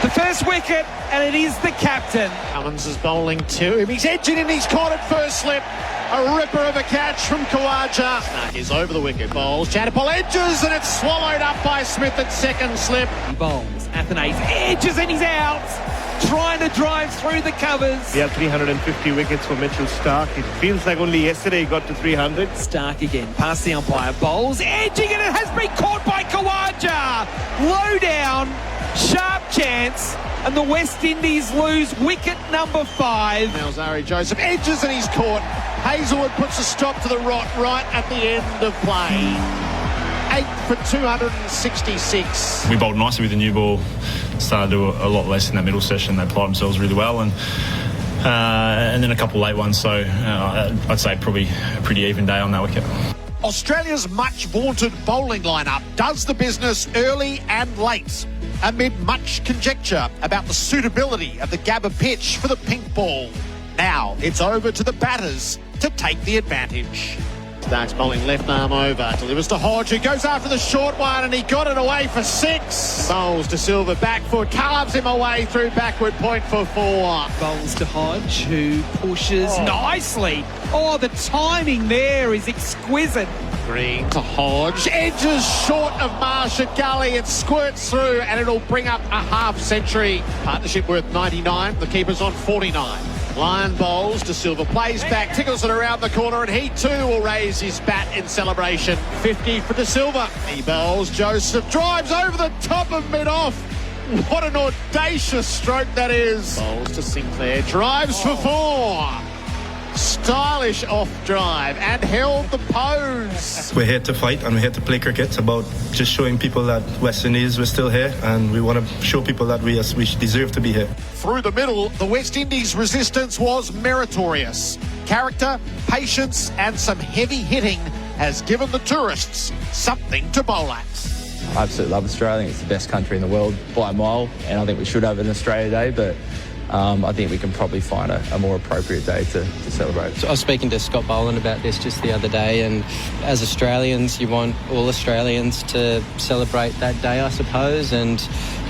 The first wicket, and it is the captain. Cummins is bowling to him. He's edging in, he's caught at first slip. A ripper of a catch from Khawaja. Snug is over the wicket, bowls. Chatterpole edges, and it's swallowed up by Smith at second slip. He bowls. Athanase edges, and he's out. Trying to drive through the covers. He had 350 wickets for Mitchell Stark. It feels like only yesterday he got to 300. Stark again, past the umpire, bowls, edging, and it has been caught by Khawaja. Low down, sharp chance, and the West Indies lose wicket number 5. Now Zari Joseph edges, and he's caught. Hazelwood puts a stop to the rot right at the end of play. 8 for 266. We bowled nicely with the new ball. Started to do a lot less in that middle session. They applied themselves really well, and then a couple late ones. So I'd say probably a pretty even day on that wicket. Australia's much vaunted bowling lineup does the business early and late, amid much conjecture about the suitability of the Gabba pitch for the pink ball. Now it's over to the batters to take the advantage. Stark's bowling left arm over, delivers to Hodge, who goes after the short one, and he got it away for 6. Bowls to Silva, back foot, carves him away through backward point for 4. Bowls to Hodge, who pushes nicely. Oh, the timing there is exquisite. Green to Hodge, edges short of Marsh at Gully, it squirts through, and it'll bring up a half century. Partnership worth 99, the keeper's on 49. Lyon bowls to Silva, plays back, tickles it around the corner, and he too will raise his bat in celebration. 50 for De Silva. He bowls, Joseph drives over the top of mid-off. What an audacious stroke that is. Bowls to Sinclair, drives for 4. Stylish off drive and held the pose. We're here to fight and we're here to play cricket. It's about just showing people that West Indies, we're still here, and we want to show people that we deserve to be here. Through the middle, the West Indies resistance was meritorious. Character, patience and some heavy hitting has given the tourists something to bowl at. I absolutely love Australia. I think it's the best country in the world by a mile, and I think we should have an Australia Day, but I think we can probably find a more appropriate day to celebrate. So I was speaking to Scott Boland about this just the other day, and as Australians, you want all Australians to celebrate that day, I suppose, and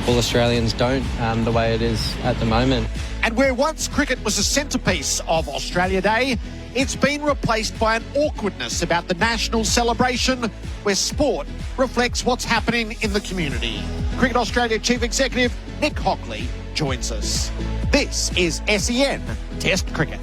all Australians don't, the way it is at the moment. And where once cricket was a centrepiece of Australia Day, it's been replaced by an awkwardness about the national celebration where sport reflects what's happening in the community. Cricket Australia Chief Executive Nick Hockley joins us. This is SEN Test Cricket.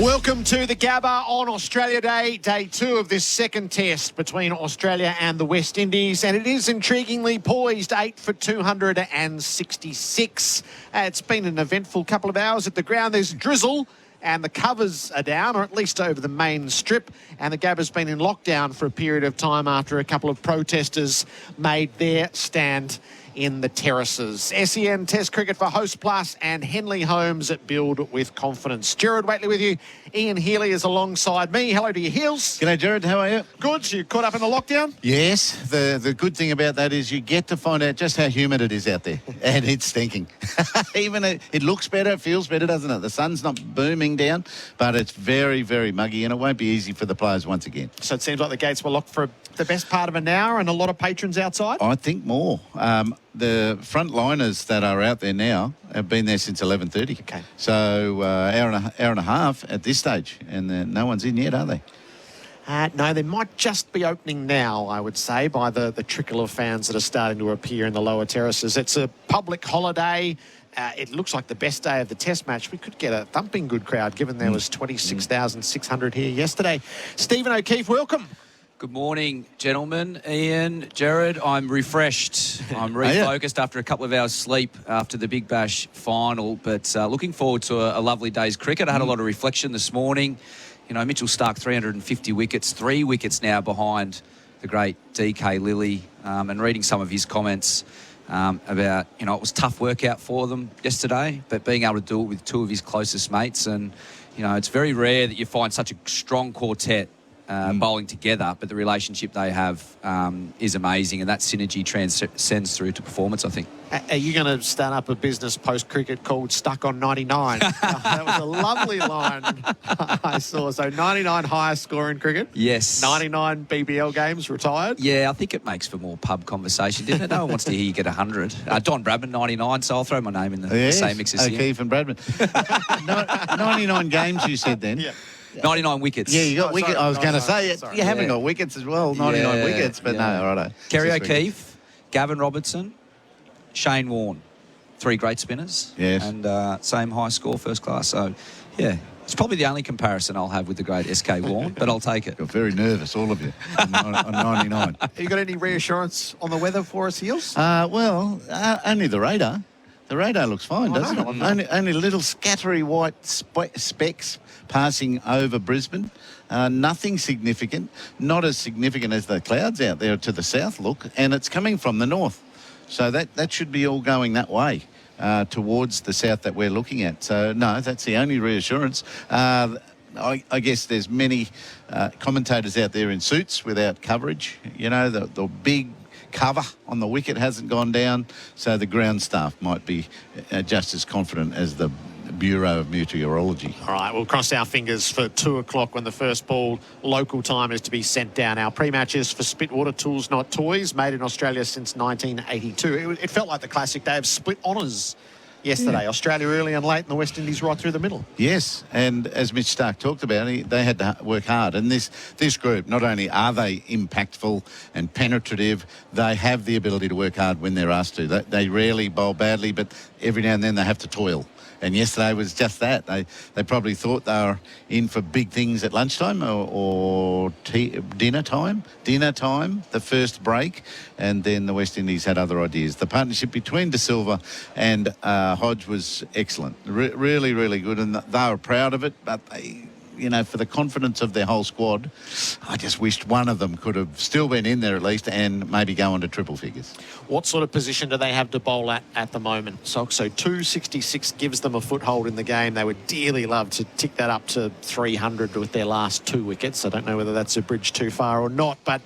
Welcome to the Gabba on Australia Day, day 2 of this second test between Australia and the West Indies, and it is intriguingly poised 8 for 266. It's been an eventful couple of hours at the ground. There's drizzle and the covers are down, or at least over the main strip, and the Gabba's been in lockdown for a period of time after a couple of protesters made their stand in the terraces. SEN Test Cricket for Host Plus and Henley Homes at Build with Confidence. Gerard Whateley with you. Ian Healy is alongside me. Hello to your heels. G'day, Gerard. How are you? Good. You caught up in the lockdown? Yes. The good thing about that is you get to find out just how humid it is out there. And it's stinking. Even it looks better, it feels better, doesn't it? The sun's not booming down, but it's very, very muggy, and it won't be easy for the players once again. So it seems like the gates were locked for the best part of an hour and a lot of patrons outside? I think more. The frontliners that are out there now have been there since 11:30. Okay. So hour and a half at this stage, and no one's in yet, are they? No, they might just be opening now, I would say, by the trickle of fans that are starting to appear in the lower terraces. It's a public holiday. It looks like the best day of the test match. We could get a thumping good crowd, given there was 26,600 here yesterday. Stephen O'Keefe, welcome. Good morning, gentlemen. Ian, Gerard, I'm refreshed. I'm refocused after a couple of hours sleep after the Big Bash final, but looking forward to a lovely day's cricket. I had a lot of reflection this morning. You know, Mitchell Stark, 350 wickets, 3 wickets now behind the great DK Lilly, and reading some of his comments about, you know, it was a tough workout for them yesterday, but being able to do it with 2 of his closest mates. And, you know, it's very rare that you find such a strong quartet bowling together, but the relationship they have is amazing, and that synergy transcends through to performance, I think. Are you going to start up a business post-cricket called Stuck on 99? That was a lovely line I saw. So 99 highest score in cricket. Yes. 99 BBL games retired. Yeah, I think it makes for more pub conversation, didn't it? No one wants to hear you get 100. Don Bradman, 99, so I'll throw my name in the same mix as O'Keefe and Bradman. 99 games, you said then. Yeah. 99 wickets. Yeah, you got wickets. I was going to say, sorry. you haven't got wickets as well, 99 wickets, but no, righto. Kerry O'Keefe, Gavin Robertson, Shane Warne, 3 great spinners. Yes. And same high score, first class. So, yeah, it's probably the only comparison I'll have with the great SK Warne, but I'll take it. You're very nervous, all of you, on 99. Have you got any reassurance on the weather for us, Heels? Only the radar. The radar looks fine, doesn't it? Only little scattery white specks passing over Brisbane. Nothing significant, not as significant as the clouds out there to the south look, and it's coming from the north. So that should be all going that way towards the south that we're looking at. So, no, that's the only reassurance. I guess there's many commentators out there in suits without coverage. You know, the big cover on the wicket hasn't gone down, so the ground staff might be just as confident as the Bureau of Meteorology. All right, we'll cross our fingers for 2 o'clock when the first ball local time is to be sent down. Our pre-match is for Spitwater Tools Not Toys, made in Australia since 1982. It felt like the classic day of split honours yesterday. Yeah. Australia early and late and the West Indies right through the middle. Yes, and as Mitch Stark talked about, they had to work hard. And this group, not only are they impactful and penetrative, they have the ability to work hard when they're asked to. They rarely bowl badly, but every now and then they have to toil. And yesterday was just that. They probably thought they were in for big things at lunchtime or dinner time, the first break, and then the West Indies had other ideas. The partnership between De Silva and Hodge was excellent. Really, really good, and they were proud of it, but they, you know, for the confidence of their whole squad, I just wished one of them could have still been in there at least and maybe go on to triple figures. What sort of position do they have to bowl at the moment? So 266 gives them a foothold in the game. They would dearly love to tick that up to 300 with their last 2 wickets. I don't know whether that's a bridge too far or not, but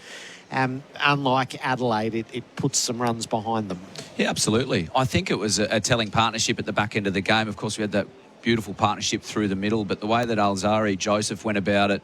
unlike Adelaide, it puts some runs behind them. Yeah, absolutely. I think it was a telling partnership at the back end of the game. Of course, we had that beautiful partnership through the middle, but the way that Alzari Joseph went about it,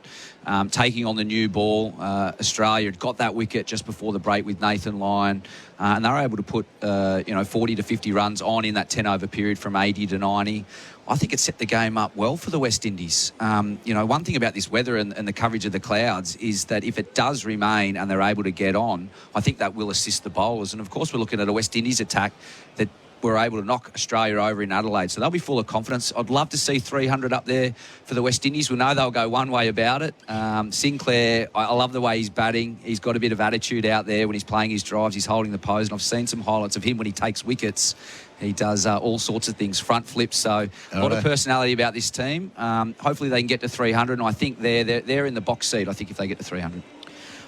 taking on the new ball, Australia had got that wicket just before the break with Nathan Lyon, and they were able to put 40 to 50 runs on in that 10-over period from 80 to 90. I think it set the game up well for the West Indies. One thing about this weather and the coverage of the clouds is that if it does remain and they're able to get on, I think that will assist the bowlers. And of course, we're looking at a West Indies attack that were able to knock Australia over in Adelaide. So they'll be full of confidence. I'd love to see 300 up there for the West Indies. We know they'll go one way about it. Sinclair, I love the way he's batting. He's got a bit of attitude out there when he's playing his drives. He's holding the pose. And I've seen some highlights of him when he takes wickets. He does all sorts of things, front flips. So a lot of personality about this team. Hopefully they can get to 300. And I think they're in the box seat, I think, if they get to 300.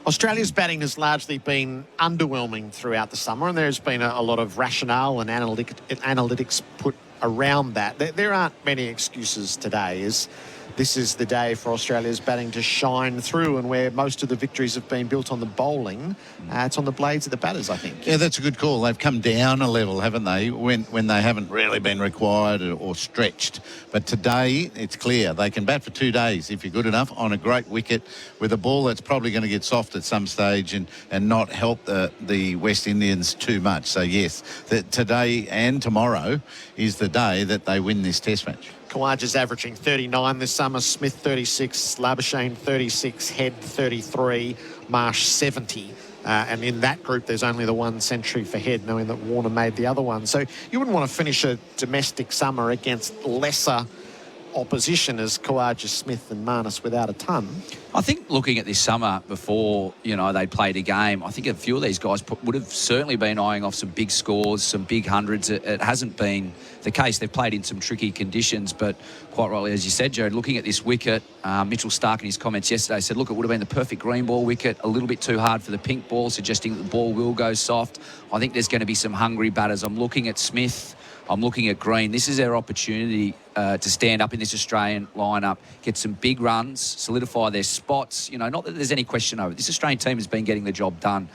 Australia's batting has largely been underwhelming throughout the summer, and there's been a lot of rationale and analytics put around that. There aren't many excuses today. This is the day for Australia's batting to shine through, and where most of the victories have been built on the bowling, it's on the blades of the batters, I think. Yeah, that's a good call. They've come down a level, haven't they, when they haven't really been required or stretched. But today, it's clear they can bat for 2 days if you're good enough on a great wicket with a ball that's probably going to get soft at some stage and not help the West Indians too much. So, yes, today and tomorrow is the day that they win this test match. Khawaja's averaging 39 this summer, Smith 36, Labuschagne 36, Head 33, Marsh 70. And in that group, there's only the 1 century for Head, knowing that Warner made the other one. So you wouldn't want to finish a domestic summer against lesser opposition as Khawaja, Smith and Marnus without a ton. I think looking at this summer before, they played a game, I think a few of these guys would have certainly been eyeing off some big scores, some big hundreds. It hasn't been the case. They've played in some tricky conditions, but quite rightly, as you said, Jared, looking at this wicket, Mitchell Stark in his comments yesterday said, look, it would have been the perfect green ball wicket, a little bit too hard for the pink ball, suggesting that the ball will go soft. I think there's going to be some hungry batters. I'm looking at Smith. I'm looking at green. This is our opportunity to stand up in this Australian lineup, get some big runs, solidify their spots. You know, not that there's any question over it. This Australian team has been getting the job done.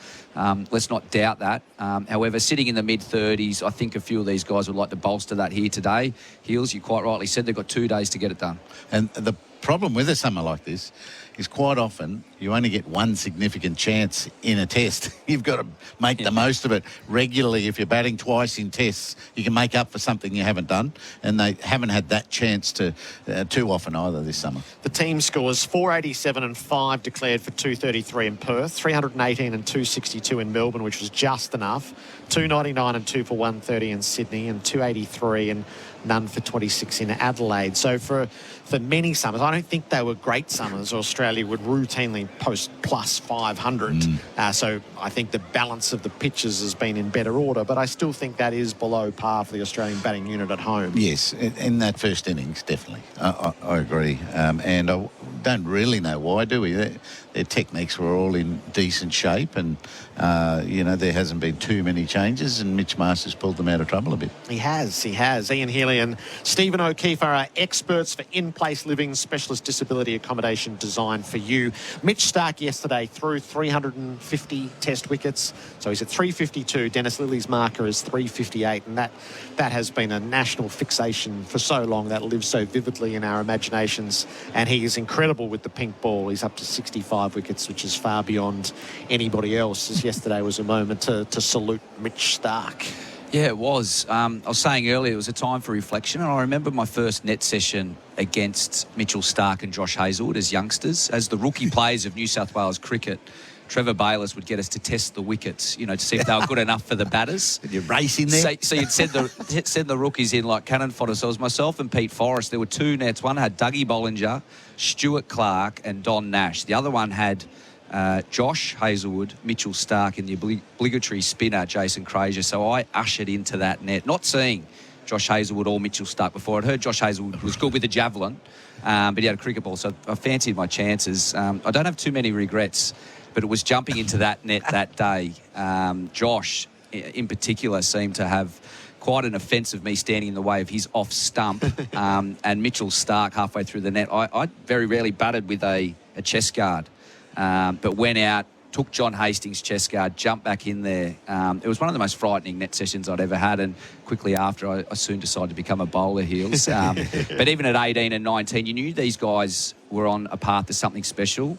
Let's not doubt that. However, sitting in the mid-30s, I think a few of these guys would like to bolster that here today. Heels, you quite rightly said, they've got 2 days to get it done. And the problem with a summer like this is quite often you only get one significant chance in a test. You've got to make the most of it regularly. If you're batting twice in tests, you can make up for something you haven't done, and they haven't had that chance to too often either this summer. The team scores 487 and 5 declared for 233 in Perth, 318 and 262 in Melbourne, which was just enough, 299 and 2 for 130 in Sydney, and 283 and none for 26 in Adelaide. So for many summers, I don't think they were great summers. Australia would routinely post plus 500. So I think the balance of the pitches has been in better order, but I still think that is below par for the Australian batting unit at home. Yes, in that first innings, definitely. I agree. And I don't really know why, do we? Their techniques were all in decent shape, and, there hasn't been too many changes, and Mitch Masters pulled them out of trouble a bit. He has. Ian Healy and Stephen O'Keefe are our experts for in-place living, specialist disability accommodation designed for you. Mitch Starc yesterday threw 350 test wickets, so he's at 352. Dennis Lilly's marker is 358, and that has been a national fixation for so long. That lives so vividly in our imaginations, and he is incredible with the pink ball. He's up to 65 wickets, which is far beyond anybody else, as yesterday was a moment to salute Mitch Starc. Yeah, it was. I was saying earlier, it was a time for reflection, and I remember my first net session against Mitchell Starc and Josh Hazlewood as youngsters. As the rookie players of New South Wales cricket, Trevor Bayliss would get us to test the wickets, to see if they were good enough for the batters. You're racing there? So you'd send the rookies in like cannon fodder. So it was myself and Pete Forrest. There were 2 nets. One had Dougie Bollinger, Stuart Clark and Don Nash. The other one had Josh Hazlewood, Mitchell Starc, and the obligatory spinner, Jason Frazier. So I ushered into that net, not seeing Josh Hazlewood or Mitchell Starc before. I'd heard Josh Hazlewood was good with the javelin, but he had a cricket ball, so I fancied my chances. I don't have too many regrets, but it was jumping into that net that day. Josh, in particular, seemed to have quite an offence of me standing in the way of his off stump, and Mitchell Starc halfway through the net. I very rarely batted with a chest guard. But went out, took John Hastings' chest guard, jumped back in there. It was one of the most frightening net sessions I'd ever had, and quickly after I soon decided to become a bowler, Heels. But even at 18 and 19, you knew these guys were on a path to something special.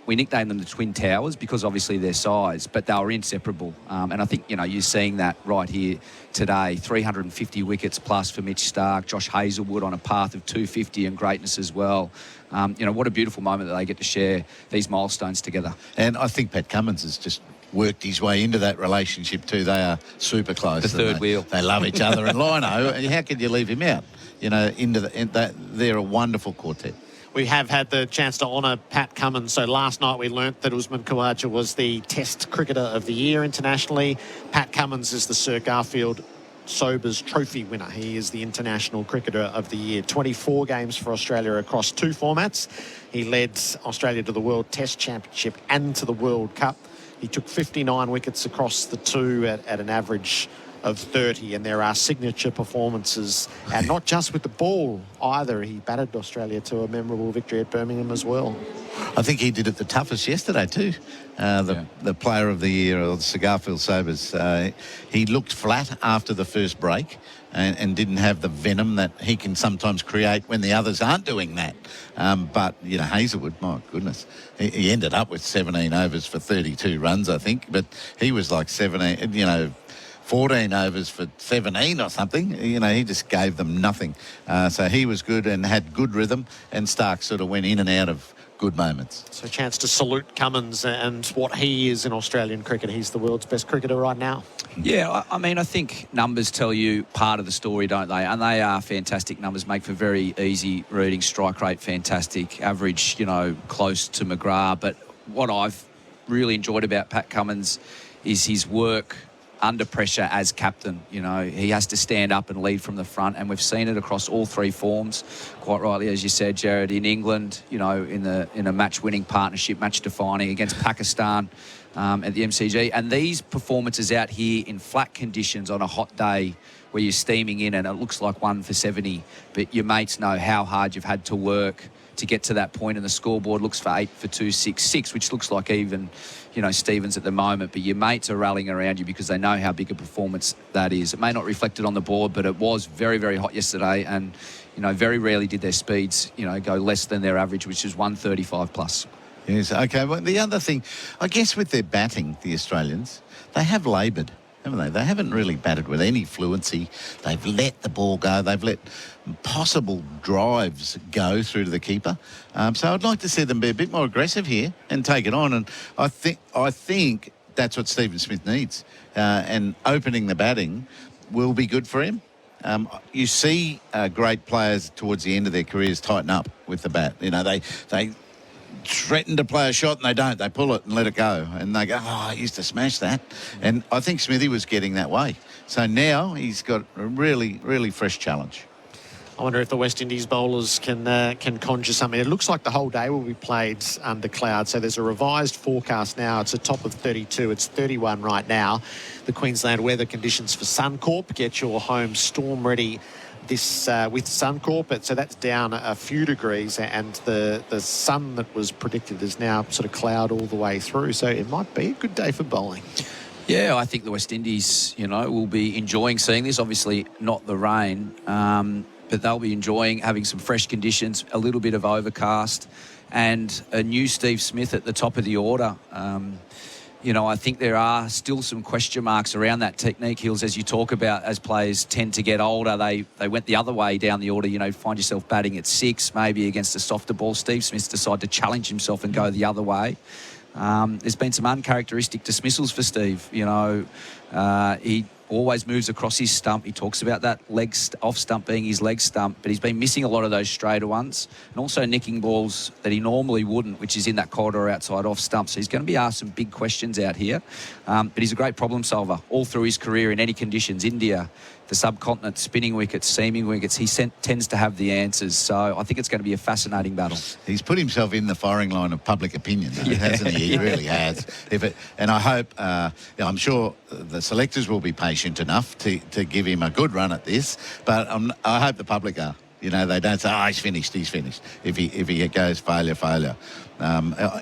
We nicknamed them the Twin Towers because obviously their size, but they were inseparable. And I think, you're seeing that right here today. 350 wickets plus for Mitch Starc, Josh Hazlewood on a path of 250 and greatness as well. What a beautiful moment that they get to share these milestones together. And I think Pat Cummins has just worked his way into that relationship too. They are super close. The third wheel. They love each other. And Lino, how could you leave him out? They're a wonderful quartet. We have had the chance to honour Pat Cummins. So last night we learnt that Usman Khawaja was the Test Cricketer of the Year internationally. Pat Cummins is the Sir Garfield Sobers Trophy winner. He is the International Cricketer of the Year. 24 games for Australia across 2 formats. He led Australia to the World Test Championship and to the World Cup. He took 59 wickets across the 2 at an average of 30, and there are signature performances, and not just with the ball either. He batted Australia to a memorable victory at Birmingham as well. I think he did it the toughest yesterday too. The Player of the Year, or the Sir Garfield Sobers, he looked flat after the first break and didn't have the venom that he can sometimes create when the others aren't doing that. But Hazlewood, my goodness, he ended up with 17 overs for 32 runs, I think, but he was like 14 overs for 17 or something. He just gave them nothing. So he was good and had good rhythm, and Starc sort of went in and out of good moments. So a chance to salute Cummins and what he is in Australian cricket. He's the world's best cricketer right now. Yeah, I think numbers tell you part of the story, don't they? And they are fantastic numbers, make for very easy reading. Strike rate, fantastic. Average, close to McGrath. But what I've really enjoyed about Pat Cummins is his work under pressure as captain. You know, he has to stand up and lead from the front, and we've seen it across all three forms. Quite rightly, as you said, Gerard, in England, you know, in a match-winning partnership, match-defining against Pakistan at the MCG. And these performances out here in flat conditions on a hot day where you're steaming in and it looks like 1 for 70, but your mates know how hard you've had to work to get to that point, and the scoreboard looks for 8 for 266, which looks like even, you know, Stevens at the moment, but your mates are rallying around you because they know how big a performance that is. It may not reflect it on the board, but it was very, very hot yesterday, and, you know, very rarely did their speeds, you know, go less than their average, which is 135 plus. Yes, okay. Well, the other thing, I guess with their batting, the Australians, they have laboured, haven't they? They haven't really batted with any fluency. They've let the ball go. They've let possible drives go through to the keeper. So I'd like to see them be a bit more aggressive here and take it on. And I think that's what Stephen Smith needs. And opening the batting will be good for him. You see great players towards the end of their careers tighten up with the bat. You know, they threaten to play a shot and they don't. They pull it and let it go. And they go, I used to smash that. And I think Smithy was getting that way. So now he's got a really, really fresh challenge. I wonder if the West Indies bowlers can conjure something. It looks like the whole day will be played under cloud. So there's a revised forecast now. It's a top of 32. It's 31 right now. The Queensland weather conditions for Suncorp. Get your home storm ready this with Suncorp, so that's down a few degrees, and the sun that was predicted is now sort of cloud all the way through, so it might be a good day for bowling. Yeah, I think the West Indies, you know, will be enjoying seeing this. Obviously not the rain, but they'll be enjoying having some fresh conditions, a little bit of overcast, and a new Steve Smith at the top of the order. You know, I think there are still some question marks around that technique, Hills, as you talk about, as players tend to get older. They went the other way down the order, you know, find yourself batting at 6, maybe against a softer ball. Steve Smith decided to challenge himself and go the other way. There's been some uncharacteristic dismissals for Steve. You know, he always moves across his stump. He talks about that off stump being his leg stump, but he's been missing a lot of those straighter ones and also nicking balls that he normally wouldn't, which is in that corridor outside off stump. So he's going to be asked some big questions out here. But he's a great problem solver all through his career in any conditions. India, the subcontinent, spinning wickets, seaming wickets, he tends to have the answers. So I think it's going to be a fascinating battle. He's put himself in the firing line of public opinion, hasn't he? He really has. And I hope, I'm sure the selectors will be patient enough to give him a good run at this, but I hope the public are. You know, they don't say, he's finished. If he goes failure.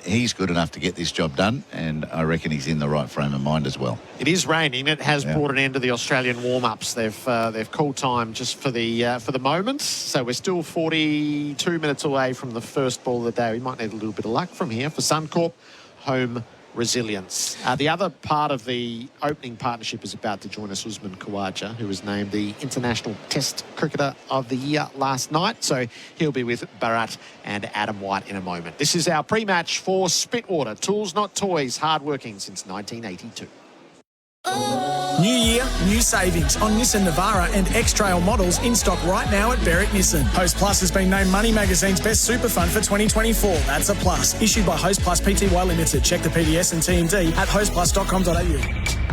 He's good enough to get this job done, and I reckon he's in the right frame of mind as well. It is raining. It has brought an end to the Australian warm-ups. They've called time just for the moment. So we're still 42 minutes away from the first ball of the day. We might need a little bit of luck from here for Suncorp. Home resilience. The other part of the opening partnership is about to join us, Usman Khawaja, who was named the International Test Cricketer of the Year last night. So he'll be with Bharat and Adam White in a moment. This is our pre-match for Spitwater. Tools, not toys. Hard-working since 1982. New year, new savings on Nissan Navara and X-Trail models in stock right now at Berwick Nissan. Host Plus has been named Money Magazine's best super fund for 2024. That's a plus. Issued by Host Plus Pty Limited. Check the PDS and TND at hostplus.com.au.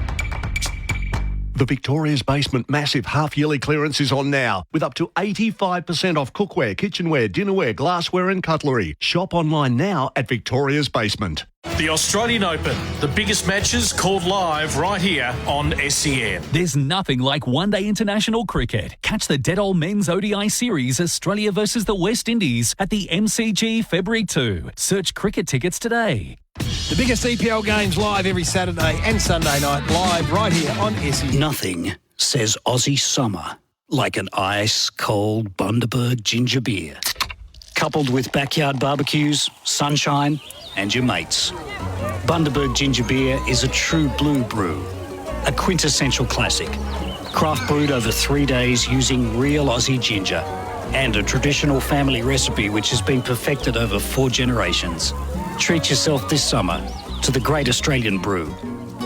The Victoria's Basement massive half-yearly clearance is on now, with up to 85% off cookware, kitchenware, dinnerware, glassware and cutlery. Shop online now at Victoria's Basement. The Australian Open, the biggest matches called live right here on SEN. There's nothing like one-day international cricket. Catch the Dead Old Men's ODI Series, Australia versus the West Indies at the MCG February 2. Search cricket tickets today. The biggest EPL games live every Saturday and Sunday night, live right here on SEN. Nothing says Aussie summer like an ice-cold Bundaberg ginger beer. Coupled with backyard barbecues, sunshine and your mates. Bundaberg ginger beer is a true blue brew, a quintessential classic. Craft brewed over 3 days using real Aussie ginger and a traditional family recipe which has been perfected over 4 generations. Treat yourself this summer to the great Australian brew,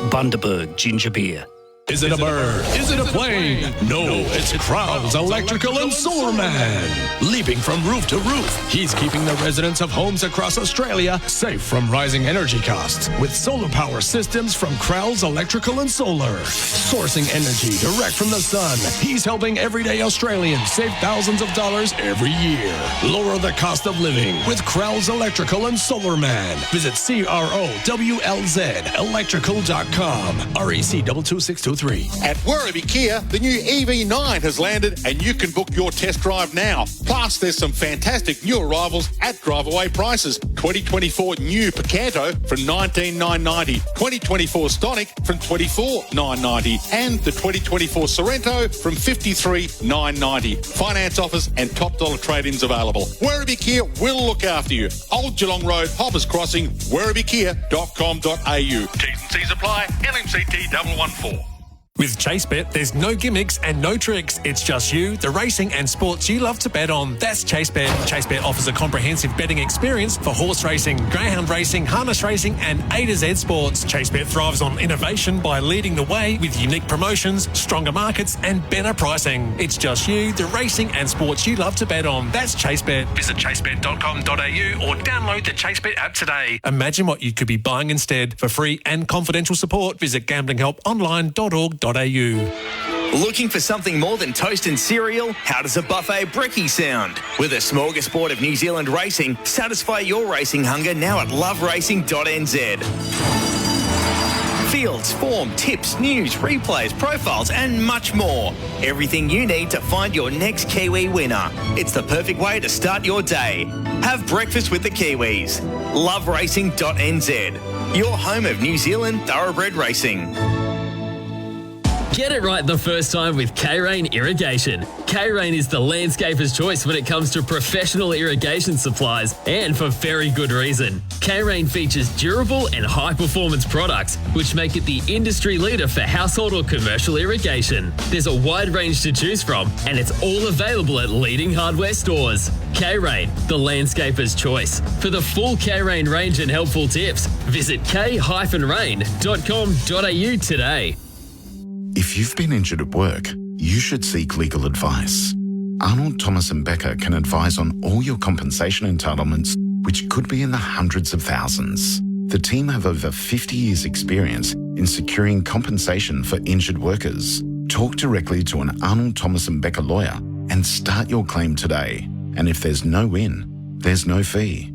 Bundaberg ginger beer. Is it a bird? Is it a plane? No, it's Crowds Electrical and Solar Man. Leaping from roof to roof, he's keeping the residents of homes across Australia safe from rising energy costs with solar power systems from Crowds Electrical and Solar. Sourcing energy direct from the sun, he's helping everyday Australians save thousands of dollars every year. Lower the cost of living with Crowds Electrical and Solar Man. Visit CROWLZ electrical.com. REC 22623. At Werribee Kia, the new EV9 has landed and you can book your test drive now. Plus, there's some fantastic new arrivals at drive-away prices. 2024 new Picanto from $19,990, 2024 Stonic from $24,990, and the 2024 Sorrento from $53,990. Finance offers and top dollar trade-ins available. Werribee Kia will look after you. Old Geelong Road, Hoppers Crossing, werribeekia.com.au. T's and C's apply. LMCT 114. With ChaseBet, there's no gimmicks and no tricks. It's just you, the racing and sports you love to bet on. That's ChaseBet. ChaseBet offers a comprehensive betting experience for horse racing, greyhound racing, harness racing, and A to Z sports. ChaseBet thrives on innovation by leading the way with unique promotions, stronger markets, and better pricing. It's just you, the racing and sports you love to bet on. That's ChaseBet. Visit chasebet.com.au or download the ChaseBet app today. Imagine what you could be buying instead. For free and confidential support, visit gamblinghelponline.org.au. Looking for something more than toast and cereal? How does a buffet brekkie sound? With a smorgasbord of New Zealand racing, satisfy your racing hunger now at loveracing.nz. Fields, form, tips, news, replays, profiles, and much more. Everything you need to find your next Kiwi winner. It's the perfect way to start your day. Have breakfast with the Kiwis. Loveracing.nz. Your home of New Zealand thoroughbred racing. Get it right the first time with K-Rain Irrigation. K-Rain is the landscaper's choice when it comes to professional irrigation supplies, and for very good reason. K-Rain features durable and high-performance products, which make it the industry leader for household or commercial irrigation. There's a wide range to choose from, and it's all available at leading hardware stores. K-Rain, the landscaper's choice. For the full K-Rain range and helpful tips, visit k-rain.com.au today. If you've been injured at work, you should seek legal advice. Arnold, Thomas and Becker can advise on all your compensation entitlements, which could be in the hundreds of thousands. The team have over 50 years' experience in securing compensation for injured workers. Talk directly to an Arnold, Thomas and Becker lawyer and start your claim today. And if there's no win, there's no fee.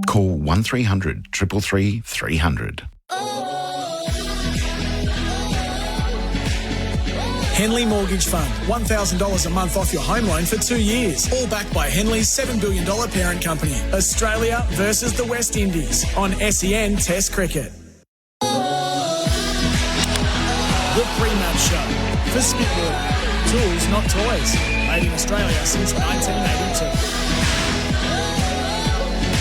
Call 1300 333 300. Henley Mortgage Fund, $1,000 a month off your home loan for 2 years. All backed by Henley's $7 billion parent company. Australia versus the West Indies on SEN Test Cricket. The pre-match show for Spitwater. Tools, not toys. Made in Australia since 1982.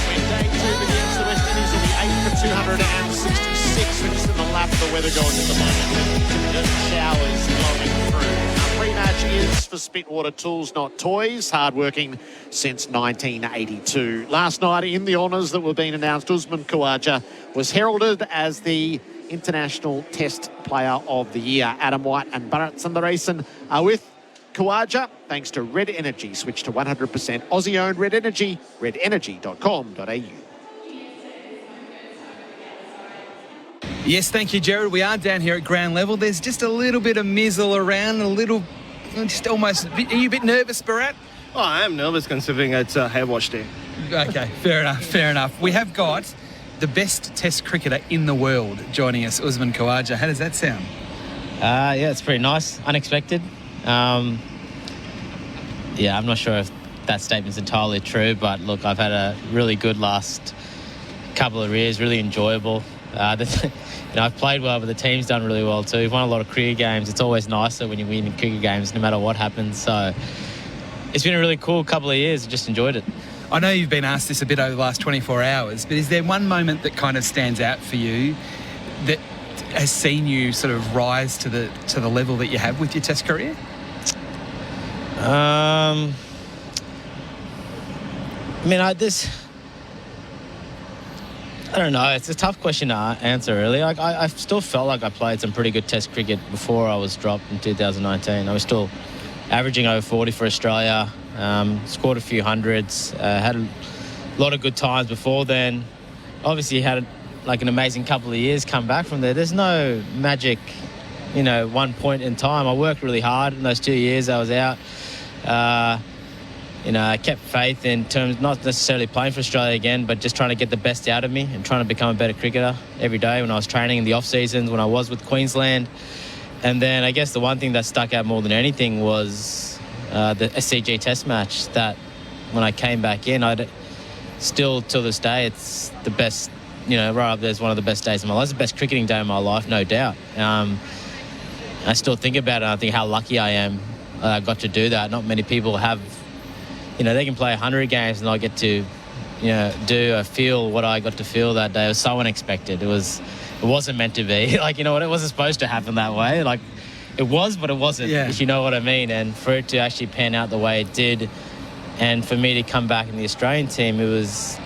When day 2 begins, the West Indies will be 8 for 266. We're just in the lap of the weather goers at the moment with showers blowing through. Our pre-match is for Spitwater Tools, not toys. Hard-working since 1982. Last night in the honours that were being announced, Usman Khawaja was heralded as the International Test Player of the Year. Adam White and Bharat Sundaresan are with Khawaja thanks to Red Energy. Switch to 100% Aussie-owned Red Energy, redenergy.com.au. Yes, thank you, Gerard. We are down here at ground level. There's just a little bit of mizzle around, just almost... Are you a bit nervous, Bharat? Oh, I am nervous considering it's a hair wash day. Okay, fair enough. We have got the best Test cricketer in the world joining us, Usman Khawaja. How does that sound? Yeah, it's pretty nice. Unexpected. I'm not sure if that statement's entirely true, but look, I've had a really good last couple of years, really enjoyable. I've played well, but the team's done really well too. We've won a lot of cricket games. It's always nicer when you win cricket games, no matter what happens. So it's been a really cool couple of years. I just enjoyed it. I know you've been asked this a bit over the last 24 hours, but is there one moment that kind of stands out for you that has seen you sort of rise to the level that you have with your Test career? I don't know. It's a tough question to answer, really. Like, I still felt like I played some pretty good Test cricket before I was dropped in 2019. I was still averaging over 40 for Australia, scored a few hundreds, had a lot of good times before then. Obviously had like an amazing couple of years come back from there. There's no magic, one point in time. I worked really hard in those 2 years I was out. I kept faith in terms, not necessarily playing for Australia again, but just trying to get the best out of me and trying to become a better cricketer every day when I was training in the off-seasons, when I was with Queensland. And then I guess the one thing that stuck out more than anything was the SCG Test match, that when I came back in, still till this day, it's the best, right up there is one of the best days of my life. It's the best cricketing day of my life, no doubt. I still think about it, and I think how lucky I am I got to do that. Not many people have, they can play 100 games and not get to, do or feel what I got to feel that day. It was so unexpected. It wasn't meant to be. It wasn't supposed to happen that way. It was, but it wasn't, if you know what I mean. And for it to actually pan out the way it did, and for me to come back in the Australian team, it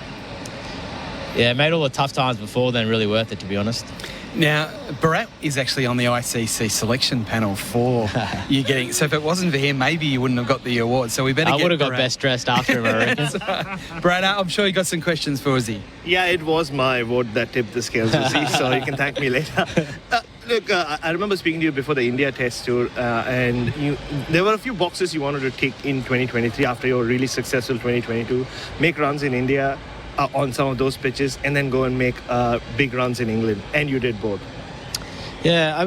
made all the tough times before then really worth it, to be honest. Now, Bharat is actually on the ICC selection panel for you getting... So if it wasn't for him, maybe you wouldn't have got the award. So we better I would have got best dressed after him, I reckon. Bharat, I'm sure you got some questions for Uzi. Yeah, it was my vote that tipped the scales, Uzi, so you can thank me later. Look, I remember speaking to you before the India Test tour, and there were a few boxes you wanted to tick in 2023 after your really successful 2022. Make runs in India, on some of those pitches, and then go and make big runs in England, and you did both. Yeah, I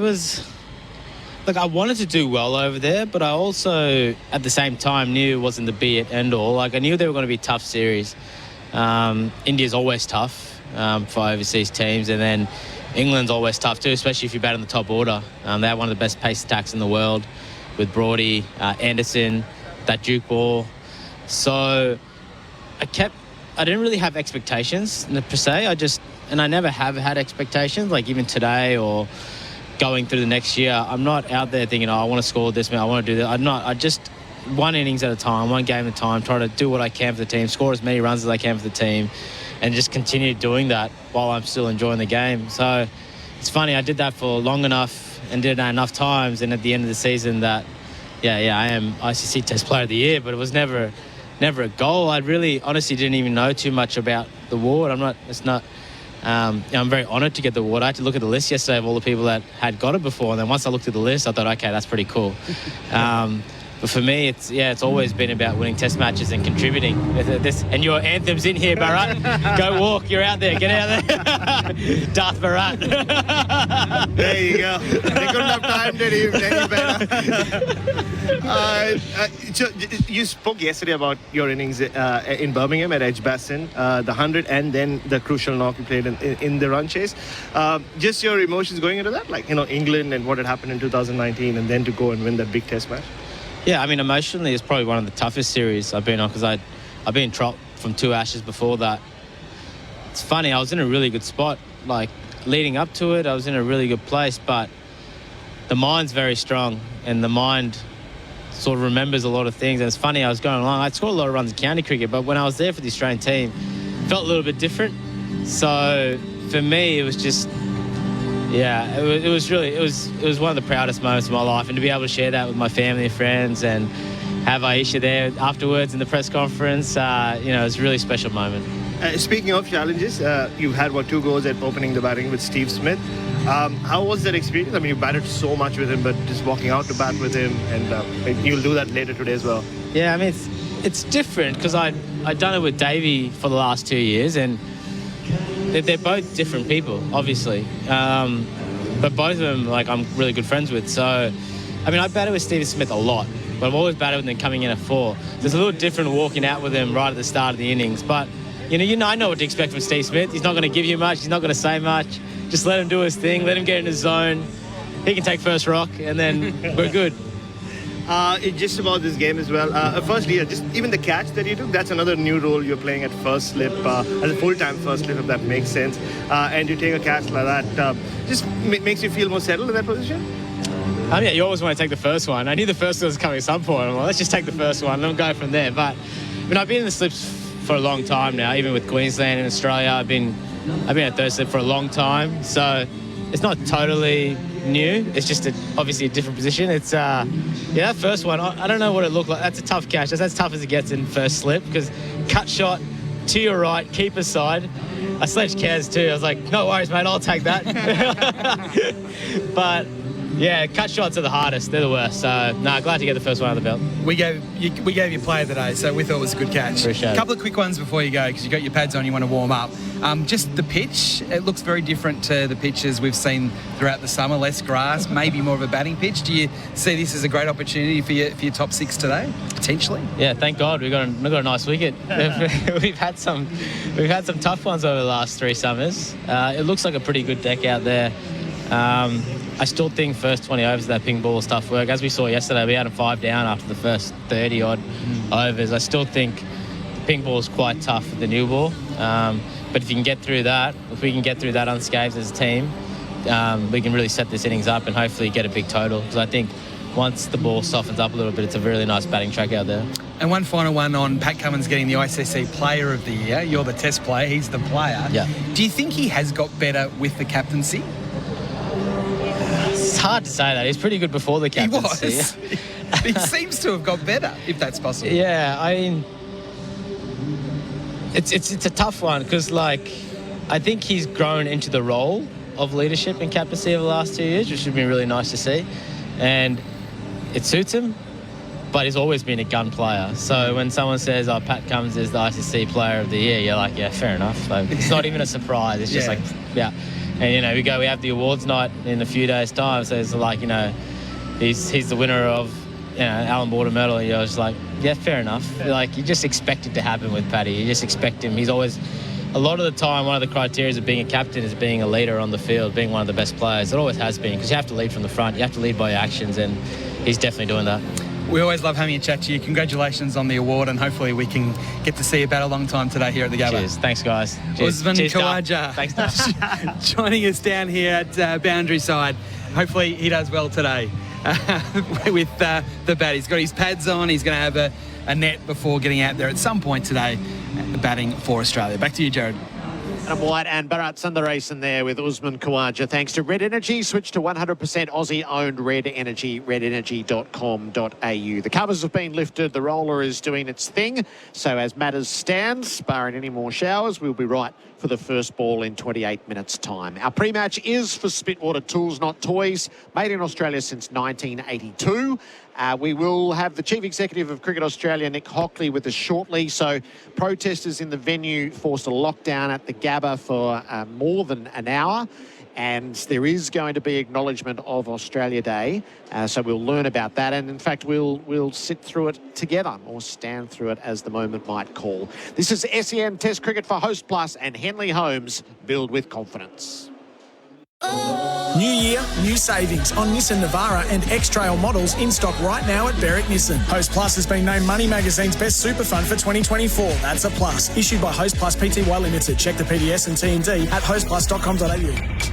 wanted to do well over there, but I also at the same time knew it wasn't the be it end all. I knew they were going to be tough series. India's always tough for overseas teams, and then England's always tough too, especially if you bat in the top order. They have one of the best pace attacks in the world with Brody, Anderson, that Duke ball. So I didn't really have expectations per se. I never have had expectations, like even today or going through the next year. I'm not out there thinking, I want to score this, I want to do that. I just one innings at a time, one game at a time, try to do what I can for the team, score as many runs as I can for the team, and just continue doing that while I'm still enjoying the game. So it's funny, I did that for long enough and did that enough times, and at the end of the season that, I am ICC Test Player of the Year, but it was never a goal. I really honestly didn't even know too much about the award. I'm very honoured to get the award. I had to look at the list yesterday of all the people that had got it before, and then once I looked at the list, I thought, okay, that's pretty cool. But for me, it's always been about winning Test matches and contributing. And your anthem's in here, Bharat. Go walk. You're out there. Get out there. Darth Bharat. There you go. They couldn't have timed it any better. You spoke yesterday about your innings in Birmingham at Edgbaston, the 100, and then the crucial knock you played in the run chase. Just your emotions going into that, England and what had happened in 2019, and then to go and win that big Test match. Yeah, emotionally, it's probably one of the toughest series I've been on, because I've been dropped from 2 Ashes before that. It's funny, I was in a really good spot. Leading up to it, I was in a really good place, but the mind's very strong, and the mind sort of remembers a lot of things. And it's funny, I was going along. I'd scored a lot of runs in county cricket, but when I was there for the Australian team, it felt a little bit different. So for me, it was just... Yeah, it was one of the proudest moments of my life, and to be able to share that with my family and friends and have Aisha there afterwards in the press conference, it's a really special moment. Speaking of challenges, you've had 2 goals at opening the batting with Steve Smith. How was that experience? You batted so much with him, but just walking out to bat with him, and you'll do that later today as well. Yeah, it's different because I'd done it with Davey for the last 2 years, and they're both different people, obviously. But both of them, I'm really good friends with. So, I batted with Steve Smith a lot, but I've always batted with him coming in at 4. So it's a little different walking out with him right at the start of the innings. But, I know what to expect from Steve Smith. He's not going to give you much. He's not going to say much. Just let him do his thing. Let him get in his zone. He can take first rock, and then we're good. It's just about this game as well. Firstly, just even the catch that you took, that's another new role you're playing at first slip, as a full-time first slip, if that makes sense. And you take a catch like that, just makes you feel more settled in that position? You always want to take the first one. I knew the first one was coming at some point. Well, let's just take the first one and go from there. But I've been in the slips for a long time now, even with Queensland and Australia. I've been I've been at third slip for a long time, so it's not totally new. It's just obviously a different position. It's that first one, I don't know what it looked like. That's a tough catch. That's as tough as it gets in first slip, because cut shot to your right, keeper side. I sledged Kaz too. I was like, no worries, mate, I'll take that. But yeah, cut shots are the hardest. They're the worst. So, glad to get the first one out of the belt. We gave you player of the day, so we thought it was a good catch. Appreciate it. A couple of quick ones before you go, because you've got your pads on, you want to warm up. Just the pitch, it looks very different to the pitches we've seen throughout the summer. Less grass, maybe more of a batting pitch. Do you see this as a great opportunity for your top six today, potentially? Yeah, thank God we've got a nice wicket. We've had some tough ones over the last 3 summers. It looks like a pretty good deck out there. I still think first 20 overs of that ping ball is tough work. As we saw yesterday, we had a 5 down after the first 30-odd overs. I still think the ping ball is quite tough with the new ball. But if we can get through that unscathed as a team, we can really set this innings up and hopefully get a big total. Because I think once the ball softens up a little bit, it's a really nice batting track out there. And one final one on Pat Cummins getting the ICC Player of the Year. You're the test player, he's the player. Yeah. Do you think he has got better with the captaincy? It's hard to say that. He's pretty good before the captaincy. He was. He seems to have got better, if that's possible. Yeah, I mean, it's a tough one because, like, I think he's grown into the role of leadership and captaincy over the last 2 years, which has been really nice to see. And it suits him, but he's always been a gun player. So when someone says, Pat Cummins is the ICC Player of the Year, you're like, yeah, fair enough. Like, it's not even a surprise. It's just like, yeah. And, we have the awards night in a few days' time. So it's like, he's the winner of, Alan Border medal. And you're just like, yeah, fair enough. Like, you just expect it to happen with Paddy. You just expect him. He's always, a lot of the time, one of the criteria of being a captain is being a leader on the field, being one of the best players. It always has been, because you have to lead from the front. You have to lead by your actions, and he's definitely doing that. We always love having a chat to you. Congratulations on the award, and hopefully we can get to see you bat a long time today here at the Gabba. Cheers. Thanks, guys. Cheers. Usman Cheers, Khawaja. Thanks, Dave. Joining us down here at Boundary Side. Hopefully he does well today with the bat. He's got his pads on. He's going to have a net before getting out there at some point today, batting for Australia. Back to you, Gerard. Adam White and Bharat Sundaresan there with Usman Khawaja. Thanks to Red Energy. Switch to 100% Aussie-owned Red Energy, redenergy.com.au. The covers have been lifted. The roller is doing its thing. So as matters stand, barring any more showers, we'll be right for the first ball in 28 minutes' time. Our pre-match is for Spitwater Tools, Not Toys, made in Australia since 1982. We will have the Chief Executive of Cricket Australia, Nick Hockley, with us shortly. So protesters in the venue forced a lockdown at the Gabba for more than an hour. And there is going to be acknowledgement of Australia Day. So we'll learn about that. And in fact, we'll sit through it together, or stand through it as the moment might call. This is SEN Test Cricket for Host Plus and Henley Homes. Build with confidence. New year, new savings on Nissan Navara and X-Trail models in stock right now at Berwick Nissan. Host Plus has been named Money Magazine's best super fund for 2024. That's a plus. Issued by Host Plus Pty Limited. Check the PDS and TND at hostplus.com.au.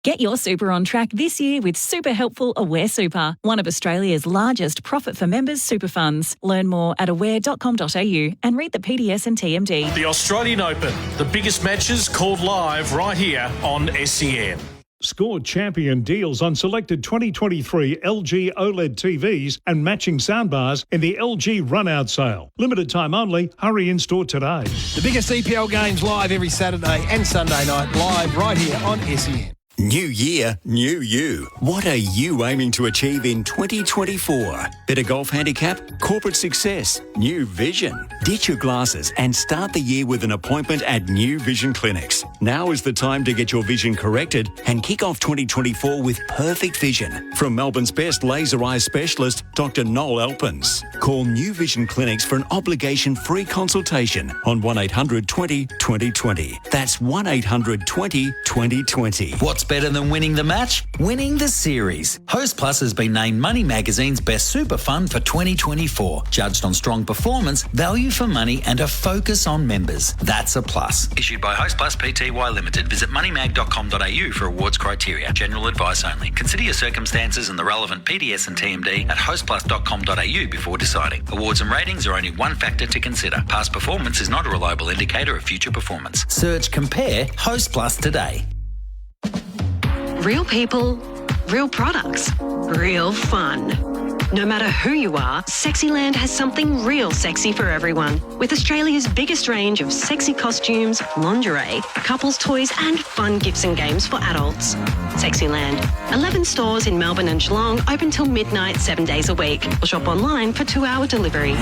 Get your super on track this year with super helpful Aware Super, one of Australia's largest profit for members super funds. Learn more at aware.com.au and read the PDS and TMD. The Australian Open, the biggest matches called live right here on SEN. Score champion deals on selected 2023 LG OLED TVs and matching soundbars in the LG Run-Out Sale. Limited time only. Hurry in store today. The biggest EPL games live every Saturday and Sunday night, live right here on SEN. New year, new you. What are you aiming to achieve in 2024? Better golf handicap? Corporate success? New vision? Ditch your glasses and start the year with an appointment at New Vision Clinics. Now is the time to get your vision corrected and kick off 2024 with perfect vision. From Melbourne's best laser eye specialist, Dr. Noel Alpens. Call New Vision Clinics for an obligation-free consultation on 1800 20 2020. That's 1800 20 2020. What's better than winning the match? Winning the series. Host Plus has been named Money Magazine's best super fund for 2024. Judged on strong performance, value for money and a focus on members. That's a plus. Issued by Host Plus Pty Limited. Visit moneymag.com.au for awards criteria. General advice only. Consider your circumstances and the relevant PDS and TMD at hostplus.com.au before deciding. Awards and ratings are only one factor to consider. Past performance is not a reliable indicator of future performance. Search Compare Host Plus today. Real people, real products, real fun. No matter who you are, Sexyland has something real sexy for everyone. With Australia's biggest range of sexy costumes, lingerie, couples toys and fun gifts and games for adults. Sexyland. 11 stores in Melbourne and Geelong, open till midnight 7 days a week. Or shop online for 2-hour delivery.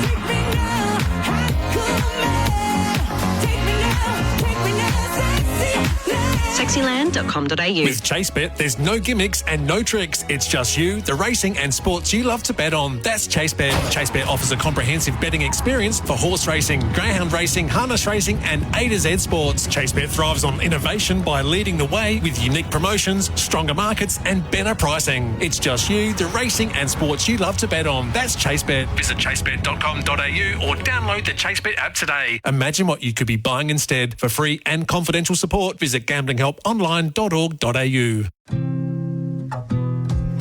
Sexyland.com.au. With ChaseBet, there's no gimmicks and no tricks. It's just you, the racing and sports you love to bet on. That's ChaseBet. ChaseBet offers a comprehensive betting experience for horse racing, greyhound racing, harness racing and A to Z sports. ChaseBet thrives on innovation by leading the way with unique promotions, stronger markets and better pricing. It's just you, the racing and sports you love to bet on. That's ChaseBet. Visit chasebet.com.au or download the ChaseBet app today. Imagine what you could be buying instead. For free and confidential support, visit gamblinghelponline.org.au.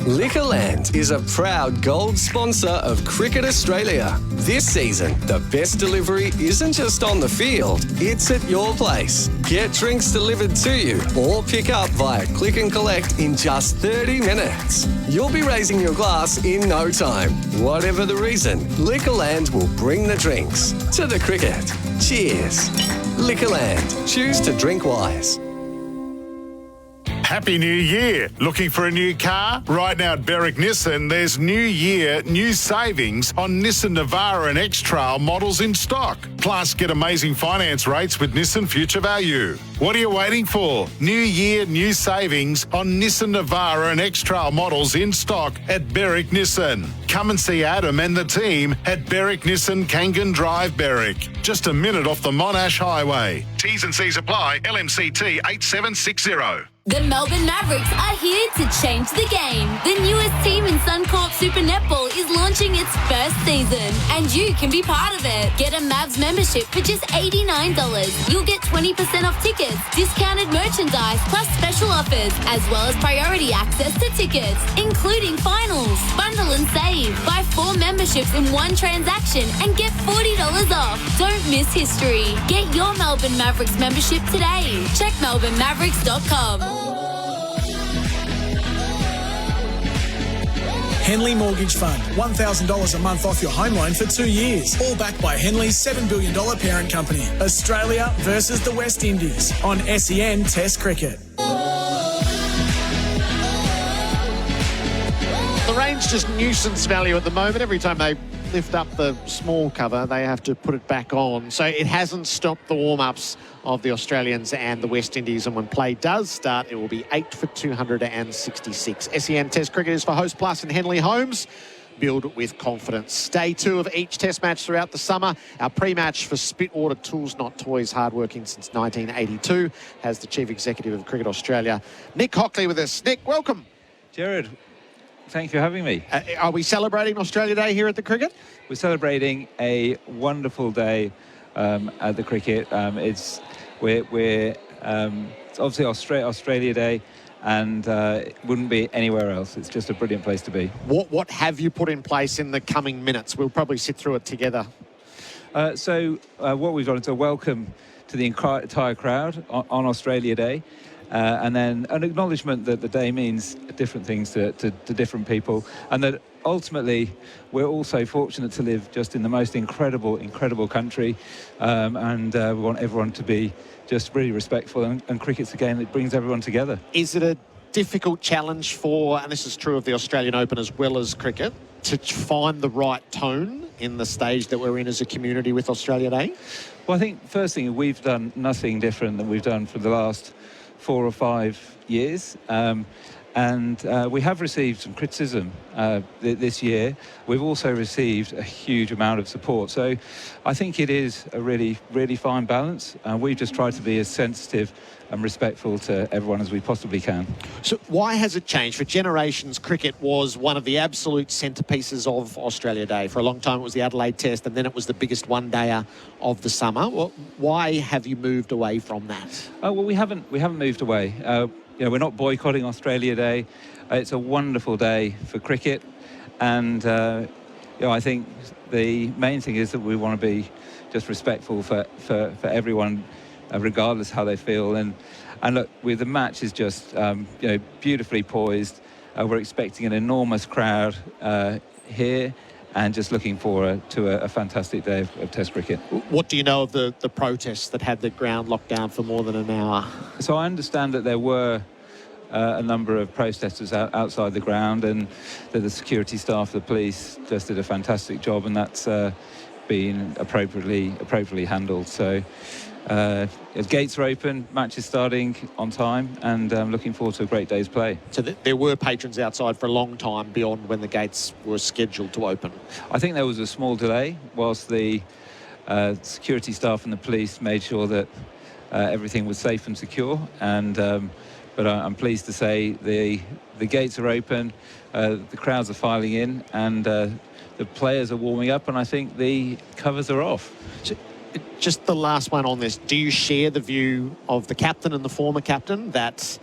Liquorland is a proud gold sponsor of Cricket Australia. This season, the best delivery isn't just on the field, it's at your place. Get drinks delivered to you or pick up via click and collect in just 30 minutes. You'll be raising your glass in no time. Whatever the reason, Liquorland will bring the drinks to the cricket. Cheers. Liquorland. Choose to drink wise. Happy New Year. Looking for a new car? Right now at Berwick Nissan, there's New Year, new savings on Nissan Navara and X-Trail models in stock. Plus, get amazing finance rates with Nissan Future Value. What are you waiting for? New Year, new savings on Nissan Navara and X-Trail models in stock at Berwick Nissan. Come and see Adam and the team at Berwick Nissan, Kangan Drive, Berwick. Just a minute off the Monash Highway. T's and C's apply. LMCT 8760. The Melbourne Mavericks are here to change the game. The newest team in Suncorp Super Netball is launching its first season, and you can be part of it. Get a Mavs membership for just $89. You'll get 20% off tickets, discounted merchandise, plus special offers, as well as priority access to tickets, including finals. Bundle and save. Buy 4 memberships in one transaction and get $40 off. Don't miss history. Get your Melbourne Mavericks membership today. Check melbournemavericks.com. Henley Mortgage Fund, $1,000 a month off your home loan for 2 years. All backed by Henley's $7 billion parent company. Australia versus the West Indies on SEN Test Cricket. The range just nuisance value at the moment. Every time they lift up the small cover, they have to put it back on. So it hasn't stopped the warm-ups of the Australians and the West Indies. And when play does start, it will be 8 for 266. SEN Test Cricket is for Host Plus and Henley Homes. Build with confidence. Day 2 of each test match throughout the summer. Our pre-match for Spitwater Tools Not Toys, hardworking since 1982, has the Chief Executive of Cricket Australia, Nick Hockley, with us. Nick, welcome. Jared, thanks for having me. Are we celebrating Australia Day here at the cricket? We're celebrating a wonderful day at the cricket. It's obviously Australia Day, and it wouldn't be anywhere else. It's just a brilliant place to be. What have you put in place in the coming minutes? We'll probably sit through it together. What we've got is a welcome to the entire crowd on Australia Day. And then an acknowledgement that the day means different things to different people, and that ultimately we're also fortunate to live just in the most incredible country, and we want everyone to be just really respectful, and cricket's a game that brings everyone together. Is it a difficult challenge for, and this is true of the Australian Open as well as cricket, to find the right tone in the stage that we're in as a community with Australia Day? Well, I think first thing, we've done nothing different than we've done for the last 4 or 5 years, And we have received some criticism this year. We've also received a huge amount of support. So I think it is a really, really fine balance. We've just tried to be as sensitive and respectful to everyone as we possibly can. So why has it changed? For generations, cricket was one of the absolute centrepieces of Australia Day. For a long time, it was the Adelaide Test, and then it was the biggest one-dayer of the summer. Why have you moved away from that? Well, we haven't moved away. We're not boycotting Australia Day. It's a wonderful day for cricket, and I think the main thing is that we want to be just respectful for everyone, regardless how they feel. And look, the match is just beautifully poised. We're expecting an enormous crowd here, and just looking forward to a fantastic day of Test cricket. What do you know of the protests that had the ground locked down for more than an hour? So I understand that there were a number of protesters outside the ground, and that the security staff, the police, just did a fantastic job, and that's been appropriately handled. So gates are open, match is starting on time, and looking forward to a great day's play. So there were patrons outside for a long time beyond when the gates were scheduled to open? I think there was a small delay whilst the security staff and the police made sure that everything was safe and secure, and but I'm pleased to say the gates are open, the crowds are filing in, and the players are warming up, and I think the covers are off. So, just the last one on this. Do you share the view of the captain and the former captain that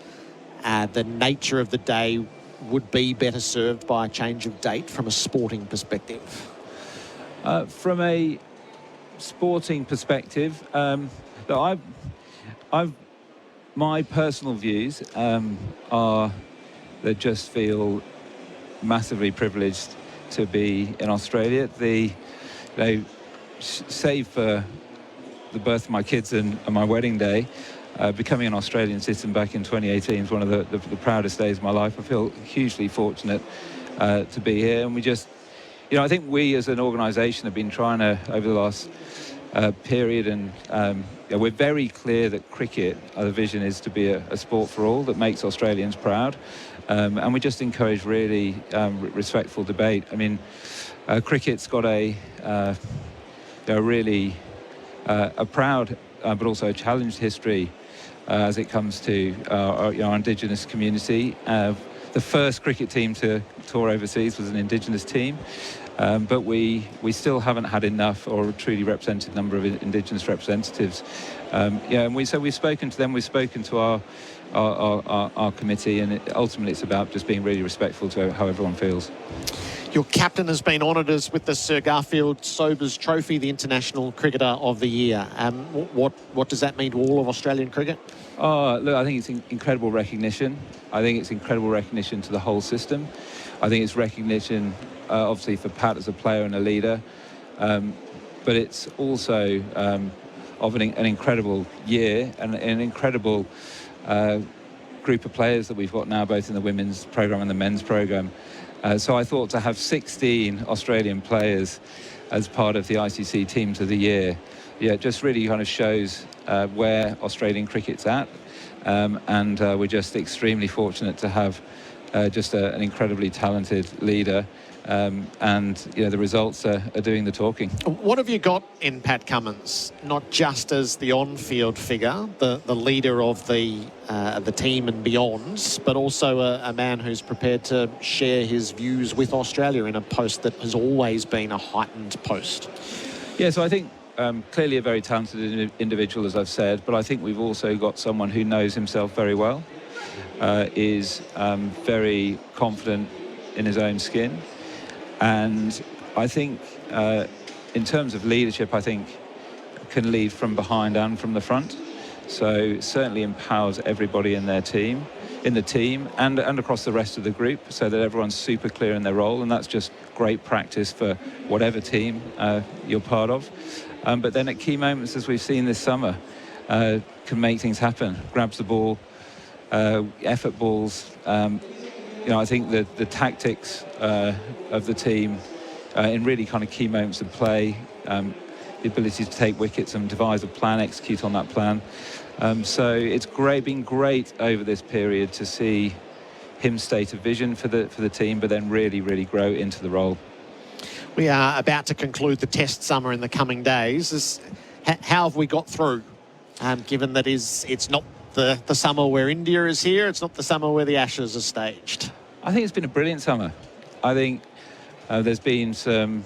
the nature of the day would be better served by a change of date from a sporting perspective? From a sporting perspective, my personal views are that just feel massively privileged to be in Australia. Save for the birth of my kids and my wedding day, becoming an Australian citizen back in 2018 is one of the proudest days of my life. I feel hugely fortunate to be here, and we just, I think we as an organisation have been trying to, over the last period, and we're very clear that cricket, the vision is to be a sport for all that makes Australians proud, and we just encourage really respectful debate. I mean, cricket's got a really a proud but also a challenged history as it comes to our Indigenous community. The first cricket team to tour overseas was an Indigenous team. But we still haven't had enough or a truly represented number of Indigenous representatives. And we've spoken to them, we've spoken to our committee, and ultimately it's about just being really respectful to how everyone feels. Your captain has been honoured with the Sir Garfield Sobers Trophy, the International Cricketer of the Year. What does that mean to all of Australian cricket? Look, I think it's incredible recognition. I think it's incredible recognition to the whole system. I think it's recognition, obviously, for Pat as a player and a leader. But it's also of an incredible year and an incredible group of players that we've got now, both in the women's programme and the men's programme. So I thought to have 16 Australian players as part of the ICC Teams of the Year, just really kind of shows where Australian cricket's at. And we're just extremely fortunate to have just an incredibly talented leader. And the results are doing the talking. What have you got in Pat Cummins? Not just as the on-field figure, the leader of the team and beyond, but also a man who's prepared to share his views with Australia in a post that has always been a heightened post. Yeah, so I think clearly a very talented individual, as I've said, but I think we've also got someone who knows himself very well, is very confident in his own skin. And I think in terms of leadership, I think can lead from behind and from the front. So certainly empowers everybody in the team and across the rest of the group, so that everyone's super clear in their role. And that's just great practice for whatever team you're part of. But then at key moments, as we've seen this summer, can make things happen. Grabs the ball, effort balls. I think that the tactics of the team in really kind of key moments of play, the ability to take wickets and devise a plan, execute on that plan. So it's been great over this period to see him state a vision for the team, but then really, really grow into the role. We are about to conclude the Test summer in the coming days. How have we got through, given that it's not the summer where India is here, it's not the summer where the Ashes are staged? I think it's been a brilliant summer. I think there's been some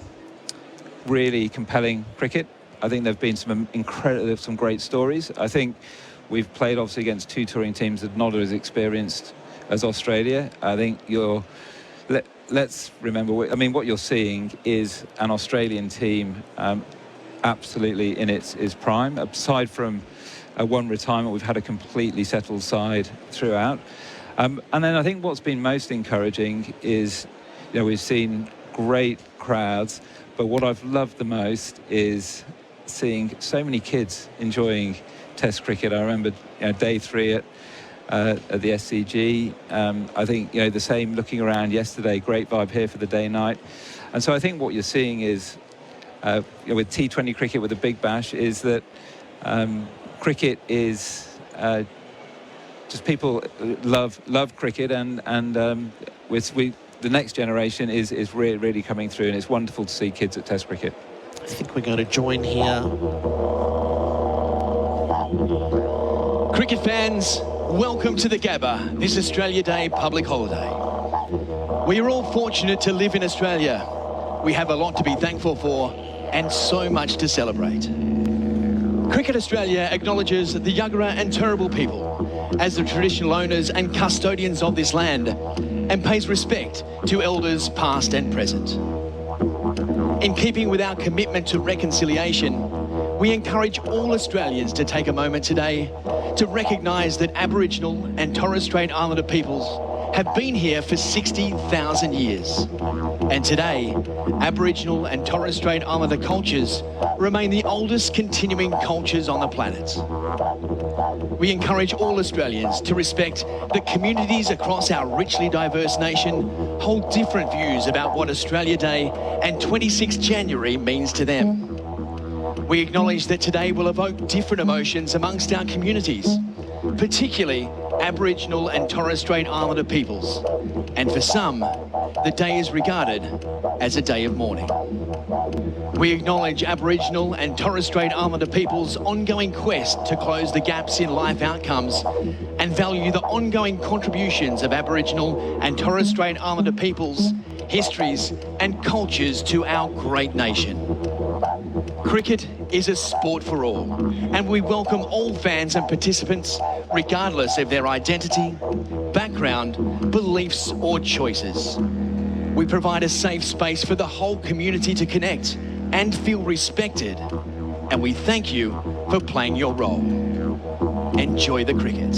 really compelling cricket. I think there have been some great stories. I think we've played obviously against two touring teams that are not as experienced as Australia. I think let's remember, what you're seeing is an Australian team absolutely in its prime. Aside from one retirement, we've had a completely settled side throughout. And then I think what's been most encouraging is, we've seen great crowds, but what I've loved the most is seeing so many kids enjoying Test cricket. I remember day 3 at the SCG. I think the same looking around yesterday. Great vibe here for the day-night. And so I think what you're seeing is with T20 cricket, with the Big Bash, is that cricket is just people love cricket, and the next generation is really, really coming through, and it's wonderful to see kids at Test cricket. I think we're going to join here. Cricket fans, welcome to the Gabba, this Australia Day public holiday. We are all fortunate to live in Australia. We have a lot to be thankful for and so much to celebrate. Cricket Australia acknowledges the Yuggera and Turrbal people as the traditional owners and custodians of this land and pays respect to elders past and present. In keeping with our commitment to reconciliation, we encourage all Australians to take a moment today to recognise that Aboriginal and Torres Strait Islander peoples have been here for 60,000 years. And today, Aboriginal and Torres Strait Islander cultures remain the oldest continuing cultures on the planet. We encourage all Australians to respect that communities across our richly diverse nation hold different views about what Australia Day and 26 January means to them. We acknowledge that today will evoke different emotions amongst our communities, particularly Aboriginal and Torres Strait Islander peoples. And for some, the day is regarded as a day of mourning. We acknowledge Aboriginal and Torres Strait Islander peoples' ongoing quest to close the gaps in life outcomes and value the ongoing contributions of Aboriginal and Torres Strait Islander peoples, histories and cultures to our great nation. Cricket is a sport for all, and we welcome all fans and participants, regardless of their identity, background, beliefs or choices. We provide a safe space for the whole community to connect and feel respected, and we thank you for playing your role. Enjoy the cricket.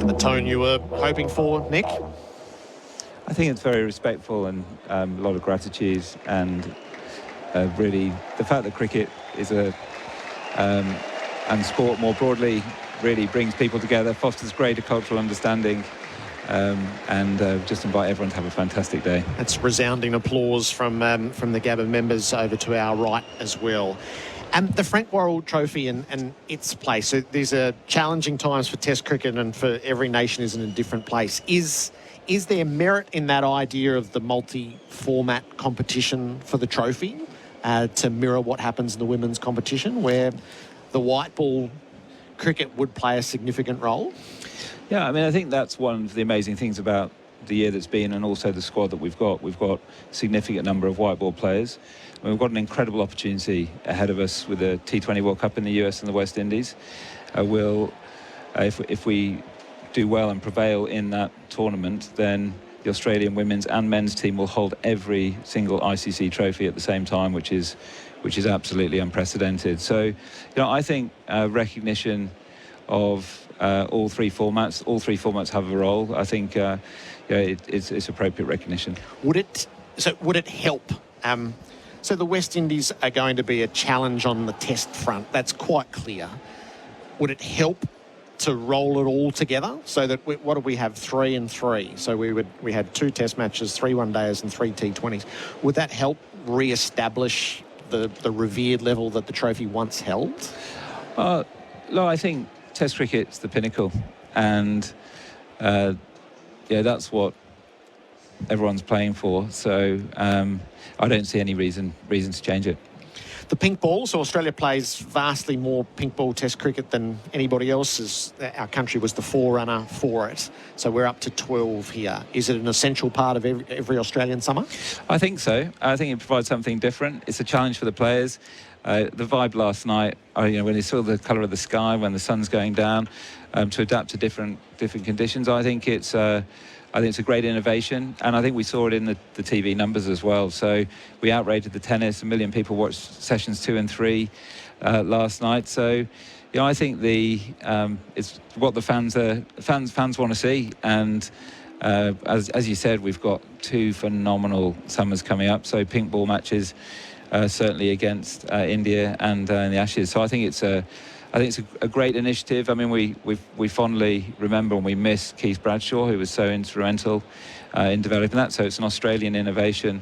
The tone you were hoping for, Nick? I think it's very respectful and a lot of gratitude, and really the fact that cricket is and sport more broadly really brings people together, fosters greater cultural understanding, and just invite everyone to have a fantastic day. That's resounding applause from the Gabba members over to our right as well. The Frank Worrell Trophy and its place. So these are challenging times for Test cricket, and for every nation is in a different place. Is there merit in that idea of the multi-format competition for the trophy to mirror what happens in the women's competition, where the white ball cricket would play a significant role? Yeah, I think that's one of the amazing things about the year that's been, and also the squad that we've got. We've got a significant number of white ball players. We've got an incredible opportunity ahead of us with the T20 World Cup in the US and the West Indies. If we do well and prevail in that tournament, then the Australian women's and men's team will hold every single ICC trophy at the same time, which is absolutely unprecedented. So, I think recognition of all three formats have a role. I think it's appropriate recognition. Would it help? So the West Indies are going to be a challenge on the Test front. That's quite clear. Would it help to roll it all together so that what did we have, 3 and 3? So we had 2 test matches, 3 one-dayers and 3 T20s. Would that help re-establish the revered level that the trophy once held? Look, I think Test cricket's the pinnacle, and that's what everyone's playing for. So I don't see any reason to change it. The pink ball, so Australia plays vastly more pink ball test cricket than anybody else. Our country was the forerunner for it. So we're up to 12 here. Is it an essential part of every Australian summer? I think so. I think it provides something different. It's a challenge for the players. The vibe last night, when they saw the colour of the sky, when the sun's going down, to adapt to different conditions, I think it's a great innovation, and I think we saw it in the TV numbers as well. So we outrated the tennis. 1 million people watched sessions 2 and 3 last night. So, I think it's what the fans want to see. And as you said, we've got 2 phenomenal summers coming up. So pink ball matches certainly against India and in the Ashes. So I think it's a great initiative. I mean, we fondly remember and we miss Keith Bradshaw, who was so instrumental in developing that. So it's an Australian innovation,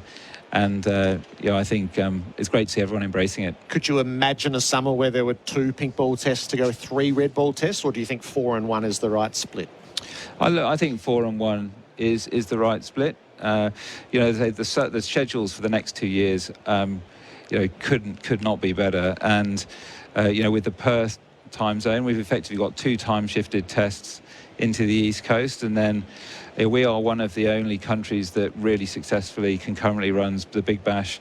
and I think it's great to see everyone embracing it. Could you imagine a summer where there were 2 pink ball tests to go 3 red ball tests, or do you think 4 and 1 is the right split? I think 4 and 1 is the right split. The schedules for the next 2 years, could not be better, and with the Perth time zone, we've effectively got 2 time-shifted tests into the East Coast, and then we are one of the only countries that really successfully concurrently runs the Big Bash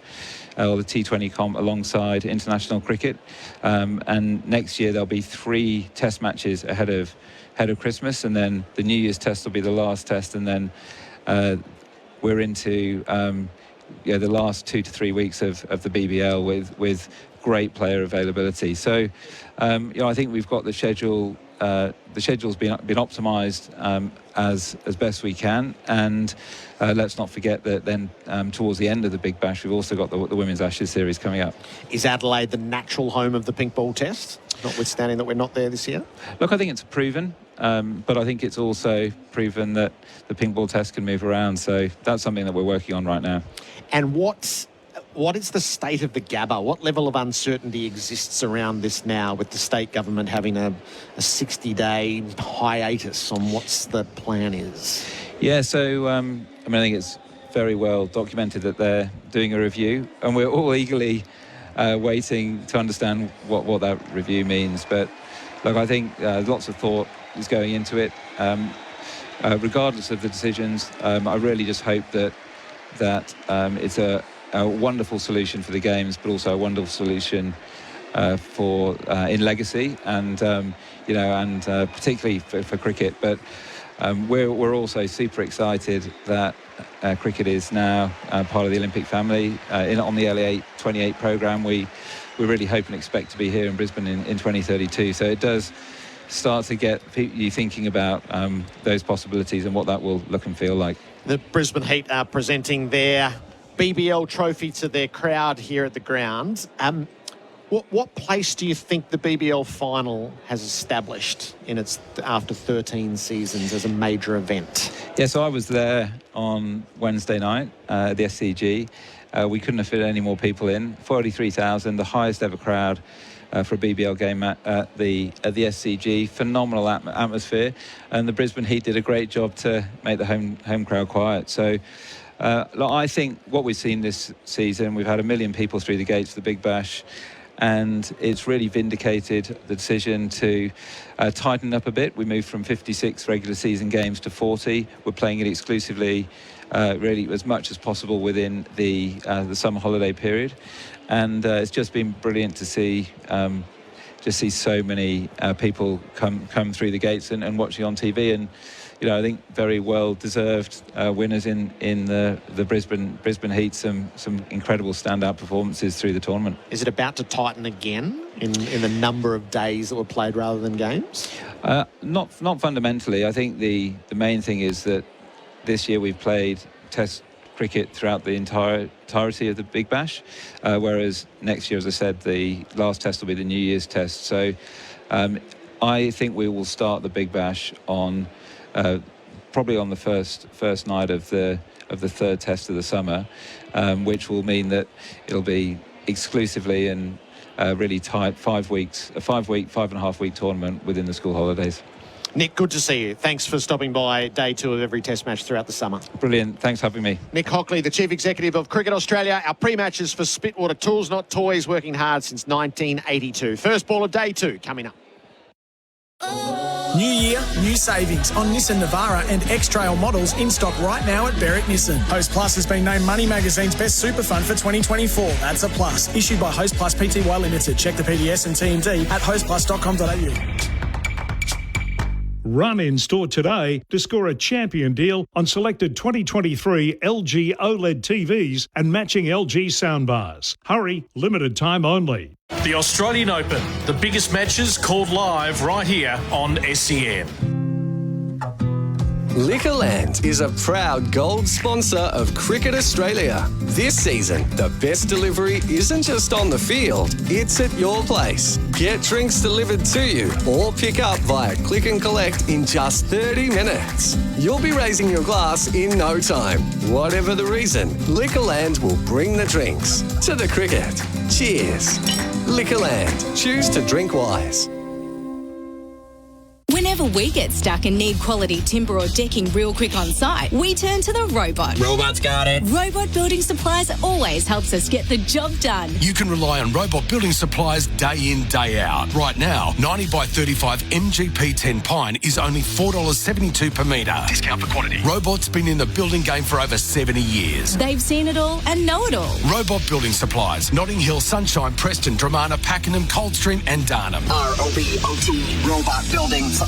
or the T20 comp alongside international cricket. And next year there'll be 3 test matches ahead of Christmas, and then the New Year's test will be the last test, and then we're into the last 2 to 3 weeks of the BBL with great player availability. So I think we've got the schedule. The schedule's been optimised as best we can, and let's not forget that then towards the end of the Big Bash we've also got the Women's Ashes series coming up. Is Adelaide the natural home of the pink ball test, notwithstanding that we're not there this year? Look, I think it's proven, but I think it's also proven that the pink ball test can move around, so that's something that we're working on right now. And what is the state of the Gabba? What level of uncertainty exists around this now, with the state government having a 60-day hiatus on what's the plan is? Yeah, so I think it's very well documented that they're doing a review, and we're all eagerly waiting to understand what that review means. But look, I think lots of thought is going into it. Regardless of the decisions, I really just hope that it's a wonderful solution for the games, but also a wonderful solution for in legacy, and particularly for cricket. But we're also super excited that cricket is now part of the Olympic family. On the LA28 programme, we really hope and expect to be here in Brisbane in 2032. So it does start to get you thinking about those possibilities and what that will look and feel like. The Brisbane Heat are presenting their BBL trophy to their crowd here at the ground. What place do you think the BBL final has established in its after 13 seasons as a major event? Yeah, so I was there on Wednesday night at the SCG. We couldn't have fit any more people in. 43,000, the highest ever crowd for a BBL game at the SCG. Phenomenal atmosphere, and the Brisbane Heat did a great job to make the home crowd quiet. So I think what we've seen this season, we've had 1 million people through the gates of the Big Bash, and it's really vindicated the decision to tighten up a bit. We moved from 56 regular season games to 40. We're playing it exclusively, really as much as possible within the summer holiday period, and it's just been brilliant to see so many people come through the gates and watching on TV. And I think very well deserved winners in the Brisbane Heat. Some incredible standout performances through the tournament. Is it about to tighten again in the number of days that were played rather than games? Not fundamentally. I think the main thing is that this year we've played Test cricket throughout the entirety of the Big Bash, whereas next year, as I said, the last test will be the New Year's test. So I think we will start the Big Bash on probably on the first night of the third test of the summer, which will mean that it'll be exclusively in really tight 5 weeks, a 5.5 week tournament within the school holidays. Nick, good to see you. Thanks for stopping by day 2 of every test match throughout the summer. Brilliant. Thanks for having me. Nick Hockley, the Chief Executive of Cricket Australia. Our pre-matches for Spitwater Tools, Not Toys, working hard since 1982. First ball of day 2 coming up. New year, new savings on Nissan Navara and X-Trail models in stock right now at Berwick Nissan. Host Plus has been named Money Magazine's best super fund for 2024. That's a plus. Issued by Host Plus Pty Limited. Check the PDS and TMD at hostplus.com.au. Run in store today to score a champion deal on selected 2023 LG OLED TVs and matching LG soundbars. Hurry, limited time only. The Australian Open, the biggest matches called live right here on SEN. Liquorland is a proud gold sponsor of Cricket Australia. This season, the best delivery isn't just on the field, it's at your place. Get drinks delivered to you or pick up via click and collect in just 30 minutes. You'll be raising your glass in no time. Whatever the reason, Liquorland will bring the drinks to the cricket. Cheers. Liquorland. Choose to drink wise. Whenever we get stuck and need quality timber or decking real quick on site, we turn to the robot. Robot's got it. Robot Building Supplies always helps us get the job done. You can rely on Robot Building Supplies day in, day out. Right now, 90 by 35 MGP 10 pine is only $4.72 per metre. Discount for quantity. Robot's been in the building game for over 70 years. They've seen it all and know it all. Robot Building Supplies, Notting Hill, Sunshine, Preston, Dramana, Pakenham, Coldstream and Darnham. ROBOT Robot Building Supplies.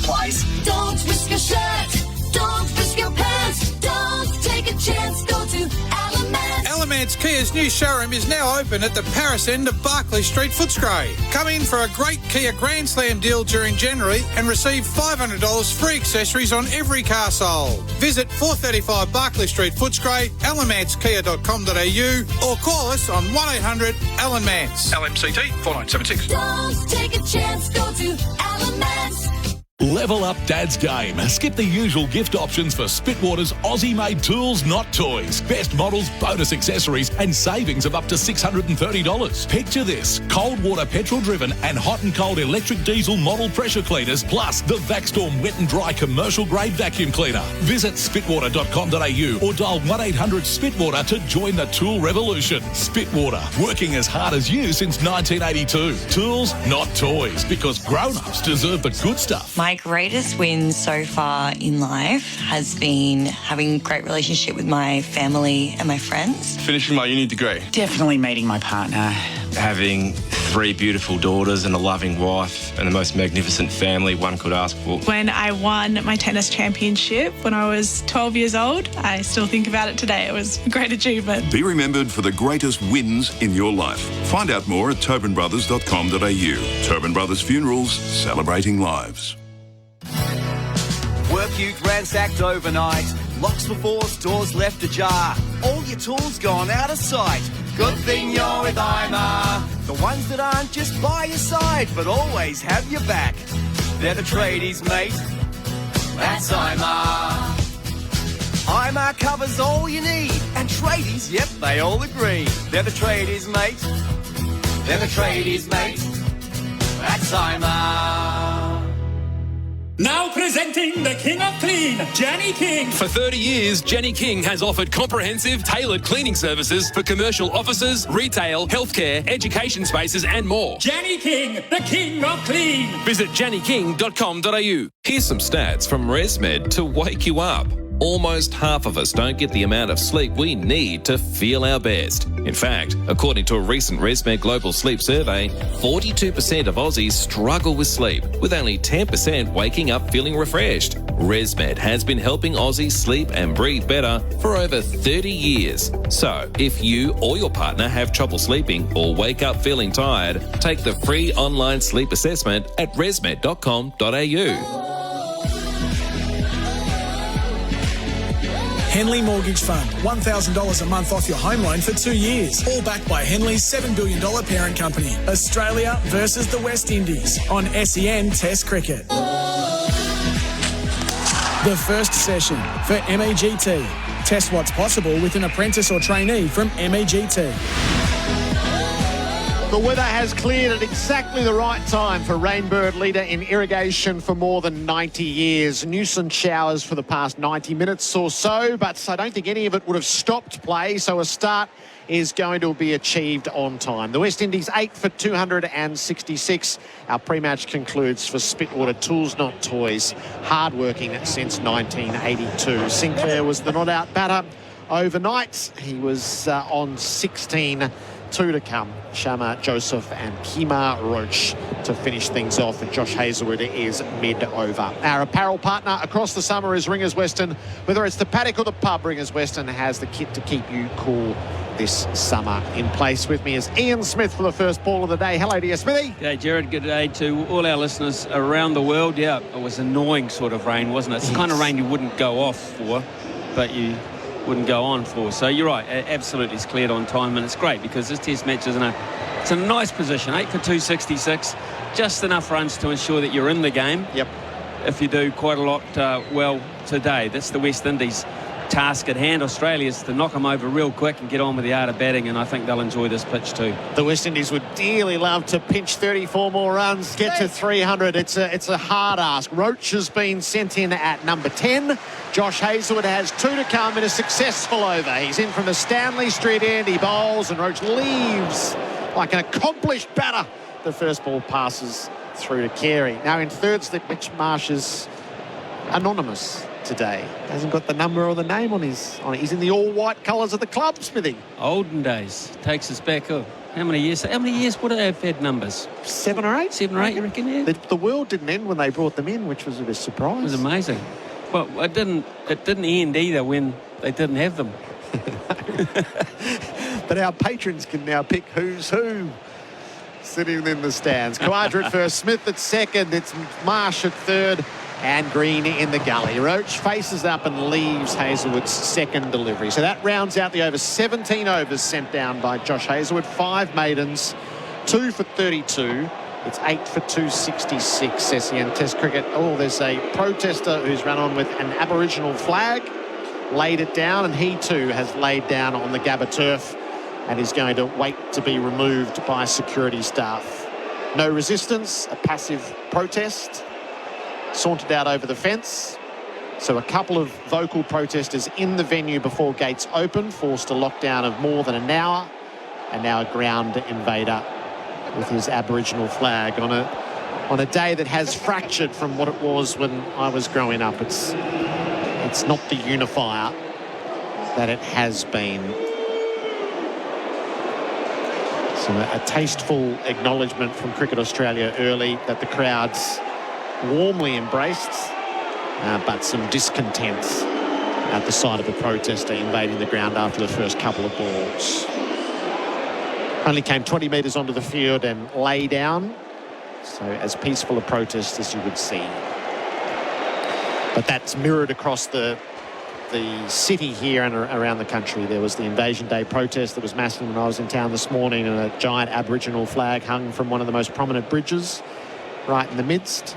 Don't risk your shirt. Don't risk your pants. Don't take a chance. Go to Alamance. Alamance Kia's new showroom is now open at the Paris end of Barclay Street, Footscray. Come in for a great Kia Grand Slam deal during January and receive $500 free accessories on every car sold. Visit 435 Barclay Street, Footscray, alancekea.com.au or call us on 1-800-ALAN-MANCE. LMCT 4976. Don't take a chance. Go to Alamance. Level up Dad's game. Skip the usual gift options for Spitwater's Aussie-made tools, not toys. Best models, bonus accessories and savings of up to $630. Picture this. Cold water petrol-driven and hot and cold electric diesel model pressure cleaners plus the Vacstorm wet and dry commercial-grade vacuum cleaner. Visit spitwater.com.au or dial 1-800-SPITWATER to join the tool revolution. Spitwater, working as hard as you since 1982. Tools, not toys, because grown-ups deserve the good stuff. My greatest win so far in life has been having a great relationship with my family and my friends. Finishing my uni degree. Definitely meeting my partner. Having 3 beautiful daughters and a loving wife and the most magnificent family one could ask for. When I won my tennis championship when I was 12 years old, I still think about it today. It was a great achievement. Be remembered for the greatest wins in your life. Find out more at tobinbrothers.com.au. Tobin Brothers Funerals, celebrating lives. Work youth ransacked overnight. Locks before doors left ajar. All your tools gone out of sight. Good thing you're with IMAR. The ones that aren't just by your side, but always have your back. They're the tradies, mate. That's IMAR. IMAR covers all you need. And tradies, yep, they all agree. They're the tradies, mate. They're the tradies, mate. That's IMAR. Now presenting the King of Clean, Jenny King. For 30 years, Jenny King has offered comprehensive, tailored cleaning services for commercial offices, retail, healthcare, education spaces and more. Jenny King, the King of Clean. Visit jennyking.com.au. Here's some stats from ResMed to wake you up. Almost half of us don't get the amount of sleep we need to feel our best. In fact, according to a recent ResMed Global Sleep Survey, 42% of Aussies struggle with sleep, with only 10% waking up feeling refreshed. ResMed has been helping Aussies sleep and breathe better for over 30 years. So, if you or your partner have trouble sleeping or wake up feeling tired, take the free online sleep assessment at resmed.com.au. Henley Mortgage Fund, $1,000 a month off your home loan for 2 years. All backed by Henley's $7 billion parent company. Australia versus the West Indies on SEN Test Cricket. The first session for MEGT. Test what's possible with an apprentice or trainee from MEGT. The weather has cleared at exactly the right time for Rainbird, leader in irrigation for more than 90 years. Nuisance showers for the past 90 minutes or so, but I don't think any of it would have stopped play, so a start is going to be achieved on time. The West Indies 8 for 266. Our pre-match concludes for Spitwater Tools Not Toys, hard-working since 1982. Sinclair was the not-out batter overnight. He was on 16. 2 to come. Shamar, Joseph and Kemar Roach to finish things off, and Josh Hazlewood is mid-over. Our apparel partner across the summer is Ringers Western. Whether it's the paddock or the pub, Ringers Western has the kit to keep you cool this summer. In place with me is Ian Smith for the first ball of the day. Hello to you, Smithy. G'day, Gerard. Good day to all our listeners around the world. Yeah, it was annoying sort of rain, wasn't it? It's the kind of rain you wouldn't go off for, but you wouldn't go on for. So you're right, absolutely it's cleared on time, and it's great because this test match is it's in a nice position. 8 for 266, just enough runs to ensure that you're in the game. Yep. If you do quite a lot well today. That's the West Indies task at hand. Australia's to knock them over real quick and get on with the art of batting, and I think they'll enjoy this pitch too. The West Indies would dearly love to pinch 34 more runs, get to 300. It's a hard ask. Roach has been sent in at number 10. Josh Hazlewood has 2 to come in a successful over. He's in from the Stanley Street end. He bowls and Roach leaves like an accomplished batter. The first ball passes through to Carey. Now in third slip, Mitch Marsh is anonymous today. Hasn't got the number or the name on his. He's in the all-white colours of the club, Smithy. Olden days. Takes us back up. How many years would they have had numbers? 7 or 8? 7 or 8, you reckon, yeah? The world didn't end when they brought them in, which was a surprise. It was amazing. Well, it didn't end either when they didn't have them. But our patrons can now pick who's who sitting in the stands. Khawaja at first, Smith at second, it's Marsh at third, and Green in the gully. Roach faces up and leaves Hazlewood's second delivery. So that rounds out the over. 17 overs sent down by Josh Hazlewood. 5 maidens, 2 for 32. It's 8 for 266, SEN Test Cricket. Oh, there's a protester who's run on with an Aboriginal flag, laid it down, and he too has laid down on the Gabba turf and is going to wait to be removed by security staff. No resistance, a passive protest. Sauntered out over the fence. So a couple of vocal protesters in the venue before gates open, forced a lockdown of more than an hour, and now a ground invader with his Aboriginal flag on a day that has fractured from what it was when I was growing up. It's not the unifier that it has been. So a tasteful acknowledgement from Cricket Australia early that the crowds warmly embraced, but some discontent at the sight of a protester invading the ground after the first couple of balls. Only came 20 metres onto the field and lay down, so as peaceful a protest as you would see. But that's mirrored across the city here and around the country. There was the Invasion Day protest that was massive when I was in town this morning, and a giant Aboriginal flag hung from one of the most prominent bridges right in the midst.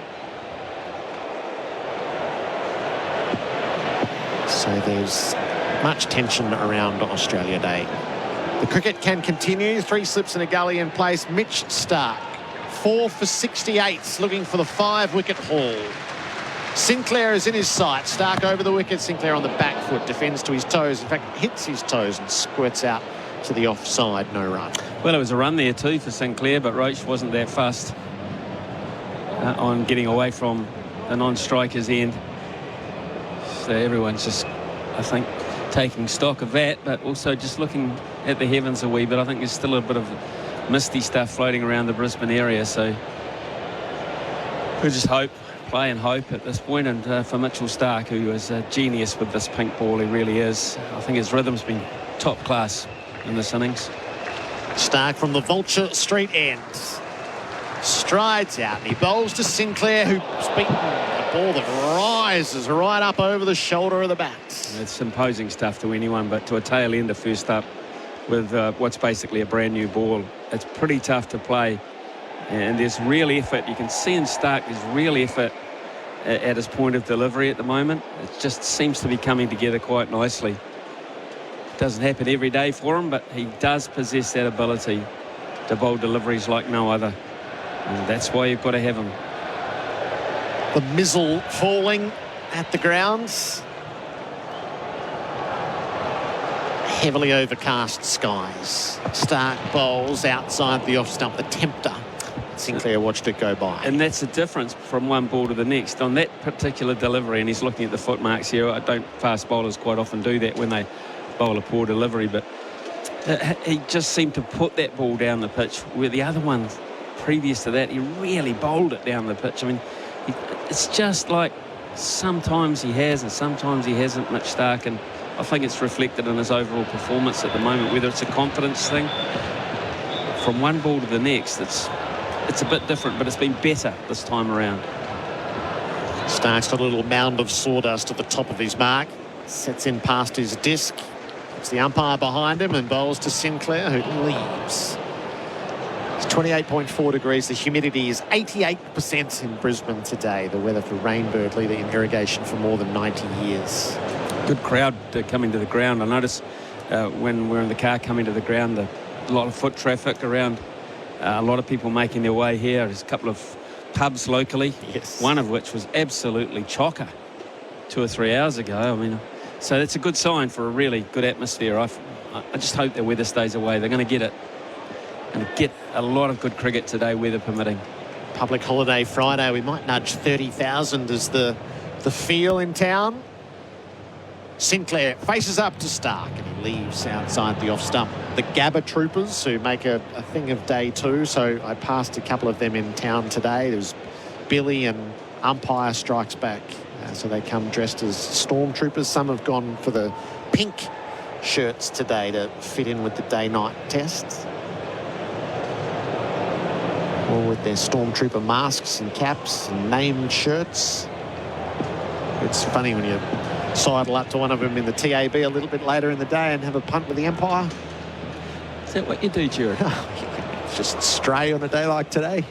So there's much tension around Australia Day. The cricket can continue. 3 slips and a gully in place. Mitch Starc, 4 for 68, looking for the 5-wicket haul. Sinclair is in his sight. Starc over the wicket. Sinclair on the back foot, defends to his toes. In fact, hits his toes and squirts out to the offside. No run. Well, it was a run there too for Sinclair, but Roach wasn't that fast on getting away from the non-striker's end. So everyone's just, I think, taking stock of that, but also just looking at the heavens a wee bit. I think there's still a bit of misty stuff floating around the Brisbane area, so we just play and hope at this point. And for Mitchell Starc, who is a genius with this pink ball, he really is. I think his rhythm's been top class in this innings. Starc from the Vulture Street end strides out and he bowls to Sinclair, who's beaten a ball that rises right up over the shoulder of the bat. It's imposing stuff to anyone, but to a tail ender first up with what's basically a brand new ball, it's pretty tough to play. And there's real effort. You can see in Stark there's real effort at his point of delivery at the moment. It just seems to be coming together quite nicely. It doesn't happen every day for him, but he does possess that ability to bowl deliveries like no other. And that's why you've got to have him. The mizzle falling at the grounds. Heavily overcast skies. Stark bowls outside the off stump, the tempter. Sinclair watched it go by. And that's the difference from one ball to the next. On that particular delivery, and he's looking at the foot marks here, fast bowlers quite often do that when they bowl a poor delivery, but he just seemed to put that ball down the pitch, where the other one previous to that, he really bowled it down the pitch. I mean, it's just like sometimes he has and sometimes he hasn't, Mitch Stark, and I think it's reflected in his overall performance at the moment, whether it's a confidence thing. From one ball to the next, it's a bit different, but it's been better this time around. Stark's got a little mound of sawdust at the top of his mark. Sets in past his disc. It's the umpire behind him and bowls to Sinclair, who leaves. It's 28.4 degrees. The humidity is 88% in Brisbane today. The weather for Rainbird, leader in irrigation for more than 90 years. Good crowd coming to the ground. I noticed when we're in the car coming to the ground, a lot of foot traffic around. A lot of people making their way here. There's a couple of pubs locally, yes. One of which was absolutely chocker 2 or 3 hours ago. I mean, so that's a good sign for a really good atmosphere. I just hope the weather stays away. They're going to get it. And get a lot of good cricket today, weather permitting. Public holiday Friday. We might nudge 30,000 as the feel in town. Sinclair faces up to Stark and he leaves outside the off stump. The Gabba troopers, who make a thing of day two, so I passed a couple of them in town today. There's Billy and umpire strikes back. So they come dressed as stormtroopers. Some have gone for the pink shirts today to fit in with the day-night tests. Or with their stormtrooper masks and caps and named shirts. It's funny when you sidle up to one of them in the TAB a little bit later in the day and have a punt with the umpire. Is that what you do, Gerard? Just stray on a day like today.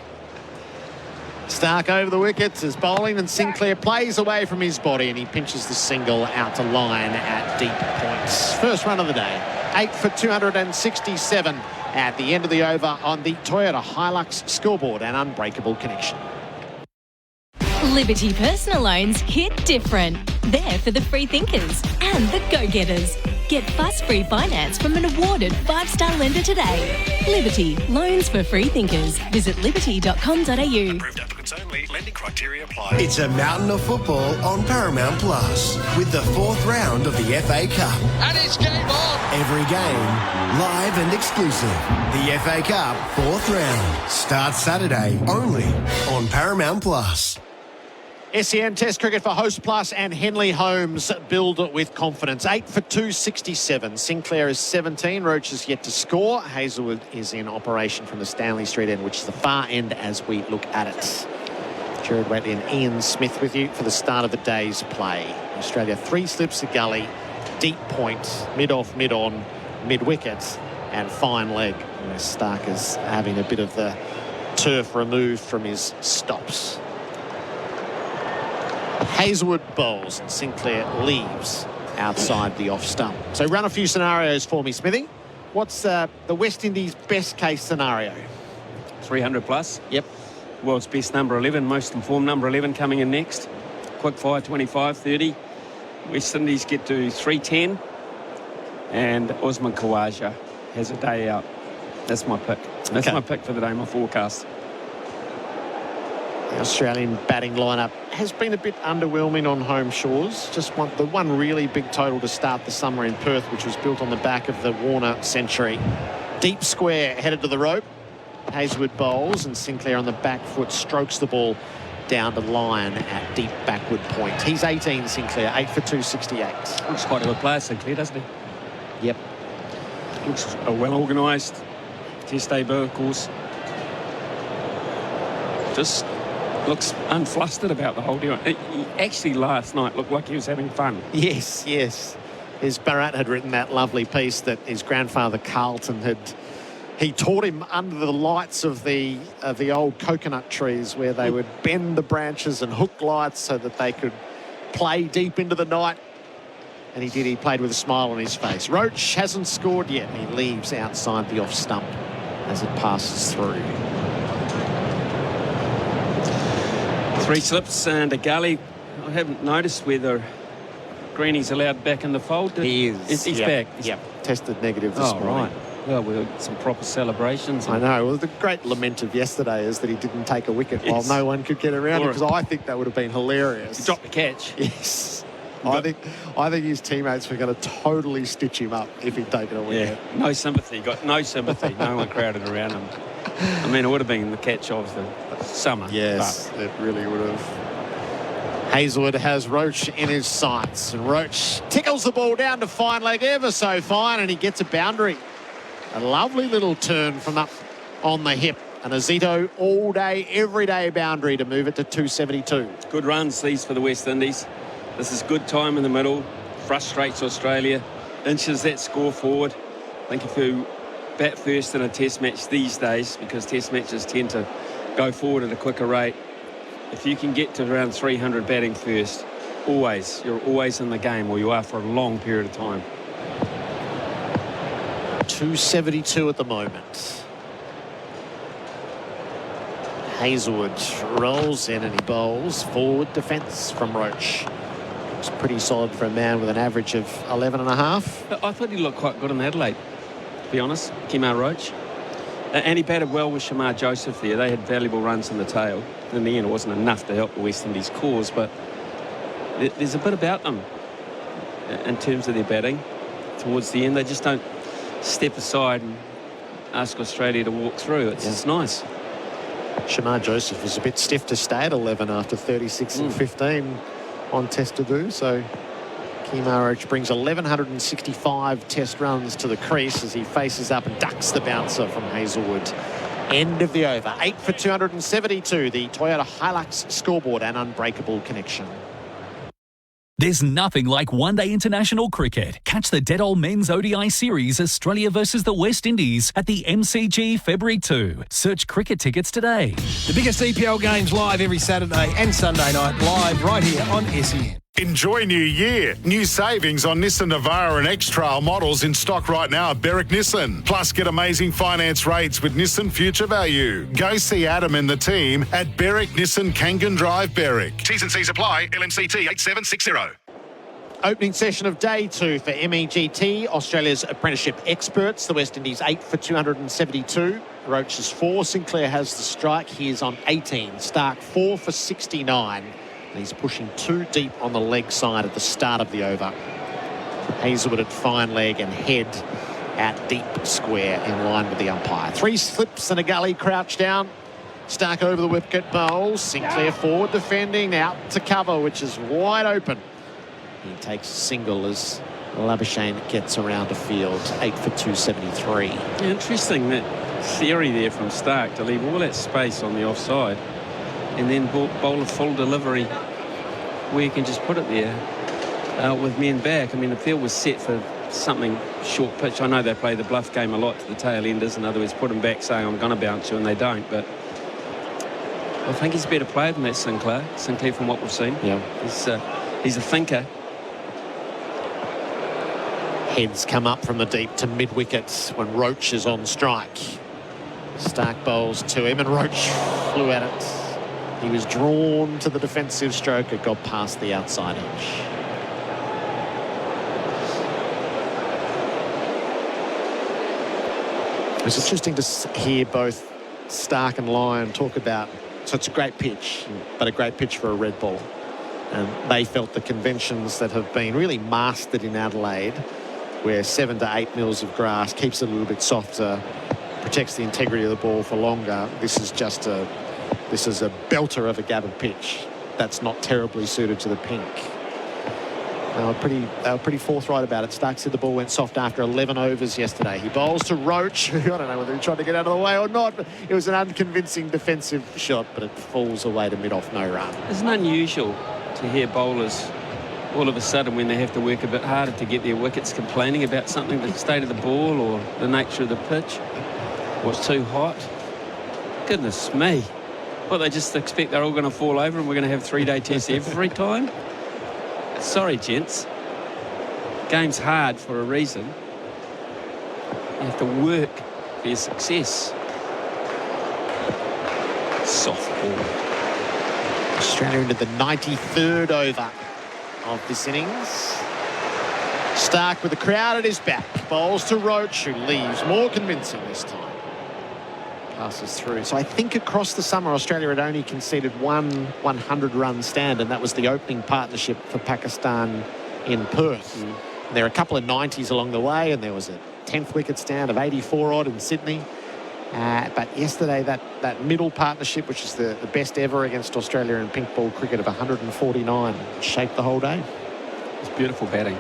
Stark over the wickets is bowling and Sinclair plays away from his body and he pinches the single out to line at deep points. First run of the day, 8 for 267 at the end of the over on the Toyota Hilux scoreboard and unbreakable connection. Liberty personal loans hit different. They're for the free thinkers and the go-getters. Get fuss-free finance from an awarded 5-star lender today. Liberty, loans for free thinkers. Visit liberty.com.au. Approved applicants only. Lending criteria apply. It's a mountain of football on Paramount Plus with the 4th round of the FA Cup. And it's game on. Every game, live and exclusive. The FA Cup 4th round starts Saturday only on Paramount Plus. SEN Test cricket for Host Plus and Henley Holmes build with confidence. 8 for 267. Sinclair is 17. Roach is yet to score. Hazelwood is in operation from the Stanley Street end, which is the far end as we look at it. Gerard Whateley and Ian Smith with you for the start of the day's play. Australia 3 slips a gully, deep point, mid-off, mid-on, mid-wicket, and fine leg. Stark is having a bit of the turf removed from his stops. Hazelwood bowls and Sinclair leaves outside the off stump. So run a few scenarios for me, Smithy. What's the West Indies best case scenario? 300 plus. Yep. World's best number 11, most informed number 11 coming in next. Quick fire 25, 30. West Indies get to 310. And Usman Khawaja has a day out. That's my pick. That's my pick for the day, my forecast. The Australian batting lineup has been a bit underwhelming on home shores. Just the one really big total to start the summer in Perth, which was built on the back of the Warner century. Deep square headed to the rope. Hazelwood bowls and Sinclair on the back foot strokes the ball down to line at deep backward point. He's 18, Sinclair, 8 for 268. Looks quite a good player, Sinclair, doesn't he? Yep. Looks a well-organised test debut, of course. Just looks unflustered about the whole deal. He actually last night looked like he was having fun. Yes, yes. His Bharat had written that lovely piece that his grandfather Carlton he taught him under the lights of the old coconut trees, where they would bend the branches and hook lights so that they could play deep into the night. And he did. He played with a smile on his face. Roach hasn't scored yet, and he leaves outside the off stump as it passes through. 3 slips and a gully. I haven't noticed whether Greeny's allowed back in the fold. He is. He's back. Yep. Tested negative this morning. Right. Well, we had some proper celebrations. I know. Well, the great lament of yesterday is that he didn't take a wicket while no one could get around him, because I think that would have been hilarious. He dropped the catch. Yes. I think his teammates were going to totally stitch him up if he'd taken a wicket. Yeah, no sympathy. Got no sympathy. No one crowded around him. I mean, it would have been the catch of the summer. Yes, it really would have. Hazlewood has Roach in his sights, and Roach tickles the ball down to fine leg, ever so fine, and he gets a boundary. A lovely little turn from up on the hip. And a Zito all day, every day boundary to move it to 272. Good runs, these, for the West Indies. This is good time in the middle. Frustrates Australia. Inches that score forward. I think if you bat first in a test match these days, because test matches tend to go forward at a quicker rate, if you can get to around 300 batting first, you're always in the game, or you are for a long period of time. 272 at the moment. Hazlewood rolls in and he bowls. Forward defence from Roach. Looks pretty solid for a man with an average of 11.5. I thought he looked quite good in Adelaide, to be honest, Kemar Roach. And he batted well with Shamar Joseph there. They had valuable runs in the tail. In the end, it wasn't enough to help the West Indies cause, but there's a bit about them in terms of their batting. Towards the end, they just don't step aside and ask Australia to walk through. It's nice. Shamar Joseph was a bit stiff to stay at 11 after 36 and 15 on test debut. So Kemar Roach brings 1,165 test runs to the crease as he faces up and ducks the bouncer from Hazlewood. End of the over. 8 for 272. The Toyota Hilux scoreboard and unbreakable connection. There's nothing like one-day international cricket. Catch the Dead Old Men's ODI Series, Australia versus the West Indies, at the MCG February 2. Search cricket tickets today. The biggest EPL games live every Saturday and Sunday night, live right here on SEN. Enjoy New Year. New savings on Nissan Navara and X-Trail models in stock right now at Berwick Nissan. Plus, get amazing finance rates with Nissan Future Value. Go see Adam and the team at Berwick Nissan Kangan Drive, Berwick. T's and C's apply. LMCT 8760. Opening session of day 2 for MEGT, Australia's apprenticeship experts. The West Indies 8 for 272. Roach is 4. Sinclair has the strike. He is on 18. Stark 4 for 69. And he's pushing 2 deep on the leg side at the start of the over. Hazlewood at fine leg and head at deep square in line with the umpire. 3 slips and a gully, crouch down. Stark over the wicket, bowls. Sinclair forward defending, out to cover, which is wide open. He takes a single as Labuschagne gets around the field. 8 for 273. Interesting, that theory there from Stark to leave all that space on the offside and then bowl a full delivery where you can just put it there with men back. I mean, the field was set for something short pitch. I know they play the bluff game a lot to the tail enders. In other words, put them back saying, I'm going to bounce you, and they don't. But I think he's a better player than that Sinclair. Sinclair, from what we've seen. Yeah. He's a thinker. Heads come up from the deep to mid-wicket when Roach is on strike. Stark bowls to him and Roach flew at it. He was drawn to the defensive stroke. It got past the outside edge. It's interesting to hear both Stark and Lyon talk about, so it's a great pitch, but a great pitch for a red ball. And they felt the conventions that have been really mastered in Adelaide, where 7 to 8 mils of grass keeps it a little bit softer, protects the integrity of the ball for longer. This is a belter of a gathered pitch that's not terribly suited to the pink. They were pretty forthright about it. Stark said the ball went soft after 11 overs yesterday. He bowls to Roach. I don't know whether he tried to get out of the way or not, but it was an unconvincing defensive shot, but it falls away to mid-off, no run. Isn't it unusual to hear bowlers all of a sudden, when they have to work a bit harder to get their wickets, complaining about something, the state of the ball or the nature of the pitch? Was too hot? Goodness me. Well, they just expect they're all going to fall over and we're going to have 3-day tests every time? Sorry, gents. Game's hard for a reason. You have to work for your success. Soft ball. Australia into the 93rd over of this innings. Stark with the crowd at his back. Bowls to Roach, who leaves more convincing this time. Passes through. So I think across the summer, Australia had only conceded one 100-run stand, and that was the opening partnership for Pakistan in Perth. There are a couple of 90s along the way, and there was a 10th wicket stand of 84-odd in Sydney. But yesterday, that middle partnership, which is the best ever against Australia in pink ball cricket of 149, shaped the whole day. It was beautiful batting.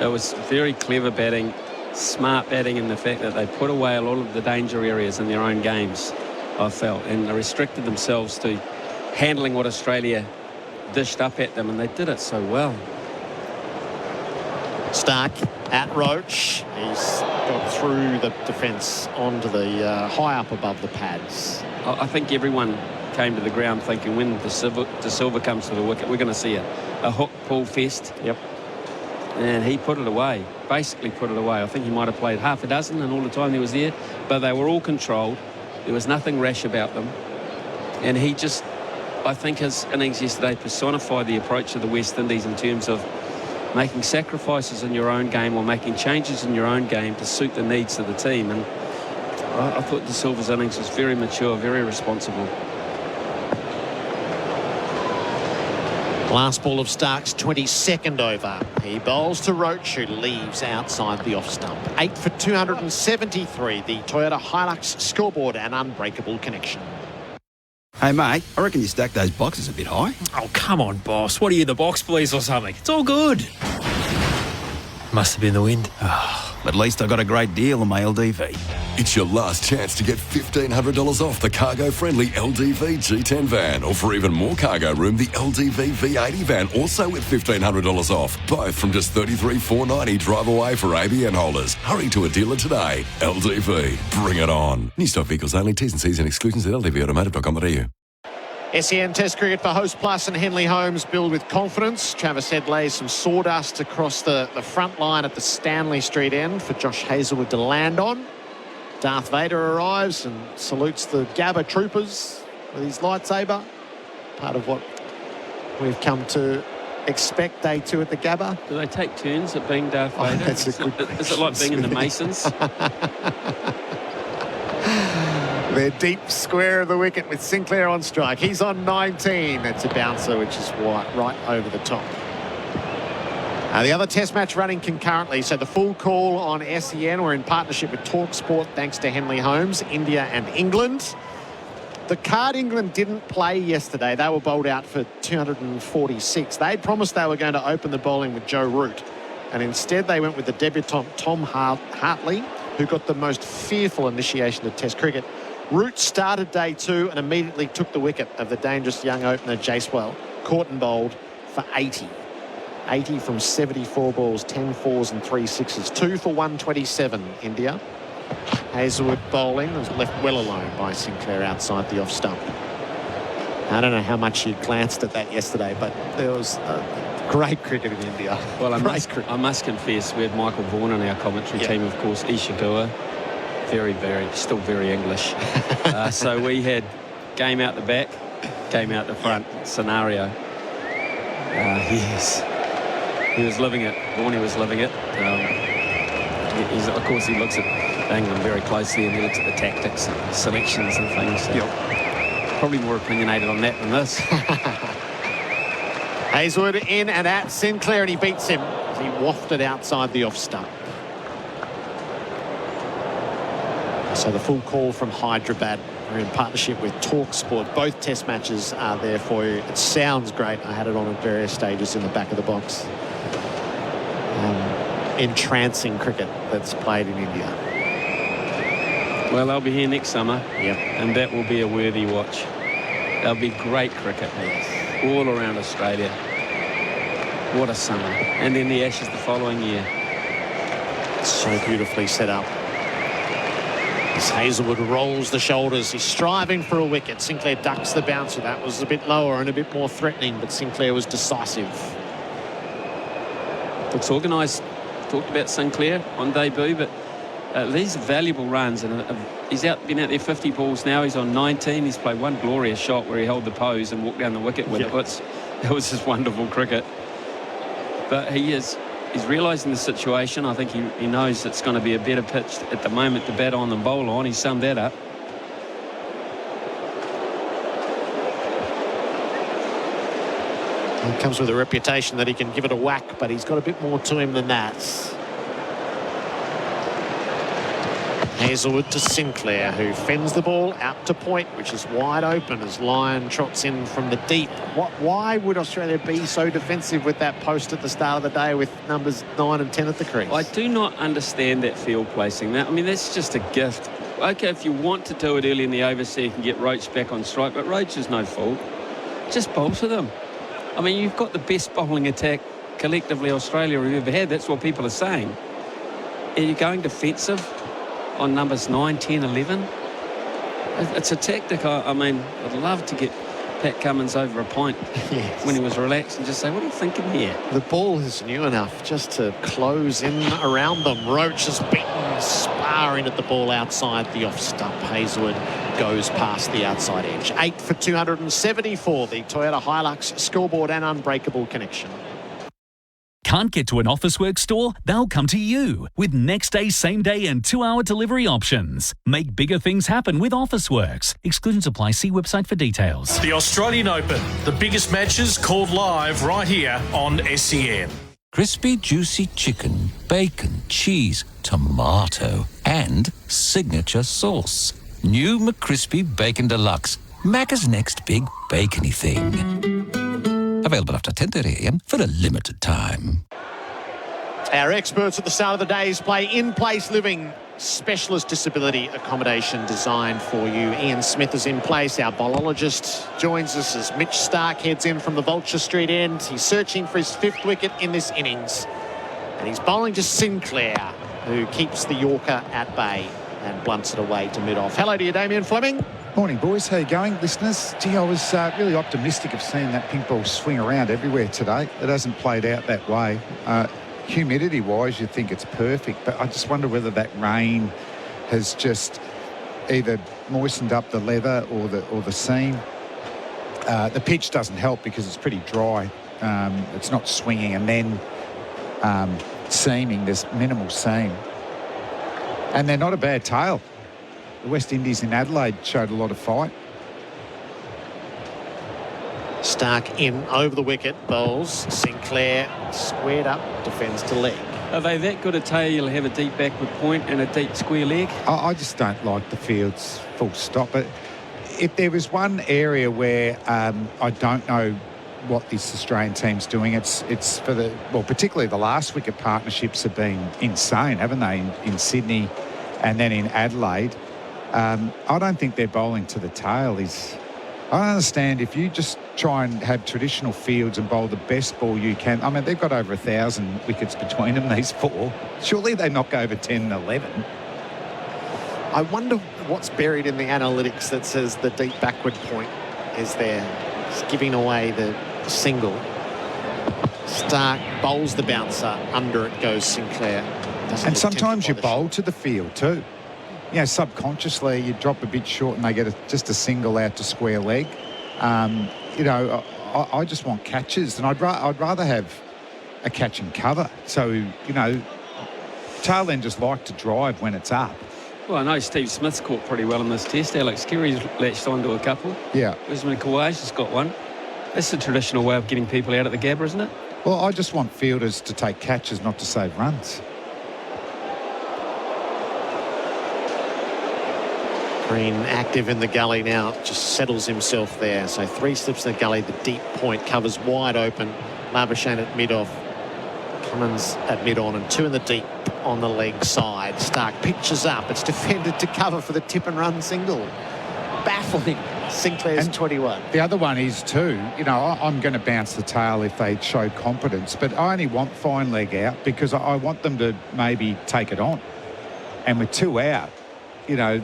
It was very clever batting, smart batting in the fact that they put away a lot of the danger areas in their own games, I felt, and they restricted themselves to handling what Australia dished up at them, and they did it so well. Stark at Roach. He's got through the defence onto the high up above the pads. I think everyone came to the ground thinking when De Silva comes to the wicket, we're going to see a hook pull fest. Yep. And he put it away, basically put it away. I think he might have played half a dozen and all the time he was there, but they were all controlled. There was nothing rash about them. And he just, I think his innings yesterday personified the approach of the West Indies in terms of making sacrifices in your own game or making changes in your own game to suit the needs of the team. And I thought De Silva's innings was very mature, very responsible. Last ball of Stark's 22nd over. He bowls to Roach, who leaves outside the off stump. 8 for 273, the Toyota Hilux scoreboard and unbreakable connection. Hey, mate, I reckon you stacked those boxes a bit high. Oh, come on, boss. What are you, the box police or something? It's all good. Must have been the wind. At least I got a great deal on my LDV. It's your last chance to get $1,500 off the cargo-friendly LDV G10 van, or for even more cargo room, the LDV V80 van, also with $1,500 off. Both from just $33,490 drive away for ABN holders. Hurry to a dealer today. LDV, bring it on. New stock vehicles only. T's and C's and exclusions at ldvautomotive.com.au. SEN Test Cricket for Host Plus and Henley Holmes build with confidence. Travis Head lays some sawdust across the front line at the Stanley Street end for Josh Hazlewood to land on. Darth Vader arrives and salutes the Gabba troopers with his lightsaber. Part of what we've come to expect day 2 at the Gabba. Do they take turns at being Darth Vader? That's a good question. Is it like being in the Masons? They're deep square of the wicket with Sinclair on strike. He's on 19. It's a bouncer, which is right over the top. The other test match running concurrently. So the full call on SEN. We're in partnership with TalkSport, thanks to Henley Holmes, India and England. The card England didn't play yesterday. They were bowled out for 246. They'd promised they were going to open the bowling with Joe Root. And instead they went with the debutant Tom Hartley, who got the most fearful initiation of Test cricket. Root started day 2 and immediately took the wicket of the dangerous young opener Jacewell. Caught and bowled for 80. 80 from 74 balls, 10 fours and 3 sixes. 2 for 127, India. Hazlewood bowling was left well alone by Sinclair outside the off stump. I don't know how much you glanced at that yesterday, but there was great cricket in India. Well, I must confess, we had Michael Vaughan on our commentary team, of course, Ishigua. Still very English. So we had game out the back, game out the front scenario. Yes, he was living it. Vaughan was living it. Of course, he looks at England very closely and he looks at the tactics and selections and things. So probably more opinionated on that than this. Hazlewood in and at Sinclair, and he beats him as he wafted outside the off stump. So the full call from Hyderabad. We're in partnership with TalkSport. Both test matches are there for you. It sounds great. I had it on at various stages in the back of the box. entrancing cricket that's played in India. Well, they'll be here next summer. Yep. And that will be a worthy watch. There'll be great cricket all around Australia. What a summer. And then the Ashes the following year. So beautifully set up. As Hazelwood rolls the shoulders, he's striving for a wicket. Sinclair ducks the bouncer. That was a bit lower and a bit more threatening, but Sinclair was decisive. Looks organised. Talked about Sinclair on debut, but these are valuable runs, and he's been out there 50 balls now. He's on 19. He's played one glorious shot where he held the pose and walked down the wicket with it. It was just wonderful cricket. But he's realising the situation. I think he knows it's going to be a better pitch at the moment to bat on than bowl on. He summed that up. He comes with a reputation that he can give it a whack, but he's got a bit more to him than that. Hazelwood to Sinclair, who fends the ball out to point, which is wide open as Lyon trots in from the deep. Why would Australia be so defensive with that post at the start of the day with numbers 9 and 10 at the crease? I do not understand that field placing. I mean, that's just a gift. OK, if you want to do it early in the over so you can get Roach back on strike, but Roach is no fault. Just bowl to them. I mean, you've got the best bowling attack collectively Australia have ever had. That's what people are saying. Are you going defensive on numbers 9, 10, 11? It's a tactic. I mean, I'd love to get Pat Cummins over a pint when he was relaxed and just say, what are you thinking here? The ball is new enough just to close in around them. Roach has beaten sparring at the ball outside the off stump. Hazelwood goes past the outside edge. 8 for 274, the Toyota Hilux scoreboard and unbreakable connection. Can't get to an Officeworks store? They'll come to you with next day, same day and 2-hour delivery options. Make bigger things happen with Officeworks. Exclusions apply. See website for details. The Australian Open, the biggest matches called live right here on SEN. Crispy, juicy chicken, bacon, cheese, tomato and signature sauce. New McCrispy Bacon Deluxe. Macca's next big bacony thing. Available after 10:30am for a limited time. Our experts at the start of the day's play, in-place living, specialist disability accommodation designed for you. Ian Smith is in place. Our bowlologist joins us as Mitch Stark heads in from the Vulture Street end. He's searching for his 5th wicket in this innings. And he's bowling to Sinclair, who keeps the Yorker at bay and blunts it away to mid-off. Hello to you, Damien Fleming. Morning, boys. How you going, listeners? Gee, I was really optimistic of seeing that pink ball swing around everywhere today. It hasn't played out that way. Humidity-wise, you'd think it's perfect, but I just wonder whether that rain has just either moistened up the leather or the seam. The pitch doesn't help because it's pretty dry. It's not swinging and then seaming. There's minimal seam. And they're not a bad tail. The West Indies in Adelaide showed a lot of fight. Stark in over the wicket, bowls. Sinclair squared up, defends to leg. Are they that good a tail you'll have a deep backward point and a deep square leg? I just don't like the fields full stop. But if there was one area where I don't know what this Australian team's doing, it's for the, well, particularly the last wicket partnerships have been insane, haven't they, in Sydney and then in Adelaide. I don't think their bowling to the tail is... I don't understand if you just try and have traditional fields and bowl the best ball you can. I mean, they've got over 1,000 wickets between them, these four. Surely they knock over 10 and 11. I wonder what's buried in the analytics that says the deep backward point is there. It's giving away the single. Stark bowls the bouncer. Under it goes Sinclair. And sometimes you bowl to the field too. You know, subconsciously you drop a bit short and they get just a single out to square leg. You know, I just want catches, and I'd rather have a catch and cover. So, you know, tail enders like to drive when it's up. Well, I know Steve Smith's caught pretty well in this test. Alex Carey's latched onto a couple. Yeah. Usman Khawaja has got one. That's the traditional way of getting people out at the Gabba, isn't it? Well, I just want fielders to take catches, not to save runs. Green active in the gully now, just settles himself there. So 3 slips in the gully, the deep point covers wide open. Labuschagne at mid-off. Fleming's at mid-on and 2 in the deep on the leg side. Stark pitches up. It's defended to cover for the tip and run single. Baffling. Sinclair's 21. The other one is too, you know, I'm going to bounce the tail if they show competence, but I only want fine leg out because I want them to maybe take it on. And with 2 out, you know,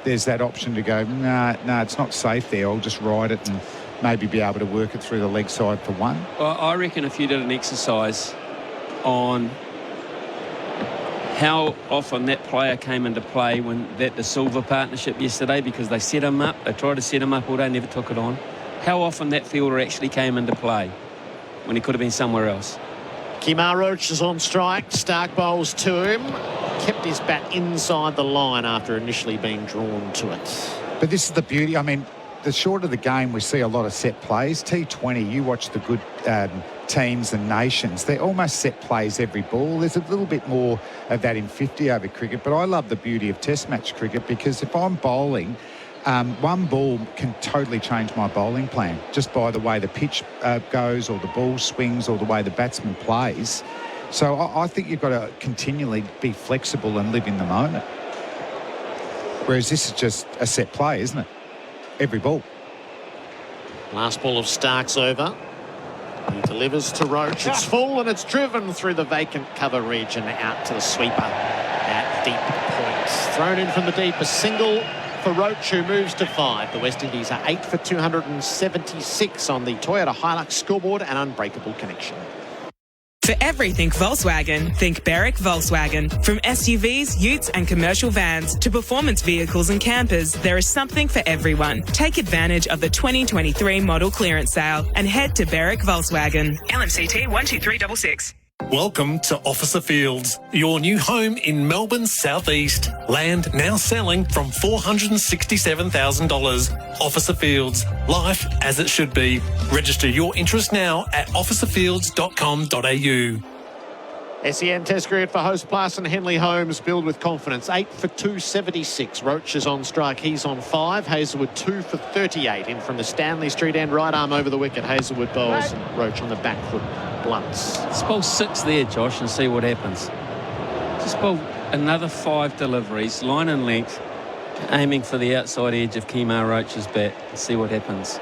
there's that option to go, nah, it's not safe there. I'll just ride it and maybe be able to work it through the leg side for 1. Well, I reckon if you did an exercise on how often that player came into play when the Silver partnership yesterday, because they set him up, they tried to set him up all day, never took it on. How often that fielder actually came into play when he could have been somewhere else? Kemar Roach is on strike. Stark bowls to him. Kept his bat inside the line after initially being drawn to it. But this is the beauty. I mean, the shorter the game, we see a lot of set plays. T20, you watch the good teams and nations, they're almost set plays every ball. There's a little bit more of that in 50-over cricket, but I love the beauty of test match cricket because if I'm bowling, 1 ball can totally change my bowling plan just by the way the pitch goes or the ball swings or the way the batsman plays. So I think you've got to continually be flexible and live in the moment. Whereas this is just a set play, isn't it? Every ball. Last ball of Stark's over. He delivers to Roach. It's full and it's driven through the vacant cover region out to the sweeper at deep points. Thrown in from the deep, a single for Roach, who moves to 5. The West Indies are 8 for 276 on the Toyota Hilux scoreboard and unbreakable connection. For everything Volkswagen, think Berwick Volkswagen. From SUVs, utes and commercial vans to performance vehicles and campers, there is something for everyone. Take advantage of the 2023 model clearance sale and head to Berwick Volkswagen. LMCT 12366. Welcome to Officer Fields, your new home in Melbourne's southeast. Land now selling from $467,000. Officer Fields, life as it should be. Register your interest now at officerfields.com.au. SEN Test cricket for host Plus and Henley Holmes. Build with confidence. 8 for 276. Roach is on strike. He's on 5. Hazelwood 2 for 38. In from the Stanley Street end. Right arm over the wicket. Hazelwood bowls and Roach on the back foot blunts. Let's bowl 6 there, Josh, and see what happens. Just bowl another 5 deliveries, line and length, aiming for the outside edge of Kemar Roach's bat and see what happens.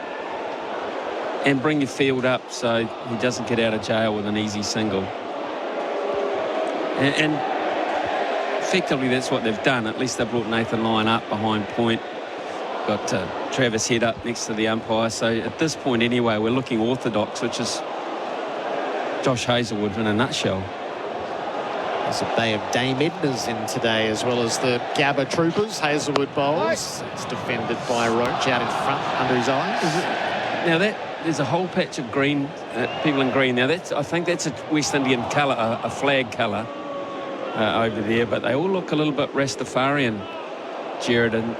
And bring your field up so he doesn't get out of jail with an easy single. And effectively that's what they've done. At least they brought Nathan Lyon up behind point. Got Travis Head up next to the umpire. So at this point anyway, we're looking orthodox, which is Josh Hazelwood in a nutshell. There's a bay of Dame Edners in today, as well as the Gabba Troopers. Hazelwood bowls. It's defended by Roach out in front under his eyes. Now there's a whole patch of green, people in green. Now I think that's a West Indian colour, a flag colour over there, but they all look a little bit Rastafarian, Gerard. And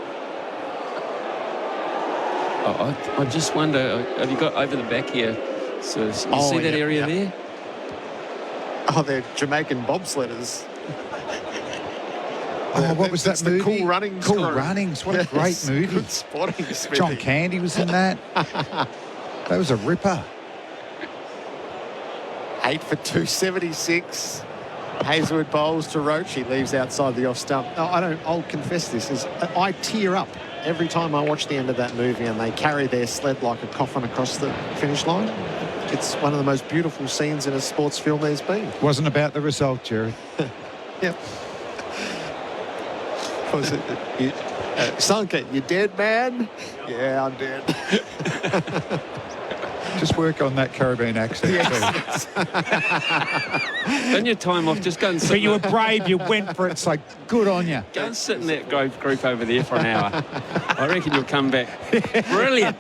I just wonder, have you got over the back here? So you see that area there? Oh, they're Jamaican bobsledders. Oh, what was that movie? The Cool Runnings. Cool Runnings. What a great movie. Good spotting, Smithy. John Candy was in that. That was a ripper. 8 for 276. Hazelwood bowls to Roach. He leaves outside the off stump. No, I'll confess this. I tear up every time I watch the end of that movie and they carry their sled like a coffin across the finish line. It's one of the most beautiful scenes in a sports film there's been. Wasn't about the result, Gerard. Yep. Was it? Sunken, you dead, man? Yeah, I'm dead. Just work on that Caribbean accent. Yes. Then your time off, just go and sit. But you were brave, you went for it, so good on you. Go and sit in that group over there for an hour. I reckon you'll come back. Brilliant.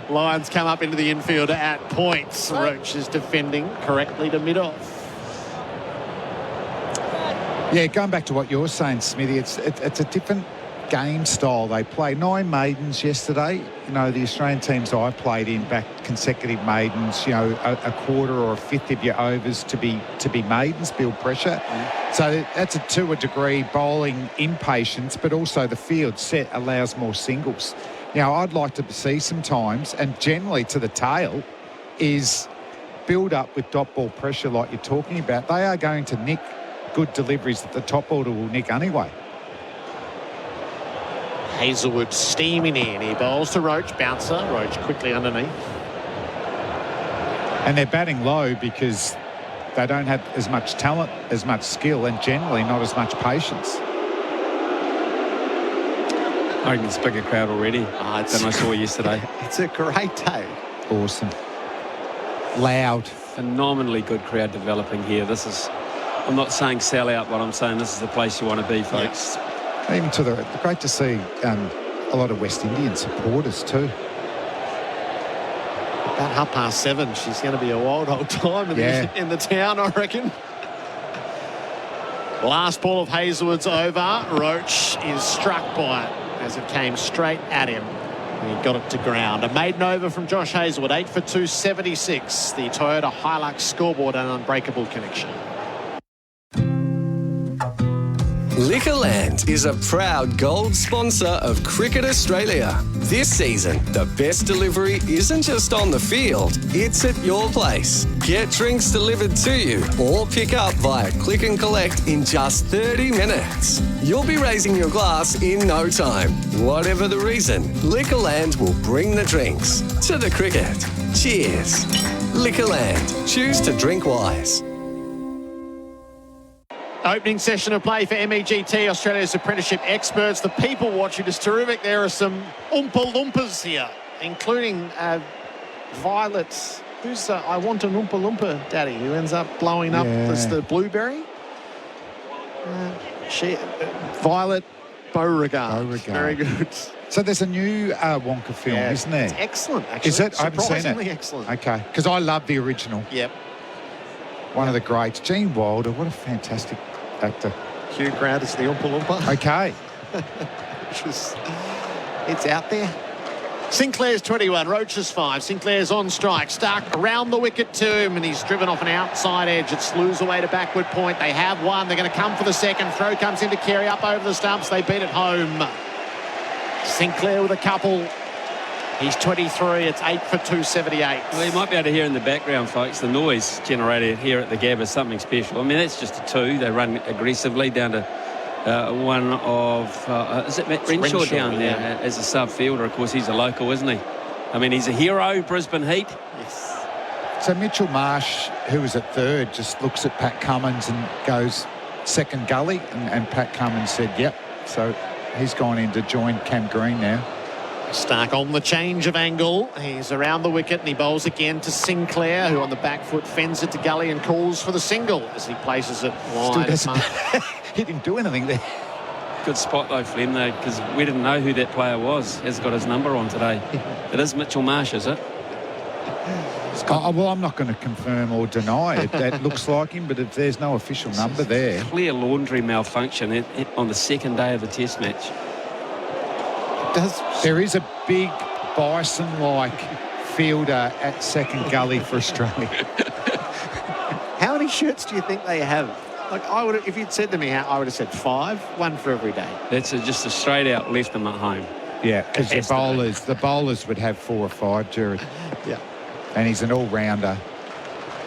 Lions come up into the infield at points. Roach is defending correctly to mid-off. Yeah, going back to what you're saying, Smithy, it's a different game style they play. 9 maidens yesterday. You know, the Australian teams I played in back consecutive maidens, you know, a quarter or a fifth of your overs to be maidens, build pressure. So that's to a degree bowling impatience, but also the field set allows more singles. Now, I'd like to see sometimes, and generally to the tail, is build-up with dot ball pressure like you're talking about, they are going to nick good deliveries that the top order will nick anyway. Hazelwood steaming in. He bowls to Roach. Bouncer. Roach quickly underneath. And they're batting low because they don't have as much talent, as much skill, and generally not as much patience. I reckon it's a bigger crowd already than I saw yesterday. It's a great day. Awesome. Loud. Phenomenally good crowd developing here. This is, I'm not saying sell out, but I'm saying this is the place you want to be, folks. Yeah. Even to great to see a lot of West Indian supporters too. About 7:30, she's going to be a wild old time in the town, I reckon. Last ball of Hazelwood's over. Roach is struck by it as it came straight at him. He got it to ground. A maiden over from Josh Hazelwood, 8 for 276. The Toyota Hilux scoreboard and unbreakable connection. Liquorland is a proud gold sponsor of Cricket Australia. This season, the best delivery isn't just on the field, it's at your place. Get drinks delivered to you or pick up via click and collect in just 30 minutes. You'll be raising your glass in no time. Whatever the reason, Liquorland will bring the drinks to the cricket. Cheers. Liquorland. Choose to drink wise. Opening session of play for MEGT, Australia's apprenticeship experts. The people watching is terrific. There are some Oompa Loompas here, including Violet. Who's I want an Oompa Loompa daddy, who ends up blowing up as the blueberry. Violet Beauregard. Very good. So there's a new Wonka film, isn't there? It's excellent, actually. Is it? I haven't seen it. Surprisingly excellent. Okay, because I love the original. Yep. One of the greats. Gene Wilder, what a fantastic actor. Hugh Grant is the Oompa Loompa. Okay. It's out there. Sinclair's 21, Roach's 5. Sinclair's on strike. Stark around the wicket to him, and he's driven off an outside edge. It slews away to backward point. They have one. They're going to come for the second. Throw comes into Carey up over the stumps. They beat it home. Sinclair with a couple. He's 23. It's 8 for 278. Well, you might be able to hear in the background, folks, the noise generated here at the Gab is something special. I mean, that's just a 2. They run aggressively down to one of, is it Matt Renshaw down there as a sub-fielder? Of course, he's a local, isn't he? I mean, he's a hero, Brisbane Heat. Yes. So Mitchell Marsh, who was at third, just looks at Pat Cummins and goes second gully, and Pat Cummins said, yep. So he's gone in to join Cam Green now. Stark on the change of angle. He's around the wicket and he bowls again to Sinclair, who on the back foot fends it to Gully and calls for the single as he places it wide. He didn't do anything there. Good spot though, Flem, though, because we didn't know who that player was. Has got his number on today. It is Mitchell Marsh, is it? Well, I'm not going to confirm or deny it. That looks like him, but if there's no official number there. Clear laundry malfunction on the second day of the test match. There is a big bison-like fielder at second gully for Australia. How many shirts do you think they have? Like, I would, if you'd said to me, I would have said 5, 1 for every day. That's just a straight out left them at home. Yeah, because the bowlers would have 4 or 5, Gerard. Yeah. And he's an all-rounder.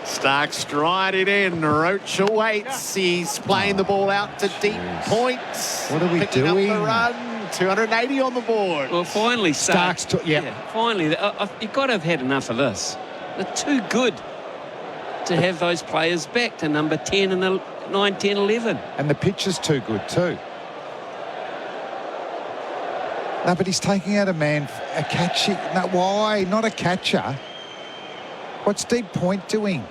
Stark strided in. Roach awaits. He's playing the ball out to deep point. What are we Picking doing? Up the run. 280 on the board. Well, finally, finally, you've got to have had enough of this. They're too good to have those players back to number 10 and 9, 10, 11. And the pitch is too good too. No, but he's taking out a man, a catcher. No, why? Not a catcher. What's deep point doing?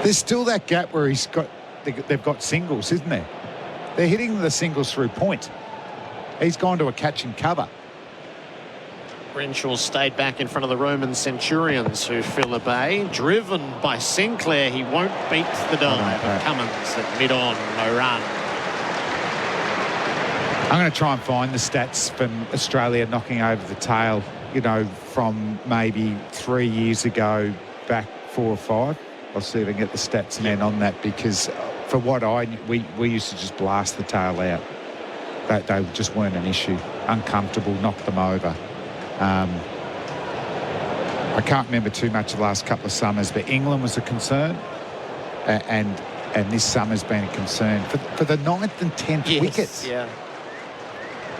There's still that gap where they've got singles, isn't there? They're hitting the singles through point. He's gone to a catch and cover. Renshaw stayed back in front of the Roman Centurions who fill the bay. Driven by Sinclair, he won't beat the dive. Cummins at mid-on, no run. I'm going to try and find the stats from Australia knocking over the tail, you know, from maybe 3 years ago back 4 or 5. I'll see if I can get the stats man on that, because for what we used to just blast the tail out. They just weren't an issue. Uncomfortable, knocked them over. I can't remember too much of the last couple of summers, but England was a concern, and this summer's been a concern for the 9th and 10th wickets. Yeah.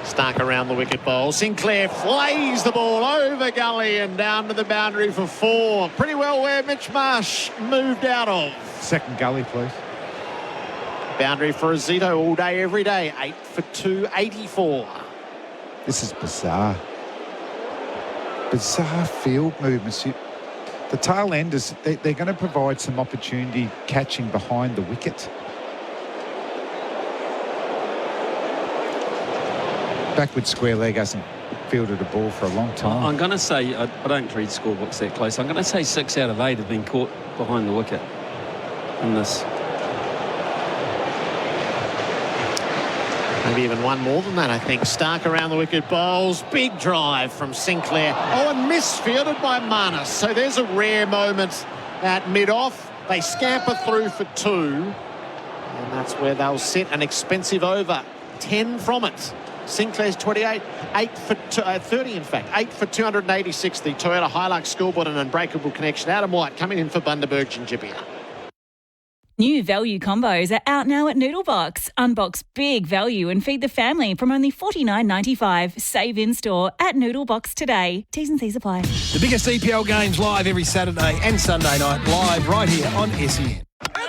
Stark around the wicket bowl. Sinclair flays the ball over gully and down to the boundary for 4. Pretty well where Mitch Marsh moved out of. Second gully, please. Boundary for Azito all day, every day. 8 for 284. This is bizarre. Bizarre field movements. The tail enders, they're going to provide some opportunity catching behind the wicket. Backward square leg hasn't fielded a ball for a long time. I'm going to say, I don't read scorebooks that close, I'm going to say 6 out of 8 have been caught behind the wicket in this. Maybe even one more than that, I think. Stark around the wicket bowls. Big drive from Sinclair. Oh, and misfielded by Marnus. So there's a rare moment at mid-off. They scamper through for 2. And that's where they'll sit an expensive over. 10 from it. Sinclair's 28, 8 for 30 in fact, 8 for 286. The Toyota Hilux scoreboard and unbreakable connection. Adam White coming in for Bundaberg Gingibeer. New value combos are out now at Noodlebox. Unbox big value and feed the family from only $49.95. Save in store at Noodlebox today. T's and C's apply. The biggest EPL games live every Saturday and Sunday night, live right here on SEN.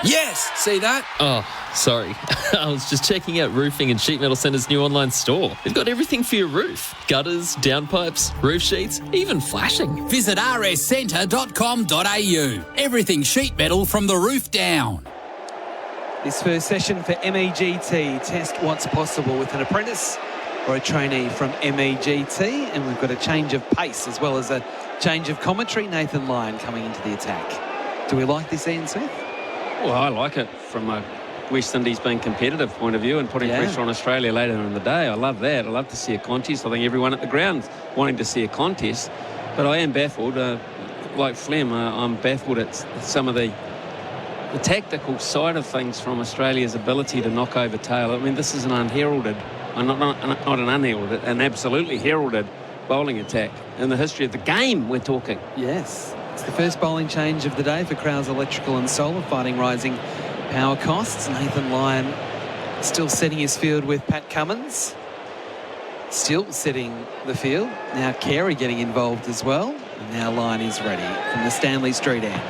Yes, see that? Oh, sorry. I was just checking out Roofing and Sheet Metal Centre's new online store. They've got everything for your roof. Gutters, downpipes, roof sheets, even flashing. Visit rscentre.com.au. Everything sheet metal from the roof down. This first session for MEGT. Test what's possible with an apprentice or a trainee from MEGT. And we've got a change of pace as well as a change of commentary. Nathan Lyon coming into the attack. Do we like this, Ian Smith? Well, I like it from a West Indies being competitive point of view and putting pressure on Australia later in the day. I love that. I love to see a contest. I think everyone at the ground wanting to see a contest. But I am baffled. Like Flem, I'm baffled at some of the tactical side of things from Australia's ability to knock over tail. I mean, this is an unheralded, not an unheralded, an absolutely heralded bowling attack in the history of the game, we're talking. Yes. It's the first bowling change of the day for Crowes Electrical and Solar, fighting rising power costs. Nathan Lyon still setting his field with Pat Cummins. Still setting the field. Now Carey getting involved as well. And now Lyon is ready from the Stanley Street end.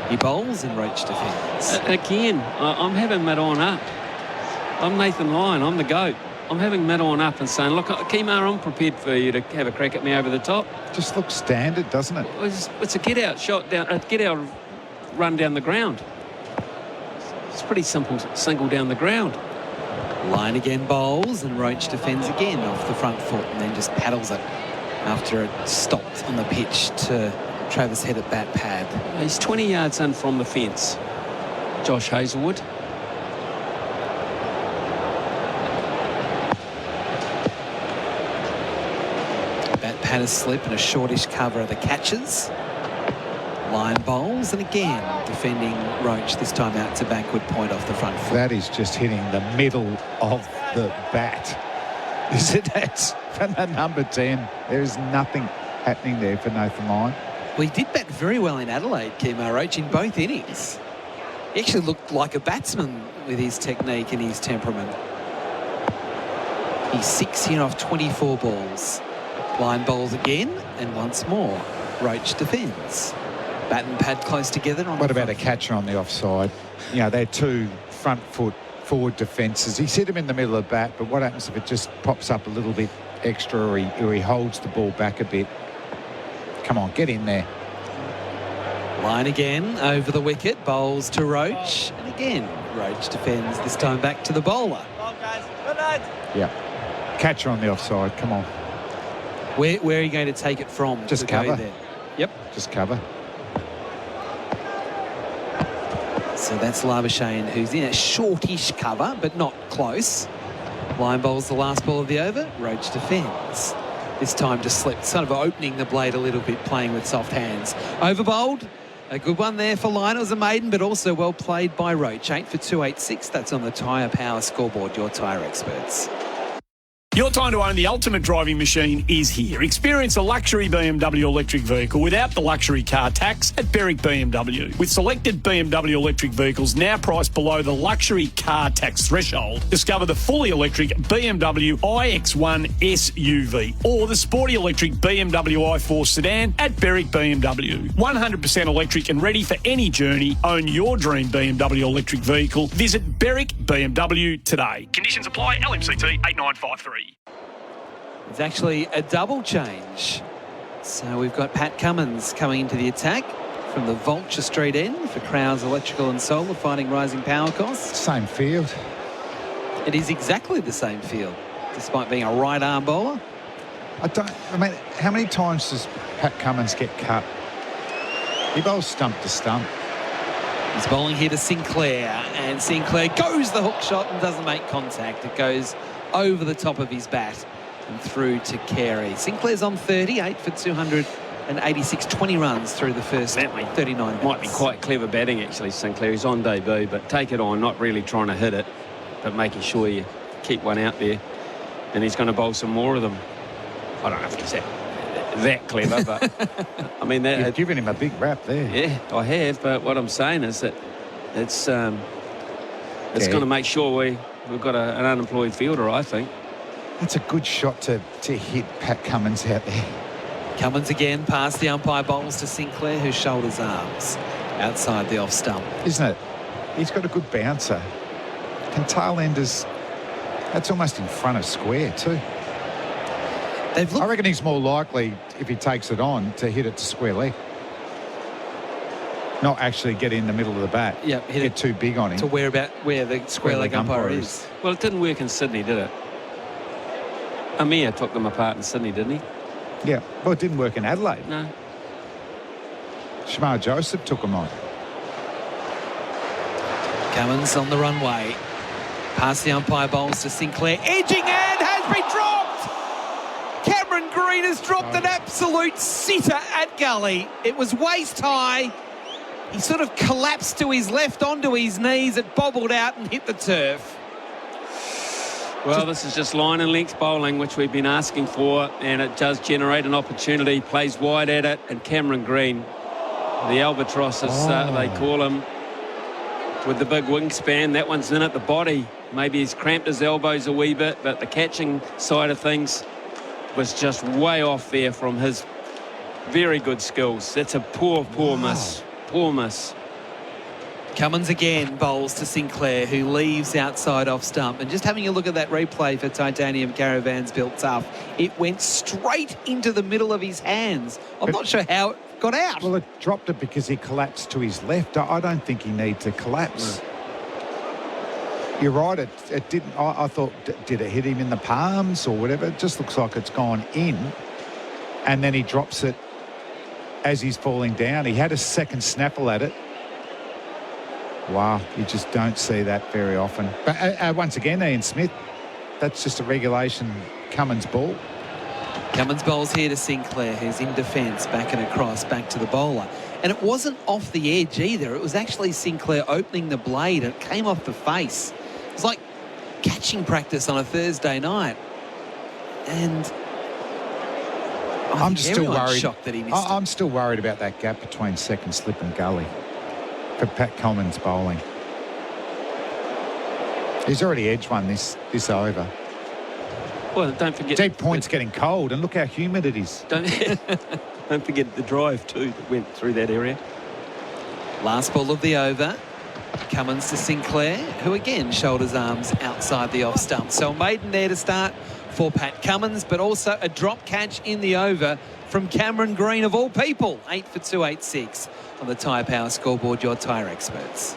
He bowls and Roach defends. Again, I'm having Matt on up. I'm Nathan Lyon. I'm the GOAT. I'm having Matt on up and saying, look, Kemar, I'm prepared for you to have a crack at me over the top. Just looks standard, doesn't it? It's a get-out shot, get-out run down the ground. It's pretty simple, single down the ground. Lyon again bowls and Roach defends again off the front foot and then just paddles it after it stopped on the pitch to Travis Head at bat pad. He's 20 yards in from the fence, Josh Hazlewood. Bat pad a slip and a shortish cover of the catches. Lyon bowls and again defending Roach, this time out to backward point off the front foot. That is just hitting the middle of the bat. Is it? That's from the number 10. There is nothing happening there for Nathan Lyon. Well, he did bat very well in Adelaide, Kemar Roach, in both innings. He actually looked like a batsman with his technique and his temperament. He's 6 here off 24 balls. Lyon bowls again and once more. Roach defends. Bat and pad close together. What about a catcher on the offside? You know, they're two front foot forward defences. He's hit him in the middle of the bat, but what happens if it just pops up a little bit extra or he holds the ball back a bit? Come on, get in there. Lyon again over the wicket, bowls to Roach, and again Roach defends, this time back to the bowler. Yeah, catcher on the offside, come on. Where are you going to take it from? Just cover. There? Yep. Just cover. So that's Labuschagne, who's in a shortish cover, but not close. Lyon bowls the last ball of the over, Roach defends. This time just slipped, sort of opening the blade a little bit, playing with soft hands. Over bowled, a good one there for Lyon. It was a maiden, but also well played by Roach. 8 for 286, that's on the Tyre Power scoreboard, your tyre experts. Your time to own the ultimate driving machine is here. Experience a luxury BMW electric vehicle without the luxury car tax at Berwick BMW. With selected BMW electric vehicles now priced below the luxury car tax threshold, discover the fully electric BMW iX1 SUV or the sporty electric BMW i4 sedan at Berwick BMW. 100% electric and ready for any journey. Own your dream BMW electric vehicle. Visit Berwick BMW today. Conditions apply. LMCT 8953. It's actually a double change. So we've got Pat Cummins coming into the attack from the Vulture Street end for Crowds Electrical and Solar, fighting rising power costs. Same field. It is exactly the same field, despite being a right arm bowler. I mean, how many times does Pat Cummins get cut? He bowls stump to stump. He's bowling here to Sinclair, and Sinclair goes the hook shot and doesn't make contact. It goes over the top of his bat and through to Carey. Sinclair's on 38 for 286, 20 runs through the first 39 Might be quite clever batting, actually, Sinclair. He's on debut, but take it on, not really trying to hit it, but making sure you keep one out there. And he's going to bowl some more of them. I don't know if he's that clever, but I mean, that, you've given him a big rap there. Yeah, I have, but what I'm saying is that it's going to make sure we've got an unemployed fielder, I think. That's a good shot to hit Pat Cummins out there. Cummins again past the umpire, bowls to Sinclair, who shoulders arms outside the off stump. Isn't it? He's got a good bouncer. Can tail enders, that's almost in front of square too. I reckon he's more likely, if he takes it on, to hit it to square leg. Not actually get in the middle of the bat. Yeah, get too big on him. To where the square leg umpire is. Well, it didn't work in Sydney, did it? Amir took them apart in Sydney, didn't he? Yeah, well, it didn't work in Adelaide. No. Shamar Joseph took them on. Cummins on the runway. Past the umpire, bowls to Sinclair. Edging and has been dropped! Cameron Green has dropped an absolute sitter at gully. It was waist high. He sort of collapsed to his left onto his knees. It bobbled out and hit the turf. Well, this is just line and length bowling, which we've been asking for, and it does generate an opportunity. Plays wide at it, and Cameron Green, the albatross, as they call him, with the big wingspan. That one's in at the body. Maybe he's cramped his elbows a wee bit, but the catching side of things was just way off there from his very good skills. That's a poor miss. Poor miss. Cummins again bowls to Sinclair, who leaves outside off stump. And just having a look at that replay for Titanium Caravans Built Tough, it went straight into the middle of his hands. I'm not sure how it got out. Well, it dropped it because he collapsed to his left. I don't think he needed to collapse. No. You're right, it didn't. I thought, did it hit him in the palms or whatever? It just looks like it's gone in. And then he drops it as he's falling down. He had a second snaffle at it. Wow, you just don't see that very often. But once again, Ian Smith, that's just a regulation Cummins ball. Cummins bowls here to Sinclair, who's in defence, back and across, back to the bowler. And it wasn't off the edge either. It was actually Sinclair opening the blade, and it came off the face. It was like catching practice on a Thursday night. And I'm just still worried. Shocked that he missed I'm still worried about that gap between second slip and gully for Pat Cummins bowling. He's already edged one this over. Well, don't forget... Deep point's getting cold, and look how humid it is. Don't forget the drive, too, that went through that area. Last ball of the over. Cummins to Sinclair, who again shoulders arms outside the off stump. So a maiden there to start for Pat Cummins, but also a drop catch in the over from Cameron Green, of all people. 8 for 286 on the Tyre Power scoreboard, your tyre experts.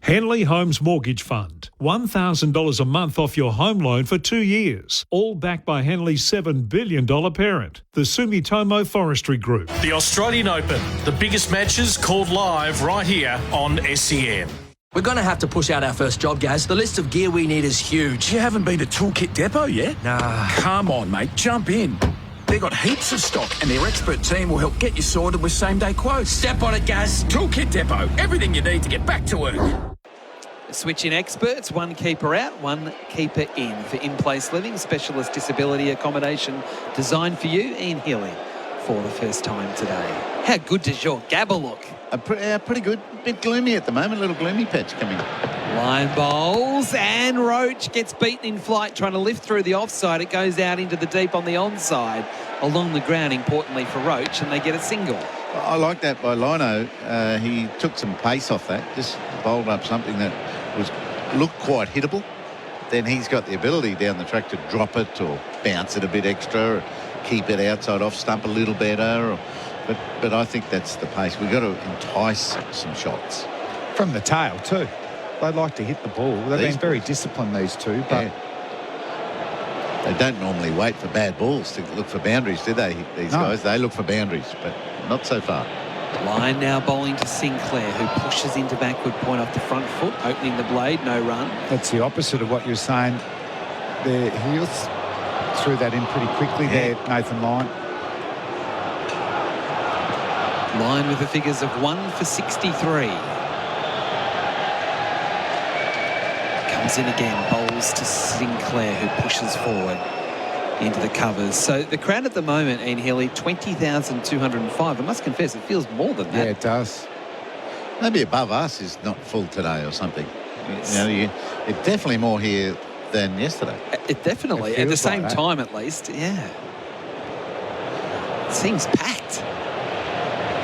Henley Homes Mortgage Fund. $1,000 a month off your home loan for 2 years. All backed by Henley's $7 billion parent, the Sumitomo Forestry Group. The Australian Open. The biggest matches called live right here on SEN. We're going to have to push out our first job, Gaz. The list of gear we need is huge. You haven't been to Toolkit Depot yet? Nah. Come on, mate. Jump in. They've got heaps of stock, and their expert team will help get you sorted with same-day quotes. Step on it, Gaz. Toolkit Depot. Everything you need to get back to work. switch in experts, one keeper out, one keeper in for in-place living, specialist disability accommodation designed for you. Ian Healy for the first time today. How good does your Gabba look? Pretty good. A bit gloomy at the moment, a little gloomy patch coming. Line bowls, and Roach gets beaten in flight trying to lift through the offside. It goes out into the deep on the onside, along the ground, importantly for Roach, and they get a single. I like that by Lino. He took some pace off that, just bowled up something that looked quite hittable. Then he's got the ability down the track to drop it or bounce it a bit extra, or keep it outside off stump a little better. But I think that's the pace. We've got to entice some shots. From the tail too. They like to hit the ball. They've been very disciplined, these two. But they don't normally wait for bad balls to look for boundaries, do they, these guys? They look for boundaries, but not so far. Line now bowling to Sinclair, who pushes into backward point off the front foot, opening the blade, no run. That's the opposite of what you're saying. The Heels threw that in pretty quickly there, Nathan Lyon. Line with the figures of 1 for 63. Comes in again, bowls to Sinclair, who pushes forward into the covers. So the crowd at the moment, Ian Healy, 20,205. I must confess, it feels more than that. Yeah, it does. Maybe above us is not full today or something. It's definitely more here than yesterday. It definitely, at the same time at least, yeah. It seems packed.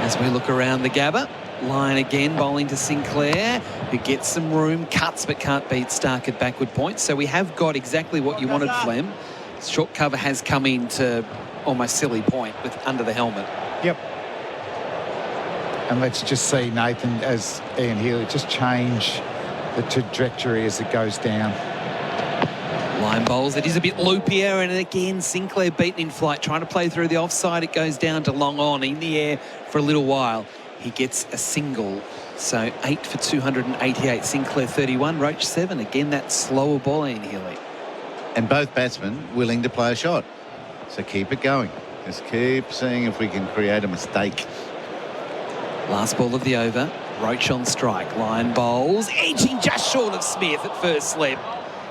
As we look around the Gabba, Line again bowling to Sinclair, who gets some room, cuts but can't beat Stark at backward point. So we have got exactly what you wanted, Flem. Short cover has come in to almost silly point with under the helmet. Yep. And let's just see, Nathan, as Ian Healy, just change the trajectory as it goes down. Line bowls, it is a bit loopier, and again Sinclair beaten in flight, trying to play through the offside. It goes down to long on, in the air for a little while. He gets a single, so 8 for 288. Sinclair 31, Roach 7. Again, that slower ball, Ian Healy. And both batsmen willing to play a shot. So keep it going. Just keep seeing if we can create a mistake. Last ball of the over. Roach on strike. Line bowls, edging just short of Smith at first slip.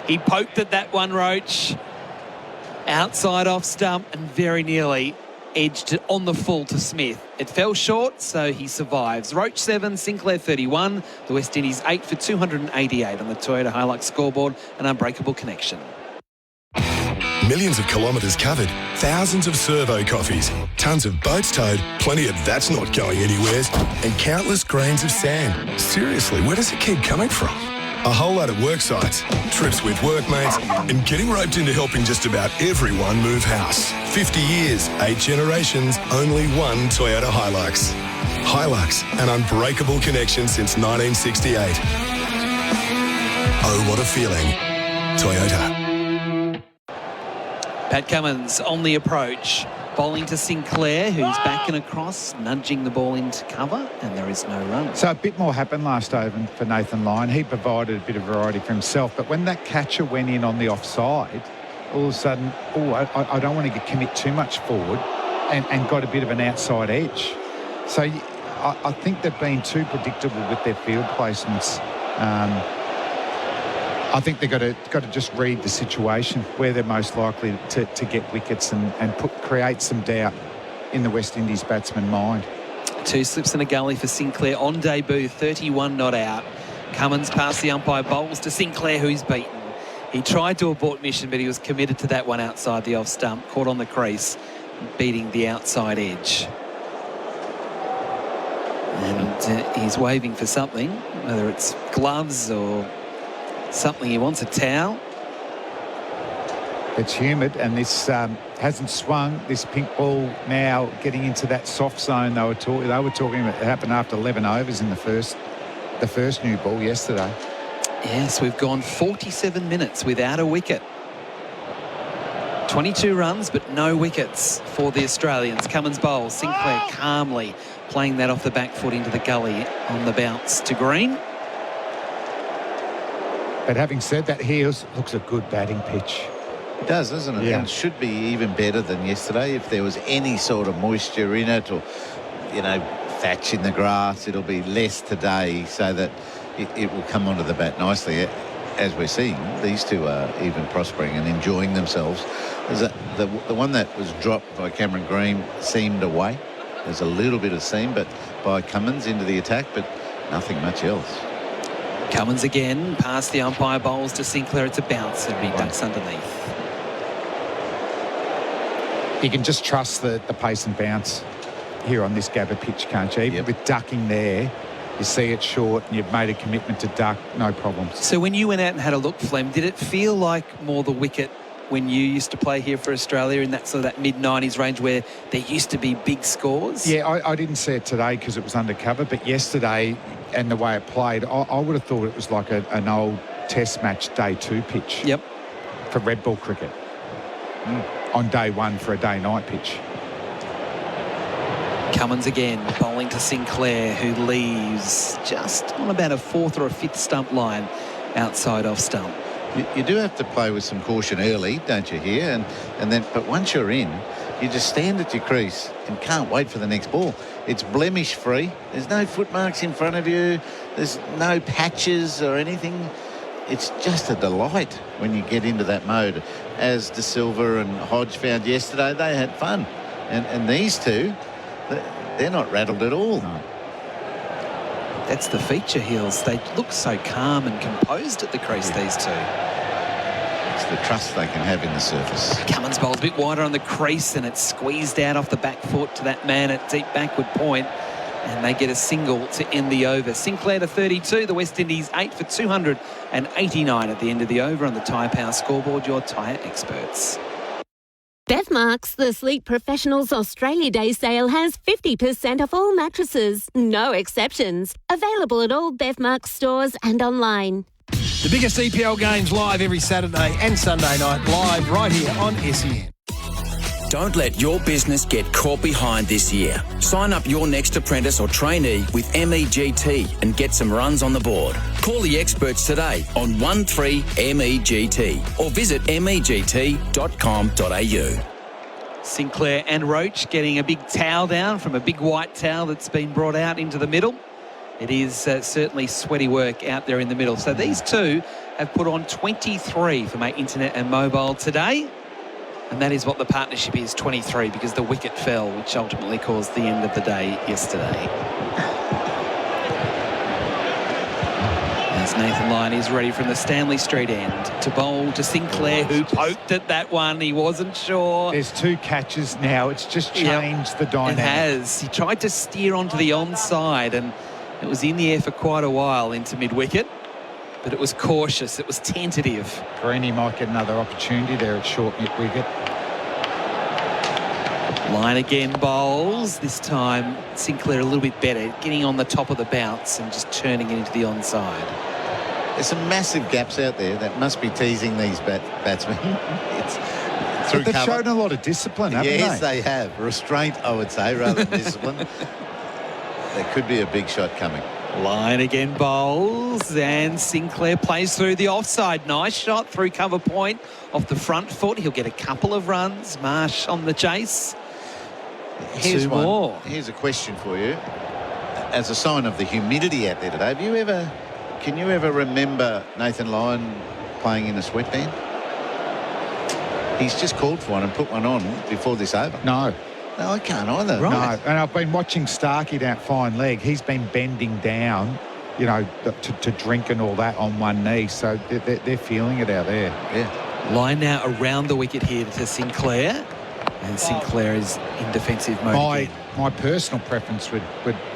He poked at that one, Roach. Outside off stump and very nearly edged it on the full to Smith. It fell short, so he survives. Roach 7, Sinclair 31. The West Indies 8 for 288 on the Toyota Hilux scoreboard. An unbreakable connection. Millions of kilometres covered, thousands of servo coffees, tons of boats towed, plenty of that's not going anywhere, and countless grains of sand. Seriously, where does it keep coming from? A whole lot of work sites, trips with workmates, and getting roped into helping just about everyone move house. 50 years, 8 generations, only one Toyota Hilux. Hilux, an unbreakable connection since 1968. Oh, what a feeling. Toyota. Pat Cummins on the approach, bowling to Sinclair, who's back and across, nudging the ball into cover, and there is no run. So a bit more happened last over for Nathan Lyon. He provided a bit of variety for himself, but when that catcher went in on the offside, all of a sudden, I don't want to commit too much forward, and got a bit of an outside edge. So I think they've been too predictable with their field placements. I think they've got to just read the situation where they're most likely to get wickets and create some doubt in the West Indies batsman mind. 2 slips and a gully for Sinclair on debut, 31 not out. Cummins past the umpire, bowls to Sinclair, who's beaten. He tried to abort mission, but he was committed to that one outside the off stump, caught on the crease, beating the outside edge. And he's waving for something, whether it's gloves or something. He wants a towel. It's humid, and this hasn't swung. This pink ball now getting into that soft zone. They were talking about it happened after 11 overs in the first new ball yesterday. Yes, we've gone 47 minutes without a wicket. 22 runs, but no wickets for the Australians. Cummins bowls. Sinclair calmly playing that off the back foot into the gully on the bounce to green. But having said that, here looks a good batting pitch. It does, doesn't it? Yeah. And it should be even better than yesterday. If there was any sort of moisture in it or, thatch in the grass, it'll be less today so that it will come onto the bat nicely. As we're seeing, these two are even prospering and enjoying themselves. The one that was dropped by Cameron Green seemed away. There's a little bit of seam, but by Cummins into the attack, but nothing much else. Cummins again, past the umpire, bowls to Sinclair. It's a bounce and he ducks underneath. You can just trust the pace and bounce here on this Gabba pitch, can't you? Even with ducking there, you see it short and you've made a commitment to duck, no problems. So when you went out and had a look, Flem, did it feel like more the wicket when you used to play here for Australia in that sort of that mid-90s range where there used to be big scores? Yeah, I didn't see it today because it was undercover, but yesterday and the way it played, I would have thought it was like an old Test match day 2 pitch. Yep. For red ball cricket. On day 1 for a day-night pitch. Cummins again, bowling to Sinclair, who leaves just on about a 4th or a 5th stump line outside off stump. You do have to play with some caution early, don't you, here? And then, but once you're in, you just stand at your crease and can't wait for the next ball. It's blemish-free. There's no footmarks in front of you. There's no patches or anything. It's just a delight when you get into that mode. As De Silva and Hodge found yesterday, they had fun. And these two, they're not rattled at all. No. That's the feature, Heels. They look so calm and composed at the crease, these two. It's the trust they can have in the surface. Cummins bowls a bit wider on the crease and it's squeezed out off the back foot to that man at deep backward point. And they get a single to end the over. Sinclair to 32, the West Indies 8 for 289 at the end of the over on the Tyre Power scoreboard, your tyre experts. Bethmarks, the Sleep Professionals Australia Day sale has 50% off all mattresses, no exceptions. Available at all Bethmarks stores and online. The biggest EPL games live every Saturday and Sunday night, live right here on SEN. Don't let your business get caught behind this year. Sign up your next apprentice or trainee with MEGT and get some runs on the board. Call the experts today on 13MEGT or visit MEGT.com.au. Sinclair and Roach getting a big towel down from a big white towel that's been brought out into the middle. It is certainly sweaty work out there in the middle. So these two have put on 23 for my internet and mobile today. And that is what the partnership is, 23, because the wicket fell, which ultimately caused the end of the day yesterday. As Nathan Lyon is ready from the Stanley Street end to bowl to Sinclair, who poked at that one. He wasn't sure. There's 2 catches now. It's just changed the dynamic. It has. He tried to steer onto the onside, and it was in the air for quite a while into mid-wicket. But it was cautious. It was tentative. Greeny might get another opportunity there at short mid-wicket. Line again bowls. This time, Sinclair a little bit better, getting on the top of the bounce and just turning it into the onside. There's some massive gaps out there that must be teasing these batsmen. But they've shown a lot of discipline, haven't they? Yes, they have. Restraint, I would say, rather than discipline. There could be a big shot coming. Line again bowls and Sinclair plays through the offside. Nice shot through cover point off the front foot. He'll get a couple of runs. Marsh on the chase. Here's more. Here's a question for you. As a sign of the humidity out there today, can you ever remember Nathan Lyon playing in a sweatband? He's just called for one and put one on before this over. No. No, I can't either. Right. No, and I've been watching Starkey that fine leg. He's been bending down, you know, to drink and all that on one knee. So they're feeling it out there. Yeah. Line now around the wicket here to Sinclair. And Sinclair is in defensive mode again. My personal preference would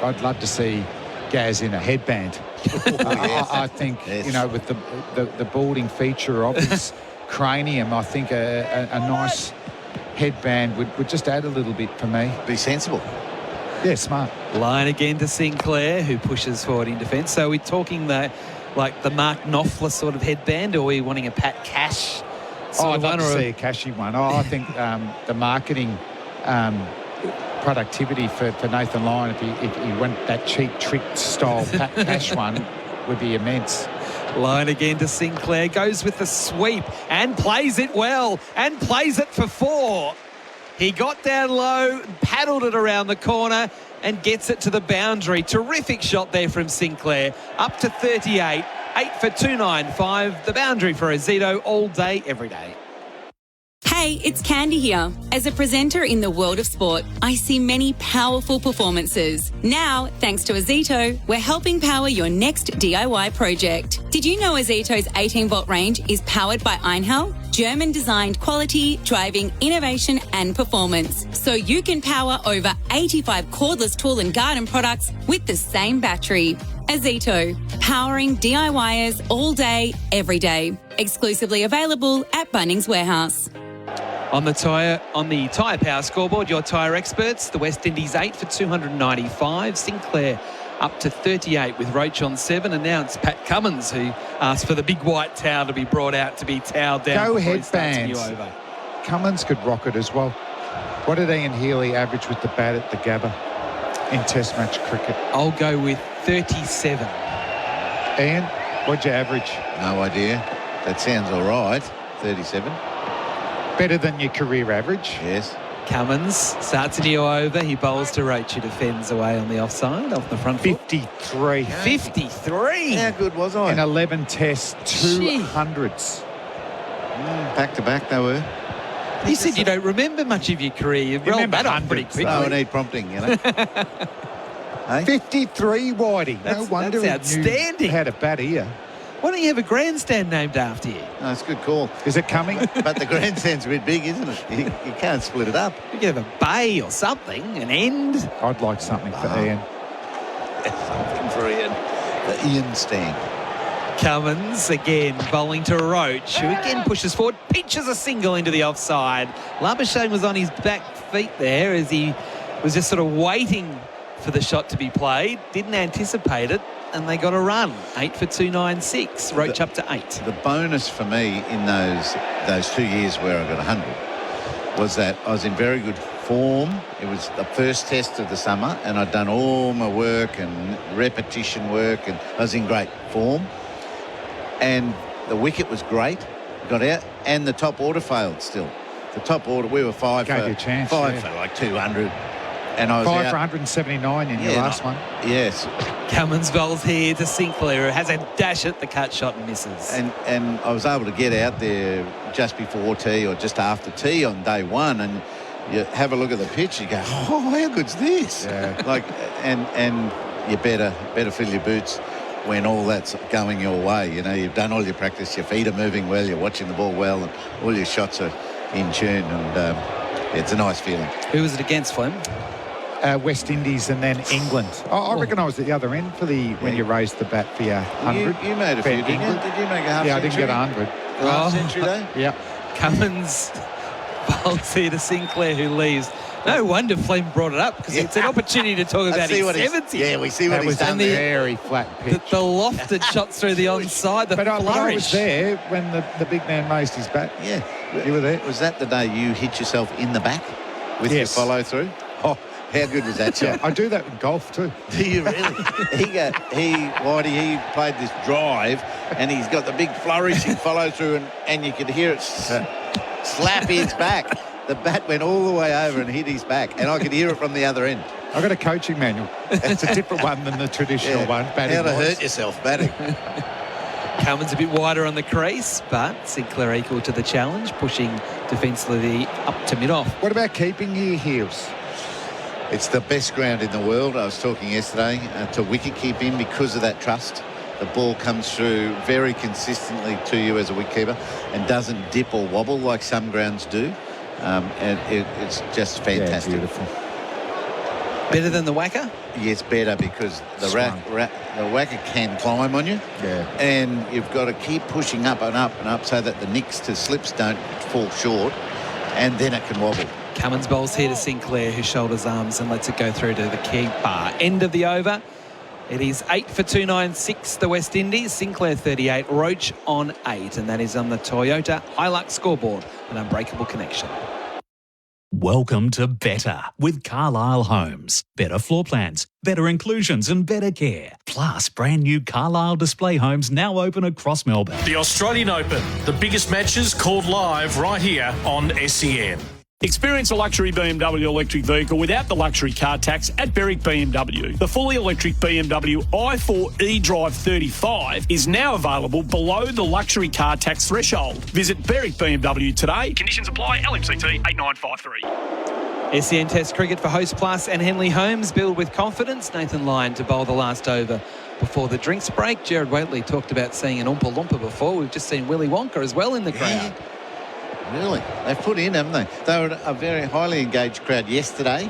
I'd love to see Gaz in a headband. Yes. I think, you know, with the balding feature of his cranium, I think a nice headband would just add a little bit for me. Be sensible. Yeah, smart. Line again to Sinclair, who pushes forward in defence. So we're talking like the Mark Knopfler sort of headband, or are we wanting a Pat Cash? I'd love to see a cashy one. I think the marketing productivity for Nathan Lyon, if he went that cheap trick style Pat Cash one, would be immense. Line again to Sinclair, goes with the sweep and plays it well and plays it for 4. He got down low, paddled it around the corner and gets it to the boundary. Terrific shot there from Sinclair. Up to 38. 8 for 295. The boundary for Azito all day, every day. Hey, it's Candy here. As a presenter in the world of sport, I see many powerful performances. Now, thanks to Azito, we're helping power your next DIY project. Did you know Azito's 18-volt range is powered by Einhell? German-designed quality, driving, innovation and performance. So you can power over 85 cordless tool and garden products with the same battery. Azito, powering DIYers all day, every day. Exclusively available at Bunnings Warehouse. On the tyre power scoreboard, your tyre experts, the West Indies 8 for 295. Sinclair up to 38 with Roach on 7. And now it's Pat Cummins who asked for the big white towel to be brought out to be toweled down. Go headbands. Cummins could rock it as well. What did Ian Healy average with the bat at the Gabba in Test match cricket? I'll go with 37. Ian, what'd you average? No idea. That sounds all right. 37. Better than your career average. Yes. Cummins starts a new over. He bowls to Roach, who defends away on the offside, off the front foot. 53. 53. How good was I? In 11 tests, 200s. Back to back they were. You said you don't remember much of your career. You've rolled that off pretty quickly. I need prompting, you know. Hey? 53, Whitey. No wonder that's outstanding. You had a bat here. Why don't you have a grandstand named after you? No, it's a good call. Is it coming? But the grandstand's a bit big, isn't it? You can't split it up. You could have a bay or something, an end. I'd like something for Ian. Something for Ian. The Ian stand. Cummins again bowling to Roach, who again pushes forward, pitches a single into the offside. Labuschagne was on his back feet there as he was just sort of waiting for the shot to be played. Didn't anticipate it. And they got a run. 8 for 296. Roach up to 8. The bonus for me in those 2 years where I got 100 was that I was in very good form. It was the first test of the summer and I'd done all my work and repetition work and I was in great form. And the wicket was great. Got out and the top order failed still. The top order, we were 5 Gave for, you a chance, for yeah. like 200. And I was 5 out. for 179 in your last one. Yes. Cummins bowls here to Sinclair, who has a dash at the cut shot and misses. And I was able to get out there just before tea or just after tea on day one, and you have a look at the pitch, you go, oh, how good's this? Yeah. Like, and you better fill your boots when all that's going your way. You know, you've done all your practice, your feet are moving well, you're watching the ball well, and all your shots are in tune, and it's a nice feeling. Who was it against, Flem? West Indies and then England. I reckon I was at the other end for when you raised the bat for your 100. You made a few, didn't you? Did you make a half century? Yeah, I didn't get 100. Half century though? Yeah. Cummins bowls here to Sinclair, who leaves. No wonder Flem brought it up, because it's an opportunity to talk about his 70. Yeah, we see what he's done there. there. Very flat pitch. The lofted shots through the onside, the flourish. But I was there when the big man raised his bat. Yeah. You were there. Was that the day you hit yourself in the back with your follow-through? Oh, how good was that shot? I do that in golf too. Do you really? Whitey, he played this drive and he's got the big flourishing follow-through and you could hear it slap his back. The bat went all the way over and hit his back, and I could hear it from the other end. I got a coaching manual. It's a different one than the traditional one. How to hurt yourself batting. Cummins a bit wider on the crease, but Sinclair equal to the challenge, pushing defensively up to mid-off. What about keeping your heels? It's the best ground in the world. I was talking yesterday to wicket keeping because of that trust. The ball comes through very consistently to you as a wicketkeeper and doesn't dip or wobble like some grounds do. And it's just fantastic. Yeah, beautiful. Better than the whacker? Yes, better, because the whacker can climb on you. Yeah. And you've got to keep pushing up and up and up so that the nicks to slips don't fall short, and then it can wobble. Cummins bowls here to Sinclair, who shoulders arms and lets it go through to the keeper. End of the over. It is 8 for 296, the West Indies. Sinclair 38, Roach on 8. And that is on the Toyota Hilux scoreboard, an unbreakable connection. Welcome to Better with Carlisle Homes. Better floor plans, better inclusions and better care. Plus, brand new Carlisle display homes now open across Melbourne. The Australian Open, the biggest matches called live right here on SEN. Experience a luxury BMW electric vehicle without the luxury car tax at Berwick BMW. The fully electric BMW i4 eDrive 35 is now available below the luxury car tax threshold. Visit Berwick BMW today. Conditions apply. LMCT 8953. SEN Test cricket for Host Plus and Henley Holmes. Build with confidence. Nathan Lyon to bowl the last over before the drinks break. Gerard Whateley talked about seeing an Oompa Loompa before. We've just seen Willy Wonka as well in the crowd. Really? They've put in, haven't they? They were a very highly engaged crowd yesterday,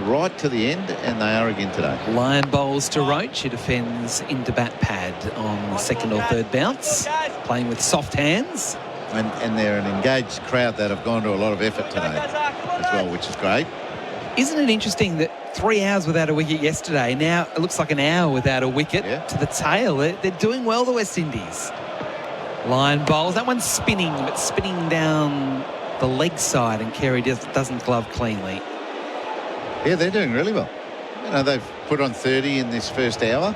right to the end, and they are again today. Lyon bowls to Roach, who defends into bat pad on the second or third bounce, playing with soft hands. And they're an engaged crowd that have gone to a lot of effort today as well, which is great. Isn't it interesting that 3 hours without a wicket yesterday, now it looks like an hour without a wicket to the tail. They're doing well, the West Indies. Lyon bowls. That one's spinning, but spinning down the leg side, and Carey doesn't glove cleanly. Yeah, they're doing really well. You know, they've put on 30 in this first hour,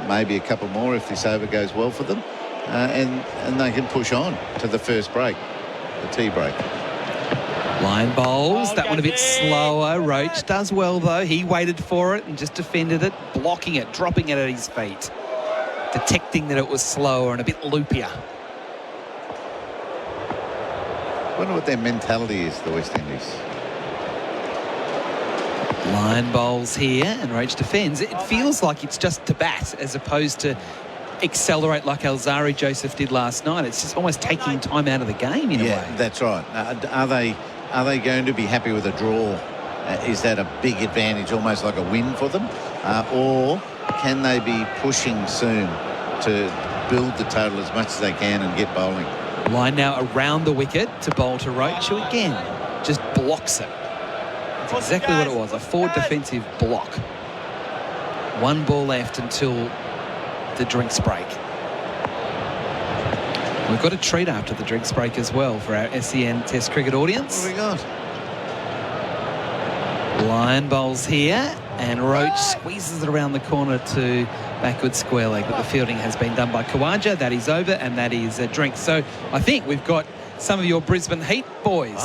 maybe a couple more if this over goes well for them, and they can push on to the first break, the tea break. Lyon bowls. That one a bit slower. Roach does well, though. He waited for it and just defended it, blocking it, dropping it at his feet, detecting that it was slower and a bit loopier. I wonder what their mentality is, the West Indies. Lyon bowls here and Roach defends. It feels like it's just to bat as opposed to accelerate like Alzari Joseph did last night. It's just almost taking time out of the game in a way. Yeah, that's right. Are they going to be happy with a draw? Is that a big advantage, almost like a win for them? Or can they be pushing soon to build the total as much as they can and get bowling? Lyon now around the wicket to bowl to Roach, who again just blocks it. That's exactly what it was, a forward defensive block. One ball left until the drinks break. We've got a treat after the drinks break as well for our SEN Test cricket audience. What have we got? Lyon bowls here, and Roach squeezes it around the corner to backward square leg, but the fielding has been done by Khawaja. That is over, and that is a drink. So I think we've got some of your Brisbane Heat boys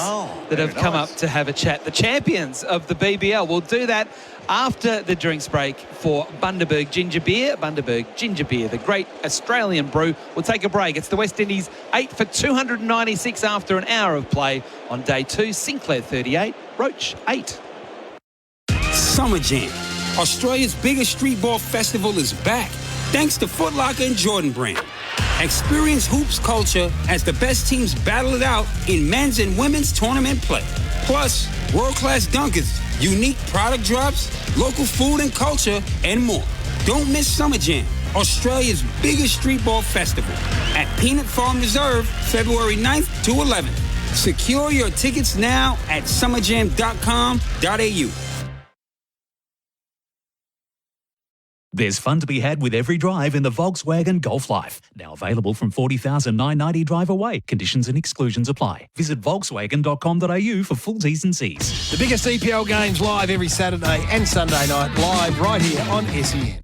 that have come up to have a chat. The champions of the BBL. We'll do that after the drinks break for Bundaberg Ginger Beer. Bundaberg Ginger Beer, the great Australian brew. We'll take a break. It's the West Indies 8 for 296 after an hour of play on day 2. Sinclair 38, Roach 8. Summer Jam, Australia's biggest street ball festival, is back thanks to Foot Locker and Jordan Brand. Experience hoops culture as the best teams battle it out in men's and women's tournament play. Plus, world-class dunkers, unique product drops, local food and culture, and more. Don't miss Summer Jam, Australia's biggest street ball festival at Peanut Farm Reserve, February 9th to 11th. Secure your tickets now at summerjam.com.au. There's fun to be had with every drive in the Volkswagen Golf Life. Now available from $40,990 drive away. Conditions and exclusions apply. Visit volkswagen.com.au for full T's and C's. The biggest EPL games live every Saturday and Sunday night, live right here on SEN.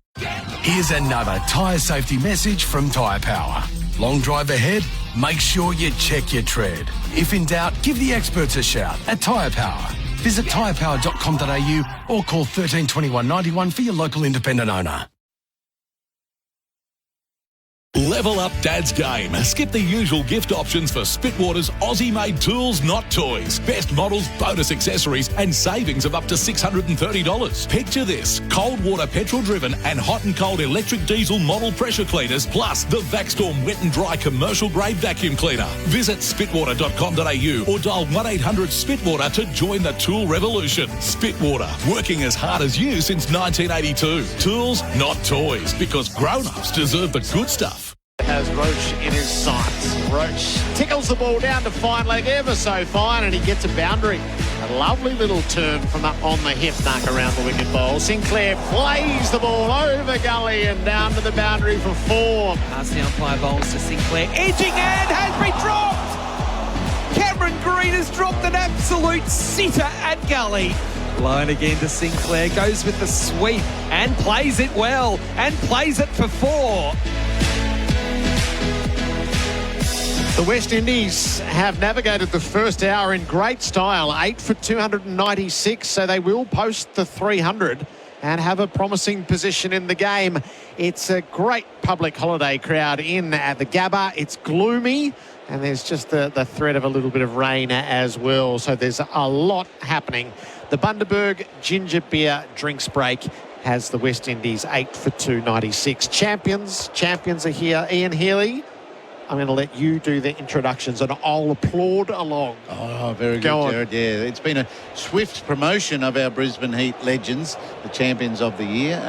Here's another tyre safety message from Tyre Power. Long drive ahead? Make sure you check your tread. If in doubt, give the experts a shout at Tyre Power. Visit tyrepower.com.au or call 13 21 91 for your local independent owner. Level up Dad's game. Skip the usual gift options for Spitwater's Aussie-made tools, not toys. Best models, bonus accessories, and savings of up to $630. Picture this: cold water petrol-driven and hot and cold electric diesel model pressure cleaners, plus the Vacstorm wet and dry commercial-grade vacuum cleaner. Visit spitwater.com.au or dial 1-800-SPITWATER to join the tool revolution. Spitwater, working as hard as you since 1982. Tools, not toys, because grown-ups deserve the good stuff. Has Roach in his sights. Roach tickles the ball down to fine leg, ever so fine, and he gets a boundary. A lovely little turn from up on the hip, knock around the wicket bowl. Sinclair plays the ball over gully and down to the boundary for 4. Past the umpire bowls to Sinclair. Edging hand has been dropped. Cameron Green has dropped an absolute sitter at gully. Line again to Sinclair, goes with the sweep and plays it well and plays it for 4. The West Indies have navigated the first hour in great style, 8 for 296, so they will post the 300 and have a promising position in the game. It's a great public holiday crowd in at the Gabba. It's gloomy, and there's just the threat of a little bit of rain as well, so there's a lot happening. The Bundaberg Ginger Beer Drinks Break has the West Indies 8 for 296. Champions are here. Ian Healy, I'm going to let you do the introductions and I'll applaud along. Oh, very good, Gerard. Yeah, it's been a swift promotion of our Brisbane Heat legends, the champions of the year.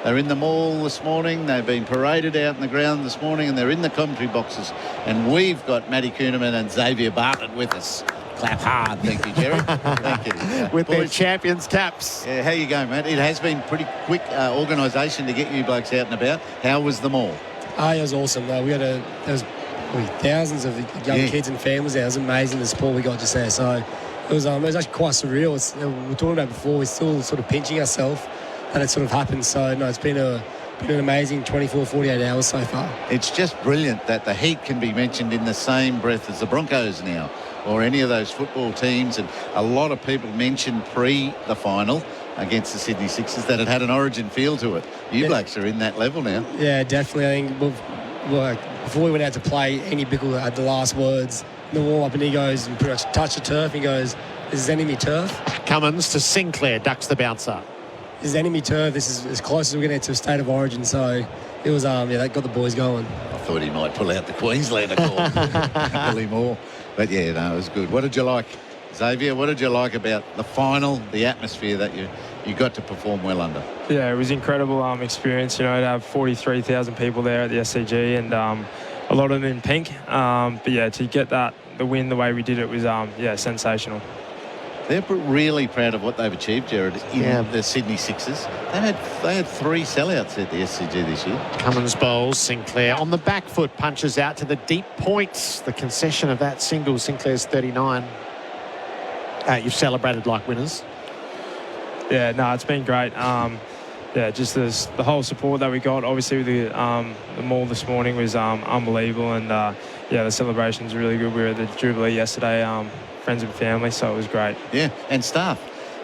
They're in the mall this morning. They've been paraded out in the ground this morning, and they're in the commentary boxes. And we've got Matty Kuhneman and Xavier Bartlett with us. Clap hard. Thank you, Jerry. Thank you. With their champions caps. Yeah, how you going, Matt? It has been pretty quick organisation to get you blokes out and about. How was the mall? Oh, it was awesome. There was thousands of young kids and families there. It was amazing the support we got just there. So it was actually quite surreal. We were talking about before, we're still sort of pinching ourselves that it sort of happened. So, no, it's been an amazing 24, 48 hours so far. It's just brilliant that the Heat can be mentioned in the same breath as the Broncos now, or any of those football teams. And a lot of people mentioned pre the final against the Sydney Sixers that it had an origin feel to it. You blokes are in that level now. Yeah, definitely. I think before we went out to play, Andy Bickle had the last words in the warm-up, and he goes and pretty much touched the turf. He goes, "This is enemy turf." Cummins to Sinclair, ducks the bouncer. This is enemy turf. This is as close as we're going to get to a state of origin. So it was, that got the boys going. I thought he might pull out the Queenslander call. Billy Moore. But yeah, no, it was good. What did you like, Xavier? What did you like about the final, the atmosphere that you got to perform well under? Yeah, it was incredible experience, to have 43,000 people there at the SCG, and a lot of them in pink. But yeah, to get the win the way we did it was, sensational. They're really proud of what they've achieved, Gerard, in the Sydney Sixers. They had 3 sellouts at the SCG this year. Cummins bowls, Sinclair on the back foot, punches out to the deep points. The concession of that single, Sinclair's 39. You've celebrated like winners. Yeah, no, it's been great. Just the whole support that we got. Obviously, the mall this morning was unbelievable, and the celebrations are really good. We were at the Jubilee yesterday, friends and family, so it was great. Yeah, and staff.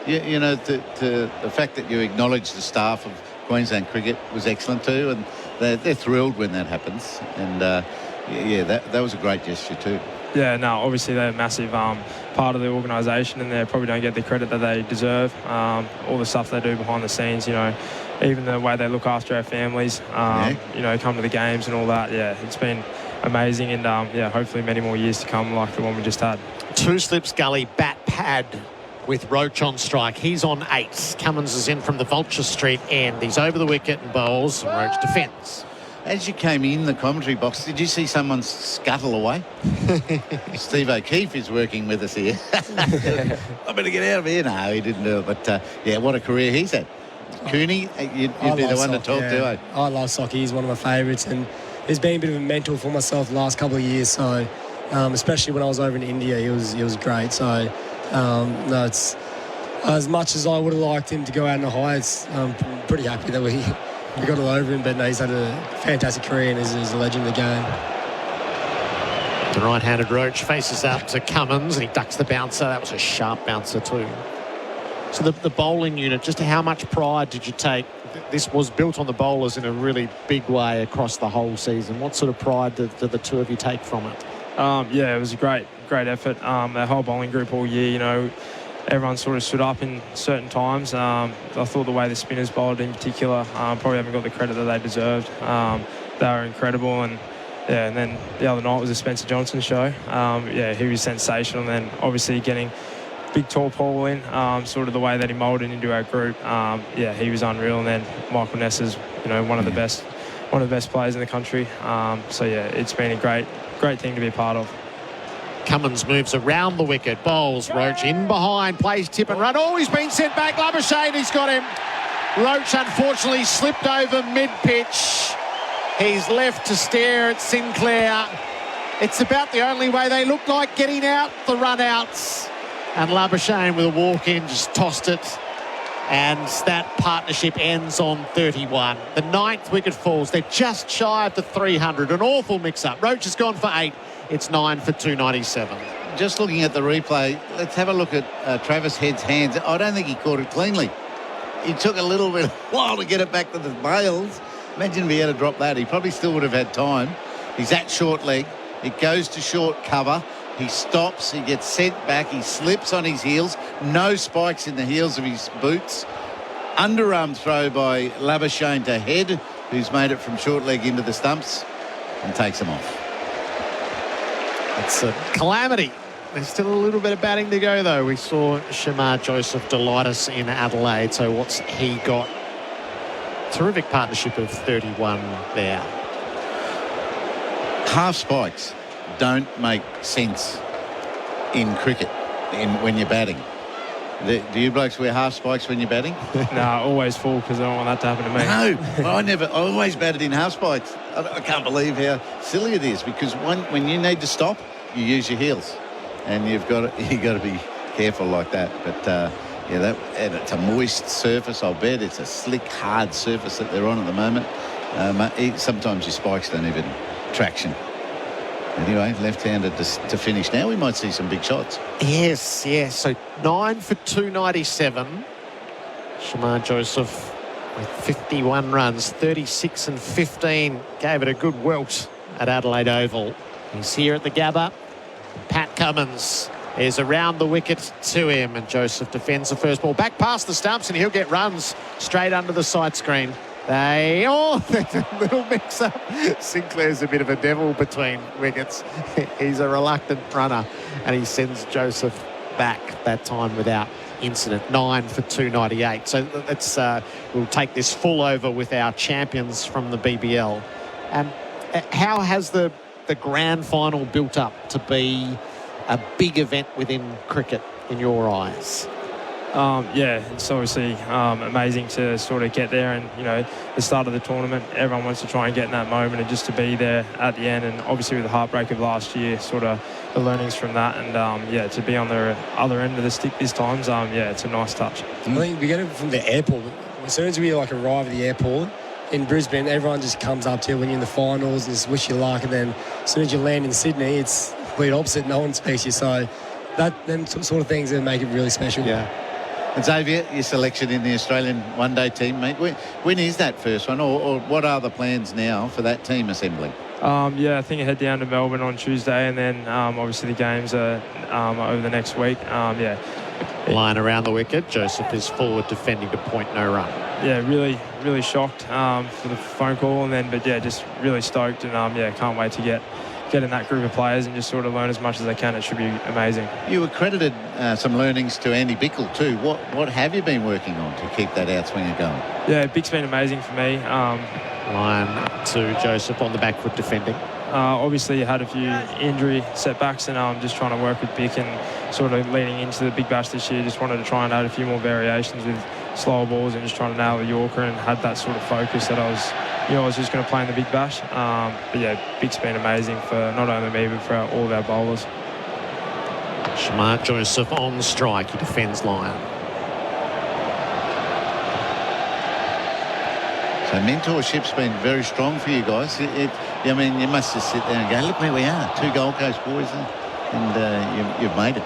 The fact that you acknowledge the staff of Queensland Cricket was excellent too, and they're thrilled when that happens. And that was a great gesture too. Yeah, no, obviously they're a massive part of the organisation, and they probably don't get the credit that they deserve. All the stuff they do behind the scenes, even the way they look after our families, come to the games and all that. Yeah, it's been amazing, and hopefully many more years to come like the one we just had. 2 slips gully, bat pad with Roach on strike. He's on 8. Cummins is in from the Vulture Street end. He's over the wicket and bowls, and Roach defends. As you came in the commentary box, did you see someone scuttle away? Steve O'Keefe is working with us here. I better get out of here. No, he didn't do it. But, what a career he's had. Cooney, you'd be the one to talk to, eh? I love Socky. He's one of my favourites, and he's been a bit of a mentor for myself the last couple of years. So, especially when I was over in India, he was great. So, it's as much as I would have liked him to go out in the heights. I'm pretty happy that we got all over him, but no, he's had a fantastic career and is a legend of the game. The right-handed Roach faces out to Cummins, and he ducks the bouncer. That was a sharp bouncer too. So the bowling unit, just how much pride did you take? This was built on the bowlers in a really big way across the whole season. What sort of pride did the two of you take from it? It was a great effort. That whole bowling group all year, everyone sort of stood up in certain times. I thought the way the spinners bowled in particular probably haven't got the credit that they deserved. They were incredible, and then the other night was a Spencer Johnson show. He was sensational, and then obviously getting big tall Paul in, sort of the way that he moulded into our group. He was unreal, and then Michael Ness is one of the best players in the country. It's been a great thing to be a part of. Cummins moves around the wicket, bowls, Roach in behind, plays tip and run. Oh, he's been sent back. Labuschagne, he's got him. Roach unfortunately slipped over mid-pitch. He's left to stare at Sinclair. It's about the only way they look like getting out, the run-outs. And Labuschagne with a walk-in just tossed it And that partnership ends on 31. The 9th wicket falls. They're just shy of the 300. An awful mix-up. Roach has gone for 8. It's 9 for 297. Just looking at the replay, let's have a look at Travis Head's hands. I don't think he caught it cleanly. He took a little bit while to get it back to the bails. Imagine if he had to drop that. He probably still would have had time. He's at short leg. It goes to short cover. He stops. He gets sent back. He slips on his heels. No spikes in the heels of his boots. Underarm throw by Labuschagne to Head, who's made it from short leg into the stumps and takes him off. It's a calamity. There's still a little bit of batting to go, though. We saw Shamar Joseph delight us in Adelaide. So what's he got? Terrific partnership of 31 there. Half spikes don't make sense in cricket when you're batting. Do you blokes wear half spikes when you're batting? No, always full because I don't want that to happen to me. No, I always batted in half spikes. I can't believe how silly it is, because when you need to stop, you use your heels, and you've got to be careful like that. But and it's a moist surface. I'll bet it's a slick, hard surface that they're on at the moment. Sometimes your spikes don't even traction. Anyway, left-handed to finish. Now we might see some big shots. Yes. So 9 for 297. Shamar Joseph with 51 runs, 36 and 15. Gave it a good welt at Adelaide Oval. He's here at the Gabba. Pat Cummins is around the wicket to him, and Joseph defends the first ball. Back past the stumps, and he'll get runs straight under the side screen. There's a little mix-up. Sinclair's a bit of a devil between wickets. He's a reluctant runner, and he sends Joseph back that time without incident. 9 for 298. So let's we'll take this full over with our champions from the BBL. And how has the grand final built up to be a big event within cricket in your eyes? It's obviously amazing to sort of get there, and the start of the tournament, everyone wants to try and get in that moment, and just to be there at the end, and obviously with the heartbreak of last year, sort of the learnings from that, and to be on the other end of the stick this time, it's a nice touch. I think we get it from the airport. As soon as we arrive at the airport in Brisbane, everyone just comes up to you when you're in the finals and just wish you luck, and then as soon as you land in Sydney, it's the complete opposite. No one speaks to you, so them sort of things that make it really special. Yeah. And Xavier, your selection in the Australian one-day team, mate. When is that first one, or what are the plans now for that team assembly? I think I head down to Melbourne on Tuesday, and then obviously the games are over the next week. Line around the wicket. Joseph is forward defending to point no run. Yeah, really, really shocked for the phone call, but just really stoked, and can't wait to get in that group of players and just sort of learn as much as I can. It should be amazing. You accredited some learnings to Andy Bickle too. What have you been working on to keep that outswinger going? Yeah, Bick's been amazing for me. Line to Joseph on the back foot defending. Obviously had a few injury setbacks, and I'm just trying to work with Bick, and sort of leading into the Big Bash this year, just wanted to try and add a few more variations with slower balls and just trying to nail the Yorker, and had that sort of focus that I was just going to play in the Big Bash. Bick's been amazing for not only me but for all of our bowlers. Shamar Joseph on strike. He defends line. So mentorship's been very strong for you guys. You must just sit there and go, look where we are. 2 Gold Coast boys, and you've made it.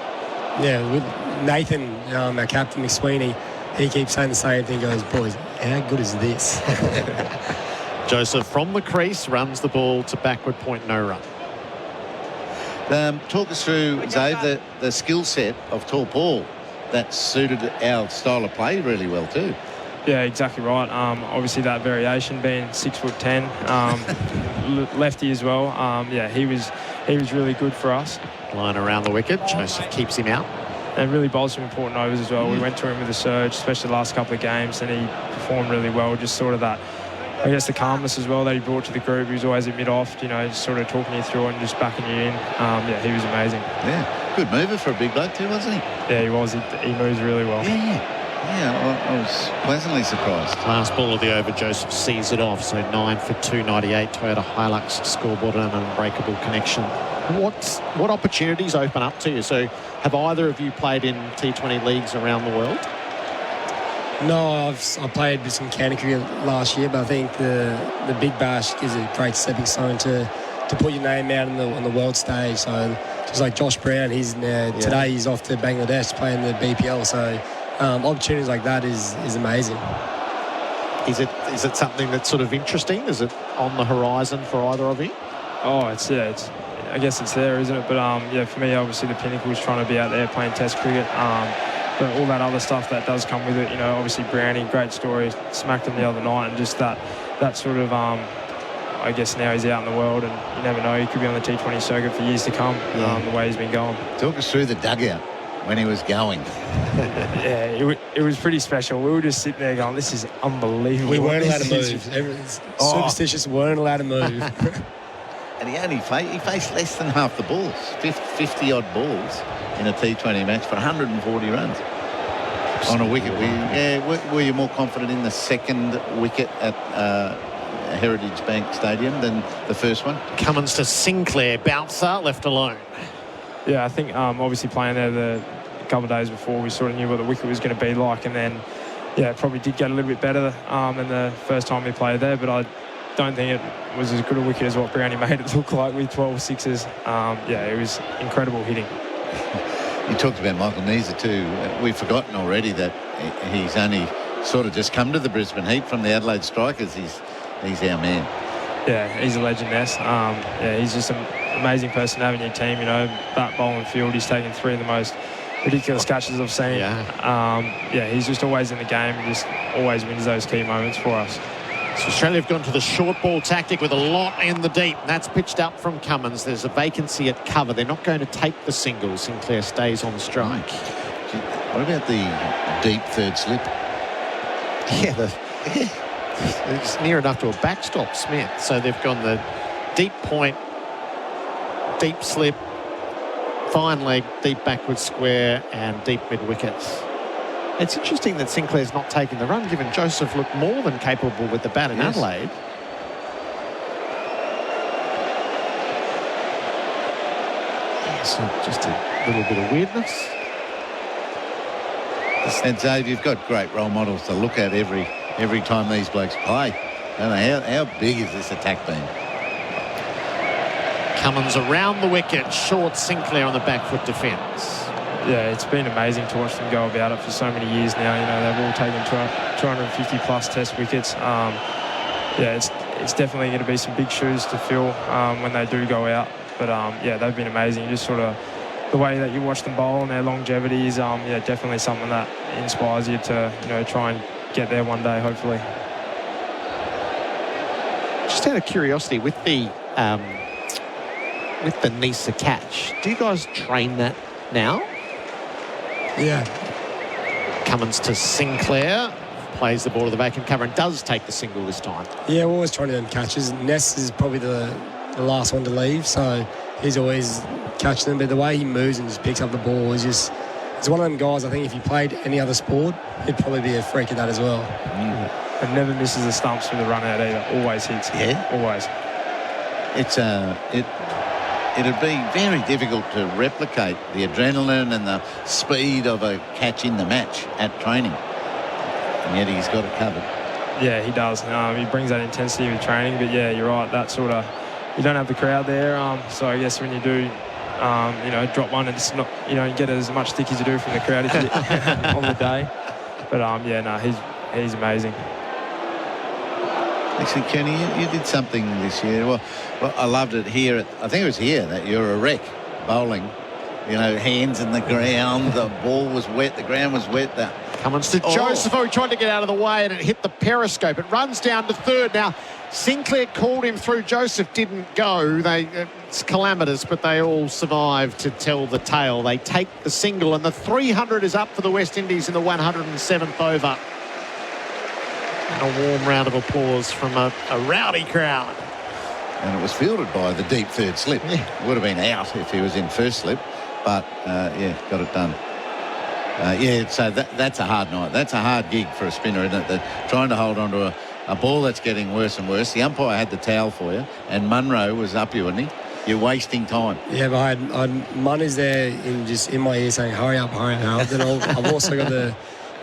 Yeah, with Nathan, our captain, McSweeney, he keeps saying the same thing. Goes, boys, how good is this? Joseph from the crease runs the ball to backward point, no run. Talk us through, Dave, the skill set of tall Paul that suited our style of play really well too. Yeah, exactly right. Obviously that variation being 6'10", lefty as well. He was really good for us. Line around the wicket. Joseph keeps him out. And really bowled some important overs as well. We went to him with a surge, especially the last couple of games, and he performed really well. Just sort of that, I guess, the calmness as well that he brought to the group. He was always at mid-off, just sort of talking you through it and just backing you in. He was amazing. Yeah, good mover for a big bloke too, wasn't he? Yeah, he was. He moves really well. Yeah, I was pleasantly surprised. Last ball of the over, Joseph sees it off. So 9 for 298. Toyota Hilux scoreboard and an unbreakable connection. What opportunities open up to you? So have either of you played in T20 leagues around the world? No, I played with some county cricket last year, but I think the Big Bash is a great stepping stone to put your name out on the world stage. So just like Josh Brown, today he's off to Bangladesh playing the BPL. So opportunities like that is amazing. Is it something that's sort of interesting? Is it on the horizon for either of you? Oh, I guess it's there, isn't it? But for me, obviously the pinnacle is trying to be out there playing Test cricket. But all that other stuff that does come with it, obviously Brownie, great story, smacked him the other night, and just that sort of, I guess now he's out in the world, and you never know, he could be on the T20 circuit for years to come, the way he's been going. Talk us through the dugout when he was going. Yeah, it was pretty special. We were just sitting there going, this is unbelievable. We weren't allowed to move. Everyone's superstitious, weren't allowed to move. And he faced less than half the balls, 50-odd balls in a T20 match for 140 runs on a wicket. Were you more confident in the second wicket at Heritage Bank Stadium than the first one? Cummins to Sinclair, bouncer, left alone. Yeah, I think obviously playing there the couple of days before, we sort of knew what the wicket was going to be like, and then it probably did get a little bit better than the first time we played there, but I don't think it was as good a wicket as what Brownie made it look like with 12 sixes. It was incredible hitting. You talked about Michael Neser too. We've forgotten already that he's only sort of just come to the Brisbane Heat from the Adelaide Strikers. He's our man. Yeah, he's a legend, Ness. He's just an amazing person to have in your team. Bat, bowl and field. He's taken 3 of the most ridiculous catches I've seen. He's just always in the game and just always wins those key moments for us. So Australia have gone to the short ball tactic with a lot in the deep. That's pitched up from Cummins. There's a vacancy at cover. They're not going to take the single. Sinclair stays on strike. What about the deep third slip? It's near enough to a backstop, Smith. So they've gone the deep point, deep slip, fine leg, deep backward square, and deep mid wickets. It's interesting that Sinclair's not taking the run, given Joseph looked more than capable with the bat in Adelaide. So just a little bit of weirdness. And Dave, you've got great role models to look at every time these blokes play. I don't know, how big is this attack been? Cummins around the wicket, short Sinclair on the back foot defence. Yeah, it's been amazing to watch them go about it for so many years now. They've all taken 250 plus Test wickets. It's definitely going to be some big shoes to fill when they do go out. But they've been amazing. Just sort of the way that you watch them bowl and their longevity is definitely something that inspires you to try and get there one day, hopefully. Just out of curiosity, with the Nisa catch, do you guys train that now? Yeah. Cummins to Sinclair, plays the ball to the vacant cover and does take the single this time. Yeah, we're always trying to earn catches. Ness is probably the last one to leave, so he's always catching them. But the way he moves and just picks up the ball is just... He's one of them guys, I think if he played any other sport, he'd probably be a freak at that as well. And never misses the stumps with the run out either. Always hits. Yeah. Always. It'd be very difficult to replicate the adrenaline and the speed of a catch in the match at training. And yet he's got it covered. Yeah, he does. He brings that intensity with training. But, yeah, you're right. That sort of... You don't have the crowd there. So I guess when you do, drop one, it's not... You don't get as much stick as you do from the crowd on the day. But, he's amazing. Actually, Kenny, you did something this year. Well, I loved it here. I think it was here that you're a wreck bowling. Hands in the ground. The ball was wet. The ground was wet. Cummins to Joseph. He tried to get out of the way and it hit the periscope. It runs down to third. Now, Sinclair called him through. Joseph didn't go. It's calamitous, but they all survived to tell the tale. They take the single, and the 300 is up for the West Indies in the 107th over. And a warm round of applause from a rowdy crowd. And it was fielded by the deep third slip. Yeah. Would have been out if he was in first slip. But, got it done. So that's a hard night. That's a hard gig for a spinner, isn't it? They're trying to hold on to a ball that's getting worse and worse. The umpire had the towel for you, and Munro was up you, wasn't he? You're wasting time. Yeah, but Mun is there in my ear saying, hurry up. Then I've also got the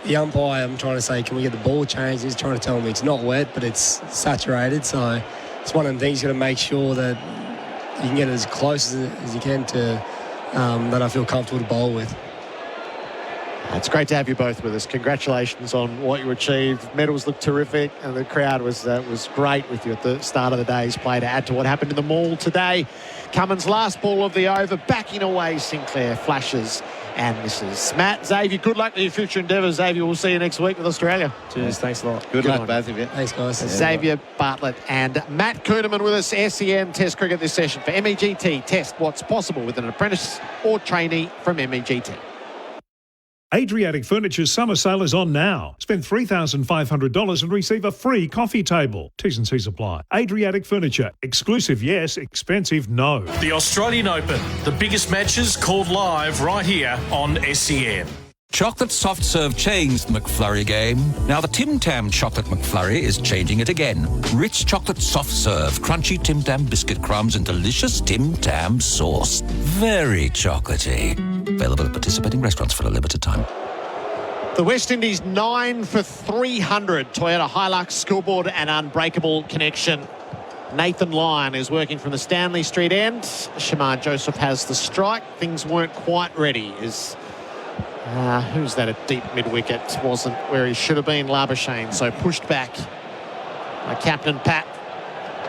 the umpire, I'm trying to say, can we get the ball changed? He's trying to tell me it's not wet, but it's saturated. So it's one of the things you've got to make sure that you can get as close as you can to that I feel comfortable to bowl with. It's great to have you both with us. Congratulations on what you achieved. Medals look terrific, and the crowd was great with you at the start of the day's play to add to what happened in the Mall today. Cummins' last ball of the over, backing away Sinclair, flashes and misses. Matt, Xavier, good luck with your future endeavours. Xavier, we'll see you next week with Australia. Cheers, thanks a lot. Good luck, both of you. Thanks, guys. Xavier Bartlett and Matt Kuhneman with us. SEN Test Cricket this session for MEGT. Test what's possible with an apprentice or trainee from MEGT. Adriatic Furniture's summer sale is on now. Spend $3,500 and receive a free coffee table. T's and C's apply. Adriatic Furniture. Exclusive, yes. Expensive, no. The Australian Open. The biggest matches called live right here on SEN. Chocolate soft serve changed the McFlurry game. Now the Tim Tam Chocolate McFlurry is changing it again. Rich chocolate soft serve, crunchy Tim Tam biscuit crumbs and delicious Tim Tam sauce. Very chocolatey. Available at participating restaurants for a limited time. The West Indies 9 for 300. Toyota Hilux scoreboard and unbreakable connection. Nathan Lyon is working from the Stanley Street end. Shamar Joseph has the strike. Things weren't quite ready. Who's that at deep mid-wicket? Wasn't where he should have been, Labuschagne. So pushed back by Captain Pat.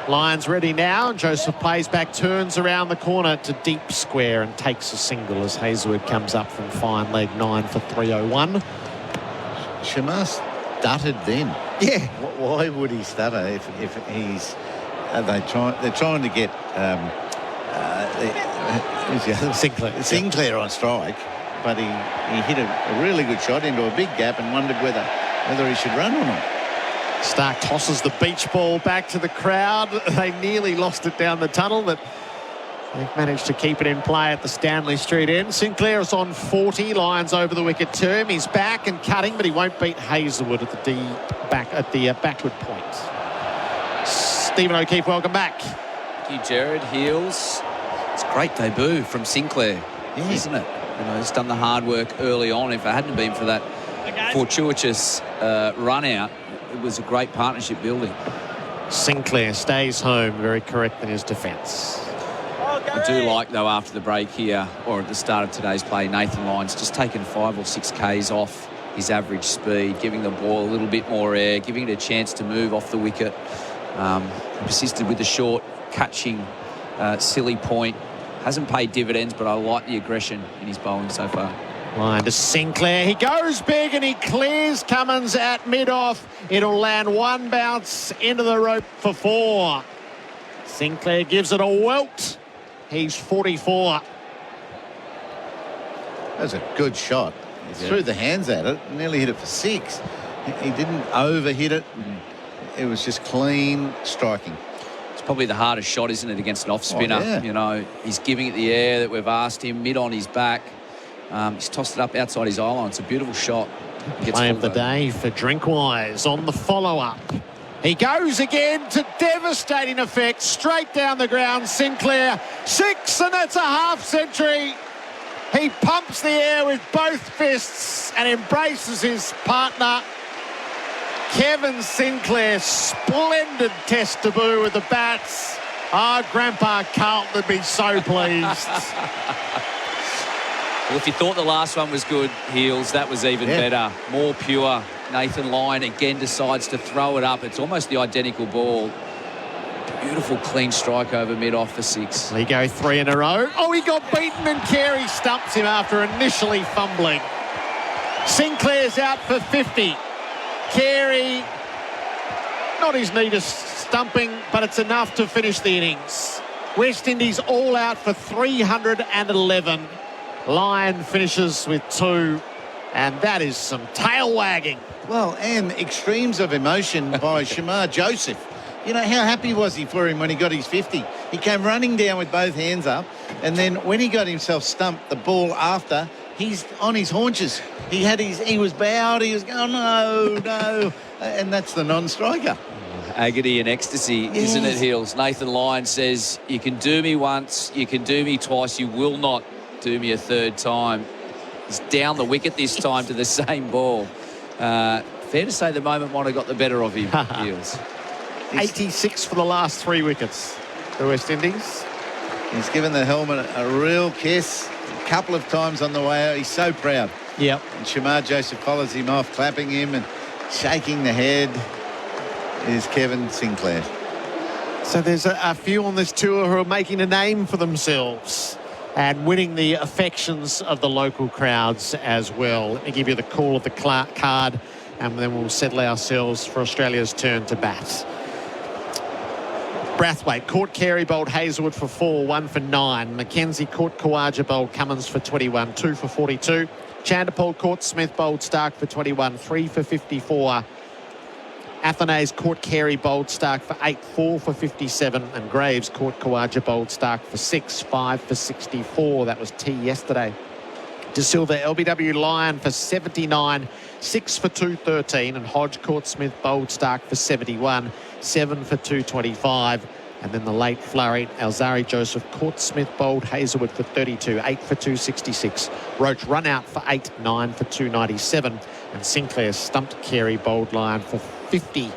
Lyon's ready now. Joseph plays back, turns around the corner to deep square and takes a single as Hazelwood comes up from fine leg. 9 for 301. Shamar stuttered then. Yeah. Why would he stutter if he's... they're trying to get Sinclair on strike, but he hit a really good shot into a big gap and wondered whether he should run or not. Stark tosses the beach ball back to the crowd. They nearly lost it down the tunnel, but they've managed to keep it in play at the Stanley Street end. Sinclair is on 40. Lyons over the wicket term. He's back and cutting, but he won't beat Hazelwood at the backward point. Stephen O'Keefe, welcome back. Thank you, Gerard. Heels. It's a great debut from Sinclair, isn't it? You know, he's done the hard work early on. If it hadn't been for that fortuitous run out, it was a great partnership building. Sinclair stays home, very correct in his defence. I do like, though, after the break here, or at the start of today's play, Nathan Lyon's just taken 5 or 6 Ks off his average speed, giving the ball a little bit more air, giving it a chance to move off the wicket. Persisted with the short, catching, silly point. Hasn't paid dividends, but I like the aggression in his bowling so far. Line to Sinclair. He goes big and he clears Cummins at mid-off. It'll land one bounce into the rope for 4. Sinclair gives it a welt. He's 44. That was a good shot. He threw the hands at it, nearly hit it for 6. He didn't overhit it. It was just clean striking. It's probably the hardest shot, isn't it, against an off-spinner? Oh, yeah. You know, he's giving it the air that we've asked him, mid on his back. He's tossed it up outside his eye line. It's a beautiful shot. Play of the day for Drinkwise on the follow-up. He goes again to devastating effect, straight down the ground. Sinclair, 6, and that's a half century. He pumps the air with both fists and embraces his partner. Kevin Sinclair, splendid test debut with the bats. Grandpa Carlton would be so pleased. Well, if you thought the last one was good, Heels, that was even better. More pure. Nathan Lyon again decides to throw it up. It's almost the identical ball. Beautiful clean strike over mid-off for 6. They go 3 in a row. Oh, he got beaten and Carey stumps him after initially fumbling. Sinclair's out for 50. Carey, not his neatest stumping, but it's enough to finish the innings. West Indies all out for 311. Lyon finishes with 2, and that is some tail wagging. Well, and extremes of emotion by Shamar Joseph. You know, how happy was he for him when he got his 50? He came running down with both hands up, and then when he got himself stumped, the ball after, he's on his haunches. He was bowed, he was going, no, and that's the non-striker. Agony and ecstasy, isn't it, Heels? Nathan Lyon says, you can do me once, you can do me twice, you will not do me a third time. He's down the wicket this time to the same ball. Fair to say the moment might have got the better of him, Eels. 86 for the last 3 wickets, the West Indies. He's given the helmet a real kiss a couple of times on the way out. He's so proud. Yep. And Shamar Joseph follows him off, clapping him and shaking the head. Is Kevin Sinclair. So there's a few on this tour who are making a name for themselves and winning the affections of the local crowds as well. Let me give you the call of the card, and then we'll settle ourselves for Australia's turn to bat. Brathwaite caught Carey, bowled Hazelwood for 4, 1 for 9. Mackenzie caught Khawaja, bowled Cummins for 21, 2 for 42. Chanderpaul caught Smith, bowled Stark for 21, 3 for 54. Athanaze caught Carey, bowled Stark for 8, 4 for 57. And Graves caught Khawaja, bowled Stark for 6, 5 for 64. That was T yesterday. De Silva, LBW Lyon for 79, 6 for 213. And Hodge caught Smith, bowled Stark for 71, 7 for 225. And then the late flurry, Alzari Joseph caught Smith, bowled Hazelwood for 32, 8 for 266. Roach run out for 8, 9 for 297. And Sinclair stumped Carey, bowled Lyon for 50.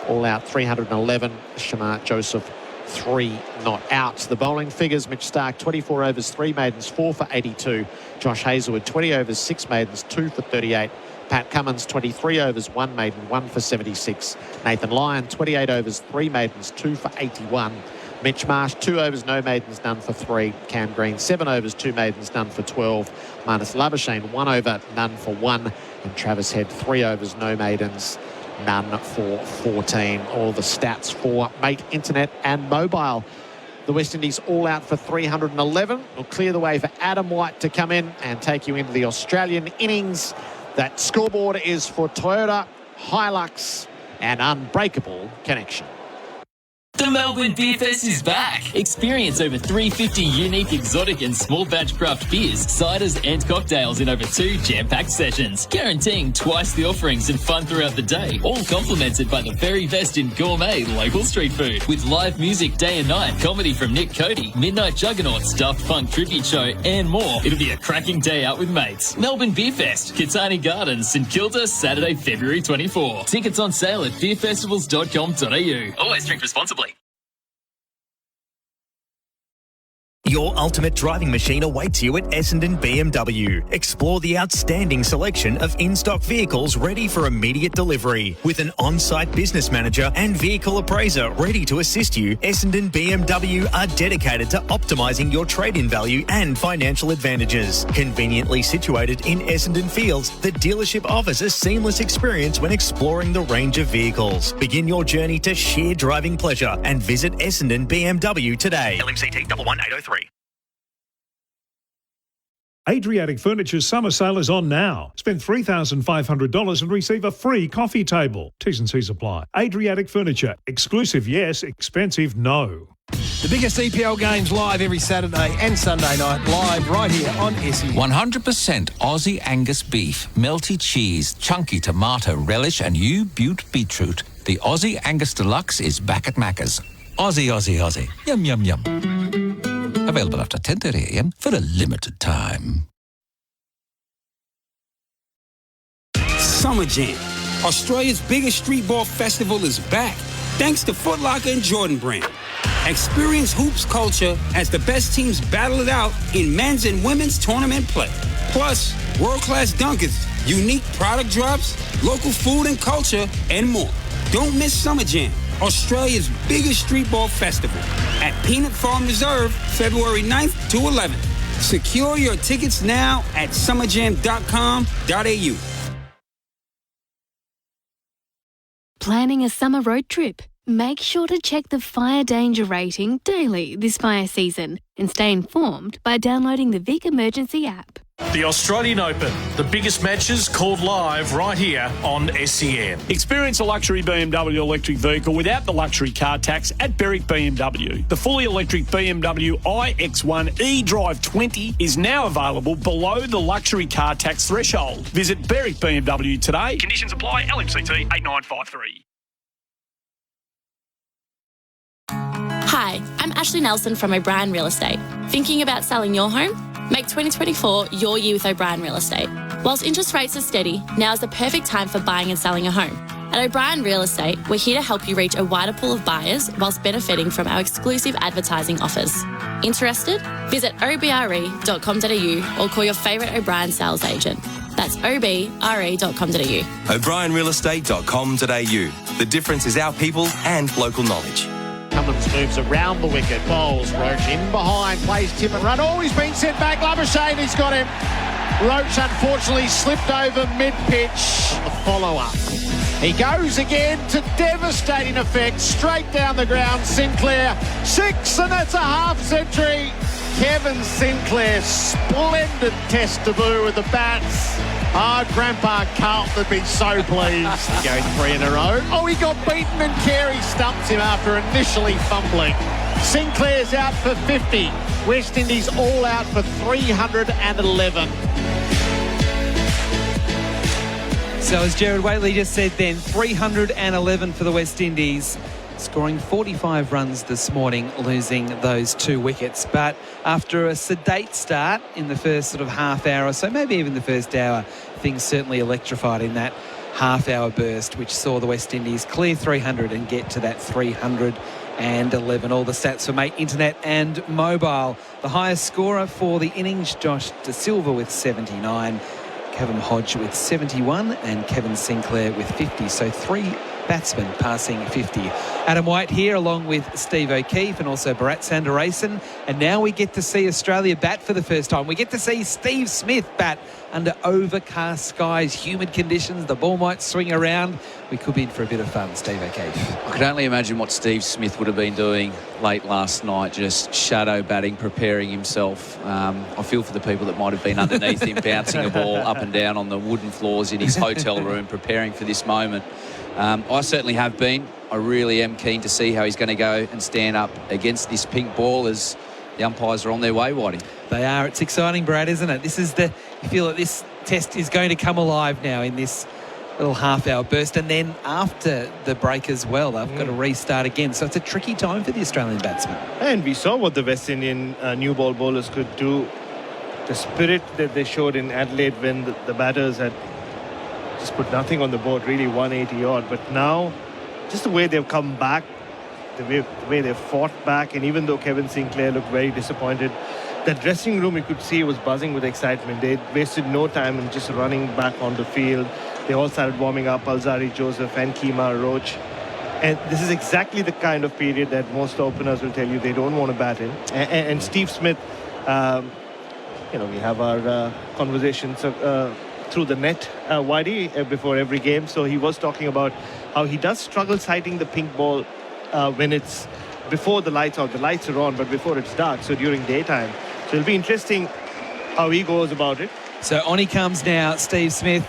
All out 311. Shamar Joseph 3 not out. The bowling figures: Mitch Stark 24 overs 3 maidens 4 for 82. Josh Hazelwood 20 overs 6 maidens 2 for 38. Pat Cummins 23 overs 1 maiden 1 for 76. Nathan Lyon 28 overs 3 maidens 2 for 81. Mitch Marsh 2 overs no maidens none for 3. Cam Green 7 overs 2 maidens none for 12. Marnus Labuschagne 1 over none for 1. And Travis Head 3 overs no maidens none for 14. All the stats for Mate Internet and Mobile. The West Indies all out for 311. Will clear the way for Adam White to come in and take you into the Australian innings. That scoreboard is for Toyota, Hilux and Unbreakable Connection. The Melbourne Beer Fest is back. Experience over 350 unique exotic and small batch craft beers, ciders and cocktails in over 2 jam-packed sessions, guaranteeing twice the offerings and fun throughout the day, all complemented by the very best in gourmet local street food. With live music day and night, comedy from Nick Cody, Midnight Juggernaut, Stuffed Punk Tribute Show and more. It'll be a cracking day out with mates. Melbourne Beer Fest, Kitani Gardens, St Kilda, Saturday, February 24. Tickets on sale at beerfestivals.com.au. Always drink responsibly. Your ultimate driving machine awaits you at Essendon BMW. Explore the outstanding selection of in-stock vehicles ready for immediate delivery. With an on-site business manager and vehicle appraiser ready to assist you, Essendon BMW are dedicated to optimising your trade-in value and financial advantages. Conveniently situated in Essendon Fields, the dealership offers a seamless experience when exploring the range of vehicles. Begin your journey to sheer driving pleasure and visit Essendon BMW today. LMCT 11803. Adriatic Furniture's summer sale is on now. Spend $3,500 and receive a free coffee table. T's and C's apply. Adriatic Furniture. Exclusive, yes. Expensive, no. The biggest EPL games live every Saturday and Sunday night, live right here on SEN. 100% Aussie Angus beef, melty cheese, chunky tomato relish and butte beetroot. The Aussie Angus Deluxe is back at Macca's. Aussie, Aussie, Aussie. Yum, yum, yum. Available after 10:30 a.m. for a limited time. Summer Jam, Australia's biggest street ball festival, is back, thanks to Foot Locker and Jordan Brand. Experience hoops culture as the best teams battle it out in men's and women's tournament play. Plus, world-class dunkers, unique product drops, local food and culture, and more. Don't miss Summer Jam, Australia's biggest street ball festival, at Peanut Farm Reserve, February 9th to 11th. Secure your tickets now at summerjam.com.au. Planning a summer road trip? Make sure to check the fire danger rating daily this fire season and stay informed by downloading the Vic Emergency app. The Australian Open, the biggest matches called live right here on SEN. Experience a luxury BMW electric vehicle without the luxury car tax at Berwick BMW. The fully electric BMW iX1 eDrive 20 is now available below the luxury car tax threshold. Visit Berwick BMW today. Conditions apply. LMCT 8953. Hi, I'm Ashley Nelson from O'Brien Real Estate. Thinking about selling your home? Make 2024 your year with O'Brien Real Estate. Whilst interest rates are steady, now is the perfect time for buying and selling a home. At O'Brien Real Estate, we're here to help you reach a wider pool of buyers whilst benefiting from our exclusive advertising offers. Interested? Visit obre.com.au or call your favourite O'Brien sales agent. That's obre.com.au. O'BrienRealEstate.com.au. The difference is our people and local knowledge. Cummins moves around the wicket, bowls Roach in behind, plays tip and run. Oh, he's been sent back. Labuschagne, he's got him. Roach unfortunately slipped over mid-pitch. The follow-up. He goes again to devastating effect, straight down the ground. Sinclair, 6, and that's a half century. Kevin Sinclair, splendid test debut with the bats. Grandpa Carlton would be so pleased. Going 3 in a row. Oh, he got beaten and Carey stumps him after initially fumbling. Sinclair's out for 50. West Indies all out for 311. So as Gerard Whateley just said then, 311 for the West Indies, scoring 45 runs this morning, losing those 2 wickets. But after a sedate start in the first sort of half hour or so, maybe even the first hour, things certainly electrified in that half-hour burst, which saw the West Indies clear 300 and get to that 311. All the stats for Mate Internet and Mobile. The highest scorer for the innings, Josh De Silva with 79. Kevin Hodge with 71 and Kevin Sinclair with 50. So 3 batsmen passing 50. Adam White here along with Steve O'Keefe and also Bharat Sundaresan. And now we get to see Australia bat for the first time. We get to see Steve Smith bat under overcast skies, humid conditions. The ball might swing around. We could be in for a bit of fun, Steve O'Keefe. I can only imagine what Steve Smith would have been doing late last night, just shadow batting, preparing himself. I feel for the people that might have been underneath him, bouncing a ball up and down on the wooden floors in his hotel room, preparing for this moment. I certainly have been. I really am keen to see how he's going to go and stand up against this pink ball as the umpires are on their way, Whitey. They are. It's exciting, Brad, isn't it? This is you feel that this test is going to come alive now in this little half-hour burst, and then after the break as well, they've got to restart again. So it's a tricky time for the Australian batsmen. And we saw what the West Indian new ball bowlers could do. The spirit that they showed in Adelaide when the batters had just put nothing on the board, really 180 odd. But now, just the way they've come back, the way they've fought back, and even though Kevin Sinclair looked very disappointed, that dressing room, you could see, was buzzing with excitement. They wasted no time in just running back on the field. They all started warming up, Alzari Joseph and Kemar Roach. And this is exactly the kind of period that most openers will tell you they don't want to bat in. And Steve Smith, we have our conversations through the net, Whitey, before every game. So he was talking about how he does struggle sighting the pink ball when it's before the lights out. The lights are on, but before it's dark, so during daytime. So it'll be interesting how he goes about it. So on he comes now, Steve Smith,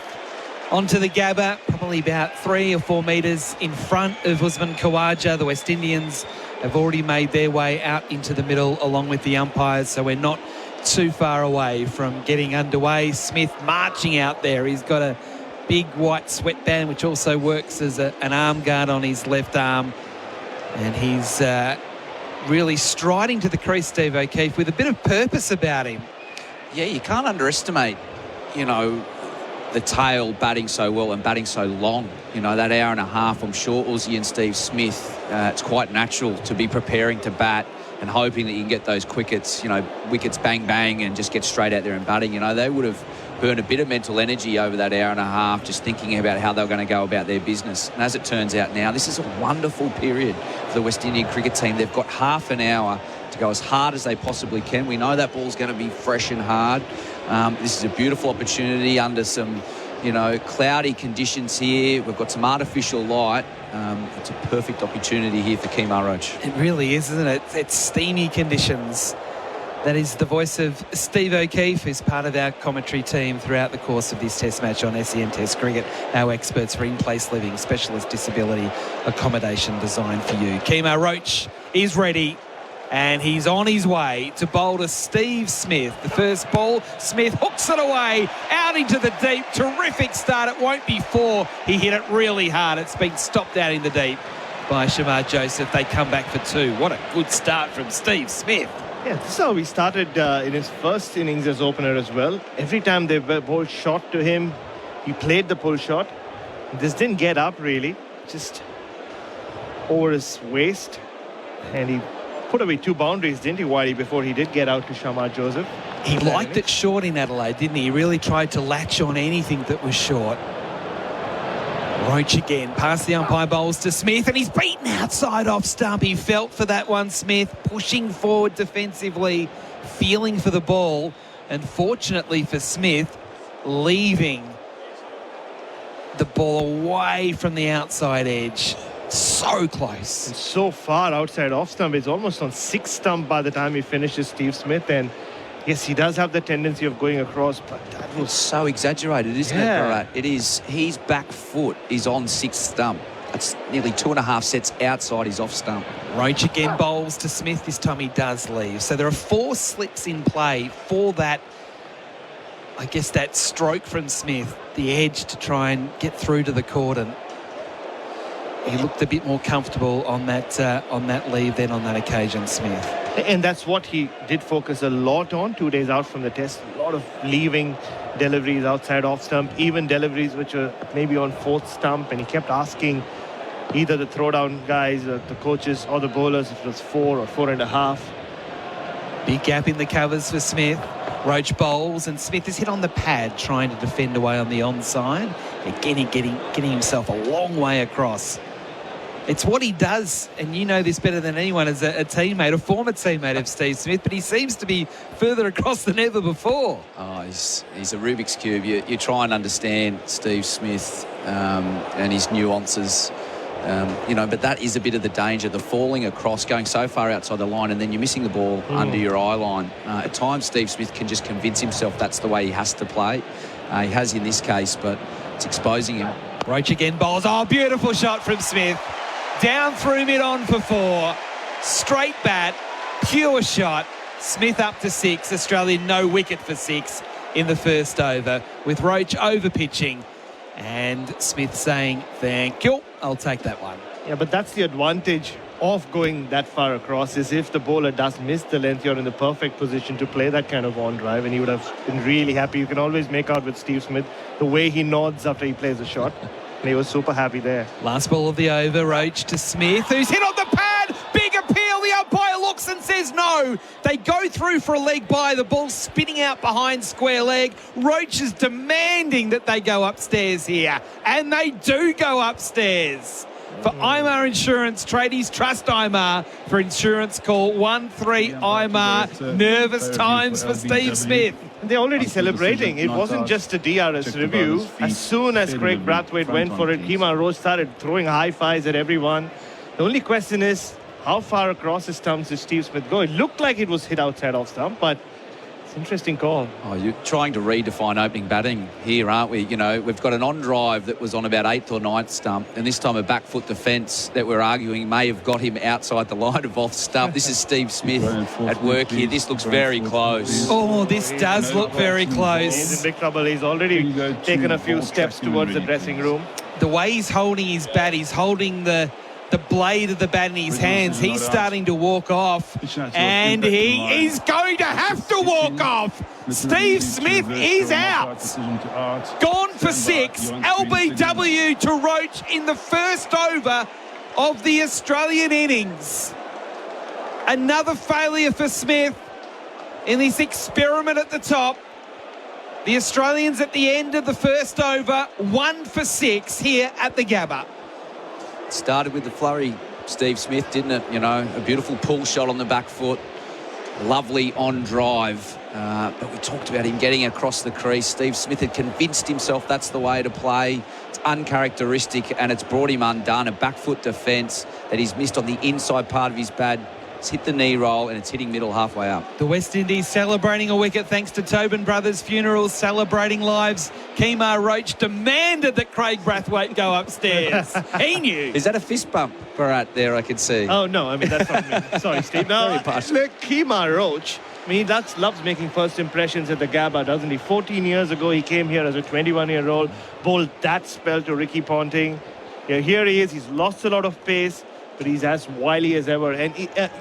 onto the Gabba, probably about 3 or 4 metres in front of Usman Khawaja. The West Indians have already made their way out into the middle along with the umpires, so we're not too far away from getting underway. Smith marching out there. He's got a big white sweatband, which also works as an arm guard on his left arm. And he's really striding to the crease, Steve O'Keefe, with a bit of purpose about him. Yeah, you can't underestimate, the tail batting so well and batting so long. That hour and a half, I'm sure Uzi and Steve Smith, it's quite natural to be preparing to bat and hoping that you can get those wickets bang, bang, and just get straight out there and batting. They would have burned a bit of mental energy over that hour and a half just thinking about how they were going to go about their business. And as it turns out now, this is a wonderful period for the West Indian cricket team. They've got half an hour to go as hard as they possibly can. We know that ball's going to be fresh and hard. This is a beautiful opportunity under some, cloudy conditions here. We've got some artificial light. It's a perfect opportunity here for Kemar Roach. It really is, isn't it? It's steamy conditions. That is the voice of Steve O'Keefe, who's part of our commentary team throughout the course of this test match on SEN Test Cricket. Our experts for in-place living, specialist disability accommodation designed for you. Kemar Roach is ready, and he's on his way to bowl to Steve Smith. The first ball, Smith hooks it away, out into the deep. Terrific start. It won't be 4. He hit it really hard. It's been stopped out in the deep by Shamar Joseph. They come back for 2. What a good start from Steve Smith. Yeah, this is how he started in his first innings as opener as well. Every time they bowled short to him, he played the pull shot. This didn't get up really, just over his waist. And he put away 2 boundaries, didn't he, Whitey, before he did get out to Shamar Joseph? He liked it short in Adelaide, didn't he? He really tried to latch on anything that was short. Roach again, past the umpire bowls to Smith, and he's beaten outside off stump. He felt for that one, Smith, pushing forward defensively, feeling for the ball, and fortunately for Smith, leaving the ball away from the outside edge. So close. And so far outside off stump. It's almost on 6 stump by the time he finishes, Steve Smith. And yes, he does have the tendency of going across, but that was so exaggerated, isn't it, Bharat? It is. His back foot is on 6th stump. That's nearly 2.5 sets outside his off stump. Roach again bowls to Smith. This time he does leave. So there are 4 slips in play for that, I guess, that stroke from Smith, the edge to try and get through to the cordon. He looked a bit more comfortable on that leave than on that occasion, Smith. And that's what he did focus a lot on 2 days out from the test. A lot of leaving deliveries outside off stump, even deliveries which were maybe on 4th stump. And he kept asking either the throwdown guys, the coaches, or the bowlers if it was 4 or 4.5. Big gap in the covers for Smith. Roach bowls, and Smith is hit on the pad trying to defend away on the onside. Again, getting himself a long way across. It's what he does, and you know this better than anyone as a teammate, a former teammate of Steve Smith, but he seems to be further across than ever before. Oh, he's a Rubik's Cube. You try and understand Steve Smith and his nuances, but that is a bit of the danger, the falling across, going so far outside the line, and then you're missing the ball under your eye line. At times, Steve Smith can just convince himself that's the way he has to play. He has in this case, but it's exposing him. Roach again bowls. Oh, beautiful shot from Smith. Down through mid-on for 4. Straight bat, pure shot. Smith up to 6. Australia no wicket for 6 in the first over, with Roach over pitching. And Smith saying, thank you, I'll take that one. Yeah, but that's the advantage of going that far across, is if the bowler does miss the length, you're in the perfect position to play that kind of on drive, and he would have been really happy. You can always make out with Steve Smith the way he nods after he plays a shot. And he was super happy there. Last ball of the over, Roach to Smith, who's hit on the pad. Big appeal. The umpire looks and says no. They go through for a leg by. The ball spinning out behind square leg. Roach is demanding that they go upstairs here. And they do go upstairs. For IMAR Insurance, tradies trust IMAR for insurance. Call 13 IMAR. Nervous times for Steve Smith. They're already celebrating. It wasn't just a DRS review. As soon as Craig Brathwaite went for it, Kemar Roach started throwing high fives at everyone. The only question is, how far across the stumps did Steve Smith go? It looked like it was hit outside off stump, but it's an interesting call. Oh, you're trying to redefine opening batting here, aren't we? You know, we've got an on drive that was on about 8th or 9th stump, and this time a back foot defence that we're arguing may have got him outside the line of off stump. This is Steve Smith at work here. This looks very close. Oh, this does look very close. He's in big trouble. He's already taken a few steps towards the dressing room. The way he's holding his bat, he's holding the blade of the bat in his hands. He's starting to walk off, and he is going to have to walk off. Steve Smith is out. Gone for 6. LBW to Roach in the first over of the Australian innings. Another failure for Smith in this experiment at the top. The Australians at the end of the first over, 1 for 6 here at the Gabba. Started with the flurry, Steve Smith, didn't it? You know, a beautiful pull shot on the back foot. Lovely on drive. But we talked about him getting across the crease. Steve Smith had convinced himself that's the way to play. It's uncharacteristic, and it's brought him undone. A back foot defence that he's missed on the inside part of his bat. It's hit the knee roll, and it's hitting middle halfway up. The West Indies celebrating a wicket thanks to Tobin Brothers Funerals, celebrating lives. Kemar Roach demanded that Craig Brathwaite go upstairs. He knew. Is that a fist bump, Bharat, there I can see? Oh, no, I mean, that's not me. Sorry, Steve. No, look, Kemar Roach, I mean, he loves making first impressions at the Gabba, doesn't he? 14 years ago, he came here as a 21-year-old, bowled that spell to Ricky Ponting. Yeah, here he is. He's lost a lot of pace. but he's as wily as ever. And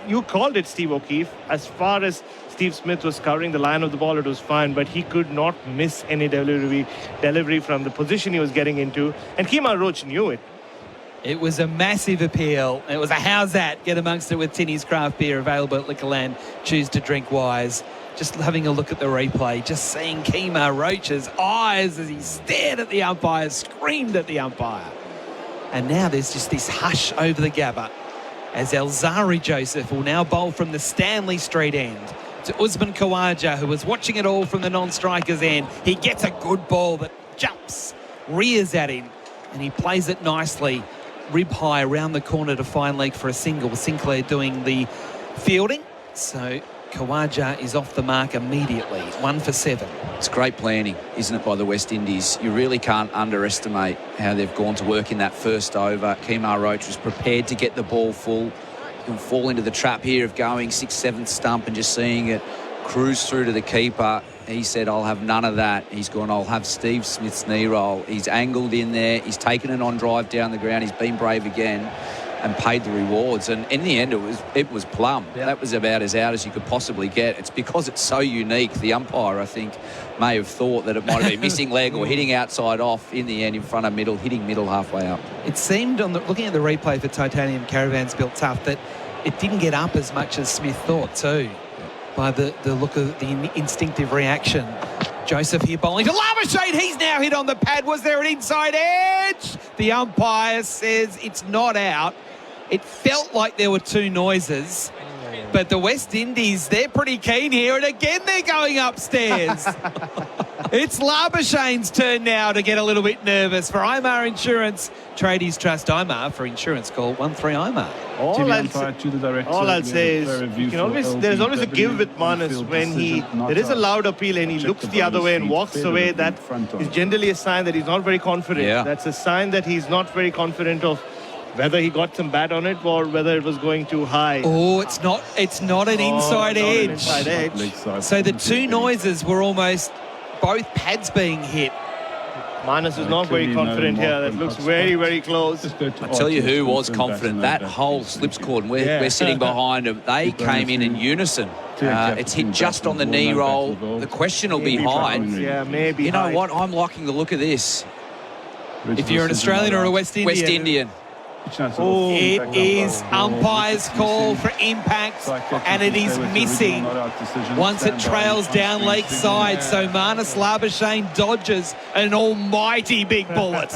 you called it, Steve O'Keefe. As far as Steve Smith was covering the line of the ball, it was fine, but he could not miss any delivery from the position he was getting into. And Kemar Roach knew it. It was a massive appeal. It was a how's that? Get amongst it with Tinny's Craft Beer, available at Liquorland. Choose to drink wise. Just having a look at the replay, just seeing Kemar Roach's eyes as he stared at the umpire, screamed at the umpire. And now there's just this hush over the Gabba as Alzari Joseph will now bowl from the Stanley Street end to Usman Khawaja, who was watching it all from the non-striker's end. He gets a good ball that jumps, rears at him, and he plays it nicely. Rib high around the corner to fine leg for a single. Sinclair doing the fielding. So Khawaja is off the mark immediately. 1 for 7. It's great planning, isn't it, by the West Indies? You really can't underestimate how they've gone to work in that first over. Kemar Roach was prepared to get the ball full. You can fall into the trap here of going 6th, 7th stump and just seeing it cruise through to the keeper. He said, I'll have none of that. He's gone, I'll have Steve Smith's knee roll. He's angled in there. He's taken it on drive down the ground. He's been brave again and paid the rewards. And in the end, it was plumb. Yeah. That was about as out as you could possibly get. It's because it's so unique. The umpire, I think, may have thought that it might have been missing leg or hitting outside off. In the end, in front of middle, hitting middle halfway up. It seemed, looking at the replay for Titanium Caravans Built Tough, that it didn't get up as much as Smith thought too. By the look of the instinctive reaction. Joseph here bowling to Labuschagne. He's now hit on the pad. Was there an inside edge? The umpire says it's not out. It felt like there were two noises. But the West Indies, they're pretty keen here. And again, they're going upstairs. It's Labuschagne's turn now to get a little bit nervous for IMAR Insurance. Tradies trust IMAR for insurance. Call 13-IMAR. All I'll say is there's always a give with Marnus when there is a loud appeal and he looks the other way and walks away. That is generally a sign that he's not very confident. Yeah. That's a sign that he's not very confident of whether he got some bat on it or whether it was going too high. Oh, it's not an inside edge. So the two noises were almost both pads being hit. Marnus is not very confident here. That looks very, very close. I tell you who was confident. That whole slips cord, and we're sitting behind them. They came in unison. It's hit just on the knee roll. The question will be high. Yeah, maybe. You know what? I'm liking the look of this. If you're an Australian or a West Indian. West Indian. It is umpire's call for impact, and it is missing once it trails down leg side. So Marnus Labuschagne dodges an almighty big bullet.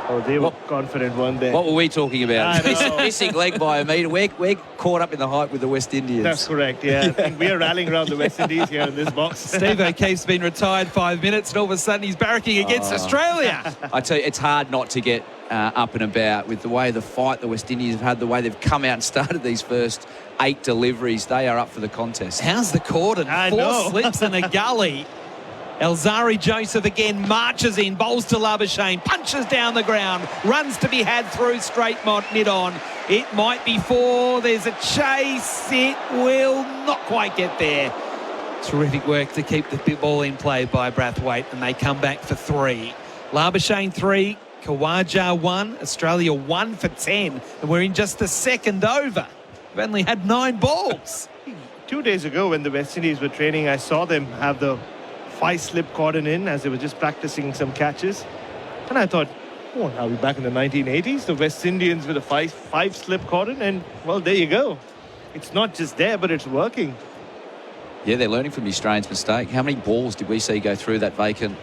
Oh, they were confident, weren't they? What were we talking about? Missing leg by a metre. We're caught up in the hype with the West Indians. That's correct, yeah. I think we are rallying around the West Indies here in this box. Steve O'Keefe's been retired 5 minutes, and all of a sudden he's barracking against Australia. I tell you, it's hard not to get up and about with the way the fight the West Indies have had, the way they've come out and started these first 8 deliveries. They are up for the contest. How's the cordon? 4 slips and a gully. Alzari Joseph again marches in, bowls to Labuschagne, punches down the ground, runs to be had through straight mid-on. It might be 4. There's a chase. It will not quite get there. Terrific work to keep the ball in play by Brathwaite, and they come back for 3. Labuschagne 3, Khawaja 1, Australia 1 for 10, and we're in just the second over. We've only had 9 balls. 2 days ago when the West Indies were training, I saw them have the 5-slip cordon in as they were just practicing some catches. And I thought, oh, are we back in the 1980s? The West Indians with a 5-slip cordon, and, well, there you go. It's not just there, but it's working. Yeah, they're learning from the Australians' mistake. How many balls did we see go through that vacant,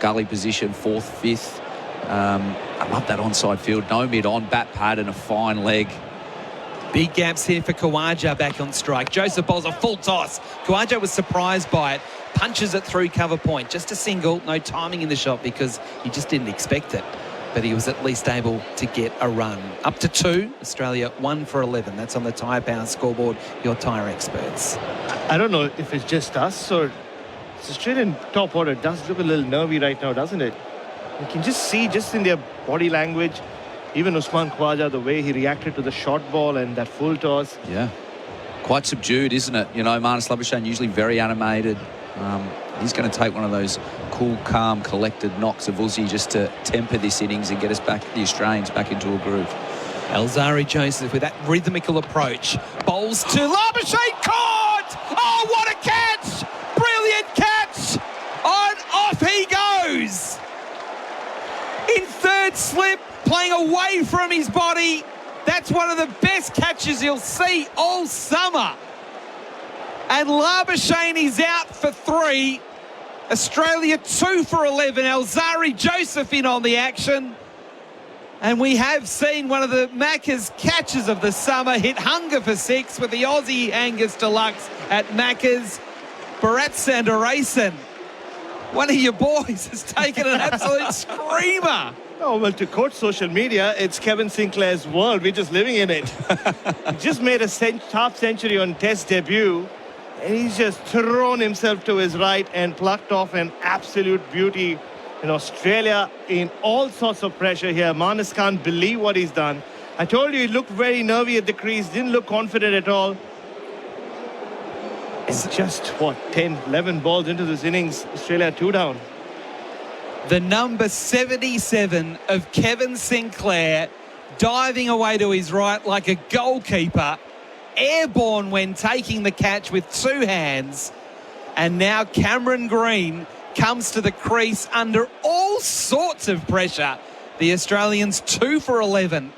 gully position, 4th, 5th? I love that onside field. No mid-on, bat pad and a fine leg. Big gaps here for Khawaja back on strike. Joseph bowls a full toss. Khawaja was surprised by it. Punches it through cover point. Just a single, no timing in the shot because he just didn't expect it. But he was at least able to get a run. Up to 2, Australia 1 for 11. That's on the Tyre Power scoreboard, your tyre experts. I don't know if it's just us or the Australian top order does look a little nervy right now, doesn't it? You can just see just in their body language, even Usman Khawaja, the way he reacted to the short ball and that full toss. Yeah, quite subdued, isn't it? Marnus Labuschagne usually very animated. He's going to take one of those cool, calm, collected knocks of Uzi just to temper this innings and get us back, the Australians, back into a groove. Alzari Joseph with that rhythmical approach. Bowls to Labuschagne, caught! Oh, what a catch! Brilliant catch! On, off he goes! In third slip, playing away from his body. That's one of the best catches you'll see all summer. And Labuschagne is out for 3. Australia 2 for 11. Alzari Joseph in on the action. And we have seen one of the Macca's catches of the summer hit hunger for 6 with the Aussie Angus Deluxe at Macca's. Bharat Sundaresan, one of your boys, has taken an absolute screamer. Oh, well, to quote social media, it's Kevin Sinclair's world. We're just living in it. He just made a half century on Test debut, and he's just thrown himself to his right and plucked off an absolute beauty. In Australia, in all sorts of pressure here. Marnus can't believe what he's done. I told you he looked very nervy at the crease, didn't look confident at all. It's just, 10, 11 balls into this innings, Australia 2 down. The number 77 of Kevin Sinclair diving away to his right like a goalkeeper, airborne when taking the catch with 2 hands. And now Cameron Green comes to the crease under all sorts of pressure. The Australians 2 for 11.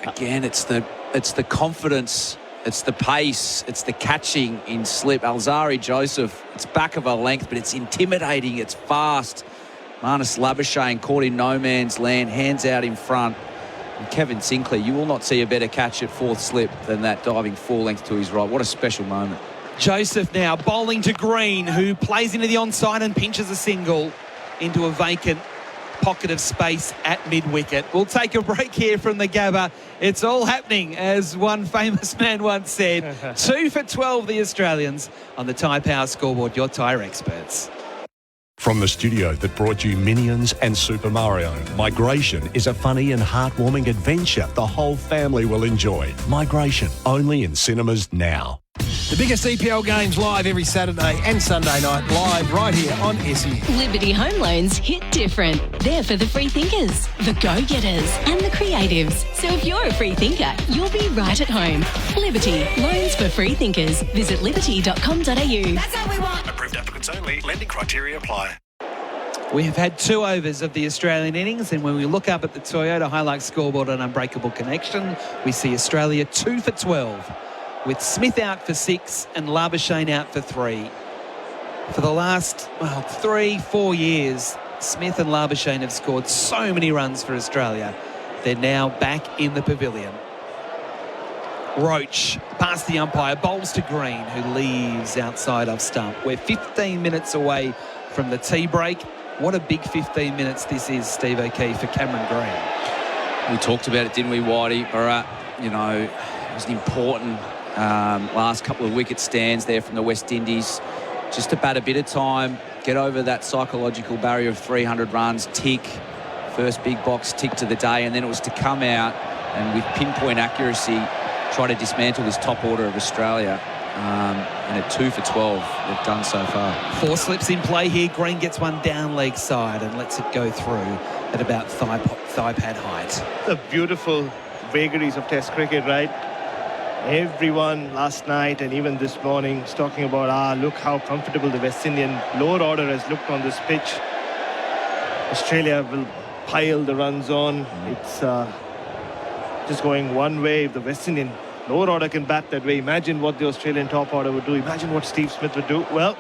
Again, it's the confidence, it's the pace, it's the catching in slip. Alzari Joseph, it's back of a length, but it's intimidating, it's fast. Marnus Labuschagne caught in no man's land, hands out in front. And Kevin Sinclair, you will not see a better catch at 4th slip than that diving full length to his right. What a special moment. Joseph now bowling to Green, who plays into the onside and pinches a single into a vacant pocket of space at mid-wicket. We'll take a break here from the Gabba. It's all happening, as one famous man once said. 2 for 12, the Australians, on the Tyre Power scoreboard, your tyre experts. From the studio that brought you Minions and Super Mario, Migration is a funny and heartwarming adventure the whole family will enjoy. Migration, only in cinemas now. The biggest EPL games live every Saturday and Sunday night, live right here on SEN. Liberty Home Loans hit different. They're for the free thinkers, the go-getters and the creatives. So if you're a free thinker, you'll be right at home. Liberty, loans for free thinkers. Visit liberty.com.au. That's how we want. Approved applicants only. Lending criteria apply. We have had 2 overs of the Australian innings, and when we look up at the Toyota Hilux scoreboard and Unbreakable Connection, we see Australia 2 for 12. With Smith out for 6 and Labuschagne out for 3. For the last, 3-4 years, Smith and Labuschagne have scored so many runs for Australia. They're now back in the pavilion. Roach past the umpire, bowls to Green, who leaves outside off stump. We're 15 minutes away from the tea break. What a big 15 minutes this is, Steve O'Keefe, for Cameron Green. We talked about it, didn't we, Whitey? Bharat, it was an important last couple of wicket stands there from the West Indies. Just to bat a bit of time, get over that psychological barrier of 300 runs, tick, first big box tick to the day, and then it was to come out and with pinpoint accuracy try to dismantle this top order of Australia. And at 2 for 12, they've done so far. 4 slips in play here. Green gets one down leg side and lets it go through at about thigh pad height. The beautiful vagaries of Test cricket, right? Everyone last night and even this morning is talking about, look how comfortable the West Indian lower order has looked on this pitch. Australia will pile the runs on. It's just going one way. If the West Indian lower order can bat that way, imagine what the Australian top order would do. Imagine what Steve Smith would do. Well,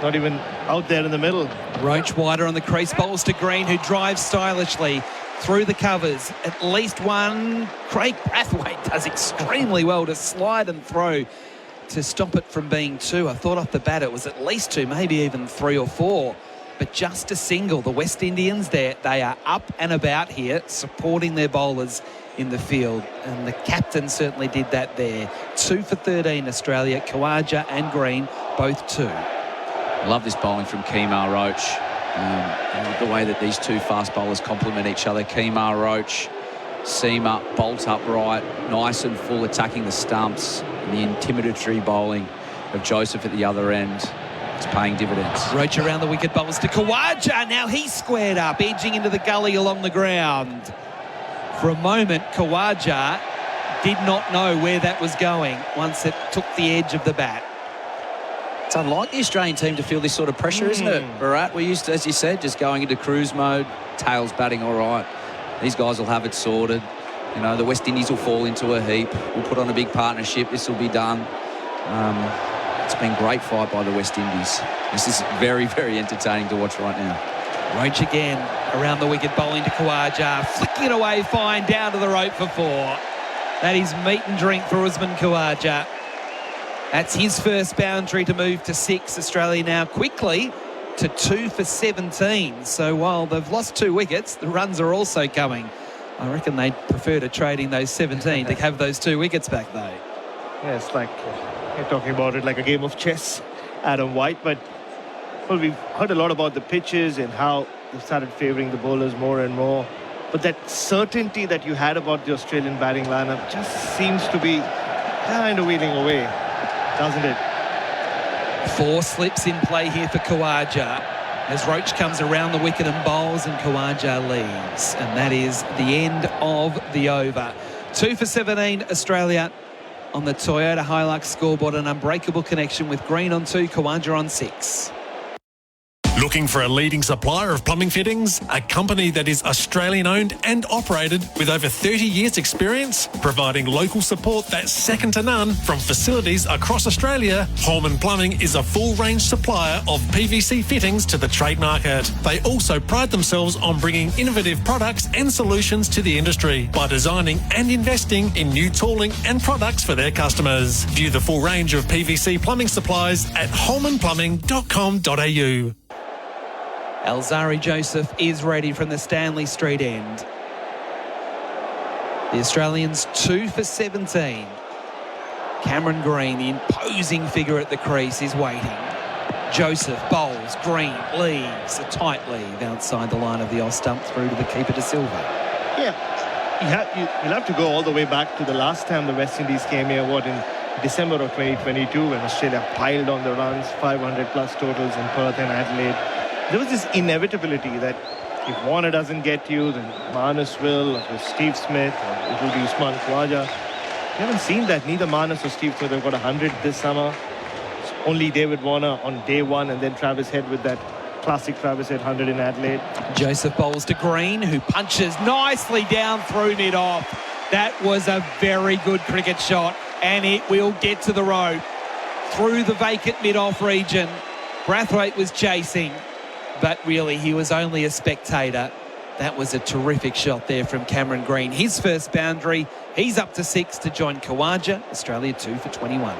not even out there in the middle. Roach wider on the crease, bowls to Green, who drives stylishly through the covers. At least one. Craig Brathwaite does extremely well to slide and throw to stop it from being 2. I thought off the bat it was at least 2, maybe even 3 or 4. But just a single. The West Indians, they are up and about here, supporting their bowlers in the field. And the captain certainly did that there. 2 for 13 Australia. Khawaja and Green, both 2. Love this bowling from Kemar Roach. And the way that these 2 fast bowlers complement each other. Kemar Roach, seam up, bolt upright, nice and full, attacking the stumps. And the intimidatory bowling of Joseph at the other end. It's paying dividends. Roach around the wicket, bowls to Khawaja. Now he's squared up, edging into the gully along the ground. For a moment, Khawaja did not know where that was going once it took the edge of the bat. It's unlike the Australian team to feel this sort of pressure, isn't it, Bharat? We're used to, as you said, just going into cruise mode, tails batting all right. These guys will have it sorted. You know, the West Indies will fall into a heap. We'll put on a big partnership. This will be done. It's been great fight by the West Indies. This is very, very entertaining to watch right now. Roach again around the wicket, bowling to Khawaja, flicking it away fine, down to the rope for 4. That is meat and drink for Usman Khawaja. That's his first boundary to move to 6. Australia now quickly to 2 for 17. So while they've lost 2 wickets, the runs are also coming. I reckon they'd prefer to trade in those 17 to have those 2 wickets back, though. Yeah, it's like you're talking about it like a game of chess, Adam White. But well, we've heard a lot about the pitches and how they've started favouring the bowlers more and more. But that certainty that you had about the Australian batting lineup just seems to be kind of wheeling away, doesn't it? 4 slips in play here for Khawaja as Roach comes around the wicket and bowls and Khawaja leaves. And that is the end of the over. 2 for 17 Australia on the Toyota Hilux scoreboard. An unbreakable connection with Green on 2, Khawaja on 6. Looking for a leading supplier of plumbing fittings? A company that is Australian owned and operated with over 30 years experience, providing local support that's second to none from facilities across Australia. Holman Plumbing is a full range supplier of PVC fittings to the trade market. They also pride themselves on bringing innovative products and solutions to the industry by designing and investing in new tooling and products for their customers. View the full range of PVC plumbing supplies at holmanplumbing.com.au. Alzari Joseph is ready from the Stanley Street end. The Australians 2 for 17. Cameron Green, the imposing figure at the crease, is waiting. Joseph bowls, Green leaves, a tight leave outside the line of the off stump through to the keeper De Silva. Yeah, you'll have to go all the way back to the last time the West Indies came here, in December of 2022, when Australia piled on the runs, 500 plus totals in Perth and Adelaide. There was this inevitability that if Warner doesn't get you, then Marnus will, or Steve Smith, or it will be Usman Khawaja. We haven't seen that. Neither Marnus or Steve Smith have got 100 this summer. It's only David Warner on day 1, and then Travis Head with that classic Travis Head 100 in Adelaide. Joseph bowls to Green, who punches nicely down through mid-off. That was a very good cricket shot, and it will get to the rope. Through the vacant mid-off region, Brathwaite was chasing, but really he was only a spectator. That was a terrific shot there from Cameron Green. His first boundary. He's up to 6 to join Khawaja. Australia 2 for 21.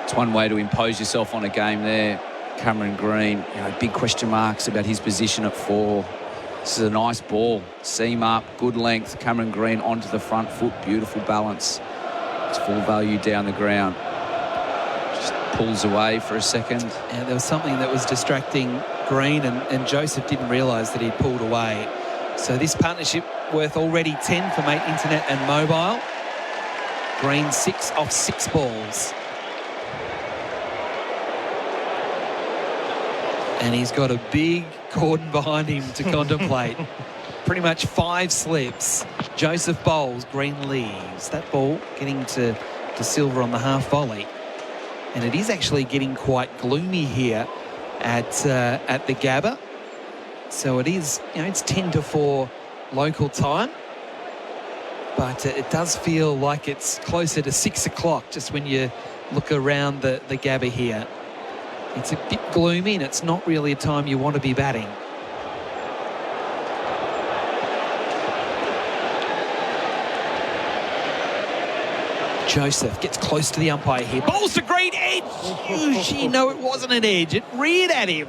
It's one way to impose yourself on a game there. Cameron Green, big question marks about his position at 4. This is a nice ball. Seam up, good length. Cameron Green onto the front foot. Beautiful balance. It's full value down the ground. Just pulls away for a second. And there was something that was distracting Green, and Joseph didn't realise that he'd pulled away. So this partnership worth already 10 for Mate Internet and Mobile. Green 6 off 6 balls. And he's got a big cordon behind him to contemplate. Pretty much 5 slips. Joseph bowls, Green leaves. That ball getting to Silver on the half volley. And it is actually getting quite gloomy here at the Gabba. So it is, it's 10 to 4 local time. But it does feel like it's closer to 6 o'clock just when you look around the Gabba here. It's a bit gloomy, and it's not really a time you want to be batting. Joseph gets close to the umpire here. Bowls to Green, edge! No, it wasn't an edge. It reared at him.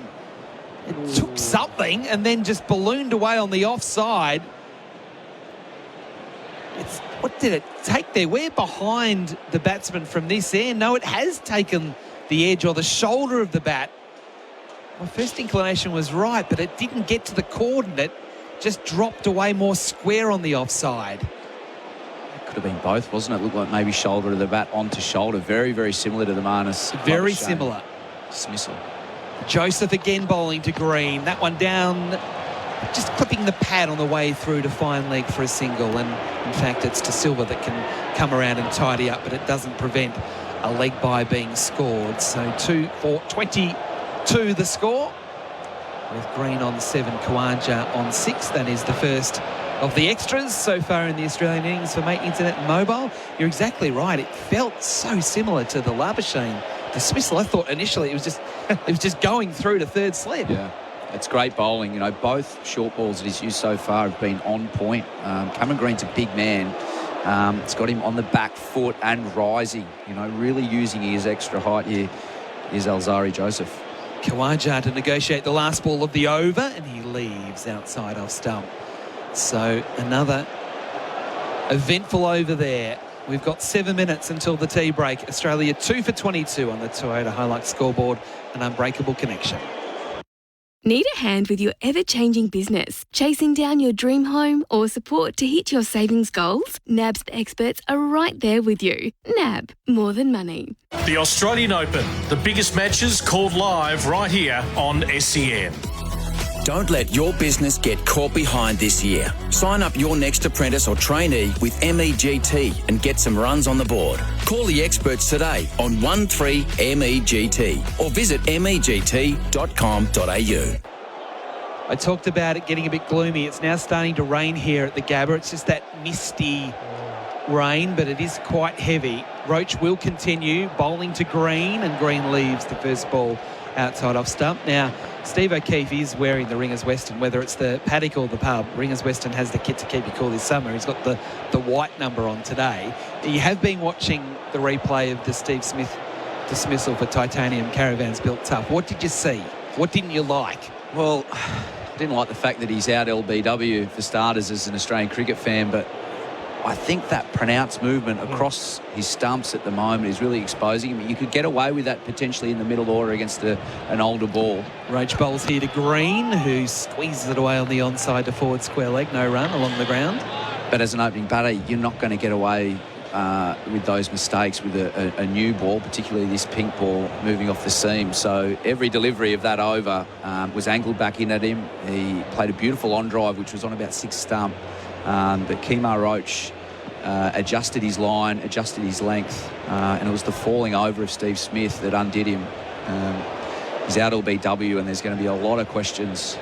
It took something and then just ballooned away on the offside. What did it take there? We're behind the batsman from this end. No, it has taken the edge or the shoulder of the bat. My first inclination was right, but it didn't get to the cordon. It just dropped away more square on the offside. It could have been both, wasn't it? Looked like maybe shoulder to the bat onto shoulder. Very, very similar to the Marnus. Very similar. Dismissal. Joseph again bowling to Green. That one down just clipping the pad on the way through to find leg for a single. And in fact, it's De Silva that can come around and tidy up, but it doesn't prevent a leg bye being scored. So 2-4-22 the score, with Green on 7, Khawaja on 6. That is the first of the extras so far in the Australian innings for Mate Internet and Mobile. You're exactly right. It felt so similar to the Labuschagne dismissal. I thought initially it was just going through to third slip. Yeah. It's great bowling. You know, both short balls that he's used so far have been on point. Cameron Green's a big man. It's got him on the back foot and rising. You know, really using his extra height here is Alzari Joseph. Khawaja to negotiate the last ball of the over, and he leaves outside off stump. So another eventful over there. We've got 7 minutes until the tea break. Australia 2 for 22 on the Toyota Hilux scoreboard. An unbreakable connection. Need a hand with your ever-changing business? Chasing down your dream home or support to hit your savings goals? NAB's experts are right there with you. NAB, more than money. The Australian Open, the biggest matches called live right here on SEN. Don't let your business get caught behind this year. Sign up your next apprentice or trainee with MEGT and get some runs on the board. Call the experts today on 13MEGT or visit MEGT.com.au. I talked about it getting a bit gloomy. It's now starting to rain here at the Gabba. It's just that misty rain, but it is quite heavy. Roach will continue bowling to Green, and Green leaves the first ball outside off stump. Now, Steve O'Keefe is wearing the Ringers Western, whether it's the paddock or the pub. Ringers Western has the kit to keep you cool this summer. He's got the white number on today. You have been watching the replay of the Steve Smith dismissal for Titanium Caravans Built Tough. What did you see? What didn't you like? Well, I didn't like the fact that he's out LBW for starters as an Australian cricket fan, but I think that pronounced movement across his stumps at the moment is really exposing him. You could get away with that potentially in the middle order against an older ball. Roach bowls here to Green, who squeezes it away on the onside to forward square leg. No run along the ground. But as an opening batter, you're not going to get away with those mistakes with a new ball, particularly this pink ball moving off the seam. So every delivery of that over was angled back in at him. He played a beautiful on drive, which was on about 6 stump. But Kemar Roach adjusted his line, adjusted his length, and it was the falling over of Steve Smith that undid him. He's out LBW, and there's going to be a lot of questions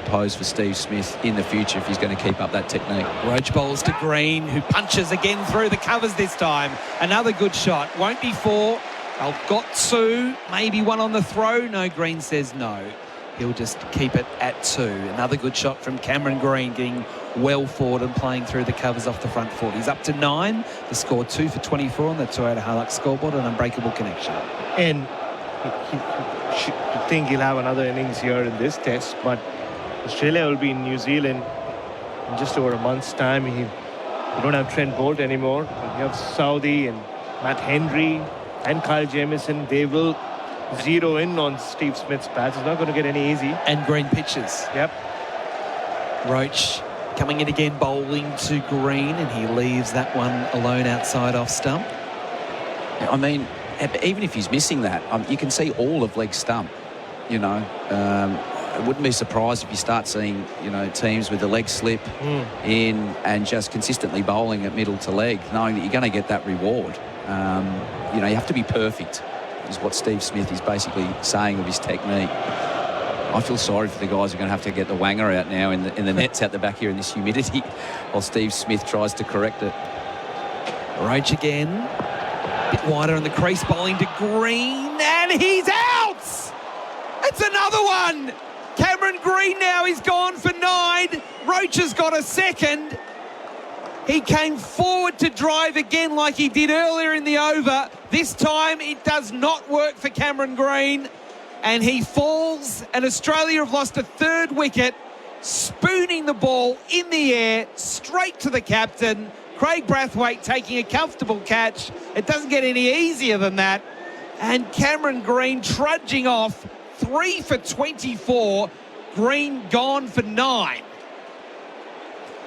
posed for Steve Smith in the future if he's going to keep up that technique. Roach bowls to Green, who punches again through the covers this time. Another good shot. Won't be 4. I've got 2, maybe 1 on the throw. No, Green says no. He'll just keep it at 2. Another good shot from Cameron Green, getting well forward and playing through the covers off the front foot. He's up to 9. The score 2 for 24 on the Toyota Hilux scoreboard, an unbreakable connection. And you think he'll have another innings here in this test, but Australia will be in New Zealand in just over a month's time. You don't have Trent Bolt anymore. You have Saudi and Matt Henry and Kyle Jamieson. They will zero in on Steve Smith's bats. It's not going to get any easy. And Green pitches. Yep. Roach coming in again, bowling to Green, and he leaves that one alone outside off stump. I mean, even if he's missing that, you can see all of leg stump. You know, I wouldn't be surprised if you start seeing, teams with the leg slip in and just consistently bowling at middle to leg, knowing that you're going to get that reward. You have to be perfect, is what Steve Smith is basically saying of his technique. I feel sorry for the guys who are going to have to get the wanger out now in the nets out the back here in this humidity while Steve Smith tries to correct it. Roach again. A bit wider on the crease, bowling to Green, and he's out! It's another one! Cameron Green now is gone for 9. Roach has got a second. He came forward to drive again like he did earlier in the over. This time it does not work for Cameron Green. And he falls, and Australia have lost a 3rd wicket, spooning the ball in the air, straight to the captain. Craig Brathwaite taking a comfortable catch. It doesn't get any easier than that. And Cameron Green trudging off, 3 for 24. Green gone for 9.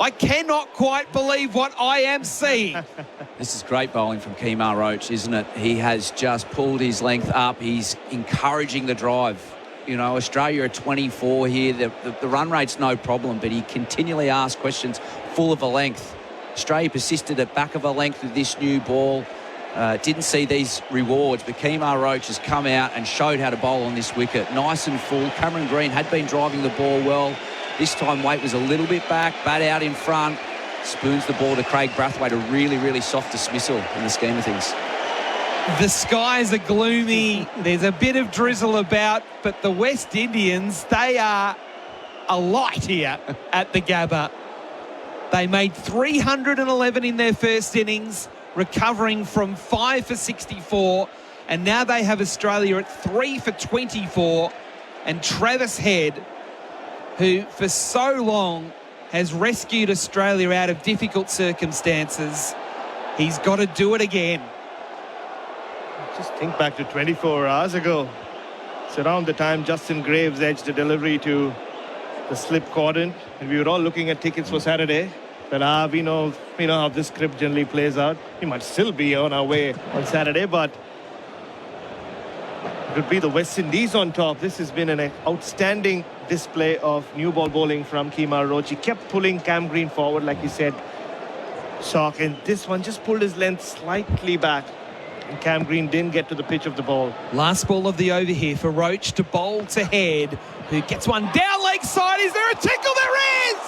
I cannot quite believe what I am seeing. This is great bowling from Kemar Roach, isn't it? He has just pulled his length up. He's encouraging the drive. You know, Australia at 24 here. The run rate's no problem, but he continually asks questions full of a length. Australia persisted at back of a length with this new ball. Didn't see these rewards, but Kemar Roach has come out and showed how to bowl on this wicket. Nice and full. Cameron Green had been driving the ball well. This time Waite was a little bit back, bat out in front. Spoons the ball to Craig Brathwaite, a really, really soft dismissal in the scheme of things. The skies are gloomy. There's a bit of drizzle about, but the West Indians, they are a light here at the Gabba. They made 311 in their first innings, recovering from 5 for 64, and now they have Australia at 3 for 24, and Travis Head, who for so long has rescued Australia out of difficult circumstances, he's got to do it again. Just think back to 24 hours ago. It's around the time Justin Graves edged the delivery to the slip quadrant, and we were all looking at tickets for Saturday. But we know how this script generally plays out. We might still be on our way on Saturday, but it would be the West Indies on top. This has been an outstanding display of new ball bowling from Kemar Roach. He kept pulling Cam Green forward, like you said, Shock, and this one just pulled his length slightly back, and Cam Green didn't get to the pitch of the ball. Last ball of the over here for Roach to bowl to Head, who gets one down leg side. Is there a tickle? There is!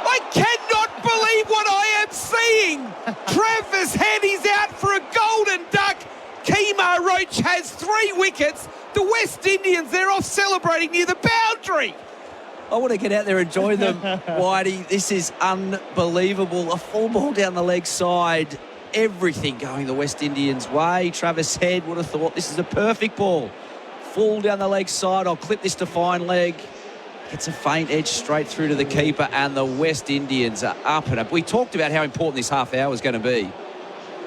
I cannot believe what I am seeing. Travis Head is out for a golden duck. Kemar Roach has 3 wickets. The West Indians, they're off celebrating near the boundary. I want to get out there and join them, Whitey. This is unbelievable. A full ball down the leg side. Everything going the West Indians' way. Travis Head would have thought this is a perfect ball. Full down the leg side. I'll clip this to fine leg. Gets a faint edge straight through to the keeper, and the West Indians are up and up. We talked about how important this half hour was going to be.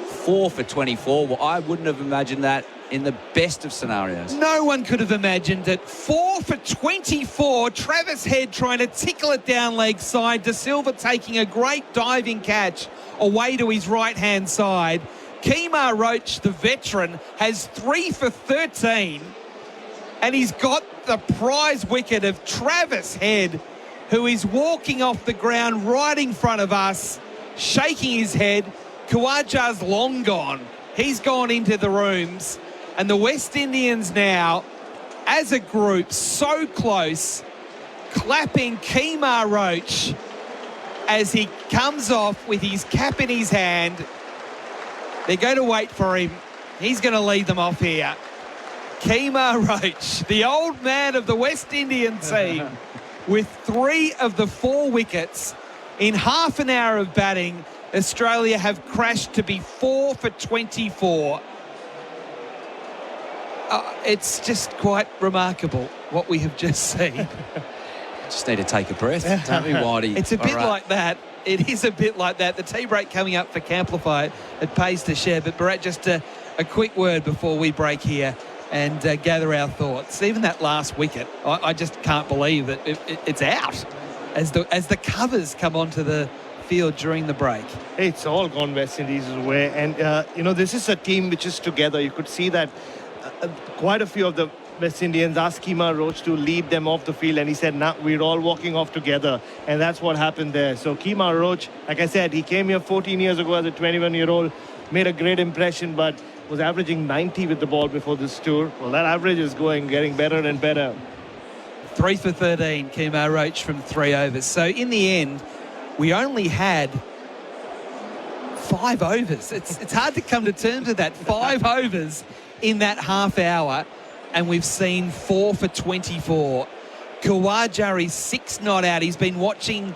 4 for 24. Well, I wouldn't have imagined that in the best of scenarios. No one could have imagined it. 4 for 24. Travis Head trying to tickle it down leg side. De Silva taking a great diving catch away to his right-hand side. Kemar Roach, the veteran, has 3 for 13. And he's got the prize wicket of Travis Head, who is walking off the ground right in front of us, shaking his head. Khawaja's long gone. He's gone into the rooms. And the West Indians now, as a group, so close, clapping Kemar Roach as he comes off with his cap in his hand. They're going to wait for him. He's going to lead them off here. Kemar Roach, the old man of the West Indian team, with 3 of the 4 wickets in half an hour of batting. Australia have crashed to be 4 for 24. It's just quite remarkable what we have just seen. Just need to take a breath, don't we, Whitey? It's a bit like that. It is a bit like that. The tea break coming up for Camplify. It pays to share. But, Bharat, just a quick word before we break here and gather our thoughts. Even that last wicket, I just can't believe that it's out as the covers come onto the field during the break. It's all gone West Indies' way. And, this is a team which is together. You could see that quite a few of the West Indians asked Kemar Roach to lead them off the field, and he said, nah, we're all walking off together. And that's what happened there. So Kemar Roach, like I said, he came here 14 years ago as a 21-year-old, made a great impression, but was averaging 90 with the ball before this tour. Well, that average is getting better and better. 3 for 13, Kemar Roach from 3 overs. So in the end, we only had 5 overs. It's hard to come to terms with that. 5 overs in that half hour, and we've seen 4 for 24. Khawaja is 6 not out. He's been watching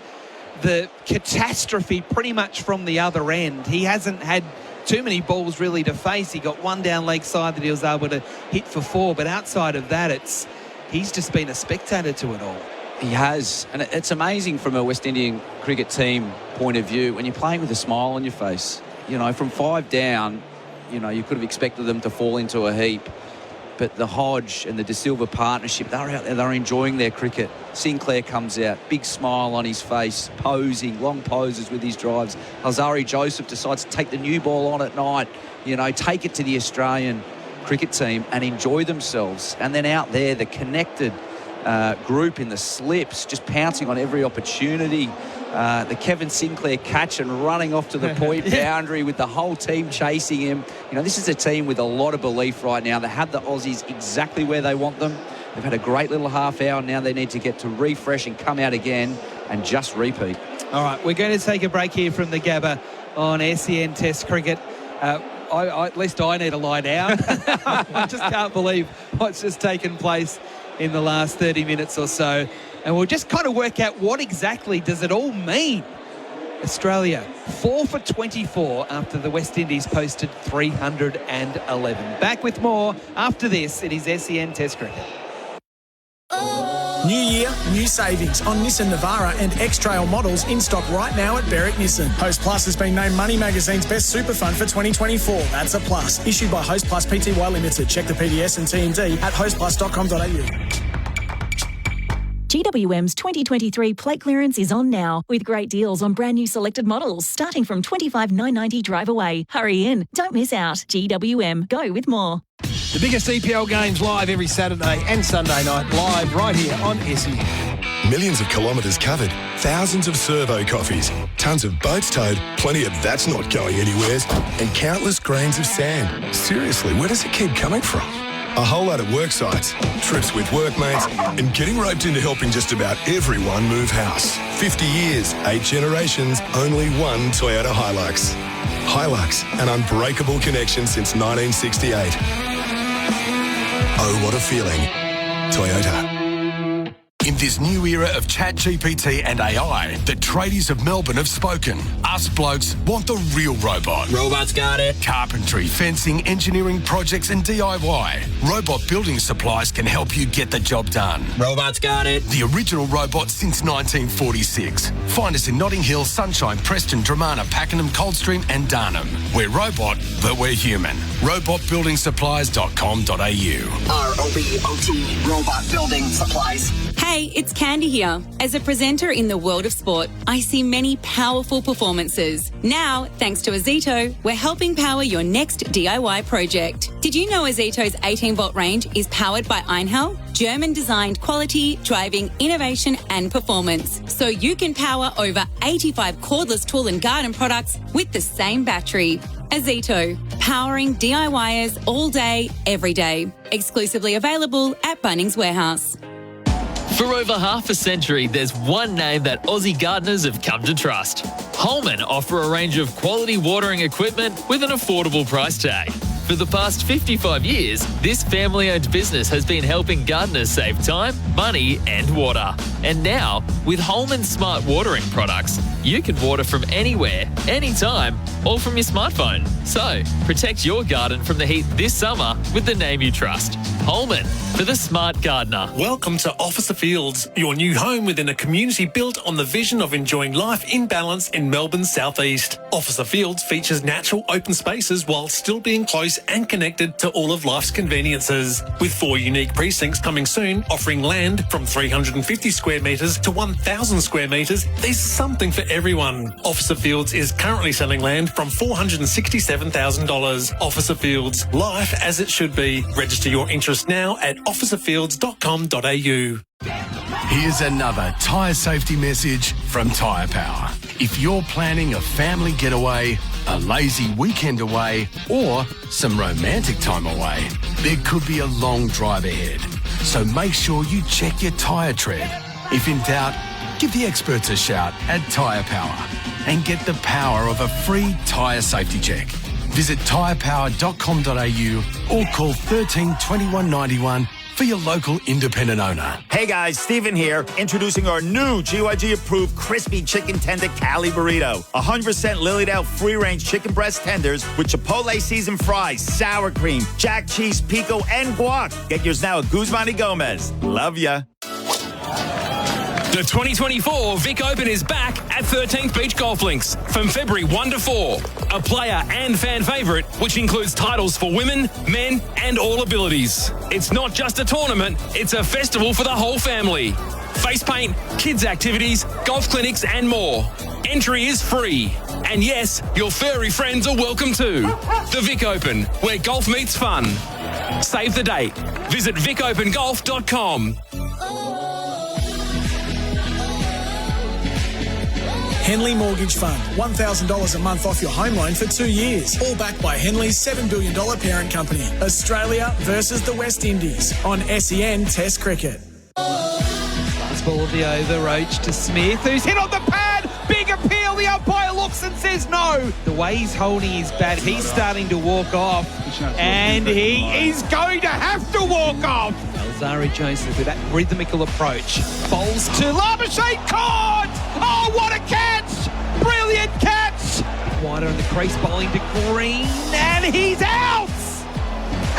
the catastrophe pretty much from the other end. He hasn't had too many balls really to face. He got 1 down leg side that he was able to hit for 4, but outside of that, he's just been a spectator to it all. He has, and it's amazing from a West Indian cricket team point of view when you're playing with a smile on your face. From 5 down, you could have expected them to fall into a heap. But the Hodge and the De Silva partnership, they're out there, they're enjoying their cricket. Sinclair comes out, big smile on his face, posing, long poses with his drives. Alzari Joseph decides to take the new ball on at night, take it to the Australian. cricket team and enjoy themselves. And then out there, the connected group in the slips, just pouncing on every opportunity. The Kevin Sinclair catch and running off to the point boundary with the whole team chasing him. You know, this is a team with a lot of belief right now. They have the Aussies exactly where they want them. They've had a great little half hour. Now they need to get to refresh and come out again and just repeat. All right, we're going to take a break here from the Gabba on SEN Test Cricket. At least I need to lie down. I just can't believe what's just taken place in the last 30 minutes or so. And we'll just kind of work out what exactly does it all mean. Australia, 4 for 24 after the West Indies posted 311. Back with more after this. It is SEN Test Cricket. New year, new savings on Nissan Navara and X-Trail models in stock right now at Berwick Nissan. Host Plus has been named Money Magazine's best super fund for 2024. That's a plus. Issued by Host Plus Pty Limited. Check the PDS and TND at hostplus.com.au. GWM's 2023 plate clearance is on now, with great deals on brand new selected models starting from $25,990 drive away. Hurry in, don't miss out. GWM, go with more. The biggest EPL games live every Saturday and Sunday night, live right here on SEN. Millions of kilometres covered, thousands of servo coffees, tons of boats towed, plenty of that's not going anywhere, and countless grains of sand. Seriously, where does it keep coming from? A whole lot of work sites, trips with workmates, and getting roped into helping just about everyone move house. 50 years, 8 generations, only one Toyota Hilux. Hilux, an unbreakable connection since 1968. Oh, what a feeling. Toyota. In this new era of ChatGPT and AI, the tradies of Melbourne have spoken. Us blokes want the real robot. Robots got it. Carpentry, fencing, engineering projects and DIY. Robot building supplies can help you get the job done. Robots got it. The original robot since 1946. Find us in Notting Hill, Sunshine, Preston, Dramana, Pakenham, Coldstream and Darnham. We're robot, but we're human. RobotbuildingSupplies.com.au. ROBOT, Robot Building Supplies. Hey, it's Candy here. As a presenter in the world of sport, I see many powerful performances. Now, thanks to Azito, we're helping power your next DIY project. Did you know Azito's 18-volt range is powered by Einhell? German-designed quality, driving, innovation and performance. So you can power over 85 cordless tool and garden products with the same battery. Azito, powering DIYers all day, every day. Exclusively available at Bunnings Warehouse. For over half a century, there's one name that Aussie gardeners have come to trust. Holman offer a range of quality watering equipment with an affordable price tag. For the past 55 years, this family-owned business has been helping gardeners save time, money and water. And now, with Holman Smart Watering products, you can water from anywhere, anytime, all from your smartphone. So, protect your garden from the heat this summer with the name you trust. Holman, for the smart gardener. Welcome to Officer Fields, your new home within a community built on the vision of enjoying life in balance in Melbourne's southeast. Officer Fields features natural open spaces while still being close and connected to all of life's conveniences. With 4 unique precincts coming soon, offering land from 350 square metres to 1,000 square metres, there's something for everyone. Officer Fields is currently selling land from $467,000. Officer Fields, life as it should be. Register your interest now at officerfields.com.au. Here's another tyre safety message from Tyre Power. If you're planning a family getaway, a lazy weekend away, or some romantic time away, there could be a long drive ahead. So make sure you check your tyre tread. If in doubt, give the experts a shout at Tyre Power and get the power of a free tyre safety check. Visit tyrepower.com.au or call 13 21 91 for your local independent owner. Hey guys, Steven here, introducing our new GYG-approved crispy chicken tender Cali burrito. 100% Lilydale free-range chicken breast tenders with Chipotle seasoned fries, sour cream, jack cheese, pico, and guac. Get yours now at Guzman y Gomez. Love ya. The 2024 Vic Open is back at 13th Beach Golf Links from February 1 to 4. A player and fan favourite, which includes titles for women, men and all abilities. It's not just a tournament, it's a festival for the whole family. Face paint, kids activities, golf clinics and more. Entry is free. And yes, your furry friends are welcome too. The Vic Open, where golf meets fun. Save the date. Visit vicopengolf.com. Henley Mortgage Fund. $1,000 a month off your home loan for 2 years. All backed by Henley's $7 billion parent company. Australia versus the West Indies on SEN Test Cricket. Last ball of the over, Roach to Smith, who's hit on the pad. Big appeal. The umpire looks and says no. The way he's holding his bat, he's starting to walk off. And he is going to have to walk off. Alzari Joseph with that rhythmical approach. Bowls to Labuschagne, caught! Oh, what a catch! Brilliant catch! Wider in the crease, bowling to Green, and he's out!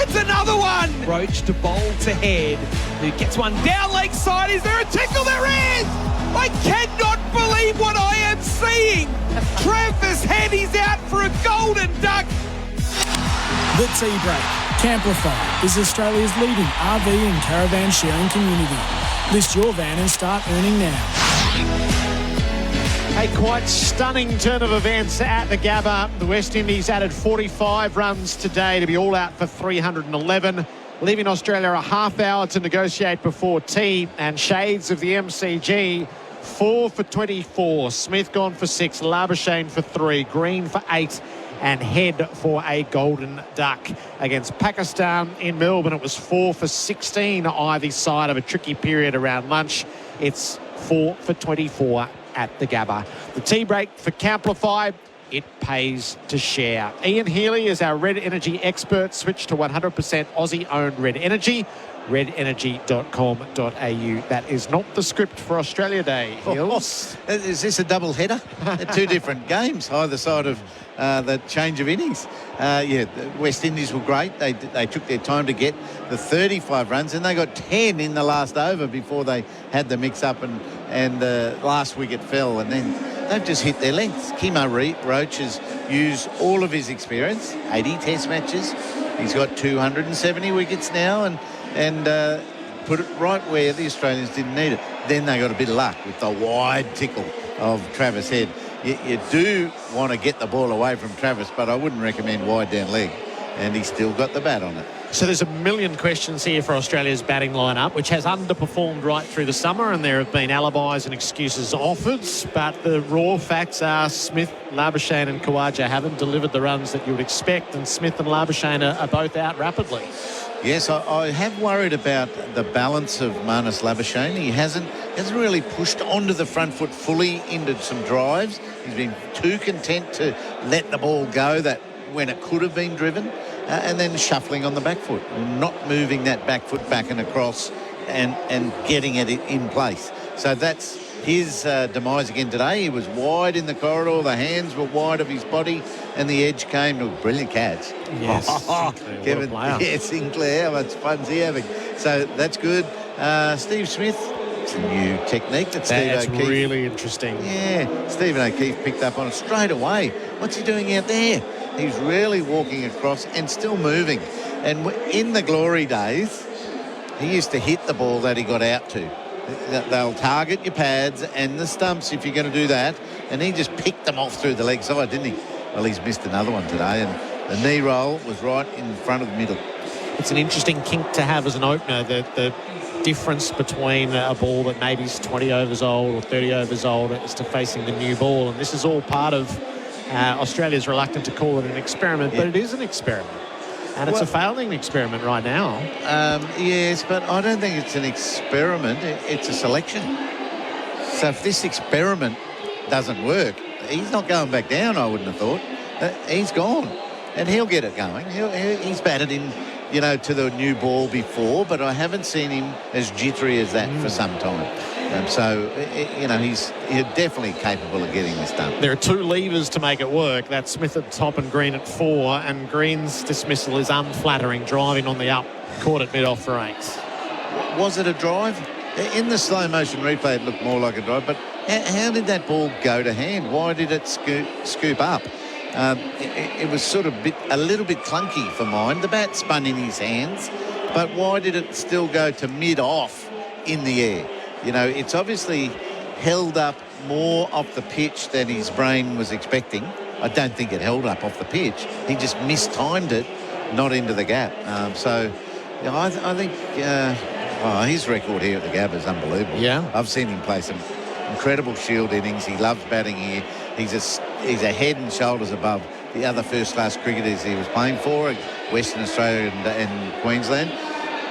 It's another one! Roach to bowl to Head, who gets one down leg side. Is there a tickle? There is! I cannot believe what I am seeing! Travis Head is out for a golden duck! The Tea Break. Camplify is Australia's leading RV and caravan sharing community. List your van and start earning now. A quite stunning turn of events at the Gabba. The West Indies added 45 runs today to be all out for 311, leaving Australia a half hour to negotiate before tea. And shades of the MCG, 4 for 24. Smith gone for 6, Labuschagne for 3, Green for 8, and Head for a golden duck. Against Pakistan in Melbourne, it was 4 for 16 either side of a tricky period around lunch. It's 4 for 24 at the Gabba. The tea break for Camplify, it pays to share. Ian Healy is our Red Energy expert. Switch to 100% Aussie-owned Red Energy. redenergy.com.au. That is not the script for Australia Day, Hills. Is this a double header? Two different games, either side of the change of innings. The West Indies were great. They took their time to get the 35 runs, and they got 10 in the last over before they had the mix-up and the last wicket fell, and then they've just hit their lengths. Kimo Roach has used all of his experience, 80 test matches. He's got 270 wickets now, and put it right where the Australians didn't need it. Then they got a bit of luck with the wide tickle of Travis Head. You do want to get the ball away from Travis, but I wouldn't recommend wide down leg, and he's still got the bat on it. So there's a million questions here for Australia's batting lineup, which has underperformed right through the summer, and there have been alibis and excuses offered, but the raw facts are Smith, Labuschagne and Khawaja haven't delivered the runs that you would expect, and Smith and Labuschagne are both out rapidly. Yes, I have worried about the balance of Marnus Labuschagne. He hasn't really pushed onto the front foot fully into some drives. He's been too content to let the ball go that when it could have been driven, and then shuffling on the back foot, not moving that back foot back and across and getting it in place. So that's his demise again today. He was wide in the corridor, the hands were wide of his body, and the edge came to a brilliant catch. Yes, Kevin, Sinclair, how much fun's he having? So that's good. Steve Smith, it's a new technique that Steve O'Keefe. That's really interesting. Yeah, Stephen O'Keefe picked up on it straight away. What's he doing out there? He's really walking across and still moving. And in the glory days, he used to hit the ball that he got out to. They'll target your pads and the stumps if you're going to do that. And he just picked them off through the leg side, didn't he? Well, he's missed another one today, and the knee roll was right in front of the middle. It's an interesting kink to have as an opener, the difference between a ball that maybe is 20 overs old or 30 overs old as to facing the new ball. And this is all part of Australia's reluctant to call it an experiment, but it is an experiment. And it's a failing experiment right now. Yes, but I don't think it's an experiment. It's a selection. So if this experiment doesn't work, he's not going back down, I wouldn't have thought. He's gone, and he'll get it going. He's batted in, to the new ball before, but I haven't seen him as jittery as that for some time. He's definitely capable of getting this done. There are two levers to make it work. That's Smith at the top and Green at 4, and Green's dismissal is unflattering, driving on the up, caught at mid-off for 8. Was it a drive? In the slow motion replay, it looked more like a drive, but how did that ball go to hand? Why did it scoop up? It was sort of a little bit clunky for mine. The bat spun in his hands, but why did it still go to mid-off in the air? It's obviously held up more off the pitch than his brain was expecting. I don't think it held up off the pitch. He just mistimed it, not into the gap. I think his record here at the Gabba is unbelievable. Yeah. I've seen him play some incredible Shield innings. He loves batting here. He's a head and shoulders above the other first-class cricketers he was playing for, Western Australia and Queensland.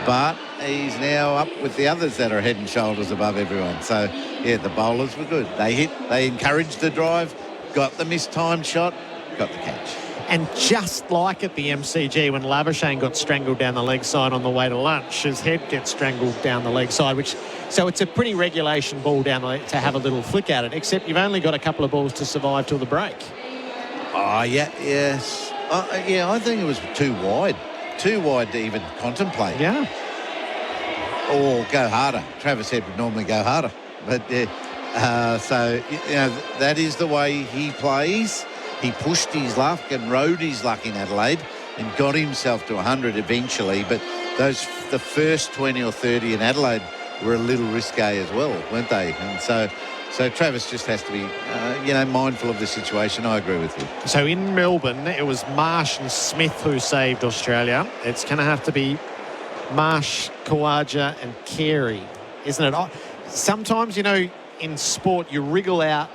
But he's now up with the others that are head and shoulders above everyone. So, yeah, the bowlers were good. They encouraged the drive, got the mistimed shot, got the catch. And just like at the MCG when Labuschagne got strangled down the leg side on the way to lunch, his head gets strangled down the leg side, so it's a pretty regulation ball down the leg to have a little flick at it, except you've only got a couple of balls to survive till the break. Oh, yes. I think it was too wide to even contemplate. Yeah. Or go harder. Travis Head would normally go harder. But, that is the way he plays. He pushed his luck and rode his luck in Adelaide and got himself to 100 eventually. But the first 20 or 30 in Adelaide were a little risque as well, weren't they? And so Travis just has to be, mindful of the situation. I agree with you. So in Melbourne, it was Marsh and Smith who saved Australia. It's going to have to be Marsh, Khawaja and Carey, isn't it? Sometimes, in sport, you wriggle out,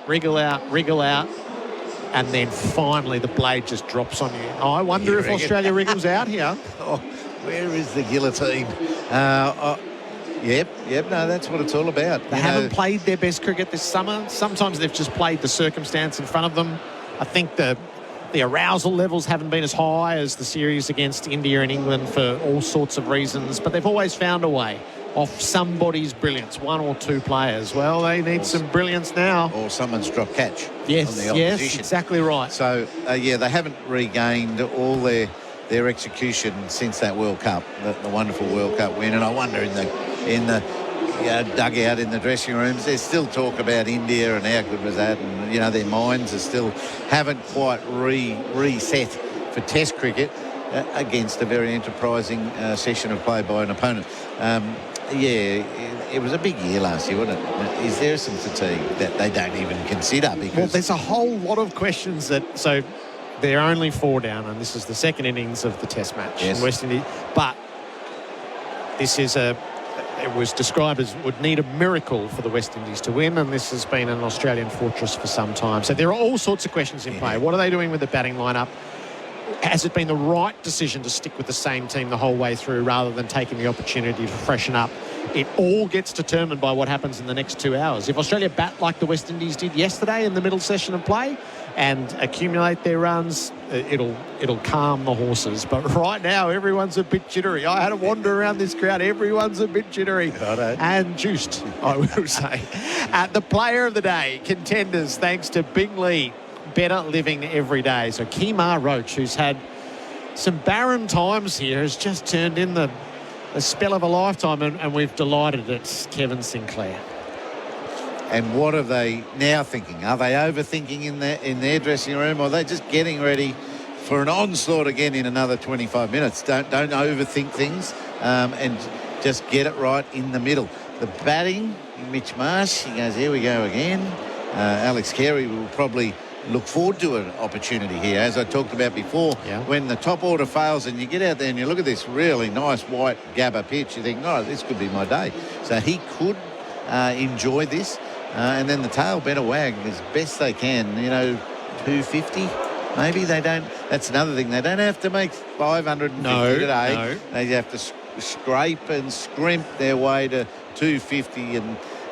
and then finally the blade just drops on you. I wonder if Australia wriggles out here. Oh, where is the guillotine? Yep, no, that's what it's all about. They haven't played their best cricket this summer. Sometimes they've just played the circumstance in front of them. I think the arousal levels haven't been as high as the series against India and England for all sorts of reasons, but they've always found a way off somebody's brilliance, one or two players. Well, they need some brilliance now. Or someone's drop catch on the opposition. Yes, exactly right. So, they haven't regained all their execution since that World Cup, the wonderful World Cup win. And I wonder in the dugout, in the dressing rooms, there's still talk about India and how good was that. And, their minds are still haven't quite reset for Test cricket against a very enterprising session of play by an opponent. It was a big year last year, wasn't it? Is there some fatigue that they don't even consider? Because there's a whole lot of questions so they're only 4 down, and this is the second innings of the Test match in West Indies. But this is it was described as would need a miracle for the West Indies to win, and this has been an Australian fortress for some time. So there are all sorts of questions in play. What are they doing with the batting lineup? Has it been the right decision to stick with the same team the whole way through rather than taking the opportunity to freshen up? It all gets determined by what happens in the next 2 hours. If Australia bat like the West Indies did yesterday in the middle session of play and accumulate their runs, it'll calm the horses. But right now, everyone's a bit jittery. I had a wander around this crowd. Everyone's a bit jittery and juiced, I will say. The player of the day, contenders, thanks to Bingley. Better living every day. So Kemar Roach, who's had some barren times here, has just turned in the spell of a lifetime, and we've delighted it's Kevin Sinclair. And what are they now thinking? Are they overthinking in their dressing room, or are they just getting ready for an onslaught again in another 25 minutes? Don't overthink things, and just get it right in the middle. The batting, Mitch Marsh, he goes, here we go again. Alex Carey will probably look forward to an opportunity here, as I talked about before. When the top order fails and you get out there and you look at this really nice white Gabba pitch, you think, this could be my day. So he could enjoy this, and then the tail better wag as best they can. 250 maybe. They don't. That's another thing. They don't have to make 550 today. No. They have to scrape and scrimp their way to 250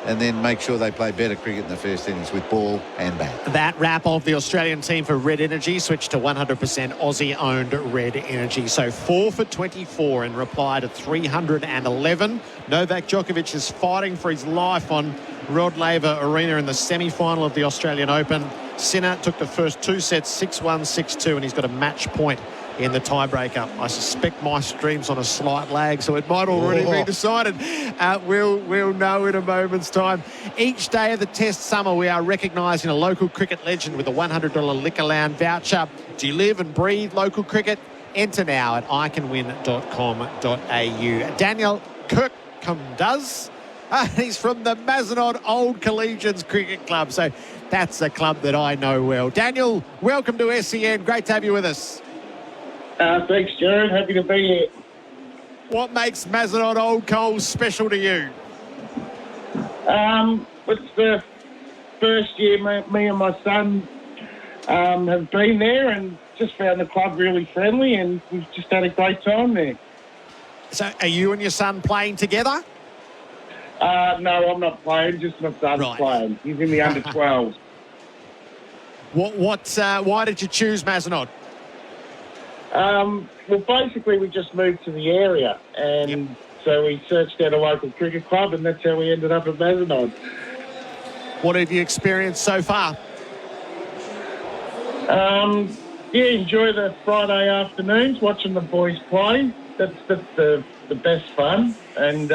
and then make sure they play better cricket in the first innings with ball and bat. That wrap of the Australian team for Red Energy switched to 100% Aussie-owned Red Energy. So 4 for 24 in reply to 311. Novak Djokovic is fighting for his life on Rod Laver Arena in the semi-final of the Australian Open. Sinner took the first 2 sets, 6-1, 6-2, and he's got a match point in the tiebreaker. I suspect my stream's on a slight lag, so it might already be decided. We'll know in a moment's time. Each day of the Test summer, we are recognising a local cricket legend with a $100 Liquorland voucher. Do you live and breathe local cricket? Enter now at iCanWin.com.au. Daniel Kirkham does. He's from the Mazenod Old Collegians Cricket Club. So that's a club that I know well. Daniel, welcome to SEN. Great to have you with us. Thanks, Gerard. Happy to be here. What makes Mazenod Old Coles special to you? It's the first year me and my son have been there and just found the club really friendly, and we've just had a great time there. So are you and your son playing together? No, I'm not playing, just my son's playing. He's in the under-12s. Why did you choose Mazenod? Well, basically, we just moved to the area, and so we searched out a local cricket club, and that's how we ended up at Mazenod. What have you experienced so far? Enjoy the Friday afternoons, watching the boys play. That's the best fun, and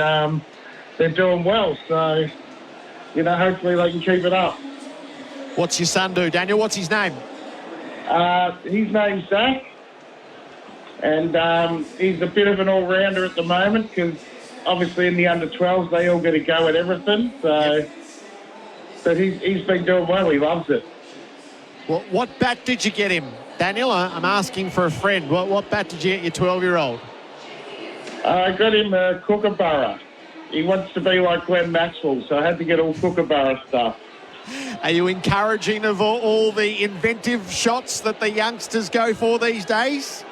they're doing well, so, hopefully they can keep it up. What's your son do, Daniel? What's his name? His name's Zach, and he's a bit of an all-rounder at the moment because obviously in the under-12s they all get a go at everything, so... But he's been doing well. He loves it. Well, what bat did you get him, Daniel? I'm asking for a friend. What bat did you get your 12-year-old? I got him a kookaburra. He wants to be like Glenn Maxwell, so I had to get all kookaburra stuff. Are you encouraging of all the inventive shots that the youngsters go for these days?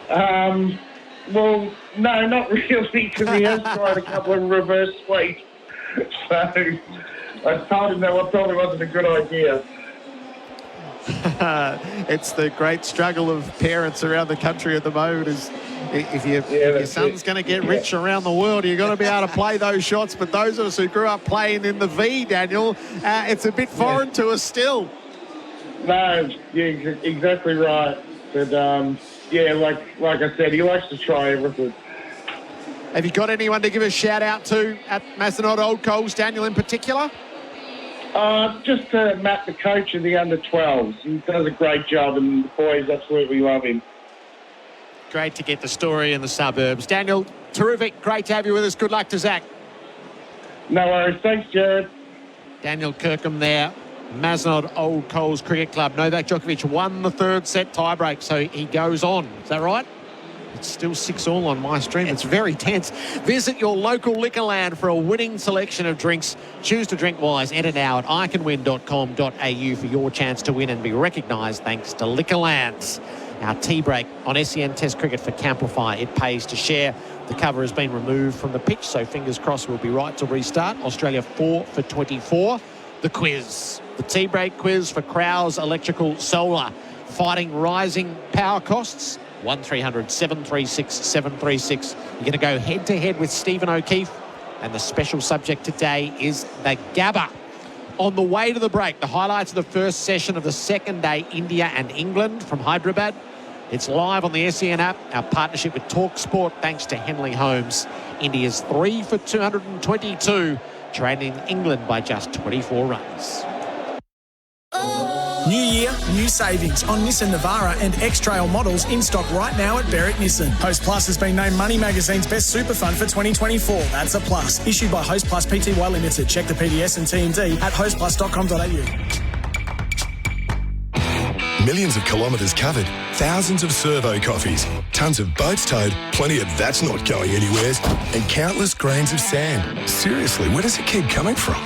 Well, no, not really, because he has tried a couple of reverse sweeps. So I told him that probably wasn't a good idea. It's the great struggle of parents around the country at the moment is if your son's going to get rich around the world, you've got to be able to play those shots. But those of us who grew up playing in the V, Daniel, it's a bit foreign to us still. No, exactly right. But, like I said, he likes to try everything. Have you got anyone to give a shout-out to at Mazenod Old Coles, Daniel, in particular? Just Matt, the coach of the under-12s. He does a great job, and the boys absolutely love him. Great to get the story in the suburbs. Daniel, terrific. Great to have you with us. Good luck to Zach. No worries. Thanks, Gerard. Daniel Kirkham there. Mazenod Old Coles Cricket Club. Novak Djokovic won the third set tiebreak, so he goes on. Is that right? It's still 6-all on my stream. It's very tense. Visit your local Liquorland for a winning selection of drinks. Choose to drink wise. Enter now at iCanWin.com.au for your chance to win and be recognised thanks to Liquorlands. Our tea break on SEN Test Cricket for Camplify. It pays to share. The cover has been removed from the pitch, so fingers crossed we'll be right to restart. Australia 4 for 24. The quiz. The tea break quiz for Crowes Electrical Solar. Fighting rising power costs. 1300 736 736. You're going to go head-to-head with Stephen O'Keefe. And the special subject today is the Gabba. On the way to the break, the highlights of the first session of the second day, India and England from Hyderabad. It's live on the SEN app, our partnership with TalkSport, thanks to Henley Holmes. India's 3 for 222, trailing England by just 24 runs. New year, new savings on Nissan Navara and X-Trail models in stock right now at Berwick Nissan. Host Plus has been named Money Magazine's best super fund for 2024. That's a plus. Issued by Host Plus Pty Limited. Check the PDS and TND at hostplus.com.au. Millions of kilometres covered, thousands of servo coffees, tons of boats towed, plenty of that's not going anywhere, and countless grains of sand. Seriously, where does it keep coming from?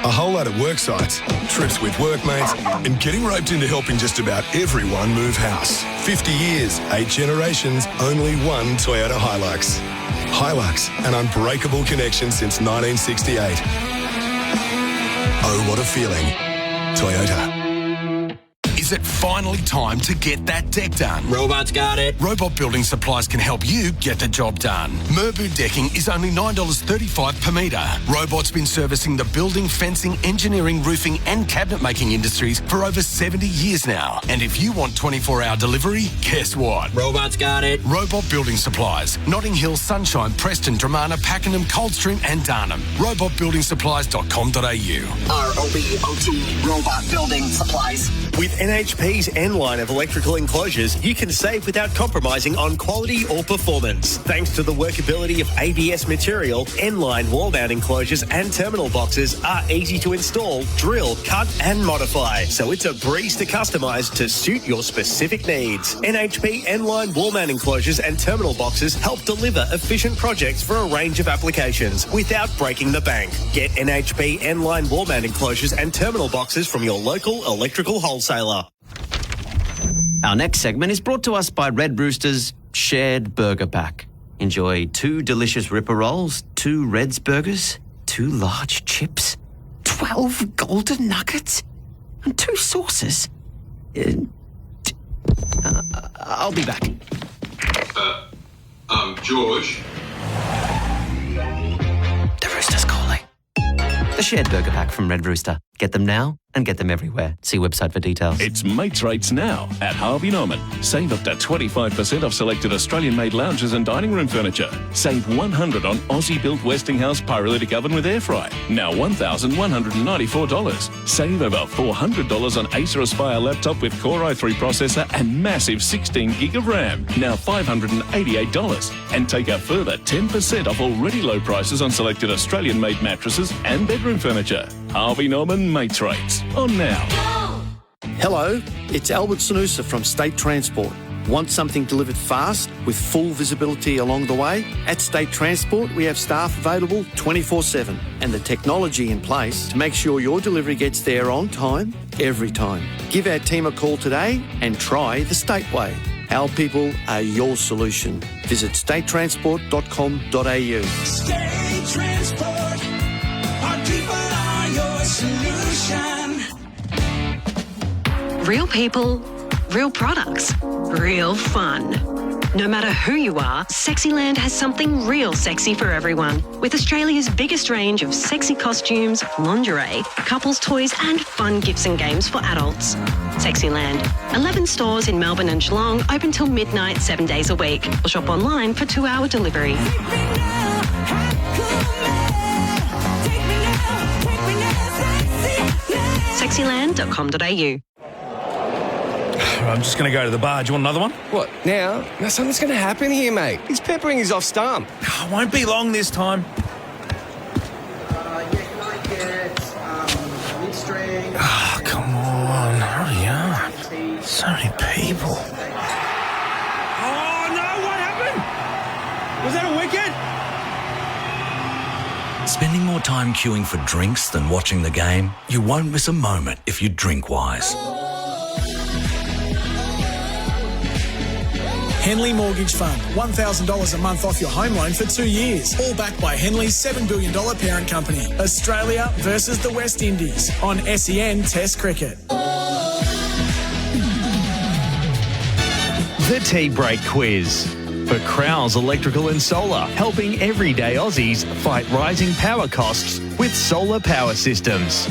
A whole lot of work sites, trips with workmates, and getting roped into helping just about everyone move house. 50 years, 8 generations, only one Toyota Hilux. Hilux, an unbreakable connection since 1968. Oh, what a feeling. Toyota. Is it finally time to get that deck done? Robot's got it. Robot Building Supplies can help you get the job done. Merbu decking is only $9.35 per metre. Robot's been servicing the building, fencing, engineering, roofing and cabinet making industries for over 70 years now. And if you want 24-hour delivery, guess what? Robot's got it. Robot Building Supplies. Notting Hill, Sunshine, Preston, Dramana, Pakenham, Coldstream and Darnham. robotbuildingsupplies.com.au. ROBOT Robot Building Supplies. With NHP's N line of electrical enclosures, you can save without compromising on quality or performance. Thanks to the workability of ABS material, N line wall mount enclosures and terminal boxes are easy to install, drill, cut and modify. So it's a breeze to customise to suit your specific needs. NHP N line wall mount enclosures and terminal boxes help deliver efficient projects for a range of applications without breaking the bank. Get NHP N line wall mount enclosures and terminal boxes from your local electrical wholesaler. Our next segment is brought to us by Red Rooster's Shared Burger Pack. Enjoy 2 delicious Ripper Rolls, 2 Reds Burgers, 2 large chips, 12 golden nuggets, and 2 sauces. I'll be back. George. The Rooster's calling. The Shared Burger Pack from Red Rooster. Get them now and get them everywhere. See website for details. It's Mates Rates now at Harvey Norman. Save up to 25% off selected Australian-made lounges and dining room furniture. Save $100 on Aussie-built Westinghouse pyrolytic oven with air fry. Now $1,194. Save over $400 on Acer Aspire laptop with Core i3 processor and massive 16 gig of RAM. Now $588. And take a further 10% off already low prices on selected Australian-made mattresses and bedroom furniture. Harvey Norman Mates Rates. On now. Hello, it's Albert Sanusa from State Transport. Want something delivered fast with full visibility along the way? At State Transport, we have staff available 24/7 and the technology in place to make sure your delivery gets there on time, every time. Give our team a call today and try the State way. Our people are your solution. Visit statetransport.com.au. State Transport, our people are your solution. Real people, real products, real fun. No matter who you are, Sexyland has something real sexy for everyone. With Australia's biggest range of sexy costumes, lingerie, couples toys and fun gifts and games for adults. Sexyland. 11 stores in Melbourne and Geelong, open till midnight 7 days a week. Or shop online for 2-hour delivery. Sexyland.com.au. I'm just going to go to the bar. Do you want another one? What, now? Now something's going to happen here, mate. He's peppering us off stump. Oh, won't be long this time. Oh, come on. Hurry up. So many people. Oh, no, what happened? Was that a wicket? Spending more time queuing for drinks than watching the game? You won't miss a moment if you drink wise. Henley Mortgage Fund. $1,000 a month off your home loan for 2 years. All backed by Henley's $7 billion parent company. Australia versus the West Indies on SEN Test Cricket. The Tea Break Quiz. For Crowell's Electrical and Solar, helping everyday Aussies fight rising power costs with solar power systems.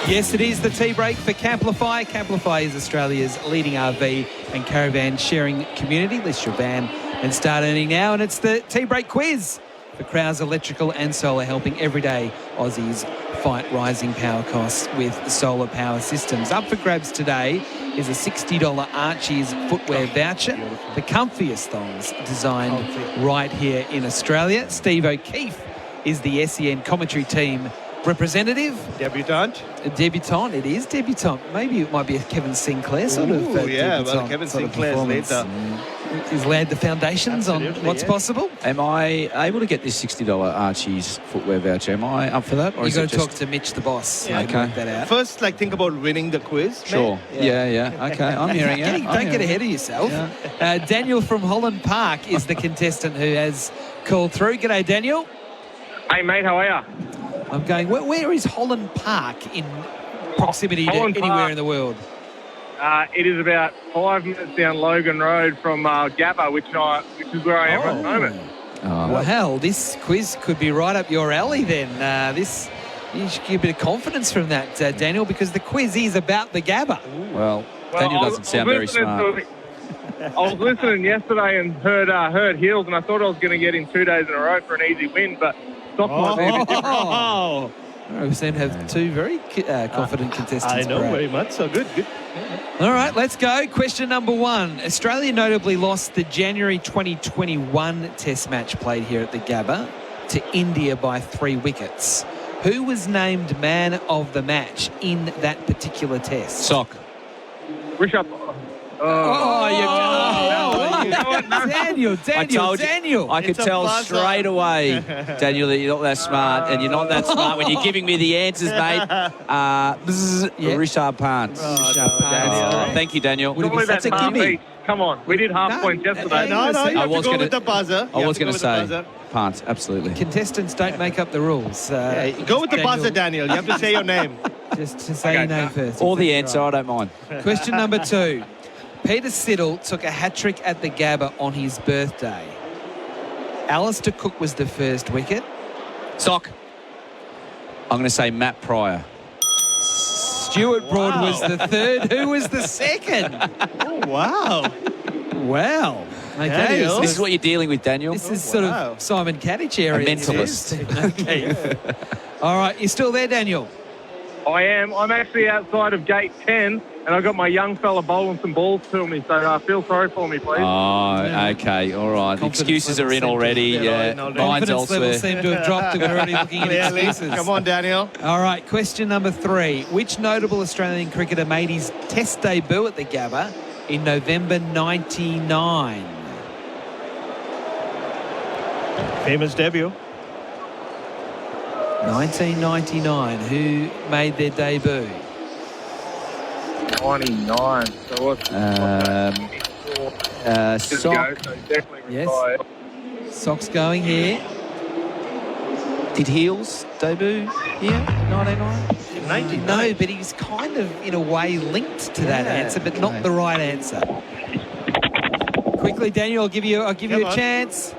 Yes, it is the tea break for Camplify. Camplify is Australia's leading RV and caravan sharing community. List your van and start earning now. And it's the tea break quiz for Crowell's Electrical and Solar, helping everyday Aussies fight rising power costs with solar power systems. Up for grabs today is a $60 Archie's footwear voucher. The comfiest thongs designed right here in Australia. Steve O'Keefe is the SEN commentary team representative. Debutant, it is debutant. Maybe it might be a Kevin Sinclair sort of well, Kevin Sinclair's later. He's laid the foundations on what's possible. Am I able to get this $60 Archie's footwear voucher? Am I up for that? Or You've got to talk to Mitch, the boss. Yeah. Okay. Work that out. First, think about winning the quiz. Sure. Yeah. Okay, I'm hearing it. Don't get ahead of yourself. Yeah. Daniel from Holland Park is the contestant who has called through. G'day, Daniel. Hey, mate, how are you? I'm going, where is Holland Park in proximity Holland to anywhere Park. in the world? It is about 5 minutes down Logan Road from Gabba, which is where I am at the moment. Well, this quiz could be right up your alley then. You should get a bit of confidence from that, Daniel, because the quiz is about the Gabba. Well, Daniel doesn't sound very smart. I was listening yesterday and heard Heels, and I thought I was going to get in 2 days in a row for an easy win, but stock might be a bit different. We seem to have two very confident contestants. I know, Brad. very much. So good. All right, let's go. Question number 1. Australia notably lost the January 2021 Test match played here at the Gabba to India by 3 wickets. Who was named man of the match in that particular test? Sock. Rishabh. Daniel. I could tell straight away, Daniel, that you're not that smart, and you're not that smart when you're giving me the answers, mate. Rishabh Pant. Thank you, Daniel. That's a gimme. Come on, we did half points yesterday. No, you have to go with the buzzer. I was going to say Pant, absolutely. Contestants don't make up the rules. Go with the buzzer, Daniel. You have to say your name. Just to say your name first. Or the answer, I don't mind. Question number 2. Peter Siddle took a hat-trick at the Gabba on his birthday. Alistair Cook was the first wicket. Sock. I'm going to say Matt Pryor. Stuart Broad was the third. Who was the second? Oh, wow. Wow. Okay. This is what you're dealing with, Daniel. This is sort of Simon Kadich area. A mentalist. Okay. All right. You still there, Daniel? I am. I'm actually outside of gate 10, and I've got my young fella bowling some balls to me, so feel sorry for me, please. Oh, okay. All right. The excuses are in already. Yeah. Mine's Confidence levels elsewhere. seem to have dropped. We're already looking at excuses. Come on, Daniel. All right. Question number 3. Which notable Australian cricketer made his Test debut at the Gabba in November 99? Famous debut. 1999. Who made their debut? 99. So what's Sock. Yes. Sock's going here. Did Heels debut here? 99? No, but he's kind of, in a way, linked to that answer, but not the right answer. Quickly, Daniel, I'll give you a chance.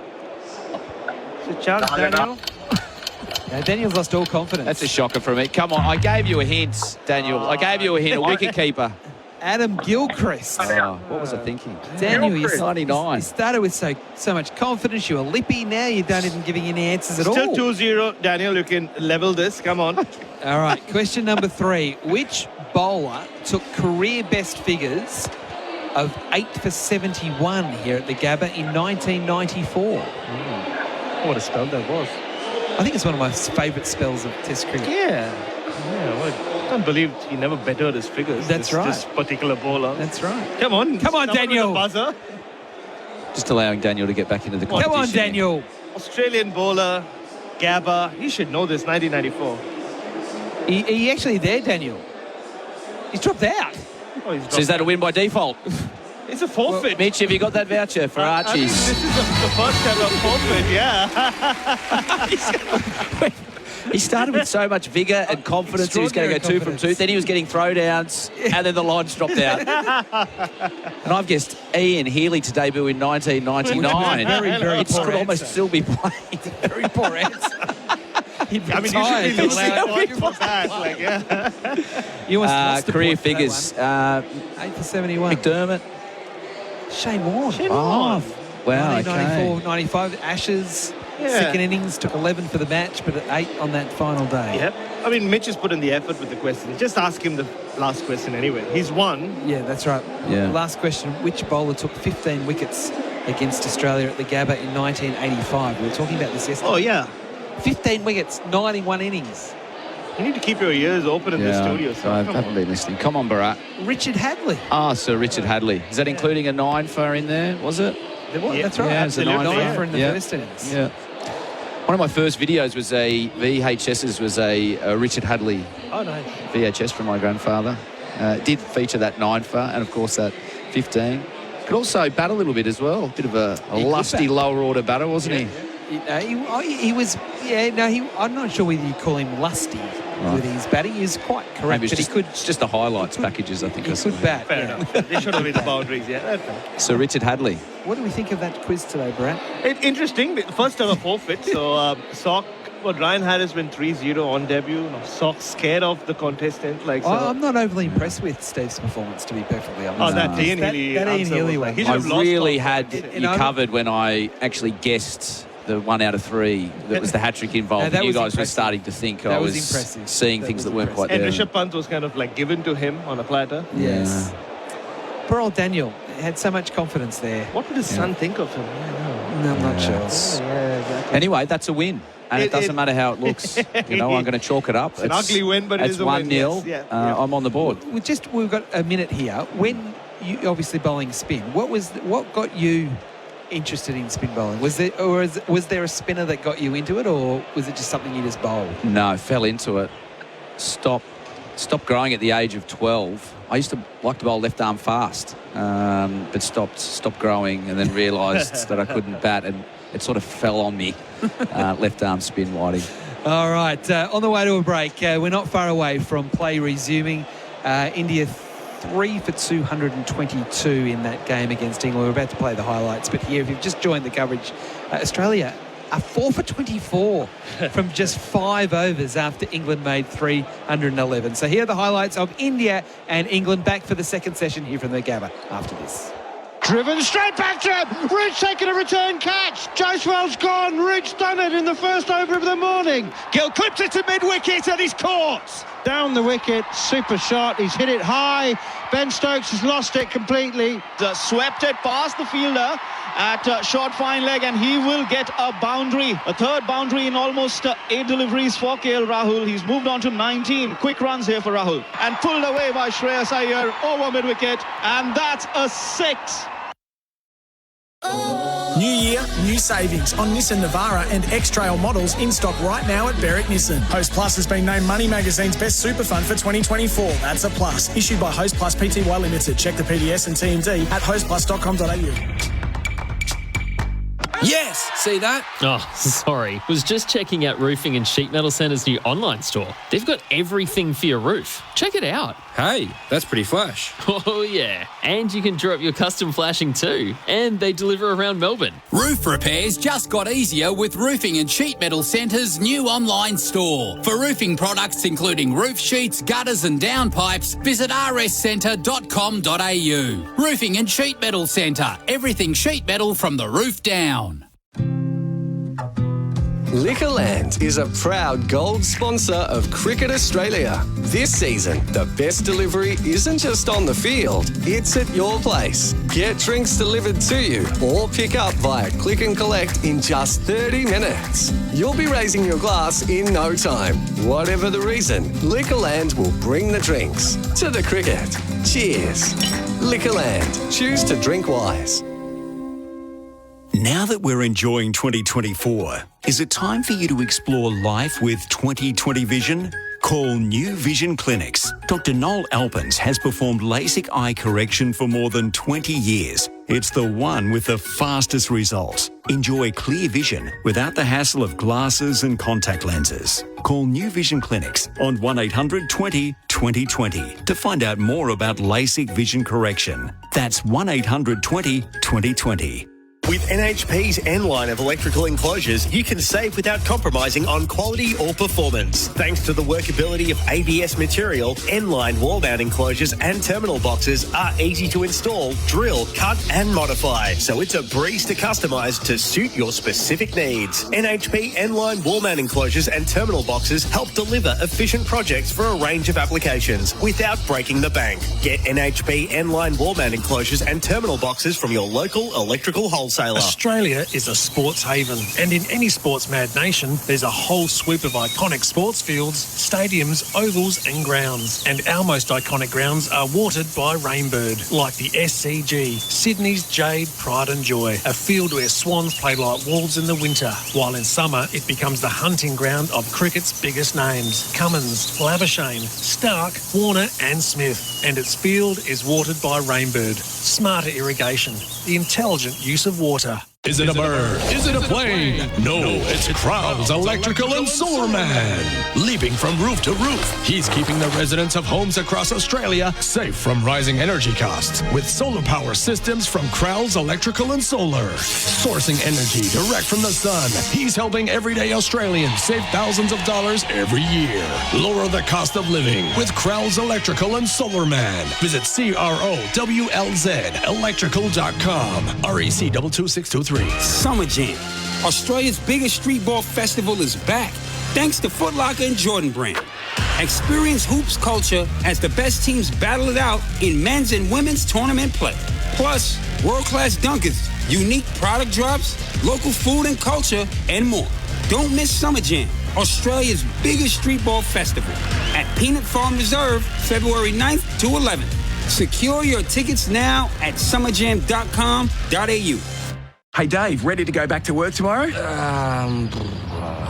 It's a chance, Daniel. Now, Daniel's lost all confidence. That's a shocker for me. Come on, I gave you a hint, Daniel. I gave you a hint, a wicket keeper. Adam Gilchrist. Oh, what was I thinking? Daniel, you 99. started with so much confidence. You were lippy. Now you don't even giving any answers at all. Still 2-0. Daniel, you can level this. Come on. All right, question number 3. Which bowler took career best figures of 8 for 71 here at the Gabba in 1994? What a spell that was. I think it's one of my favourite spells of Test cricket. Yeah, well, I can't believe he never bettered his figures. That's right. This particular bowler. That's right. Come on, Daniel. Buzzer. Just allowing Daniel to get back into the Come competition. on, Daniel. Australian bowler, Gabba. He should know this. 1994. He actually there, Daniel. He's dropped out. Oh, he's So is that a win by default? It's a forfeit. Mitch, have you got that voucher for Archie's? This is the first ever forfeit. Yeah. He started with so much vigour and confidence. He was going to go 2 from 2. Then he was getting throwdowns, and then the lines dropped out. And I've guessed Ian Healy to debut in 1999. Very it poor could almost answer. still be played. Very poor answer. He'd I mean, you should be allowed for that. Like, yeah. You almost lost the career point for that figures. one. 8 for 71. McDermott. Shane Warne. Oh, wow, 1994, 95, Ashes. Yeah. Second innings, took 11 for the match, but at 8 on that final day. Yep. I mean, Mitch has put in the effort with the question. Just ask him the last question anyway. He's won. Yeah, that's right. Yeah. Last question. Which bowler took 15 wickets against Australia at the Gabba in 1985? We were talking about this yesterday. Oh, yeah. 15 wickets, 91 innings. You need to keep your ears open in the studio. So I come haven't on. been listening. Come on, Bharat. Richard Hadley. Ah, Sir Richard Hadley. Is that including a 9 for in there, was it? Yeah, that's right. Yeah, it was a 9 for in the first innings. Yeah. One of my first videos was VHS's was a Richard Hadley Oh, nice. VHS from my grandfather. It did feature that 9 for and, of course, that 15. Could also bat a little bit as well. Bit of a lusty lower order batter, wasn't he? He was, I'm not sure whether you call him lusty with his batting. He was quite correct, Maybe but it's he could. just the highlights packages, I think. He could bat. Fair enough. They should have hit the boundaries, yeah. So Richard Hadley. What do we think of that quiz today, Brad? Interesting. First ever forfeit. So, Sock, Ryan Harris went 3-0 on debut. Now, Sock scared of the contestant. I'm not overly impressed with Steve's performance, to be perfectly honest. Oh, that Ian Healy. That Ian Healy one. He should I have lost really on had that. you covered when I actually guessed the 1 out of 3 that was the hat-trick involved. that You was guys were impressive. starting to think That I was was impressive. seeing That things was that weren't quite And there. Rishabh Pant was kind of like given to him on a platter. Yes. Poor old Daniel had so much confidence there. What would his son think of him? No, I'm not sure. Yeah, exactly. Anyway, that's a win. And it doesn't matter how it looks. You know, I'm going to chalk it up. It's an ugly win, but it is a win, 1-0. yes. Yeah, yeah. I'm on the board. We've got a minute here. When you obviously bowling spin, what got you interested in spin bowling? Was there a spinner that got you into it, or was it just something you just bowled? No, fell into it. Stopped growing at the age of 12. I used to like to bowl left arm fast, but stopped growing, and then realised that I couldn't bat, and it sort of fell on me. Left arm spin, Whiting. All right, on the way to a break. We're not far away from play resuming. India 3 for 222 in that game against England. We're about to play the highlights, but here, if you've just joined the coverage, Australia are 4 for 24 from just 5 overs after England made 311. So here are the highlights of India and England back for the second session here from the Gabba after this. Driven straight back to him. Root taking a return catch. Joswell's gone. Root's done it in the first over of the morning. Gill clips it to mid-wicket and he's caught. Down the wicket, super shot. He's hit it high. Ben Stokes has lost it completely. Swept it past the fielder at short fine leg, and he will get a boundary. A third boundary in almost 8 deliveries for KL Rahul. He's moved on to 19. Quick runs here for Rahul. And pulled away by Shreyas Iyer over mid-wicket. And that's a 6. New year, new savings on Nissan Navara and X-Trail models in stock right now at Berwick Nissan. Host Plus has been named Money Magazine's best super fund for 2024. That's a plus. Issued by Host Plus Pty Limited. Check the PDS and TMD at hostplus.com.au. Yes! See that? Oh, sorry. Was just checking out Roofing and Sheet Metal Centre's new online store. They've got everything for your roof. Check it out. Hey, that's pretty flash. Oh, yeah. And you can draw up your custom flashing too. And they deliver around Melbourne. Roof repairs just got easier with Roofing and Sheet Metal Centre's new online store. For roofing products including roof sheets, gutters and downpipes, visit rscentre.com.au. Roofing and Sheet Metal Centre. Everything sheet metal from the roof down. Liquorland is a proud gold sponsor of Cricket Australia. This season, the best delivery isn't just on the field, it's at your place. Get drinks delivered to you or pick up via click and collect in just 30 minutes. You'll be raising your glass in no time. Whatever the reason, Liquorland will bring the drinks to the cricket. Cheers. Liquorland. Choose to drink wise. Now that we're enjoying 2024, is it time for you to explore life with 20/20 vision? Call New Vision Clinics. Dr. Noel Alpins has performed LASIK eye correction for more than 20 years. It's the one with the fastest results. Enjoy clear vision without the hassle of glasses and contact lenses. Call New Vision Clinics on 1800 20 2020 to find out more about LASIK vision correction. That's 1800 20 2020. With NHP's N line of electrical enclosures, you can save without compromising on quality or performance. Thanks to the workability of ABS material, N line wall mount enclosures and terminal boxes are easy to install, drill, cut and modify. So it's a breeze to customise to suit your specific needs. NHP N line wall mount enclosures and terminal boxes help deliver efficient projects for a range of applications without breaking the bank. Get NHP N line wall mount enclosures and terminal boxes from your local electrical wholesaler. Australia is a sports haven, and in any sports-mad nation, there's a whole swoop of iconic sports fields, stadiums, ovals and grounds. And our most iconic grounds are watered by Rainbird, like the SCG, Sydney's Jade, Pride and Joy, a field where swans play like wolves in the winter, while in summer it becomes the hunting ground of cricket's biggest names, Cummins, Labuschagne, Stark, Warner and Smith. And its field is watered by Rainbird. Smarter irrigation, the intelligent use of water. Is it a bird? Is it a plane? No, it's Crowell's Electrical and Solar Man. Leaping from roof to roof, he's keeping the residents of homes across Australia safe from rising energy costs with solar power systems from Crowell's Electrical and Solar. Sourcing energy direct from the sun, he's helping everyday Australians save thousands of dollars every year. Lower the cost of living with Crowell's Electrical and Solar Man. Visit CROWLZ electrical.com. REC 22623. Summer Jam. Australia's biggest street ball festival is back, thanks to Foot Locker and Jordan Brand. Experience hoops culture as the best teams battle it out in men's and women's tournament play. Plus, world-class dunkers, unique product drops, local food and culture, and more. Don't miss Summer Jam, Australia's biggest street ball festival, at Peanut Farm Reserve, February 9th to 11th. Secure your tickets now at summerjam.com.au. Hey Dave, ready to go back to work tomorrow?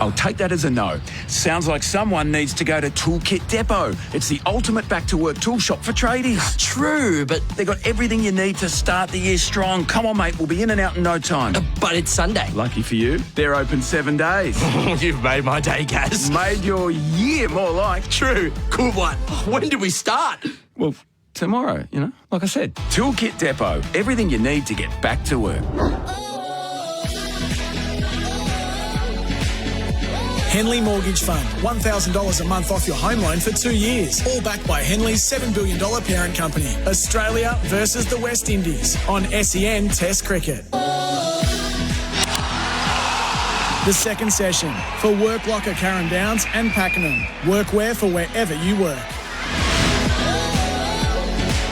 I'll take that as a no. Sounds like someone needs to go to Toolkit Depot. It's the ultimate back-to-work tool shop for tradies. True, but they've got everything you need to start the year strong. Come on, mate, we'll be in and out in no time. But it's Sunday. Lucky for you, they're open 7 days. You've made my day, Gaz. Made your year more like. True. Good one. When do we start? Well, tomorrow, you know, like I said. Toolkit Depot, everything you need to get back to work. Henley Mortgage Fund. $1,000 a month off your home loan for 2 years. All backed by Henley's $7 billion parent company. Australia versus the West Indies on SEN Test Cricket. The second session for Work Locker Carrum Downs and Pakenham. Workwear for wherever you work.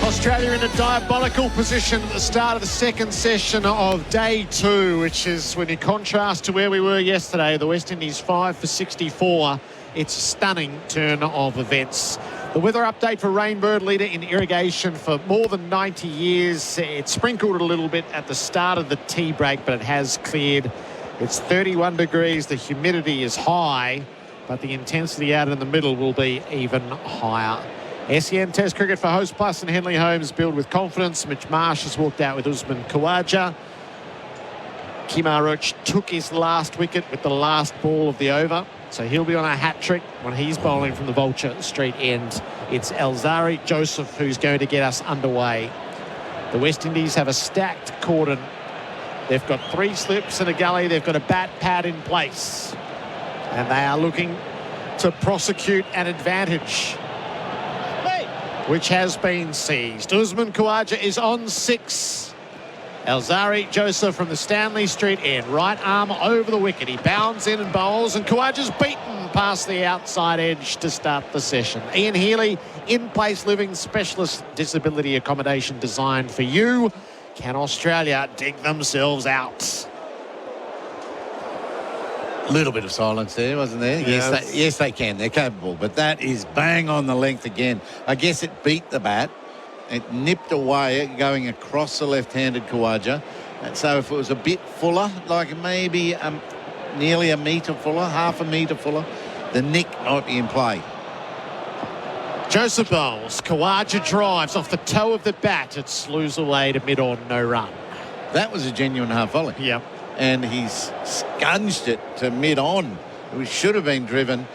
Australia in a diabolical position at the start of the second session of day 2, which is when you contrast to where we were yesterday, the West Indies 5 for 64. It's a stunning turn of events. The weather update for Rainbird, leader in irrigation for more than 90 years. It sprinkled a little bit at the start of the tea break, but it has cleared. It's 31 degrees. The humidity is high, but the intensity out in the middle will be even higher. SEN Test Cricket for Host Plus and Henley Homes build with confidence. Mitch Marsh has walked out with Usman Khawaja. Kemar Roach took his last wicket with the last ball of the over, so he'll be on a hat-trick when he's bowling from the Vulture Street end. It's Alzari Joseph who's going to get us underway. The West Indies have a stacked cordon. They've got 3 slips and a gully. They've got a bat pad in place, and they are looking to prosecute an advantage which has been seized. Usman Khawaja is on 6. Alzari Joseph from the Stanley Street end. Right arm over the wicket. He bounds in and bowls, and Khawaja's beaten past the outside edge to start the session. Ian Healy, in-place living specialist disability accommodation designed for you. Can Australia dig themselves out? A little bit of silence there, wasn't there? Yes, they can. They're capable. But that is bang on the length again. I guess it beat the bat. It nipped away, going across the left-handed Khawaja. And so if it was a bit fuller, like maybe nearly a metre fuller, half a metre fuller, the nick might be in play. Joseph bowls. Khawaja drives off the toe of the bat. It slews away to mid-on, no run. That was a genuine half volley. Yep. And he's scunged it to mid-on. It should have been driven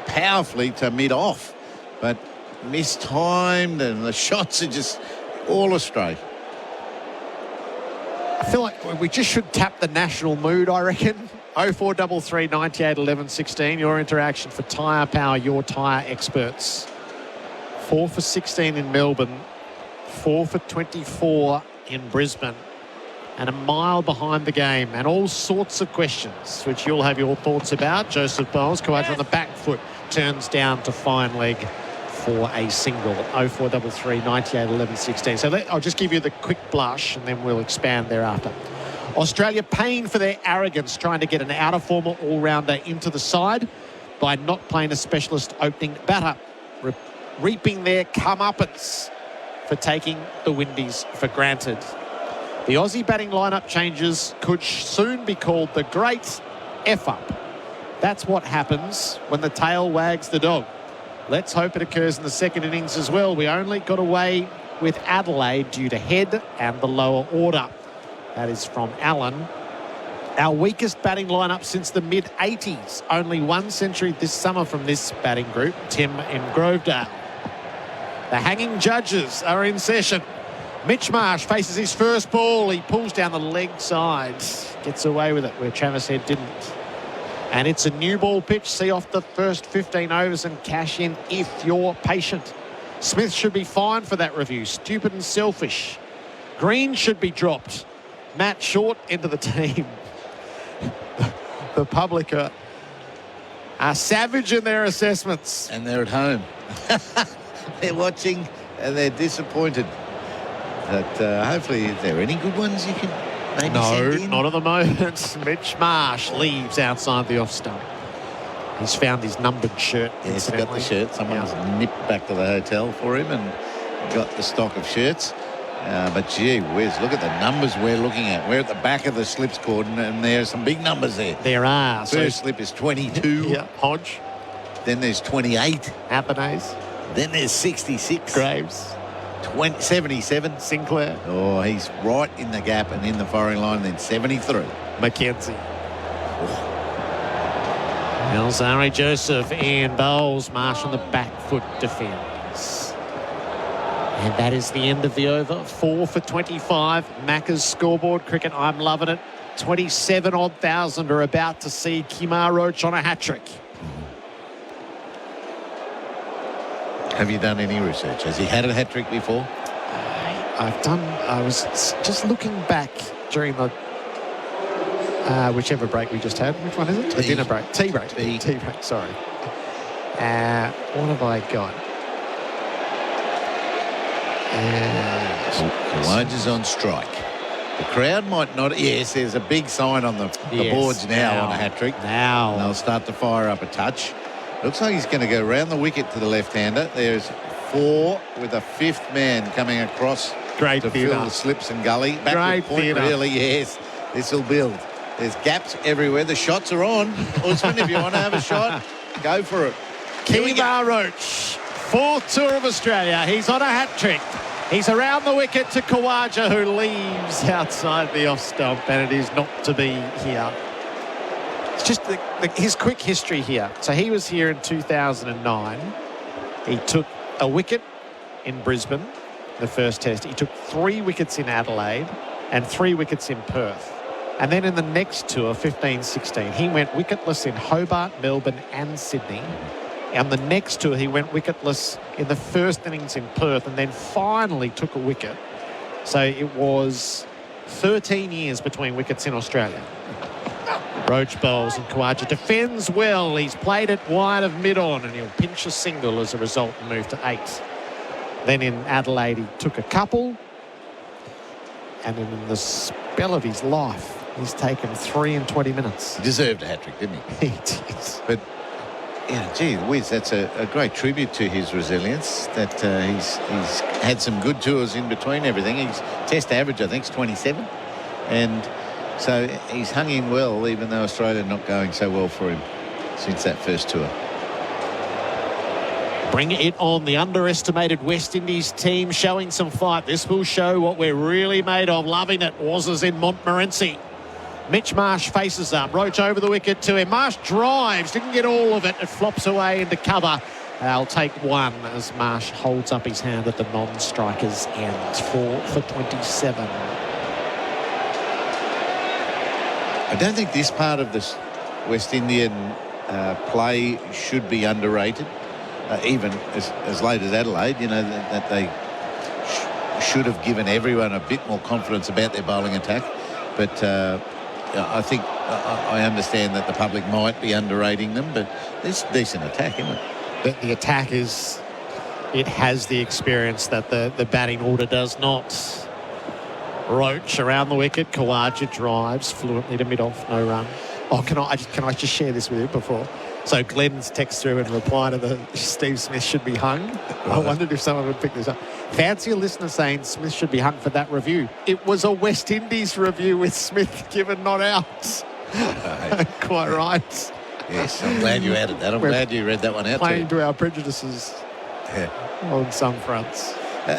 powerfully to mid-off, but mistimed, and the shots are just all astray. I feel like we just should tap the national mood, I reckon. 0433 98 11 16, your interaction for Tyre Power, your tyre experts. 4 for 16 in Melbourne, 4 for 24 in Brisbane, and a mile behind the game, and all sorts of questions which you'll have your thoughts about. Joseph bowls. Khawaja on the back foot turns down to fine leg for a single. 0433 98 11 16. So I'll just give you the quick blush and then we'll expand thereafter. Australia paying for their arrogance, trying to get an out-of-former all-rounder into the side by not playing a specialist opening batter, reaping their comeuppance for taking the Windies for granted. The Aussie batting lineup changes could soon be called the Great F-up. That's what happens when the tail wags the dog. Let's hope it occurs in the second innings as well. We only got away with Adelaide due to head and the lower order. That is from Allen. Our weakest batting lineup since the mid-80s. Only 1 century this summer from this batting group. Tim in Grovedale. The hanging judges are in session. Mitch Marsh faces his first ball. He pulls down the leg side. Gets away with it where Travis Head didn't. And it's a new ball pitch. See off the first 15 overs and cash in if you're patient. Smith should be fine for that review. Stupid and selfish. Green should be dropped. Matt Short into the team. The public are savage in their assessments. And they're at home. They're watching and they're disappointed. But hopefully, is there any good ones you can maybe send in? Not at the moment. Mitch Marsh leaves outside the off stump. He's found his numbered shirt. Yes, got the shirt. Someone's nipped back to the hotel for him and got the stock of shirts. But gee whiz, look at the numbers we're looking at. We're at the back of the slips cordon, and there are some big numbers there. There are. First slip is 22. Yeah, Hodge. Then there's 28. Apanase. Then there's 66. Graves. 77. Sinclair. Oh, he's right in the gap and in the firing line. Then 73. Mackenzie. Elzari Joseph and Bowles. Marsh on the back foot defends. And that is the end of the over. 4 for 25. Macca's scoreboard cricket. I'm loving it. 27-odd thousand are about to see Kemar Roach on a hat-trick. Have you done any research? Has he had a hat-trick before? I was just looking back during the whichever break we just had. Which one is it? The dinner break. Tea break. Tea break, sorry. What have I got? Kawaja's on strike. The crowd might not... Yes, there's a big sign on the boards now on a hat-trick. Now. And they'll start to fire up a touch. Looks like he's going to go round the wicket to the left-hander. There's 4 with a 5th man coming across to fill the slips and gully. Backward point, really, yes. This will build. There's gaps everywhere. The shots are on. Usman, if you want to have a shot, go for it. Kemar Roach, 4th tour of Australia. He's on a hat-trick. He's around the wicket to Khawaja, who leaves outside the off-stump, and it is not to be here. It's just his quick history here. So he was here in 2009. He took a wicket in Brisbane, the first test. He took 3 wickets in Adelaide and 3 wickets in Perth. And then in the next tour, 15-16, he went wicketless in Hobart, Melbourne and Sydney. And the next tour, he went wicketless in the first innings in Perth and then finally took a wicket. So it was 13 years between wickets in Australia. Roach bowls and Khawaja defends well. He's played it wide of mid-on and he'll pinch a single as a result and move to 8. Then in Adelaide, he took a couple. And in the spell of his life, he's taken 3 in 20 minutes. He deserved a hat-trick, didn't he? He did. But, yeah, gee whiz, that's a great tribute to his resilience, that he's had some good tours in between everything. His test average, I think, is 27. And so he's hung in well, even though Australia not going so well for him since that first tour. Bring it on, the underestimated West Indies team showing some fight. This will show what we're really made of. Loving it. Wazzers in Montmorency. Mitch Marsh faces up. Roach over the wicket to him. Marsh drives. Didn't get all of it. It flops away into cover. They'll take 1 as Marsh holds up his hand at the non-strikers end. 4 for 27. I don't think this part of this West Indian play should be underrated. Even as late as Adelaide, you know, that they should have given everyone a bit more confidence about their bowling attack. But I think I understand that the public might be underrating them, but it's a decent attack, isn't it? But the attack is... It has the experience that the batting order does not. Roach around the wicket. Khawaja drives fluently to mid-off, no run. Oh, can I just share this with you before? So Glenn's text through and reply to the Steve Smith should be hung. I wondered if someone would pick this up. Fancy a listener saying Smith should be hung for that review. It was a West Indies review with Smith given not out. Quite right. Yes, I'm glad you added that. I'm glad you read that one out. Playing to our prejudices on some fronts.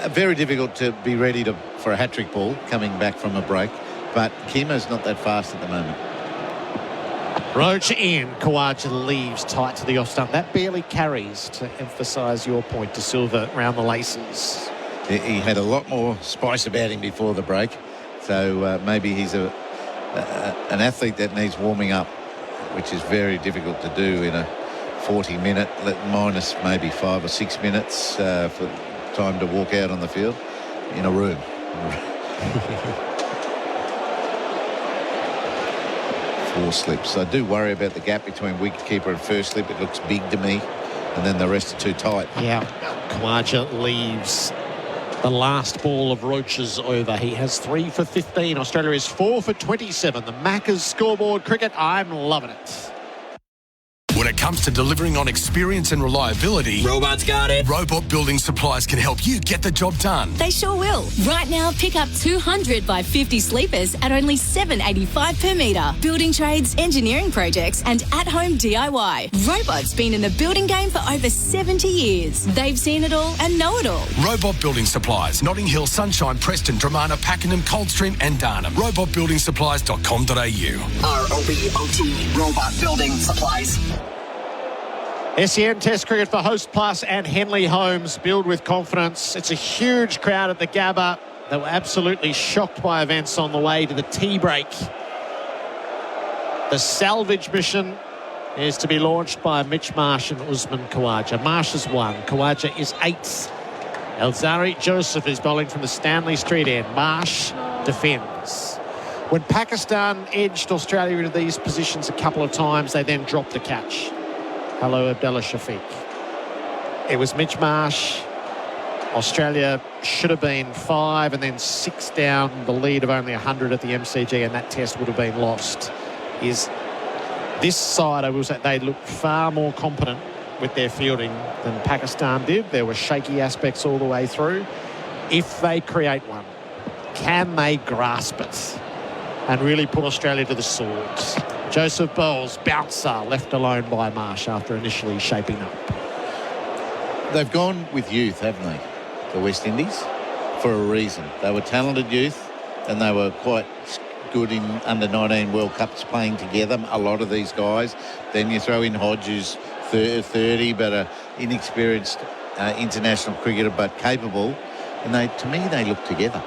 Very difficult to be ready for a hat-trick ball coming back from a break, but Kemo's not that fast at the moment. Roach in. Khawaja leaves tight to the off-stump. That barely carries, to emphasise your point, to Silva round the laces. He had a lot more spice about him before the break, so maybe he's an athlete that needs warming up, which is very difficult to do in a 40-minute, minus maybe 5 or 6 minutes for time to walk out on the field in a room. 4 slips. So I do worry about the gap between wicketkeeper and first slip. It looks big to me, and then the rest are too tight. Yeah, Khawaja leaves the last ball of Roach's over. He has 3 for 15. Australia is 4 for 27. The Macca's scoreboard cricket, I'm loving it. When it comes to delivering on experience and reliability, Robots got it. Robot Building Supplies can help you get the job done. They sure will. Right now, pick up 200 by 50 sleepers at only $7.85 per metre. Building trades, engineering projects and at-home DIY. Robot's been in the building game for over 70 years. They've seen it all and know it all. Robot Building Supplies, Notting Hill, Sunshine, Preston, Dramana, Pakenham, Coldstream and Darnham. robotbuildingsupplies.com.au. ROBOT Robot Building Supplies. SEN Test Cricket for Host Plus and Henley Homes. Build with confidence. It's a huge crowd at the Gabba. They were absolutely shocked by events on the way to the tea break. The salvage mission is to be launched by Mitch Marsh and Usman Khawaja. Marsh is 1, Khawaja is 8. Elzari Joseph is bowling from the Stanley Street end. Marsh defends. When Pakistan edged Australia into these positions a couple of times, they then dropped the catch. Hello, Abdullah Shafiq. It was Mitch Marsh. Australia should have been 5 and then 6 down, the lead of only 100 at the MCG, and that test would have been lost. Is this side, I will say, they looked far more competent with their fielding than Pakistan did. There were shaky aspects all the way through. If they create one, can they grasp it and really put Australia to the swords? Joseph bowls, bouncer, left alone by Marsh after initially shaping up. They've gone with youth, haven't they, the West Indies, for a reason. They were talented youth and they were quite good in under-19 World Cups playing together, a lot of these guys. Then you throw in Hodge, who's 30, but an inexperienced international cricketer, but capable. And to me, they look together.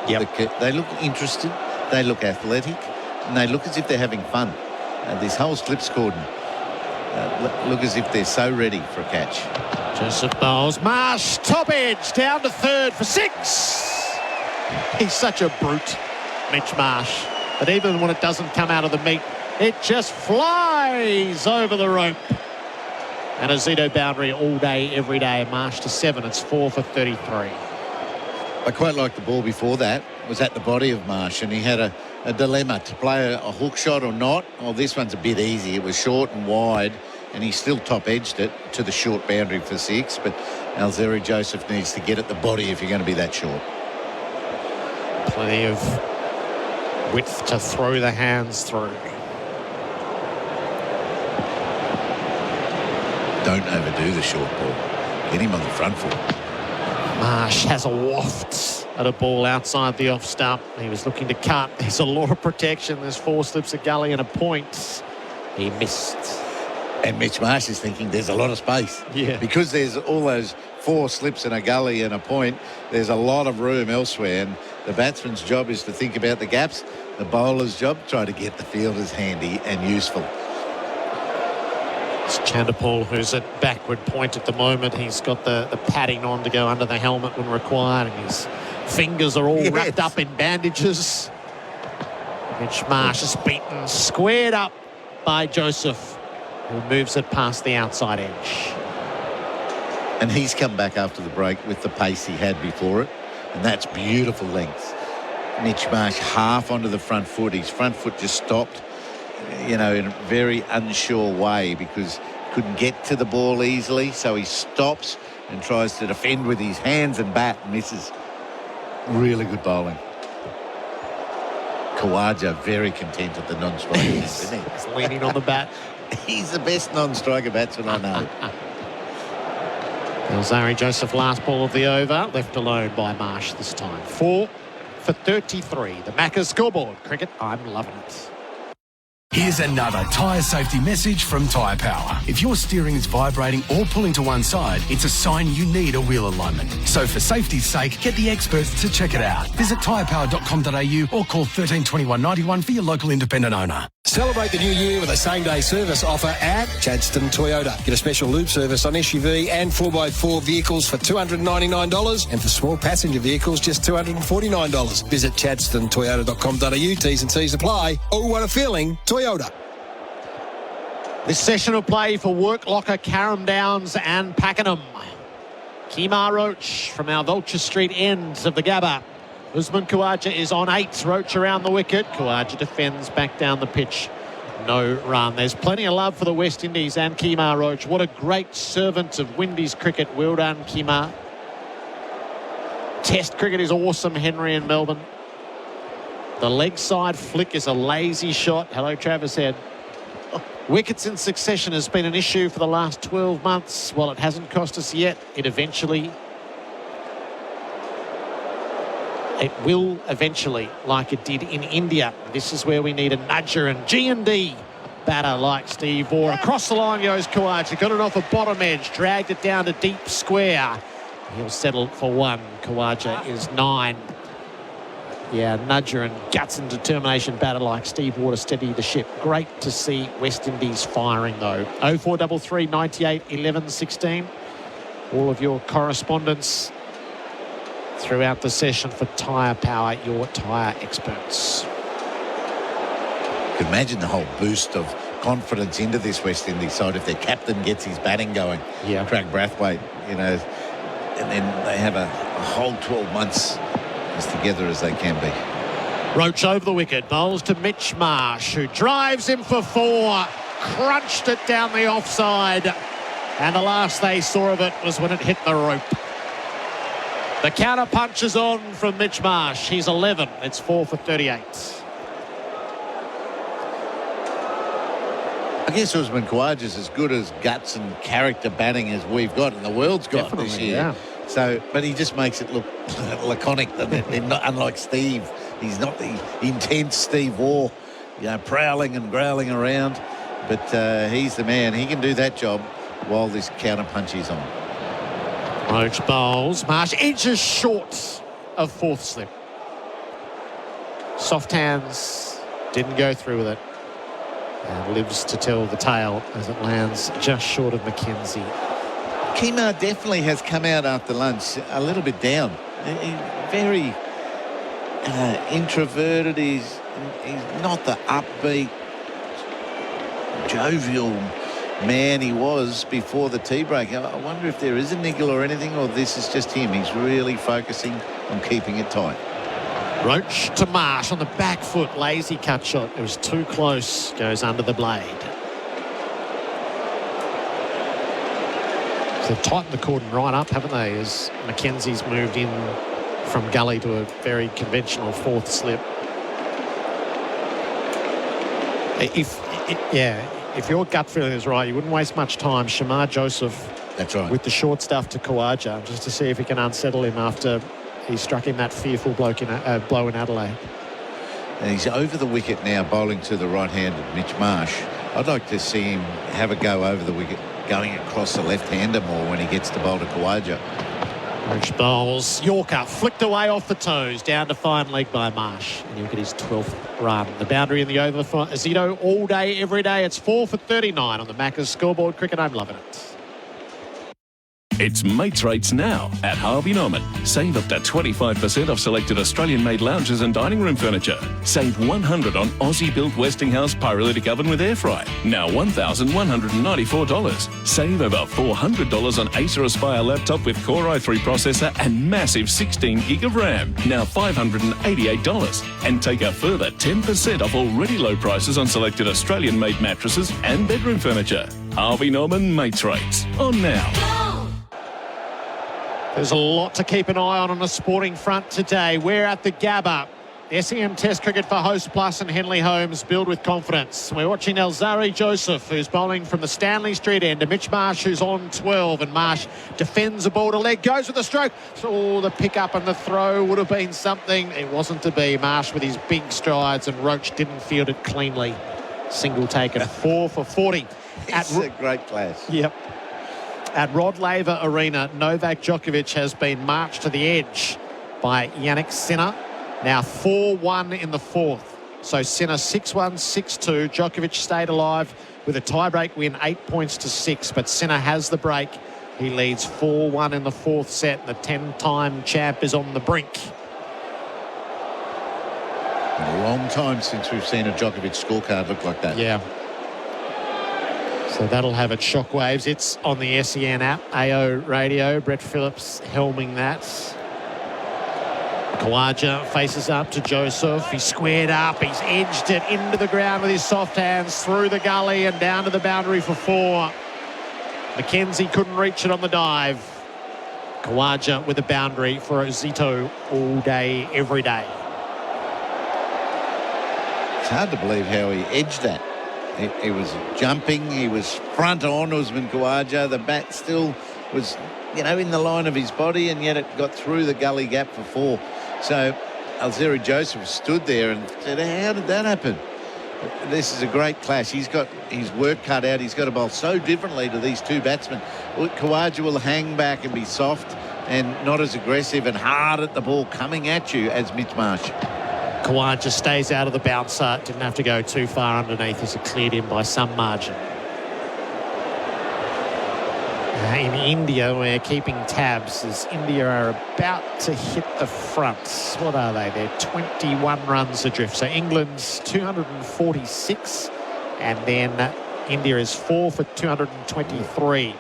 Yep. They look interested, they look athletic, and they look as if they're having fun. This whole slips cordon look as if they're so ready for a catch. Joseph bowls. Marsh, top edge, down to third for 6. He's such a brute, Mitch Marsh, that even when it doesn't come out of the meat, it just flies over the rope. And a Zito boundary all day, every day. Marsh to 7. It's 4 for 33. I quite liked the ball before that. It was at the body of Marsh, and he had a dilemma to play a hook shot or not. Well, this one's a bit easy. It was short and wide, and he still top-edged it to the short boundary for 6. But Elzari Joseph needs to get at the body if you're going to be that short. Plenty of width to throw the hands through. Don't overdo the short ball. Get him on the front foot. Marsh has a waft at a ball outside the off stump. He was looking to cut. There's a lot of protection. There's 4 slips, a gully and a point. He missed. And Mitch Marsh is thinking there's a lot of space. Yeah. Because there's all those 4 slips and a gully and a point, there's a lot of room elsewhere. And the batsman's job is to think about the gaps. The bowler's job, try to get the fielders handy and useful. It's Chanderpaul, who's at backward point at the moment. He's got the padding on to go under the helmet when required, and his fingers are all wrapped up in bandages. Mitch Marsh is beaten, squared up by Joseph, who moves it past the outside edge. And he's come back after the break with the pace he had before it, and that's beautiful length. Mitch Marsh half onto the front foot. His front foot just stopped, in a very unsure way because he couldn't get to the ball easily, so he stops and tries to defend with his hands and bat and misses. Really good bowling. Khawaja very content at the non-striker, isn't he? He's leaning on the bat. He's the best non-striker batsman I know. Elzari Joseph, last ball of the over, left alone by Marsh this time. 4 for 33. The Macca's scoreboard. Cricket, I'm loving it. Here's another tyre safety message from Tyre Power. If your steering is vibrating or pulling to one side, it's a sign you need a wheel alignment. So for safety's sake, get the experts to check it out. Visit tyrepower.com.au or call 13 21 91 for your local independent owner. Celebrate the new year with a same-day service offer at Chadstone Toyota. Get a special lube service on SUV and 4x4 vehicles for $299 and for small passenger vehicles just $249. Visit chadstonetoyota.com.au. T's and C's apply. Oh, what a feeling. Toyota. This session of play for Worklocker, Carrum Downs and Pakenham. Kemar Roach from our Vulture Street end of the Gabba. Usman Khawaja is on 8. Roach around the wicket. Khawaja defends back down the pitch. No run. There's plenty of love for the West Indies and Kemar Roach. What a great servant of Windies cricket. Well done, Kemar. Test cricket is awesome, Henry in Melbourne. The leg side flick is a lazy shot. Hello, Travis Head. Wickets in succession has been an issue for the last 12 months. While it hasn't cost us yet, it will eventually, like it did in India. This is where we need a nudger, and G&D batter like Steeve. Or across the line goes Khawaja. Got it off a bottom edge, dragged it down to deep square. He'll settle for 1. Khawaja is 9. Yeah, nudger and guts and determination batter like Steve Water steady the ship. Great to see West Indies firing though. 0433 98 11 16. All of your correspondence throughout the session for Tyre Power, your tyre experts. You can imagine the whole boost of confidence into this West Indies side if their captain gets his batting going. Yeah. Craig Brathwaite, you know, and then they have a whole 12 months as together as they can be. Roach over the wicket, bowls to Mitch Marsh, who drives him for 4, crunched it down the offside, and the last they saw of it was when it hit the rope. The counter punch is on from Mitch Marsh. He's 11. It's 4 for 38. I guess Usman Khawaja's as good as guts and character batting as we've got and the world's got this year. Yeah. So, but he just makes it look laconic. Not unlike Steve, he's not the intense Steve Waugh, you know, prowling and growling around. But he's the man. He can do that job while this counter punch is on. Roach bowls. Marsh inches short of 4th slip. Soft hands, didn't go through with it. And lives to tell the tale as it lands just short of McKenzie. Kemar definitely has come out after lunch a little bit down. He's very introverted. He's not the upbeat, jovial man he was before the tea break. I wonder if there is a niggle or anything, or this is just him. He's really focusing on keeping it tight. Roach to Marsh on the back foot. Lazy cut shot. It was too close. Goes under the blade. So they've tightened the cordon right up, haven't they, as Mackenzie's moved in from gully to a very conventional 4th slip. If your gut feeling is right, you wouldn't waste much time. Shamar Joseph, that's right, with the short stuff to Khawaja, just to see if he can unsettle him after he struck him that fearful blow in Adelaide. And he's over the wicket now, bowling to the right-handed Mitch Marsh. I'd like to see him have a go over the wicket, going across the left-hander more when he gets to bowl to Khawaja. Roach bowls. Yorker flicked away off the toes, down to fine leg by Marsh. And you look at his 12th run. The boundary in the over for Azito all day, every day. It's 4 for 39 on the Macca's scoreboard. Cricket, I'm loving it. It's Mates Rates now at Harvey Norman. Save up to 25% off selected Australian-made lounges and dining room furniture. Save $100 on Aussie-built Westinghouse pyrolytic oven with air fry. Now $1,194. Save over $400 on Acer Aspire laptop with Core i3 processor and massive 16 gig of RAM. Now $588. And take a further 10% off already low prices on selected Australian-made mattresses and bedroom furniture. Harvey Norman Mates Rates. On now. There's a lot to keep an eye on the sporting front today. We're at the Gabba. SEN Test Cricket for Host Plus and Henley Holmes. Build with confidence. We're watching Alzari Joseph, who's bowling from the Stanley Street end, to Mitch Marsh, who's on 12. And Marsh defends a ball to leg, goes with the stroke. So the pick up and the throw would have been something. It wasn't to be. Marsh with his big strides, and Roach didn't field it cleanly. Single taken, 4 for 40. It's a great class. Yep. At Rod Laver Arena, Novak Djokovic has been marched to the edge by Yannick Sinner. Now 4-1 in the 4th. So Sinner 6-1, 6-2. Djokovic stayed alive with a tie-break win, 8 points to 6. But Sinner has the break. He leads 4-1 in the 4th set. The 10-time champ is on the brink. A long time since we've seen a Djokovic scorecard look like that. Yeah. So that'll have its shockwaves. It's on the SEN app, AO radio. Brett Phillips helming that. Khawaja faces up to Joseph. He's squared up. He's edged it into the ground with his soft hands, through the gully and down to the boundary for 4. McKenzie couldn't reach it on the dive. Khawaja with a boundary for Zito all day, every day. It's hard to believe how he edged that. He was jumping, he was front on Usman Khawaja. The bat still was, in the line of his body, and yet it got through the gully gap for 4. So Alzeri Joseph stood there and said, how did that happen? This is a great clash. He's got his work cut out. He's got to bowl so differently to these two batsmen. Khawaja will hang back and be soft and not as aggressive and hard at the ball coming at you as Mitch Marsh. Khawaja stays out of the bouncer. Didn't have to go too far underneath as it cleared him by some margin. In India, we're keeping tabs as India are about to hit the front. What are they? They're 21 runs adrift. So England's 246, and then India is 4 for 223.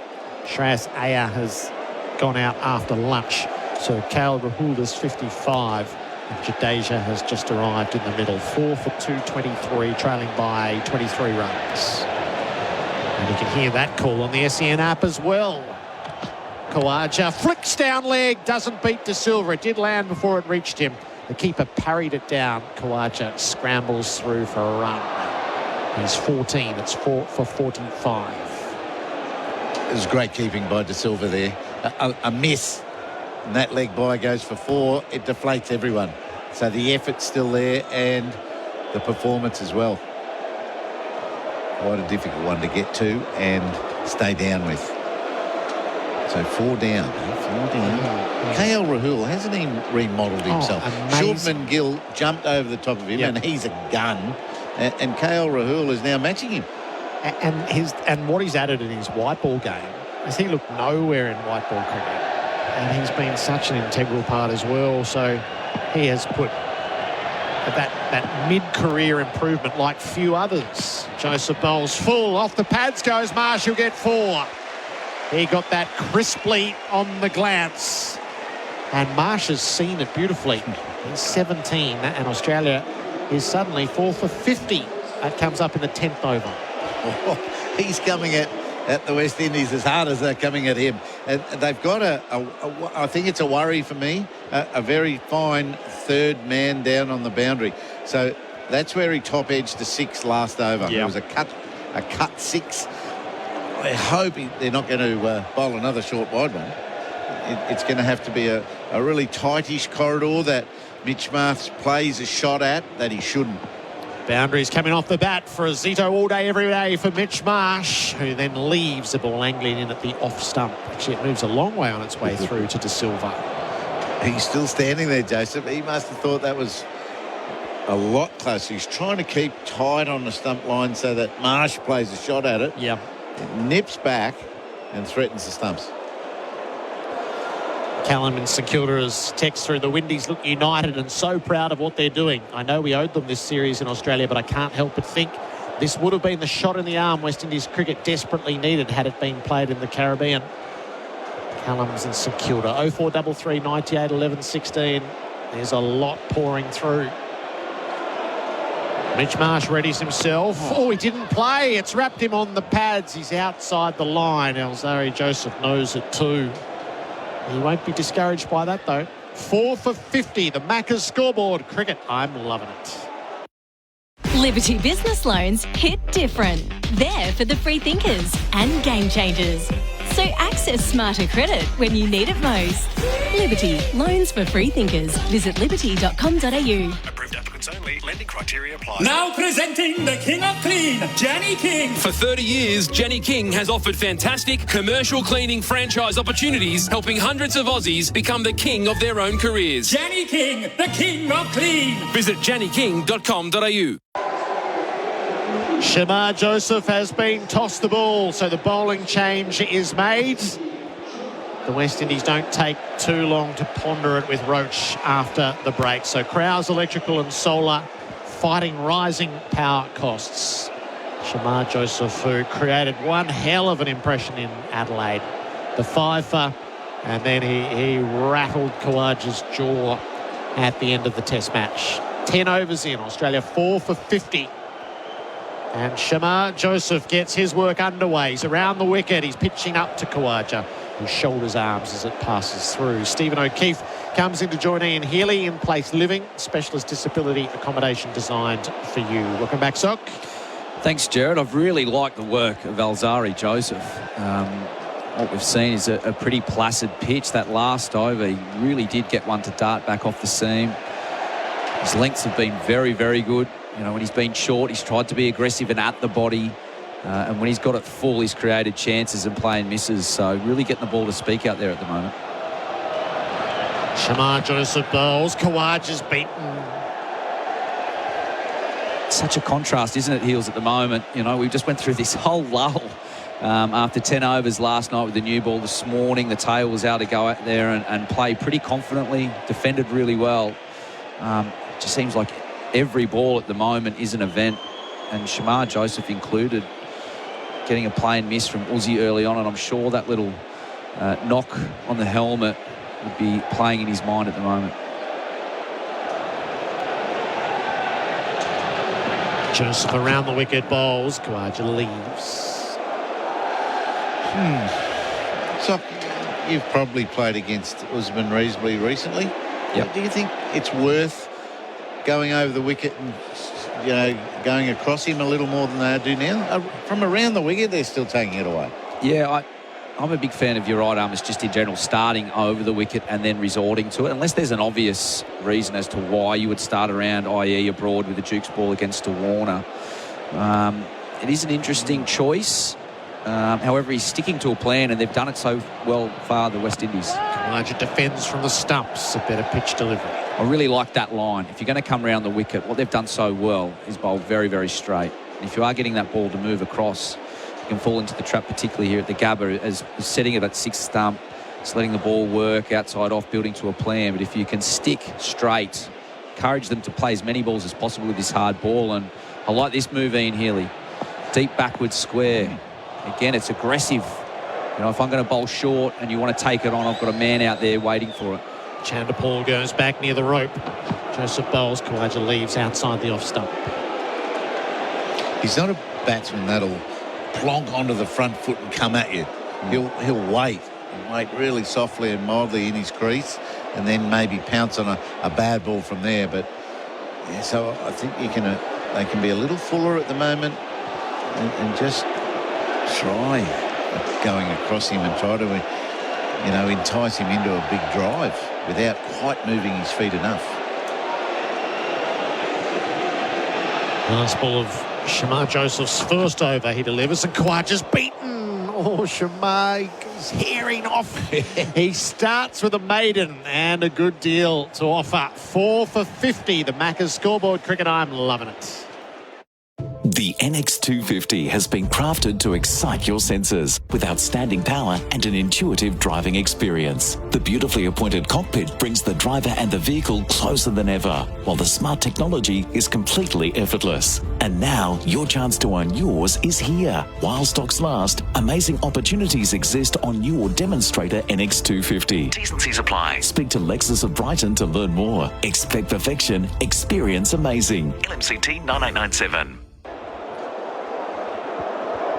Shreyas Iyer has gone out after lunch. So KL Rahul is 55. And Jadeja has just arrived in the middle. 4 for 223, trailing by 23 runs. And you can hear that call on the SEN app as well. Khawaja flicks down leg, doesn't beat De Silva. It did land before it reached him. The keeper parried it down. Khawaja scrambles through for a run. He's 14. It's 4 for 45. It was great keeping by De Silva there. A miss. And that leg by goes for 4. It deflates everyone. So the effort's still there and the performance as well. Quite a difficult one to get to and stay down with. So 4 down. 4 down. KL Rahul, hasn't he remodelled himself? Shulman Gill jumped over the top of him, and he's a gun. And KL Rahul is now matching him. And what he's added in his white ball game is he looked nowhere in white ball cricket. And he's been such an integral part as well. So he has put that mid-career improvement like few others. Joseph bowls full. Off the pads goes Marsh. He'll get 4. He got that crisply on the glance. And Marsh has seen it beautifully. He's 17, and Australia is suddenly 4 for 50. That comes up in the 10th over. Oh, he's coming at the West Indies as hard as they're coming at him. And they've got I think it's a worry for me, a very fine third man down on the boundary. So that's where he top edged the 6 last over. It was a cut 6. I hope they're not going to bowl another short wide one. It's going to have to be a really tightish corridor that Mitch Marsh plays a shot at that he shouldn't. Boundaries coming off the bat for Zito all day, every day for Mitch Marsh, who then leaves the ball angling in at the off stump. Actually, it moves a long way on its way through to De Silva. He's still standing there, Joseph. He must have thought that was a lot closer. He's trying to keep tight on the stump line so that Marsh plays a shot at it. Yeah. It nips back and threatens the stumps. Callum and St Kilda's text through: the Windies look united and so proud of what they're doing. I know we owed them this series in Australia, but I can't help but think this would have been the shot in the arm West Indies cricket desperately needed had it been played in the Caribbean. Callum's and St Kilda. 0433 98 11 16. There's a lot pouring through. Mitch Marsh readies himself. Oh, he didn't play. It's wrapped him on the pads. He's outside the line. Alzeri Joseph knows it too. He won't be discouraged by that, though. 4 for 50. The Macca's scoreboard. Cricket, I'm loving it. Liberty Business Loans hit different. They're for the free thinkers and game changers. So access smarter credit when you need it most. Liberty, loans for free thinkers. Visit liberty.com.au. Approved applicants only. Lending criteria apply. Now presenting the King of Clean, Jenny King. For 30 years, Jenny King has offered fantastic commercial cleaning franchise opportunities, helping hundreds of Aussies become the king of their own careers. Jenny King, the King of Clean. Visit jennyking.com.au. Shamar Joseph has been tossed the ball, so the bowling change is made. The West Indies don't take too long to ponder it with Roach after the break. So Crowes Electrical and Solar fighting rising power costs. Shamar Joseph, who created one hell of an impression in Adelaide. The fifer, and then he rattled Khawaja's jaw at the end of the Test match. 10 overs in, Australia 4 for 50. And Shamar Joseph gets his work underway. He's around the wicket. He's pitching up to Khawaja, who shoulders arms as it passes through. Stephen O'Keefe comes in to join Ian Healy in place living, specialist disability accommodation designed for you. Welcome back, Sock. Thanks, Gerard. I've really liked the work of Alzari Joseph. What we've seen is a pretty placid pitch. That last over, he really did get one to dart back off the seam. His lengths have been very, very good. You know, when he's been short, he's tried to be aggressive and at the body. And when he's got it full, he's created chances and playing misses. So really getting the ball to speak out there at the moment. Shamar Joseph bowls. Khawaja's beaten. Such a contrast, isn't it, Heels, at the moment? You know, we just went through this whole lull after 10 overs last night with the new ball. This morning, the tail was out to go out there and play pretty confidently, defended really well. It just seems like every ball at the moment is an event, and Shamar Joseph included, getting a plain miss from Uzi early on, and I'm sure that little knock on the helmet would be playing in his mind at the moment. Joseph around the wicket bowls. Khawaja leaves. So you've probably played against Usman reasonably recently. Yep. Do you think it's worth going over the wicket and, you know, going across him a little more than they do now? From around the wicket, they're still taking it away. Yeah, I'm a big fan of your right armers just in general, starting over the wicket and then resorting to it, unless there's an obvious reason as to why you would start around, i.e. abroad with a Duke's ball against a Warner. It is an interesting choice. However, he's sticking to a plan, and they've done it so well far, the West Indies. Khawaja defends from the stumps, a better pitch delivery. I really like that line. If you're going to come around the wicket, what they've done so well is bowl very, very straight. And if you are getting that ball to move across, you can fall into the trap, particularly here at the Gabba, as setting it at sixth stump, just letting the ball work outside off, building to a plan. But if you can stick straight, encourage them to play as many balls as possible with this hard ball. And I like this move, Ian Healy. Deep backwards square. Again, it's aggressive. You know, if I'm going to bowl short and you want to take it on, I've got a man out there waiting for it. Chanderpaul goes back near the rope. Joseph bowls. Khawaja leaves outside the off stump. He's not a batsman that'll plonk onto the front foot and come at you. He'll wait really softly and mildly in his crease, and then maybe pounce on a bad ball from there. But yeah, so I think they can be a little fuller at the moment and just try going across him and try to, you know, entice him into a big drive without quite moving his feet enough. Last ball of Shamar Joseph's first over, he delivers, and Khawaja's beaten. Oh, Shamar is hearing off. He starts with a maiden and a good deal to offer. 4 for 50, the Macca's scoreboard cricket. I'm loving it. The NX250 has been crafted to excite your senses with outstanding power and an intuitive driving experience. The beautifully appointed cockpit brings the driver and the vehicle closer than ever, while the smart technology is completely effortless. And now, your chance to earn yours is here. While stocks last, amazing opportunities exist on your demonstrator NX250. T's and C's apply. Speak to Lexus of Brighton to learn more. Expect perfection. Experience amazing. LMCT 9897.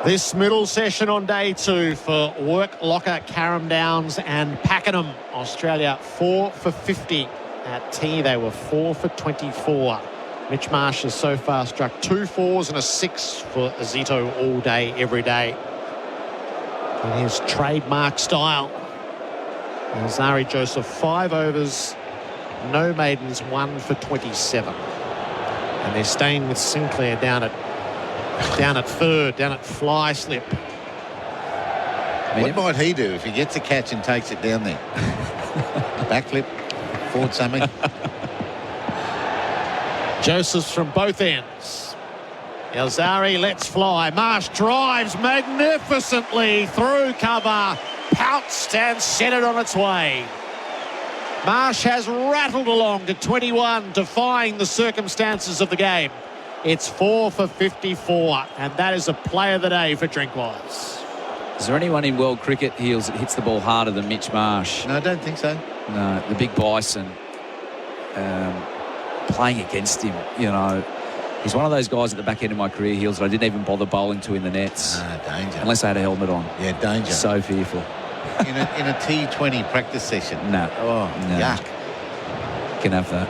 This middle session on day 2 for Work Locker, Carrum Downs and Pakenham. Australia 4 for 50 at tea. They were 4 for 24. Mitch Marsh has so far struck 2 4s and a 6 for Azito all day, every day. In his trademark style. Alzari Joseph 5 overs, no maidens, 1 for 27. And they're staying with Sinclair down at third, down at fly slip. What might he do if he gets a catch and takes it down there? Backflip, forward something. Joseph's from both ends. Alzari lets fly. Marsh drives magnificently through cover, pounced and set it on its way. Marsh has rattled along to 21, defying the circumstances of the game. It's 4 for 54, and that is a play of the day for Drinkwise. Is there anyone in world cricket, Heels, that hits the ball harder than Mitch Marsh? No, I don't think so. No, the big bison playing against him, you know. He's one of those guys at the back end of my career, Heels, that I didn't even bother bowling to in the nets. Danger. Unless I had a helmet on. Yeah, danger. So fearful. in a T20 practice session. No. Oh, no. yuck. Can have that.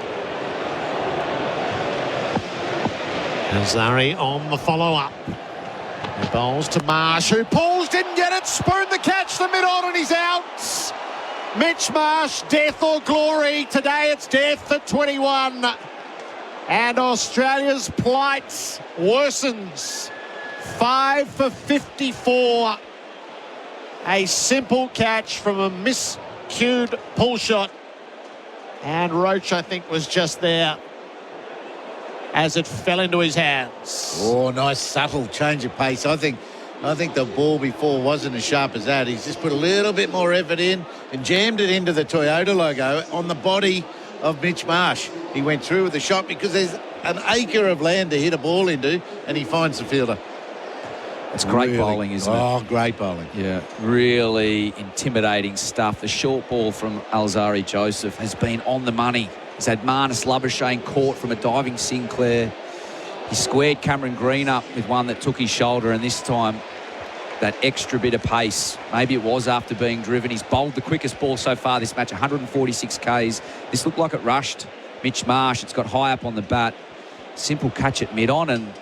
Alzari on the follow-up. He bowls to Marsh, who pulls, didn't get it, spooned the catch, the mid-on, and he's out. Mitch Marsh, death or glory. Today it's death at 21. And Australia's plight worsens. 5 for 54. A simple catch from a miscued pull shot. And Roach, I think, was just there as it fell into his hands. Oh, nice subtle change of pace. I think the ball before wasn't as sharp as that. He's just put a little bit more effort in and jammed it into the Toyota logo on the body of Mitch Marsh. He went through with the shot because there's an acre of land to hit a ball into, and he finds the fielder. It's great bowling, isn't it? Oh, great bowling. Yeah, really intimidating stuff. The short ball from Alzari Joseph has been on the money. He's had Marnus Labuschagne caught from a diving Sinclair. He squared Cameron Green up with one that took his shoulder, and this time that extra bit of pace. Maybe it was after being driven. He's bowled the quickest ball so far this match, 146 Ks. This looked like it rushed Mitch Marsh. It's got high up on the bat. Simple catch at mid-on, and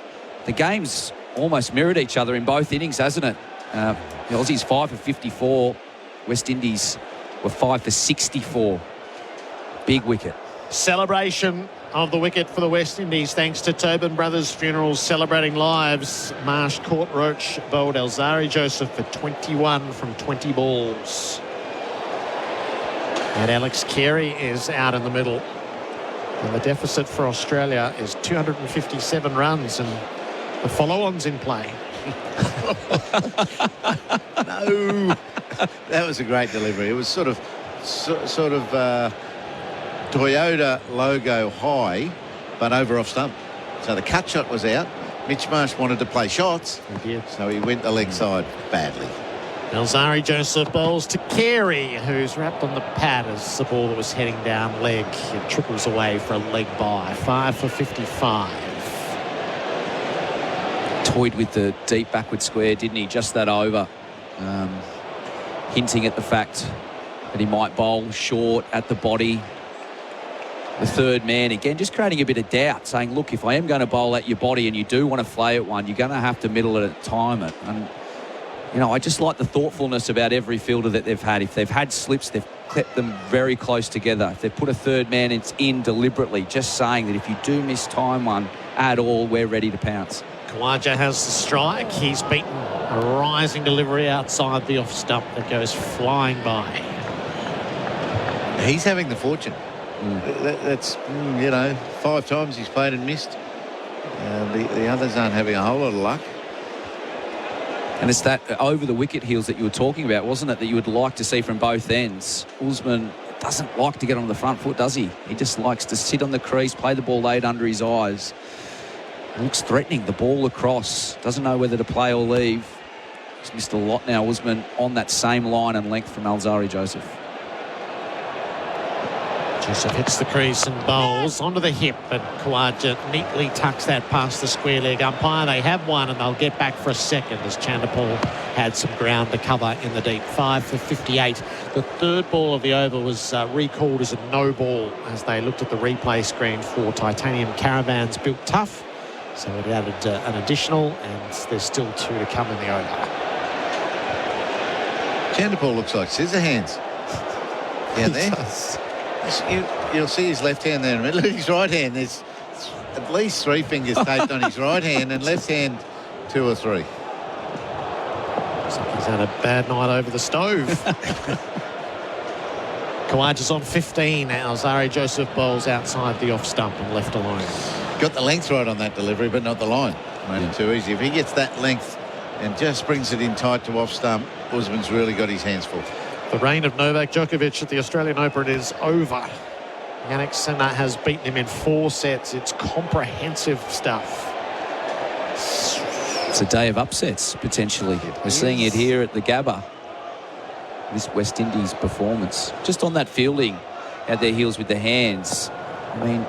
the game's almost mirrored each other in both innings, hasn't it? The Aussies 5 for 54. West Indies were 5 for 64. Big wicket. Celebration of the wicket for the West Indies thanks to Tobin Brothers Funerals, celebrating lives. Marsh caught Roach, bowled Alzari Joseph for 21 from 20 balls. And Alex Carey is out in the middle. And the deficit for Australia is 257 runs, and the follow-on's in play. No. That was a great delivery. It was sort of Toyota logo high, but over off stump. So the cut shot was out. Mitch Marsh wanted to play shots, so he went the leg side badly. Alzari Joseph bowls to Carey, who's wrapped on the pad as the ball that was heading down leg. It trickles away for a leg by. 5 for 55. Toyed with the deep backward square, didn't he? Just that over. Hinting at the fact that he might bowl short at the body. The third man, again, just creating a bit of doubt, saying, look, if I am going to bowl at your body and you do want to flay at one, you're going to have to middle it at time it. And, you know, I just like the thoughtfulness about every fielder that they've had. If they've had slips, they've kept them very close together. If they've put a third man, it's in deliberately, just saying that if you do miss time one at all, we're ready to pounce. Khawaja has the strike. He's beaten a rising delivery outside the off stump that goes flying by. He's having the fortune. That's, 5 times he's played and missed. The others aren't having a whole lot of luck. And it's that over the wicket Heels that you were talking about, wasn't it, that you would like to see from both ends? Usman doesn't like to get on the front foot, does he? He just likes to sit on the crease, play the ball laid under his eyes. Looks threatening, the ball across. Doesn't know whether to play or leave. He's missed a lot now, Usman, on that same line and length from Alzari Joseph. Joseph hits the crease and bowls onto the hip, but Khawaja neatly tucks that past the square leg umpire. They have one, and they'll get back for a second as Chanderpaul had some ground to cover in the deep. 5 for 58. The third ball of the over was recalled as a no ball as they looked at the replay screen for Titanium Caravans built tough. So it added an additional, and there's still 2 to come in the over. Chanderpaul looks like scissor hands down there. You'll see his left hand there in the middle of his right hand. There's at least 3 fingers taped on his right hand, and left hand 2 or 3. So he's had a bad night over the stove. Khawaja's on 15 now. Alzari Joseph bowls outside the off stump and left alone. Got the length right on that delivery, but not the line. Made it too easy. If he gets that length and just brings it in tight to off stump, Usman's really got his hands full. The reign of Novak Djokovic at the Australian Open is over. Yannick Sinner has beaten him in 4 sets. It's comprehensive stuff. It's a day of upsets, potentially. We're seeing it here at the Gabba. This West Indies performance. Just on that fielding, at their heels with their hands. I mean,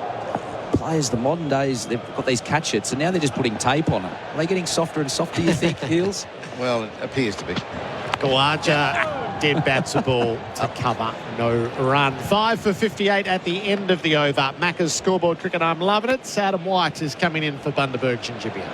players, the modern days, they've got these catchets, and now they're just putting tape on it. Are they getting softer and softer, you think, Heels? Well, it appears to be. Kawaja dead bats a ball to cover. No run. 5 for 58 at the end of the over. Macca's scoreboard cricket. I'm loving it. Adam White is coming in for Bundaberg Chinchibia.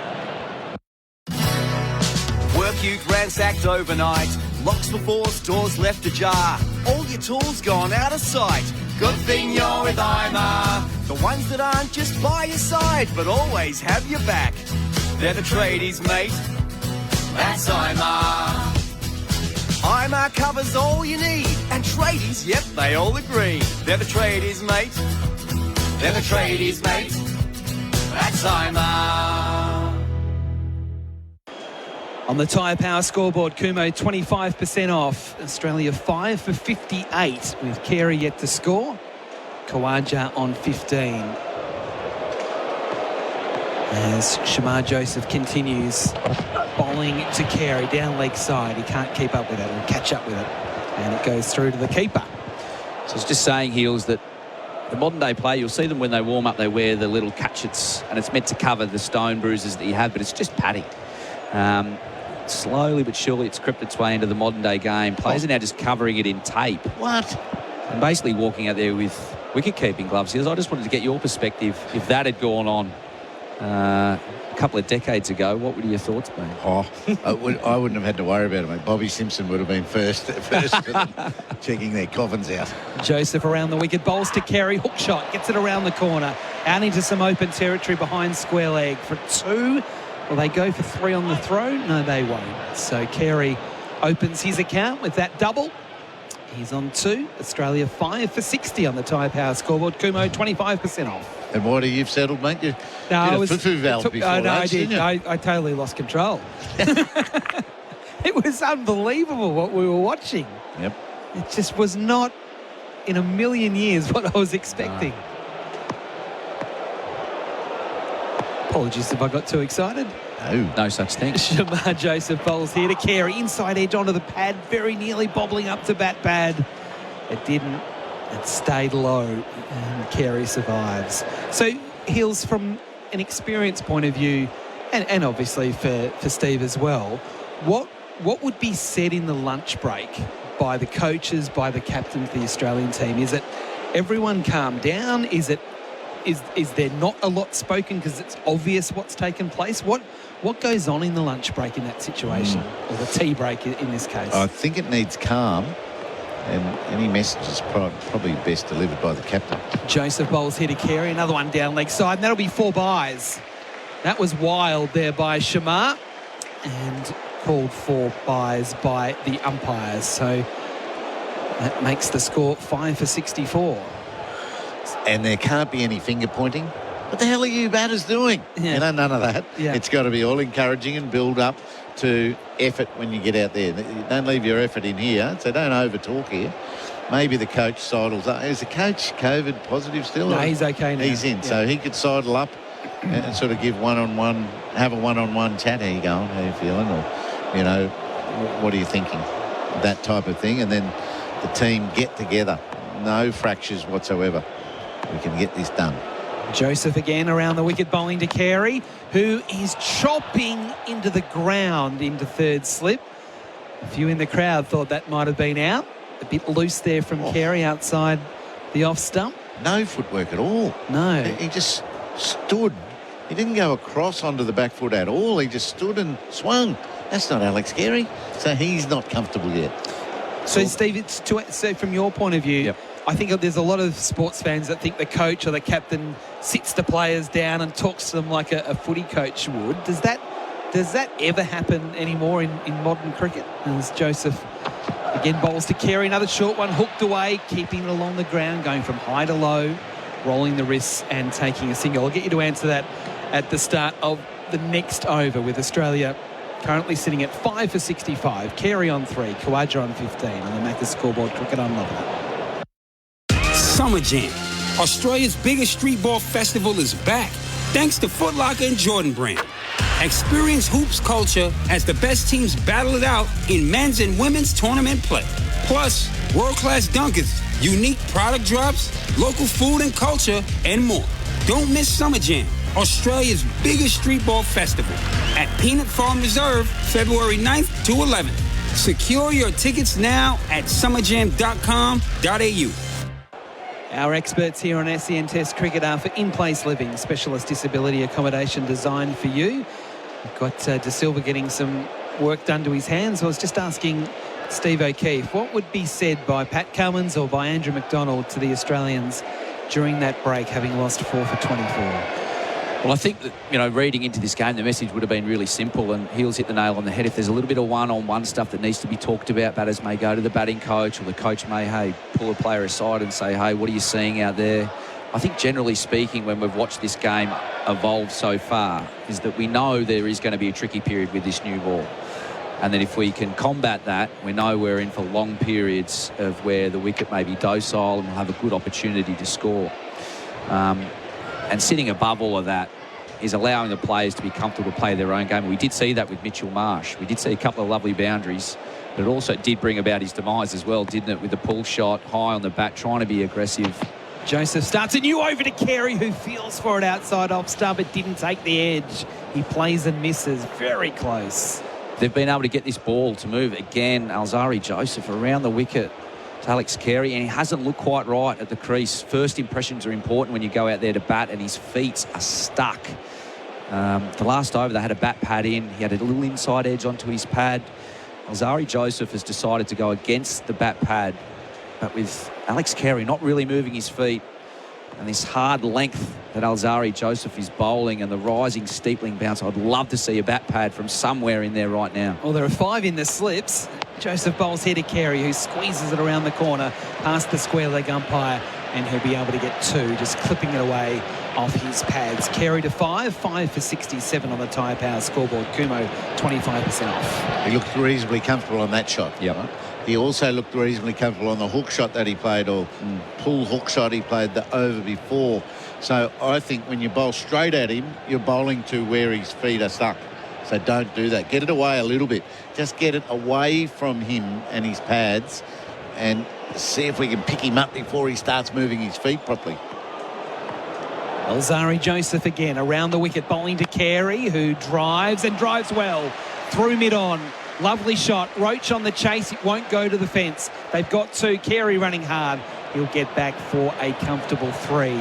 Work youth ransacked overnight. Locks before doors left ajar. All your tools gone out of sight. Good thing you're with IMAR. The ones that aren't just by your side, but always have your back. They're the tradies, mate. That's IMAR. IMAR covers all you need. And tradies, yep, they all agree. They're the tradies, mate. They're the tradies, mate. That's IMAR. On the Tyre Power scoreboard, Kumo 25% off. Australia 5 for 58 with Carey yet to score. Kawaja on 15. As Shamar Joseph continues bowling to Carey down leg side. He can't keep up with it or catch up with it. And it goes through to the keeper. So it's just saying, Heels, that the modern day player, you'll see them when they warm up, they wear the little catchets, and it's meant to cover the stone bruises that you have, but it's just padding. Slowly but surely it's crept its way into the modern day game. Players are now just covering it in tape. What? And basically walking out there with wicket-keeping gloves. I just wanted to get your perspective. If that had gone on a couple of decades ago, what would your thoughts be? I wouldn't have had to worry about it, mate. Bobby Simpson would have been first to them, checking their coffins out. Joseph around the wicket, bowls to Carey, hook shot, gets it around the corner, out into some open territory behind square leg for 2. Will they go for 3 on the throw? No, they won't. So Carey opens his account with that double. He's on 2. Australia 5 for 60 on the Tyre Power scoreboard. Kumo 25% off. And why do you've settled, mate? You no, did I a was, fufu valve before no, that, I did. I totally lost control. It was unbelievable what we were watching. Yep. It just was not in a million years what I was expecting. Apologies if I got too excited. No such thing. Shamar Joseph bowls here to Carey. Inside edge onto the pad, very nearly bobbling up to bat pad. It didn't. It stayed low, and Carey survives. So, Heels, from an experience point of view, and obviously for Steeve as well, what would be said in the lunch break by the coaches, by the captain of the Australian team? Is it everyone calm down? Is there not a lot spoken because it's obvious what's taken place? What goes on in the lunch break in that situation, or the tea break in this case? I think it needs calm, and any message is probably best delivered by the captain. Joseph bowls here to Carey, another one down leg side, and that'll be 4 byes. That was wild there by Shamar, and called 4 byes by the umpires. So that makes the score 5 for 64. And there can't be any finger pointing. What the hell are you batters doing? Yeah. You know, none of that. Yeah. It's got to be all encouraging and build up to effort when you get out there. Don't leave your effort in here, so don't over-talk here. Maybe the coach sidles up. Is the coach COVID positive still? No, he's okay now. He's in, yeah. So he could sidle up and sort of give one-on-one, have a one-on-one chat. How you going? How you feeling? Or, you know, what are you thinking? That type of thing. And then the team get together. No fractures whatsoever. We can get this done. Joseph again around the wicket bowling to Carey, who is chopping into the ground into third slip. A few in the crowd thought that might have been out. A bit loose there from Carey outside the off stump. No footwork at all. No. He just stood. He didn't go across onto the back foot at all. He just stood and swung. That's not Alex Carey. So he's not comfortable yet. So, Steve, so from your point of view, yep. I think there's a lot of sports fans that think the coach or the captain sits the players down and talks to them like a footy coach would. Does that ever happen anymore in modern cricket? As Joseph again bowls to Carey, another short one hooked away, keeping it along the ground, going from high to low, rolling the wrists and taking a single. I'll get you to answer that at the start of the next over, with Australia currently sitting at 5 for 65. Carey on 3, Kawaja on 15 on the Macca's scoreboard cricket. I'm loving it. Summer Jam, Australia's biggest street ball festival, is back, thanks to Foot Locker and Jordan Brand. Experience hoops culture as the best teams battle it out in men's and women's tournament play. Plus, world-class dunkers, unique product drops, local food and culture, and more. Don't miss Summer Jam, Australia's biggest streetball festival, at Peanut Farm Reserve, February 9th to 11th. Secure your tickets now at summerjam.com.au. Our experts here on SEN Test Cricket are for in-place living, specialist disability accommodation designed for you. We've got De Silva getting some work done to his hands. I was just asking Steve O'Keefe, what would be said by Pat Cummins or by Andrew McDonald to the Australians during that break, having lost 4 for 24? Well, I think that, reading into this game, the message would have been really simple, and Heels hit the nail on the head. If there's a little bit of one-on-one stuff that needs to be talked about, batters may go to the batting coach, or the coach may, pull a player aside and say, hey, what are you seeing out there? I think generally speaking, when we've watched this game evolve so far, is that we know there is going to be a tricky period with this new ball. And then if we can combat that, we know we're in for long periods of where the wicket may be docile and we'll have a good opportunity to score. And sitting above all of that is allowing the players to be comfortable to play their own game. We did see that with Mitchell Marsh. We did see a couple of lovely boundaries, but it also did bring about his demise as well, didn't it? With the pull shot, high on the bat, trying to be aggressive. Joseph starts a new over to Carey, who feels for it outside off stump, but didn't take the edge. He plays and misses. Very close. They've been able to get this ball to move again. Alzari Joseph around the wicket to Alex Carey, and he hasn't looked quite right at the crease. First impressions are important when you go out there to bat, and his feet are stuck. The last over, they had a bat pad in. He had a little inside edge onto his pad. Alzari Joseph has decided to go against the bat pad, but with Alex Carey not really moving his feet, and this hard length that Alzari Joseph is bowling and the rising steepling bounce, I'd love to see a bat pad from somewhere in there right now. Well, there are 5 in the slips. Joseph bowls here to Carey, who squeezes it around the corner past the square leg umpire, and he'll be able to get 2, just clipping it away off his pads. Carey to 5 for 67 on the Tyre Power scoreboard. Kumo 25% off. He looked reasonably comfortable on that shot. Yep. Right? He also looked reasonably comfortable on the hook shot that he played, or pull hook shot he played the over before. So I think when you bowl straight at him, you're bowling to where his feet are stuck. So don't do that. Get it away a little bit. Just get it away from him and his pads, and see if we can pick him up before he starts moving his feet properly. Alzari Joseph again around the wicket, bowling to Carey, who drives and drives well through mid-on. Lovely shot. Roach on the chase. It won't go to the fence. They've got 2. Carey running hard. He'll get back for a comfortable 3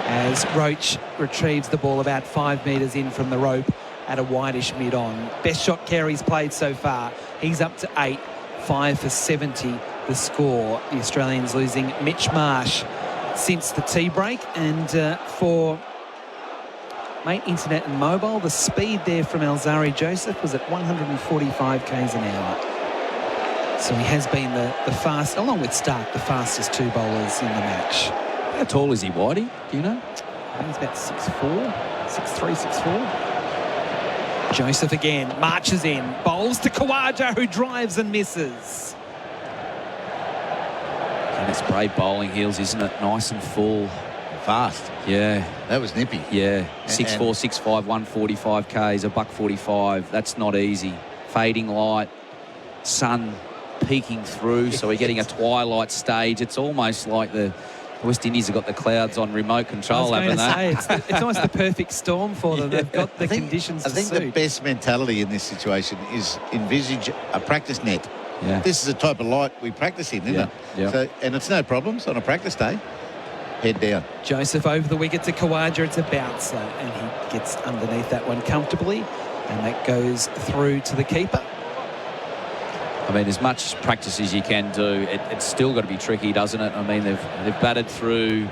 as Roach retrieves the ball about 5 metres in from the rope at a wideish mid-on. Best shot Carey's played so far. He's up to 8, 5 for 70 the score. The Australians losing Mitch Marsh since the tea break, and for Mate Internet and Mobile, the speed there from Alzari Joseph was at 145 k's an hour. So he has been the fast, along with Stark, the fastest 2 bowlers in the match. How tall is he, Whitey? Do you know? I think he's about 6'4", 6'3", 6'4". Joseph again marches in, bowls to Khawaja, who drives and misses. And it's brave bowling, Heels, isn't it? Nice and full. Fast. Yeah. That was nippy. Yeah. 6'4", 6'5", 145 k's, $145. That's not easy. Fading light, sun peeking through, so we're getting a twilight stage. It's almost like the West Indies have got the clouds on remote control, haven't they? It's almost the perfect storm for them. They've got the conditions to suit. I think the best mentality in this situation is envisage a practice net. Yeah. This is the type of light we practice in, isn't it? Yeah. So, and it's no problems on a practice day. Head down. Joseph over the wicket to Khawaja. It's a bouncer, and he gets underneath that one comfortably, and that goes through to the keeper. I mean, as much practice as you can do, it's still got to be tricky, doesn't it? I mean, they've batted through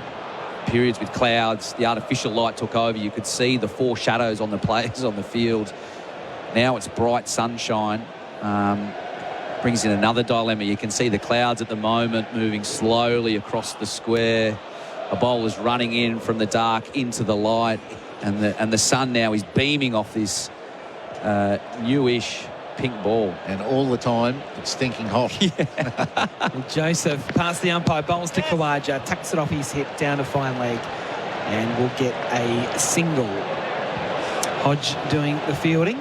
periods with clouds. The artificial light took over. You could see the 4 shadows on the players on the field. Now it's bright sunshine. Brings in another dilemma. You can see the clouds at the moment moving slowly across the square. A bowler's running in from the dark into the light, and the sun now is beaming off this newish pink ball. And all the time, it's stinking hot. Joseph past the umpire, bowls to Khawaja, tucks it off his hip down to fine leg, and will get a single. Hodge doing the fielding.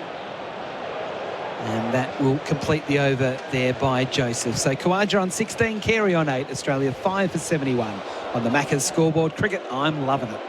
And that will complete the over there by Joseph. So Khawaja on 16, Carey on 8. Australia 5 for 71 on the Macca's scoreboard. Cricket, I'm loving it.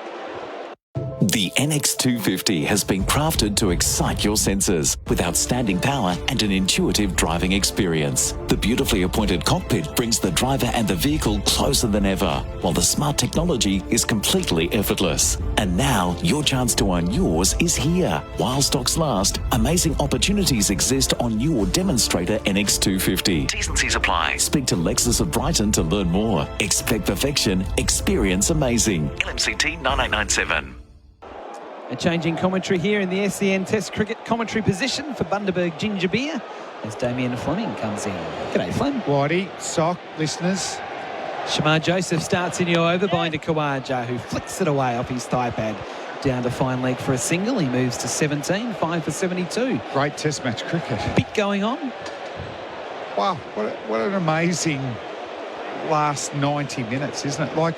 The NX250 has been crafted to excite your senses with outstanding power and an intuitive driving experience. The beautifully appointed cockpit brings the driver and the vehicle closer than ever, while the smart technology is completely effortless. And now, your chance to own yours is here. While stocks last, amazing opportunities exist on your demonstrator NX250. T's and C's apply. Speak to Lexus of Brighton to learn more. Expect perfection, experience amazing. LMCT 9897. A changing commentary here in the SEN Test Cricket commentary position for Bundaberg Ginger Beer as Damien Fleming comes in. G'day, Flem. Whitey, Sock, listeners. Shamar Joseph starts in your over by Khawaja, who flicks it away off his thigh pad. Down to fine leg for a single. He moves to 17, 5 for 72. Great Test match cricket. Bit going on. Wow, what an amazing last 90 minutes, isn't it? Like,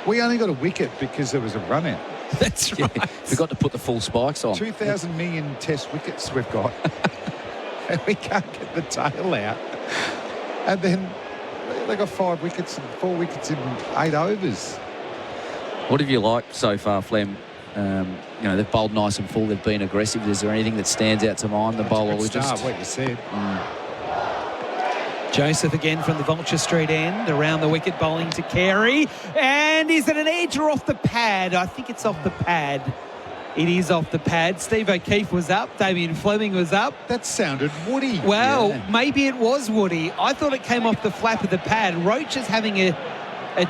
we only got a wicket because there was a run out. That's right. Yeah, we got to put the full spikes on. 2,000 million Test wickets we've got. And we can't get the tail out. And then they got 5 wickets and 4 wickets in 8 overs. What have you liked so far, Flem? They've bowled nice and full. They've been aggressive. Is there anything that stands out to mind? The bowler was just what you said. Joseph again from the Vulture Street end, around the wicket, bowling to Carey. And is it an edge or off the pad? I think it's off the pad. It is off the pad. Steve O'Keefe was up. Damien Fleming was up. That sounded woody. Well, maybe it was woody. I thought it came off the flap of the pad. Roach is having a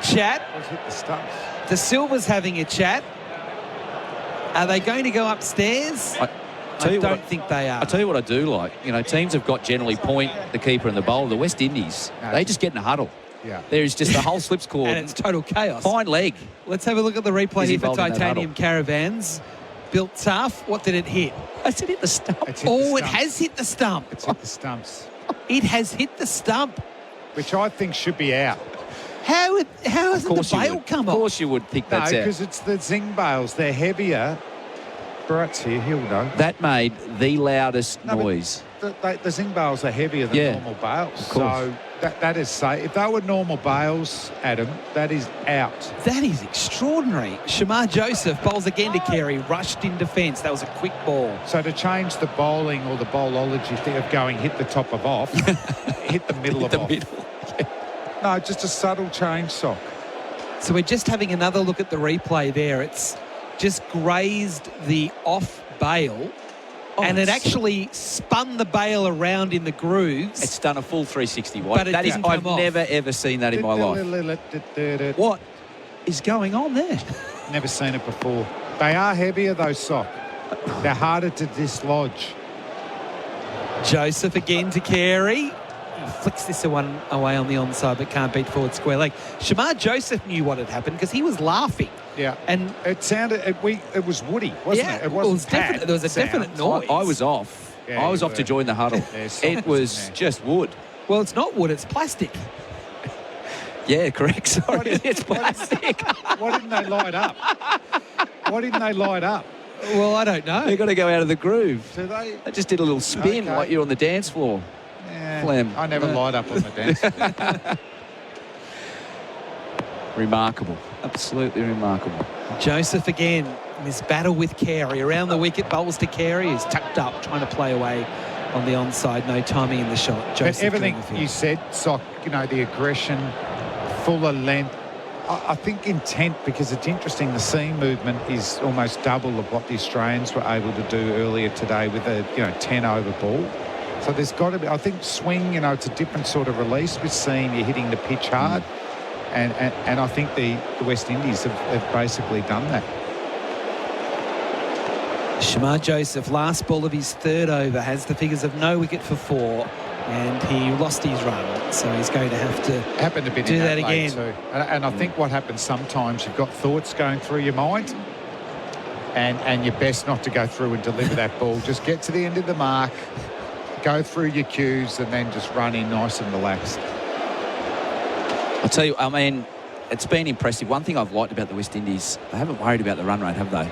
chat. It's hit the stumps. De Silva's having a chat. Are they going to go upstairs? I don't think they are. I'll tell you what I do like. Teams have got generally point, the keeper and the bowler. The West Indies, they just get in a huddle. Yeah. There is just the whole slips cord. And it's total chaos. Fine leg. Let's have a look at the replay here for Titanium Caravans. Built tough. What did it hit? It hit the stump. It has hit the stump. It's hit the stumps. It has hit the stump. Which I think should be out. How hasn't the bail come off? Of course you would think that's out. No, because it's the zing bails. They're heavier. Bharat's here, he'll know. That made the loudest noise. The zing bails are heavier than normal bails. So that is safe. If they were normal bails, Adam, that is out. That is extraordinary. Shamar Joseph bowls again to Carey, rushed in defence. That was a quick ball. So to change the bowling or the bowlology of going hit the top of off, hit the middle of off. No, just a subtle change, Sock. So we're just having another look at the replay there. It's just grazed the off bail, and it actually spun the bail around in the grooves. It's done a full 360. But it didn't come I've off. never ever seen that in my life. What is going on there? Never seen it before. They are heavier, though, Sock. They're harder to dislodge. Joseph again to Carey. He flicks this one away on the onside, but can't beat forward square leg. Shamar Joseph knew what had happened because he was laughing. Yeah, and it sounded. It was woody, wasn't it? It wasn't definite. There was a definite noise. I was off. Yeah, I was off to join the huddle. It was just wood. Well, it's not wood. It's plastic. Yeah, correct. Sorry, it's plastic. Why didn't they light up? Why didn't they light up? Well, I don't know. They've got to go out of the groove. Do they? They just did a little spin like you're on the dance floor. Yeah, Flem. I never light up on the dance floor. Remarkable. Absolutely remarkable. Joseph again in this battle with Carey. Around the wicket, bowls to Carey, who's tucked up, trying to play away on the onside. No timing in the shot. Joseph, but everything you said, Sock, the aggression, fuller length. I think intent, because it's interesting, the seam movement is almost double of what the Australians were able to do earlier today with a 10 over ball. So there's got to be, I think, swing, it's a different sort of release with seam. You're hitting the pitch hard. And I think the West Indies have basically done that. Shamar Joseph, last ball of his third over, has the figures of no wicket for 4, and he lost his run, so he's going to have to do that again. Too. And I think what happens sometimes, you've got thoughts going through your mind, and you're best not to go through and deliver that ball. Just get to the end of the mark, go through your cues, and then just run in nice and relaxed. I'll tell you, it's been impressive. One thing I've liked about the West Indies, they haven't worried about the run rate, have they?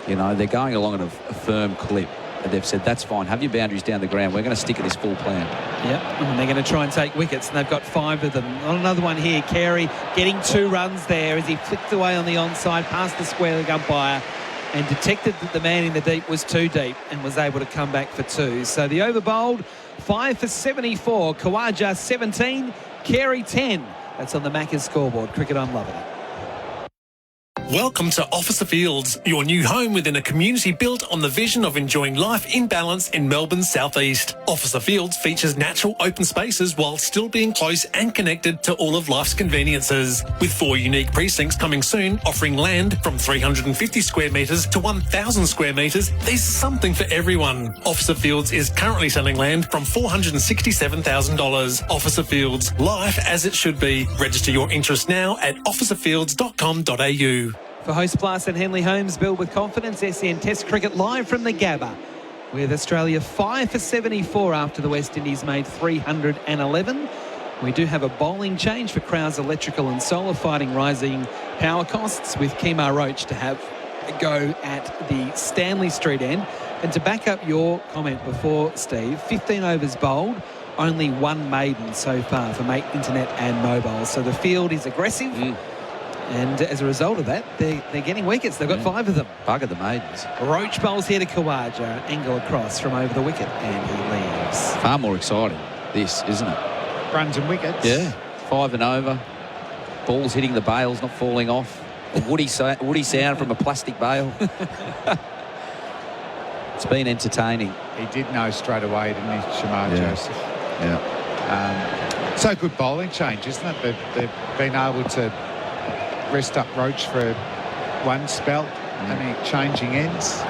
You know, they're going along at a firm clip. And they've said, that's fine. Have your boundaries down the ground. We're going to stick at this full plan. Yep, and they're going to try and take wickets, and they've got 5 of them. On another one here, Carey getting 2 runs there as he flicked away on the onside, past the square leg umpire, and detected that the man in the deep was too deep and was able to come back for 2. So the over bowled, 5 for 74. Khawaja 17, Carey 10. That's on the Macca's scoreboard. Cricket, I'm loving it. Welcome to Officer Fields, your new home within a community built on the vision of enjoying life in balance in Melbourne's southeast. Officer Fields features natural open spaces while still being close and connected to all of life's conveniences. With 4 unique precincts coming soon, offering land from 350 square metres to 1,000 square metres, there's something for everyone. Officer Fields is currently selling land from $467,000. Officer Fields, life as it should be. Register your interest now at officerfields.com.au. For Host Plus and Henley Homes, build with confidence. SEN Test Cricket live from the Gabba, with Australia 5 for 74 after the West Indies made 311. We do have a bowling change for Crowds Electrical and Solar, fighting rising power costs, with Kemar Roach to have a go at the Stanley Street end. And to back up your comment before, Steve, 15 overs bowled, only 1 maiden so far for Mate Internet and Mobile. So the field is aggressive. And as a result of that, they're getting wickets. They've got 5 of them. Bugger the maidens. Roach bowls here to Khawaja. Angle across from over the wicket, and he leaves. Far more exciting, this, isn't it? Runs and wickets. Yeah. 5 and over. Balls hitting the bails, not falling off. A woody sound from a plastic bail. It's been entertaining. He did know straight away, didn't he, Shamar Joseph? Yeah. So good bowling change, isn't it? They've been able to rest up Roach for 1 spell, only changing ends.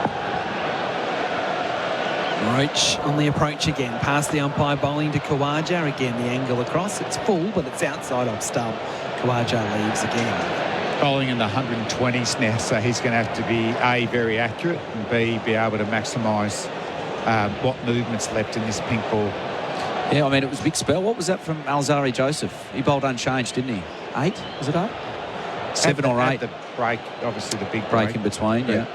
Roach on the approach again, past the umpire, bowling to Khawaja. Again, the angle across. It's full, but it's outside off stump. Khawaja leaves again. Bowling in the 120s now, so he's going to have to be, A, very accurate, and B, be able to maximise what movement's left in this pink ball. Yeah, I mean, it was a big spell. What was that from Alzari Joseph? He bowled unchanged, didn't he? 8? Was it 8? 7 or 8. The break, obviously the big break in between, but,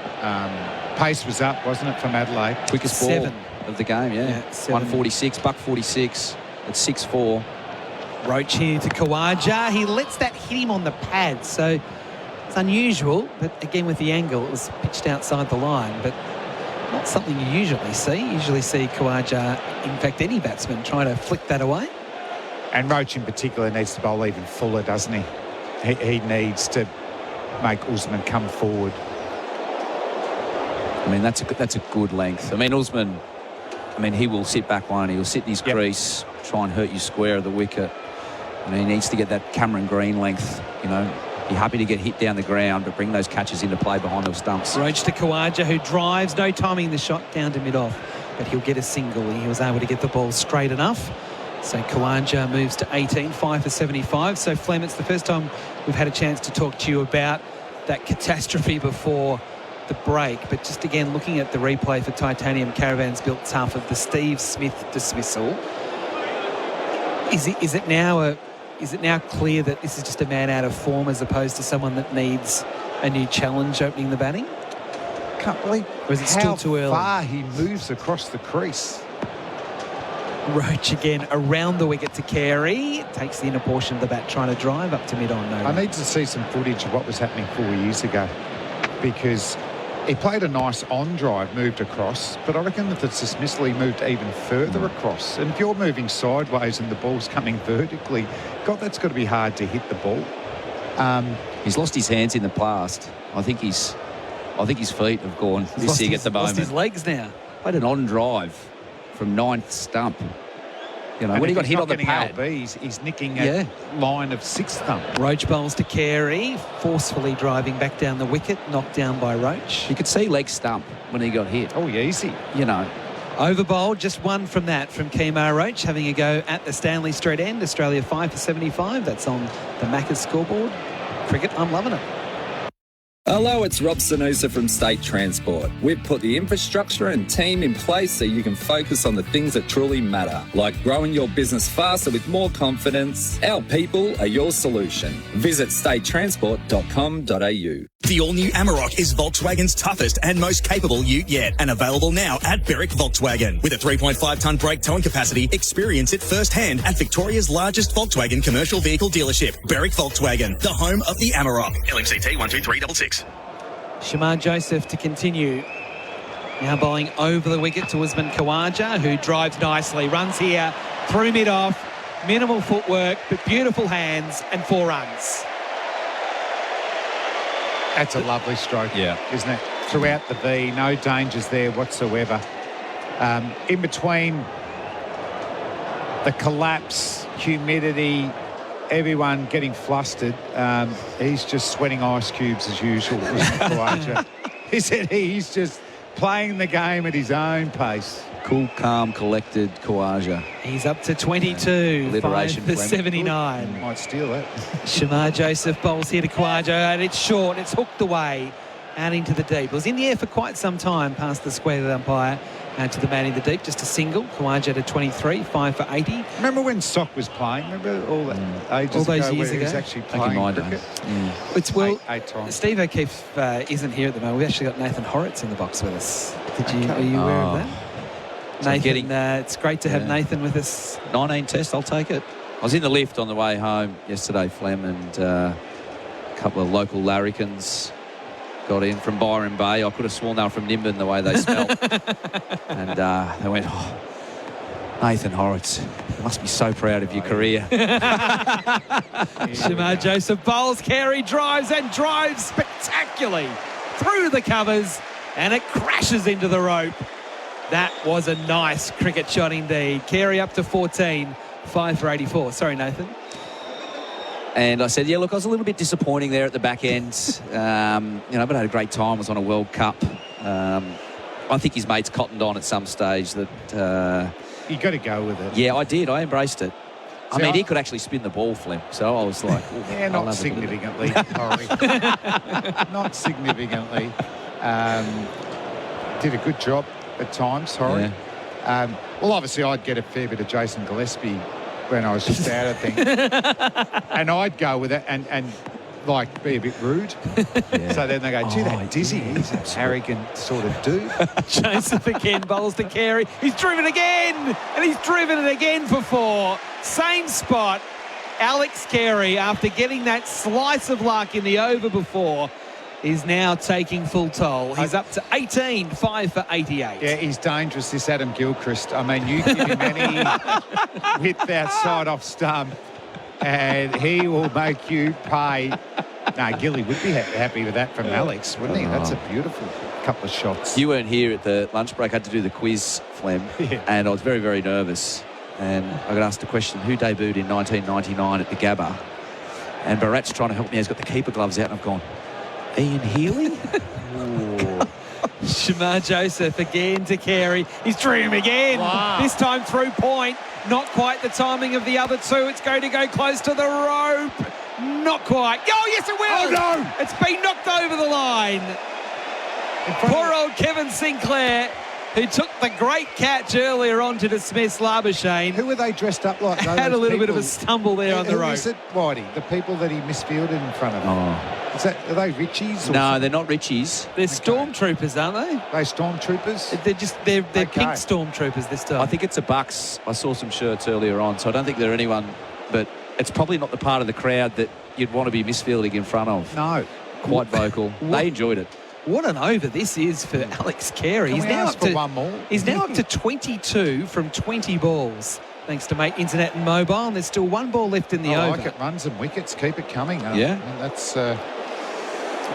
pace was up, wasn't it, from Adelaide? Quickest ball 7 of the game, 146, buck 46 at 6-4. Roach here to Khawaja. He lets that hit him on the pad, so it's unusual, but again with the angle, it was pitched outside the line, but not something you usually see. You usually see Khawaja, in fact any batsman, trying to flick that away. And Roach in particular needs to bowl even fuller, doesn't he? He needs to make Usman come forward. I mean, that's a good length. I mean, Usman, he will sit back one. He'll sit in his crease, try and hurt you square of the wicket. And he needs to get that Cameron Green length, you know. Be happy to get hit down the ground, but bring those catches into play behind those stumps. Roach to Khawaja, who drives, no timing the shot down to mid-off, but he'll get a single. He was able to get the ball straight enough. So Khawaja moves to 18, 5 for 75. So Flem, it's the first time we've had a chance to talk to you about that catastrophe before the break. But just again, looking at the replay for Titanium Caravans Built Tough of the Steve Smith dismissal, is it now clear that this is just a man out of form as opposed to someone that needs a new challenge opening the batting? Can't believe or is it still too early? How far he moves across the crease. Roach again around the wicket to Carey. Takes the inner portion of the bat, trying to drive up to mid-on. I need to see some footage of what was happening 4 years ago, because he played a nice on-drive, moved across, but I reckon that the dismissal he moved even further across. And if you're moving sideways and the ball's coming vertically, God, that's got to be hard to hit the ball. He's lost his hands in the past. I think his feet have gone missing at the moment. Lost his legs now. Played an on-drive from 9th stump. You know, when he got hit on the pad. LBs, he's nicking a line of 6th stump. Roach bowls to Carey, forcefully driving back down the wicket, knocked down by Roach. You could see leg stump when he got hit. Oh, easy. You know. Over bowled, just 1 from that from Kemar Roach, having a go at the Stanley Street end. Australia 5 for 75. That's on the Macca's scoreboard. Cricket, I'm loving it. Hello, it's Rob Sanusa from State Transport. We've put the infrastructure and team in place so you can focus on the things that truly matter, like growing your business faster with more confidence. Our people are your solution. Visit statetransport.com.au. The all-new Amarok is Volkswagen's toughest and most capable ute yet, and available now at Berwick Volkswagen. With a 3.5-tonne brake towing capacity, experience it firsthand at Victoria's largest Volkswagen commercial vehicle dealership, Berwick Volkswagen, the home of the Amarok. LMCT 12366. Shamar Joseph to continue. Now bowling over the wicket to Usman Khawaja, who drives nicely, runs here through mid-off, minimal footwork, but beautiful hands and 4 runs. That's a lovely stroke, isn't it? Throughout the V, no dangers there whatsoever. In between the collapse, humidity, everyone getting flustered, he's just sweating ice cubes as usual. He said he's just playing the game at his own pace. Cool, calm, collected Khawaja. He's up to 22, 5 for 79. Ooh, might steal it. Shamar Joseph bowls here to Khawaja, and it's short, it's hooked away out into the deep. It was in the air for quite some time past the square of the umpire to the man in the deep, just a single. Khawaja to 23, 5 for 80. Remember when Sock was playing? Remember all that all those years he ago? was actually playing cricket? It's well, eight times. Steve O'Keefe isn't here at the moment. We've actually got Nathan Horrocks in the box with us. Are you aware of that? So Nathan, it's great to have Nathan with us. 19 test, I'll take it. I was in the lift on the way home yesterday, Flem, and a couple of local larrikins got in from Byron Bay. I could have sworn they were from Nimbin the way they smelled. And they went, Nathan Horrocks, you must be so proud of your career. Shamar Joseph bowls, Carey drives spectacularly through the covers, and it crashes into the rope. That was a nice cricket shot indeed. Carey up to 14, 5 for 84. Sorry, Nathan. And I said, yeah, look, I was a little bit disappointing there at the back end. But I had a great time. Was on a World Cup. I think his mates cottoned on at some stage that... you got to go with it. Yeah, I did. I embraced it. I mean, he could actually spin the ball, Flem. So I was like... yeah, not significantly, Corey. Not significantly. Did a good job at times, sorry. Yeah. Well, obviously, I'd get a fair bit of Jason Gillespie when I was just out of things. And I'd go with it and like, be a bit rude. Yeah. So then they go, gee, that Dizzy, he's an arrogant sort of dude. Joseph again bowls to Carey. He's driven again, and he's driven it again for 4. Same spot. Alex Carey, after getting that slice of luck in the over before, is now taking full toll. He's up to 18, 5 for 88. Yeah, he's dangerous, this Adam Gilchrist. I mean, you give him any width outside off stump and he will make you pay. No, Gilly would be happy with that from Alex, wouldn't he? That's a beautiful couple of shots. You weren't here at the lunch break. I had to do the quiz, Flem, and I was very, very nervous. And I got asked the question, who debuted in 1999 at the Gabba? And Bharat's trying to help me. He's got the keeper gloves out, and I've gone, Ian Healy? Shamar Joseph again to Carey. He's dream again. Wow. This time through point. Not quite the timing of the other two. It's going to go close to the rope. Not quite. Oh, yes, it will. Oh, no. It's been knocked over the line. Poor old Kevin Sinclair, who took the great catch earlier on to dismiss Labuschagne. Who were they dressed up like? Had a little bit of a stumble there on the rope. Who is it, Whitey? The people that he misfielded in front of him. Are they Richies? No, they're not Richies. They're stormtroopers, aren't they? They stormtroopers? They're pink stormtroopers this time. I think it's a Bucks. I saw some shirts earlier on, so I don't think they're anyone, but it's probably not the part of the crowd that you'd want to be misfielding in front of. No. Quite vocal. They enjoyed it. What an over this is for Alex Carey. He's now up to one more. He's now up to 22 from 20 balls, thanks to Mate Internet and Mobile. And there's still one ball left in the over. I like it. Runs and wickets. Keep it coming. Yeah. That's...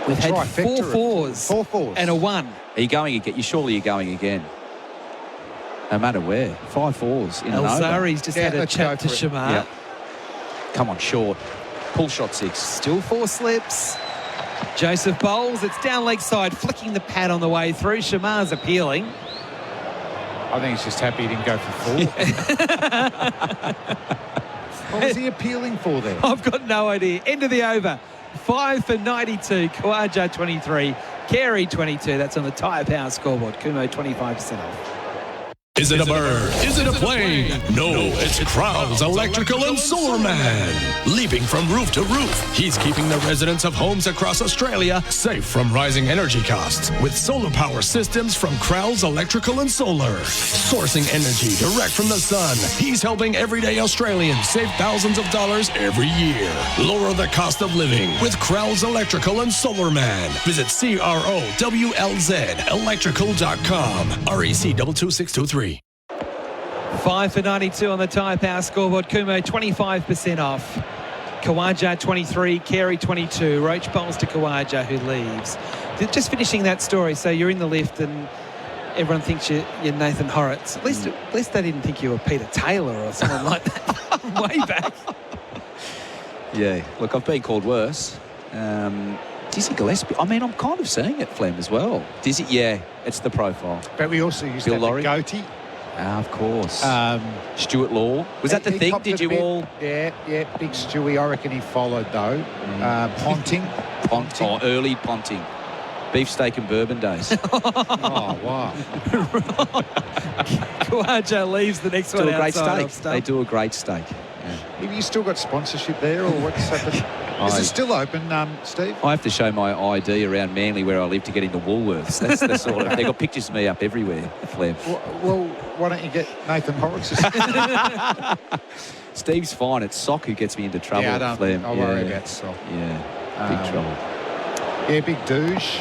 We've had 4 fours. 4 fours. And a 1. Are you going again? Surely you're going again. No matter where. 5 fours in an over. Zari's just had a chat to Shamar. Yep. Come on, short. Pull shot 6. Still 4 slips. Joseph bowls. It's down leg side, flicking the pad on the way through. Shamar's appealing. I think he's just happy he didn't go for 4. What was he appealing for there? I've got no idea. End of the over. 5 for 92. Khawaja 23. Carey 22. That's on the Tyre Power scoreboard. Kumo 25% off. Is it a bird? Is it a plane? No, it's Crowell's Electrical and Solar Man. Leaping from roof to roof, he's keeping the residents of homes across Australia safe from rising energy costs with solar power systems from Crowell's Electrical and Solar. Sourcing energy direct from the sun, he's helping everyday Australians save thousands of dollars every year. Lower the cost of living with Crowell's Electrical and Solar Man. Visit CROWLZ electrical.com. REC 22623. 5 for 92 on the Tyre Power scoreboard. Kumo 25% off. Khawaja 23, Carey 22. Roach bowls to Khawaja, who leaves. Just finishing that story. So you're in the lift and everyone thinks you're Nathan Horrocks. At least they didn't think you were Peter Taylor or someone like that way back. Yeah, look, I've been called worse. Dizzy Gillespie. I mean, I'm kind of seeing it, Flem, as well. Dizzy, yeah, it's the profile. But we also used Bill to have Laurie. the goatee. Of course. Stuart Law. Was that the thing? Did you all... Yeah, big Stewie. I reckon he followed, though. Ponting. Early Ponting. Beefsteak and bourbon days. Oh, wow. Khawaja leaves the next one outside. They do a great steak. Yeah. Have you still got sponsorship there, or what's happened? Is it still open, Steve? I have to show my ID around Manly where I live to get into Woolworths. That's the sort of... They've got pictures of me up everywhere, Flem. Well, why don't you get Nathan Horrocks? Steve's fine. It's Sock who gets me into trouble, Flem. I worry about Sock. Yeah, big trouble. Yeah, big douche.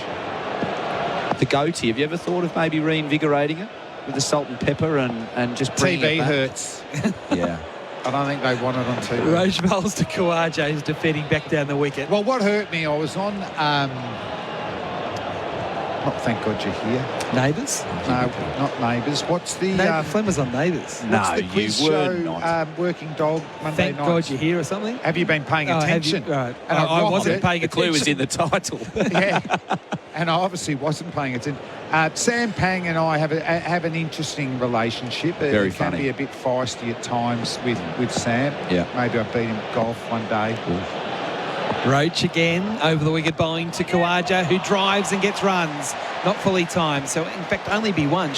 The goatee, have you ever thought of maybe reinvigorating it with the salt and pepper and just bringing TV it back? hurts. Yeah. I don't think they want it on TV. Roach bowls to Khawaja, who's defending back down the wicket. Well, what hurt me, I was on... Thank God You're Here. Neighbours? No, not Neighbours. What's the... Flem was on Neighbours. What's the quiz show, Working Dog, Monday Thank night? God You're Here or something? Have you been paying attention? Right. And I wasn't paying attention. The clue was in the title. Yeah. And I obviously wasn't paying attention. Sam Pang and I have an interesting relationship. Very it can funny. be a bit feisty at times with Sam. Yeah. Maybe I beat him at golf one day. Roach again over the wicket bowling to Khawaja, who drives and gets runs. Not fully timed, so in fact only be one.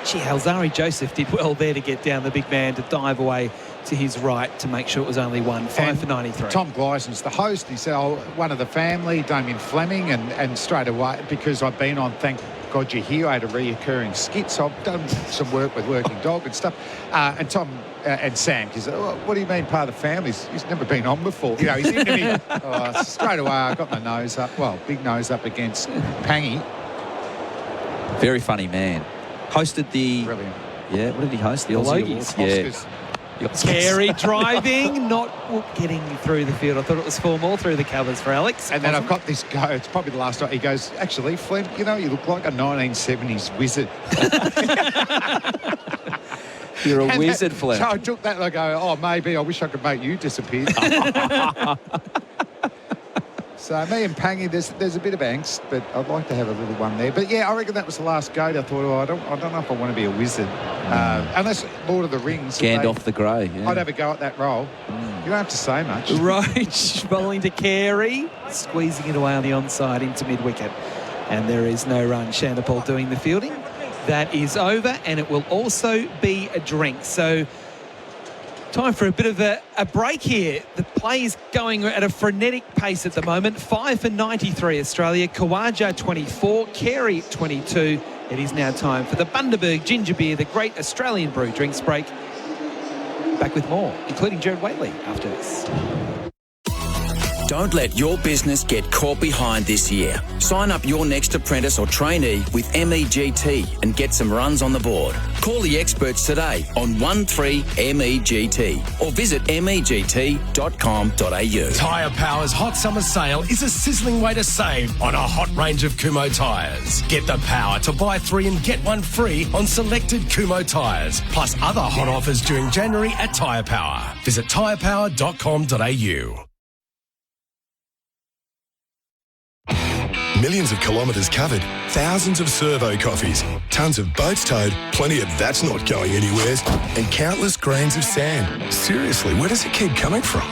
Gee, Alzari Joseph did well there to get down the big man to dive away to his right to make sure it was only one. 5 for 93. Tom Gleison's the host. He said, one of the family, Damien Fleming, and straight away, because I've been on Thank God You're Here, I had a reoccurring skit, so I've done some work with Working Dog and stuff. And Tom and Sam, he said, what do you mean part of the family? He's never been on before. You know, he's into me. Straight away, I got my nose up, big nose up against Pangy. Very funny man. Hosted the... Brilliant. Yeah, what did he host? The Logies. Oscars. Yeah. Carey driving, not getting through the field. I thought it was 4 more through the covers for Alex. And then I've got this go. It's probably the last time. He goes, actually, Flem, you look like a 1970s wizard. You're a wizard, Flem. So I took that and I go, maybe I wish I could make you disappear. So me and Pangy, there's a bit of angst, but I'd like to have a little one there. But yeah, I reckon that was the last go. I thought, I don't know if I want to be a wizard. Unless Lord of the Rings. Gandalf the Grey, yeah. I'd have a go at that role. You don't have to say much. Roach bowling to Carey, squeezing it away on the onside into mid-wicket. And there is no run. Shandapal doing the fielding. That is over, and it will also be a drink. So time for a bit of a break here. The play is going at a frenetic pace at the moment. 5 for 93 Australia. Khawaja 24, Carey 22. It is now time for the Bundaberg Ginger Beer, the great Australian brew drinks break. Back with more, including Gerard Whateley after this. Don't let your business get caught behind this year. Sign up your next apprentice or trainee with MEGT and get some runs on the board. Call the experts today on 13MEGT or visit MEGT.com.au. Tyre Power's Hot Summer Sale is a sizzling way to save on a hot range of Kumo tyres. Get the power to buy 3 and get 1 free on selected Kumo tyres, plus other hot offers during January at Tyre Power. Visit tyrepower.com.au. Millions of kilometres covered, thousands of servo coffees, tons of boats towed, plenty of that's not going anywhere, and countless grains of sand. Seriously, where does it keep coming from?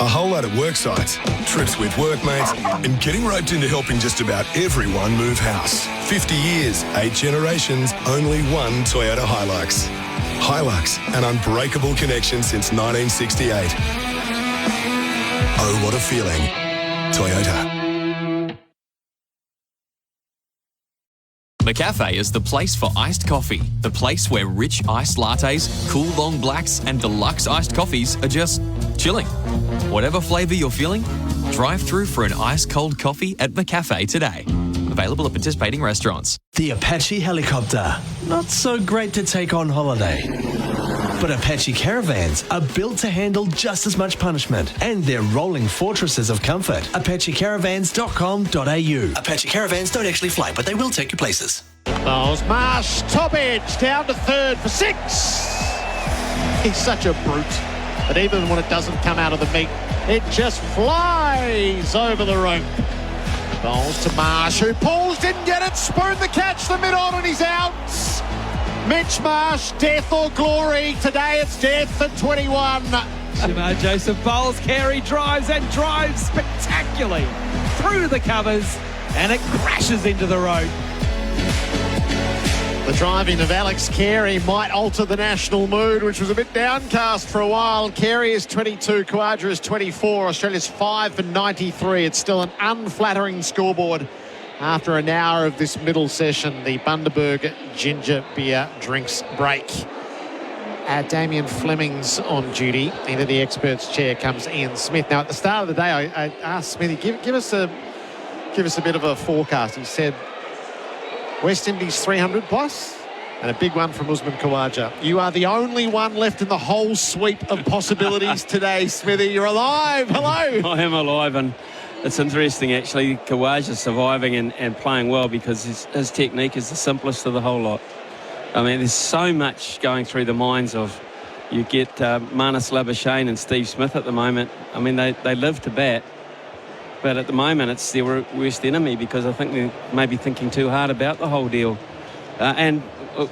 a whole lot of work sites, trips with workmates, and getting roped into helping just about everyone move house. 50 years, 8 generations, only one Toyota Hilux. Hilux, an unbreakable connection since 1968. Oh, what a feeling. Toyota. McCafe is the place for iced coffee. The place where rich iced lattes, cool long blacks, and deluxe iced coffees are just chilling. Whatever flavour you're feeling, drive through for an iced cold coffee at McCafe today. Available at participating restaurants. The Apache helicopter. Not so great to take on holiday. But Apache caravans are built to handle just as much punishment, and they're rolling fortresses of comfort. ApacheCaravans.com.au. Apache caravans don't actually fly, but they will take you places. Bowles Marsh, top edge, down to third for 6. He's such a brute. But even when it doesn't come out of the meat, it just flies over the rope. Bowles to Marsh, who pulls, didn't get it, spooned the catch, the mid-on, and he's out. Mitch Marsh, death or glory. Today it's death at 21. Shamar Joseph Bowles, Carey drives and drives spectacularly through the covers, and it crashes into the road. The driving of Alex Carey might alter the national mood, which was a bit downcast for a while. Carey is 22, Khawaja is 24. Australia's 5 for 93. It's still an unflattering scoreboard. After an hour of this middle session, the Bundaberg Ginger Beer Drinks break. Damien Fleming's on duty. Into the experts' chair comes Ian Smith. Now, at the start of the day, I asked Smithy, give us a bit of a forecast. He said, West Indies 300 plus, and a big one from Usman Khawaja. You are the only one left in the whole suite of possibilities today, Smithy. You're alive. Hello. I am alive, and it's interesting, actually. Khawaja's surviving and playing well because his technique is the simplest of the whole lot. I mean, there's so much going through the minds of, you get Marnus Labuschagne and Steve Smith at the moment. I mean, they live to bat, but at the moment it's their worst enemy because I think they're maybe thinking too hard about the whole deal. And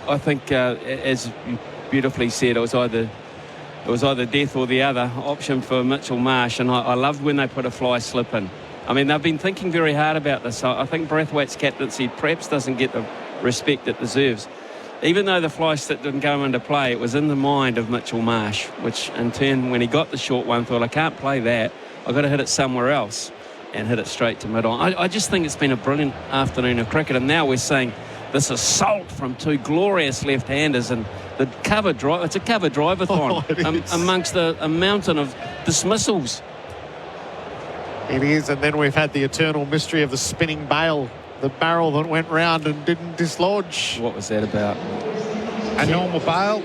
I think, as you beautifully said, it was either death or the other option for Mitchell Marsh, and I loved when they put a fly slip in. I mean, they've been thinking very hard about this. I think Brathwaite's captaincy perhaps doesn't get the respect it deserves. Even though the fly slip didn't go into play, it was in the mind of Mitchell Marsh, which in turn, when he got the short one, thought, I can't play that, I've got to hit it somewhere else, and hit it straight to mid-on. I just think it's been a brilliant afternoon of cricket, and now we're seeing this assault from two glorious left-handers, and the cover drive, it's a cover drive-a-thon amongst a mountain of dismissals. It is, and then we've had the eternal mystery of the spinning bail, the barrel that went round and didn't dislodge. What was that about? A normal bail,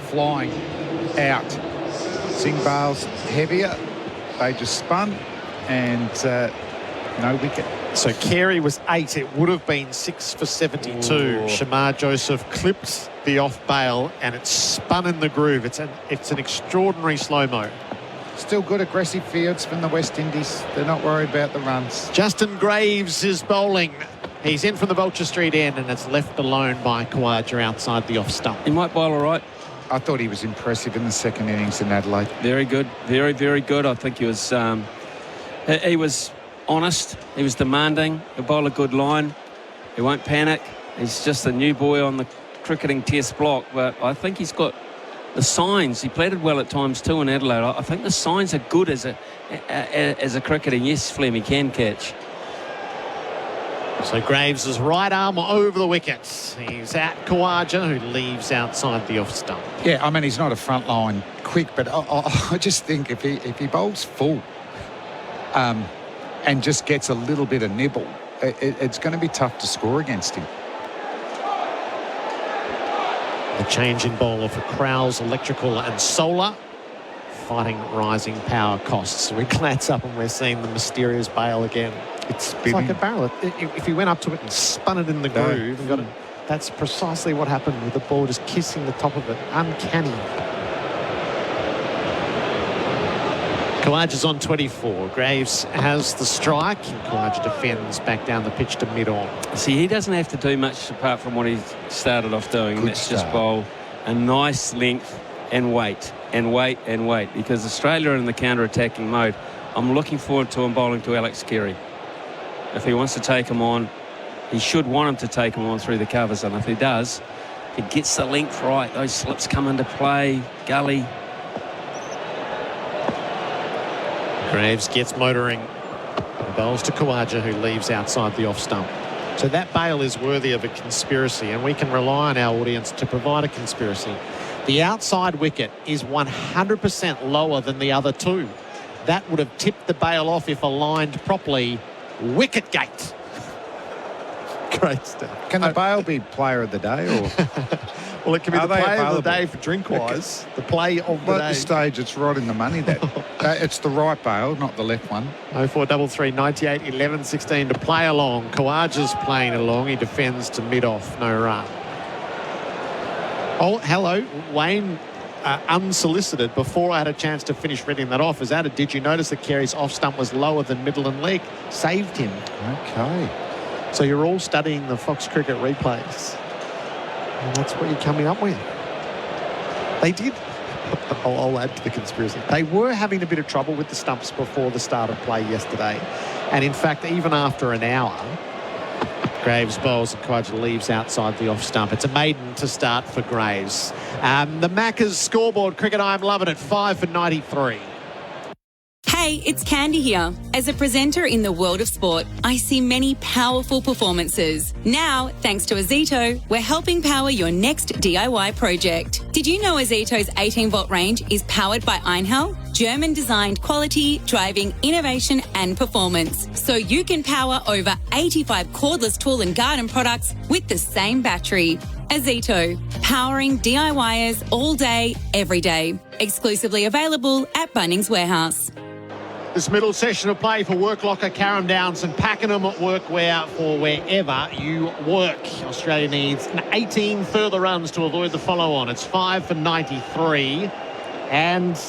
flying out. Sing bails heavier, they just spun, and no wicket. So Carey was 8. It would have been 6 for 72. Ooh. Shamar Joseph clipped the off bail and it spun in the groove. It's an extraordinary slow-mo. Still good aggressive fields from the West Indies. They're not worried about the runs. Justin Graves is bowling. He's in from the Vulture Street end, and it's left alone by Khawaja outside the off stump. He might bowl all right. I thought he was impressive in the second innings in Adelaide. Very good. Very, very good. I think he was honest. He was demanding. He'll bowl a good line. He won't panic. He's just a new boy on the cricketing test block, but I think he's got the signs. He played well at times too in Adelaide. I think the signs are good as a cricketer. Yes, Fleming can catch. So Graves' right arm over the wickets. He's at Khawaja, who leaves outside the off stump. Yeah, I mean, he's not a front line quick, but I just think if he bowls full and just gets a little bit of nibble, it's going to be tough to score against him. The change in bowler for Crowell's Electrical and Solar, fighting rising power costs. We glance up and we're seeing the mysterious bail again. It's like a barrel. If he went up to it and spun it in the groove and got it, that's precisely what happened with the ball just kissing the top of it. Uncanny. Khawaja's on 24. Graves has the strike. Khawaja defends back down the pitch to mid-on. See, he doesn't have to do much apart from what he started off doing. That's just bowl a nice length and wait and wait and wait, because Australia are in the counter-attacking mode. I'm looking forward to him bowling to Alex Carey. If he wants to take him on, he should want him to take him on through the covers, and if he does, if he gets the length right, those slips come into play. Gully. Graves gets motoring. Bowls to Khawaja, who leaves outside the off stump. So that bail is worthy of a conspiracy, and we can rely on our audience to provide a conspiracy. The outside wicket is 100% lower than the other two. That would have tipped the bail off if aligned properly. Wicket gate. Great stuff. Can the bail be player of the day? Or well, it can be Are the they player of the available? day for drink-wise. The play of the Well, day. at this stage, it's right in the money. That it's the right bail, not the left one. 0433 98 11 16 to play along. Khawaja's playing along. He defends to mid-off, no run. Oh, hello, Wayne. Unsolicited, before I had a chance to finish reading that off, has added, did you notice that Carey's off stump was lower than middle and leg? Saved him. Okay. So you're all studying the Fox Cricket replays. And that's what you're coming up with. They did. I'll add to the conspiracy. They were having a bit of trouble with the stumps before the start of play yesterday. And in fact, even after an hour, Graves bowls and Khawaja leaves outside the off stump. It's a maiden to start for Graves. The Macca's scoreboard cricket, I'm loving it. 5 for 93. Hey, it's Candy here. As a presenter in the world of sport, I see many powerful performances. Now, thanks to Azito, we're helping power your next DIY project. Did you know Azito's 18-volt range is powered by Einhell? German-designed quality, driving, innovation and performance. So you can power over 85 cordless tool and garden products with the same battery. Azito, powering DIYers all day, every day. Exclusively available at Bunnings Warehouse. This middle session of play for Work Locker, Carrum Downs and Pakenham Workwear for wherever you work. Australia needs 18 further runs to avoid the follow-on. It's 5 for 93. And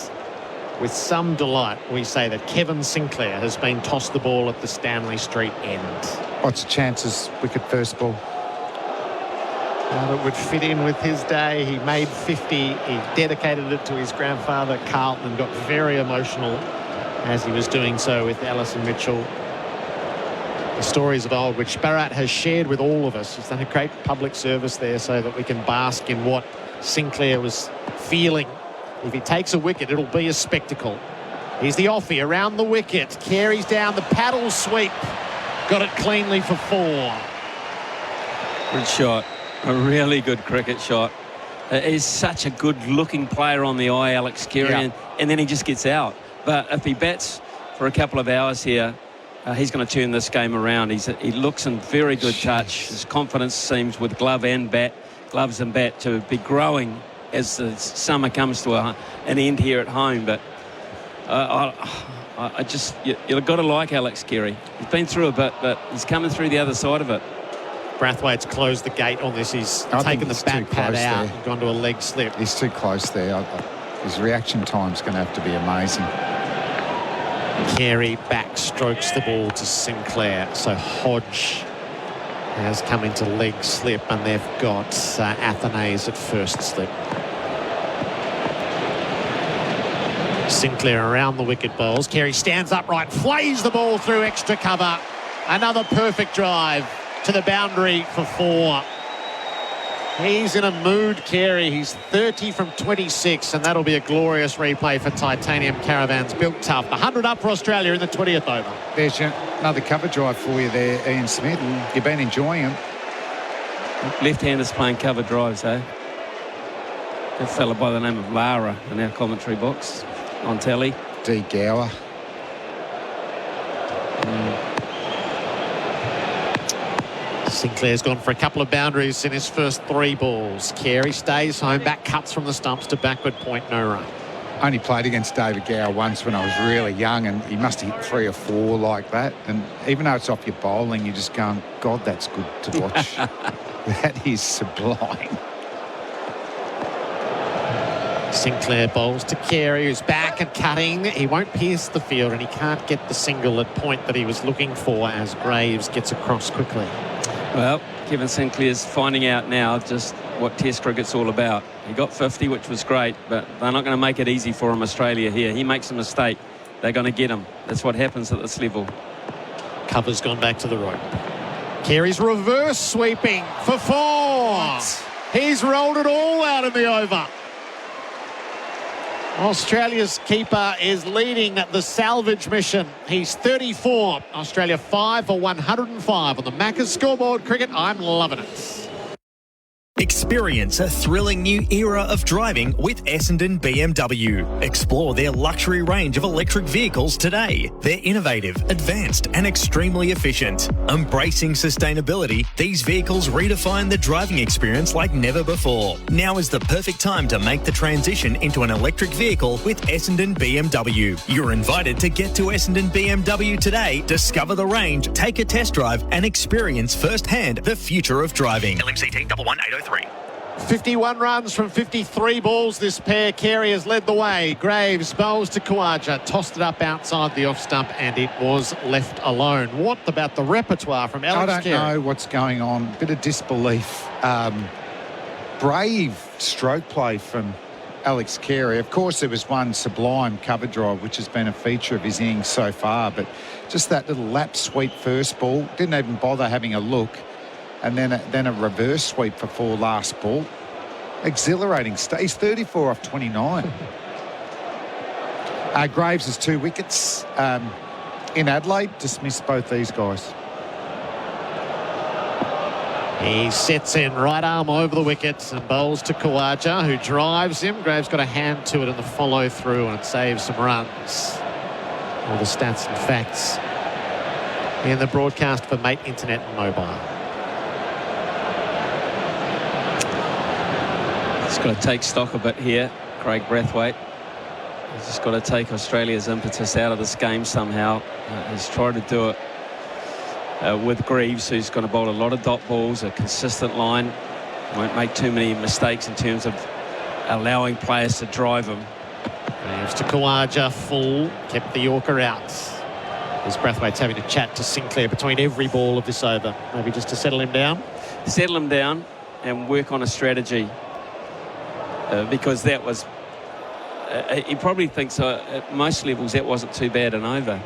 with some delight, we say that Kevin Sinclair has been tossed the ball at the Stanley Street end. What's the chances wicket first ball? Well, it would fit in with his day. He made 50. He dedicated it to his grandfather, Carlton, and got very emotional as he was doing so with Alison Mitchell. The stories of old, which Bharat has shared with all of us. He's done a great public service there so that we can bask in what Sinclair was feeling. If he takes a wicket, it'll be a spectacle. Here's the offie around the wicket. Carries down the paddle sweep. Got it cleanly for 4. Good shot. A really good cricket shot. He's such a good-looking player on the eye, Alex Carey, and then he just gets out. But if he bats for a couple of hours here, he's going to turn this game around. He looks in very good touch. His confidence seems with gloves and bat to be growing as the summer comes to an end here at home. But you've got to like Alex Carey. He's been through a bit, but he's coming through the other side of it. Brathwaite's closed the gate on this. He's taken the bat pad out and gone to a leg slip. He's too close there. His reaction time's going to have to be amazing. Carey backstrokes the ball to Sinclair. So Hodge has come into leg slip, and they've got Athanase at first slip. Sinclair around the wicket bowls. Carey stands upright, flays the ball through extra cover. Another perfect drive to the boundary for 4. He's in a mood, Carey. He's 30 from 26, and that'll be a glorious replay for Titanium Caravans. Built tough. 100 up for Australia in the 20th over. There's another cover drive for you there, Ian Smith. You've been enjoying him. Left-handers playing cover drives, eh? A fella by the name of Lara in our commentary box on telly. D. Gower. Sinclair's gone for a couple of boundaries in his first 3 balls. Carey stays home, back cuts from the stumps to backward point, no run. I only played against David Gower once when I was really young, and he must have hit 3 or 4 like that. And even though it's off your bowling, you're just going, God, that's good to watch. That is sublime. Sinclair bowls to Carey, who's back and cutting. He won't pierce the field, and he can't get the single at point that he was looking for as Graves gets across quickly. Well, Kevin Sinclair's finding out now just what Test cricket's all about. He got 50, which was great, but they're not going to make it easy for him, Australia, here. He makes a mistake, they're going to get him. That's what happens at this level. Cover's gone back to the rope. Carey's reverse sweeping for 4. He's rolled it all out in the over. Australia's keeper is leading the salvage mission. He's 34. Australia 5 for 105 on the Macca's scoreboard. Cricket, I'm loving it. Experience a thrilling new era of driving with Essendon BMW. Explore their luxury range of electric vehicles today. They're innovative, advanced and extremely efficient. Embracing sustainability, these vehicles redefine the driving experience like never before. Now is the perfect time to make the transition into an electric vehicle with Essendon BMW. You're invited to get to Essendon BMW today, discover the range, take a test drive and experience firsthand the future of driving. LMCT 11803. 51 runs from 53 balls this pair. Carey has led the way. Graves bowls to Khawaja, tossed it up outside the off stump and it was left alone. What about the repertoire from Alex Carey? I don't know what's going on. Bit of disbelief. Brave stroke play from Alex Carey. Of course, there was one sublime cover drive, which has been a feature of his innings so far, but just that little lap sweep first ball, didn't even bother having a look. And then a reverse sweep for 4 last ball. Exhilarating. He's 34 off 29. Graves has 2 wickets in Adelaide. Dismissed both these guys. He sets in right arm over the wickets and bowls to Khawaja, who drives him. Graves got a hand to it in the follow through and it saves some runs. All the stats and facts in the broadcast for Mate Internet and Mobile. He's got to take stock a bit here, Craig Brathwaite. He's just got to take Australia's impetus out of this game somehow. He's tried to do it with Greaves, who's going to bowl a lot of dot balls, a consistent line. Won't make too many mistakes in terms of allowing players to drive him. Graves to Khawaja, full, kept the Yorker out. As Brathwaite's having a chat to Sinclair between every ball of this over, maybe just to settle him down. Settle him down and work on a strategy. Because that was, he probably thinks at most levels that wasn't too bad an over.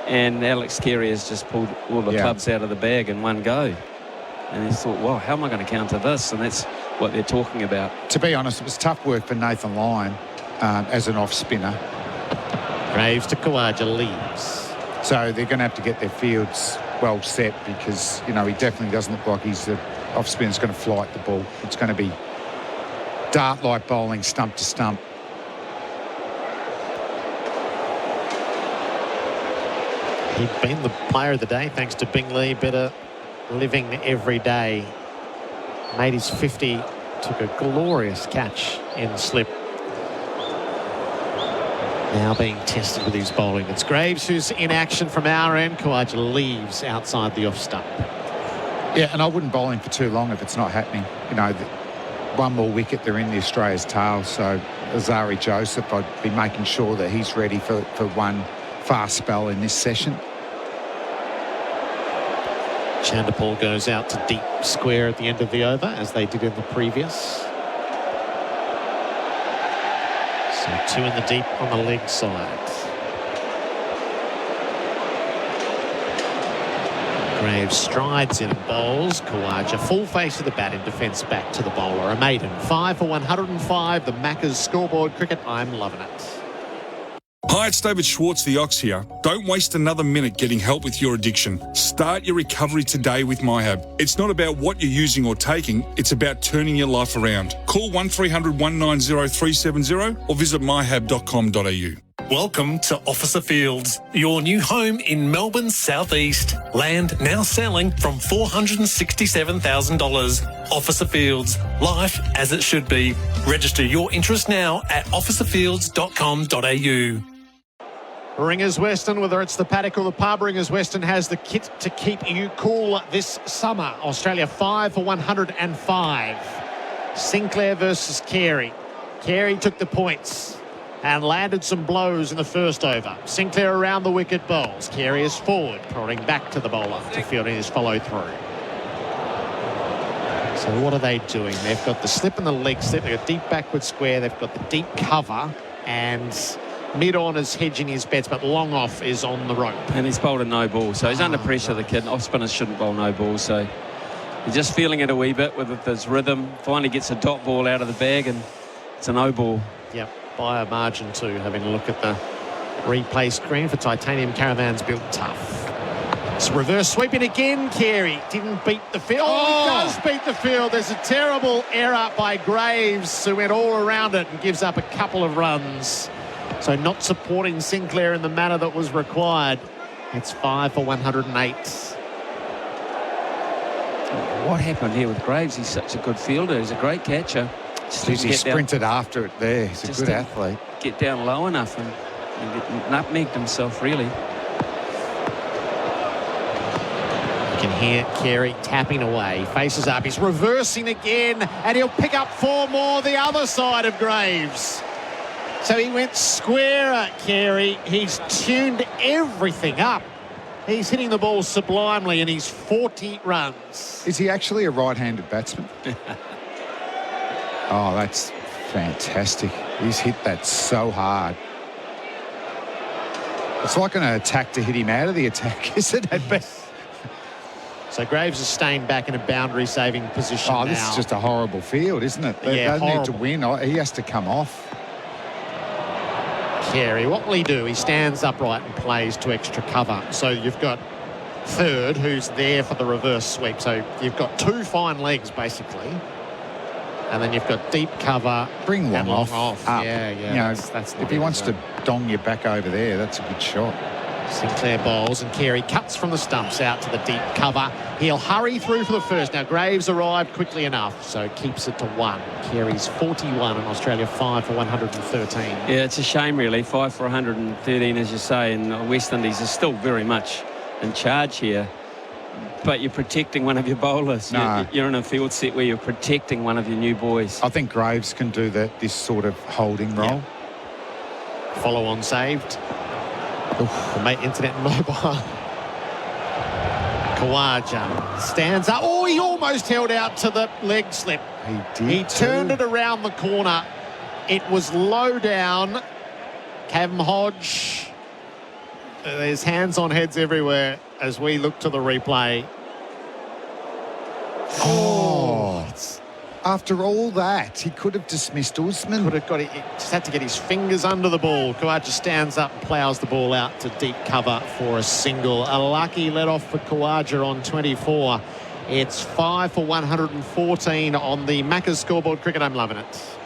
And Alex Carey has just pulled all the clubs out of the bag in one go. And he thought, well, how am I going to counter this? And that's what they're talking about. To be honest, it was tough work for Nathan Lyon as an off spinner. Graves to Khawaja, leaves. So they're going to have to get their fields well set because, you know, he definitely doesn't look like he's the off spinner's going to flight the ball. It's going to be dart-like bowling, stump to stump. He'd been the player of the day thanks to Bingley. Better living every day. Made his 50. Took a glorious catch in slip. Now being tested with his bowling. It's Graves who's in action from our end. Khawaja leaves outside the off stump. Yeah, and I wouldn't bowl him for too long if it's not happening. You know, one more wicket, they're in the Australia's tail. So Azari Joseph, I'd be making sure that he's ready for one fast spell in this session. Chandapal goes out to deep square at the end of the over, as they did in the previous. So 2 in the deep on the leg side. Graves strides in and bowls. Khawaja full face of the bat in defence back to the bowler. A maiden 5 for 105. The Macca's scoreboard cricket. I'm loving it. Hi, it's David Schwartz, the Ox here. Don't waste another minute getting help with your addiction. Start your recovery today with MyHab. It's not about what you're using or taking, it's about turning your life around. Call 1300 190 370 or visit myhab.com.au. Welcome to Officer Fields, your new home in Melbourne's southeast. Land now selling from $467,000. Officer Fields, life as it should be. Register your interest now at officerfields.com.au. Ringers Western, whether it's the paddock or the pub, Ringers Western has the kit to keep you cool this summer. Australia 5 for 105. Sinclair versus Carey. Carey took the points and landed some blows in the first over. Sinclair around the wicket bowls. Carey is forward, prodding back to the bowler to field in his follow through. So what are they doing? They've got the slip and the leg slip. They've got deep backward square. They've got the deep cover. And mid-on is hedging his bets, but long off is on the rope. And he's bowled a no ball, so he's under pressure, the kid. Off spinners shouldn't bowl no ball, so he's just feeling it a wee bit with his rhythm. Finally gets a dot ball out of the bag, and it's a no ball. Yep, by a margin too, having a look at the replay screen for Titanium Caravans built tough. It's reverse sweeping again. Carey didn't beat the field. Oh, he does beat the field. There's a terrible error by Graves, who went all around it and gives up a couple of runs. So not supporting Sinclair in the manner that was required. It's 5 for 108. What happened here with Graves? He's such a good fielder. He's a great catcher. He sprinted after it there. He's a good athlete. Get down low enough and nutmegged himself, really. You can hear Carey tapping away. Faces up. He's reversing again, and he'll pick up 4 more the other side of Graves. So he went square at Carey. He's tuned everything up. He's hitting the ball sublimely, and he's 40 runs. Is he actually a right-handed batsman? Oh, that's fantastic. He's hit that so hard. It's like an attack to hit him out of the attack, isn't it? So Graves is staying back in a boundary-saving position now. This is just a horrible field, isn't it? They don't need to win. He has to come off. Carey, what will he do? He stands upright and plays to extra cover. So you've got third, who's there for the reverse sweep. So you've got 2 fine legs, basically. And then you've got deep cover. Bring one off. Up. Yeah. You know, that's if he wants to dong you back over there, that's a good shot. Sinclair bowls, and Carey cuts from the stumps out to the deep cover. He'll hurry through for the first. Now, Graves arrived quickly enough, so keeps it to 1. Carey's 41 and Australia 5 for 113. Yeah, it's a shame, really. 5 for 113, as you say, and West Indies is still very much in charge here. But you're protecting one of your bowlers. No. You're in a field set where you're protecting one of your new boys. I think Graves can do this sort of holding role. Follow on saved. The mate internet mobile. Khawaja stands up. Oh, he almost held out to the leg slip. He did. He turned it around the corner. It was low down. Cam Hodge. There's hands on heads everywhere as we look to the replay. After all that, he could have dismissed Usman. Could have got it. He just had to get his fingers under the ball. Khawaja stands up and ploughs the ball out to deep cover for a single. A lucky let off for Khawaja on 24. It's 5 for 114 on the Macca's scoreboard cricket. I'm loving it.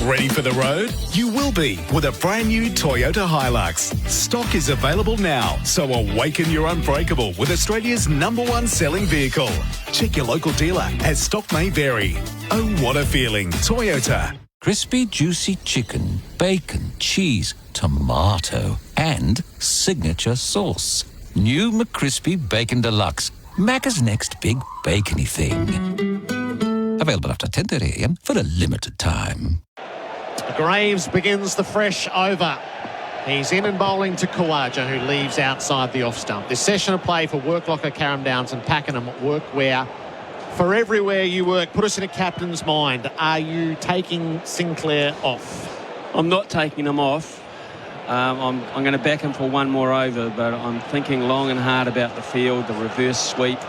Ready for the road? You will be with a brand new Toyota Hilux. Stock is available now, so awaken your unbreakable with Australia's #1 selling vehicle. Check your local dealer as stock may vary. Oh, what a feeling. Toyota. Crispy, juicy chicken, bacon, cheese, tomato, and signature sauce. New McCrispy Bacon Deluxe. Macca's next big bacony thing. Available after 10:30 a.m. for a limited time. Graves begins the fresh over. He's in and bowling to Khawaja, who leaves outside the off stump. This session of play for Worklocker, Carrum Downs and Pakenham. Workwear for everywhere you work. Put us in a captain's mind. Are you taking Sinclair off? I'm not taking him off. I'm going to back him for 1 more over, but I'm thinking long and hard about the field, the reverse sweep,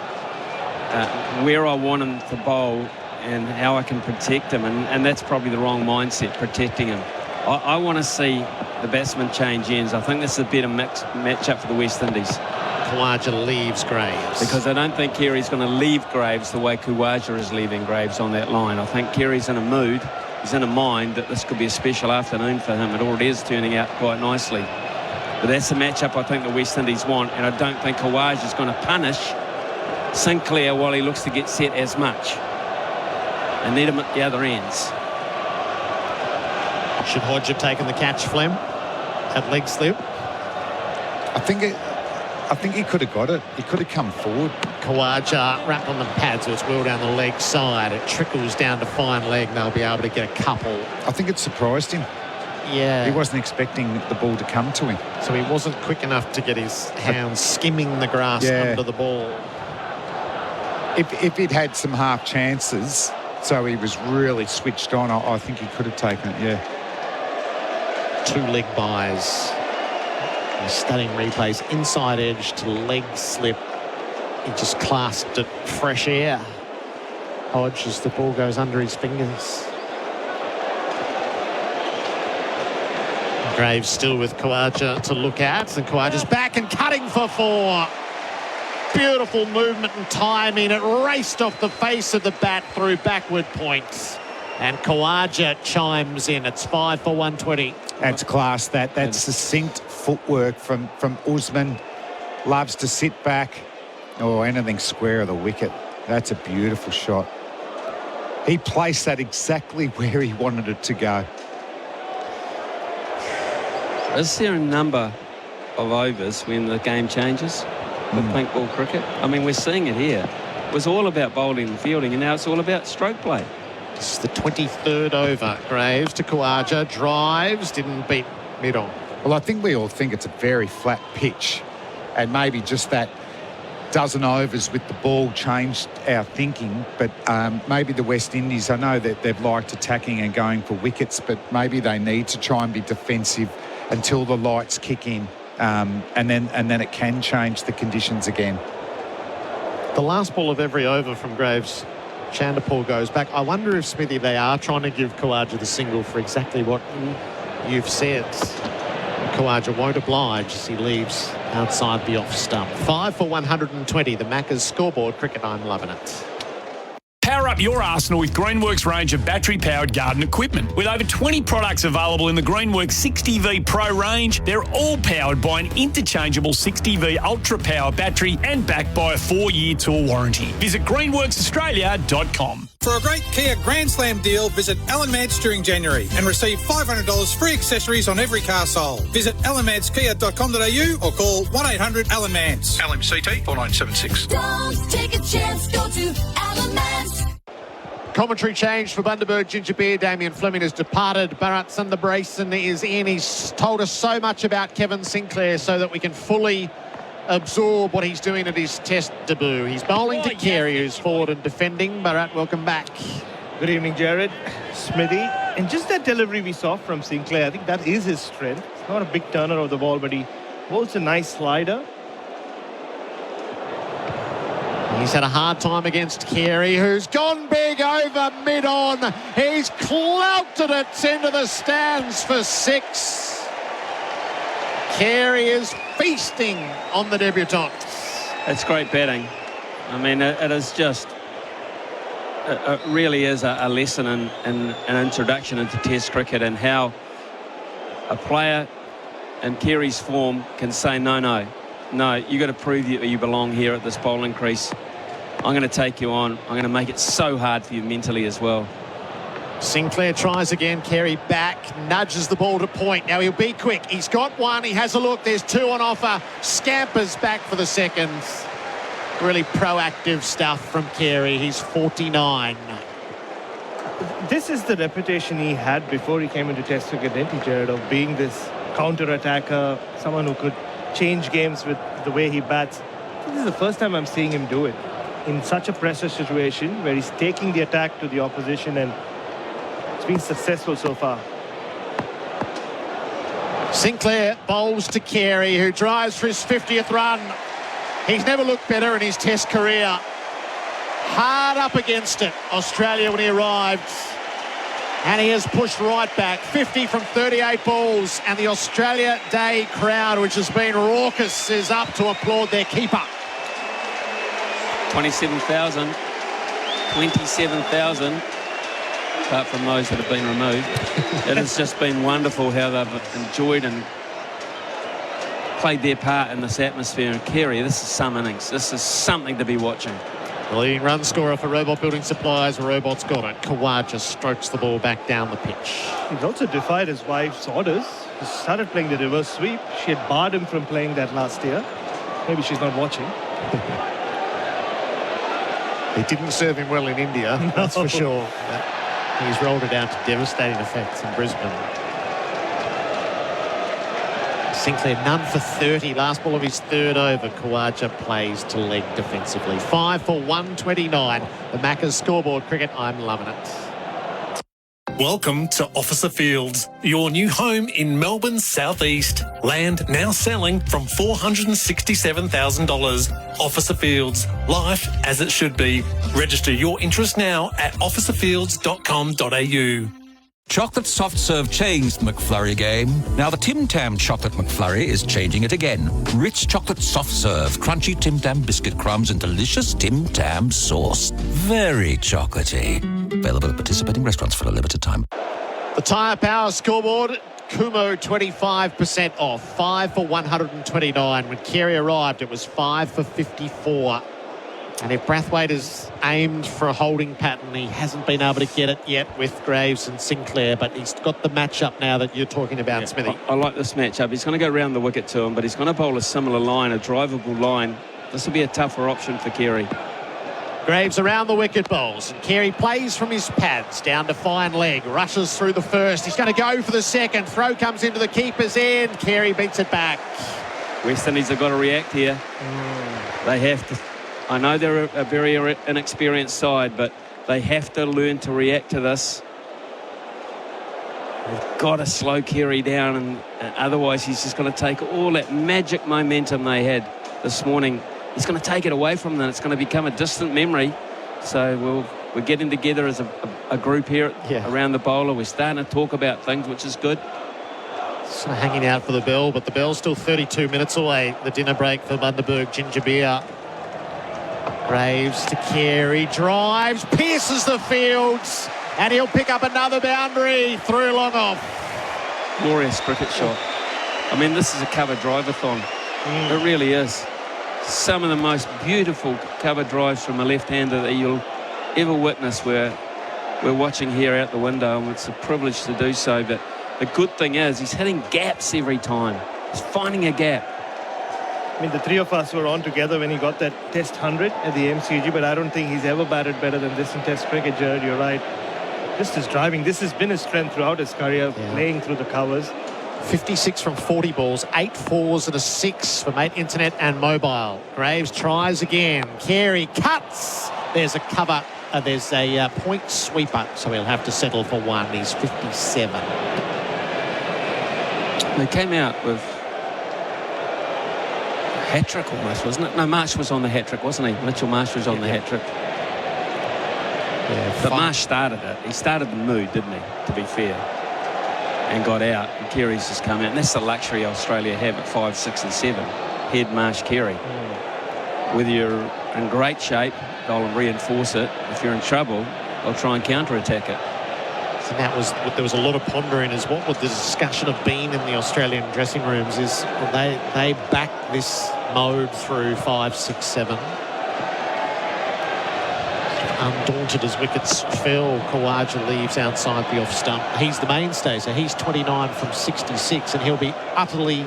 where I want him to bowl and how I can protect him, and that's probably the wrong mindset, protecting him. I want to see the batsman change ends. I think this is a better matchup for the West Indies. Khawaja leaves Graves. Because I don't think Carey's going to leave Graves the way Khawaja is leaving Graves on that line. I think Carey's in a mood, he's in a mind that this could be a special afternoon for him. It already is turning out quite nicely. But that's the matchup I think the West Indies want, and I don't think Khawaja's going to punish Sinclair while he looks to get set as much. And need him at the other ends. Should Hodge have taken the catch, Flem? At leg slip? I think he could have got it. He could have come forward. Khawaja wrapped on the pad, so it's well down the leg side. It trickles down to fine leg, and they'll be able to get a couple. I think it surprised him. Yeah. He wasn't expecting the ball to come to him. So he wasn't quick enough to get his hands skimming the grass under the ball. If he'd had some half chances, so he was really switched on, I think he could have taken it, yeah. 2 leg buys. He's studying replays. Inside edge to leg slip. He just clasped it fresh air. Hodge as the ball goes under his fingers. Graves still with Khawaja to look at, and Khawaja's back and cutting for 4. Beautiful movement and timing. It raced off the face of the bat through backward points. And Khawaja chimes in. It's 5 for 120. That's class. That's succinct footwork from Usman. Loves to sit back. Or anything square of the wicket. That's a beautiful shot. He placed that exactly where he wanted it to go. Is there a number of overs when the game changes with pink ball cricket? I mean, we're seeing it here. It was all about bowling and fielding, and now it's all about stroke play. This is the 23rd over. Graves to Khawaja. Drives. Didn't beat mid-on. Well, I think we all think it's a very flat pitch. And maybe just that dozen overs with the ball changed our thinking, but maybe the West Indies, I know that they've liked attacking and going for wickets, but maybe they need to try and be defensive until the lights kick in, and then it can change the conditions again. The last ball of every over from Graves, Chanderpaul goes back. I wonder if, Smithy, they are trying to give Khawaja the single for exactly what you've said. Khawaja won't oblige as he leaves outside the off stump. 5 for 120, the Macca's scoreboard. Cricket, I'm loving it. Power up your arsenal with Greenworks range of battery-powered garden equipment. With over 20 products available in the Greenworks 60V Pro range, they're all powered by an interchangeable 60V Ultra Power battery and backed by a 4-year tool warranty. Visit greenworksaustralia.com. For a great Kia Grand Slam deal, visit Alan Mads during January and receive $500 free accessories on every car sold. Visit alanmadskia.com.au or call 1-800-ALAN-MADS. LMCT 4976. Don't take a chance, go to Alan Mads. Commentary change for Bundaberg Ginger Beer. Damien Fleming has departed. Bharat Sundaresan is in. He's told us so much about Kevin Sinclair so that we can fully absorb what he's doing at his test debut. He's bowling to Carey, who's forward and defending. Bharat, welcome back. Good evening, Jared, Smithy. And just that delivery we saw from Sinclair, I think that is his strength. It's not a big turner of the ball, but he bowls a nice slider. He's had a hard time against Carey, who's gone big over mid-on. He's clouted it into the stands for 6. Carey is feasting on the debutant. It's great batting. I mean, it is just, it really is a lesson in an introduction into Test cricket and how a player in Carey's form can say, no, you got to prove you belong here at this bowling crease. I'm going to take you on. I'm going to make it so hard for you mentally as well. Sinclair tries again. Carey back, nudges the ball to point. Now he'll be quick. He's got one. He has a look. There's 2 on offer. Scampers back for the second. Really proactive stuff from Carey. He's 49. This is the reputation he had before he came into Test cricket, didn't he, Jared, of being this counter-attacker, someone who could change games with the way he bats. This is the first time I'm seeing him do it in such a pressure situation where he's taking the attack to the opposition, and it's been successful so far. Sinclair bowls to Carey, who drives for his 50th run. He's never looked better in his Test career. Hard up against it, Australia, when he arrived. And he has pushed right back. 50 from 38 balls. And the Australia Day crowd, which has been raucous, is up to applaud their keeper. 27,000. Apart from those that have been removed. It has just been wonderful how they've enjoyed and played their part in this atmosphere. And Carey, this is some innings. This is something to be watching. The leading run scorer for Robot Building Supplies. Robot's got it. Khawaja strokes the ball back down the pitch. He's also defied his wife's orders. He started playing the reverse sweep. She had barred him from playing that last year. Maybe she's not watching. It didn't serve him well in India, that's for sure. He's rolled it out to devastating effects in Brisbane. Sinclair, none for 30. Last ball of his third over. Khawaja plays to leg defensively. 5 for 129. The Macca's scoreboard cricket. I'm loving it. Welcome to Officer Fields, your new home in Melbourne's southeast. Land now selling from $467,000. Officer Fields, life as it should be. Register your interest now at officerfields.com.au. Chocolate soft serve changed the McFlurry game. Now the Tim Tam Chocolate McFlurry is changing it again. Rich chocolate soft serve, crunchy Tim Tam biscuit crumbs and delicious Tim Tam sauce. Very chocolatey. Available at participating restaurants for a limited time. The Tyre Power scoreboard. Kumo 25% off. 5 for 129. When Carey arrived, it was 5 for 54. And if Brathwaite has aimed for a holding pattern, he hasn't been able to get it yet with Graves and Sinclair, but he's got the matchup now that you're talking about, Smithy. I like this matchup. He's going to go round the wicket to him, but he's going to bowl a similar line, a drivable line. This will be a tougher option for Carey. Graves around the wicket bowls, and Carey plays from his pads down to fine leg, rushes through the first. He's going to go for the second. Throw comes into the keeper's end. Carey beats it back. West Indies have got to react here. They have to. I know they're a very inexperienced side, but they have to learn to react to this. They've got to slow Carey down, and otherwise he's just going to take all that magic momentum they had this morning. He's going to take it away from them. It's going to become a distant memory. So we're getting together as a group here around the bowler. We're starting to talk about things, which is good. Sort of hanging out for the bell, but the bell's still 32 minutes away. The dinner break for Bundaberg Ginger Beer. Graves to Carey, drives, pierces the fields, and he'll pick up another boundary through long off. Glorious cricket shot. I mean, this is a cover drive-a-thon. It really is. Some of the most beautiful cover drives from a left-hander that you'll ever witness. We're watching here out the window, and it's a privilege to do so. But the good thing is he's hitting gaps every time. He's finding a gap. I mean, the three of us were on together when he got that Test 100 at the MCG, but I don't think he's ever batted better than this in Test cricket, Gerard. You're right. Just his driving. This has been his strength throughout his career, playing through the covers. 56 from 40 balls, 8 fours and a 6 for Mate Internet and Mobile. Graves tries again. Carey cuts. There's a cover. There's a point sweeper, so he'll have to settle for 1. He's 57. They came out with hat-trick almost, wasn't it? No, Marsh was on the hat-trick, wasn't he? Mitchell Marsh was on the hat-trick. Yeah, but Marsh started it. He started the mood, didn't he, to be fair, and got out. And Carey's just come out. And that's the luxury Australia have at 5, 6 and 7. Head Marsh, Carey. Whether you're in great shape, they'll reinforce it. If you're in trouble, they'll try and counter-attack it. And there was a lot of pondering as what would the discussion have been in the Australian dressing rooms is they back this mode through 5, 6, 7. Undaunted as wickets fell, Khawaja leaves outside the off stump. He's the mainstay, so he's 29 from 66, and he'll be utterly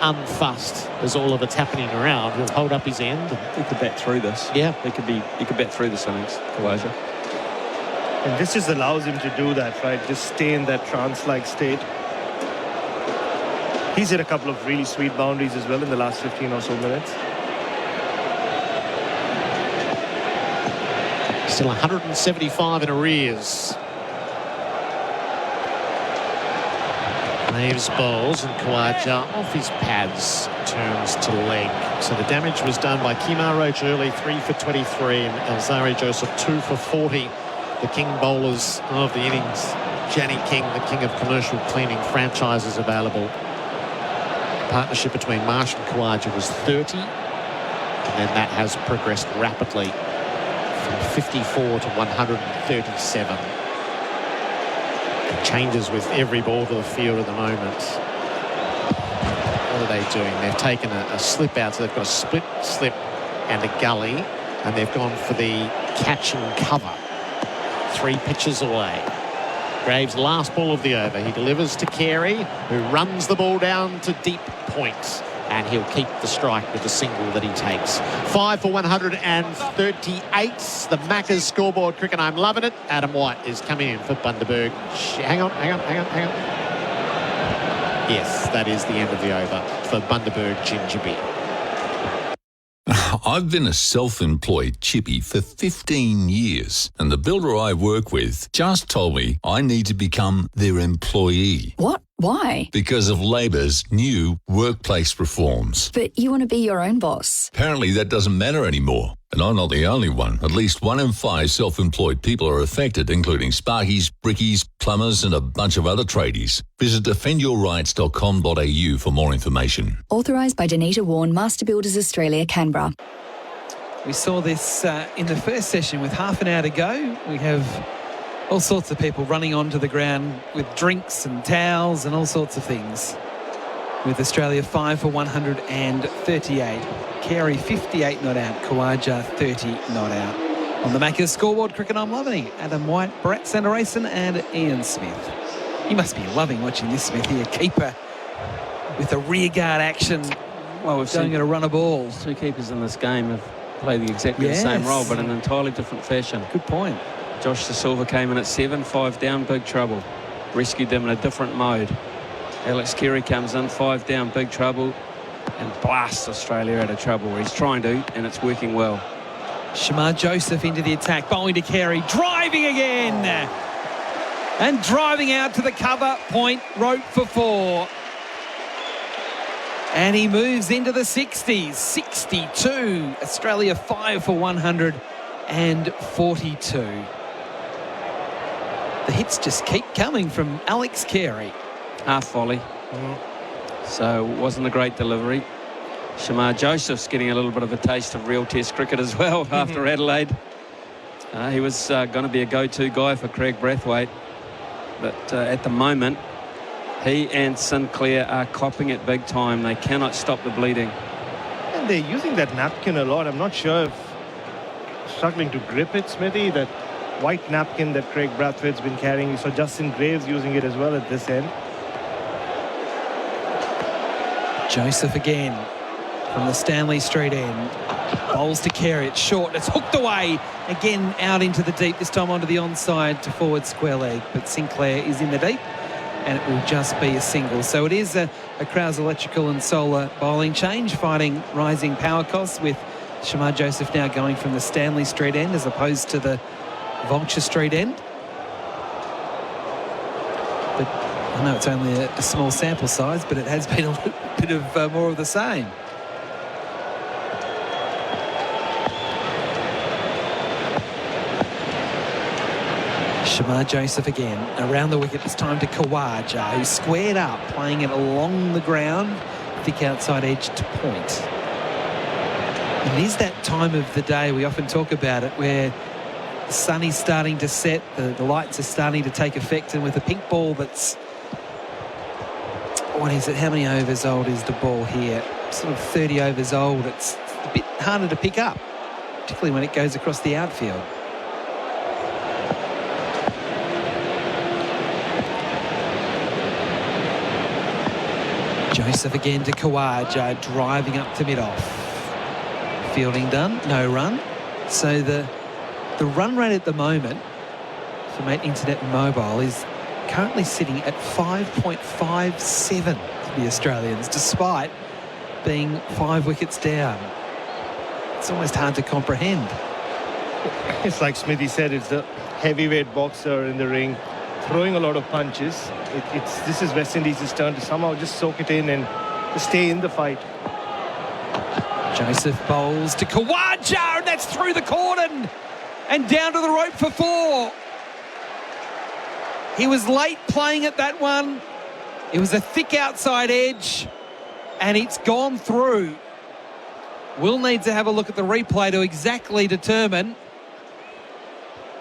unfussed as all of it's happening around. He'll hold up his end. He could bat through this. Yeah. He could bat through this innings, Khawaja. And this just allows him to do that, right? Just stay in that trance-like state. He's hit a couple of really sweet boundaries as well in the last 15 or so minutes. Still 175 in arrears. Graves bowls and Khawaja off his pads turns to leg. So the damage was done by Kemar Roach early, 3 for 23, and Alzari Joseph 2 for 40. The king bowlers of the innings. Janny King, the king of commercial cleaning franchises available. The partnership between Marsh and Khawaja was 30, and then that has progressed rapidly from 54 to 137. It changes with every ball to the field at the moment. What are they doing? They've taken a slip out, so they've got a split slip and a gully, and they've gone for the catch and cover. 3 pitches away. Graves' last ball of the over. He delivers to Carey, who runs the ball down to deep point, and he'll keep the strike with the single that he takes. 5 for 138. The Macca's scoreboard cricket. I'm loving it. Adam White is coming in for Bundaberg. Hang on. Yes, that is the end of the over for Bundaberg Ginger Beer. I've been a self-employed chippy for 15 years, and the builder I work with just told me I need to become their employee. What? Why? Because of Labor's new workplace reforms. But you want to be your own boss. Apparently that doesn't matter anymore. And I'm not the only one. At least 1 in 5 self-employed people are affected, including sparkies, brickies, plumbers and a bunch of other tradies. Visit defendyourrights.com.au for more information. Authorised by Danita Warren, Master Builders Australia, Canberra. We saw this in the first session with half an hour to go. We have all sorts of people running onto the ground with drinks and towels and all sorts of things. With Australia 5 for 138. Carey 58 not out. Khawaja 30 not out. On the Macca's scoreboard cricket, I'm loving it. Adam White, Bharat Sundaresan and Ian Smith. You must be loving watching this, Smith here. Keeper with a rearguard action. Well, we've going seen to run a ball. 2 keepers in this game have played exactly the same role, but in an entirely different fashion. Good point. Josh De Silva came in at 7, 5 down, big trouble. Rescued them in a different mode. Alex Carey comes in, 5 down, big trouble, and blasts Australia out of trouble. He's trying to, and it's working well. Shamar Joseph into the attack, bowling to Carey, driving again, and driving out to the cover point, rope for 4. And he moves into the 60s, 62. Australia 5 for 142. The hits just keep coming from Alex Carey. Half volley. So it wasn't a great delivery. Shamar Joseph's getting a little bit of a taste of real Test cricket as well after Adelaide. He was going to be a go-to guy for Craig Brathwaite. But at the moment, he and Sinclair are copping it big time. They cannot stop the bleeding. And they're using that napkin a lot. I'm not sure if struggling to grip it, Smithy. That white napkin that Craig Brathwaite's been carrying. You saw Justin Graves using it as well at this end. Joseph again from the Stanley Street end. Bowls to Carey. It's short. It's hooked away. Again out into the deep. This time onto the onside to forward square leg. But Sinclair is in the deep. And it will just be a single. So it is a Krause Electrical and Solar bowling change, fighting rising power costs, with Shamar Joseph now going from the Stanley Street end as opposed to the Vulture Street end. But I know it's only a small sample size, but it has been a little bit of more of the same. Shamar Joseph again around the wicket. It's time to Khawaja, who's squared up, playing it along the ground, thick outside edge to point. And it is that time of the day, we often talk about it, where the sun is starting to set, the lights are starting to take effect, and with a pink ball that's, what is it, how many overs old is the ball here? Sort of 30 overs old. It's a bit harder to pick up, particularly when it goes across the outfield. Joseph again to Khawaja, driving up to mid-off. Fielding done, no run. So the run rate at the moment for Mate Internet and Mobile is currently sitting at 5.57 for the Australians, despite being 5 wickets down. It's almost hard to comprehend. It's like Smithy said, it's a heavyweight boxer in the ring, throwing a lot of punches. This is West Indies' turn to somehow just soak it in and stay in the fight. Joseph bowls to Khawaja, and that's through the cordon and down to the rope for 4. He was late playing at that one. It was a thick outside edge, and it's gone through. We'll need to have a look at the replay to exactly determine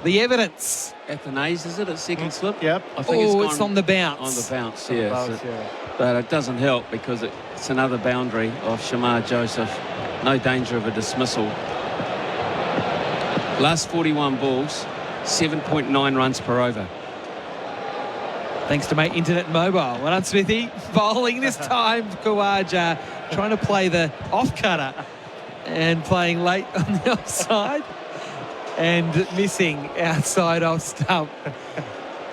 the evidence. At the nays, is it at second slip? Yep. I think it's on the bounce. On the bounce, yeah. But it doesn't help because it's another boundary of Shamar Joseph. No danger of a dismissal. Last 41 balls, 7.9 runs per over. Thanks to Mate Internet and Mobile. Well done, Smithy. Bowling this time, Khawaja, trying to play the off-cutter and playing late on the offside and missing outside off stump.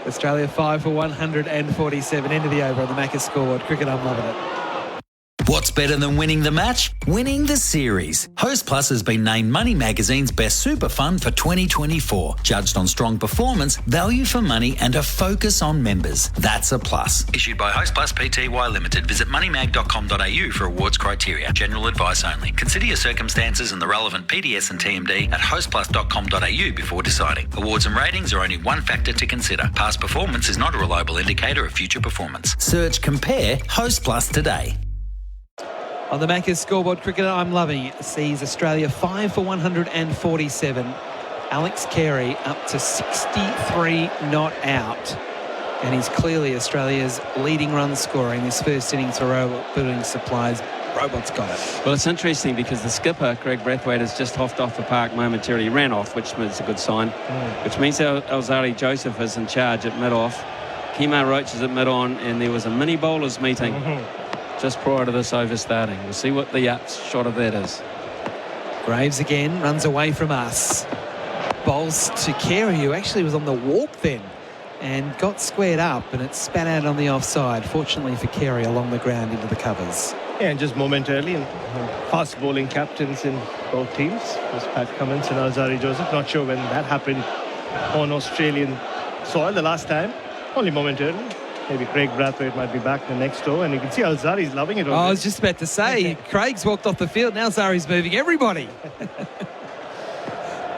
Australia 5 for 147. End of the over on the Macca's scoreboard. Cricket, I'm loving it. What's better than winning the match? Winning the series. Host Plus has been named Money Magazine's Best Super Fund for 2024. Judged on strong performance, value for money and a focus on members. That's a plus. Issued by Host Plus Pty Limited. Visit moneymag.com.au for awards criteria. General advice only. Consider your circumstances and the relevant PDS and TMD at hostplus.com.au before deciding. Awards and ratings are only one factor to consider. Past performance is not a reliable indicator of future performance. Search Compare Host Plus today. On the Macca's scoreboard, cricket, I'm loving it. Sees Australia 5 for 147. Alex Carey up to 63 not out. And he's clearly Australia's leading run scorer in this first innings for Robot Building Supplies. Robot's got it. Well, it's interesting because the skipper, Greg Brathwaite, has just hopped off the park momentarily. He ran off, which is a good sign, which means Alzari Joseph is in charge at mid-off. Kemar Roach is at mid-on, and there was a mini bowlers meeting just prior to this over starting. We'll see what the upshot of that is. Graves again runs away from us. Bowls to Carey, who actually was on the warp then and got squared up, and it spat out on the offside. Fortunately for Carey, along the ground into the covers. Yeah, and just momentarily, and fast bowling captains in both teams. Was Pat Cummins and Alzari Joseph. Not sure when that happened on Australian soil the last time. Only momentarily. Maybe Craig Brathwaite might be back in the next over, and you can see Alzari's loving it. Oh, I was just about to say, Craig's walked off the field. Now Alzari's moving everybody.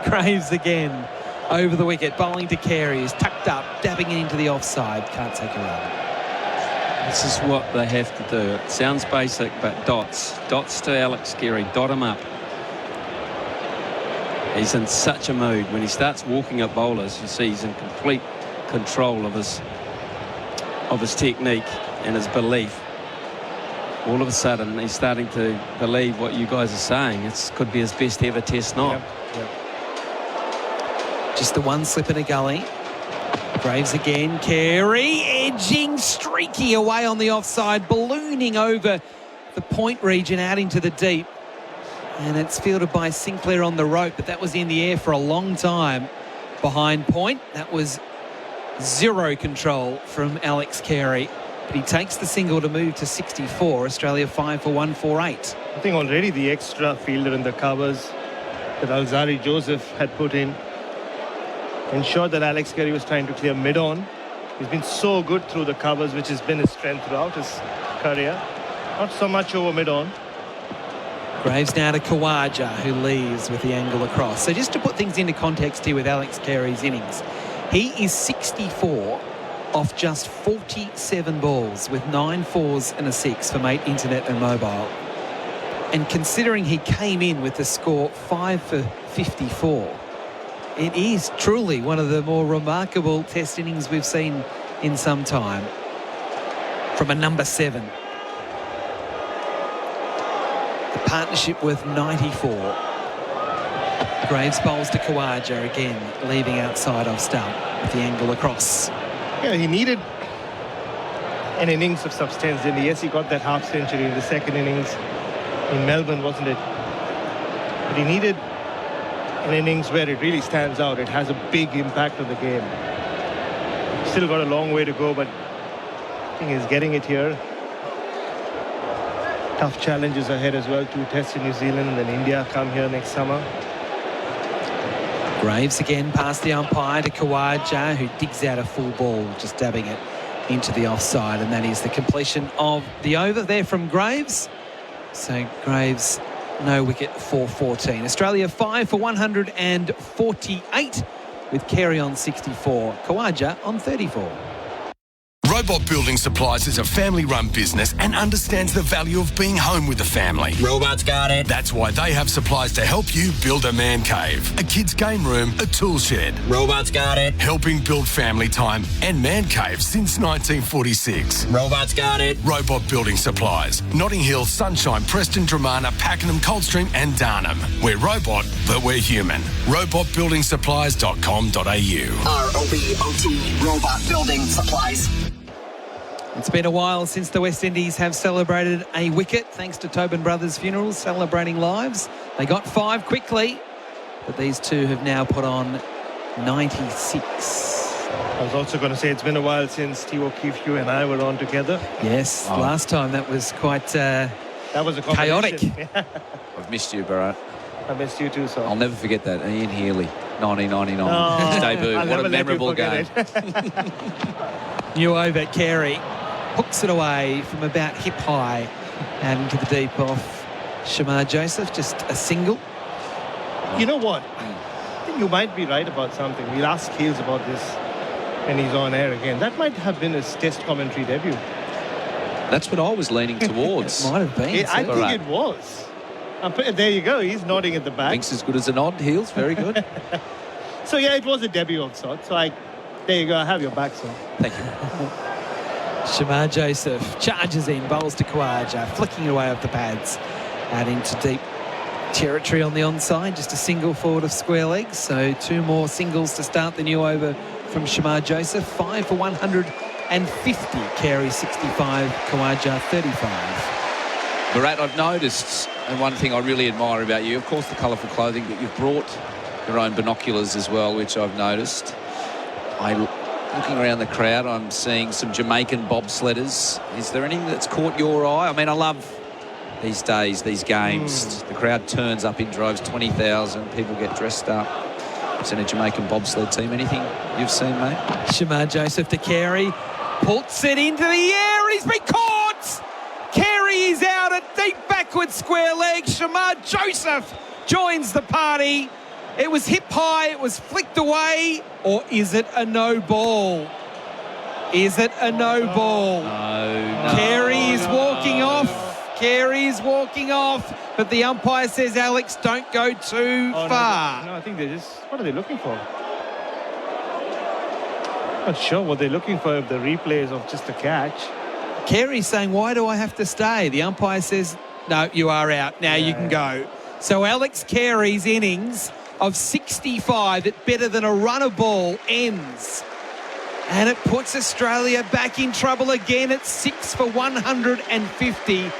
Graves again over the wicket, bowling to Carey, who's tucked up, dabbing it into the offside. Can't take a run. This is what they have to do. It sounds basic, but dots. Dots to Alex Carey. Dot him up. He's in such a mood. When he starts walking at bowlers, you see he's in complete control of his technique and his belief. All of a sudden, he's starting to believe what you guys are saying. It could be his best ever test knock. Yep. Just the one slip in a gully. Graves again. Carey edging streaky away on the offside, ballooning over the point region out into the deep. And it's fielded by Sinclair on the rope, but that was in the air for a long time behind point. That was zero control from Alex Carey, but he takes the single to move to 64. Australia 5 for 148. I think already the extra fielder in the covers that Alzari Joseph had put in ensured that Alex Carey was trying to clear mid-on. He's been so good through the covers, which has been his strength throughout his career. Not so much over mid-on. Graves now to Khawaja, who leaves with the angle across. So just to put things into context here with Alex Carey's innings, he is 64 off just 47 balls with 9 fours and a 6 for Mate Internet and Mobile. And considering he came in with the score 5 for 54, it is truly one of the more remarkable test innings we've seen in some time from a number 7. The partnership with 94. Graves bowls to Khawaja again, leaving outside off stump with the angle across. Yeah, he needed an innings of substance. And yes, he got that half century in the second innings in Melbourne, wasn't it? But he needed an innings where it really stands out. It has a big impact on the game. Still got a long way to go, but I think he's getting it here. Tough challenges ahead as well. 2 tests in New Zealand and then India come here next summer. Graves again past the umpire to Khawaja, who digs out a full ball, just dabbing it into the offside, and that is the completion of the over there from Graves. So Graves, no wicket for 14. Australia 5 for 148 with Carey on 64, Khawaja on 34. Robot Building Supplies is a family-run business and understands the value of being home with the family. Robot's got it. That's why they have supplies to help you build a man cave, a kid's game room, a tool shed. Robot's got it. Helping build family time and man caves since 1946. Robot's got it. Robot Building Supplies. Notting Hill, Sunshine, Preston, Dramana, Pakenham, Coldstream and Darnham. We're robot, but we're human. robotbuildingSupplies.com.au. ROBOT, Robot Building Supplies. It's been a while since the West Indies have celebrated a wicket, thanks to Tobin Brothers Funerals, celebrating lives. They got 5 quickly, but these two have now put on 96. I was also going to say it's been a while since Steve O'Keefe, you and I were on together. Yes, last time that was quite that was a chaotic. I've missed you, Bharat. I missed you too, so. I'll never forget that. Ian Healy, 1999. Oh, His debut. I'll What a never let you memorable game. forget New over, Carey hooks it away from about hip high and into the deep off Shamar Joseph. Just a single. You know what? I think you might be right about something. We'll ask Heels about this when he's on air again. That might have been his test commentary debut. That's what I was leaning towards. Might have been. I think it was. There you go. He's nodding at the back. Thinks as good as a nod. Heels, very good. So yeah, it was a debut of sorts. So there you go. I have your back, son. Thank you. Shamar Joseph charges in, bowls to Khawaja, flicking away off the pads, out into deep territory on the onside. Just a single forward of square legs. So 2 more singles to start the new over from Shamar Joseph. 5 for 150. Carey 65, Khawaja 35. Bharat, I've noticed, and one thing I really admire about you, of course the colourful clothing, but you've brought your own binoculars as well, which I've noticed. Looking around the crowd, I'm seeing some Jamaican bobsledders. Is there anything that's caught your eye? I mean, I love these days, these games. The crowd turns up in droves, 20,000. People get dressed up. It's in a Jamaican bobsled team. Anything you've seen, mate? Shamar Joseph to Carey. Puts it into the air and he's been caught! Carey is out at deep backward square leg. Shamar Joseph joins the party. It was hip high, it was flicked away, or is it a no ball? Is it a no ball? No. Carey is walking off. Carey is walking off, but the umpire says, Alex, don't go too far. No, I think what are they looking for? Not sure what they're looking for if the replays of just a catch. Carey's saying, why do I have to stay? The umpire says, no, you are out. Now you can go. So Alex Carey's innings of 65 at better than a run of ball ends. And it puts Australia back in trouble again at 6 for 150.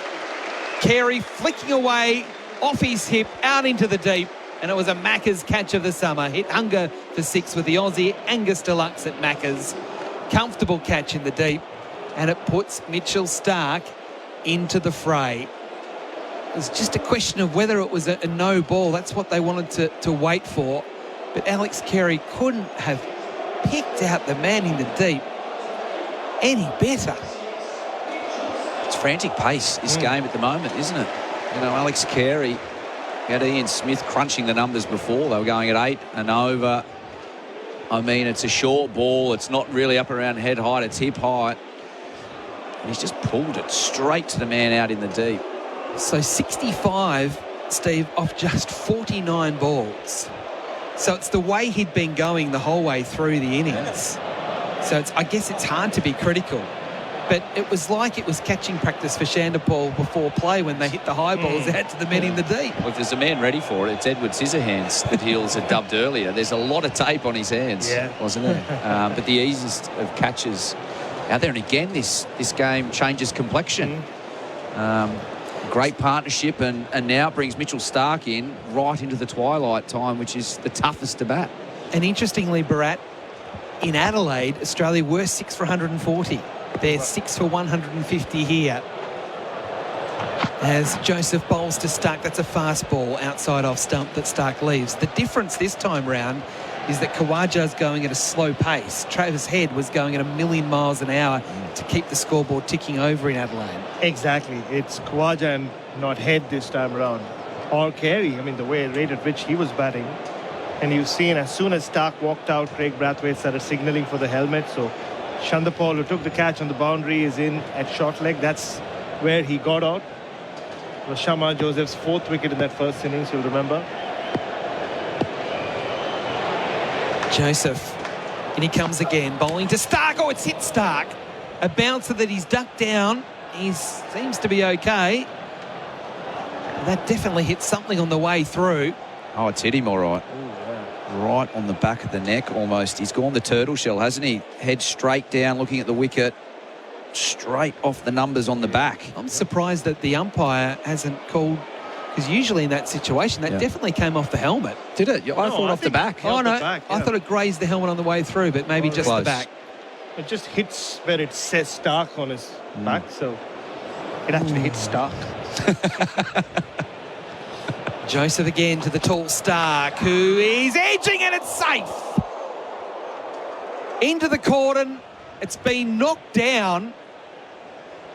Carey flicking away off his hip out into the deep. And it was a Macca's catch of the summer. Hit hunger for 6 with the Aussie Angus Deluxe at Macca's. Comfortable catch in the deep. And it puts Mitchell Starc into the fray. It was just a question of whether it was a no ball. That's what they wanted to wait for. But Alex Carey couldn't have picked out the man in the deep any better. It's frantic pace, this game at the moment, isn't it? You know, Alex Carey had Ian Smith crunching the numbers before. They were going at 8 and over. I mean, it's a short ball. It's not really up around head height. It's hip height. And he's just pulled it straight to the man out in the deep. So 65, Steve, off just 49 balls. So it's the way he'd been going the whole way through the innings. So I guess it's hard to be critical. But it was like it was catching practice for Shandapal before play when they hit the high balls out to the men in the deep. Well, if there's a man ready for it, it's Edward Scissorhands that Heels had dubbed earlier. There's a lot of tape on his hands, wasn't there? But the easiest of catches out there. And again, this game changes complexion. Great partnership, and now brings Mitchell Starc in right into the twilight time, which is the toughest to bat. And interestingly, Bharat, in Adelaide, Australia were 6 for 140. They're 6 for 150 here. As Joseph bowls to Starc, that's a fast ball outside off stump that Starc leaves. The difference this time round is that Khawaja's going at a slow pace. Travis Head was going at 1,000,000 miles an hour to keep the scoreboard ticking over in Adelaide. Exactly. It's Khawaja and not Head this time around. Or Carey, I mean, the rate at which he was batting. And you've seen as soon as Starc walked out, Craig Brathwaite started signalling for the helmet. So Shandapal, who took the catch on the boundary, is in at short leg. That's where he got out. It was Shamar Joseph's 4th wicket in that first innings, you'll remember. Joseph, and he comes again, bowling to Starc. Oh, it's hit Starc. A bouncer that he's ducked down. He seems to be okay. That definitely hit something on the way through. Oh, it's hit him all right. Right on the back of the neck almost. He's gone the turtle shell, hasn't he? Head straight down, looking at the wicket. Straight off the numbers on the back. I'm surprised that the umpire hasn't called Because usually in that situation, that definitely came off the helmet. Did it? I thought off the back. Oh, no. I thought it grazed the helmet on the way through, but maybe just the back. It just hits where it says Stark on his back, so it actually hits Stark. Joseph again to the tall Stark, who is edging, and it's safe. Into the cordon. It's been knocked down.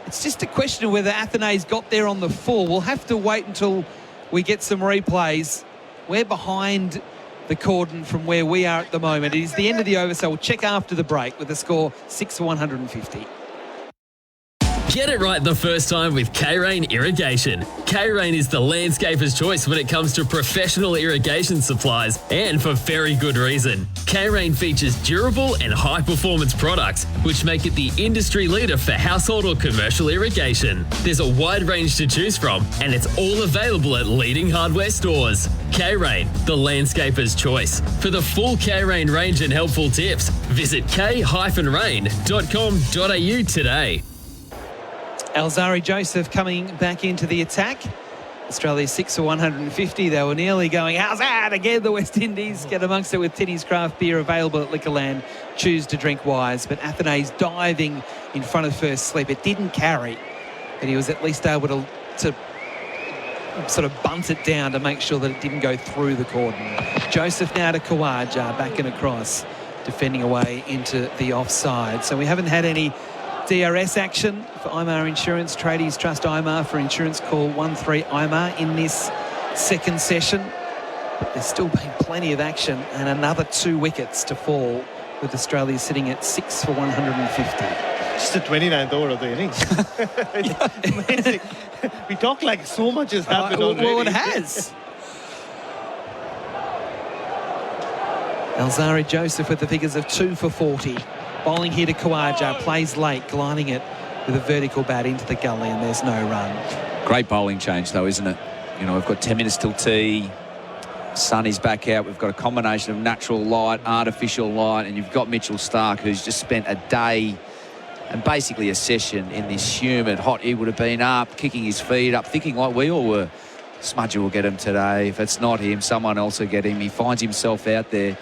It's just a question of whether Athenaeus got there on the full. We'll have to wait until we get some replays. We're behind the cordon from where we are at the moment. It is the end of the over, so we'll check after the break with the score 6-150. Get it right the first time with K-Rain Irrigation. K-Rain is the landscaper's choice when it comes to professional irrigation supplies, and for very good reason. K-Rain features durable and high-performance products, which make it the industry leader for household or commercial irrigation. There's a wide range to choose from, and it's all available at leading hardware stores. K-Rain, the landscaper's choice. For the full K-Rain range and helpful tips, visit k-rain.com.au today. Alzari Joseph coming back into the attack. Australia 6-150. They were nearly going, how's that? Again, the West Indies get amongst it with Tinny's Craft Beer available at Liquorland. Choose to drink wise. But Athenaeus diving in front of first slip. It didn't carry, but he was at least able to sort of bunt it down to make sure that it didn't go through the cordon. Joseph now to Khawaja, back and across, defending away into the offside. So we haven't had any DRS action for IMAR Insurance. Tradies trust IMAR for insurance. Call 13-IMAR in this second session. But there's still been plenty of action, and another 2 wickets to fall, with Australia sitting at 6 for 150. Just the 29th over of the innings. Amazing. We talk like so much has happened already. Well, it has. Alzari Joseph with the figures of 2 for 40. Bowling here to Khawaja, plays late, gliding it with a vertical bat into the gully, and there's no run. Great bowling change, though, isn't it? You know, we've got 10 minutes till tea. Sun is back out. We've got a combination of natural light, artificial light, and you've got Mitchell Stark, who's just spent a day and basically a session in this humid, hot. He would have been up, kicking his feet up, thinking like we all were, Smudger will get him today. If it's not him, someone else will get him. He finds himself out there,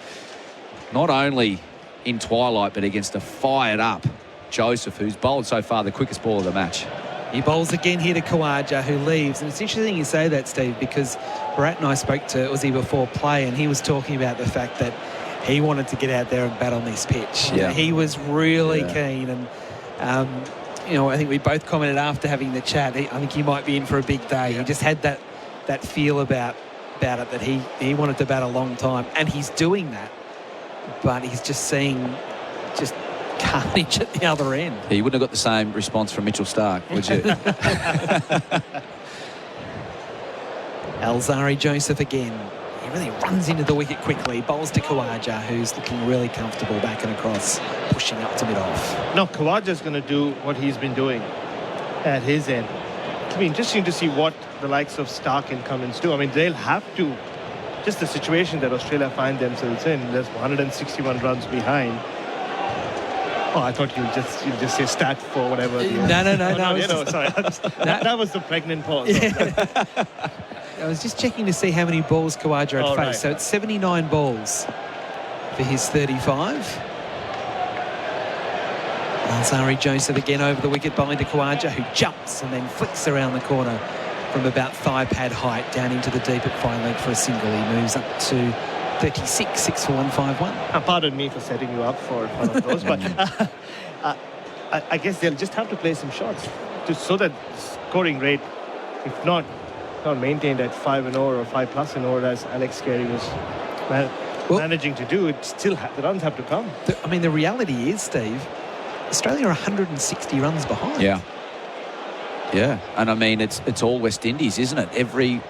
not only in twilight, but against a fired-up Joseph, who's bowled so far the quickest ball of the match. He bowls again here to Khawaja, who leaves. And it's interesting you say that, Steve, because Bharat and I spoke to Uzi before play, and he was talking about the fact that he wanted to get out there and bat on this pitch. Yeah. He was really keen. And, you know, I think we both commented after having the chat, I think he might be in for a big day. He just had that feel about it, that he wanted to bat a long time. And he's doing that. But he's just seeing just carnage at the other end. Yeah, you wouldn't have got the same response from Mitchell Stark, would you? Alzari Joseph again. He really runs into the wicket quickly. Bowls to Khawaja, who's looking really comfortable back and across, pushing up to mid-off. No, Khawaja's going to do what he's been doing at his end. It'll be interesting to see what the likes of Stark and Cummins do. I mean, they'll have to. Just the situation that Australia find themselves in. There's 161 runs behind. Oh, I thought you'd just say stat for whatever. No. Sorry. That was the pregnant pause. Yeah. I was just checking to see how many balls Khawaja had faced. Right. So it's 79 balls for his 35. Alzari Joseph again over the wicket, bowling to Khawaja, who jumps and then flicks around the corner from about thigh pad height down into the deep at fine leg for a single. He moves up to 36, 6 for 151. Pardon me for setting you up for one of those, but I guess they'll just have to play some shots so that scoring rate, if not maintained at 5 or 5+ an over, as Alex Carey was managing to do, it still the runs have to come. I mean, the reality is, Steve, Australia are 160 runs behind. Yeah, and I mean, it's all West Indies, isn't it? Every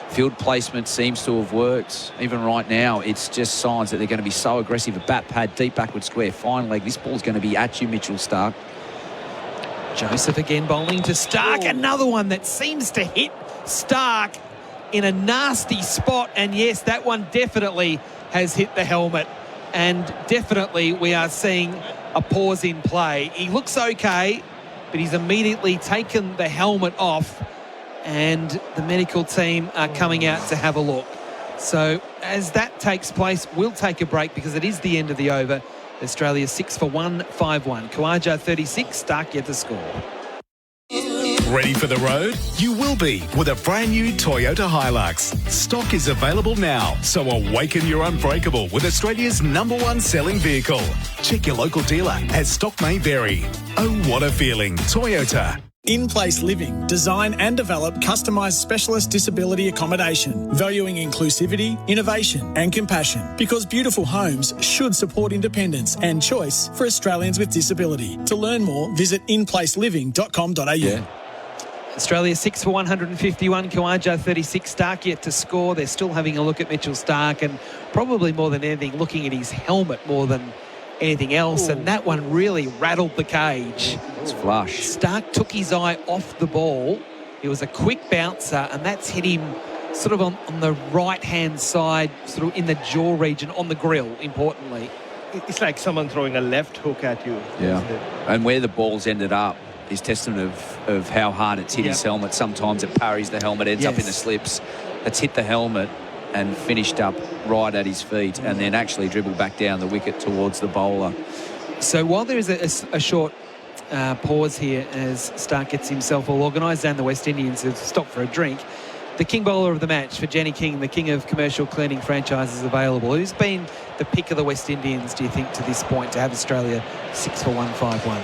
field placement seems to have worked. Even right now, it's just signs that they're going to be so aggressive. A bat pad, deep backward square, fine leg. This ball's going to be at you, Mitchell Stark. Joseph again bowling to Stark. Another one that seems to hit Stark in a nasty spot. And yes, that one definitely has hit the helmet. And definitely we are seeing a pause in play. He looks okay, but he's immediately taken the helmet off and the medical team are coming out to have a look. So as that takes place, we'll take a break because it is the end of the over. Australia 6 for 1, 5-1. Khawaja 36, Stark yet to score. Ready for the road? You will be with a brand new Toyota Hilux. Stock is available now, so awaken your unbreakable with Australia's #1 selling vehicle. Check your local dealer as stock may vary. Oh, what a feeling. Toyota. In Place Living, design and develop customised specialist disability accommodation, valuing inclusivity, innovation and compassion. Because beautiful homes should support independence and choice for Australians with disability. To learn more, visit inplaceliving.com.au. Yeah. Australia 6 for 151, Khawaja 36, Stark yet to score. They're still having a look at Mitchell Stark and probably more than anything looking at his helmet more than anything else. Ooh. And that one really rattled the cage. It's flush. Stark took his eye off the ball. It was a quick bouncer and that's hit him sort of on the right-hand side, sort of in the jaw region, on the grill, importantly. It's like someone throwing a left hook at you. Yeah. And where the ball's ended up is testament of how hard it's hit his helmet. Sometimes it parries the helmet, ends up in the slips. It's hit the helmet and finished up right at his feet and then actually dribbled back down the wicket towards the bowler. So while there is a short pause here as Stark gets himself all organised and the West Indians have stopped for a drink, the king bowler of the match for Jenny King, the king of commercial cleaning franchises available. Who's been the pick of the West Indians, do you think, to this point, to have Australia 6 for 1, 5-1?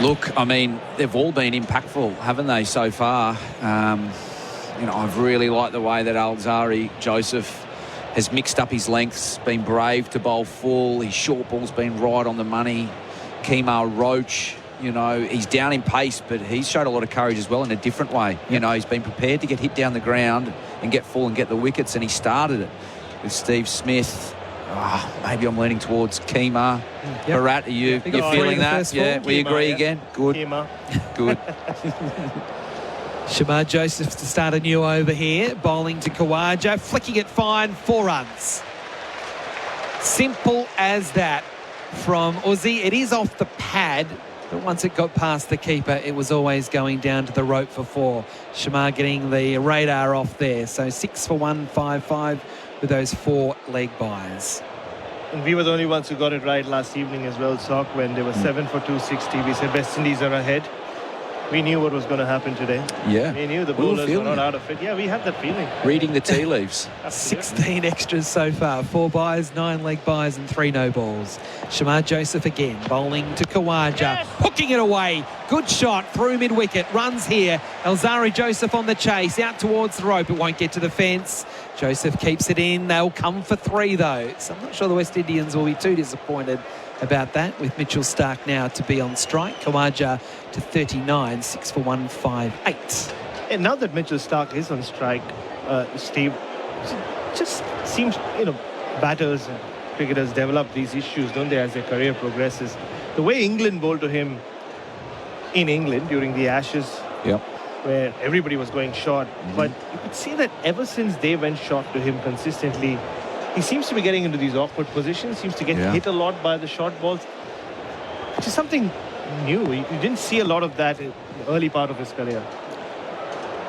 Look, I mean, they've all been impactful, haven't they, so far? I've really liked the way that Alzari Joseph has mixed up his lengths, been brave to bowl full. His short ball's been right on the money. Kemar Roach, he's down in pace, but he's showed a lot of courage as well in a different way. He's been prepared to get hit down the ground and get full and get the wickets, and he started it with Steve Smith. Maybe I'm leaning towards Kemar. Bharat, are you feeling that? Yeah, we agree again. Good. Kemar. Good. Shamar Joseph to start a new over here, bowling to Khawaja, flicking it fine, 4 runs. Simple as that from Aussie. It is off the pad, but once it got past the keeper, it was always going down to the rope for 4. Shamar getting the radar off there. So 6 for 1, 5-5 with those 4 leg byes. And we were the only ones who got it right last evening as well, Sock, when they were 7 for 260. We said West Indies are ahead. We knew what was going to happen today. Yeah. We knew the bowlers were not out of it. Yeah, we had that feeling. Reading the tea leaves. 16 extras so far. 4 byes, 9 leg byes and 3 no balls. Shamar Joseph again, bowling to Khawaja. Hooking it away. Good shot through mid-wicket. Runs here. Alzari Joseph on the chase. Out towards the rope. It won't get to the fence. Joseph keeps it in. They'll come for 3 though. So I'm not sure the West Indians will be too disappointed about that, with Mitchell Stark now to be on strike. Khawaja to 39, 6 for 1, 5-8. And now that Mitchell Stark is on strike, Steve, just seems, batters and cricketers develop these issues, don't they, as their career progresses. The way England bowled to him in England during the Ashes, where everybody was going short, but you could see that ever since they went short to him consistently, he seems to be getting into these awkward positions, seems to get hit a lot by the short balls, which is something new. You didn't see a lot of that in the early part of his career.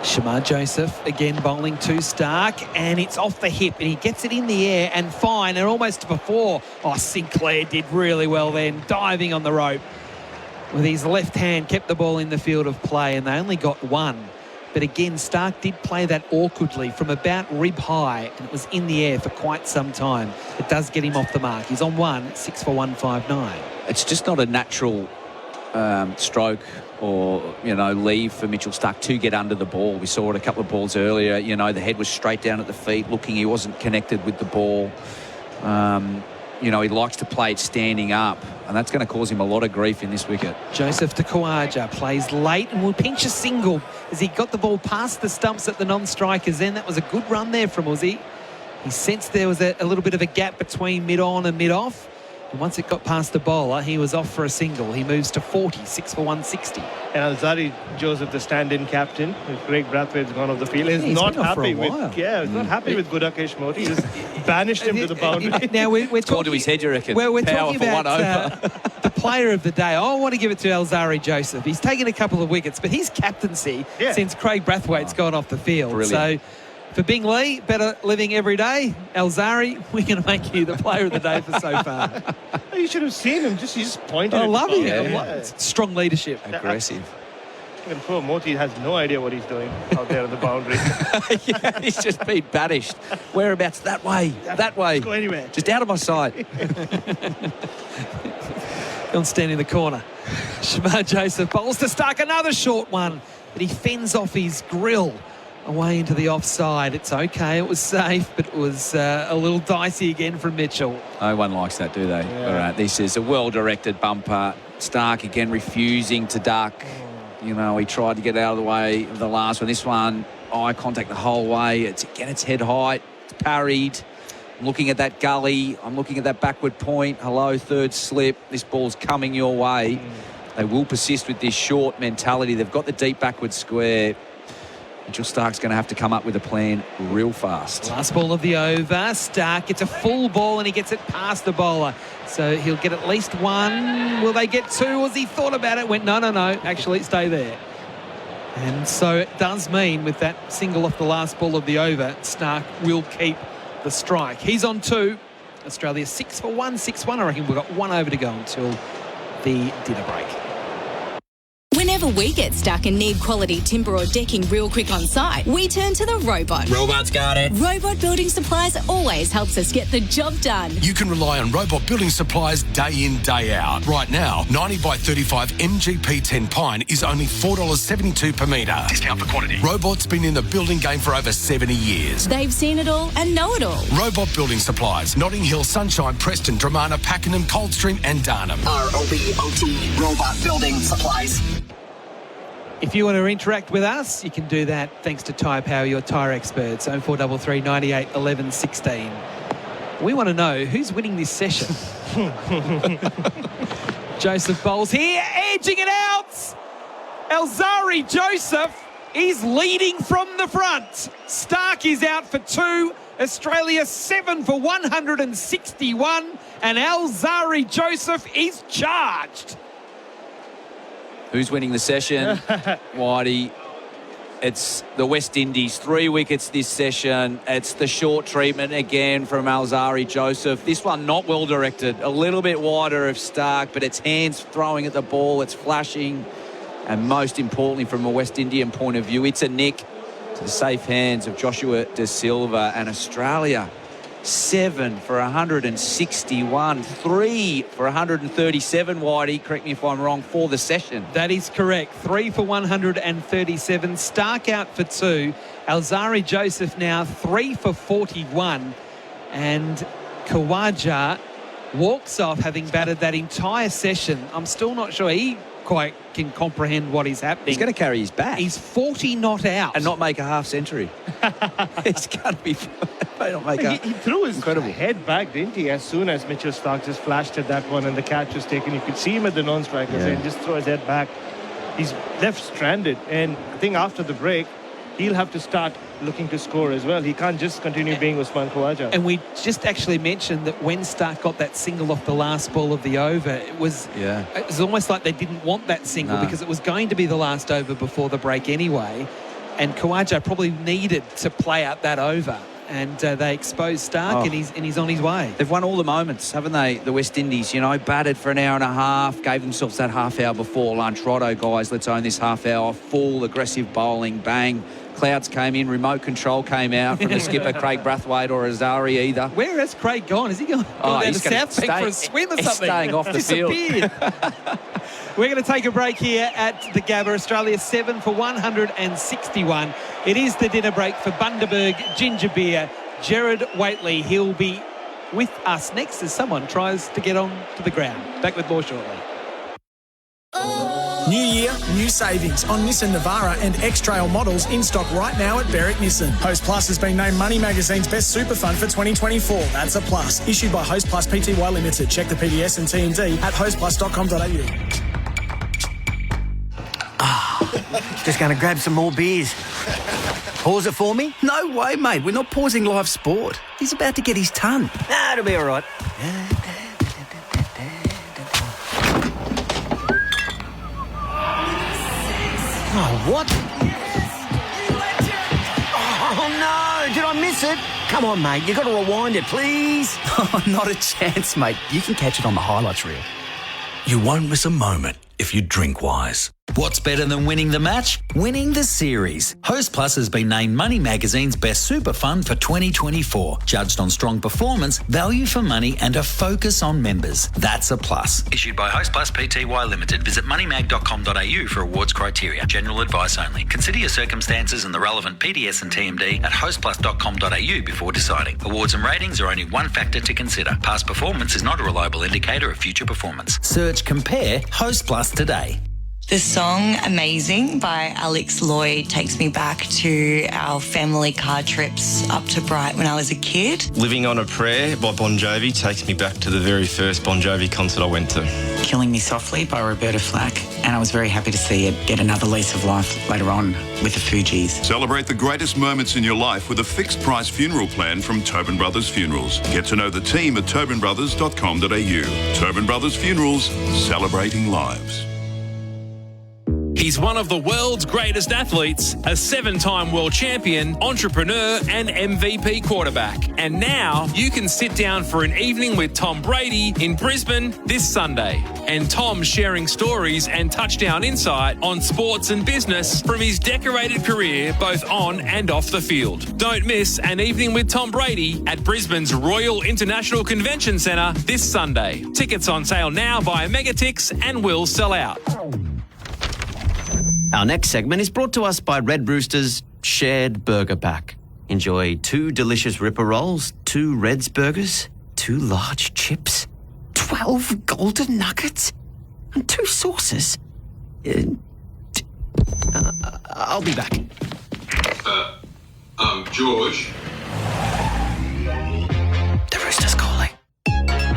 Shamar Joseph again bowling to Stark, and it's off the hip, and he gets it in the air and fine, and almost before. Sinclair did really well then, diving on the rope. With his left hand, kept the ball in the field of play, and they only got 1. But again, Stark did play that awkwardly from about rib high, and it was in the air for quite some time. It does get him off the mark. He's on 1, 6 for 1, 5-9. It's just not a natural stroke or, leave for Mitchell Stark to get under the ball. We saw it a couple of balls earlier. The head was straight down at the feet, looking. He wasn't connected with the ball. He likes to play it standing up, and that's going to cause him a lot of grief in this wicket. Joseph to Khawaja plays late and will pinch a single as he got the ball past the stumps at the non-strikers end. That was a good run there from Aussie. He sensed there was a little bit of a gap between mid-on and mid-off, And once it got past the bowler, he was off for a single. He moves to 40, 6 for 160. And Alzarri Joseph, the stand-in captain, if Craig Brathwaite's gone off the field, is he's not been off for a happy with. while. Yeah, he's not happy with Gudakesh Modi. Just banished him to the boundary. Now we're Gone to his head, you reckon? Well, we're Power talking for about one over. the player of the day. I want to give it to Alzarri Joseph. He's taken a couple of wickets, but his captaincy since Craig Brathwaite's gone off the field. Brilliant. So for Bing Lee, better living every day. Alzarri, we're going to make you the player of the day for so far. You should have seen him. He just pointed. I love him. Yeah. Strong leadership. Aggressive. And poor Moti has no idea what he's doing out there on the boundary. Yeah, he's just been banished. Whereabouts? That way. That way. Go anywhere. Just out of my sight. Go and stand in the corner. Shamar Joseph bowls to Stark. Another short one, but he fends off his grill away into the offside. It's okay. It was safe, but it was a little dicey again from Mitchell. No one likes that, do they? Yeah. All right, this is a well-directed bumper. Stark again refusing to duck. You know, he tried to get out of the way of the last one. This one, eye contact the whole way. It's head height. It's parried. I'm looking at that gully. I'm looking at that backward point. Hello, third slip. This ball's coming your way. They will persist with this short mentality. They've got the deep backward square. Mitchell Stark's going to have to come up with a plan real fast. Last ball of the over. Stark gets a full ball and he gets it past the bowler. So he'll get at least one. Will they get two? As he thought about it, went, no. Actually, stay there. And so it does mean with that single off the last ball of the over, Stark will keep the strike. He's on 2. Australia 6 for 1, 6-1. I reckon we've got 1 over to go until the dinner break. Whenever we get stuck and need quality timber or decking real quick on site, we turn to the robot. Robot's got it. Robot Building Supplies always helps us get the job done. You can rely on Robot Building Supplies day in, day out. Right now, 90 by 35 MGP 10 pine is only $4.72 per metre. Discount for quantity. Robot's been in the building game for over 70 years. They've seen it all and know it all. Robot Building Supplies, Notting Hill, Sunshine, Preston, Dramana, Pakenham, Coldstream and Darnham. ROBOT, Robot Building Supplies. If you want to interact with us, you can do that thanks to Tyre Power, your tyre experts. 0433 98 11 16. We want to know who's winning this session. Joseph bowls here, edging it out. Alzarri Joseph is leading from the front. Stark is out for 2. Australia 7 for 161. And Alzarri Joseph is charged. Who's winning the session? Whitey. It's the West Indies. 3 wickets this session. It's the short treatment again from Alzarri Joseph. This one not well directed. A little bit wider of Stark, but it's hands throwing at the ball. It's flashing. And most importantly, from a West Indian point of view, it's a nick to the safe hands of Joshua De Silva. And Australia, 7 for 161, 3 for 137, Whitey. Correct me if I'm wrong, for the session. That is correct. 3 for 137. Stark out for 2. Alzarri Joseph now 3 for 41. And Khawaja walks off having batted that entire session. I'm still not sure he quite can comprehend what is happening. He's going to carry his bat. He's 40 not out. And not make a half century. It's going to be... He threw his head back, didn't he? As soon as Mitchell Stark just flashed at that one and the catch was taken, you could see him at the non-striker and just throw his head back. He's left stranded. And I think after the break, he'll have to start looking to score as well. He can't just continue being Usman Khawaja. And we just actually mentioned that when Stark got that single off the last ball of the over, it was almost like they didn't want that single because it was going to be the last over before the break anyway. And Khawaja probably needed to play out that over. And they exposed Stark and he's on his way. They've won all the moments, haven't they? The West Indies, you know, batted for an hour and a half, gave themselves that half hour before lunch. Righto, guys, let's own this half hour. Full aggressive bowling, bang. Clouds came in, remote control came out from the skipper, Craig Brathwaite or Alzarri either. Where has Craig gone? Is he gone down to South Bank for a swim or something? He's staying off the field. We're going to take a break here at the Gabba. Australia 7 for 161. It is the dinner break for Bundaberg Ginger Beer. Gerard Whateley, he'll be with us next as someone tries to get on to the ground. Back with more shortly. New year, New savings on Nissan Navara and X-Trail models in stock right now at Berwick Nissan. Host Plus has been named Money Magazine's Best Super Fund for 2024. That's a plus. Issued by Host Plus Pty Limited. Check the PDS and TND at hostplus.com.au. Just going to grab some more beers. Pause it for me? No way, mate. We're not pausing live sport. He's about to get his ton. Nah, it'll be all right. Oh, what? Oh, no. Did I miss it? Come on, mate. You've got to rewind it, please. Oh, not a chance, mate. You can catch it on the highlights reel. You won't miss a moment if you drink wise. What's better than winning the match? Winning the series. Host Plus has been named Money Magazine's Best Super Fund for 2024. Judged on strong performance, value for money and a focus on members. That's a plus. Issued by Host Plus Pty Limited. Visit moneymag.com.au for awards criteria. General advice only. Consider your circumstances and the relevant PDS and TMD at hostplus.com.au before deciding. Awards and ratings are only one factor to consider. Past performance is not a reliable indicator of future performance. Search Compare Host Plus today. The song Amazing by Alex Lloyd takes me back to our family car trips up to Bright when I was a kid. Living on a Prayer by Bon Jovi takes me back to the very first Bon Jovi concert I went to. Killing Me Softly by Roberta Flack, and I was very happy to see it get another lease of life later on with the Fugees. Celebrate the greatest moments in your life with a fixed price funeral plan from Tobin Brothers Funerals. Get to know the team at tobinbrothers.com.au. Tobin Brothers Funerals, celebrating lives. He's one of the world's greatest athletes, a 7-time world champion, entrepreneur and MVP quarterback. And now you can sit down for an evening with Tom Brady in Brisbane this Sunday. And Tom's sharing stories and touchdown insight on sports and business from his decorated career both on and off the field. Don't miss an evening with Tom Brady at Brisbane's Royal International Convention Centre this Sunday. Tickets on sale now via Megatix and will sell out. Our next segment is brought to us by Red Rooster's Shared Burger Pack. Enjoy 2 delicious Ripper Rolls, 2 Reds Burgers, 2 large chips, 12 golden nuggets, and 2 sauces. I'll be back. George? The Rooster's calling.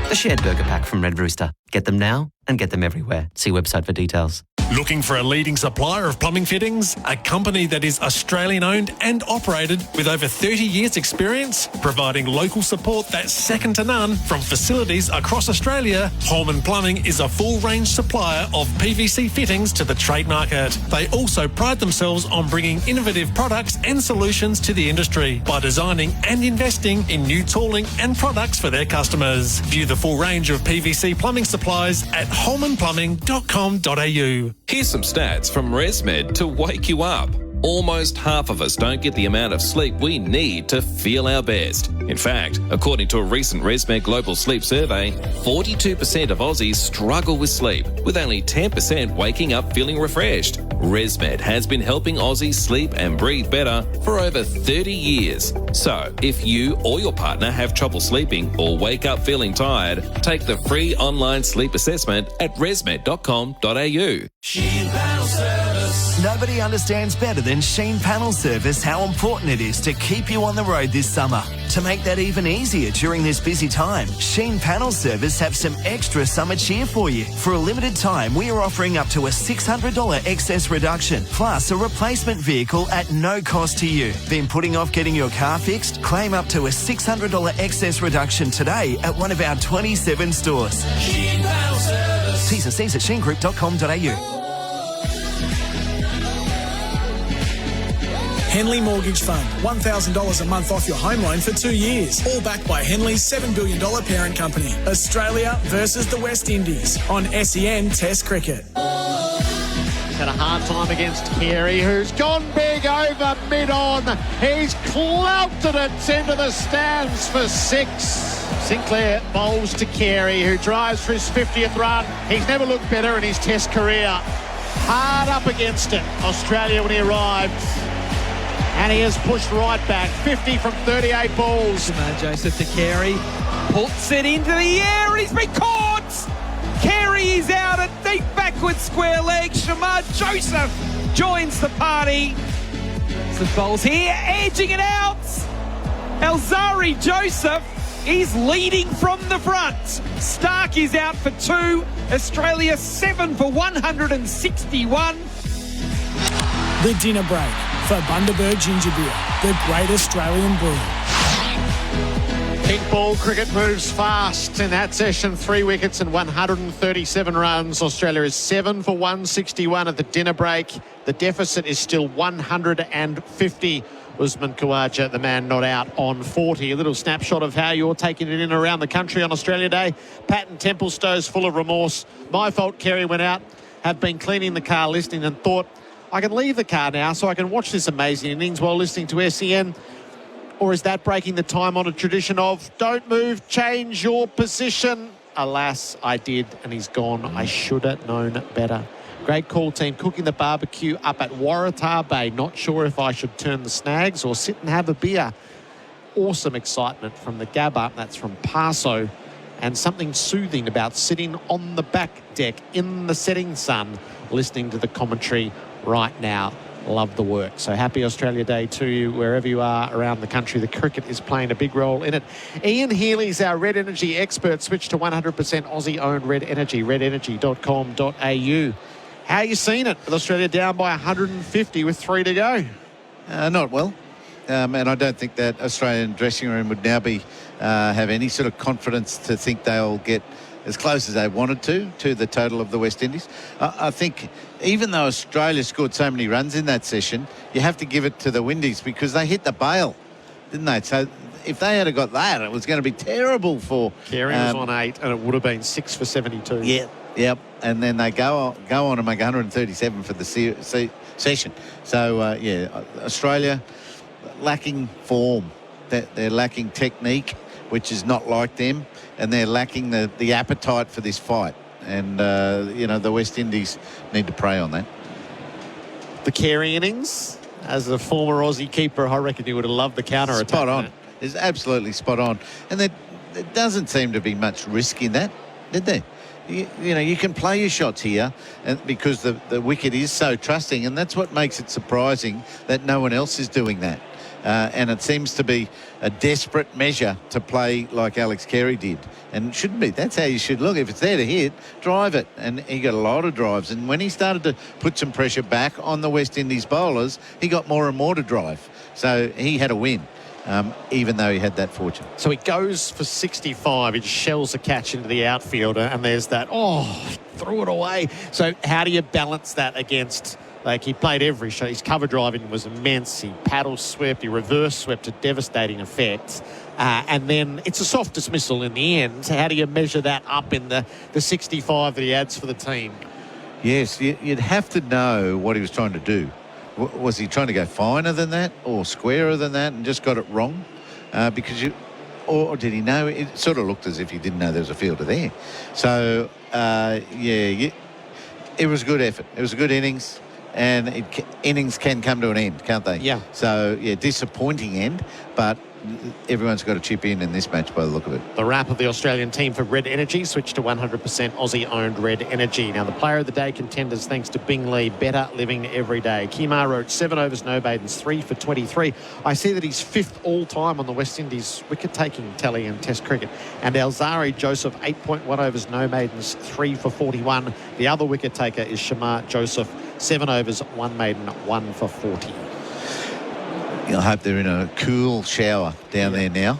The Shared Burger Pack from Red Rooster. Get them now and get them everywhere. See website for details. Looking for a leading supplier of plumbing fittings? A company that is Australian-owned and operated with over 30 years' experience, providing local support that's second to none from facilities across Australia. Holman Plumbing is a full-range supplier of PVC fittings to the trade market. They also pride themselves on bringing innovative products and solutions to the industry by designing and investing in new tooling and products for their customers. View the full range of PVC plumbing supplies at holmanplumbing.com.au. Here's some stats from ResMed to wake you up. Almost half of us don't get the amount of sleep we need to feel our best. In fact, according to a recent ResMed Global Sleep Survey, 42% of Aussies struggle with sleep, with only 10% waking up feeling refreshed. ResMed has been helping Aussies sleep and breathe better for over 30 years. So, if you or your partner have trouble sleeping or wake up feeling tired, take the free online sleep assessment at resmed.com.au. Sheen Panel Service. Nobody understands better than Sheen Panel Service how important it is to keep you on the road this summer. To make that even easier during this busy time, Sheen Panel Service have some extra summer cheer for you. For a limited time, we are offering up to a $600 excess reduction, plus a replacement vehicle at no cost to you. Been putting off getting your car fixed? Claim up to a $600 excess reduction today at one of our 27 stores. Sheen Panel Service. T's and C's at sheengroup.com.au. Henley Mortgage Fund, $1,000 a month off your home loan for 2 years. All backed by Henley's $7 billion parent company. Australia versus the West Indies on SEN Test Cricket. He's had a hard time against Carey, who's gone big over mid-on. He's clouted it into the stands for 6. Sinclair bowls to Carey, who drives for his 50th run. He's never looked better in his Test career. Hard up against it, Australia, when he arrived. And he has pushed right back. 50 from 38 balls. Joseph to Carey. Puts it into the air. He's been caught. Carey is out at deep backward square leg. Shamar Joseph joins the party. Some bowls here, edging it out. Alzari Joseph is leading from the front. Stark is out for 2. Australia 7 for 161. The dinner break for Bundaberg Ginger Beer, the great Australian brew. Pink ball cricket moves fast in that session. 3 wickets and 137 runs. Australia is 7 for 161 at the dinner break. The deficit is still 150. Usman Khawaja, the man not out on 40. A little snapshot of how you're taking it in around the country on Australia Day. Patton Templestowe's full of remorse. My fault, Kerry went out. Have been cleaning the car, listening, and thought, I can leave the car now so I can watch this amazing innings while listening to SEN. Or is that breaking the time-honoured tradition of don't move, change your position? Alas, I did, and he's gone. I should have known better. Great call, team. Cooking the barbecue up at Waratah Bay. Not sure if I should turn the snags or sit and have a beer. Awesome excitement from the Gabba. That's from Paso. And something soothing about sitting on the back deck in the setting sun, listening to the commentary right now. Love the work. So happy Australia Day to you wherever you are around the country. The cricket is playing a big role in it. Ian Healy's our Red Energy expert. Switch to 100% Aussie-owned Red Energy, redenergy.com.au. How are you seeing it with Australia down by 150 with 3 to go? Not well. And I don't think that Australian dressing room would now be have any sort of confidence to think they'll get as close as they wanted to the total of the West Indies. I think even though Australia scored so many runs in that session, you have to give it to the Windies because they hit the bail, didn't they? So if they had got that, it was going to be terrible for... Carey was on 8 and it would have been 6 for 72. Yeah. Yep, and then they go on and make 137 for the session. So, Australia lacking form. They're lacking technique, which is not like them, and they're lacking the appetite for this fight. And, the West Indies need to prey on that. The Carey innings, as a former Aussie keeper, I reckon you would have loved the counter-attack. Spot on. It's absolutely spot on. And there doesn't seem to be much risk in that, did there? You can play your shots here and because the wicket is so trusting, and that's what makes it surprising that no one else is doing that. And it seems to be a desperate measure to play like Alex Carey did. And it shouldn't be. That's how you should look. If it's there to hit, drive it. And he got a lot of drives. And when he started to put some pressure back on the West Indies bowlers, he got more and more to drive. So he had a win. Even though he had that fortune. So he goes for 65. He just shells a catch into the outfielder, and there's that, threw it away. So how do you balance that against, he played every shot. His cover driving was immense. He paddle swept, he reverse swept to devastating effect. And then it's a soft dismissal in the end. So how do you measure that up in the 65 that he adds for the team? Yes, you'd have to know what he was trying to do. Was he trying to go finer than that or squarer than that and just got it wrong? Or did he know? It sort of looked as if he didn't know there was a fielder there. So, it was a good effort. It was a good innings, and innings can come to an end, can't they? Yeah. So, disappointing end, but everyone's got to chip in this match by the look of it. The wrap of the Australian team for Red Energy switched to 100% Aussie-owned Red Energy. Now, the player of the day contenders, thanks to Bingley, better living every day. Kemar wrote 7 overs, no maidens, 3 for 23. I see that he's 5th all-time on the West Indies wicket-taking tally in Test cricket. And Alzari Joseph, 8.1 overs, no maidens, 3 for 41. The other wicket-taker is Shamar Joseph, 7 overs, 1 maiden, 1 for 40. I hope they're in a cool shower down there now.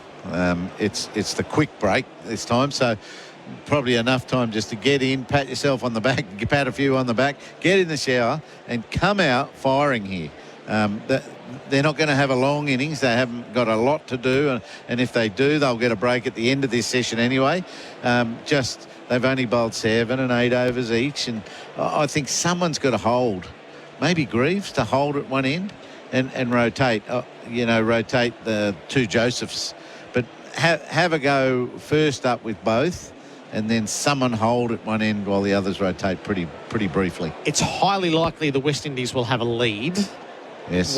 It's the quick break this time, so probably enough time just to get in, pat yourself on the back, pat a few on the back, get in the shower and come out firing here. They're not going to have a long innings. They haven't got a lot to do, and if they do, they'll get a break at the end of this session anyway. They've only bowled 7 and 8 overs each, and I think someone's got to hold. Maybe Greaves to hold at one end. And rotate, rotate the 2 Josephs. But have a go first up with both, and then someone hold at one end while the others rotate pretty briefly. It's highly likely the West Indies will have a lead. Yes.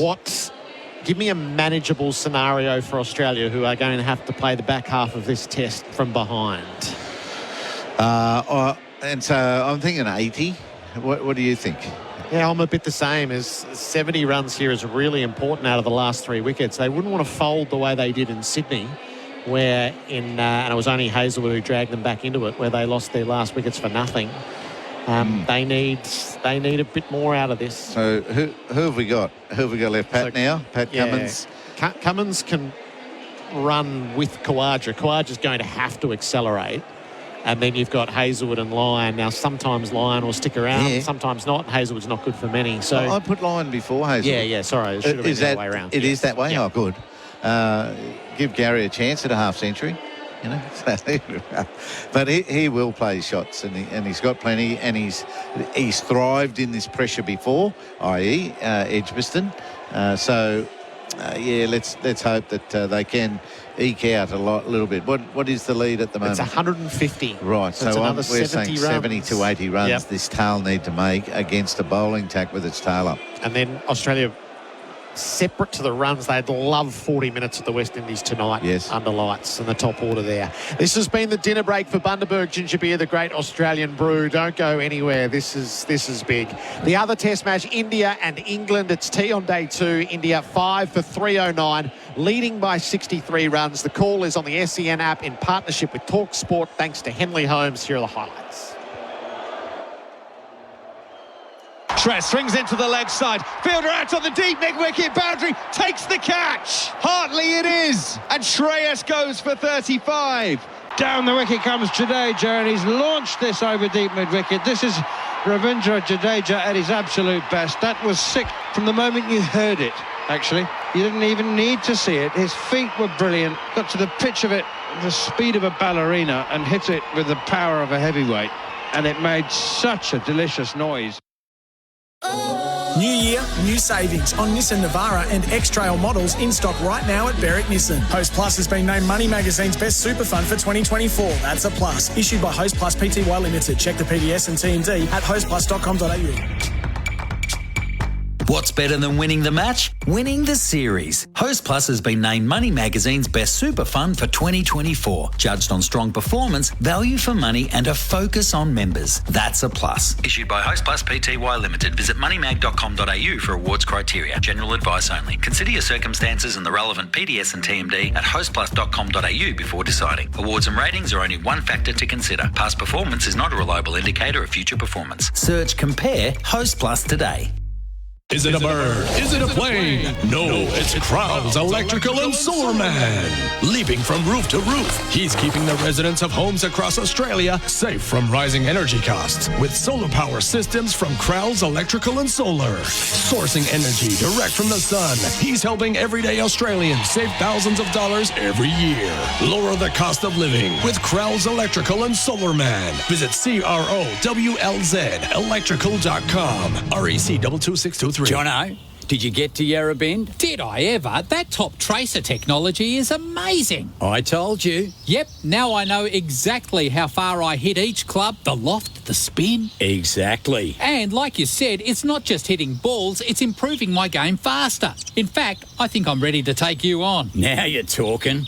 Give me a manageable scenario for Australia, who are going to have to play the back half of this test from behind. And so I'm thinking 80. What do you think? Yeah, I'm a bit the same. As 70 runs here is really important out of the last 3 wickets. They wouldn't want to fold the way they did in Sydney, where and it was only Hazelwood who dragged them back into it, where they lost their last wickets for nothing. They need a bit more out of this. So who have we got? Who have we got left? Pat now? Pat Cummins? Cummins can run with Khawaja. Khawaja's going to have to accelerate. And then you've got Hazelwood and Lyon. Now, sometimes Lyon will stick around, sometimes not. Hazelwood's not good for many. So I put Lyon before Hazelwood. Yeah, sorry. It should have been the other way around. It is that way? Yeah. Oh, good. Give Gary a chance at a half century. You know, but he will play his shots, and he's got plenty, and he's thrived in this pressure before, i.e. Edgbaston. Let's hope that they can eke out a little bit. What is the lead at the moment? It's 150. Right, so another we're saying 70 to 80 runs this tail need to make against a bowling attack with its tail up. And then Australia, separate to the runs, they'd love 40 minutes at the West Indies tonight under lights and the top order there. This has been the dinner break for Bundaberg Ginger Beer, the great Australian brew. Don't go anywhere. This is big. The other test match, India and England. It's tea on day 2. India 5 for 309, leading by 63 runs. The call is on the SEN app in partnership with TalkSport. Thanks to Henley Holmes. Here are the highlights. Shreyas swings into the leg side. Fielder out on the deep mid-wicket boundary. Takes the catch. Hartley it is. And Shreyas goes for 35. Down the wicket comes Jadeja, and he's launched this over deep mid-wicket. This is Ravindra Jadeja at his absolute best. That was sick from the moment you heard it, actually. You didn't even need to see it. His feet were brilliant. Got to the pitch of it, the speed of a ballerina, and hit it with the power of a heavyweight. And it made such a delicious noise. New year, new savings on Nissan Navara and X-Trail models in stock right now at Berwick Nissan. Host Plus has been named Money Magazine's best super fund for 2024. That's a plus. Issued by Host Plus Pty Limited. Check the PDS and TMD at hostplus.com.au. What's better than winning the match? Winning the series. Host Plus has been named Money Magazine's best super fund for 2024. Judged on strong performance, value for money, and a focus on members. That's a plus. Issued by Host Plus Pty Limited. Visit moneymag.com.au for awards criteria. General advice only. Consider your circumstances and the relevant PDS and TMD at hostplus.com.au before deciding. Awards and ratings are only one factor to consider. Past performance is not a reliable indicator of future performance. Search Compare Host Plus today. Is it a bird? Is it a plane? No, it's Crowell's Electrical and Solar Man. Leaping from roof to roof, he's keeping the residents of homes across Australia safe from rising energy costs with solar power systems from Crowell's Electrical and Solar. Sourcing energy direct from the sun, he's helping everyday Australians save thousands of dollars every year. Lower the cost of living with Crowell's Electrical and Solar Man. Visit CROWLZ electrical.com. REC 22623. Jono, did you get to Yarra Bend? Did I ever? That top tracer technology is amazing. I told you. Yep, now I know exactly how far I hit each club, the loft, the spin. Exactly. And like you said, it's not just hitting balls, it's improving my game faster. In fact, I think I'm ready to take you on. Now you're talking.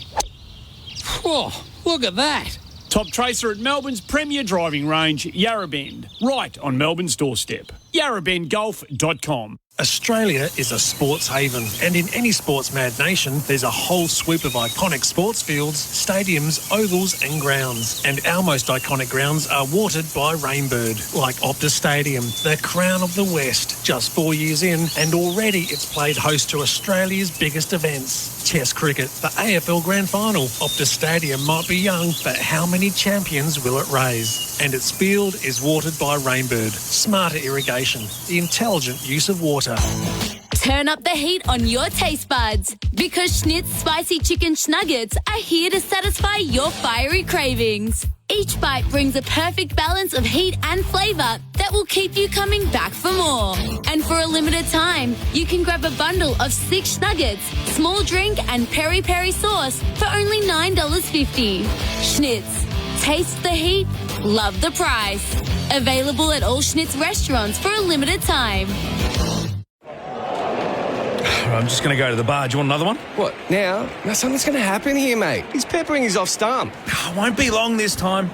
Oh, look at that. Top tracer at Melbourne's premier driving range, Yarra Bend, right on Melbourne's doorstep. yarrabendgolf.com. Australia is a sports haven, and in any sports-mad nation, there's a whole swoop of iconic sports fields, stadiums, ovals and grounds. And our most iconic grounds are watered by Rainbird, like Optus Stadium, the crown of the West. Just 4 years in, and already it's played host to Australia's biggest events. Test cricket, the AFL Grand Final. Optus Stadium might be young, but how many champions will it raise? And its field is watered by Rainbird. Smarter irrigation, the intelligent use of water. Turn up the heat on your taste buds because Schnitz Spicy Chicken Schnuggets are here to satisfy your fiery cravings. Each bite brings a perfect balance of heat and flavour that will keep you coming back for more. And for a limited time, you can grab a bundle of 6 Schnuggets, small drink and peri-peri sauce for only $9.50. Schnitz. Taste the heat, love the price. Available at all Schnitz restaurants for a limited time. I'm just going to go to the bar. Do you want another one? What, now? Now something's going to happen here, mate. He's peppering his off stump. Won't be long this time.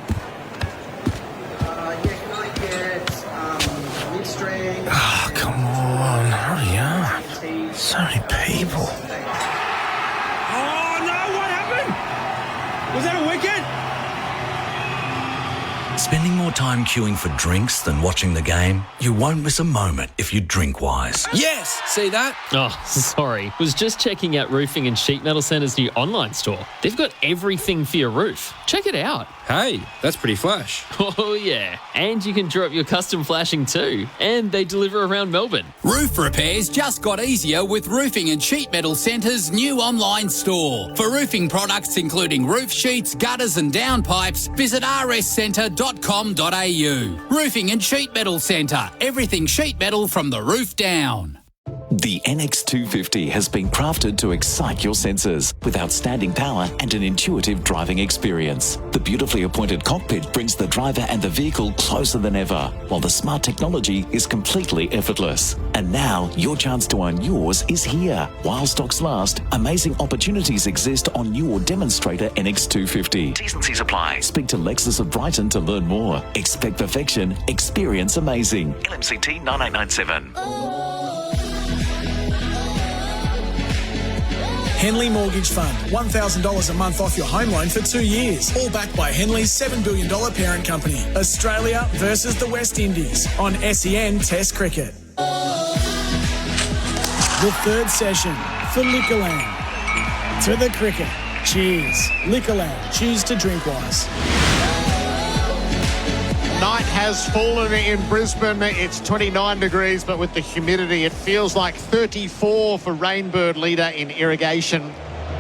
So many people. Oh, no, what happened? Was that a wicket? Spending more time queuing for drinks than watching the game? You won't miss a moment if you drink wise. Yes, see that? Oh, sorry. Was just checking out Roofing and Sheet Metal Centre's new online store. They've got everything for your roof. Check it out. Hey, that's pretty flash. Oh, yeah. And you can draw up your custom flashing too. And they deliver around Melbourne. Roof repairs just got easier with Roofing and Sheet Metal Centre's new online store. For roofing products including roof sheets, gutters and downpipes, visit rscentre.com.au. Roofing and Sheet Metal Centre. Everything sheet metal from the roof down. The NX250 has been crafted to excite your senses with outstanding power and an intuitive driving experience. The beautifully appointed cockpit brings the driver and the vehicle closer than ever, while the smart technology is completely effortless. And now, your chance to earn yours is here. While stocks last, amazing opportunities exist on your demonstrator NX250. T's and C's apply. Speak to Lexus of Brighton to learn more. Expect perfection. Experience amazing. LMCT 9897. Henley Mortgage Fund. $1,000 a month off your home loan for 2 years. All backed by Henley's $7 billion parent company. Australia versus the West Indies on SEN Test Cricket. The third session for Liquorland. To the cricket. Cheers. Liquorland. Choose to drink wise. Night has fallen in Brisbane. It's 29 degrees, but with the humidity, it feels like 34 for Rainbird leader in irrigation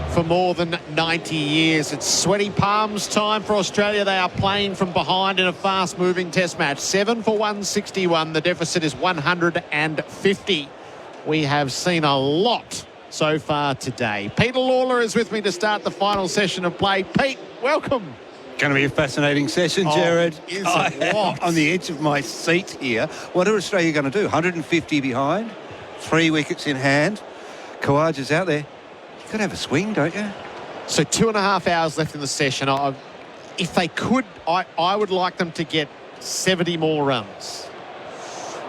for more than 90 years. It's sweaty palms time for Australia. They are playing from behind in a fast-moving test match. 7 for 161. The deficit is 150. We have seen a lot so far today. Peter Lalor is with me to start the final session of play. Pete, welcome. Going to be a fascinating session, Gerard. Is it what? On the edge of my seat here. What are Australia going to do? 150 behind, 3 wickets in hand. Khawaja's out there. You've got to have a swing, don't you? So 2.5 hours left in the session. If they could, I would like them to get 70 more runs,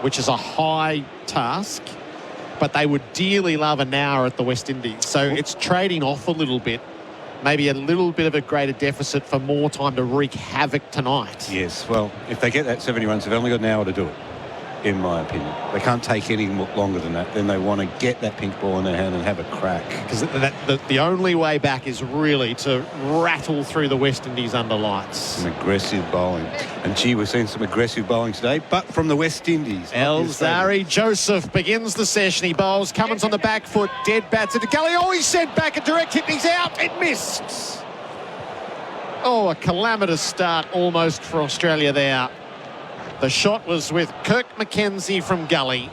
which is a high task, but they would dearly love an hour at the West Indies. So it's trading off a little bit. Maybe a little bit of a greater deficit for more time to wreak havoc tonight. Yes, well, if they get that 70 runs, they've only got an hour to do it, in my opinion. They can't take any longer than that. Then they want to get that pink ball in their hand and have a crack. Because the only way back is really to rattle through the West Indies under lights. Some aggressive bowling. And gee, we're seeing some aggressive bowling today, but from the West Indies. Elzari Joseph begins the session. He bowls. Cummins on the back foot. Dead bats into gully. Oh, he's sent back a direct hit. He's out. It missed. Oh, a calamitous start almost for Australia there. The shot was with Kirk McKenzie from gully,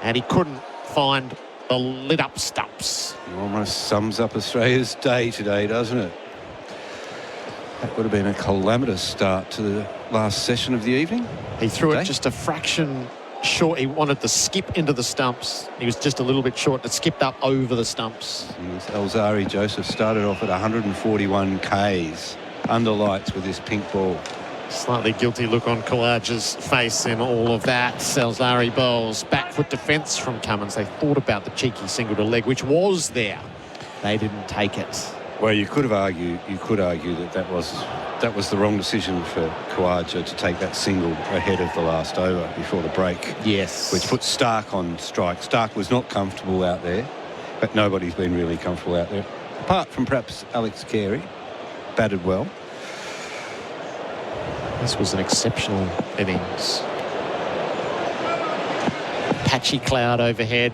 and he couldn't find the lit-up stumps. It almost sums up Australia's day today, doesn't it? That would have been a calamitous start to the last session of the evening. He threw it just a fraction short. He wanted to skip into the stumps. He was just a little bit short. It skipped up over the stumps. Elzari Joseph started off at 141 Ks under lights with this pink ball. Slightly guilty look on Khawaja's face in all of that. Elzari bowls. Back foot defence from Cummins. They thought about the cheeky single to leg, which was there. They didn't take it. Well, you could argue that was the wrong decision for Khawaja to take that single ahead of the last over before the break. Yes. Which put Stark on strike. Stark was not comfortable out there, but nobody's been really comfortable out there, apart from perhaps Alex Carey. Batted well. This was an exceptional innings. Patchy cloud overhead.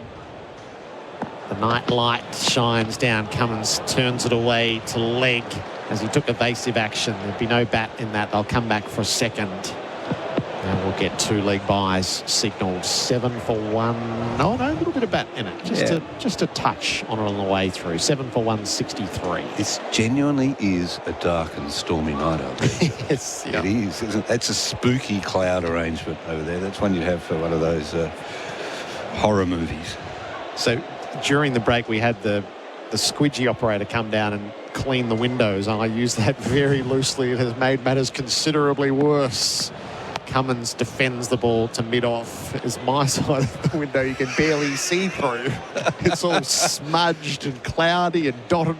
The night light shines down. Cummins turns it away to leg as he took evasive action. There'd be no bat in that. They'll come back for a second. And we'll get 2 leg buys signalled. 7 for 1. No, a little bit of bat in it. Just a touch on it on the way through. 7 for 163. This genuinely is a dark and stormy night out there. Yes, It is, isn't it? That's a spooky cloud arrangement over there. That's one you'd have for one of those horror movies. So during the break, we had the squidgy operator come down and clean the windows. I use that very loosely. It has made matters considerably worse. Cummins defends the ball to mid-off. As my side of the window, you can barely see through. It's all smudged and cloudy and dotted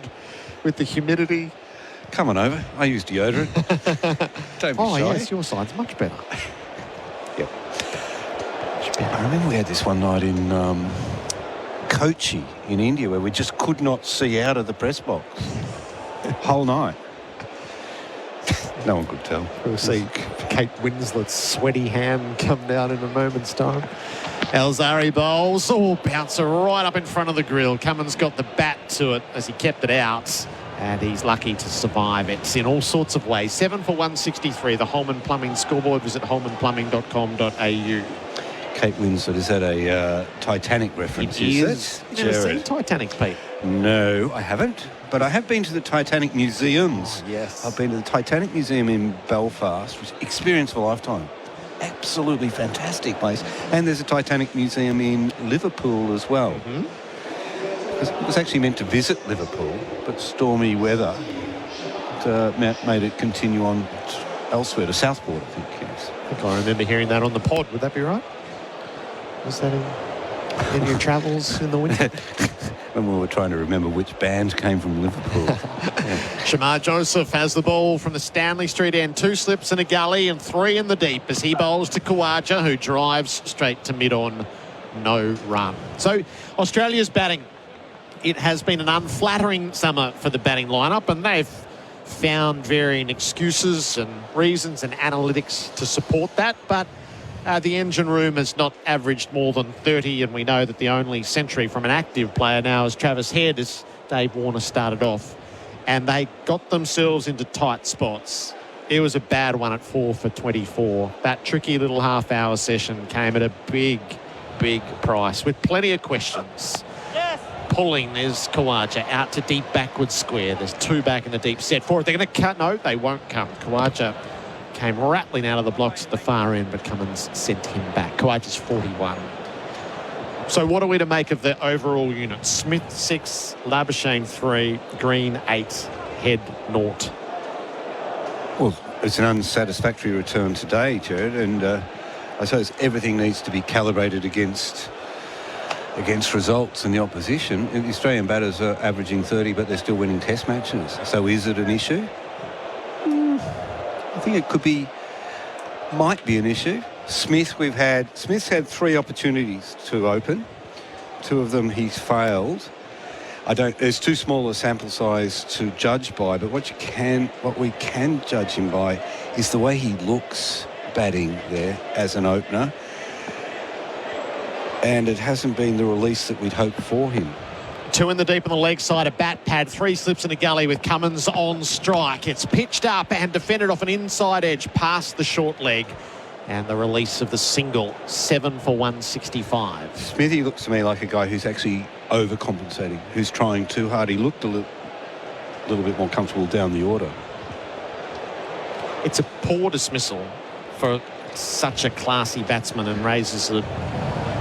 with the humidity. Come on over. I use deodorant. Don't be shy. Yes, your side's much better. Yep. I remember we had this one night in Kochi in India where we just could not see out of the press box. Whole night. No one could tell. We'll see Kate Winslet's sweaty hand come down in a moment's time. Alzari bowls. Oh, bouncer right up in front of the grill. Cummins got the bat to it as he kept it out. And he's lucky to survive it in all sorts of ways. 7 for 163. The Holman Plumbing scoreboard. Visit holmanplumbing.com.au. Kate Winslet, is that a Titanic reference? It is. You've never seen Titanic, Pete? No, I haven't. But I have been to the Titanic museums. Oh, yes. I've been to the Titanic Museum in Belfast, which is experience of a lifetime. Absolutely fantastic place. And there's a Titanic Museum in Liverpool as well. It was actually meant to visit Liverpool, but stormy weather made it continue on elsewhere to Southport, I think, yes. I think I remember hearing that on the pod. Would that be right? Was that in your travels in the winter? When we were trying to remember which band came from Liverpool. Shamar Joseph has the ball from the Stanley Street end. 2 slips in a gully and 3 in the deep as he bowls to Khawaja, who drives straight to mid-on. No run. So Australia's batting. It has been an unflattering summer for the batting lineup, and they've found varying excuses and reasons and analytics to support that. But the engine room has not averaged more than 30, and we know that the only century from an active player now is Travis Head, as Dave Warner started off. And they got themselves into tight spots. It was a bad one at 4 for 24. That tricky little half-hour session came at a big, big price with plenty of questions. Pulling is Khawaja out to deep backward square. There's 2 back in the deep set for it. They're going to cut. No, they won't come. Khawaja came rattling out of the blocks at the far end, but Cummins sent him back. Khawaja's 41. So what are we to make of the overall unit? Smith 6, Labuschagne 3, Green 8, Head 0. Well, it's an unsatisfactory return today, Gerard, and I suppose everything needs to be calibrated against results in the opposition. The Australian batters are averaging 30, but they're still winning test matches. So is it an issue? I think it might be an issue. Smith's had 3 opportunities to open. 2 of them he's failed. There's too small a sample size to judge by, but what we can judge him by is the way he looks batting there as an opener. And it hasn't been the release that we'd hoped for him. 2 in the deep on the leg side, a bat pad, 3 slips in a gully with Cummins on strike. It's pitched up and defended off an inside edge past the short leg. And the release of the single, 7 for 165. Smithy looks to me like a guy who's actually overcompensating, who's trying too hard. He looked a little bit more comfortable down the order. It's a poor dismissal for such a classy batsman and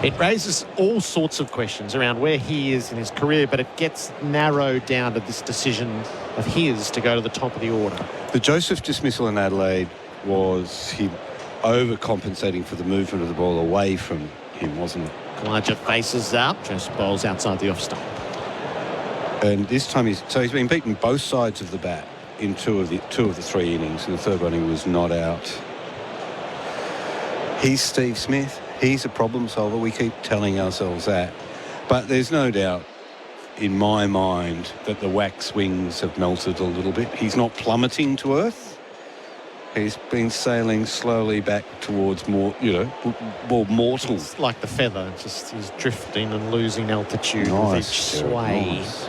it raises all sorts of questions around where he is in his career, but it gets narrowed down to this decision of his to go to the top of the order. The Joseph dismissal in Adelaide was him overcompensating for the movement of the ball away from him, wasn't it? Khawaja faces up, just bowls outside the off stump. And this time he's been beaten both sides of the bat in two of the 3 innings, and the third one he was not out. He's Steve Smith. He's a problem solver. We keep telling ourselves that. But there's no doubt in my mind that the wax wings have melted a little bit. He's not plummeting to earth. He's been sailing slowly back towards more mortal. It's like the feather. Just he's drifting and losing altitude nice, with each sway. Nice.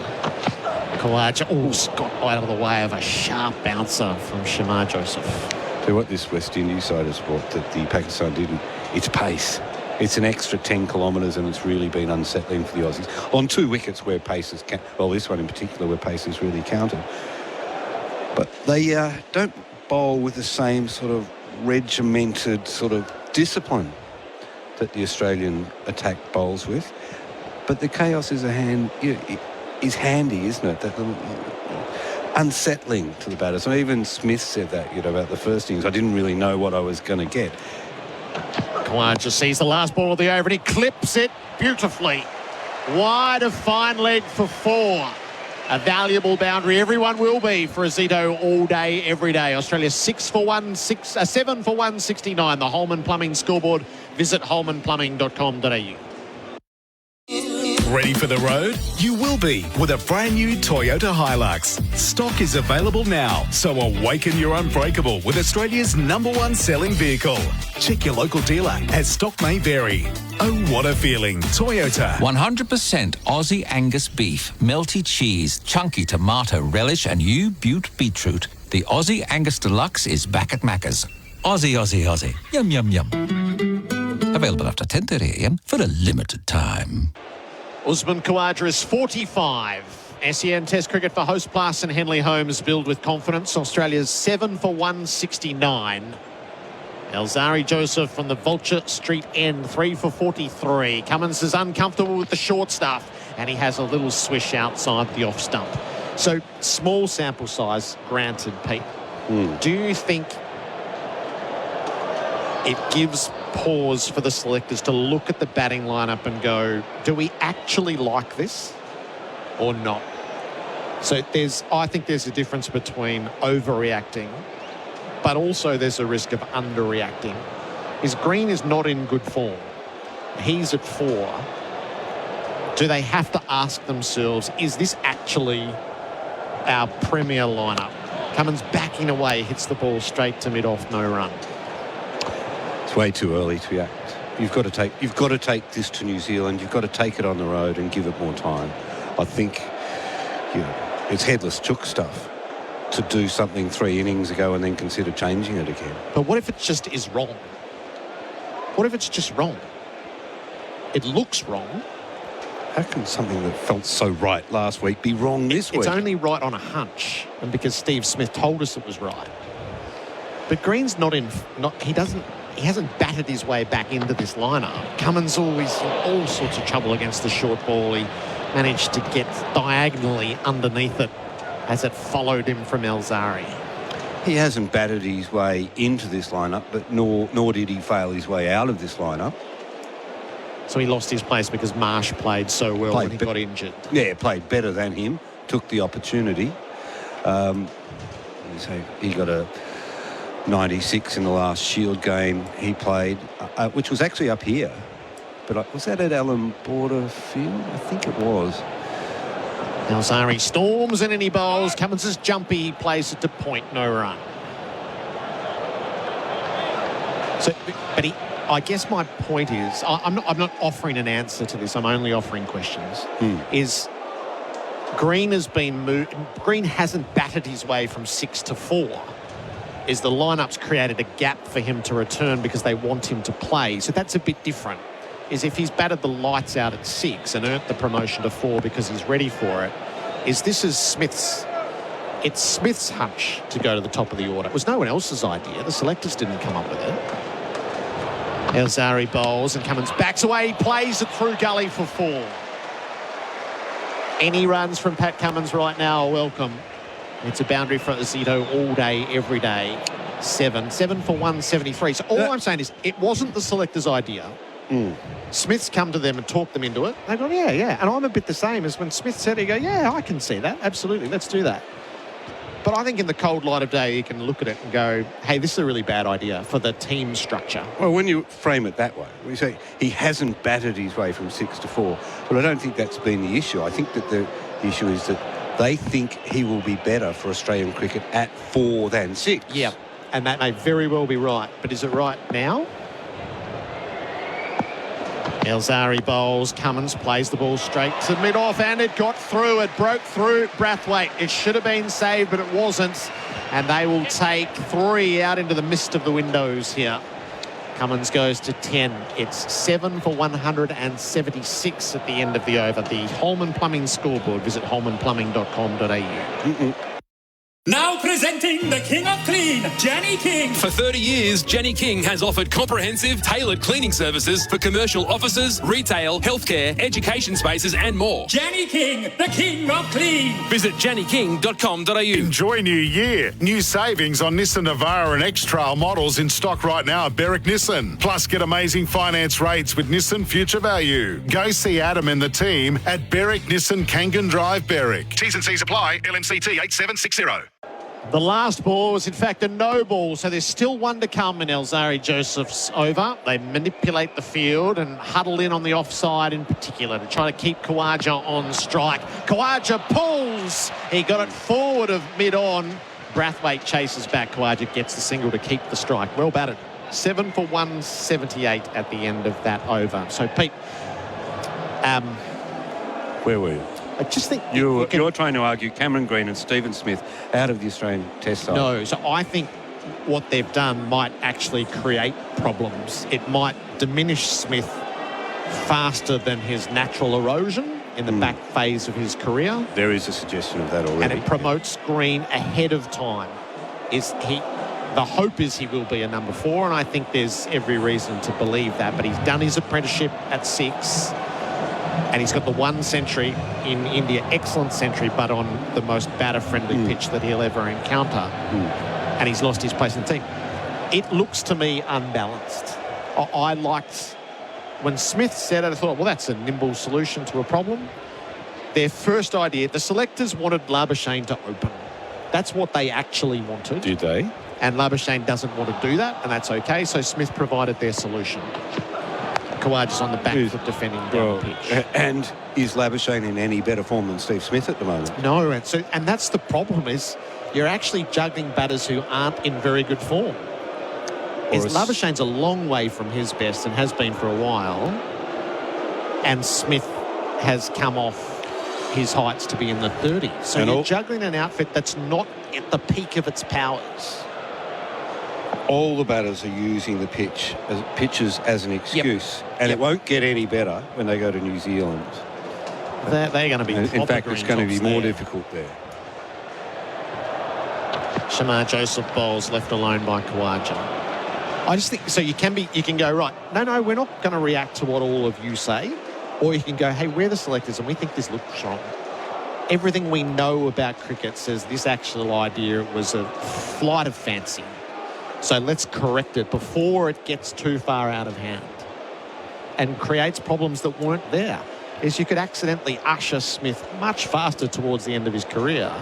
Khawaja got out of the way of a sharp bouncer from Shamar Joseph. Tell you what, this West Indies side has brought that the Pakistan didn't. It's pace. It's an extra 10 kilometres, and it's really been unsettling for the Aussies. On 2 wickets where paces this one in particular where paces really counted. But they don't bowl with the same sort of regimented sort of discipline that the Australian attack bowls with. But the chaos is is handy, isn't it? That little, unsettling to the batters. And even Smith said that, about the first innings. I didn't really know what I was going to get. Kawaja sees the last ball of the over and he clips it beautifully. Wide of fine leg for 4. A valuable boundary. Everyone will be for Zito all day, every day. Australia 7 for 169. The Holman Plumbing scoreboard. Visit holmanplumbing.com.au. Ready for the road? You will be with a brand new Toyota Hilux. Stock is available now, so awaken your unbreakable with Australia's #1 selling vehicle. Check your local dealer as stock may vary. Oh, what a feeling. Toyota. 100% Aussie Angus beef, melty cheese, chunky tomato relish and U-Butte beetroot. The Aussie Angus Deluxe is back at Macca's. Aussie, Aussie, Aussie. Yum, yum, yum. Available after 10:30 a.m. for a limited time. Usman Khawaja is 45. SEN Test cricket for host Plus and Henley Holmes build with confidence. Australia's 7 for 169. Elzari Joseph from the Vulture Street end, 3 for 43. Cummins is uncomfortable with the short stuff and he has a little swish outside the off stump. So small sample size, granted, Pete. Do you think it gives pause for the selectors to look at the batting lineup and go, do we actually like this or not? So I think there's a difference between overreacting, but also there's a risk of underreacting. Green is not in good form. He's at 4. Do they have to ask themselves, is this actually our premier lineup? Cummins backing away, hits the ball straight to mid-off, no run. It's way too early to react. You've got to take this to New Zealand. You've got to take it on the road and give it more time. I think, it's headless chook stuff to do something 3 innings ago and then consider changing it again. But what if it just is wrong? What if it's just wrong? It looks wrong. How can something that felt so right last week be wrong this week? It's only right on a hunch, and because Steve Smith told us it was right. But Green's he hasn't batted his way back into this lineup. Cummins always in all sorts of trouble against the short ball. He managed to get diagonally underneath it as it followed him from Elzari. He hasn't batted his way into this lineup, but nor did he fail his way out of this lineup. So he lost his place because Marsh played so well when he got injured. Yeah, played better than him, took the opportunity. So he got a 96 in the last Shield game he played, which was actually up here. But was that at Allan Border Field? I think it was. Elzari storms in and he bowls. Cummins is jumpy, he plays it to point, no run. So, but I guess my point is, I'm not offering an answer to this. I'm only offering questions. Is Green has been moved. Green hasn't batted his way from 6 to 4. Is the lineup's created a gap for him to return because they want him to play. So that's a bit different. Is if he's batted the lights out at 6 and earned the promotion to 4 because he's ready for it. It's Smith's hunch to go to the top of the order. It was no one else's idea. The selectors didn't come up with it. Elzari bowls and Cummins backs away. He plays it through gully for 4. Any runs from Pat Cummins right now are welcome. It's a boundary for Zito all day, every day. 7 for 173. So all I'm saying is it wasn't the selector's idea. Smith's come to them and talked them into it. They go, yeah. And I'm a bit the same as when Smith said, he go, yeah, I can see that. Absolutely, let's do that. But I think in the cold light of day, you can look at it and go, hey, this is a really bad idea for the team structure. Well, when you frame it that way, we say he hasn't batted his way from 6 to 4. But I don't think that's been the issue. I think that the issue is that they think he will be better for Australian cricket at 4 than 6. Yeah, and that may very well be right. But is it right now? Elzari bowls. Cummins plays the ball straight to mid-off, and it got through. It broke through Brathwaite. It should have been saved, but it wasn't. And they will take 3 out into the mist of the windows here. Cummins goes to 10. It's 7 for 176 at the end of the over. The Holman Plumbing scoreboard. Visit holmanplumbing.com.au. Now Presenting the King of Clean, Jenny King. For 30 years, Jenny King has offered comprehensive, tailored cleaning services for commercial offices, retail, healthcare, education spaces and more. Jenny King, the King of Clean. Visit jennyking.com.au. Enjoy New Year. New savings on Nissan Navara and X-Trail models in stock right now at Berwick Nissan. Plus, get amazing finance rates with Nissan Future Value. Go see Adam and the team at Berwick Nissan Kangan Drive, Berwick. T's and C's apply. LMCT 8760. The last ball was, in fact, a no ball, so there's still one to come in Elzari Joseph's over. They manipulate the field and huddle in on the offside in particular to try to keep Khawaja on strike. Khawaja pulls. He got it forward of mid-on. Brathwaite chases back. Khawaja gets the single to keep the strike. Well batted. 7 for 178 at the end of that over. So, Pete, where were you? I just think you're trying to argue Cameron Green and Stephen Smith out of the Australian Test side. No, so I think what they've done might actually create problems. It might diminish Smith faster than his natural erosion in the back phase of his career. There is a suggestion of that already. And it promotes Green ahead of time. The hope is he will be a number 4, and I think there's every reason to believe that. But he's done his apprenticeship at 6. And he's got the 1 century in India, excellent century, but on the most batter-friendly pitch that he'll ever encounter. And he's lost his place in the team. It looks to me unbalanced. I liked, when Smith said it, I thought, well, that's a nimble solution to a problem. Their first idea, the selectors wanted Labuschagne to open. That's what they actually wanted. Did they? And Labuschagne doesn't want to do that, and that's okay. So Smith provided their solution. Khawaja's on the back foot defending down the pitch. And is Labuschagne in any better form than Steve Smith at the moment? No, and that's the problem, is you're actually juggling batters who aren't in very good form. Labuschagne's a long way from his best and has been for a while. And Smith has come off his heights to be in the 30s. So you're juggling an outfit that's not at the peak of its powers. All the batters are using the pitches as an excuse, and it won't get any better when they go to New Zealand. They're going to be. In fact, it's going to be more difficult there. Shamar Joseph bowls left alone by Khawaja. I just think so. You can go right. No, we're not going to react to what all of you say, or you can go, hey, we're the selectors and we think this looks wrong. Everything we know about cricket says this actual idea was a flight of fancy. So let's correct it before it gets too far out of hand and creates problems that weren't there. Is you could accidentally usher Smith much faster towards the end of his career,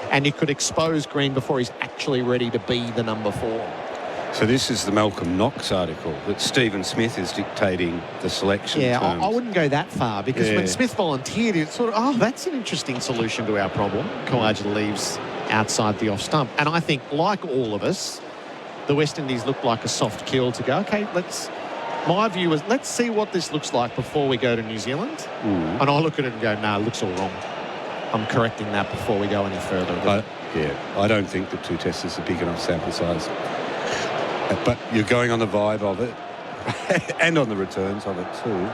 and you could expose Green before he's actually ready to be the number 4. So this is the Malcolm Knox article that Stephen Smith is dictating the selection terms. I wouldn't go that far, because when Smith volunteered, it's sort of, that's an interesting solution to our problem. Khawaja leaves outside the off stump. And I think, like all of us, the West Indies look like a soft kill to go, okay, my view is, let's see what this looks like before we go to New Zealand. And I look at it and go, no, it looks all wrong. I'm correcting that before we go any further. I don't think the 2 tests is a big enough sample size. But you're going on the vibe of it and on the returns of it too.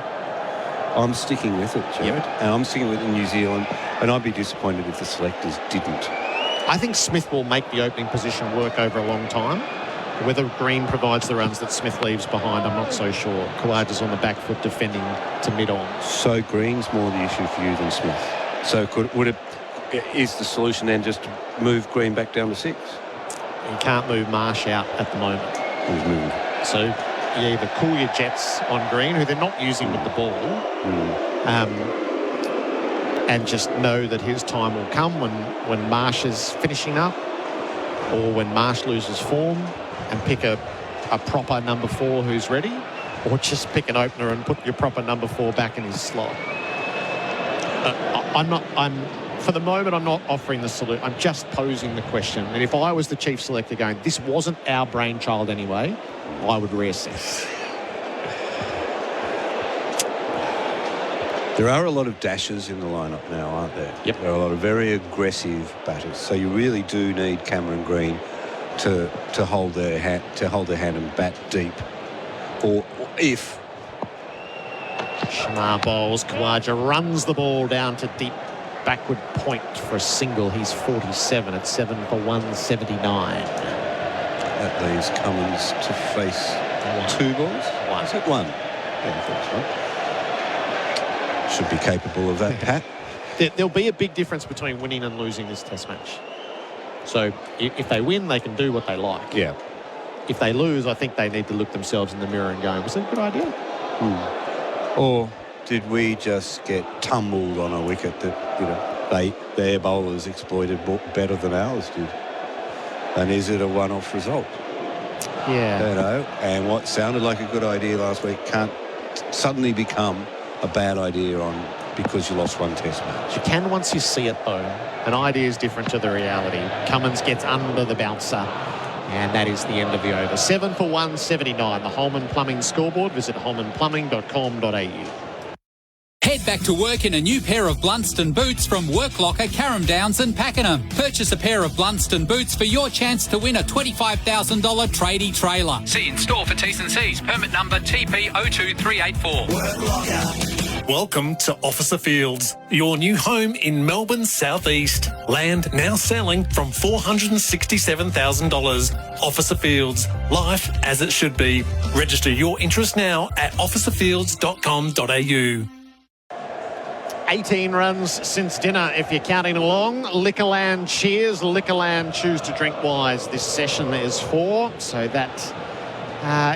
I'm sticking with it, Gerard. And I'm sticking with it in New Zealand, and I'd be disappointed if the selectors didn't. I think Smith will make the opening position work over a long time. Whether Green provides the runs that Smith leaves behind, I'm not so sure. Khawaja's on the back foot defending to mid-on. So Green's more the issue for you than Smith. So is the solution then just to move Green back down to 6? You can't move Marsh out at the moment. Who's moving? So you either cool your jets on Green, who they're not using with the ball, and just know that his time will come when Marsh is finishing up, or when Marsh loses form, and pick a proper number 4 who's ready, or just pick an opener and put your proper number 4 back in his slot. For the moment, I'm not offering the solution. I'm just posing the question. And if I was the chief selector going, this wasn't our brainchild anyway, I would reassess. There are a lot of dashers in the lineup now, aren't there? Yep. There are a lot of very aggressive batters. So you really do need Cameron Green to hold their hand and bat deep. Or if Shamar bowls, Khawaja runs the ball down to deep backward point for a single. He's 47 at 7 for 179. That leaves Cummins to face 2 balls. One. Is it 1? Yeah, I thought so. Should be capable of that, Pat. There'll be a big difference between winning and losing this test match. So if they win, they can do what they like. Yeah. If they lose, I think they need to look themselves in the mirror and go, was that a good idea? Or did we just get tumbled on a wicket that, their bowlers exploited better than ours did? And is it a one-off result? Yeah. And what sounded like a good idea last week can't suddenly become a bad idea because you lost one test match. You can once you see it, though. An idea is different to the reality. Cummins gets under the bouncer, and that is the end of the over. 7 for 179. The Holman Plumbing scoreboard. Visit holmanplumbing.com.au. Head back to work in a new pair of Blunston boots from Worklocker, Carrum Downs and Pakenham. Purchase a pair of Blunston boots for your chance to win a $25,000 tradie trailer. See in store for T's and C's. Permit number TP02384. Welcome to Officer Fields, your new home in Melbourne's southeast. Land now selling from $467,000. Officer Fields, life as it should be. Register your interest now at officerfields.com.au. 18 runs since dinner, if you're counting along. Liquorland cheers. Liquorland choose to drink wise. This session is 4, so that,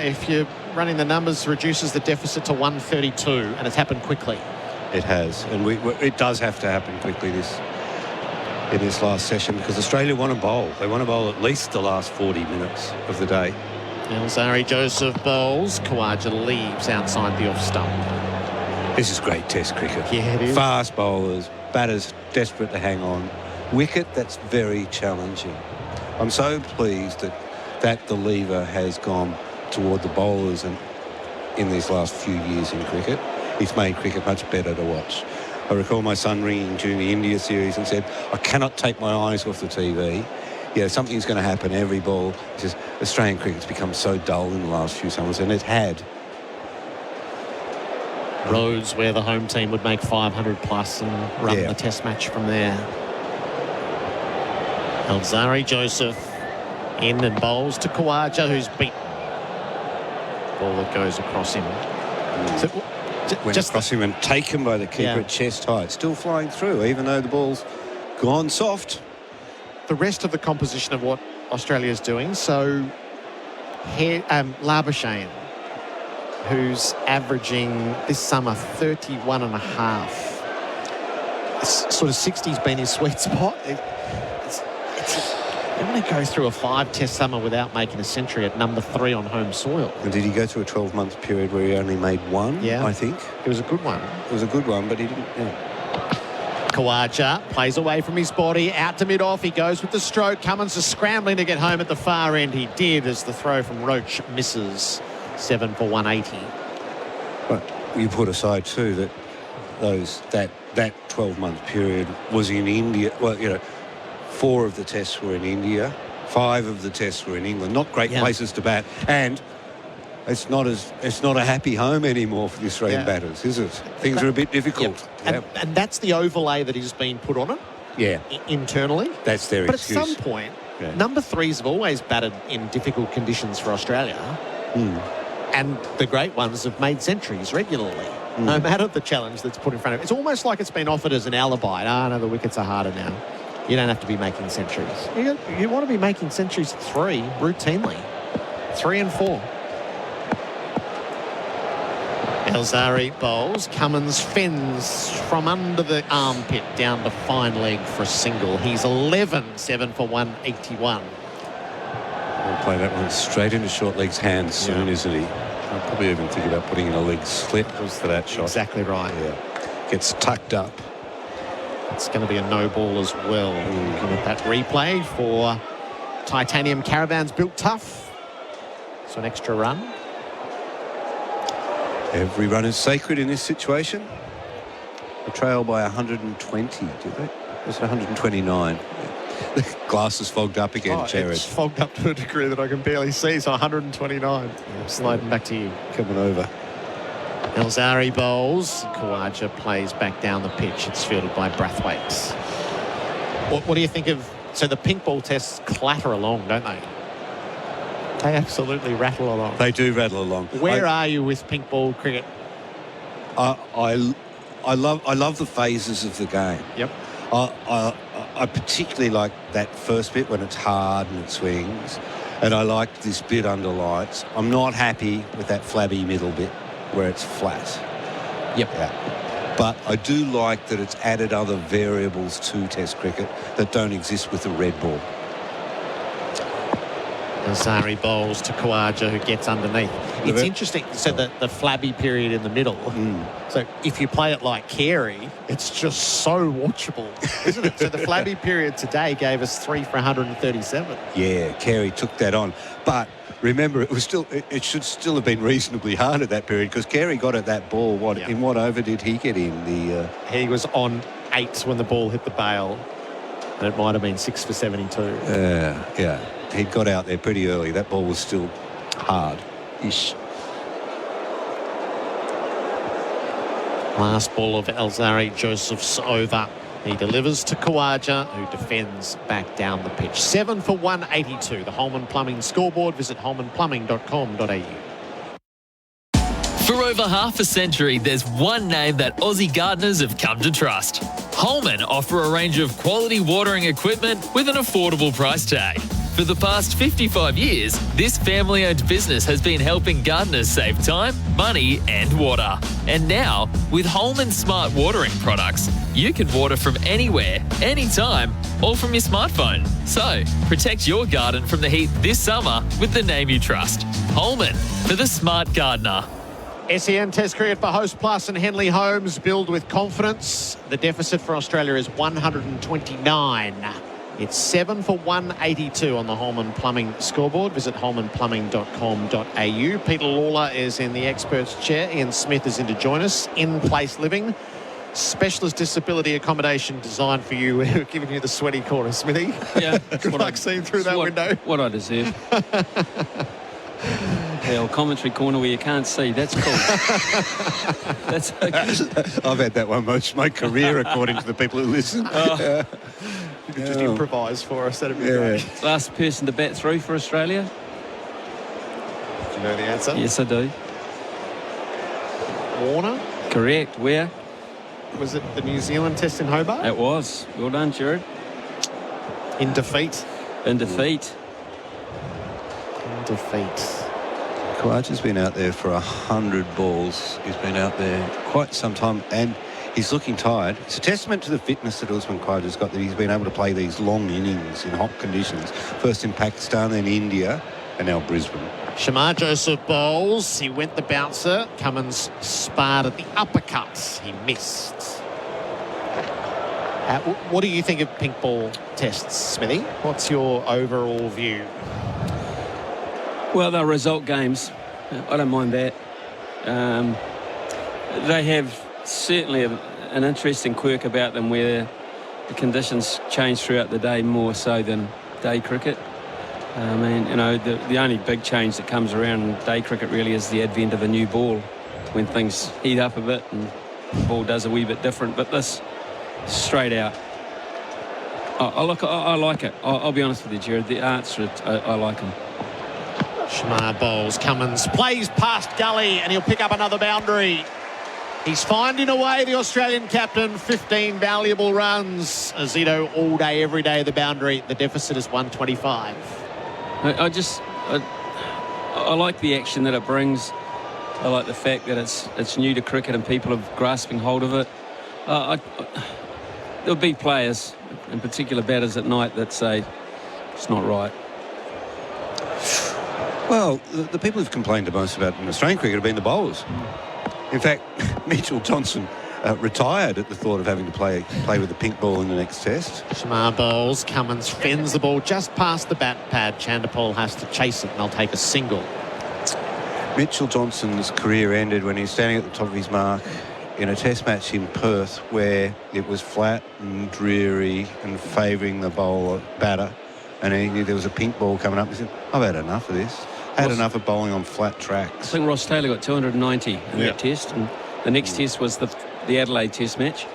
if you're running the numbers, reduces the deficit to 132, and it's happened quickly. It has, and it does have to happen quickly in this last session, because Australia want to bowl. They want to bowl at least the last 40 minutes of the day. Alzari Joseph bowls. Khawaja leaves outside the off stump. This is great test cricket. Yeah, it is. Fast bowlers, batters desperate to hang on. Wicket that's very challenging. I'm so pleased that the lever has gone toward the bowlers and in these last few years in cricket. It's made cricket much better to watch. I recall my son ringing during the India series and said, I cannot take my eyes off the TV. Something's going to happen every ball. He says, Australian cricket's become so dull in the last few summers, and it had. Roads where the home team would make 500 plus and run the test match from there. Alzari Joseph in and bowls to Khawaja, who's beaten. Ball that goes across him. So, went across him and taken by the keeper at chest height. Still flying through, even though the ball's gone soft. The rest of the composition of what Australia's doing, so Labuschagne, who's averaging this summer 31 and a half. Sort of 60's been his sweet spot. They want to go through a 5-test summer without making a century at number 3 on home soil. And did he go through a 12-month period where he only made 1? Yeah. I think. It was a good one. It was a good one, but he didn't. Khawaja plays away from his body, out to mid-off. He goes with the stroke. Cummins is scrambling to get home at the far end. He did, as the throw from Roach misses. 7 for 180. But you put aside too that that 12-month period was in India. Well, 4 of the tests were in India, 5 of the tests were in England. Not great places to bat, and it's not a happy home anymore for the Australian batters, is it? Things are a bit difficult. And that's the overlay that has been put on it. Yeah. Internally. That's their excuse. But at some point, number 3s have always batted in difficult conditions for Australia. And the great ones have made centuries regularly, no matter the challenge that's put in front of it. It's almost like it's been offered as an alibi. No, the wickets are harder now. You don't have to be making centuries. You want to be making centuries at 3 routinely. 3 and 4. Alzari bowls. Cummins fends from under the armpit down to fine leg for a single. He's 11, 7 for 181. We'll play that one straight into short leg's hands soon, isn't he? I'll probably even think about putting in a leg slip for that shot. Exactly right. Yeah. Gets tucked up. It's going to be a no ball as well. Looking at that replay for Titanium Caravans built tough. So an extra run. Every run is sacred in this situation. A trail by 120, did they? Was it 129? The glass is fogged up again, Jared. It's fogged up to a degree that I can barely see, so 129. Sliding back to you. Coming over. Elzari bowls. Khawaja plays back down the pitch. It's fielded by Brathwaite. What do you think of... So the pink ball tests clatter along, don't they? They absolutely rattle along. They do rattle along. Where are you with pink ball cricket? I love the phases of the game. Yep. I particularly like that first bit when it's hard and it swings, and I like this bit under lights. I'm not happy with that flabby middle bit where it's flat. Yep. Yeah. But I do like that it's added other variables to Test cricket that don't exist with the red ball. Elzari bowls to Khawaja, who gets underneath. It's interesting. So the flabby period in the middle. So if you play it like Carey, it's just so watchable, isn't it? So the flabby period today gave us 3 for 137. Yeah, Carey took that on. But remember, it should still have been reasonably hard at that period, because Carey got at that ball. In what over did he get in? He was on 8 when the ball hit the bail, and it might have been 6 for 72. Yeah. He'd got out there pretty early. That ball was still hard-ish. Last ball of Elzari Joseph's over. He delivers to Khawaja, who defends back down the pitch. 7 for 182. The Holman Plumbing scoreboard. Visit holmanplumbing.com.au. For over half a century, there's one name that Aussie gardeners have come to trust. Holman offer a range of quality watering equipment with an affordable price tag. For the past 55 years, this family-owned business has been helping gardeners save time, money and water. And now, with Holman Smart Watering products, you can water from anywhere, anytime, all from your smartphone. So, protect your garden from the heat this summer with the name you trust. Holman, for the smart gardener. SEN Test cricket for Host Plus and Henley Homes. Build with confidence. The deficit for Australia is 129. It's 7 for 182 on the Holman Plumbing scoreboard. Visit holmanplumbing.com.au. Peter Lalor is in the experts chair. Ian Smith is in to join us. In-place living. Specialist disability accommodation designed for you. We're giving you the sweaty corner, Smithy. Yeah. Good luck seeing through that window. What I deserve. The old commentary corner where you can't see. That's cool. That's okay. I've had that one most of my career, according to the people who listen. You could just improvise for us. That'd be great. Last person to bat through for Australia. Do you know the answer? Yes, I do. Warner? Correct. Where? Was it the New Zealand Test in Hobart? It was. Well done, Gerard. In defeat. In defeat. In defeat. Khawaja's been out there for 100 balls. He's been out there quite some time, and he's looking tired. It's a testament to the fitness that Usman Khawaja's got, that he's been able to play these long innings in hot conditions. First in Pakistan, then India, and now Brisbane. Shamar Joseph bowls. He went the bouncer. Cummins sparred at the uppercut. He missed. What do you think of pink ball tests, Smithy? What's your overall view? Well, they're result games. I don't mind that. They have certainly an interesting quirk about them where the conditions change throughout the day more so than day cricket. I mean, you know, the only big change that comes around in day cricket really is the advent of a new ball, when things heat up a bit and the ball does a wee bit different. But this, straight out, I like it. I'll be honest with you, Gerard. The answer, I like them. Shamar bowls. Cummins plays past gully and he'll pick up another boundary. He's finding a way, the Australian captain. 15 valuable runs. Azito all day, every day the boundary. The deficit is 125. I like the action that it brings. I like the fact that it's new to cricket and people are grasping hold of it. There'll be players, in particular batters at night, that say it's not right. Well, the people who've complained the most about in Australian cricket have been the bowlers. In fact, Mitchell Johnson retired at the thought of having to play with the pink ball in the next test. Shamar bowls. Cummins fends the ball just past the bat pad. Chandapal has to chase it and they'll take a single. Mitchell Johnson's career ended when he was standing at the top of his mark in a test match in Perth where it was flat and dreary and favouring the batter, and he knew there was a pink ball coming up. He said, I've had enough of this. Had enough of bowling on flat I tracks. think Ross Taylor got 290 in that test, and the next test was the Adelaide Test match.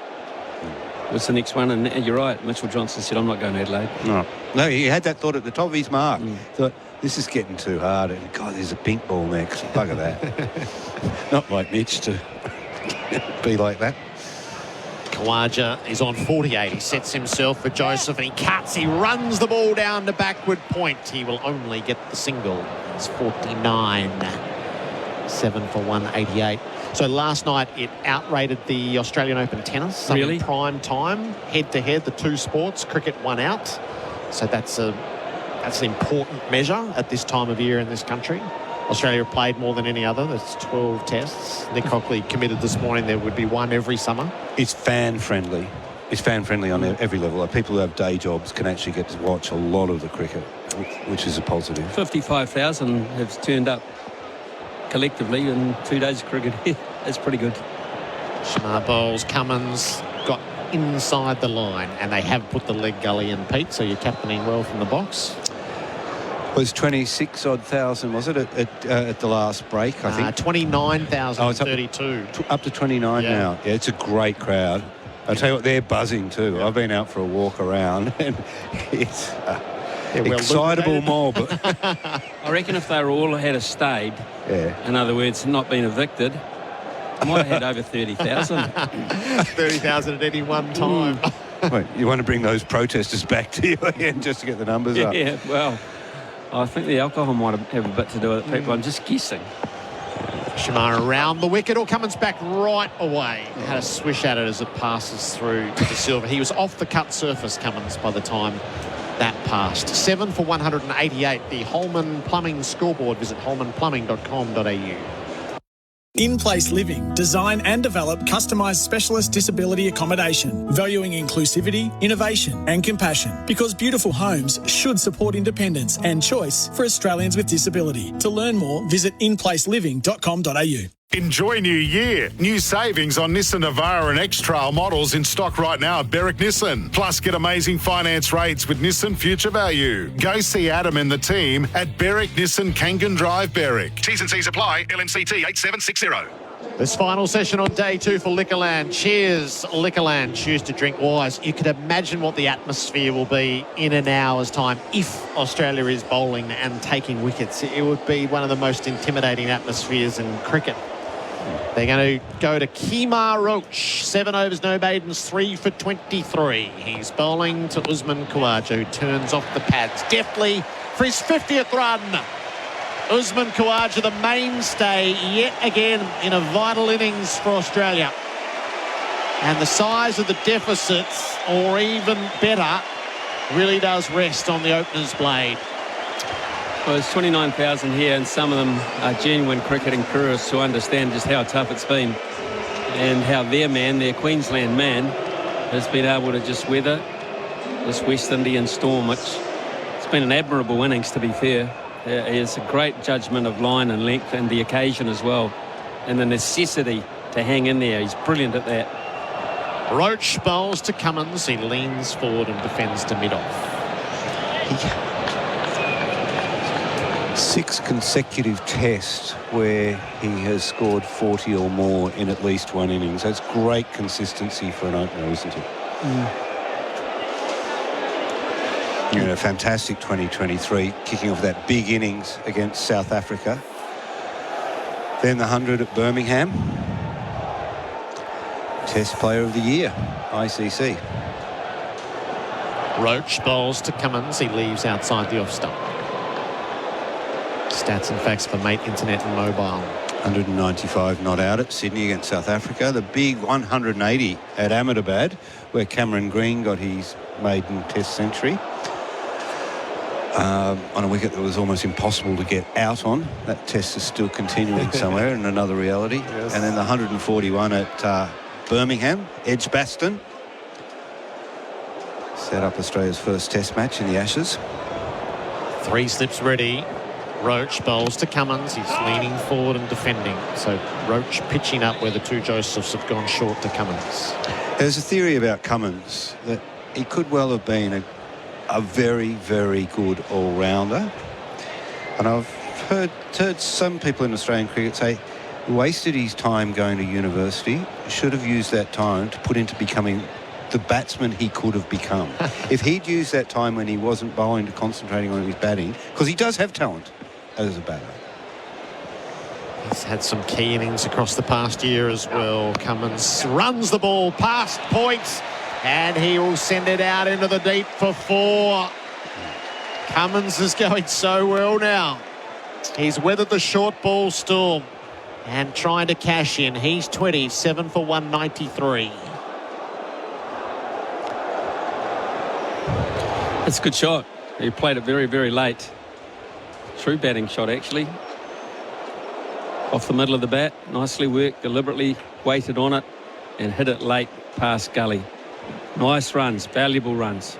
Was the next one, and you're right. Mitchell Johnson said, "I'm not going to Adelaide." No, he had that thought at the top of his mark. Thought, this is getting too hard. And God, there's a pink ball next. Bugger that. Not like Mitch to be like that. Khawaja is on 48. He sets himself for Joseph and he cuts. He runs the ball down to backward point. He will only get the single. It's 49. 7 for 188. So last night it outrated the Australian Open tennis. Really? In prime time, head-to-head, the two sports. Cricket won out. So that's an important measure at this time of year in this country. Australia played more than any other. That's 12 tests. Nick Hockley committed this morning there would be one every summer. It's fan-friendly. It's fan-friendly on every level. Like people who have day jobs can actually get to watch a lot of the cricket, which is a positive. 55,000 have turned up collectively in 2 days of cricket. That's pretty good. Shamar bowls. Cummins got inside the line, and they have put the leg gully in, Pete, so you're captaining well from the box. It was 26-odd thousand, was it, at the last break, I think? 29,032. Up to 29 now. Yeah, it's a great crowd. I'll tell you what, they're buzzing too. Yeah. I've been out for a walk around, and it's excitable mob. I reckon if they were all had stayed, in other words, not been evicted, I might have had over 30,000. 30,000 at any one time. Wait, you want to bring those protesters back to you again just to get the numbers up? Yeah, well, I think the alcohol might have a bit to do with it, people. I'm just guessing. Shamar around the wicket, or Cummins back right away. Had a swish at it as it passes through to Silva. He was off the cut surface, Cummins, by the time that passed. 7 for 188. The Holman Plumbing scoreboard. Visit holmanplumbing.com.au. In-Place Living. Design and develop customised specialist disability accommodation, valuing inclusivity, innovation and compassion. Because beautiful homes should support independence and choice for Australians with disability. To learn more, visit inplaceliving.com.au. Enjoy New Year. New savings on Nissan Navara and X-Trail models in stock right now at Berwick Nissan. Plus, get amazing finance rates with Nissan Future Value. Go see Adam and the team at Berwick Nissan Kangan Drive, Berwick. T's and C's apply. LMCT 8760. This final session on day 2 for Liquorland. Cheers, Liquorland. Choose to drink wise. You could imagine what the atmosphere will be in an hour's time if Australia is bowling and taking wickets. It would be one of the most intimidating atmospheres in cricket. They're going to go to Kemar Roach. 7 overs, no maidens, 3 for 23. He's bowling to Usman Khawaja, who turns off the pads deftly for his 50th run. Usman Khawaja, the mainstay yet again in a vital innings for Australia. And the size of the deficits, or even better, really does rest on the opener's blade. Well, there's 29,000 here, and some of them are genuine cricketing purists who understand just how tough it's been and how their Queensland man, has been able to just weather this West Indian storm. It's been an admirable innings, to be fair. It's a great judgment of line and length and the occasion as well, and the necessity to hang in there. He's brilliant at that. Roach bowls to Cummins. He leans forward and defends to mid-off. 6 consecutive tests where he has scored 40 or more in at least one innings. That's great consistency for an opener, isn't it? You know, fantastic 2023, kicking off that big innings against South Africa. Then the 100 at Birmingham. Test Player of the Year, ICC. Roach bowls to Cummins. He leaves outside the off stump. Stats and facts for Mate Internet and Mobile. 195 not out at Sydney against South Africa. The big 180 at Ahmedabad, where Cameron Green got his maiden Test century. On a wicket that was almost impossible to get out on. That test is still continuing somewhere in another reality. Yes. And then the 141 at Birmingham, Edgbaston. Set up Australia's first Test match in the Ashes. 3 slips ready. Roach bowls to Cummins. He's leaning forward and defending. So Roach pitching up where the 2 Josephs have gone short to Cummins. There's a theory about Cummins that he could well have been a very, very good all-rounder. And I've heard some people in Australian cricket say he wasted his time going to university, should have used that time to put into becoming the batsman he could have become. If he'd used that time when he wasn't bowling to concentrating on his batting, because he does have talent as a batter. He's had some key innings across the past year as well. Cummins runs the ball past points, and he will send it out into the deep for 4. Cummins is going so well now. He's weathered the short ball storm and trying to cash in. He's 20, 7 for 193. It's a good shot. He played it very, very late. True batting shot, actually. Off the middle of the bat, nicely worked, deliberately waited on it and hit it late past gully. Nice runs, valuable runs.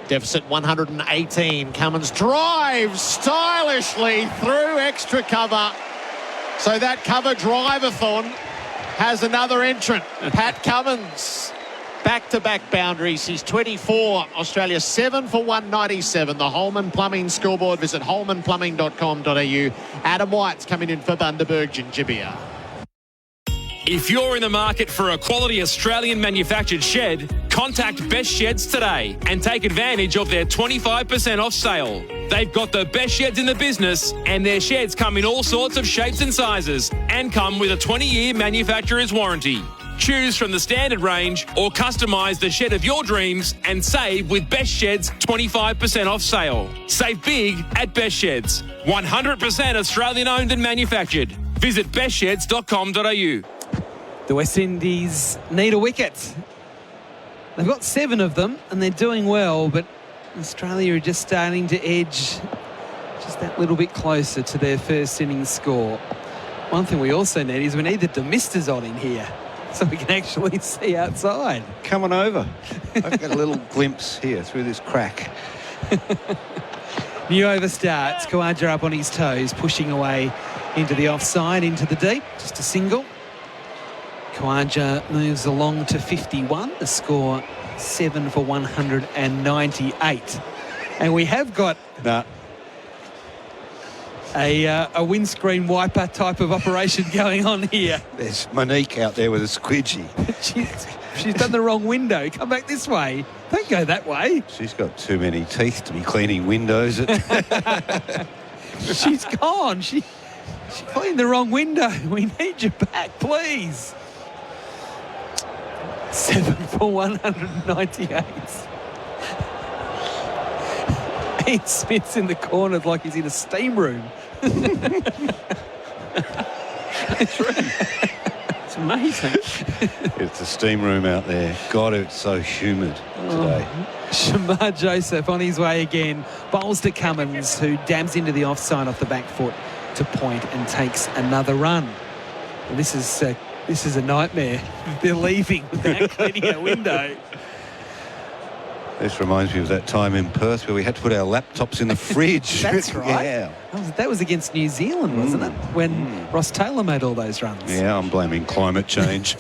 Deficit 118. Cummins drives stylishly through extra cover. So that cover drive-a-thon has another entrant, Pat Cummins. Back-to-back boundaries. He's 24. Australia 7 for 197. The Holman Plumbing scoreboard. Visit holmanplumbing.com.au. Adam White's coming in for Bundaberg Gingibeer. If you're in the market for a quality Australian manufactured shed, contact Best Sheds today and take advantage of their 25% off sale. They've got the best sheds in the business, and their sheds come in all sorts of shapes and sizes and come with a 20-year manufacturer's warranty. Choose from the standard range or customise the shed of your dreams and save with Best Sheds 25% off sale. Save big at Best Sheds. 100% Australian owned and manufactured. Visit bestsheds.com.au. The West Indies need a wicket. They've got 7 of them and they're doing well, but Australia are just starting to edge just that little bit closer to their first innings score. One thing we also need is we need the demisters on in here, so we can actually see outside. Come on over. I've got a little glimpse here through this crack. New over starts. Khawaja up on his toes, pushing away into the offside, into the deep. Just a single. Khawaja moves along to 51. The score 7 for 198. And we have got a windscreen wiper type of operation going on here. There's Monique out there with a squidgy. She's done the wrong window. Come back this way. Don't go that way. She's got too many teeth to be cleaning windows. She's gone. She cleaned the wrong window. We need you back, please. 7 for 198. Ian Smith's in the corner like he's in a steam room. It's amazing. It's a steam room out there. God, it's so humid today. Shamar Joseph on his way again. Bowls to Cummins, who dabs into the offside off the back foot to point and takes another run. Well, this is a nightmare. They're leaving without cleaning a window. This reminds me of that time in Perth where we had to put our laptops in the fridge. That's right. Yeah. That was against New Zealand, wasn't it? When Ross Taylor made all those runs. Yeah, I'm blaming climate change.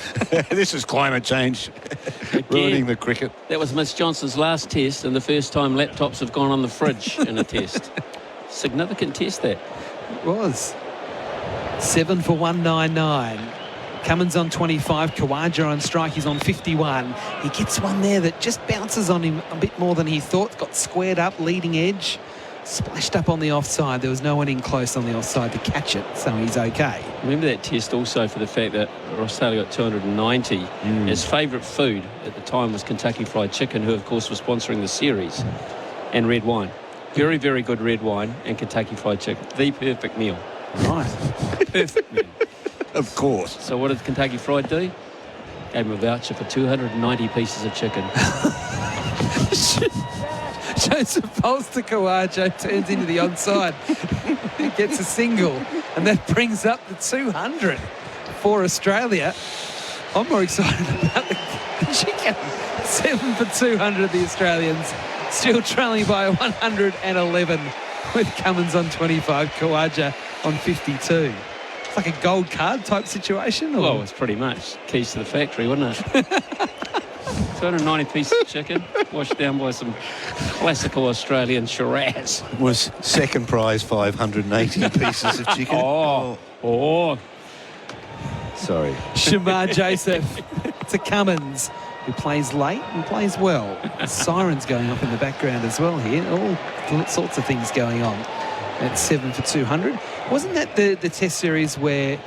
This is climate change. Ruining the cricket. That was Miss Johnson's last test and the first time laptops have gone on the fridge in a test. Significant test, that. It was. 7 for 199. Cummins on 25, Khawaja on strike, he's on 51. He gets one there that just bounces on him a bit more than he thought. Got squared up, leading edge, splashed up on the offside. There was no one in close on the offside to catch it, so he's okay. Remember that test also for the fact that Ross Taylor got 290. His favourite food at the time was Kentucky Fried Chicken, who of course was sponsoring the series, and red wine. Very, very good red wine and Kentucky Fried Chicken. The perfect meal. Right. Perfect meal. Of course. So what did Kentucky Fried do? Gave him a voucher for 290 pieces of chicken. Joseph bowls to Khawaja, turns into the onside. He gets a single, and that brings up the 200 for Australia. I'm more excited about the chicken. 7 for 200, the Australians. Still trailing by 111 with Cummins on 25, Khawaja on 52. It's like a gold card type situation? Or? Well, it's pretty much keys to the factory, wasn't it? 290 pieces of chicken, washed down by some classical Australian Shiraz. Was second prize 580 pieces of chicken. Oh. Sorry. Shamar Joseph to Cummins, who plays late and plays well. Sirens going off in the background as well here. All sorts of things going on at 7 for 200. Wasn't that the test series where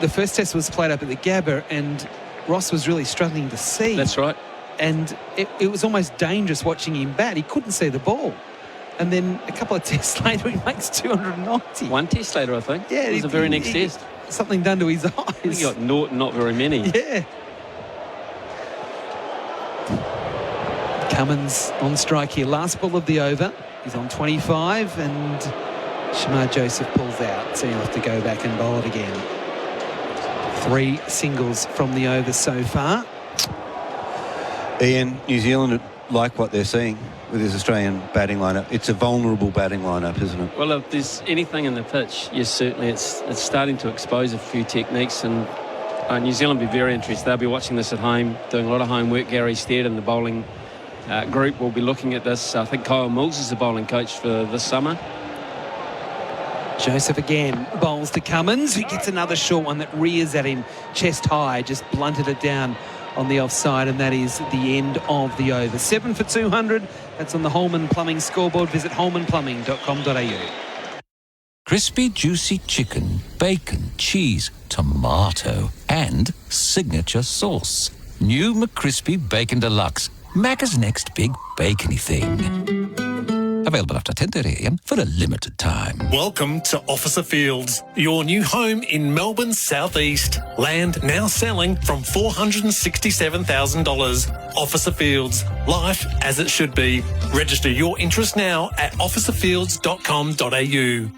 the first test was played up at the Gabba and Ross was really struggling to see? That's right. And it was almost dangerous watching him bat. He couldn't see the ball. And then a couple of tests later, he makes 290. One test later, I think. Yeah, it was the very next test. Something done to his eyes. I think he got not very many. Yeah. Cummins on strike here. Last ball of the over. He's on 25 and Shamar Joseph pulls out. So he'll have to go back and bowl it again. 3 singles from the over so far. Ian, New Zealand like what they're seeing with his Australian batting lineup. It's a vulnerable batting lineup, isn't it? Well, if there's anything in the pitch, yes, certainly it's starting to expose a few techniques, and New Zealand will be very interested. They'll be watching this at home, doing a lot of homework. Gary Stead and the bowling group will be looking at this. I think Kyle Mills is the bowling coach for this summer. Joseph again bowls to Cummins, who gets another short one that rears at him chest high, just blunted it down on the offside, and that is the end of the over. 7 for 200. That's on the Holman Plumbing scoreboard. Visit holmanplumbing.com.au. Crispy, juicy chicken, bacon, cheese, tomato, and signature sauce. New McCrispy Bacon Deluxe. Macca's next big bacony thing. Available after 10:30 a.m. for a limited time. Welcome to Officer Fields, your new home in Melbourne's southeast. Land now selling from $467,000. Officer Fields, life as it should be. Register your interest now at officerfields.com.au.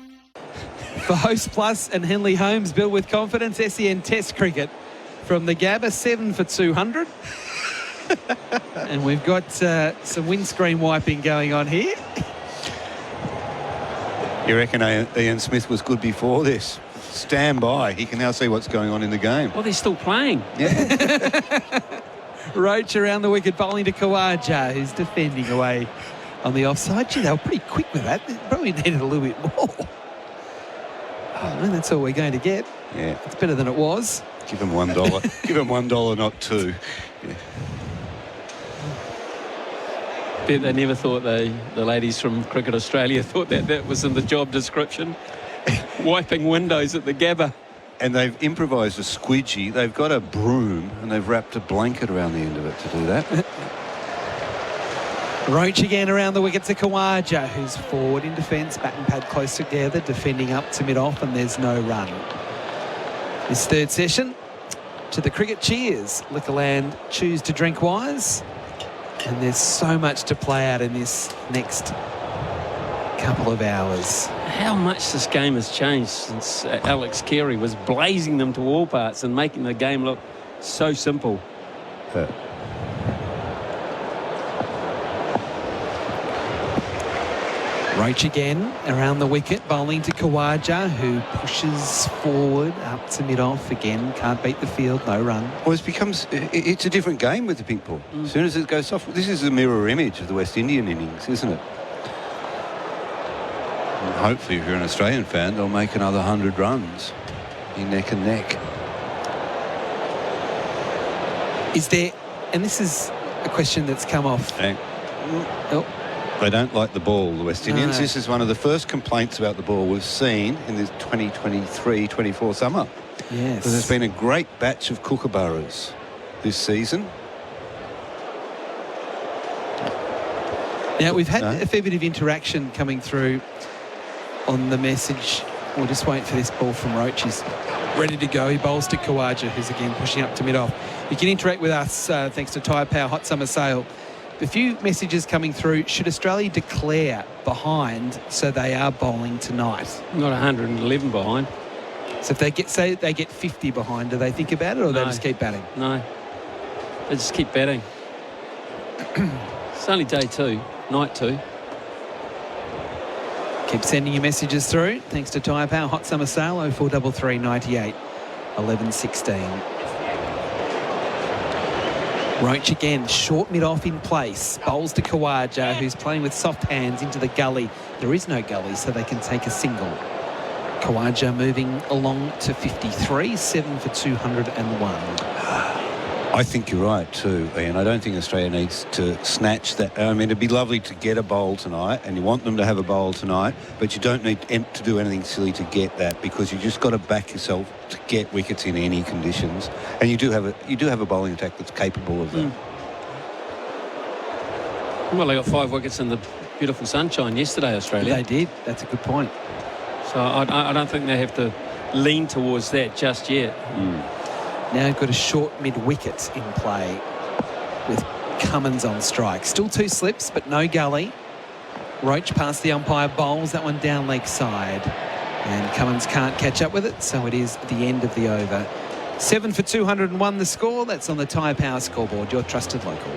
For Host Plus and Henley Homes, built with confidence, SEN Test Cricket from the Gabba, 7 for 200. And we've got some windscreen wiping going on here. You reckon Ian Smith was good before this? Stand by. He can now see what's going on in the game. Well, they're still playing. Yeah. Roach around the wicket, bowling to Khawaja, who's defending away on the offside. Gee, they were pretty quick with that. They probably needed a little bit more. And that's all we're going to get. Yeah. It's better than it was. Give him $1. Give him $1, not $2. Yeah. Bet they never thought the ladies from Cricket Australia thought that was in the job description. Wiping windows at the Gabba. And they've improvised a squidgy. They've got a broom and they've wrapped a blanket around the end of it to do that. Roach again around the wicket to Khawaja, who's forward in defence, bat and pad close together, defending up to mid-off, and there's no run. This third session to the cricket cheers. Liquorland choose to drink wise. And there's so much to play out in this next couple of hours. How much this game has changed since Alex Carey was blazing them to all parts and making the game look so simple. Roach again around the wicket, bowling to Khawaja, who pushes forward up to mid-off again. Can't beat the field, no run. Well, it's a different game with the pink ball. As soon as it goes soft, this is a mirror image of the West Indian innings, isn't it? And hopefully, if you're an Australian fan, they'll make another 100 runs in neck and neck. Is there, and this is a question that's come off. They don't like the ball, the West Indians. No. This is one of the first complaints about the ball we've seen in this 2023-24 summer. Yes. There's been a great batch of kookaburras this season. Now, we've had a fair bit of interaction coming through on the message. We'll just wait for this ball from Roach. He's ready to go. He bowls to Khawaja, who's again pushing up to mid-off. You can interact with us thanks to Tyre Power Hot Summer Sale. A few messages coming through. Should Australia declare behind so they are bowling tonight? Not 111 behind. So if they get 50 behind, do they think about it, or they just keep batting? No. They just keep batting. It's only day 2, night 2. Keep sending your messages through. Thanks to Tyre Power Hot Summer Sale, 0433 98 11 16. Roach again, short mid-off in place. Bowls to Khawaja, who's playing with soft hands into the gully. There is no gully, so they can take a single. Khawaja moving along to 53, 7 for 201. I think you're right too, Ian. I don't think Australia needs to snatch that. I mean, it'd be lovely to get a bowl tonight, and you want them to have a bowl tonight, but you don't need to do anything silly to get that, because you just got to back yourself to get wickets in any conditions, and you do have a bowling attack that's capable of that. Well, they got 5 wickets in the beautiful sunshine yesterday, Australia. They did. That's a good point. So I don't think they have to lean towards that just yet. Now you've got a short mid-wicket in play with Cummins on strike. Still 2 slips, but no gully. Roach past the umpire, bowls that one down leg side. And Cummins can't catch up with it, so it is the end of the over. 7 for 201 the score. That's on the Tyre Power scoreboard, your trusted local.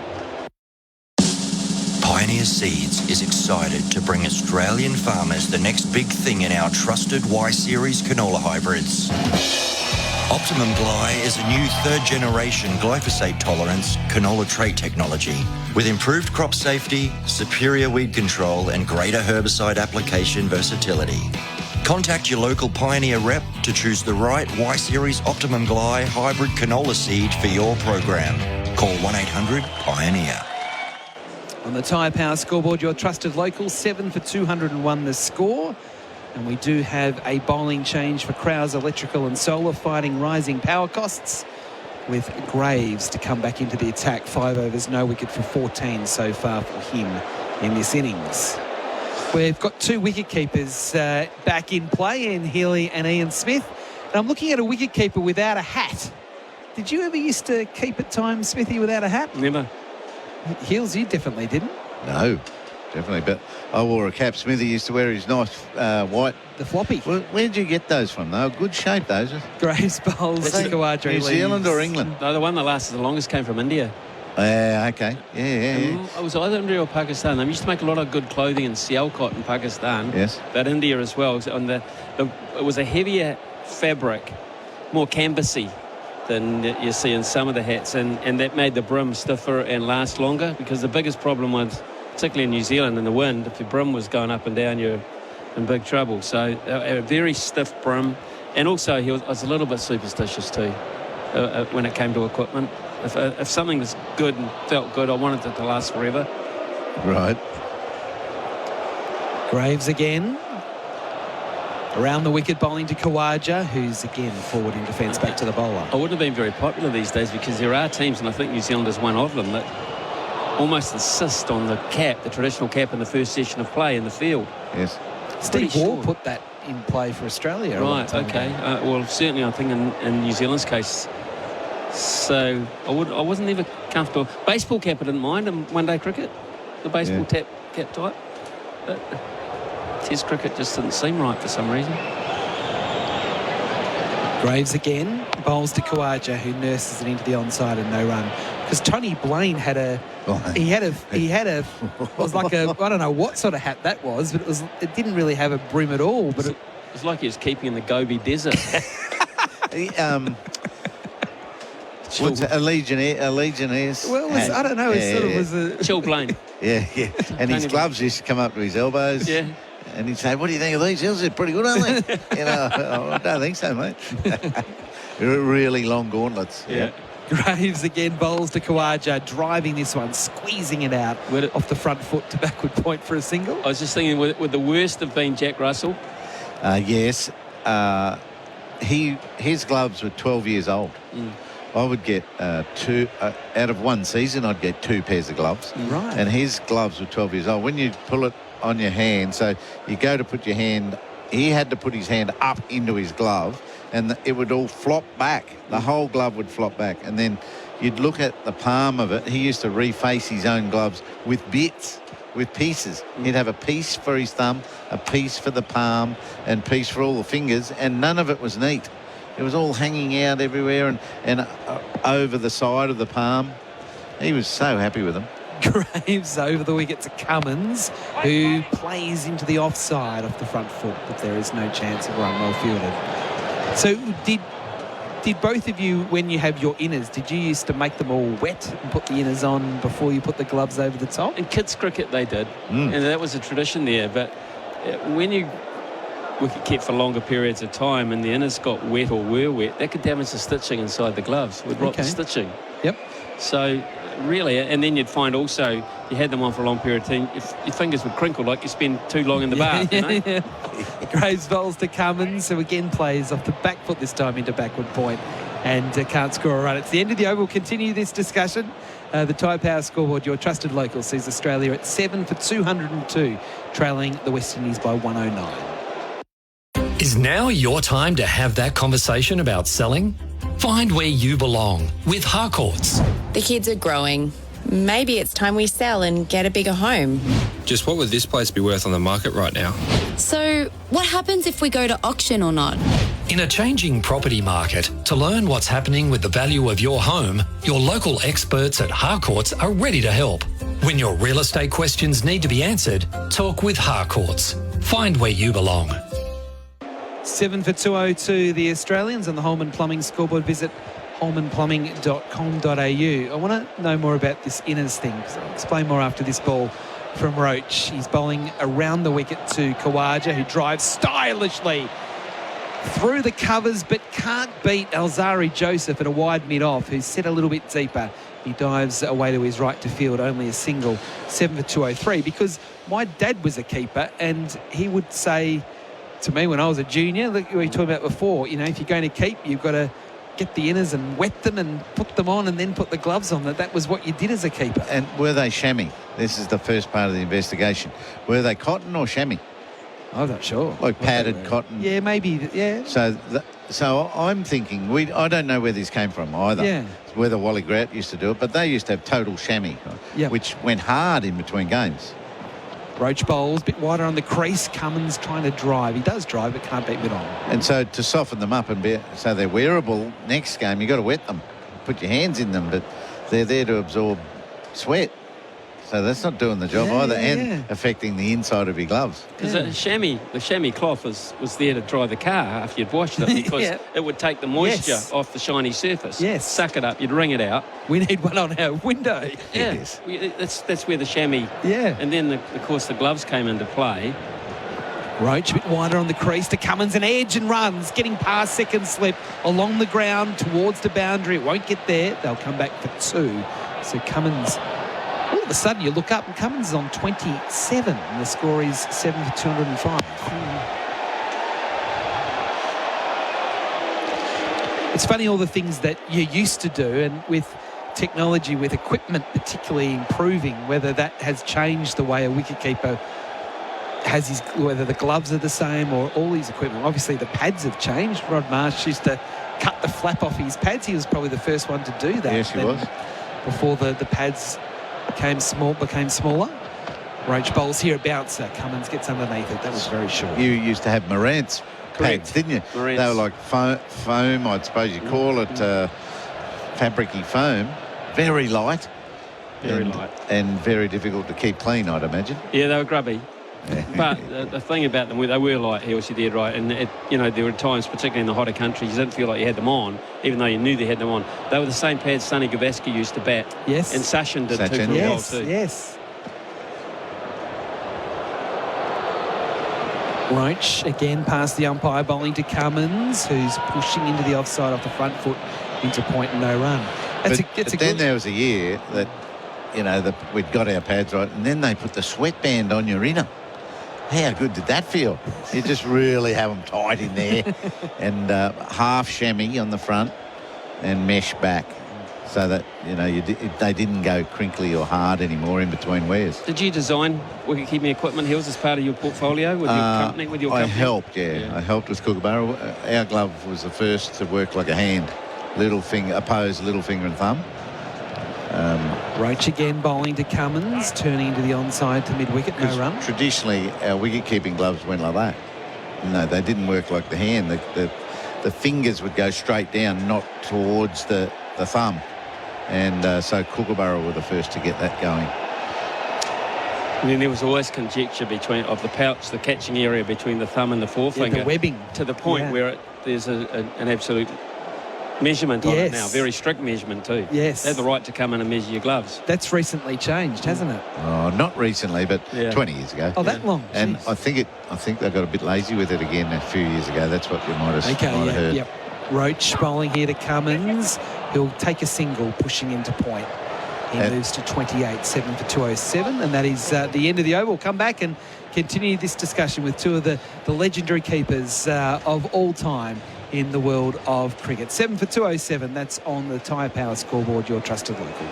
Pioneer Seeds is excited to bring Australian farmers the next big thing in our trusted Y-Series canola hybrids. Optimum Gly is a new third-generation glyphosate tolerance canola trait technology with improved crop safety, superior weed control and greater herbicide application versatility. Contact your local Pioneer rep to choose the right Y-Series Optimum Gly hybrid canola seed for your program. Call 1-800-PIONEER. On the Tyre Power scoreboard, your trusted local, 7 for 201 the score. And we do have a bowling change for Crowes Electrical and Solar, fighting rising power costs, with Graves to come back into the attack. 5 overs, no wicket for 14 so far for him in this innings. We've got 2 wicket keepers back in play, in Healy and Ian Smith. And I'm looking at a wicket keeper without a hat. Did you ever used to keep at times, Smithy, without a hat? Never. Heels, you definitely didn't. No, definitely. But I wore a cap. Smithy used to wear his nice white. The floppy. Where did you get those from? They were good shape, those. Graves bowls to Khawaja. New Zealand or England? No, the one that lasted the longest came from India. Okay. Yeah. It was either India or Pakistan. They used to make a lot of good clothing in Sialkot in Pakistan. Yes. But India as well. And it was a heavier fabric, more canvassy than you see in some of the hats, and that made the brim stiffer and last longer, because the biggest problem was, particularly in New Zealand, in the wind, if your brim was going up and down, you're in big trouble. So a very stiff brim, and also I was a little bit superstitious too when it came to equipment. If something was good and felt good, I wanted it to last forever. Right. Graves again. Around the wicket, bowling to Khawaja, who's again forward in defence, back to the bowler. I wouldn't have been very popular these days, because there are teams, and I think New Zealand is one of them, that almost insist on the cap, the traditional cap, in the first session of play in the field. Yes. Steve Waugh put that in play for Australia. Right, okay. Well, certainly I think in New Zealand's case. So I wasn't ever comfortable. Baseball cap I didn't mind in one-day cricket, the baseball cap type. But Test cricket just didn't seem right for some reason. Graves again, bowls to Khawaja, who nurses it into the onside and no run. Because Tony Blaine had it was like a, I don't know what sort of hat that was, but it didn't really have a brim at all. But it was like he was keeping in the Gobi Desert. What's a Legionnaires? Well, I don't know. It sort of was a Chill Blaine. Yeah. And his gloves used to come up to his elbows. Yeah. And he'd say, "What do you think of these? They're pretty good, aren't they?" I don't think so, mate. Really long gauntlets. Yeah. Graves again, bowls to Khawaja, driving this one, squeezing it out off the front foot to backward point for a single. I was just thinking, would the worst have been Jack Russell? Yes. His gloves were 12 years old. I would get 2 out of one season. I'd get 2 pairs of gloves. Right. And his gloves were 12 years old. When you pull it on your hand, so you go to put your hand, he had to put his hand up into his glove, and it would all flop back. The whole glove would flop back, and then you'd look at the palm of it. He used to reface his own gloves with bits, with pieces. He'd have a piece for his thumb, a piece for the palm, and a piece for all the fingers, and none of it was neat. It was all hanging out everywhere and over the side of the palm. He was so happy with them. Graves over the wicket to Cummins, who plays into the offside off the front foot, but there is no chance of run well fielded. So Did both of you, when you have your inners, did you used to make them all wet and put the inners on before you put the gloves over the top? In kids cricket they did, and that was a tradition there. But when you wicket keep for longer periods of time and the inners got wet or were wet, that could damage the stitching inside the gloves, would rot the stitching. Yep. So really, and then you'd find also you had them on for a long period of time, your fingers would crinkle like you spend too long in the bath. You know? Graves bowls to Cummins, who again plays off the back foot this time into backward point and can't score a run. It's the end of the over. We'll continue this discussion. The Tyre Power scoreboard, your trusted local, sees Australia at 7 for 202, trailing the West Indies by 109. Is now your time to have that conversation about selling? Find where you belong with Harcourts. The kids are growing. Maybe it's time we sell and get a bigger home. Just what would this place be worth on the market right now? So, what happens if we go to auction or not? In a changing property market, to learn what's happening with the value of your home, your local experts at Harcourts are ready to help. When your real estate questions need to be answered, talk with Harcourts. Find where you belong. 7 for 202, the Australians on the Holman Plumbing scoreboard. Visit holmanplumbing.com.au. I want to know more about this inners thing. So I'll explain more after this ball from Roach. He's bowling around the wicket to Khawaja, who drives stylishly through the covers but can't beat Alzari Joseph at a wide mid-off, who's set a little bit deeper. He dives away to his right to field, only a single. 7 for 203, because my dad was a keeper and he would say to me when I was a junior, like we were talking about before, you know, if you're going to keep, you've got to get the inners and wet them and put them on and then put the gloves on. That was what you did as a keeper. And were they chamois? This is the first part of the investigation. Were they cotton or chamois? I'm not sure. Like padded cotton? Yeah, maybe, yeah. So I'm thinking, I don't know where this came from either. Yeah. Whether Wally Grout used to do it, but they used to have total chamois, which went hard in between games. Roach bowls, a bit wider on the crease. Cummins trying to drive. He does drive, but can't beat mid-on. And so to soften them up and so they're wearable next game, you've got to wet them. Put your hands in them, but they're there to absorb sweat. So that's not doing the job either, and affecting the inside of your gloves. Because the chamois cloth was there to dry the car after you'd washed it, because it would take the moisture off the shiny surface. Yes. Suck it up, you'd wring it out. We need one on our window. Yeah. That's where the chamois... Yeah. And then, of course, the gloves came into play. Roach a bit wider on the crease to Cummins, an edge and runs, getting past second slip along the ground towards the boundary. It won't get there. They'll come back for 2. So Cummins... All of a sudden, you look up and Cummins is on 27. And the score is 7 for 205. It's funny, all the things that you used to do, and with technology, with equipment particularly improving, whether that has changed the way a wicketkeeper has whether the gloves are the same or all his equipment. Obviously, the pads have changed. Rod Marsh used to cut the flap off his pads. He was probably the first one to do that. Yes, he was. Before the pads became smaller. Roach bowls here, a bouncer. Cummins gets underneath it. That was very short. You used to have Morant's pads, didn't you? Morant's. They were like foam, I suppose you call it, fabricy foam. Very light. And very difficult to keep clean, I'd imagine. Yeah, they were grubby. But the thing about them, they were light, he also did, right? And, there were times, particularly in the hotter countries, you didn't feel like you had them on, even though you knew they had them on. They were the same pads Sonny Gavaskar used to bat. Yes. And Sachin did too. Yes. Roach again past the umpire, bowling to Cummins, who's pushing into the offside off the front foot into point and no run. Then there was a year that, we'd got our pads right, and then they put the sweatband on your inner. How good did that feel? You just really have them tight in there, and half chamois on the front and mesh back, so that they didn't go crinkly or hard anymore in between wears. Did you design wicket-keeping equipment, Hills, as part of your portfolio with your company? I helped, I helped with Kookaburra. Our glove was the first to work like a hand, little finger, opposed little finger and thumb. Roach again bowling to Cummins, turning into the onside to mid-wicket, no run. Traditionally, our wicket-keeping gloves went like that. No, they didn't work like the hand. The fingers would go straight down, not towards the thumb. And so Kookaburra were the first to get that going. And then there was always conjecture of the pouch, the catching area between the thumb and the forefinger. The webbing. To the point where there's an absolute measurement on it now, very strict measurement too. Yes. They have the right to come in and measure your gloves. That's recently changed, hasn't it? Oh, not recently, but 20 years ago. Oh, that long? And Jeez. I think they got a bit lazy with it again a few years ago. That's what you might have, heard. Yep. Roach bowling here to Cummins. He'll take a single, pushing into point. He moves to 28, 7 for 207, and that is the end of the over. We'll come back and continue this discussion with two of the legendary keepers of all time in the world of cricket. 7 for 207, that's on the Tyre Power scoreboard, your trusted local.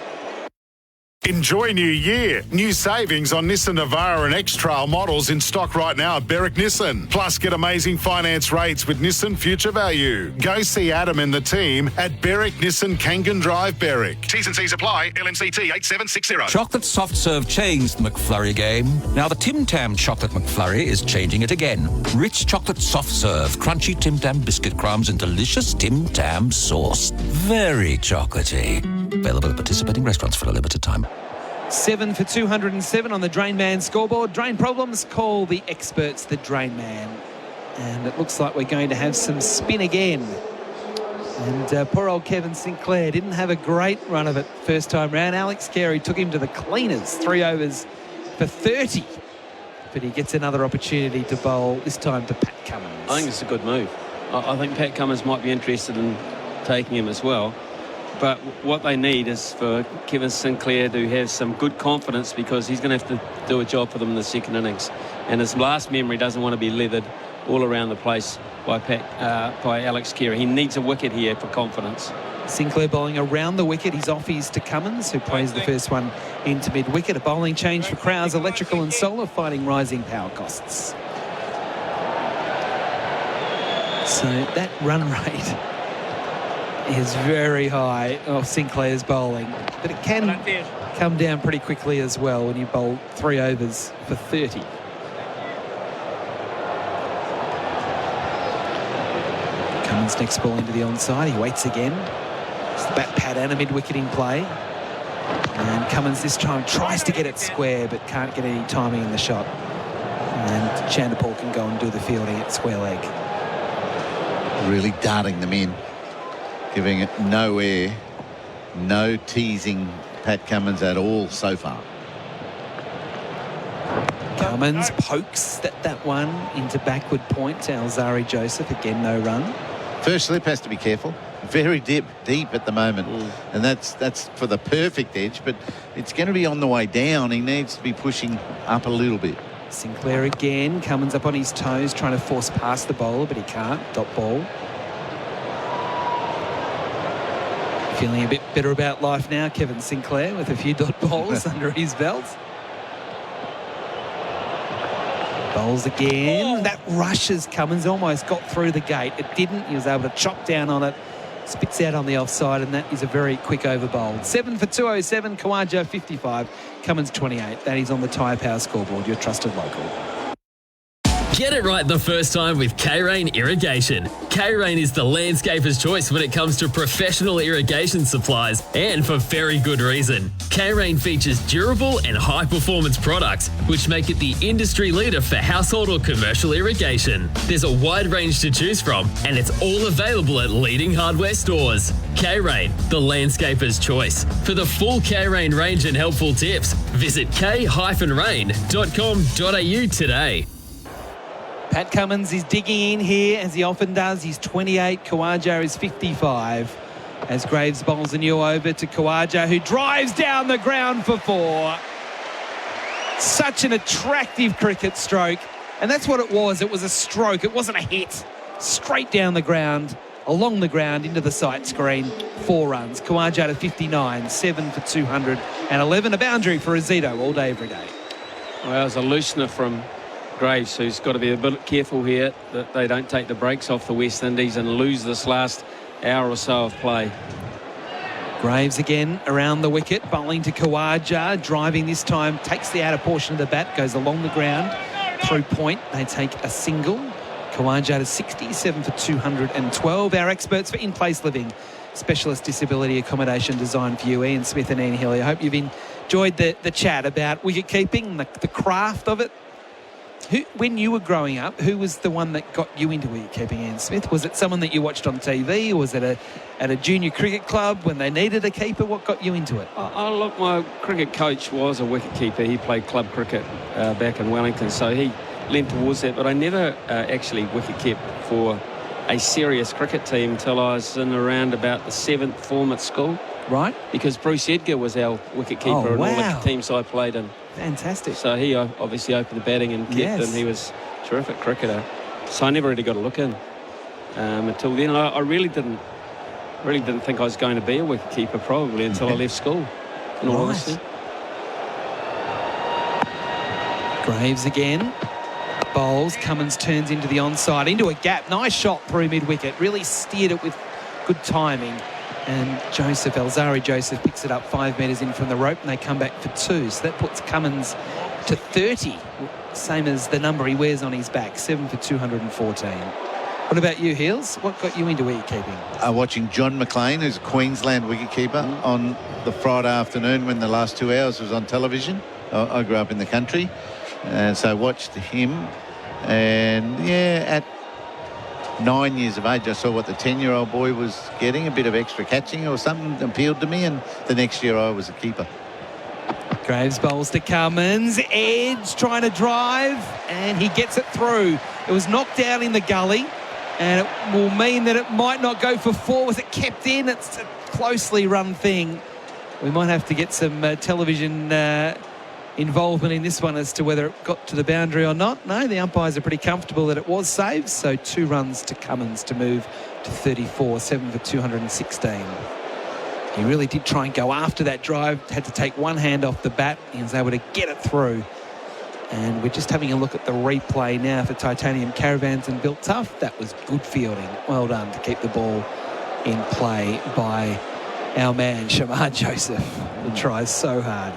Enjoy New Year. New savings on Nissan Navara and X-Trail models in stock right now at Berwick Nissan. Plus, get amazing finance rates with Nissan Future Value. Go see Adam and the team at Berwick Nissan Kangan Drive, Berwick. T's and C's apply. LMCT 8760. Chocolate soft serve changed the McFlurry game. Now the Tim Tam Chocolate McFlurry is changing it again. Rich chocolate soft serve, crunchy Tim Tam biscuit crumbs and delicious Tim Tam sauce. Very chocolatey. Available at participating restaurants for a limited time. 7 for 207 on the Drain Man scoreboard. Drain problems, call the experts, the Drain Man. And it looks like we're going to have some spin again. And poor old Kevin Sinclair didn't have a great run of it first time round. Alex Carey took him to the cleaners, 3 overs for 30. But he gets another opportunity to bowl, this time to Pat Cummins. I think it's a good move. I think Pat Cummins might be interested in taking him as well. But what they need is for Kevin Sinclair to have some good confidence, because he's going to have to do a job for them in the second innings. And his last memory doesn't want to be leathered all around the place by Alex Carey. He needs a wicket here for confidence. Sinclair bowling around the wicket. His offies to Cummins, who plays the first one into mid-wicket. A bowling change for Crowes Electrical and Solar, fighting rising power costs. So that run rate is very high of Sinclair's bowling, but it can come down pretty quickly as well when you bowl 3 overs for 30. Cummins next ball into the onside. He waits again. It's the bat pad and a mid-wicket in play. And Cummins this time tries to get it square, but can't get any timing in the shot. And Chandapal can go and do the fielding at square leg. Really darting them in, giving it no air, no teasing Pat Cummins at all so far. Cummins pokes that one into backward point to Alzari Joseph. Again, no run. First slip has to be careful. Very deep at the moment. And that's for the perfect edge, but it's going to be on the way down. He needs to be pushing up a little bit. Sinclair again. Cummins up on his toes, trying to force past the bowler, but he can't. Dot ball. Feeling a bit better about life now, Kevin Sinclair, with a few dot balls under his belt. Bowls again. That rushes Cummins. Almost got through the gate. It didn't. He was able to chop down on it. Spits out on the offside, and that is a very quick over bowl. 7 for 207. Khawaja 55. Cummins 28. That is on the Tyre Power scoreboard, your trusted local. Get it right the first time with K-Rain Irrigation. K-Rain is the landscaper's choice when it comes to professional irrigation supplies, and for very good reason. K-Rain features durable and high-performance products, which make it the industry leader for household or commercial irrigation. There's a wide range to choose from, and it's all available at leading hardware stores. K-Rain, the landscaper's choice. For the full K-Rain range and helpful tips, visit k-rain.com.au today. Pat Cummins is digging in here, as he often does. He's 28. Khawaja is 55. As Graves bowls a new over to Khawaja, who drives down the ground for 4. Such an attractive cricket stroke. And that's what it was. It was a stroke. It wasn't a hit. Straight down the ground, along the ground, into the sight screen. 4 runs. Khawaja to 59. 7 for 211. A boundary for Azito all day, every day. Well, it was a loosener from Graves, who's got to be a bit careful here that they don't take the brakes off the West Indies and lose this last hour or so of play. Graves again around the wicket, bowling to Khawaja, driving this time, takes the outer portion of the bat, goes along the ground, through point. They take a single. Khawaja to 67 for 212. Our experts for in-place living, specialist disability accommodation design for you, Ian Smith and Ian Healy. I hope you've enjoyed the chat about wicket keeping, the craft of it. When you were growing up, who was the one that got you into wicketkeeping, Ian Smith? Was it someone that you watched on TV, or was it at a junior cricket club when they needed a keeper? What got you into it? Look, my cricket coach was a wicketkeeper. He played club cricket back in Wellington, so he lent towards that. But I never actually wicket-kept for a serious cricket team until I was in around about the 7th form at school. Right. Because Bruce Edgar was our wicketkeeper in all the teams I played in. Fantastic. So he obviously opened the batting and kept, and he was a terrific cricketer. So I never really got a look in until then. I really didn't think I was going to be a wicketkeeper probably until I left school, in all honesty. Graves again. Bowls. Cummins turns into the onside, into a gap. Nice shot through mid-wicket. Really steered it with good timing. And Alzari Joseph picks it up 5 metres in from the rope, and they come back for 2. So that puts Cummins to 30, same as the number he wears on his back, 7 for 214. What about you, Heels? What got you into wicket-keeping? Watching John McLean, who's a Queensland wicket-keeper, on the Friday afternoon when the last 2 hours was on television. I grew up in the country, and so I watched him. And, at 9 years of age, I saw what the 10-year-old boy was getting, a bit of extra catching or something appealed to me, and the next year I was a keeper. Graves bowls to Cummins, edge, trying to drive, and he gets it through. It was knocked down in the gully, and it will mean that it might not go for 4. Was it kept in? It's a closely run thing. We might have to get some television involvement in this one as to whether it got to the boundary or not. No, the umpires are pretty comfortable that it was saved, so 2 runs to Cummins to move to 34, 7 for 216. He really did try and go after that drive, had to take one hand off the bat. He was able to get it through. And we're just having a look at the replay now for Titanium Caravans and Built Tough. That was good fielding. Well done to keep the ball in play by our man, Shamar Joseph, who tries so hard.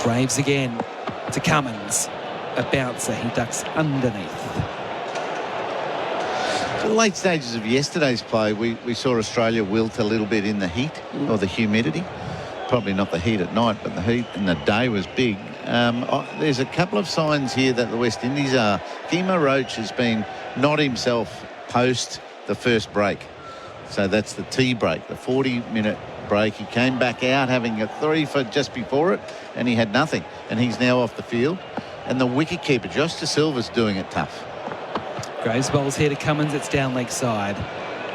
Graves again to Cummins. A bouncer, he ducks underneath. The late stages of yesterday's play, we saw Australia wilt a little bit in the heat or the humidity. Probably not the heat at night, but the heat in the day was big. There's a couple of signs here that the West Indies are. Kemar Roach has been not himself post the first break. So that's the tea break, the 40-minute break. He came back out having a 3 for just before it, and he had nothing. And he's now off the field. And the wicketkeeper, Josh De Silva's doing it tough. Graves bowls here to Cummins. It's down leg side.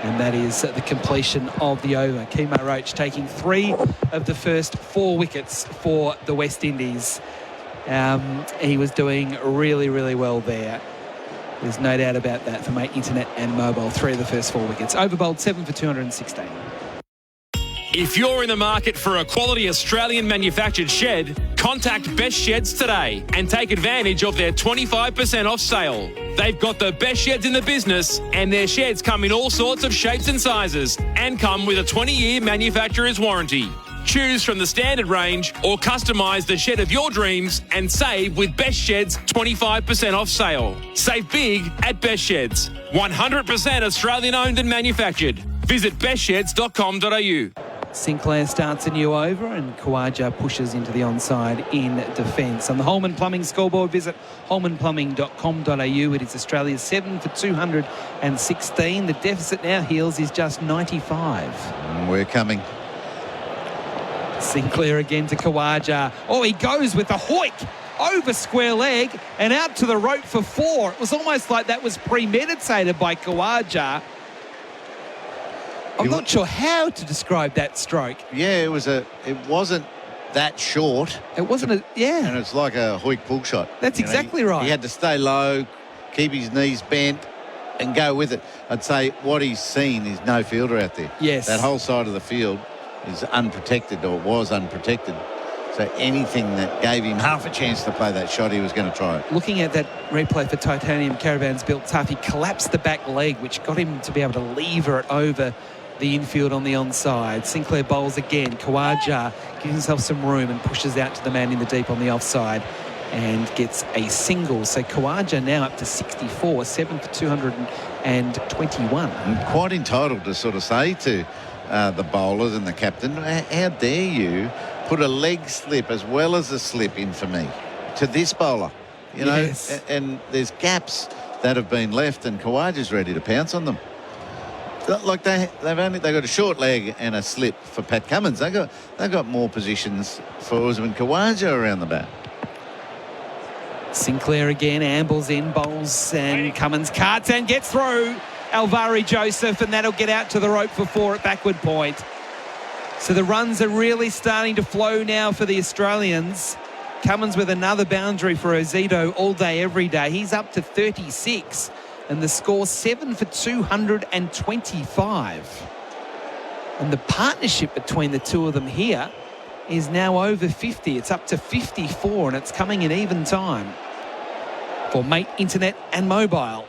And that is the completion of the over. Kemar Roach taking 3 of the first 4 wickets for the West Indies. He was doing really, really well there. There's no doubt about that for my internet and mobile. 3 of the first 4 wickets. Over bowled 7 for 216. If you're in the market for a quality Australian manufactured shed, contact Best Sheds today and take advantage of their 25% off sale. They've got the best sheds in the business, and their sheds come in all sorts of shapes and sizes and come with a 20-year manufacturer's warranty. Choose from the standard range or customise the shed of your dreams and save with Best Sheds 25% off sale. Save big at Best Sheds. 100% Australian owned and manufactured. Visit bestsheds.com.au. Sinclair starts a new over, and Khawaja pushes into the onside in defence. On the Holman Plumbing scoreboard, visit holmanplumbing.com.au. It is Australia's 7 for 216. The deficit now, Heels, is just 95. We're coming. Sinclair again to Khawaja. Oh, he goes with the hoik over square leg and out to the rope for 4. It was almost like that was premeditated by Khawaja. I'm not sure how to describe that stroke. Yeah, it wasn't that short. It wasn't And it's like a hoik pull shot. That's exactly right. He had to stay low, keep his knees bent and go with it. I'd say what he's seen is no fielder out there. Yes. That whole side of the field is unprotected, or was unprotected. So anything that gave him half a chance to play that shot, he was going to try it. Looking at that replay for Titanium Caravans Built Tough, he collapsed the back leg, which got him to be able to lever it over the infield on the onside. Sinclair bowls again. Khawaja gives himself some room and pushes out to the man in the deep on the offside and gets a single. So Khawaja now up to 64, 7 for 221. And quite entitled to sort of say to the bowlers and the captain, how dare you put a leg slip as well as a slip in for me to this bowler. You know, Yes. and there's gaps that have been left, and Khawaja's ready to pounce on them. Like they've got a short leg and a slip for Pat Cummins. They've got more positions for Usman Khawaja around the bat. Sinclair again, ambles in, bowls, and Cummins cuts and gets through. Alvari Joseph, and that'll get out to the rope for 4 at backward point. So the runs are really starting to flow now for the Australians. Cummins with another boundary for Ozito all day, every day. He's up to 36, and the score 7 for 225. And the partnership between the two of them here is now over 50. It's up to 54, and it's coming in even time for Mate Internet and Mobile.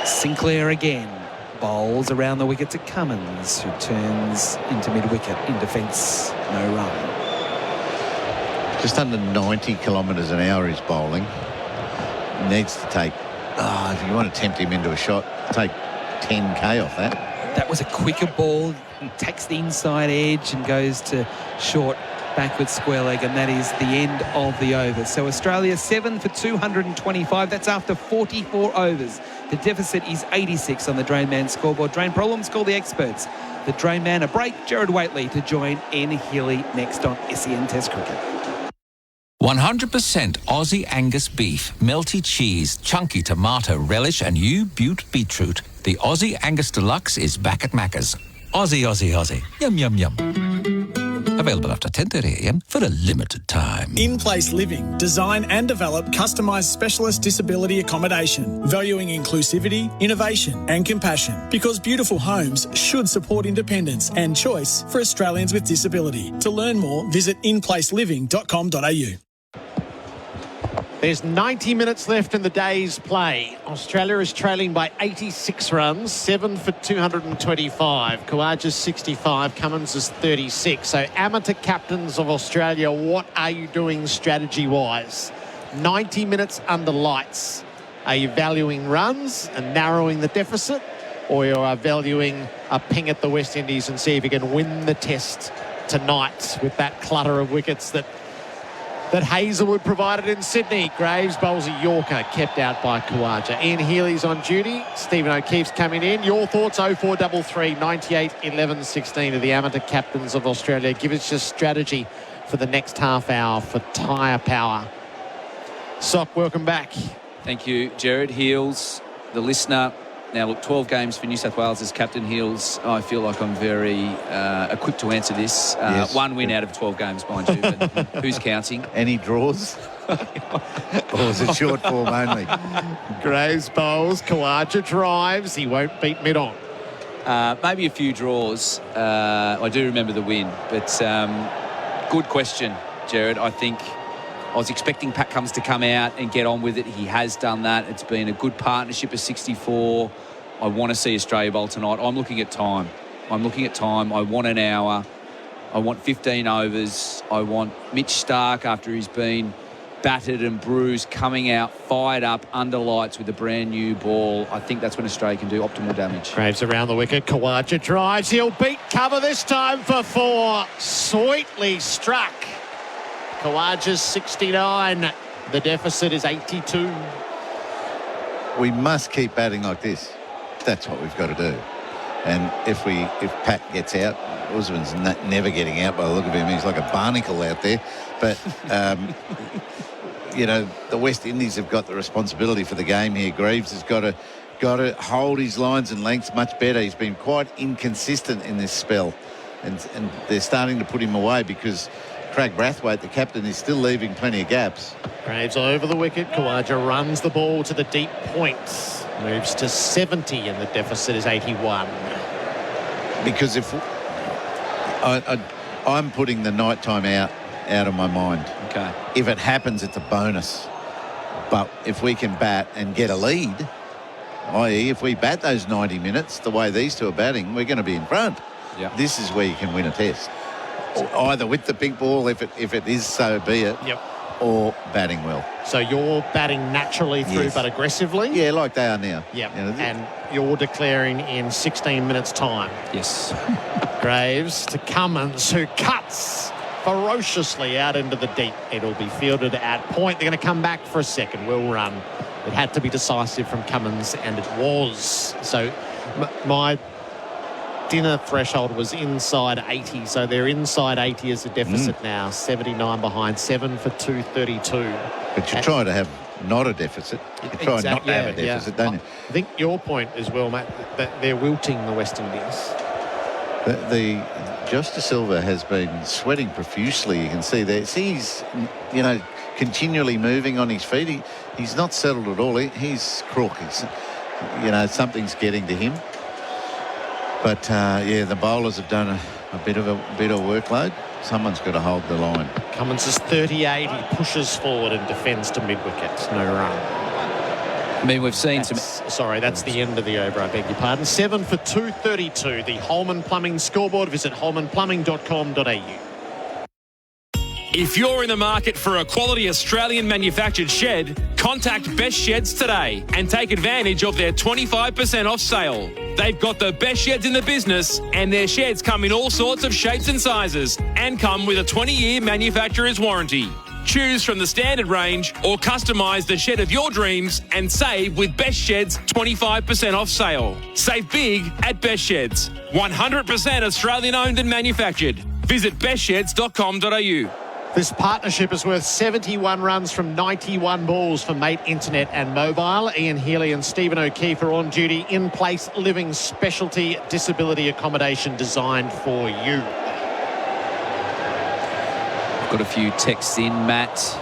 Sinclair again. Bowls around the wicket to Cummins, who turns into mid-wicket in defence. No run. Just under 90 kilometres an hour he's bowling. Needs to take, if you want to tempt him into a shot, take 10k off that. That was a quicker ball. He takes the inside edge and goes to short backward square leg, and that is the end of the over. So Australia 7 for 225. That's after 44 overs. The deficit is 86 on the Drain Man scoreboard. Drain problems, call the experts. The Drain Man a break. Gerard Whateley to join Ian Healy next on SEN Test Cricket. 100% Aussie Angus beef, melty cheese, chunky tomato relish and U-Butte beetroot. The Aussie Angus Deluxe is back at Macca's. Aussie, Aussie, Aussie. Yum, yum, yum. Available after 10:30 a.m. for a limited time. In-Place Living. Design and develop customised specialist disability accommodation, valuing inclusivity, innovation and compassion. Because beautiful homes should support independence and choice for Australians with disability. To learn more, visit inplaceliving.com.au. There's 90 minutes left in the day's play. Australia is trailing by 86 runs, 7 for 225. Khawaja's 65, Cummins is 36. So amateur captains of Australia, what are you doing strategy-wise? 90 minutes under lights. Are you valuing runs and narrowing the deficit? Or you are valuing a ping at the West Indies and see if you can win the test tonight with that clutter of wickets that Hazelwood provided in Sydney. Graves bowls a Yorker, kept out by Khawaja. Ian Healy's on duty. Stephen O'Keefe's coming in. Your thoughts, 0433 98 11 16 of the amateur captains of Australia. Give us your strategy for the next half hour for tyre power. Sock, welcome back. Thank you, Gerard. Heels, the listener. Now, look, 12 games for New South Wales as captain. Heels, I feel like I'm very equipped to answer this. Yes. One win out of 12 games, mind you, but who's counting? Any draws? Or is it short form only? Graves bowls, Khawaja drives. He won't beat mid-on. Maybe a few draws. I do remember the win, but good question, Gerard. I think I was expecting Pat Cummins to come out and get on with it. He has done that. It's been a good partnership of 64. I want to see Australia bowl tonight. I'm looking at time. I want an hour. I want 15 overs. I want Mitch Starc, after he's been battered and bruised, coming out, fired up, under lights with a brand new ball. I think that's when Australia can do optimal damage. Graves around the wicket. Khawaja drives. He'll beat cover this time for 4. Sweetly struck. Khawaja's 69. The deficit is 82. We must keep batting like this. That's what we've got to do. And if Pat gets out, Usman's never getting out by the look of him. He's like a barnacle out there. But, you know, the West Indies have got the responsibility for the game here. Greaves has got to hold his lines and lengths much better. He's been quite inconsistent in this spell. And they're starting to put him away because Craig Brathwaite, the captain, is still leaving plenty of gaps. Graves over the wicket. Khawaja runs the ball to the deep points. Moves to 70 and the deficit is 81. Because if I'm putting the nighttime out of my mind. Okay. If it happens, it's a bonus. But if we can bat and get a lead, i.e. if we bat those 90 minutes the way these two are batting, we're going to be in front. Yep. This is where you can win a test. Either with the pink ball, if it is, so be it. Yep. or batting well. So you're batting naturally through, Yes. but aggressively? Yeah, like they are now. Yep. You know, And you're declaring in 16 minutes' time. Yes. Graves to Cummins, who cuts ferociously out into the deep. It'll be fielded at point. They're going to come back for a second. Will run. It had to be decisive from Cummins, and it was. So my dinner threshold was inside 80, so they're inside 80 as a deficit now. 79 behind, 7 for 232. But you try to have not a deficit. You try not to have a deficit, don't you? I think your point as well, Matt, that they're wilting the West Indies. The Josh De Silva has been sweating profusely. You can see that. He's, you know, continually moving on his feet. He's not settled at all. He's crook. You know, something's getting to him. But yeah, the bowlers have done a bit of workload. Someone's got to hold the line. Cummins is 38. He pushes forward and defends to mid-wicket. No run. I mean, we've seen Sorry, that's the end of the over, I beg your pardon. 7 for 232. The Holman Plumbing scoreboard. Visit holmanplumbing.com.au. If you're in the market for a quality Australian manufactured shed, contact Best Sheds today and take advantage of their 25% off sale. They've got the best sheds in the business, and their sheds come in all sorts of shapes and sizes and come with a 20-year manufacturer's warranty. Choose from the standard range or customise the shed of your dreams and save with Best Sheds 25% off sale. Save big at Best Sheds. 100% Australian owned and manufactured. Visit bestsheds.com.au. This partnership is worth 71 runs from 91 balls for Mate Internet and Mobile. Ian Healy and Stephen O'Keefe are on duty. In-place living specialty disability accommodation designed for you. Got a few texts in. Matt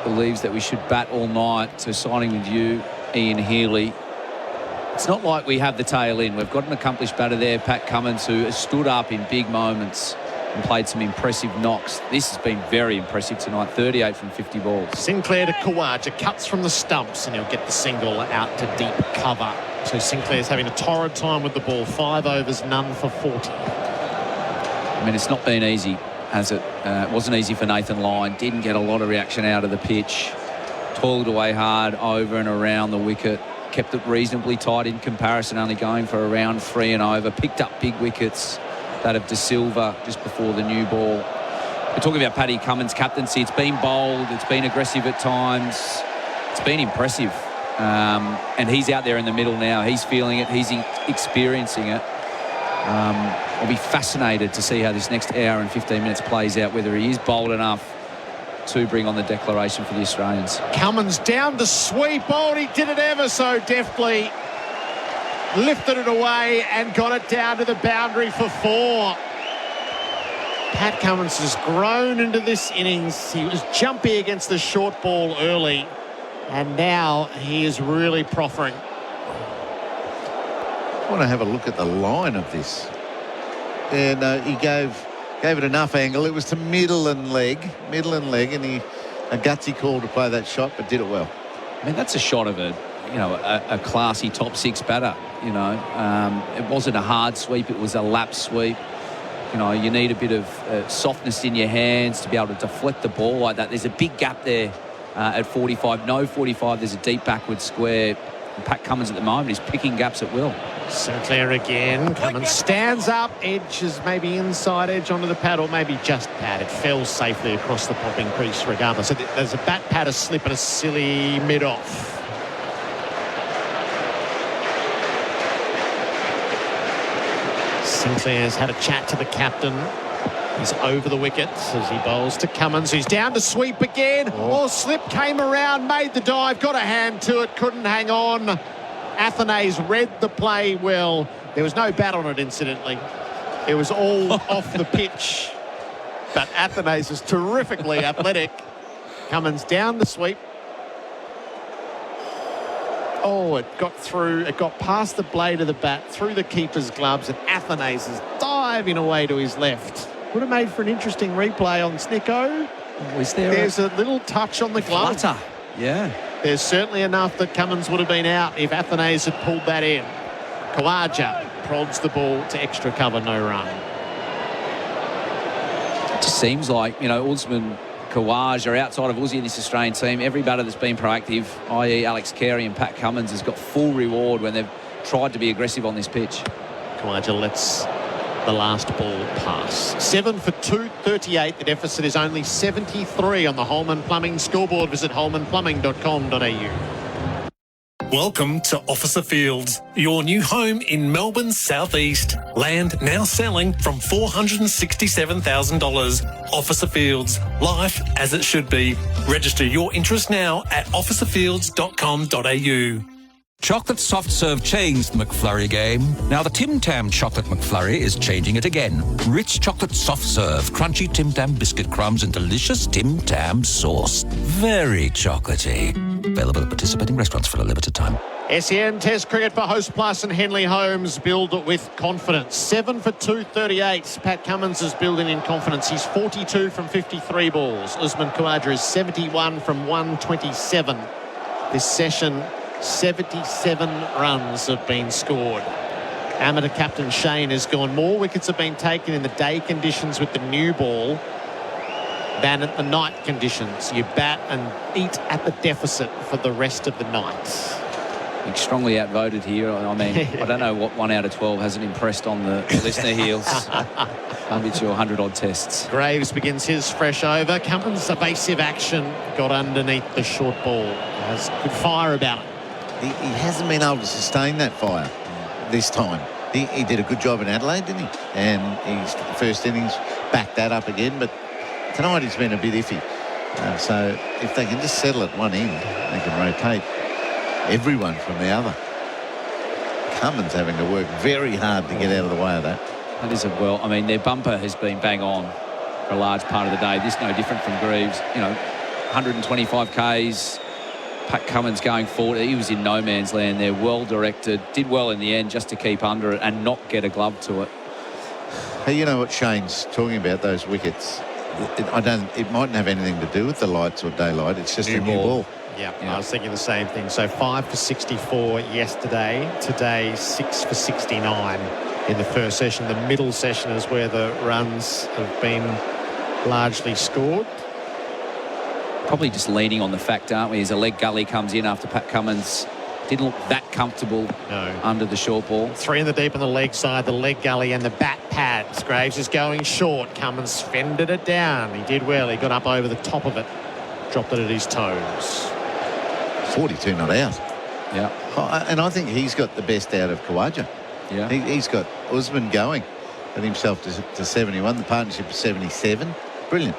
believes that we should bat all night. So signing with you, Ian Healy. It's not like we have the tail in. We've got an accomplished batter there, Pat Cummins, who has stood up in big moments and played some impressive knocks. This has been very impressive tonight. 38 from 50 balls. Sinclair to Khawaja, cuts from the stumps, and he'll get the single out to deep cover. So Sinclair's having a torrid time with the ball. 5 overs, none for 40. I mean, it's not been easy, has it? It wasn't easy for Nathan Lyon. Didn't get a lot of reaction out of the pitch. Toiled away hard over and around the wicket. Kept it reasonably tight in comparison, only going for around 3 and over. Picked up big wickets. That of De Silva just before the new ball. We're talking about Paddy Cummins' captaincy. It's been bold. It's been aggressive at times. It's been impressive. And he's out there in the middle now. He's feeling it. He's experiencing it. I'll be fascinated to see how this next hour and 15 minutes plays out, whether he is bold enough to bring on the declaration for the Australians. Cummins down to sweep. Oh, he did it ever so deftly. Lifted it away and got it down to the boundary for 4. Pat Cummins has grown into this innings. He was jumpy against the short ball early, and now he is really proffering. I want to have a look at the line of this. And he gave it enough angle. It was to middle and leg, and a gutsy call to play that shot, but did it well. I mean, that's a shot of a classy top 6 batter. You know, it wasn't a hard sweep. It was a lap sweep. You know, you need a bit of softness in your hands to be able to deflect the ball like that. There's a big gap there at 45. No 45. There's a deep backward square. And Pat Cummins at the moment is picking gaps at will. Sinclair again. Cummins stands up. Edge is maybe inside edge onto the pad, or maybe just pad. It fell safely across the popping crease regardless. So there's a bat pad, a slip, and a silly mid-off. Sinclair's had a chat to the captain. He's over the wickets as he bowls to Cummins, who's down to sweep again. Oh, slip came around, made the dive, got a hand to it, couldn't hang on. Athenaeus read the play well. There was no bat on it, incidentally. It was all off the pitch. But Athenaeus is terrifically athletic. Cummins down the sweep. Oh, it got through. It got past the blade of the bat, through the keeper's gloves, and Athenaeus is diving away to his left. Would have made for an interesting replay on Snicko. There's a little touch on the glove. Flutter. Yeah. There's certainly enough that Cummins would have been out if Athenaeus had pulled that in. Khawaja prods the ball to extra cover, no run. It just seems like, you know, Usman Khawaja outside of Uzi in this Australian team. Every batter that's been proactive, i.e. Alex Carey and Pat Cummins, has got full reward when they've tried to be aggressive on this pitch. Khawaja lets the last ball pass. 7 for 238. The deficit is only 73 on the Holman Plumbing scoreboard. Visit holmanplumbing.com.au. Welcome to Officer Fields, your new home in Melbourne's southeast. Land now selling from $467,000. Officer Fields, life as it should be. Register your interest now at officerfields.com.au. Chocolate soft serve changed the McFlurry game. Now the Tim Tam Chocolate McFlurry is changing it again. Rich chocolate soft serve, crunchy Tim Tam biscuit crumbs and delicious Tim Tam sauce. Very chocolatey. Available at participating restaurants for a limited time. SEN Test cricket for Host Plus and Henley Holmes. Build with confidence. 7 for 238. Pat Cummins is building in confidence. He's 42 from 53 balls. Usman Khawaja is 71 from 127. This session, 77 runs have been scored. Amateur captain Shane has gone. More wickets have been taken in the day conditions with the new ball than at the night conditions. You bat and eat at the deficit for the rest of the night. Strongly outvoted here. I mean, I don't know what 1 out of 12 hasn't impressed on the listener heels. Maybe it's your 100-odd tests. Graves begins his fresh over. Cummins, evasive action, got underneath the short ball. Has good fire about it. He hasn't been able to sustain that fire this time. He did a good job in Adelaide, didn't he? And his first innings backed that up again, but tonight he's been a bit iffy. So if they can just settle at one end, they can rotate everyone from the other. Cummins having to work very hard to get out of the way of that. That is I mean, their bumper has been bang on for a large part of the day. This no different from Greaves. 125 Ks. Pat Cummins going forward. He was in no man's land there. Well directed. Did well in the end just to keep under it and not get a glove to it. Hey, you know what Shane's talking about, those wickets? It mightn't have anything to do with the lights or daylight. It's just a new ball. Yeah, I was thinking the same thing. So 5 for 64 yesterday. Today, 6 for 69 in the first session. The middle session is where the runs have been largely scored. Probably just leaning on the fact, aren't we, as a leg gully comes in after Pat Cummins didn't look that comfortable under the short ball. 3 in the deep on the leg side, the leg gully and the bat pads. Graves is going short. Cummins fended it down. He did well. He got up over the top of it. Dropped it at his toes. 42 not out. Yeah. And I think he's got the best out of Khawaja. Yeah. He's got Usman going. Got himself to 71. The partnership is 77. Brilliant.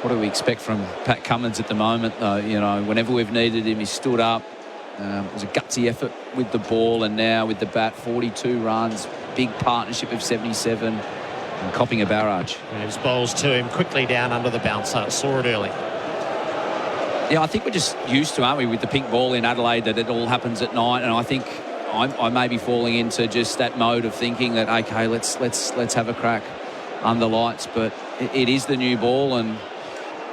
What do we expect from Pat Cummins at the moment, though? Whenever we've needed him, he stood up. It was a gutsy effort with the ball, and now with the bat, 42 runs, big partnership of 77, and copping a barrage. Graves bowls to him quickly down under the bouncer. Saw it early. Yeah, I think we're just used to, aren't we, with the pink ball in Adelaide, that it all happens at night, and I think I may be falling into just that mode of thinking that, okay, let's have a crack under lights, but it is the new ball, and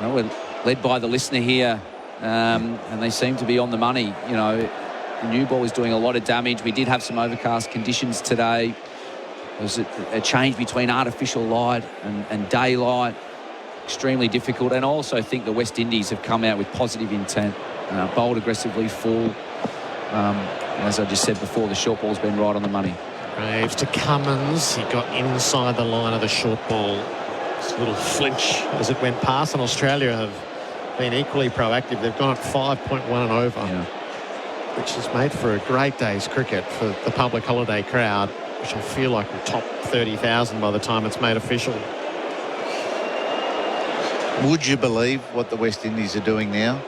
we're led by the listener here, and they seem to be on the money. The new ball is doing a lot of damage. We did have some overcast conditions today. There was a change between artificial light and daylight. Extremely difficult. And I also think the West Indies have come out with positive intent, bowled aggressively full. As I just said before, the short ball's been right on the money. Graves to Cummins. He got inside the line of the short ball. It's a little flinch as it went past, and Australia have been equally proactive. They've gone at 5.1 and over, which has made for a great day's cricket for the public holiday crowd, which I feel like will top 30,000 by the time it's made official. Would you believe what the West Indies are doing now,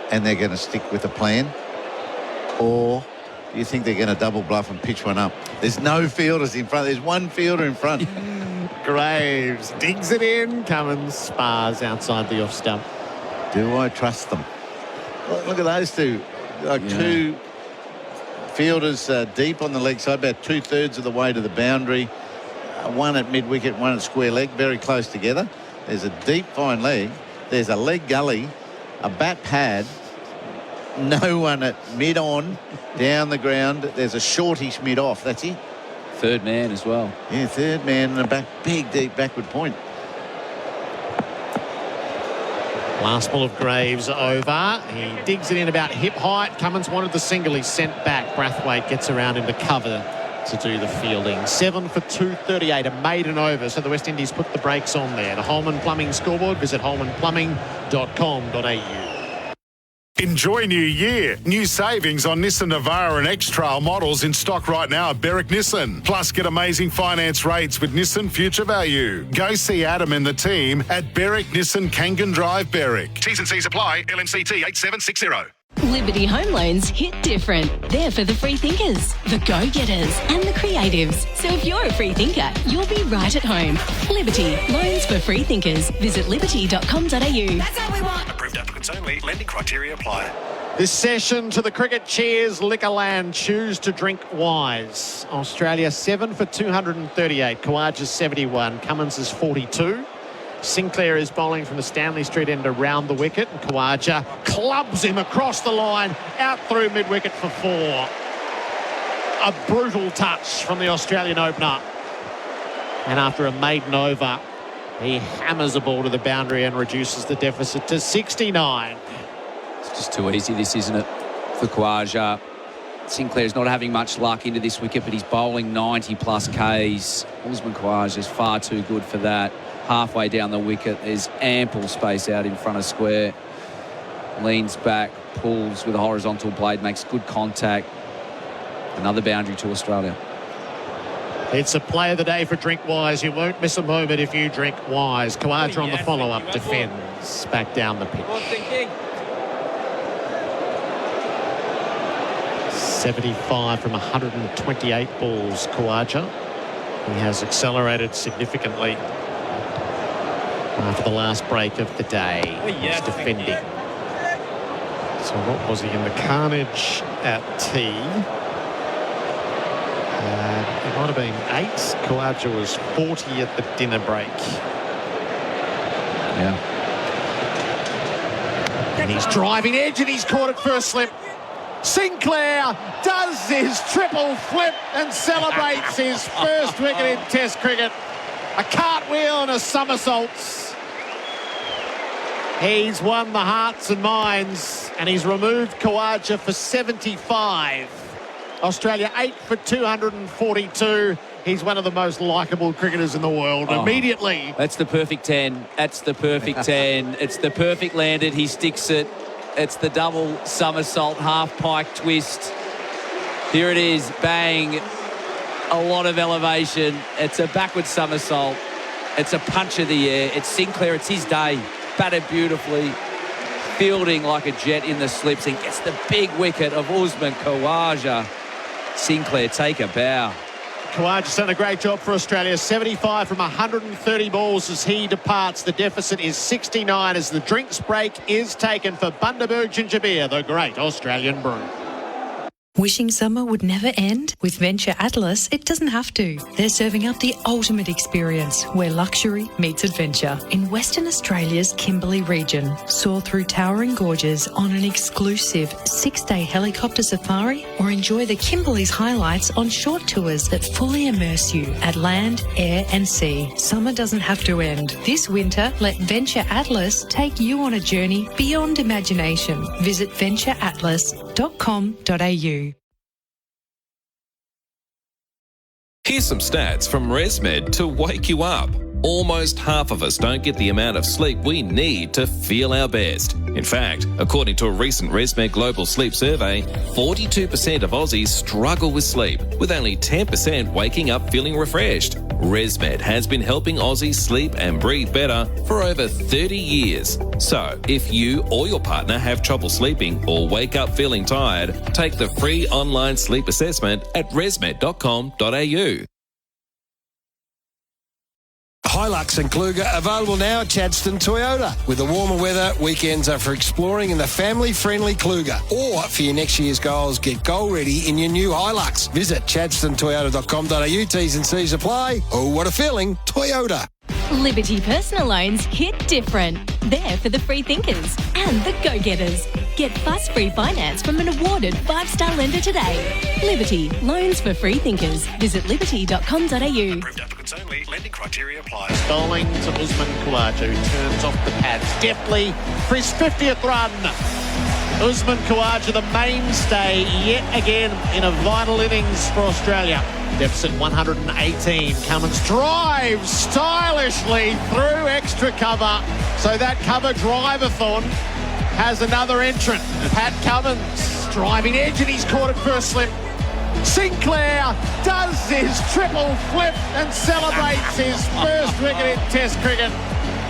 and they're going to stick with a plan? Or do you think they're going to double bluff and pitch one up? There's no fielders in front. There's one fielder in front. Graves digs it in. Cummins spars outside the off stump. Do I trust them? Look at those two. Two fielders deep on the leg side, about 2/3 of the way to the boundary. One at mid-wicket, one at square leg, very close together. There's a deep, fine leg. There's a leg gully, a bat pad. No one at mid-on, down the ground. There's a shortish mid-off. That's it. Third man as well. Yeah, third man and a big, deep backward point. Last ball of Graves over. He digs it in about hip height. Cummins wanted the single. He's sent back. Brathwaite gets around him to cover to do the fielding. 7 for 238, a maiden over. So the West Indies put the brakes on there. The Holman Plumbing scoreboard. Visit holmanplumbing.com.au. Enjoy New Year. New savings on Nissan Navara and X-Trail models in stock right now at Berwick Nissan. Plus, get amazing finance rates with Nissan Future Value. Go see Adam and the team at Berwick Nissan Kangan Drive, Berwick. T's and C's apply. LNCT 8760. Liberty Home Loans hit different. They're for the free thinkers, the go-getters and the creatives. So if you're a free thinker, you'll be right at home. Liberty, loans for free thinkers. Visit liberty.com.au. That's how we want. Approved applicants only. Lending criteria apply. This session to the cricket cheers. Liquorland, choose to drink wise. Australia 7 for 238. Khawaja 71. Cummins is 42. Sinclair is bowling from the Stanley Street end around the wicket. And Khawaja clubs him across the line, out through mid-wicket for 4. A brutal touch from the Australian opener. And after a maiden over, he hammers a ball to the boundary and reduces the deficit to 69. It's just too easy, this, isn't it, for Khawaja? Sinclair's not having much luck into this wicket, but he's bowling 90-plus Ks. Usman Khawaja is far too good for that. Halfway down the wicket, there's ample space out in front of square. Leans back, pulls with a horizontal blade, makes good contact. Another boundary to Australia. It's a play of the day for Drink Wise. You won't miss a moment if you drink Wise. Khawaja on the follow-up defends back down the pitch. 75 from 128 balls, Khawaja. He has accelerated significantly after the last break of the day. He's defending. So what was he in the carnage at tea? It might have been 8. Khawaja was 40 at the dinner break. Yeah. And he's driving edge and he's caught it for a slip. Sinclair does his triple flip and celebrates his first wicket in Test cricket. A cartwheel and a somersault. He's won the hearts and minds, and he's removed Khawaja for 75. Australia 8 for 242. He's one of the most likeable cricketers in the world. Immediately. That's the perfect 10. That's the perfect 10. It's the perfect landed. He sticks it. It's the double somersault, half pike twist. Here it is. Bang. A lot of elevation. It's a backward somersault. It's a punch of the air. It's Sinclair. It's his day. Batted beautifully, fielding like a jet in the slips, and gets the big wicket of Usman Khawaja. Sinclair, take a bow. Khawaja's done a great job for Australia. 75 from 130 balls as he departs. The deficit is 69 as the drinks break is taken for Bundaberg Ginger Beer, the great Australian brew. Wishing summer would never end? With Venture Atlas, it doesn't have to. They're serving up the ultimate experience where luxury meets adventure. In Western Australia's Kimberley region, soar through towering gorges on an exclusive 6-day helicopter safari or enjoy the Kimberley's highlights on short tours that fully immerse you at land, air and sea. Summer doesn't have to end. This winter, let Venture Atlas take you on a journey beyond imagination. Visit ventureatlas.com.au. Here's some stats from ResMed to wake you up. Almost half of us don't get the amount of sleep we need to feel our best. In fact, according to a recent ResMed Global Sleep Survey, 42% of Aussies struggle with sleep, with only 10% waking up feeling refreshed. ResMed has been helping Aussies sleep and breathe better for over 30 years. So, if you or your partner have trouble sleeping or wake up feeling tired, take the free online sleep assessment at resmed.com.au. Hilux and Kluger available now at Chadstone Toyota. With the warmer weather, weekends are for exploring in the family-friendly Kluger. Or for your next year's goals, get goal ready in your new Hilux. Visit chadstonetoyota.com.au. T's and C's apply. Oh, what a feeling. Toyota. Liberty Personal Loans hit different. They're for the free thinkers and the go-getters. Get fuss-free finance from an awarded 5-star lender today. Liberty, loans for free thinkers. Visit liberty.com.au. Approved applicants only. Lending Criteria apply. Bowling to Usman Khawaja, who turns off the pads deftly for his 50th run. Usman Khawaja, the mainstay yet again in a vital innings for Australia. Deficit 118. Cummins drives stylishly through extra cover. So that cover drive-a-thon has another entrant. Pat Cummins driving edge, and he's caught it first slip. Sinclair does his triple flip and celebrates his first wicket in Test cricket.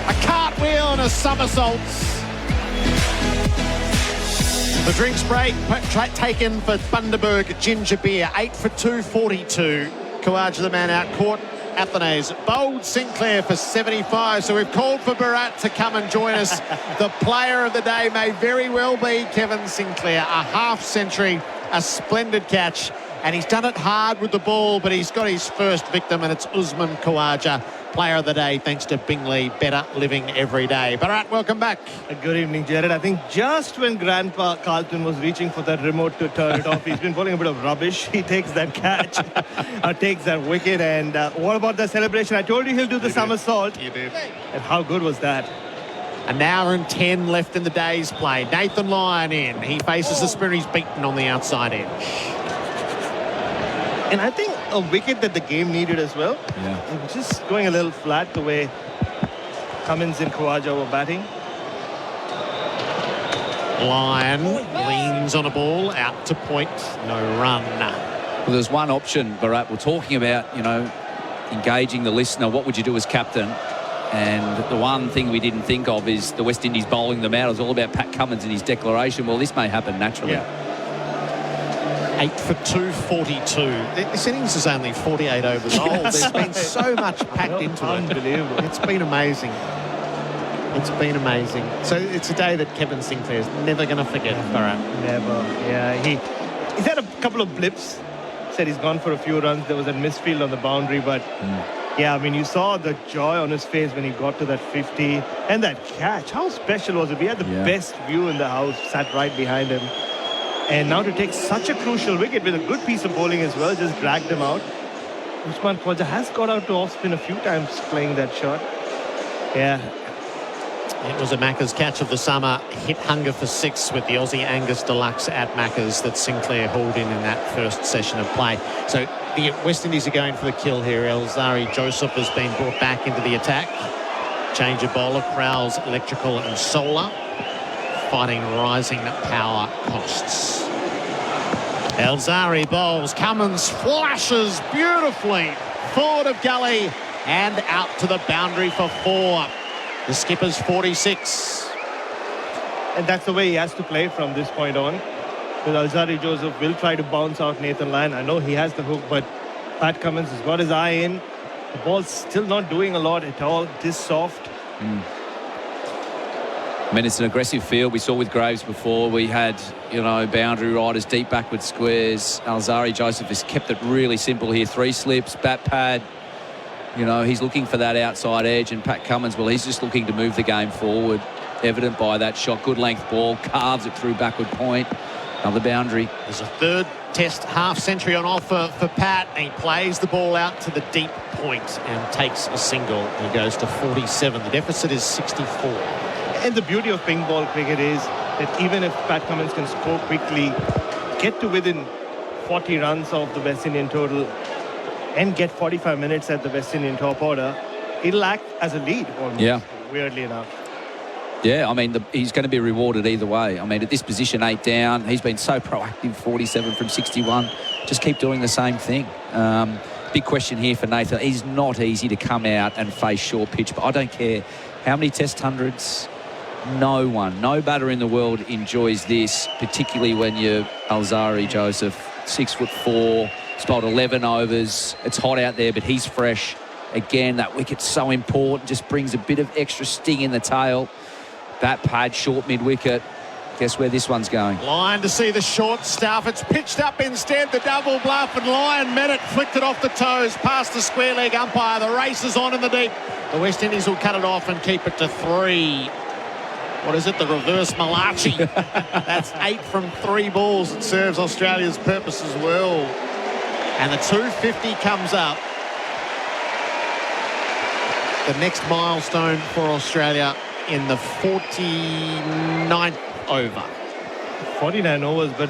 A cartwheel and a somersault. The drinks break taken for Bundaberg Ginger Beer. 8 for 242. Khawaja the man out, caught Athenaeus. Bowled Sinclair for 75. So we've called for Bharat to come and join us. The player of the day may very well be Kevin Sinclair. A half century, a splendid catch. And he's done it hard with the ball, but he's got his first victim, and it's Usman Khawaja, player of the day, thanks to Bingley. Better living every day. Bharat, welcome back. Good evening, Jared. I think just when Grandpa Carlton was reaching for that remote to turn it off, he's been bowling a bit of rubbish. He takes that catch, takes that wicket, and what about the celebration? I told you he'll do the somersault. He did. And how good was that? An hour and 10 left in the day's play. Nathan Lyon in. He faces the spinner. He's beaten on the outside edge. And I think a wicket that the game needed as well. Yeah. Just going a little flat the way Cummins and Khawaja were batting. Lyon leans on a ball, out to point, no run. Well, there's one option, Bharat. We're talking about, engaging the listener. What would you do as captain? And the one thing we didn't think of is the West Indies bowling them out. It was all about Pat Cummins and his declaration. Well, this may happen naturally. Yeah. 8 for 242. This innings is only 48 overs old. There's been so much packed into it. Unbelievable. It's been amazing. It's been amazing. So it's a day that Kevin Sinclair's never going to forget, Bharat. Never. Yeah, he's had a couple of blips. Said he's gone for a few runs. There was a misfield on the boundary, but yeah, I mean, you saw the joy on his face when he got to that 50 and that catch. How special was it? We had the best view in the house, sat right behind him. And now to take such a crucial wicket with a good piece of bowling as well, just dragged him out. Usman Khawaja has got out to off spin a few times playing that shot. Yeah. It was a Macca's catch of the summer. Hit hunger for 6 with the Aussie Angus Deluxe at Macca's that Sinclair hauled in that first session of play. So the West Indies are going for the kill here. Alzari Joseph has been brought back into the attack. Change of bowler, Prowls, Electrical and Solar. Fighting rising power costs. Alzari bowls. Cummins flashes beautifully forward of gully and out to the boundary for 4. The skipper's 46. And that's the way he has to play from this point on. Because Alzari Joseph will try to bounce out Nathan Lyon. I know he has the hook, but Pat Cummins has got his eye in. The ball's still not doing a lot at all. This soft. I mean, it's an aggressive field. We saw with Graves before. We had, boundary riders, deep backward squares. Alzari Joseph has kept it really simple here. 3 slips, bat pad. He's looking for that outside edge. And Pat Cummins, well, he's just looking to move the game forward. Evident by that shot. Good length ball. Carves it through backward point. Another boundary. There's a third Test half century on offer for Pat. He plays the ball out to the deep point and takes a single. He goes to 47. The deficit is 64. And the beauty of ping ball cricket is that even if Pat Cummins can score quickly, get to within 40 runs of the West Indian total and get 45 minutes at the West Indian top order, it'll act as a lead almost, weirdly enough. Yeah, I mean, he's going to be rewarded either way. I mean, at this position, 8 down, he's been so proactive, 47 from 61. Just keep doing the same thing. Big question here for Nathan. He's not easy to come out and face short pitch, but I don't care how many Test hundreds. No batter in the world enjoys this, particularly when you're Alzari Joseph, 6'4", spot 11 overs. It's hot out there, but he's fresh. Again, that wicket's so important, just brings a bit of extra sting in the tail. Bat pad, short mid-wicket. Guess where this one's going? Lyon to see the short stuff. It's pitched up instead, the double bluff, and Lyon met it, flicked it off the toes, past the square leg umpire. The race is on in the deep. The West Indies will cut it off and keep it to 3. What is it? The reverse Malachi. That's 8 from 3 balls. It serves Australia's purpose as well. And the 250 comes up. the next milestone for Australia in the 49th over. 49 overs, but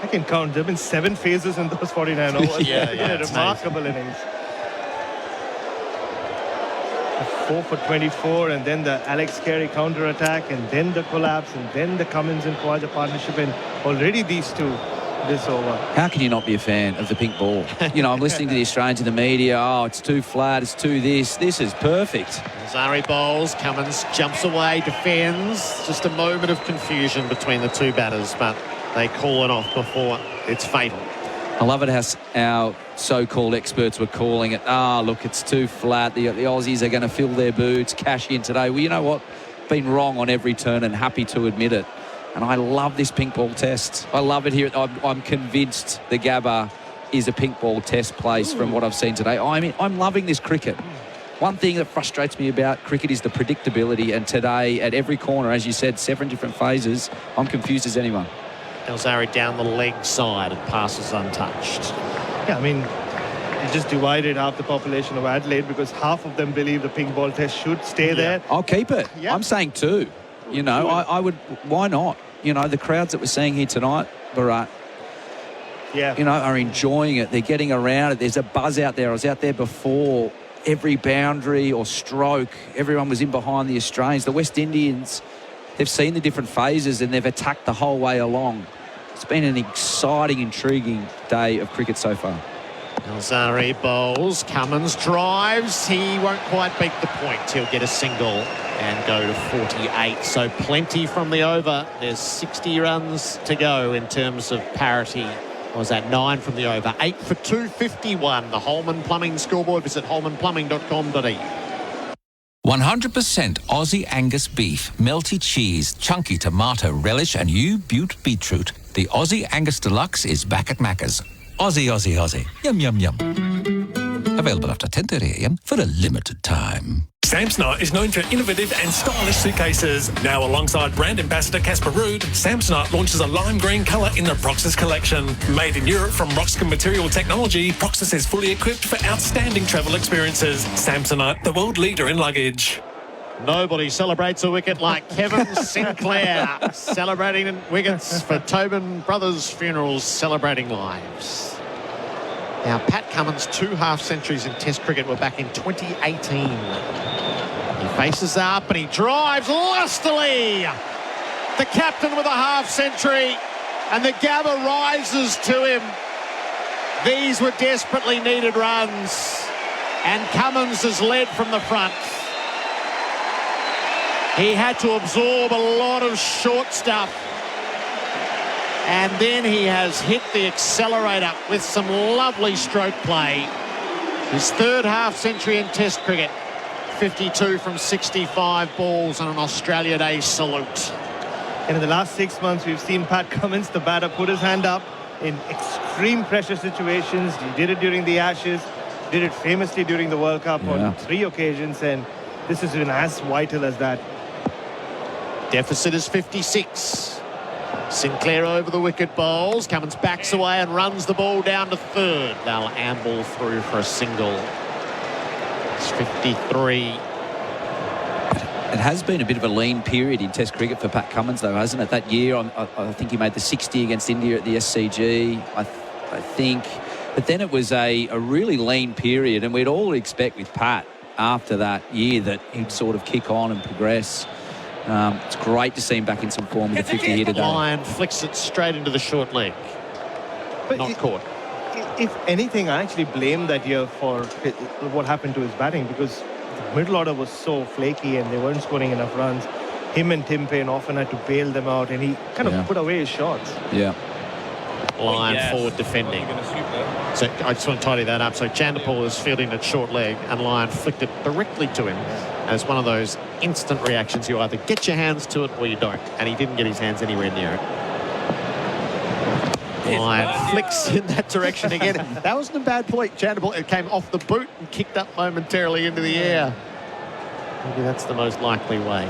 I can count. There have been 7 phases in those 49 overs. yeah, Remarkable innings. 4 for 24, and then the Alex Carey counter-attack, and then the collapse, and then the Cummins and Khawaja partnership, and already these two this over. How can you not be a fan of the pink ball? You know, I'm listening to the Australians in the media. Oh, it's too flat. It's too this. This is perfect. Zari bowls. Cummins jumps away, defends. Just a moment of confusion between the two batters, but they call it off before it's fatal. I love it how our so-called experts were calling it. Look, it's too flat. The Aussies are going to fill their boots, cash in today. Well, you know what? Been wrong on every turn and happy to admit it. And I love this pink ball test. I love it here. I'm convinced the Gabba is a pink ball test place from what I've seen today. I'm loving this cricket. One thing that frustrates me about cricket is the predictability. And today, at every corner, as you said, 7 different phases, I'm confused as anyone. Zari down the leg side and passes untouched. Yeah, I mean, you just divided half the population of Adelaide because half of them believe the pink ball test should stay there. I'll keep it. Yeah. I'm saying 2. You know, I would. Why not? You know, the crowds that we're seeing here tonight, Bharat, you know, are enjoying it. They're getting around it. There's a buzz out there. I was out there before. Every boundary or stroke, everyone was in behind the Australians. The West Indians, they've seen the different phases and they've attacked the whole way along. It's been an exciting, intriguing day of cricket so far. Zari bowls. Cummins drives. He won't quite beat the point. He'll get a single and go to 48. So plenty from the over. There's 60 runs to go in terms of parity. Was that 9 from the over? 8 for 251. The Holman Plumbing scoreboard. Visit holmanplumbing.com.au. 100% Aussie Angus beef, melty cheese, chunky tomato relish and U-Butte beetroot. The Aussie Angus Deluxe is back at Macca's. Aussie, Aussie, Aussie. Yum, yum, yum. Available after 10:30 a.m. for a limited time. Samsonite is known for innovative and stylish suitcases. Now alongside brand ambassador Casper Ruud, Samsonite launches a lime green colour in the Proxys collection. Made in Europe from Roxkin Material Technology, Proxys is fully equipped for outstanding travel experiences. Samsonite, the world leader in luggage. Nobody celebrates a wicket like Kevin Sinclair, celebrating wickets for Tobin Brothers Funerals, celebrating lives. Now, Pat Cummins' 2 half-centuries in Test cricket were back in 2018. He faces up and he drives lustily. The captain with a half-century, and the Gabba rises to him. These were desperately needed runs, and Cummins has led from the front. He had to absorb a lot of short stuff. And then he has hit the accelerator with some lovely stroke play. His 3rd half-century in Test cricket. 52 from 65 balls and an Australia Day salute. And in the last 6 months, we've seen Pat Cummins, the batter, put his hand up in extreme pressure situations. He did it during the Ashes, did it famously during the World Cup on 3 occasions, and this has been as vital as that. Deficit is 56. Sinclair over the wicket bowls. Cummins backs away and runs the ball down to 3rd. They'll amble through for a single. It's 53. It has been a bit of a lean period in Test cricket for Pat Cummins, though, hasn't it? That year, I think he made the 60 against India at the SCG, I think. But then it was a really lean period, and we'd all expect with Pat after that year that he'd sort of kick on and progress. It's great to see him back in some form with the 50 here today. Lyon flicks it straight into the short leg. But not caught. If anything, I actually blame that year for what happened to his batting, because the middle order was so flaky and they weren't scoring enough runs. Him and Tim Payne often had to bail them out, and he kind of put away his shots. Yeah. Lyon forward defending. So I just want to tidy that up. So Chanderpaul is fielding at short leg, and Lyon flicked it directly to him. And it's one of those instant reactions. You either get your hands to it or you don't. And he didn't get his hands anywhere near it. Lyon flicks in that direction again. That wasn't a bad point. Chanderpaul, it came off the boot and kicked up momentarily into the air. Maybe that's the most likely way.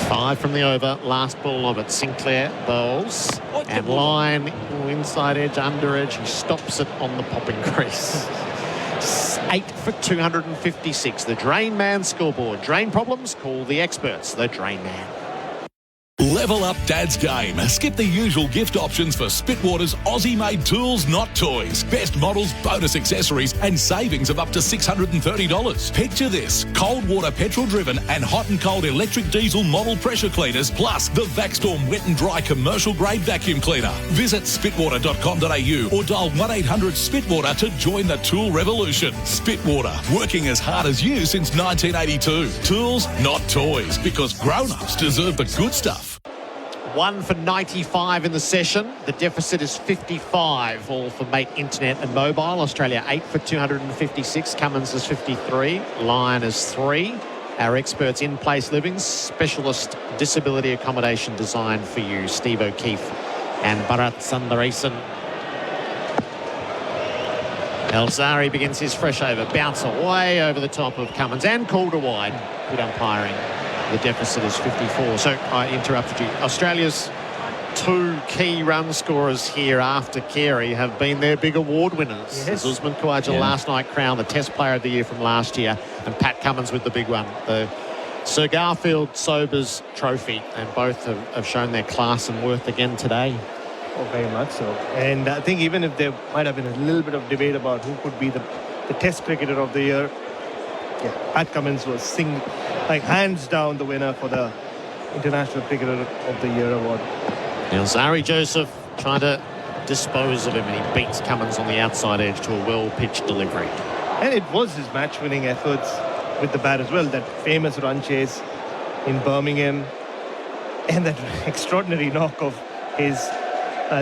5 from the over, last ball of it. Sinclair bowls, and Lyon inside edge, under edge. He stops it on the popping crease. 8 for 256. The Drain Man scoreboard. Drain problems? Call the experts. The Drain Man. Level up Dad's game. Skip the usual gift options for Spitwater's Aussie-made tools, not toys. Best models, bonus accessories, and savings of up to $630. Picture this: cold water petrol-driven and hot and cold electric diesel model pressure cleaners, plus the Vacstorm wet and dry commercial-grade vacuum cleaner. Visit spitwater.com.au or dial 1-800-SPITWATER to join the tool revolution. Spitwater, working as hard as you since 1982. Tools, not toys, because grown-ups deserve the good stuff. 1 for 95 in the session. The deficit is 55, all for Mate Internet and Mobile. Australia 8 for 256. Cummins is 53. Lyon is 3. Our experts in place living, specialist disability accommodation designed for you. Steve O'Keefe and Bharat Sundaresan. Elzari begins his fresh over. Bouncer way over the top of Cummins and called a wide. Good umpiring. The deficit is 54. So I interrupted you. Australia's 2 key run scorers here after Carey have been their big award winners. Yes. Usman Khawaja last night crowned the Test Player of the Year from last year, and Pat Cummins with the big one, the Sir Garfield Sobers Trophy, and both have shown their class and worth again today. Oh, very much so. And I think even if there might have been a little bit of debate about who could be the Test Cricketer of the Year, Pat Cummins was hands down the winner for the International Cricketer of the Year award. Elzari Joseph trying to dispose of him, and he beats Cummins on the outside edge to a well-pitched delivery. And it was his match-winning efforts with the bat as well, that famous run chase in Birmingham, and that extraordinary knock of his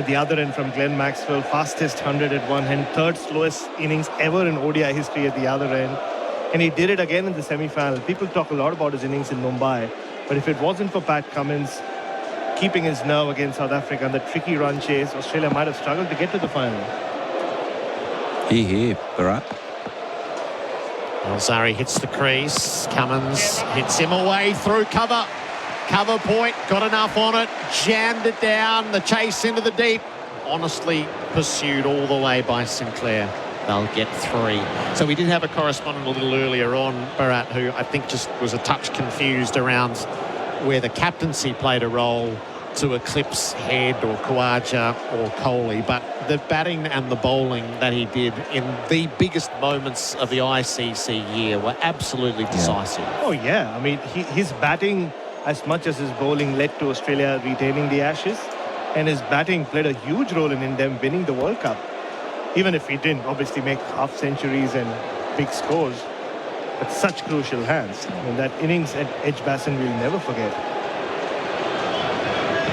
the other end from Glenn Maxwell, fastest 100 at one hand, third slowest innings ever in ODI history at the other end. And he did it again in the semi-final. People talk a lot about his innings in Mumbai, but if it wasn't for Pat Cummins keeping his nerve against South Africa and the tricky run chase, Australia might have struggled to get to the final. Here, Bharat. Elzari hits the crease. Cummins hits him away through cover. Cover point, got enough on it, jammed it down, the chase into the deep. Honestly pursued all the way by Sinclair. They'll get 3. So we did have a correspondent a little earlier on, Bharat, who I think just was a touch confused around where the captaincy played a role to eclipse Head or Khawaja or Kohli. But the batting and the bowling that he did in the biggest moments of the ICC year were absolutely decisive. Oh, yeah. I mean, his batting, as much as his bowling, led to Australia retaining the Ashes. And his batting played a huge role in them winning the World Cup. Even if he didn't obviously make half centuries and big scores, but such crucial hands. I mean, that innings at Edgbaston we'll never forget.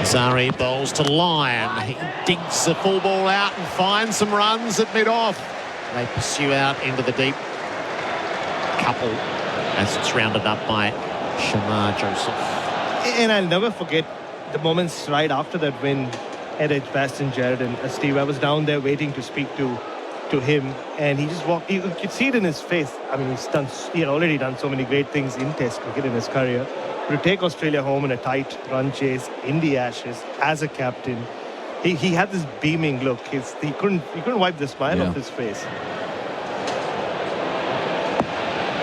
Zari bowls to Lyon. He digs the full ball out and finds some runs at mid-off. They pursue out into the deep. Couple as it's rounded up by Shamar Joseph. And I'll never forget the moments right after that win at Edgbaston, Gerard and Steve. I was down there waiting to speak to him, and he just walked. You could see it in his face. I mean, he had already done so many great things in Test cricket in his career. To take Australia home in a tight run chase in the Ashes as a captain, he had this beaming look. He couldn't wipe the smile off his face.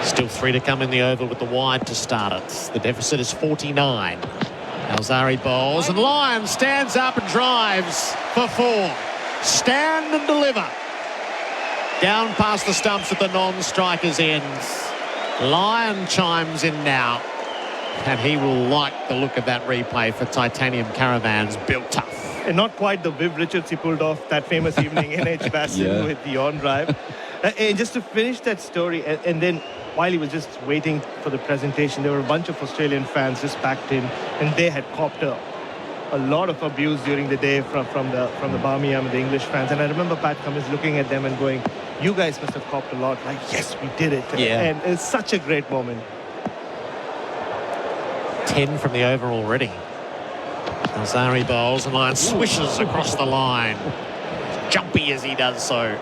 Still 3 to come in the over with the wide to start it. The deficit is 49. Elzari bowls and Lyon stands up and drives for 4. Stand and deliver. Down past the stumps at the non-strikers ends. Lyon chimes in now, and he will like the look of that replay for Titanium Caravans built tough. And not quite the Viv Richards he pulled off that famous evening in Edgbaston with the on-drive. And just to finish that story, and then while he was just waiting for the presentation, there were a bunch of Australian fans just packed in, and they had copped a lot of abuse during the day from the Birmingham and the English fans. And I remember Pat Cummins looking at them and going, "You guys must have copped a lot." Like, yes, we did it. Yeah. And it's such a great moment. 10 from the over already. Elzari bowls and Lyon swishes across the line. Jumpy as he does so.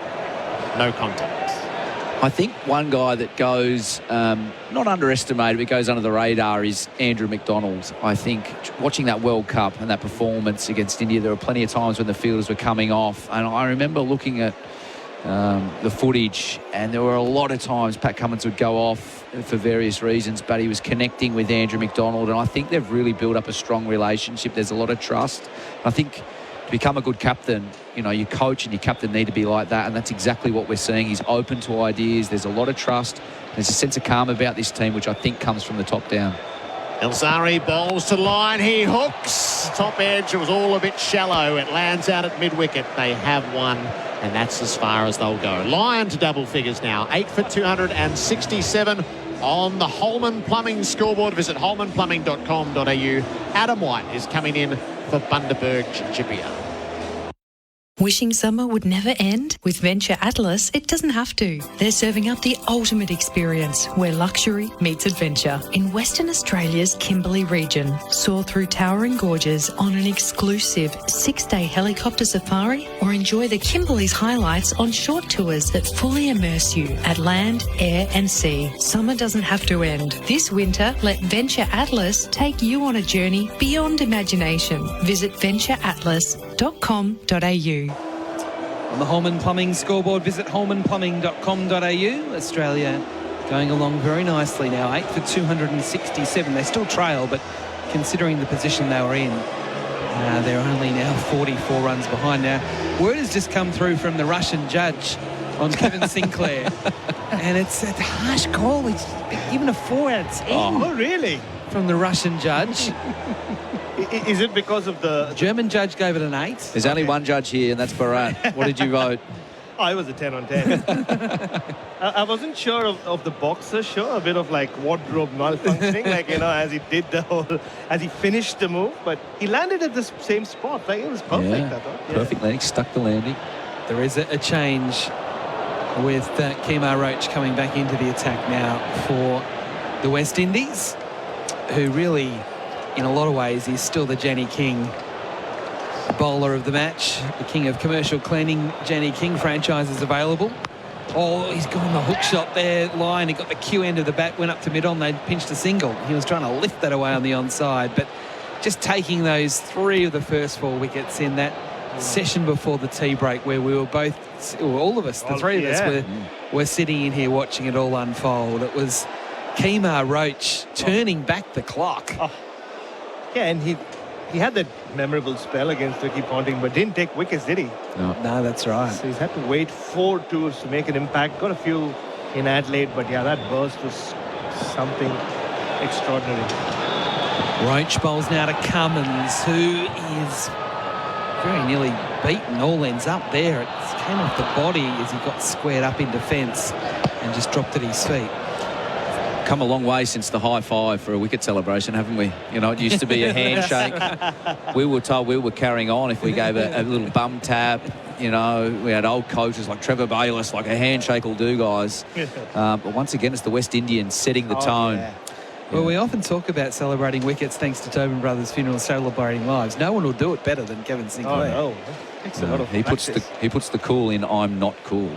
No contact. I think one guy that goes, not underestimated, but goes under the radar is Andrew McDonald. I think watching that World Cup and that performance against India, there were plenty of times when the fielders were coming off. And I remember looking at the footage, and there were a lot of times Pat Cummins would go off for various reasons, but he was connecting with Andrew McDonald, and I think they've really built up a strong relationship. There's a lot of trust. I think to become a good captain, you know, your coach and your captain need to be like that, and that's exactly what we're seeing. He's open to ideas. There's a lot of trust. There's a sense of calm about this team, which I think comes from the top down. Elzari bowls to the line. He hooks. Top edge. It was all a bit shallow. It lands out at mid-wicket. They have won, and that's as far as they'll go. Lyon to double figures now. 8 for 267 on the Holman Plumbing scoreboard. Visit holmanplumbing.com.au. Adam White is coming in for Bundaberg Chichipia. Wishing summer would never end? With Venture Atlas, it doesn't have to. They're serving up the ultimate experience where luxury meets adventure in Western Australia's Kimberley region. Soar through towering gorges on an exclusive 6-day helicopter safari, or enjoy the Kimberley's highlights on short tours that fully immerse you at land, air and sea. Summer doesn't have to end. This winter, let Venture Atlas take you on a journey beyond imagination. Visit ventureatlas.com.au. On the Holman Plumbing scoreboard, visit holmanplumbing.com.au. Australia going along very nicely now, 8 for 267. They still trail, but considering the position they were in, they're only now 44 runs behind. Now, word has just come through from the Russian judge on Kevin Sinclair, and it's a harsh call. He's given a 4 out of 10. Oh, really? From the Russian judge. Is it because of the German judge gave it an 8? There's only one judge here, and that's Bharat. What did you vote? I was a 10 on 10. I wasn't sure of the boxer show, a bit of like wardrobe malfunctioning, like, you know, as he did as he finished the move, but he landed at the same spot. Like, it was perfect, I thought. Yeah. Perfect landing, stuck the landing. There is a change with Kemar Roach coming back into the attack now for the West Indies, who really, in a lot of ways, is still the Jenny King bowler of the match. The king of commercial cleaning, Jenny King franchise is available. Oh, he's gone the hook shot there, line. He got the Q end of the bat, went up to mid-on. They pinched a single. He was trying to lift that away on the onside, but just taking those 3 of the first 4 wickets in that session before the tea break, where we were both, all of us, the 3 of us were sitting in here watching it all unfold. It was Kemar Roach turning back the clock. Oh. Yeah, and he had that memorable spell against Ricky Ponting, but didn't take wickets, did he? No, that's right. So he's had to wait 4 tours to make an impact. Got a few in Adelaide, but yeah, that burst was something extraordinary. Roach bowls now to Cummins, who is very nearly beaten. All ends up there. It came off the body as he got squared up in defence and just dropped at his feet. Come a long way since the high five for a wicket celebration, haven't we? You know, it used to be a handshake. We were told we were carrying on if we gave a little bum tap. You know, we had old coaches like Trevor Bayliss, like a handshake will do, guys. But once again, it's the West Indians setting the tone. Yeah. Well, we often talk about celebrating wickets thanks to Tobin Brothers Funeral, celebrating lives. No one will do it better than Kevin Sinclair. Oh, no. Takes a lot of he puts the cool in I'm not cool.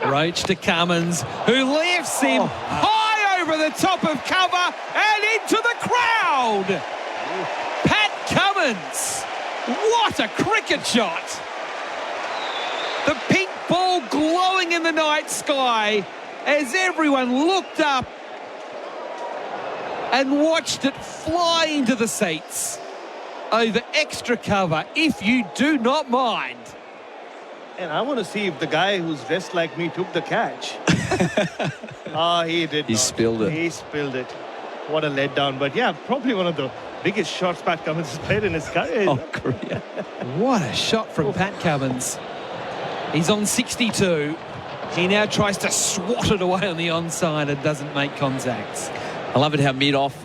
Roach to Cummins, who lifts him high over the top of cover and into the crowd. Pat Cummins, what a cricket shot. The pink ball glowing in the night sky as everyone looked up and watched it fly into the seats over extra cover, if you do not mind. And I want to see if the guy who's dressed like me took the catch. He did He spilled it. He spilled it. What a letdown. But yeah, probably one of the biggest shots Pat Cummins has played in his career. Korea. What a shot from Pat Cummins. He's on 62. He now tries to swat it away on the onside and doesn't make contacts. I love it how mid-off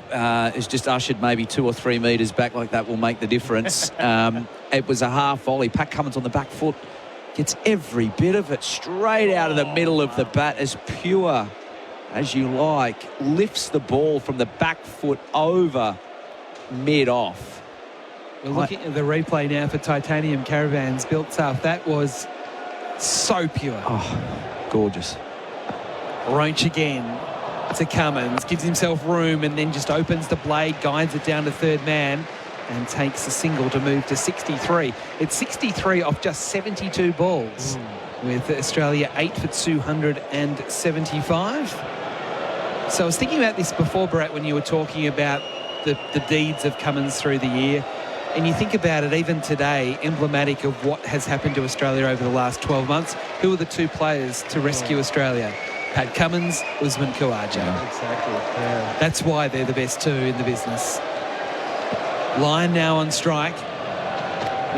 is just ushered maybe 2 or 3 metres back, like that will make the difference. It was a half volley. Pat Cummins on the back foot gets every bit of it straight out of the middle of the bat, as pure as you like. Lifts the ball from the back foot over mid-off. We're looking at the replay now for Titanium Caravans built tough. That was so pure. Oh, gorgeous. Roach again to Cummins, gives himself room and then just opens the blade, guides it down to third man and takes a single to move to 63. It's 63 off just 72 balls. with Australia 8 for 275. So I was thinking about this before, Bharat, when you were talking about the deeds of Cummins through the year. And you think about it, even today, emblematic of what has happened to Australia over the last 12 months. Who are the two players to rescue Australia? Pat Cummins, Usman Khawaja. Yeah, exactly. Yeah. That's why they're the best two in the business. Lyon now on strike.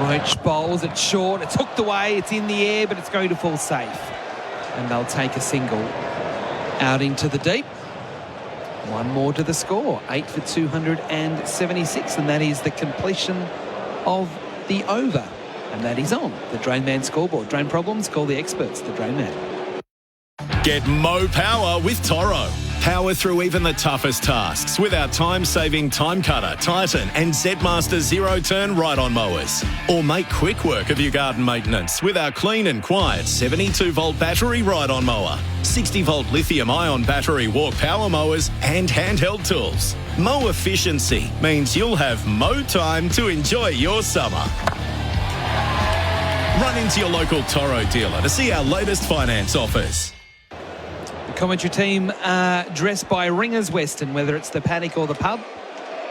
Roach bowls it short. It's hooked away. It's in the air, but it's going to fall safe. And they'll take a single out into the deep. One more to the score. 8 for 276. And that is the completion of the over. And that is on the Drain Man scoreboard. Drain problems? Call the experts, the Drain Man. Get Mo Power with Toro. Power through even the toughest tasks with our time-saving Time Cutter, Titan and Z-Master zero-turn ride-on mowers. Or make quick work of your garden maintenance with our clean and quiet 72-volt battery ride-on mower, 60-volt lithium-ion battery walk power mowers and handheld tools. Mow efficiency means you'll have mow time to enjoy your summer. Run into your local Toro dealer to see our latest finance offers. Commentary team dressed by Ringers Western, whether it's the paddock or the pub.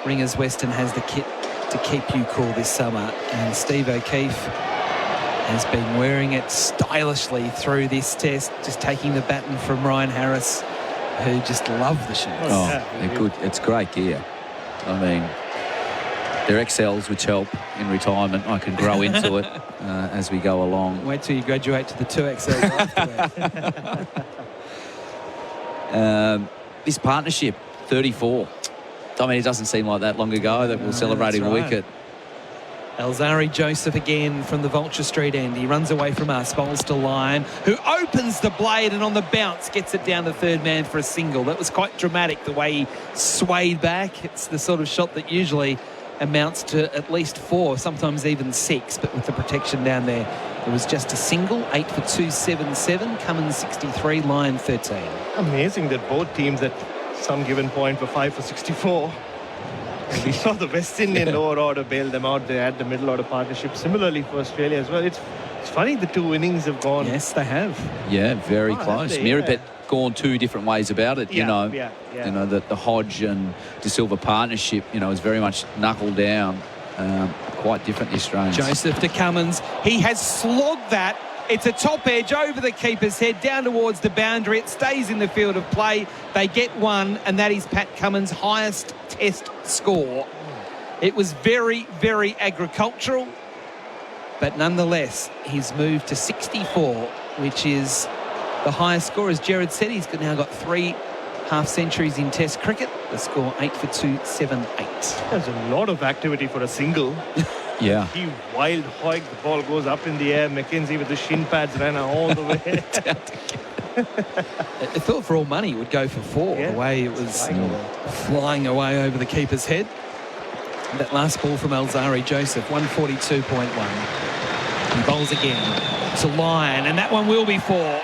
Ringers Western has the kit to keep you cool this summer. And Steve O'Keefe has been wearing it stylishly through this test, just taking the baton from Ryan Harris, who just loved the shirts. Oh, they're good. It's great gear. I mean, they're XLs, which help in retirement. I can grow into it as we go along. Wait till you graduate to the 2XL afterwards. This partnership, 34. I mean, it doesn't seem like that long ago that we're celebrating a wicket. Alzari Joseph again from the Vulture Street end. He runs away from us, bowls to Lyon, who opens the blade and on the bounce gets it down to third man for a single. That was quite dramatic, the way he swayed back. It's the sort of shot that usually amounts to at least 4, sometimes even 6, but with the protection down there, it was just a single. 8 for 277, Cummins 63, Lyon 13. Amazing that both teams at some given point were 5 for 64. And we saw the West Indian lower order bail them out. They had the middle order partnership. Similarly for Australia as well. It's funny the two innings have gone. Yes, they have. Yeah, very close. Mirabet gone 2 different ways about it. You know, the Hodge and De Silva partnership, is very much knuckled down. Quite different, the Australians. Joseph to Cummins. He has slogged that. It's a top edge over the keeper's head, down towards the boundary. It stays in the field of play. They get one, and that is Pat Cummins' highest test score. It was very, very agricultural, but nonetheless, he's moved to 64, which is the highest score. As Gerard said, he's now got 3 half-centuries in Test cricket. The score 8 for 278. There's a lot of activity for a single. Yeah. He wild hoik, the ball goes up in the air. McKenzie with the shin pads ran all the way. I thought for all money it would go for 4, the way it was flying away over the keeper's head. That last ball from Alzari Joseph, 142.1. He bowls again to Lyon, and that one will be 4.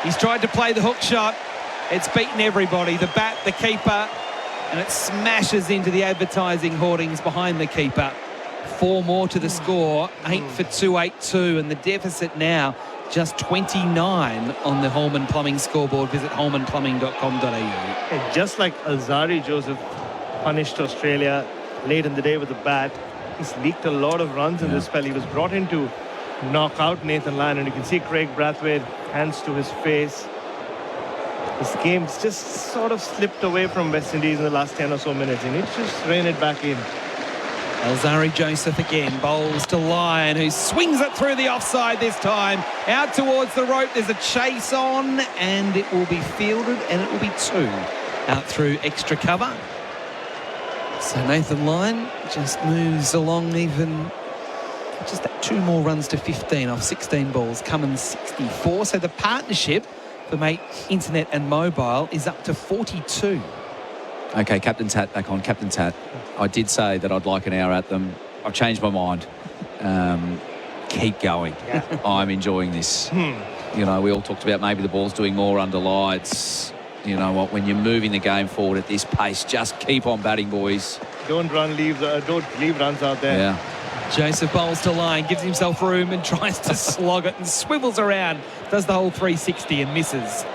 He's tried to play the hook shot. It's beaten everybody, the bat, the keeper, and it smashes into the advertising hoardings behind the keeper. 4 more to the score, 8 for 282, and the deficit now just 29 on the Holman Plumbing scoreboard. Visit holmanplumbing.com.au. And just like Alzari Joseph punished Australia late in the day with the bat, he's leaked a lot of runs in this spell. He was brought in to knock out Nathan Lyon, and you can see Craig Brathwaite, hands to his face. This game's just sort of slipped away from West Indies in the last 10 or so minutes, and it's just rein it back in. Alzari Joseph again bowls to Lyon, who swings it through the offside this time. Out towards the rope, there's a chase on, and it will be fielded, and it will be 2 out through extra cover. So Nathan Lyon just moves along even just that 2 more runs to 15 off 16 balls. Cummins 64. So the partnership for Mate Internet and Mobile is up to 42. Okay, captain's hat back on. Captain's hat. I did say that I'd like an hour at them. I've changed my mind. Keep going. I'm enjoying this. We all talked about maybe the ball's doing more under lights. You know what? When you're moving the game forward at this pace, just keep on batting, boys. Don't leave runs out there. Yeah. Joseph bowls to line, gives himself room and tries to slog it and swivels around. Does the whole 360 and misses.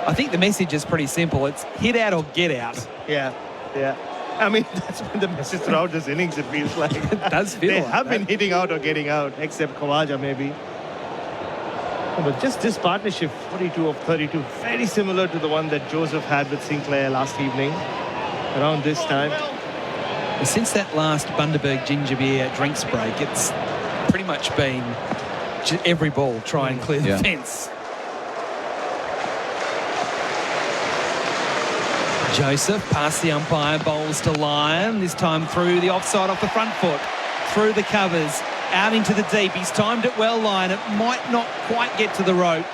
I think the message is pretty simple. It's hit out or get out. Yeah. I mean, that's been the message throughout this innings, it feels like. It does feel They like have that. been hitting out or getting out, except Khawaja maybe. But just this partnership, 42 of 32, very similar to the one that Joseph had with Sinclair last evening, around this time. Since that last Bundaberg ginger beer drinks break, it's pretty much been every ball try and clear the fence. Joseph past the umpire, bowls to Lyon, this time through the offside off the front foot, through the covers, out into the deep. He's timed it well, Lyon. It might not quite get to the rope,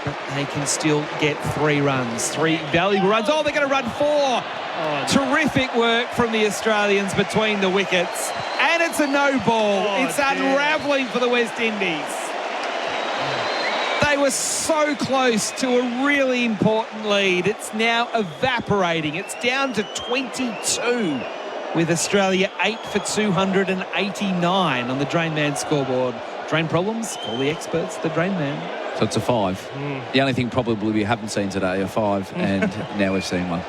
but they can still get 3 runs. 3 valuable runs. Oh, they're going to run 4. Terrific work from the Australians between the wickets. And it's a no ball. It's unravelling for the West Indies. They were so close to a really important lead. It's now evaporating. It's down to 22 with Australia 8 for 289 on the Drain Man scoreboard. Drain problems? Call the experts, the Drain Man. So it's a 5. The only thing probably we haven't seen today, a 5, and now we've seen one.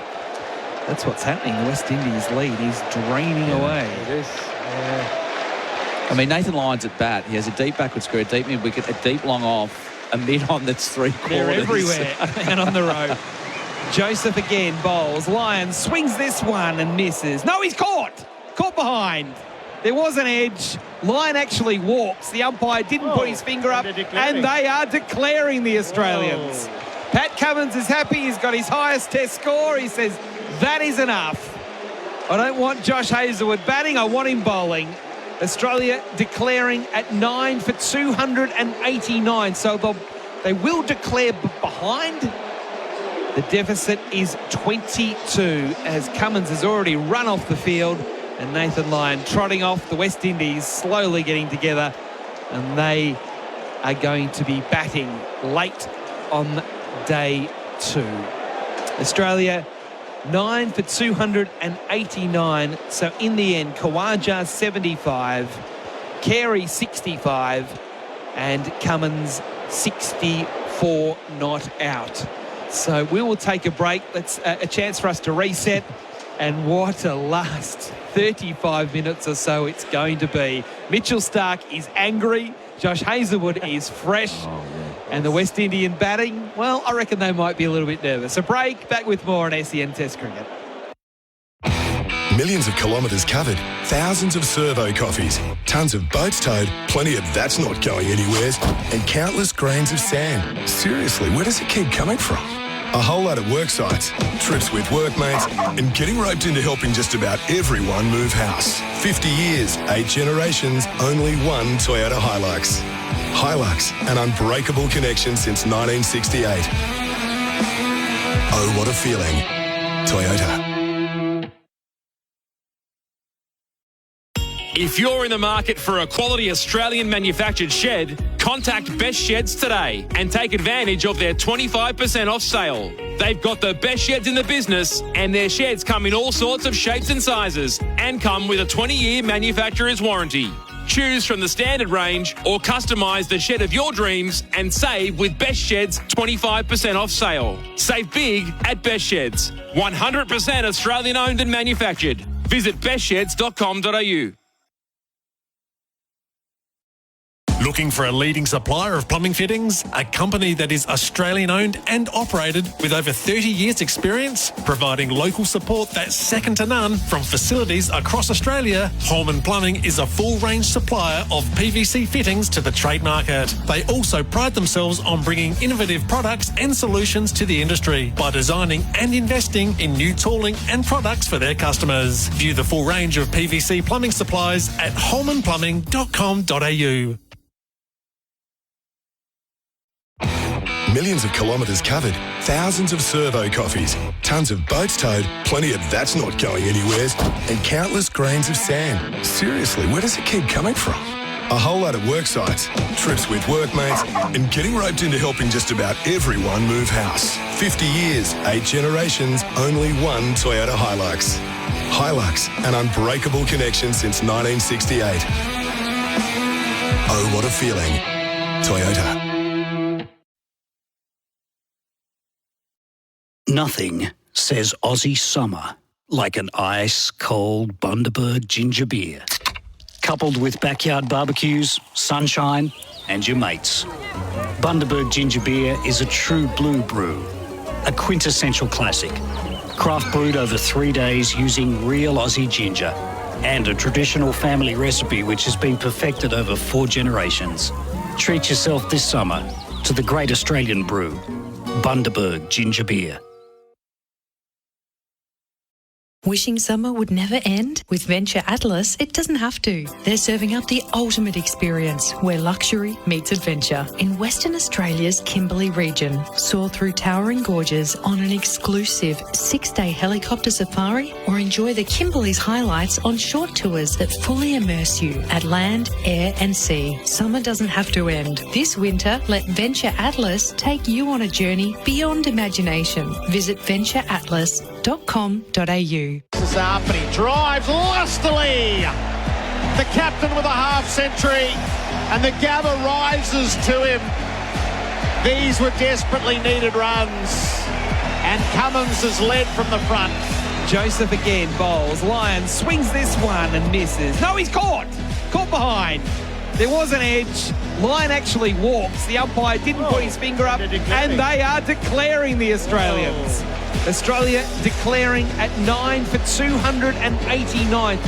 That's what's happening. The West Indies lead is draining away. It is. I mean, Nathan Lyon's at bat. He has a deep backward square, a deep mid wicket, a deep long off, a mid on that's 3/4. They're everywhere and on the road. Joseph again bowls. Lyon swings this one and misses. No, he's caught. Caught behind. There was an edge. Lyon actually walks. The umpire didn't put his finger up, and they are declaring the Australians. Pat Cummins is happy. He's got his highest test score. He says, that is enough. I don't want Josh Hazlewood batting. I want him bowling. Australia declaring at 9 for 289. So they will declare behind. The deficit is 22 as Cummins has already run off the field and Nathan Lyon trotting off. The West Indies slowly getting together, and they are going to be batting late on day 2. Australia 9 for 289. So in the end, Khawaja 75, Carey 65, and Cummins 64 not out. So we will take a break. That's a chance for us to reset. And what a last 35 minutes or so it's going to be. Mitchell Starc is angry. Josh Hazlewood is fresh. And the West Indian batting, well, I reckon they might be a little bit nervous. A break, back with more on SEN Test Cricket. Millions of kilometres covered, thousands of servo coffees, tons of boats towed, plenty of that's not going anywheres, and countless grains of sand. Seriously, where does it keep coming from? A whole lot of work sites, trips with workmates, and getting roped into helping just about everyone move house. 50 years, 8 generations, only one Toyota Hilux. Hilux, an unbreakable connection since 1968. Oh, what a feeling. Toyota. If you're in the market for a quality Australian manufactured shed, contact Best Sheds today and take advantage of their 25% off sale. They've got the best sheds in the business, and their sheds come in all sorts of shapes and sizes and come with a 20-year manufacturer's warranty. Choose from the standard range or customise the shed of your dreams and save with Best Sheds 25% off sale. Save big at Best Sheds. 100% Australian owned and manufactured. Visit bestsheds.com.au. Looking for a leading supplier of plumbing fittings? A company that is Australian owned and operated with over 30 years experience, providing local support that's second to none from facilities across Australia. Holman Plumbing is a full range supplier of PVC fittings to the trade market. They also pride themselves on bringing innovative products and solutions to the industry by designing and investing in new tooling and products for their customers. View the full range of PVC plumbing supplies at holmanplumbing.com.au. Millions of kilometres covered, thousands of servo coffees, tons of boats towed, plenty of that's not going anywheres, and countless grains of sand. Seriously, where does it keep coming from? A whole lot of work sites, trips with workmates, and getting roped into helping just about everyone move house. 50 years, 8 generations, only one Toyota Hilux. Hilux, an unbreakable connection since 1968. Oh, what a feeling. Toyota. Nothing says Aussie summer like an ice-cold Bundaberg ginger beer. Coupled with backyard barbecues, sunshine and your mates. Bundaberg ginger beer is a true blue brew, a quintessential classic. Craft brewed over 3 days using real Aussie ginger and a traditional family recipe which has been perfected over 4 generations. Treat yourself this summer to the great Australian brew, Bundaberg ginger beer. Wishing summer would never end? With Venture Atlas, it doesn't have to. They're serving up the ultimate experience where luxury meets adventure in Western Australia's Kimberley region. Soar through towering gorges on an exclusive 6-day helicopter safari or enjoy the Kimberley's highlights on short tours that fully immerse you at land, air and sea. Summer doesn't have to end. This winter, let Venture Atlas take you on a journey beyond imagination. Visit ventureatlas.com.au. This is up and he drives lustily. The captain with a half century and the gather rises to him. These were desperately needed runs and Cummins has led from the front. Joseph again bowls. Lyons swings this one and misses. No, he's caught behind. There was an edge. Lyon actually walks. The umpire didn't put his finger up and they are declaring the Australians. Australia declaring at 9 for 289.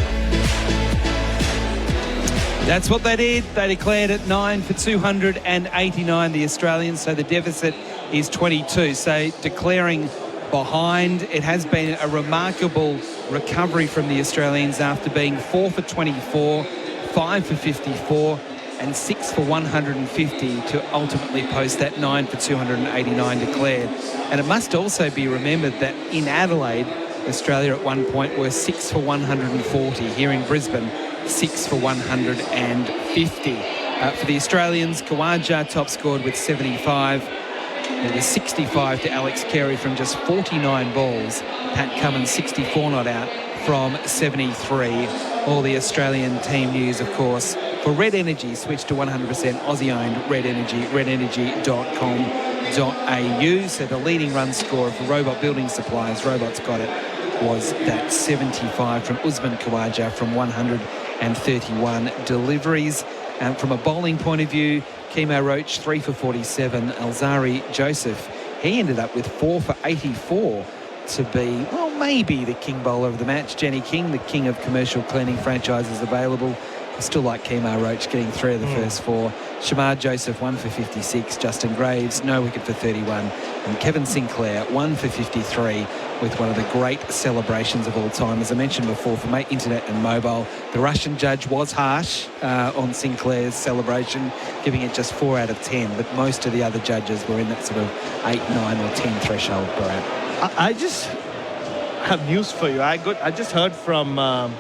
That's what they did. They declared at 9 for 289, the Australians. So the deficit is 22. So declaring behind. It has been a remarkable recovery from the Australians after being 4 for 24, 5 for 54 and 6 for 150 to ultimately post that 9 for 289 declared. And it must also be remembered that in Adelaide, Australia at one point were 6 for 140. Here in Brisbane, 6 for 150. For the Australians, Khawaja top scored with 75. It was 65 to Alex Carey from just 49 balls. Pat Cummins 64 not out from 73. All the Australian team news, of course, for Red Energy, switch to 100% Aussie-owned Red Energy, redenergy.com.au. So the leading run scorer for Robot Building Supplies, Robot's got it, was that 75 from Usman Khawaja from 131 deliveries. And from a bowling point of view, Kemo Roach 3 for 47. Alzari Joseph, he ended up with 4 for 84 to be, well, maybe the king bowler of the match. Jenny King, the king of commercial cleaning franchises available. I still like Kemo Roach getting 3 of the first 4. Shamar Joseph 1 for 56. Justin Graves no wicket for 31. And Kevin Sinclair 1 for 53 with one of the great celebrations of all time. As I mentioned before, for internet and mobile, the Russian judge was harsh on Sinclair's celebration, giving it just 4 out of 10. But most of the other judges were in that sort of 8, 9 or 10 threshold, Bharat. I just have news for you. I just heard from a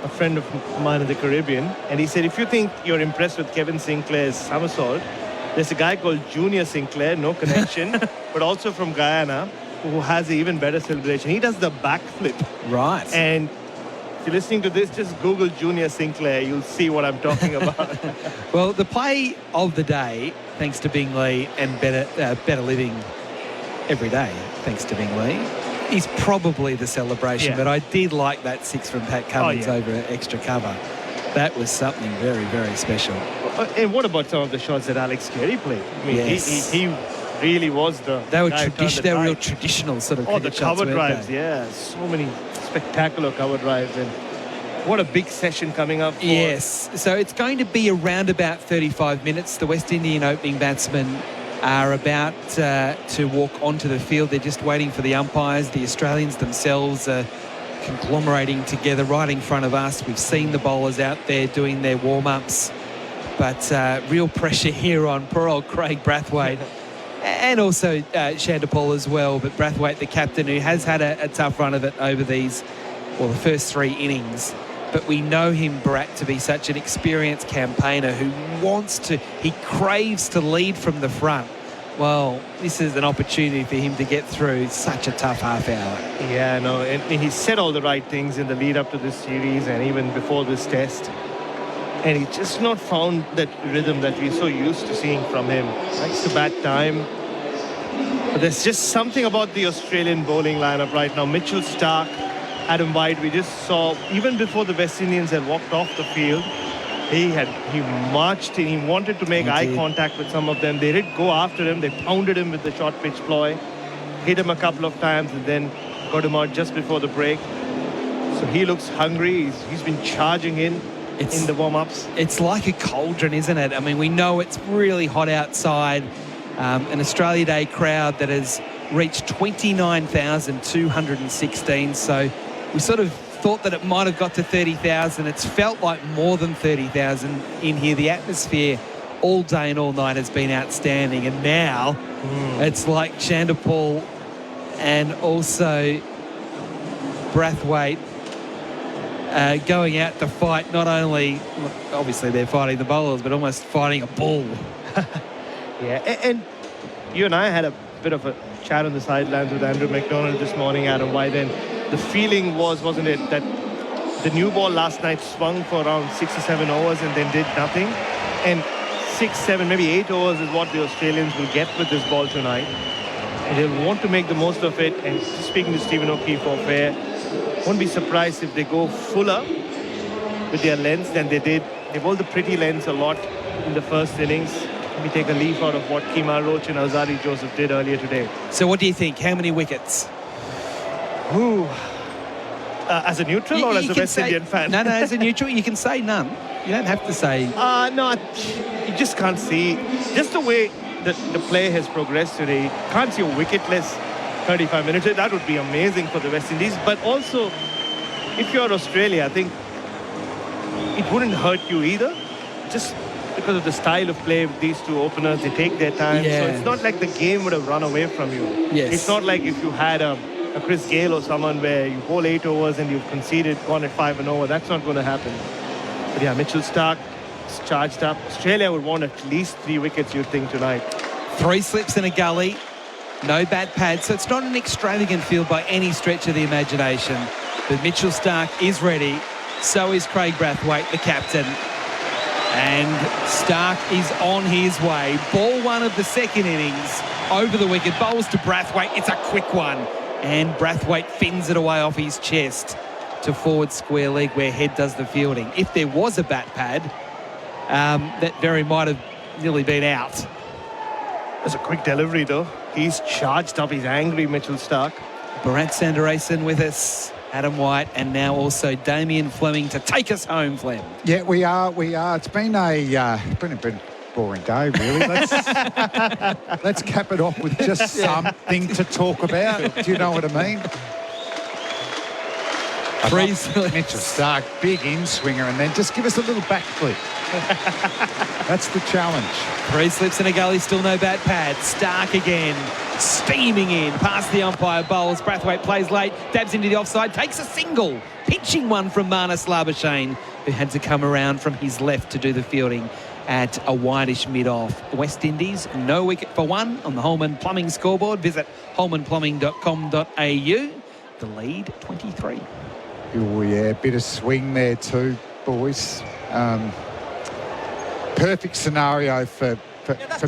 friend of mine in the Caribbean, and he said, if you think you're impressed with Kevin Sinclair's somersault, there's a guy called Junior Sinclair, no connection, but also from Guyana, who has an even better celebration. He does the backflip. Right. And if you're listening to this, just Google Junior Sinclair. You'll see what I'm talking about. Well, the play of the day, thanks to Bing Lee and Better Living every day, thanks to Bing Lee, is probably the celebration. Yeah. But I did like that 6 from Pat Cummins over extra cover. That was something very, very special. And what about some of the shots that Alex Carey played? I mean, yes. he really was the They were guy who turned they were real tide. traditional sort of Oh, the cricket shots, cover weren't drives, they? yeah. So many spectacular cover drives. And what a big session coming up for. Yes. So it's going to be around about 35 minutes. The West Indian opening batsmen are about to walk onto the field. They're just waiting for the umpires. The Australians themselves are conglomerating together right in front of us. We've seen the bowlers out there doing their warm-ups, but real pressure here on poor old Craig Brathwaite and also Shandapol as well. But Brathwaite, the captain, who has had a tough run of it over the first 3 innings. But we know him, Bharat, to be such an experienced campaigner who he craves to lead from the front. Well, this is an opportunity for him to get through such a tough half hour. Yeah, no, and he said all the right things in the lead up to this series and even before this test. And he's just not found that rhythm that we're so used to seeing from him. Likes to bat time. But there's just something about the Australian bowling lineup right now. Mitchell Starc, Adam White, we just saw, even before the West Indians had walked off the field, he marched in. He wanted to make eye contact with some of them. They did go after him. They pounded him with the short pitch ploy, hit him a couple of times, and then got him out just before the break. So he looks hungry. He's been charging in the warm-ups. It's like a cauldron, isn't it? I mean, we know it's really hot outside. An Australia Day crowd that has reached 29,216. So we sort of thought that it might have got to 30,000. It's felt like more than 30,000 in here. The atmosphere all day and all night has been outstanding. And now it's like Chanderpaul and also Brathwaite going out to fight. Not only, obviously they're fighting the bowlers, but almost fighting a bull. Yeah, and you and I had a bit of a chat on the sidelines with Andrew McDonald this morning, Adam White, and the feeling wasn't it, that the new ball last night swung for around 6 or 7 overs and then did nothing. And 6, 7, maybe 8 overs is what the Australians will get with this ball tonight. And they'll want to make the most of it. And speaking to Stephen O'Keefe off air, won't be surprised if they go fuller with their lengths than they did. They bowled the pretty lengths a lot in the first innings. Let me take a leaf out of what Kemar Roach and Azari Joseph did earlier today. So what do you think? How many wickets? As a neutral or as a West Indian fan? No, as a neutral, you can say none. You don't have to say... No, you just can't see. Just the way that the play has progressed today, can't see a wicketless 35 minutes. That would be amazing for the West Indies. But also, if you're Australia, I think it wouldn't hurt you either. Just because of the style of play with these two openers, they take their time. Yeah. So it's not like the game would have run away from you. Yes. It's not like if you had a Chris Gayle or someone where you bowl 8 overs and you've conceded, gone at 5 and over. That's not going to happen. But yeah, Mitchell Starc is charged up. Australia would want at least 3 wickets, you'd think, tonight. 3 slips in a gully. No bat pad. So it's not an extravagant field by any stretch of the imagination. But Mitchell Starc is ready. So is Craig Brathwaite, the captain. And Starc is on his way. Ball 1 of the second innings. Over the wicket. Bowls to Brathwaite. It's a quick one. And Brathwaite fins it away off his chest to forward square leg where Head does the fielding. If there was a bat pad, that very might have nearly been out. That's a quick delivery, though. He's charged up. He's angry, Mitchell Starc. Bharat Sundaresan with us, Adam White, and now also Damien Fleming to take us home, Flem. Yeah, we are. It's been a boring day, really. Let's cap it off with just something to talk about. Do you know what I mean? Mitchell Starc, big in-swinger, and then just give us a little backflip. That's the challenge. 3 slips in a gully, still no bat pad. Starc again, steaming in, past the umpire, bowls. Brathwaite plays late, dabs into the offside, takes a single. Pinching one from Marnus Labuschagne, who had to come around from his left to do the fielding at a wideish mid-off. West Indies, no wicket for 1 on the Holman Plumbing scoreboard. Visit holmanplumbing.com.au. The lead, 23. Oh, yeah, bit of swing there too, boys. Perfect scenario for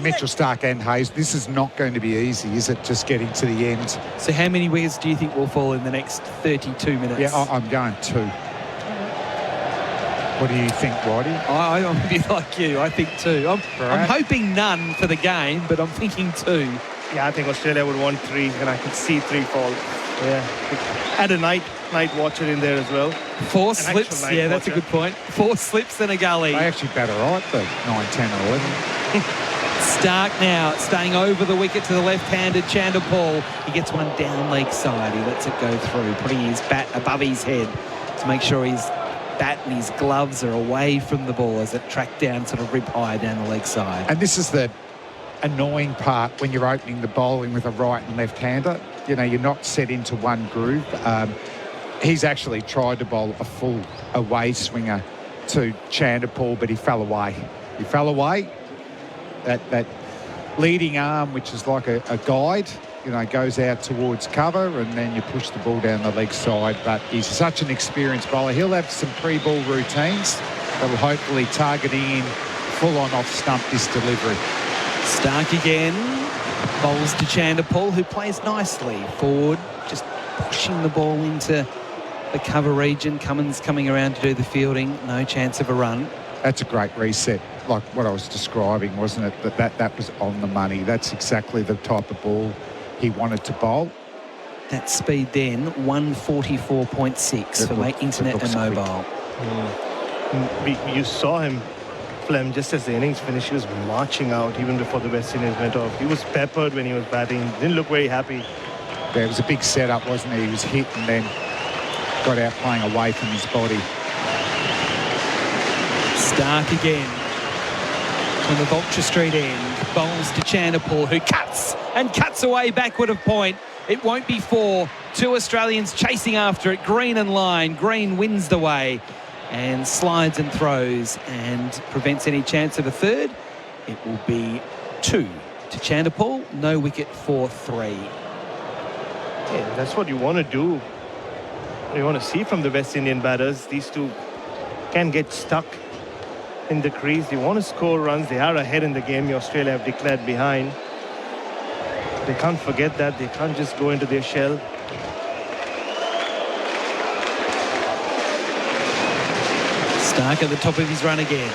Mitchell Starc and Hayes. This is not going to be easy, is it, just getting to the end? So how many wickets do you think will fall in the next 32 minutes? Yeah, I'm going 2. What do you think, Whitey? I'm a bit like you. I think 2. I'm hoping none for the game, but I'm thinking 2. Yeah, I think Australia would want 3, and I can see 3 fall. Yeah. Add a night watcher in there as well. 4 slips, yeah, that's a good point. 4 slips in a gully. They actually bat all right, though, 9, 10 or 11. Starc now staying over the wicket to the left-handed Chanderpaul. He gets one down leg side. He lets it go through, putting his bat above his head to make sure his bat and his gloves are away from the ball as it tracked down sort of rib high down the leg side. And this is the annoying part when you're opening the bowling with a right and left-hander. You know, you're not set into one groove. He's actually tried to bowl a full away swinger to Chanderpaul, but he fell away. That leading arm, which is like a guide, you know, goes out towards cover, and then you push the ball down the leg side. But he's such an experienced bowler. He'll have some pre-ball routines. That'll hopefully targeting in full-on off-stump this delivery. Stark again. Bowls to Chanderpaul, who plays nicely forward, just pushing the ball into the cover region. Cummins coming around to do the fielding. No chance of a run. That's a great reset, like what I was describing, wasn't it? That was on the money. That's exactly the type of ball he wanted to bowl. That speed then, 144.6 for my internet and mobile. You saw him, Flem, just as the innings finished, he was marching out even before the West Indies went off. He was peppered when he was batting. Didn't look very happy. Yeah, it was a big setup, wasn't it? He was hit and then got out playing away from his body. Stark again from the Vulture Street end. Bowls to Chanderpaul, who cuts away backward of point. It won't be 4. 2 Australians chasing after it. Green and line. Green wins the way and slides and throws and prevents any chance of a third. It will be 2 to Chanderpaul. No wicket for 3. Yeah, that's what you want to do. You want to see from the West Indian batters. These two can get stuck in the crease. They want to score runs. They are ahead in the game. Australia have declared behind. They can't forget that. They can't just go into their shell. Stark at the top of his run again.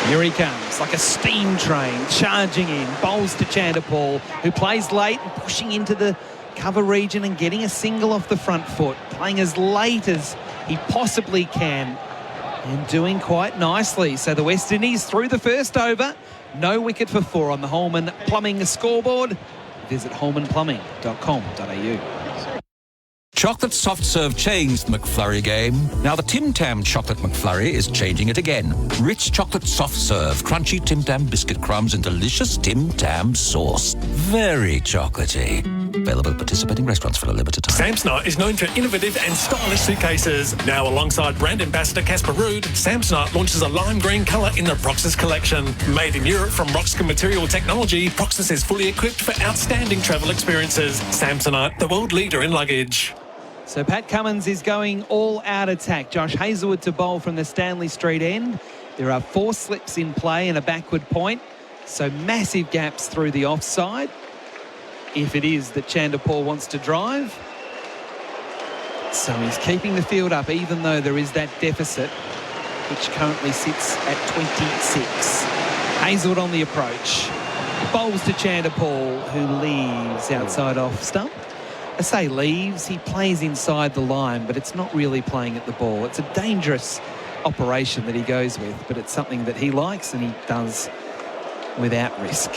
Here he comes, like a steam train, charging in. Bowls to Chanderpaul, who plays late and pushing into the cover region and getting a single off the front foot. Playing as late as he possibly can and doing quite nicely. So the West Indies through the first over. No wicket for 4 on the Holman Plumbing scoreboard. Visit holmanplumbing.com.au. Chocolate soft serve changed the McFlurry game. Now the Tim Tam Chocolate McFlurry is changing it again. Rich chocolate soft serve, crunchy Tim Tam biscuit crumbs and delicious Tim Tam sauce. Very chocolatey. Available at participating restaurants for a limited time. Samsonite is known for innovative and stylish suitcases. Now alongside brand ambassador Casper Ruud, Samsonite launches a lime green colour in the Proxys collection. Made in Europe from Roxkin Material Technology, Proxys is fully equipped for outstanding travel experiences. Samsonite, the world leader in luggage. So Pat Cummins is going all-out attack. Josh Hazlewood to bowl from the Stanley Street end. There are 4 slips in play and a backward point. So massive gaps through the offside. If it is that Chanderpaul wants to drive. So he's keeping the field up even though there is that deficit, which currently sits at 26. Hazlewood on the approach. Bowls to Chanderpaul, who leaves outside off stump. I say leaves, he plays inside the line, but it's not really playing at the ball. It's a dangerous operation that he goes with, but it's something that he likes and he does without risk.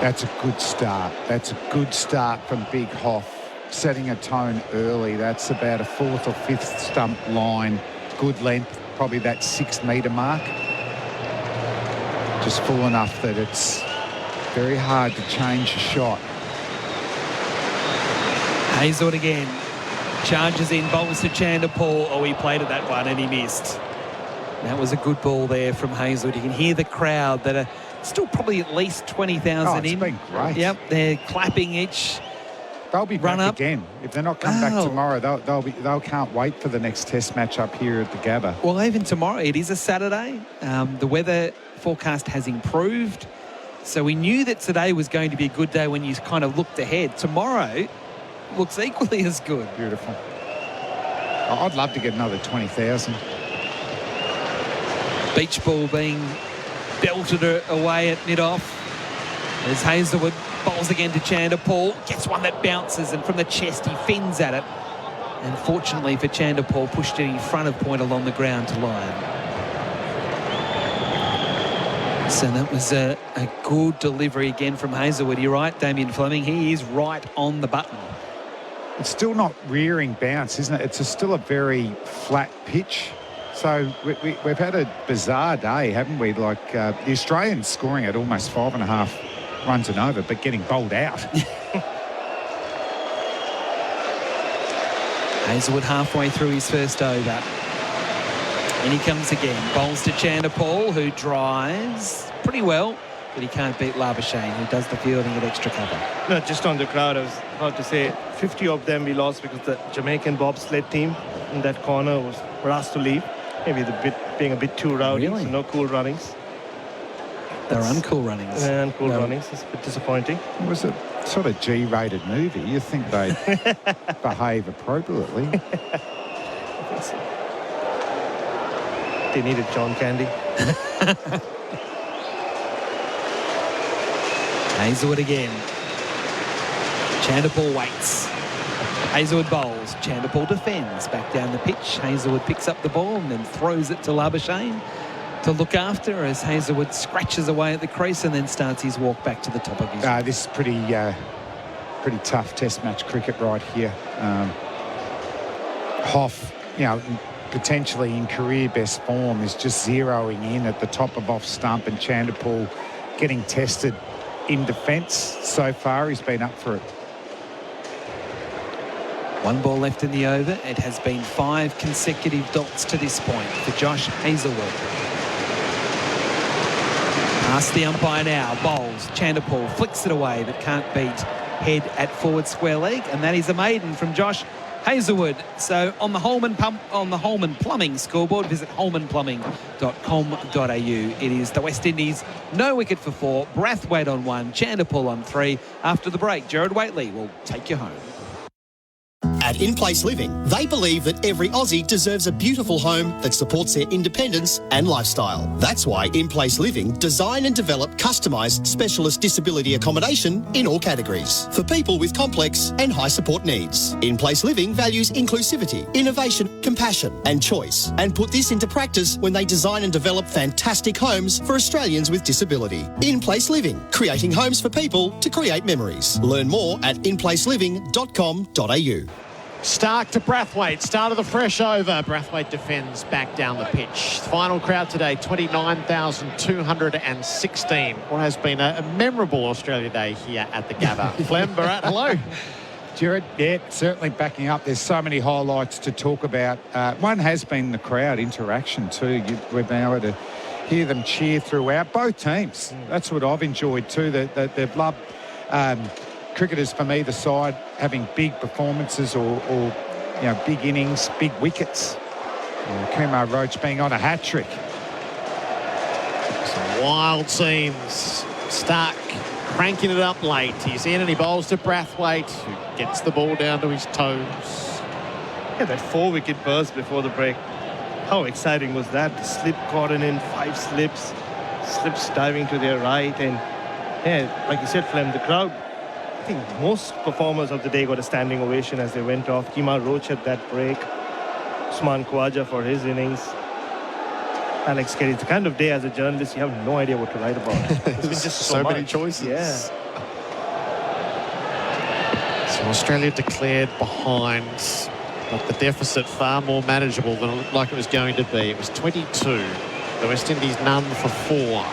That's a good start. That's a good start from Big Hoff, setting a tone early. That's about a 4th or 5th stump line. Good length, probably that 6 metre mark. Just full enough that it's very hard to change a shot. Hazlewood again. Charges in, bowls to Chanderpaul. Oh, he played at that one and he missed. That was a good ball there from Hazlewood. You can hear the crowd that are still probably at least 20,000 in. It's been great. Yep, they're clapping each. They'll be run back up again. If they're not coming back tomorrow, they'll can't wait for the next Test match up here at the Gabba. Well, even tomorrow, it is a Saturday. The weather forecast has improved. So we knew that today was going to be a good day when you kind of looked ahead. Tomorrow looks equally as good. Beautiful. I'd love to get another 20,000. Beach ball being belted away at mid-off. As Hazlewood bowls again to Chanderpaul. Gets one that bounces and from the chest he fins at it. And fortunately for Chanderpaul, pushed it in front of point along the ground to Lyon. So that was a good delivery again from Hazlewood. You're right, Damien Fleming. He is right on the button. It's still not rearing bounce, isn't it? It's still a very flat pitch. So we've had a bizarre day, haven't we? Like the Australians scoring at almost 5.5 runs and over, but getting bowled out. Hazlewood halfway through his first over. And he comes again. Bowls to Chanderpaul, who drives pretty well. but he can't beat Labuschagne, who does the fielding at extra cover. No, just on the crowd, I was about to say 50 of them we lost because the Jamaican bobsled team in that corner were asked to leave. Maybe being a bit too rowdy, Really? so no cool runnings. They're uncool runnings. Yeah, uncool runnings. It's a bit disappointing. It was a sort of G-rated movie. You think they'd behave appropriately. They needed John Candy. Hazelwood again. Chanderpaul waits. Hazelwood bowls. Chanderpaul defends. Back down the pitch. Hazelwood picks up the ball and then throws it to Labuschagne to look after as Hazelwood scratches away at the crease and then starts his walk back to the top of his... This is pretty tough test match cricket right here. Hoff, potentially in career best form, is just zeroing in at the top of off stump, and Chanderpaul getting tested in defence so far. He's been up for it. One ball left in the over. It has been 5 consecutive dots to this point for Josh Hazelwood. Past the umpire now. Bowls. Chanderpaul flicks it away but can't beat head at forward square leg, and that is a maiden from Josh Hazelwood. So on the Holman Plumbing scoreboard, visit holmanplumbing.com.au. It is the West Indies, no wicket for 4, Brathwaite on 1, Chanderpaul on 3. After the break, Gerard Whateley will take you home. At In Place Living, they believe that every Aussie deserves a beautiful home that supports their independence and lifestyle. That's why In Place Living design and develop customised specialist disability accommodation in all categories for people with complex and high support needs. In Place Living values inclusivity, innovation, compassion and choice, and put this into practice when they design and develop fantastic homes for Australians with disability. In Place Living, creating homes for people to create memories. Learn more at inplaceliving.com.au. Stark to Brathwaite, start of the fresh over. Brathwaite defends back down the pitch. Final crowd today, 29,216. What has been a memorable Australia Day here at the Gabba. Flem, Bharat, hello. Gerard, yeah, certainly backing up. There's so many highlights to talk about. One has been the crowd interaction too. We've been able to hear them cheer throughout. Both teams. That's what I've enjoyed too. They've loved cricketers from either side having big performances or big innings, big wickets. Kumar Roach being on a hat-trick. Some wild scenes. Stark cranking it up late. He's in and he bowls to Brathwaite, who gets the ball down to his toes. Yeah, that 4-wicket burst before the break. How exciting was that? The slip cordon in, 5 slips diving to their right. And yeah, like you said, Flem, the crowd, I think most performers of the day got a standing ovation as they went off. Kumar Roach had that break. Usman Khawaja for his innings. Alex Carey. It's the kind of day as a journalist you have no idea what to write about. There's been just so many choices. Yeah. So Australia declared behind, but the deficit far more manageable than it looked like it was going to be. It was 22. The West Indies none for 4.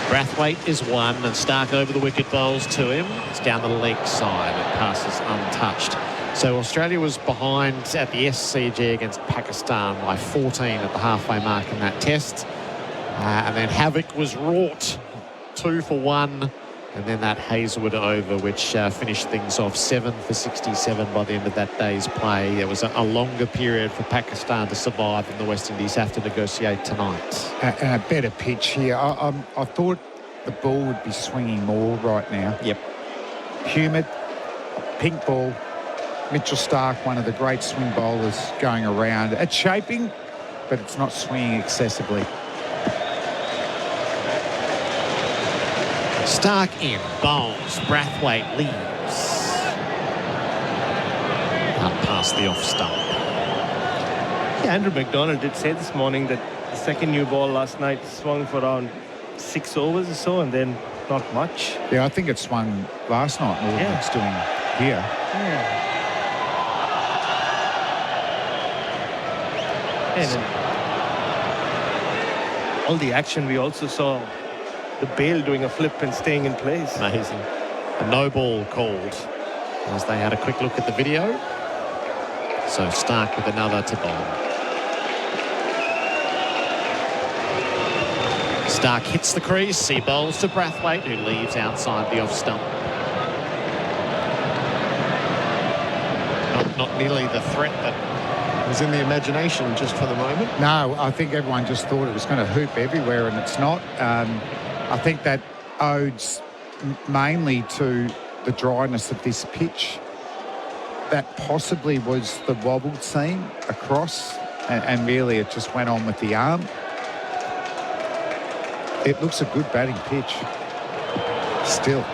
Brathwaite is 1 and Stark over the wicket bowls to him. It's down the leg side. It passes untouched. So Australia was behind at the SCG against Pakistan by 14 at the halfway mark in that test. And then havoc was wrought. 2 for 1. And then that Hazelwood over, which finished things off 7 for 67 by the end of that day's play. There was a longer period for Pakistan to survive, and the West Indies have to negotiate tonight. And a better pitch here. I thought the ball would be swinging more right now. Yep. Humid, pink ball. Mitchell Stark, one of the great swing bowlers going around. It's shaping, but it's not swinging excessively. Stark in, bowls, Brathwaite leaves. Up past the off stump. Yeah, Andrew McDonald did say this morning that the second new ball last night swung for around 6 overs or so, and then not much. Yeah, I think it swung last night more than it's doing here. Yeah. And all the action, we also saw the Bale doing a flip and staying in place. Amazing. A no ball called as they had a quick look at the video. So Stark with another to bowl. Stark hits the crease. He bowls to Brathwaite, who leaves outside the off stump. Not nearly the threat that was in the imagination just for the moment. No, I think everyone just thought it was going to hoop everywhere, and it's not. I think that owes mainly to the dryness of this pitch. That possibly was the wobble seam across, and really it just went on with the arm. It looks a good batting pitch still.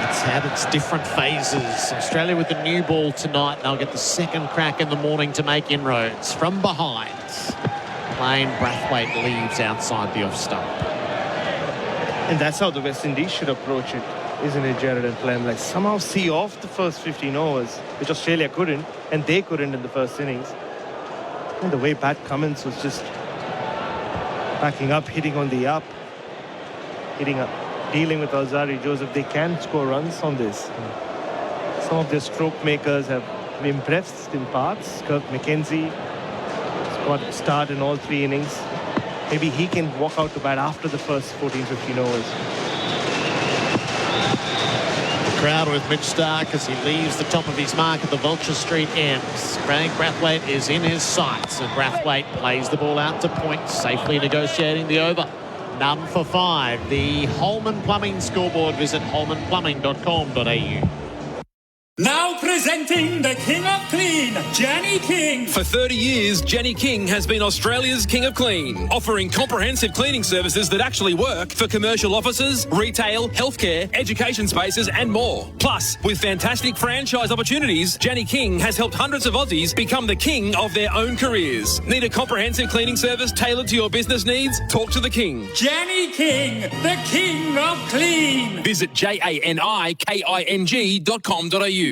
It's had its different phases. Australia with the new ball tonight. They'll get the second crack in the morning to make inroads from behind. Plain Brathwaite leaves outside the off stump. And that's how the West Indies should approach it, isn't it, Gerard and Fleming? Like, somehow see off the first 15 overs, which Australia couldn't, and they couldn't in the first innings. And the way Pat Cummins was just backing up, hitting on the up, hitting up, dealing with Alzari Joseph, they can score runs on this. Some of their stroke makers have impressed in parts. Kirk McKenzie got a start in all 3 innings. Maybe he can walk out to bat after the first 14, 15 overs. The crowd with Mitch Stark as he leaves the top of his mark at the Vulture Street ends. Craig Brathwaite is in his sights, and Brathwaite plays the ball out to point, safely negotiating the over. None for 5. The Holman Plumbing scoreboard. Visit holmanplumbing.com.au. Now presenting the King of Clean, Jenny King. For 30 years, Jenny King has been Australia's King of Clean, offering comprehensive cleaning services that actually work for commercial offices, retail, healthcare, education spaces and more. Plus, with fantastic franchise opportunities, Jenny King has helped hundreds of Aussies become the king of their own careers. Need a comprehensive cleaning service tailored to your business needs? Talk to the King. Jenny King, the King of Clean. Visit JANIKING.com.au.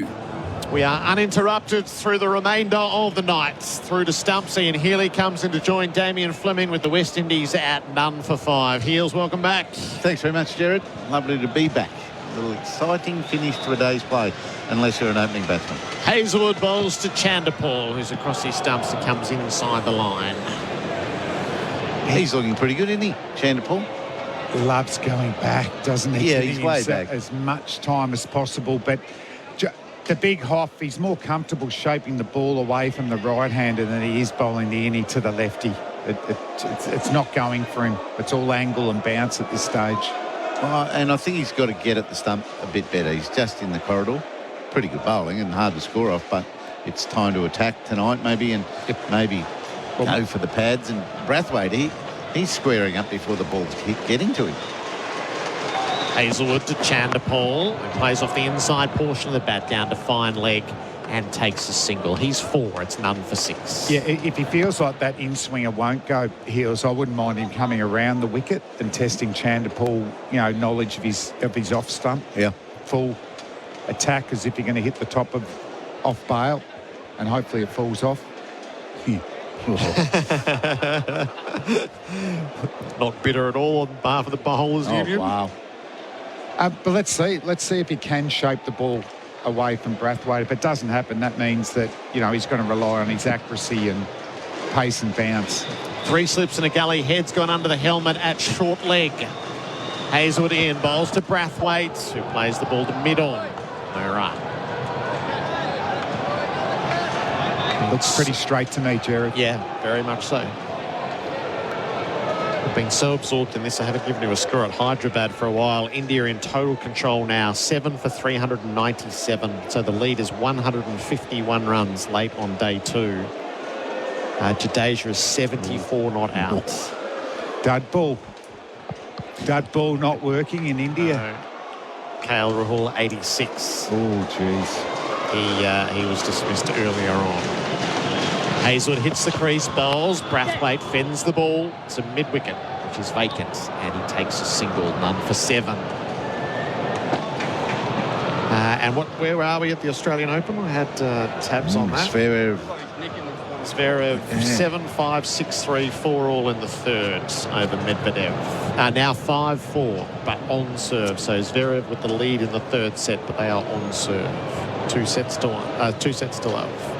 We are uninterrupted through the remainder of the night. Through to Stumpsy, and Healy comes in to join Damien Fleming with the West Indies at none for 5. Heels, welcome back. Thanks very much, Gerard. Lovely to be back. A little exciting finish to a day's play, unless you're an opening batsman. Hazelwood bowls to Chanderpaul, who's across his stumps and comes inside the line. He's looking pretty good, isn't he, Chanderpaul? Loves going back, doesn't he? Yeah, he's way back. As much time as possible, but the big Hoff, he's more comfortable shaping the ball away from the right-hander than he is bowling the innie to the lefty. It's not going for him. It's all angle and bounce at this stage. And I think he's got to get at the stump a bit better. He's just in the corridor. Pretty good bowling and hard to score off, but it's time to attack tonight maybe, and maybe go for the pads. And Brathwaite, he's squaring up before the ball's getting to him. Hazelwood to Chanderpaul, who plays off the inside portion of the bat down to fine leg and takes a single. He's 4. It's none for 6. Yeah, if he feels like that in-swinger won't go, Heels, I wouldn't mind him coming around the wicket and testing Chanderpaul, knowledge of his off stump. Yeah. Full attack as if you're going to hit the top of off bail, and hopefully it falls off. Not bitter at all on behalf of the Bowlers Union. Wow. But let's see if he can shape the ball away from Brathwaite. If it doesn't happen, that means that, he's going to rely on his accuracy and pace and bounce. 3 slips and a gully. Head's gone under the helmet at short leg. Hazelwood in, bowls to Brathwaite, who plays the ball to mid-on. No run. Looks pretty straight to me, Gerard. Yeah, very much so. I've been so absorbed in this, I haven't given you a score at Hyderabad for a while. India in total control now, 7 for 397. So the lead is 151 runs late on day 2. Jadeja is 74 not out. Dud ball not working in India. No. KL Rahul 86. Oh, jeez. He was dismissed earlier on. Hazelwood hits the crease, bowls. Brathwaite fends the ball to mid-wicket, which is vacant, and he takes a single, none for 7. And where are we at the Australian Open? I had tabs on that. Zverev 7-5, 6-3, 4 all in the third over Medvedev. Now 5-4, but on serve. So Zverev with the lead in the third set, but they are on serve. 2 sets to love.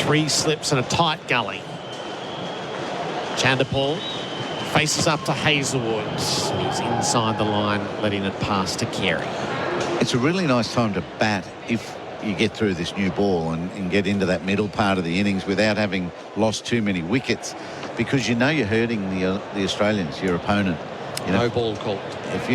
3 slips and a tight gully. Chanderpaul faces up to Hazelwood. He's inside the line, letting it pass to Carey. It's a really nice time to bat if you get through this new ball and get into that middle part of the innings without having lost too many wickets, because you know you're hurting the Australians, your opponent. You know, no ball called. If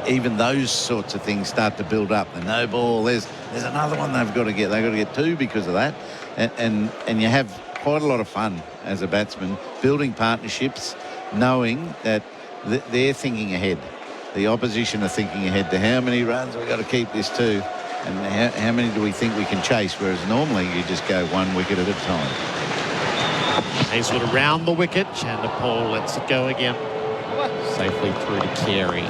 even those sorts of things start to build up, the no ball, there's another one they've got to get. They've got to get 2 because of that, and you have quite a lot of fun as a batsman building partnerships, knowing that they're thinking ahead. The opposition are thinking ahead to how many runs we've got to keep this to, and how many do we think we can chase, whereas normally you just go 1 wicket at a time. Hazelwood around the wicket. Chanderpaul lets it go again. Safely through to Carey.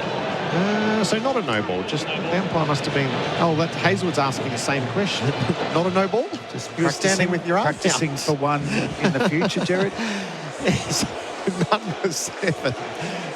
So not a no ball. Just the umpire must have been. Oh, that Hazelwood's asking the same question. Not a no ball. Just you were standing with your arms practicing down. for one in the future, Gerard. Number 7.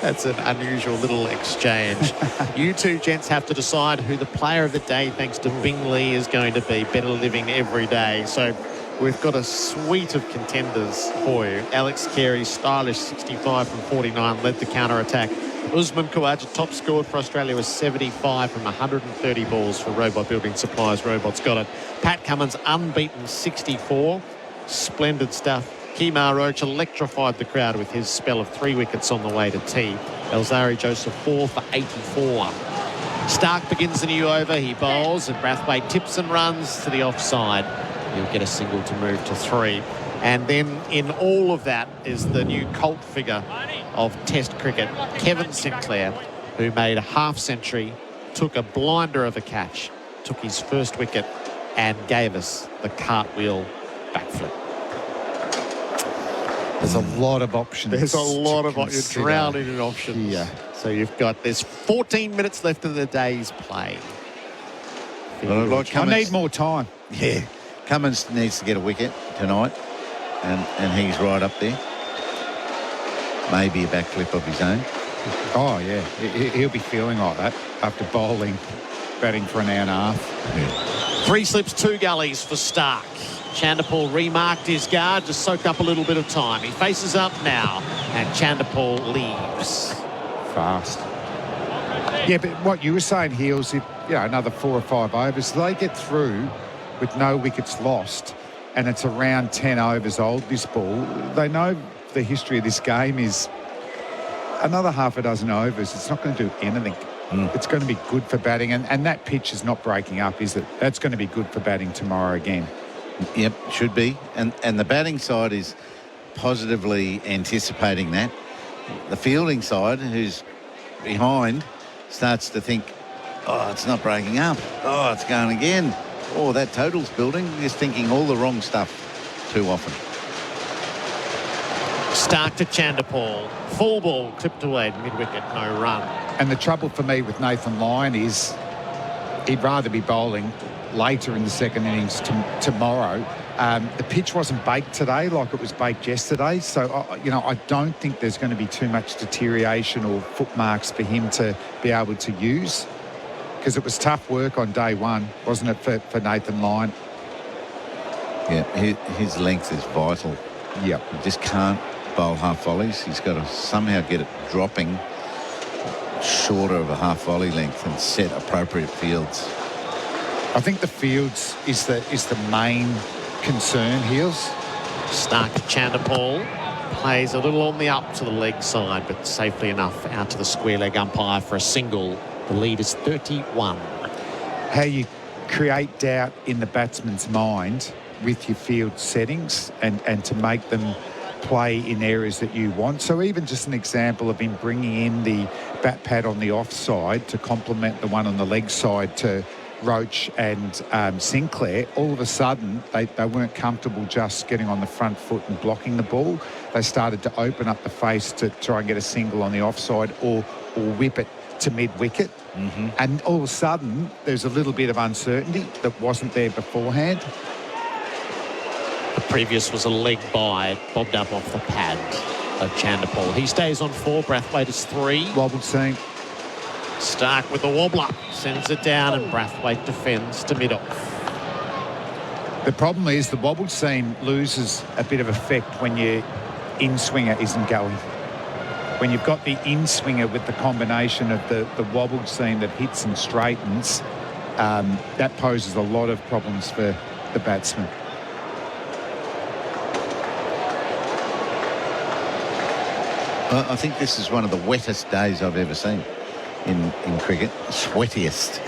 That's an unusual little exchange. You two gents have to decide who the player of the day, thanks to Bingley, is going to be. Better living every day. So we've got a suite of contenders for you. Alex Carey's stylish 65 from 49 led the counter-attack. Usman Khawaja top scored for Australia was 75 from 130 balls for Robot Building Supplies. Robot's got it. Pat Cummins unbeaten 64. Splendid stuff. Kemar Roach electrified the crowd with his spell of 3 wickets on the way to tea. Elzari Joseph 4 for 84. Stark begins the new over. He bowls and Brathwaite tips and runs to the offside. He'll get a single to move to 3. And then in all of that is the new cult figure of Test cricket, Kevin Sinclair, who made a half-century, took a blinder of a catch, took his first wicket and gave us the cartwheel backflip. There's a lot of options. There's a lot of options. You're drowning in options. Yeah. So there's 14 minutes left in the day's play. I need more time. Yeah. Cummins needs to get a wicket tonight, and he's right up there. Maybe a backflip of his own. Oh, yeah. He'll be feeling like that after batting for an hour and a half. Yeah. 3 slips, 2 gullies for Stark. Chanderpaul remarked his guard to soak up a little bit of time. He faces up now, and Chanderpaul leaves. Fast. Yeah, but what you were saying, Heels, if another 4 or 5 overs, they get through with no wickets lost, and it's around 10 overs old, this ball. They know the history of this game is another half a dozen overs. It's not going to do anything. It's going to be good for batting, and that pitch is not breaking up, is it? That's going to be good for batting tomorrow again. Yep, should be. And the batting side is positively anticipating that. The fielding side, who's behind, starts to think, oh, it's not breaking up. Oh, it's going again. Oh, that total's building. Just thinking all the wrong stuff too often. Stark to Chanderpaul. Full ball clipped away mid-wicket, no run. And the trouble for me with Nathan Lyon is he'd rather be bowling later in the second innings tomorrow. The pitch wasn't baked today like it was baked yesterday. So, I don't think there's going to be too much deterioration or footmarks for him to be able to use, because it was tough work on day one, wasn't it, for Nathan Lyon? Yeah, his length is vital. Yep. He just can't bowl half volleys. He's got to somehow get it dropping shorter of a half volley length and set appropriate fields. I think the fields is the main concern, Heels. Stark to Chanderpaul. Plays a little on the up to the leg side, but safely enough out to the square leg umpire for a single. The lead is 31. How you create doubt in the batsman's mind with your field settings and to make them play in areas that you want. So even just an example of him bringing in the bat pad on the offside to complement the one on the leg side to Roach and Sinclair, all of a sudden they weren't comfortable just getting on the front foot and blocking the ball. They started to open up the face to try and get a single on the offside or whip it to mid-wicket. Mm-hmm. And all of a sudden there's a little bit of uncertainty that wasn't there beforehand. The previous was a leg by, bobbed up off the pad of Chanderpaul. He stays on 4, Brathwaite is 3. Wobble seam. Stark with the wobbler, sends it down, and Brathwaite defends to mid-off. The problem is the wobble seam loses a bit of effect when your in-swinger isn't going. When you've got the in-swinger with the combination of the wobble seam that hits and straightens, that poses a lot of problems for the batsman. I think this is one of the wettest days I've ever seen in cricket. Sweatiest.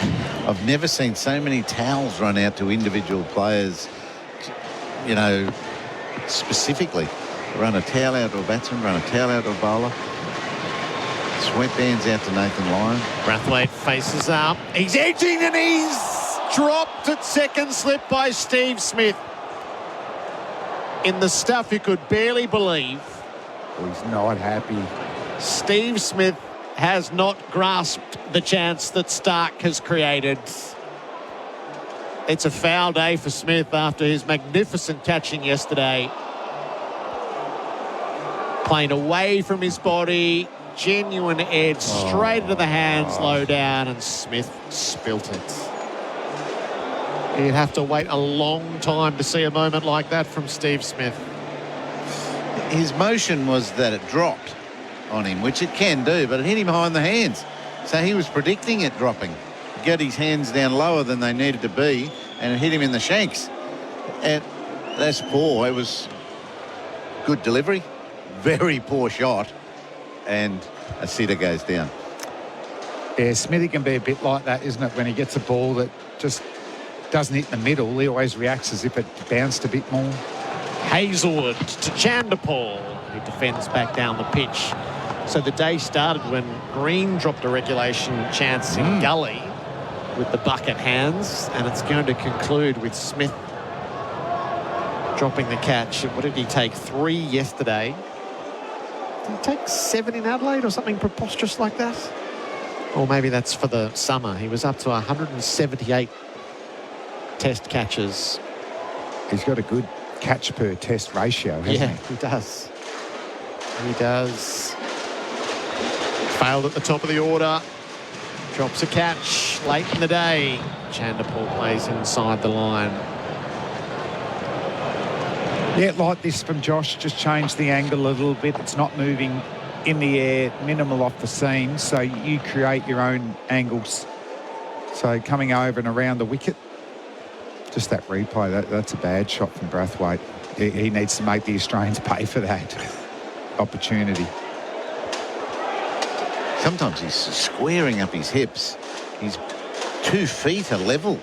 I've never seen so many towels run out to individual players, you know, specifically. Run a towel out to a batsman, run a towel out to a bowler. Sweatbands out to Nathan Lyon. Brathwaite faces up. He's edging and he's dropped at second slip by Steve Smith. In the stuff you could barely believe. He's not happy. Steve Smith has not grasped the chance that Stark has created. It's a foul day for Smith after his magnificent catching yesterday. Playing away from his body, genuine edge, straight into the hands, low down, and Smith spilt it. You'd have to wait a long time to see a moment like that from Steve Smith. His motion was that it dropped on him, which it can do, but it hit him behind the hands. So he was predicting it dropping. He got his hands down lower than they needed to be, and it hit him in the shanks. And that's poor. It was good delivery, very poor shot, and a sitter goes down. Yeah, Smithy can be a bit like that, isn't it? When he gets a ball that just doesn't hit the middle, he always reacts as if it bounced a bit more. Hazelwood to Chanderpaul, who defends back down the pitch. So the day started when Green dropped a regulation chance in Gully with the bucket hands, and it's going to conclude with Smith dropping the catch. What did he take? 3 yesterday. Did he take 7 in Adelaide or something preposterous like that? Or maybe that's for the summer. He was up to 178 test catches. He's got a good catch per test ratio, hasn't he? He does. He does. Failed at the top of the order. Drops a catch late in the day. Chanderpaul plays inside the line. Yeah, like this from Josh, just change the angle a little bit. It's not moving in the air, minimal off the seam, so you create your own angles. So coming over and around the wicket, just that replay, that's a bad shot from Brathwaite. He needs to make the Australians pay for that opportunity. Sometimes he's squaring up his hips. His 2 feet are level.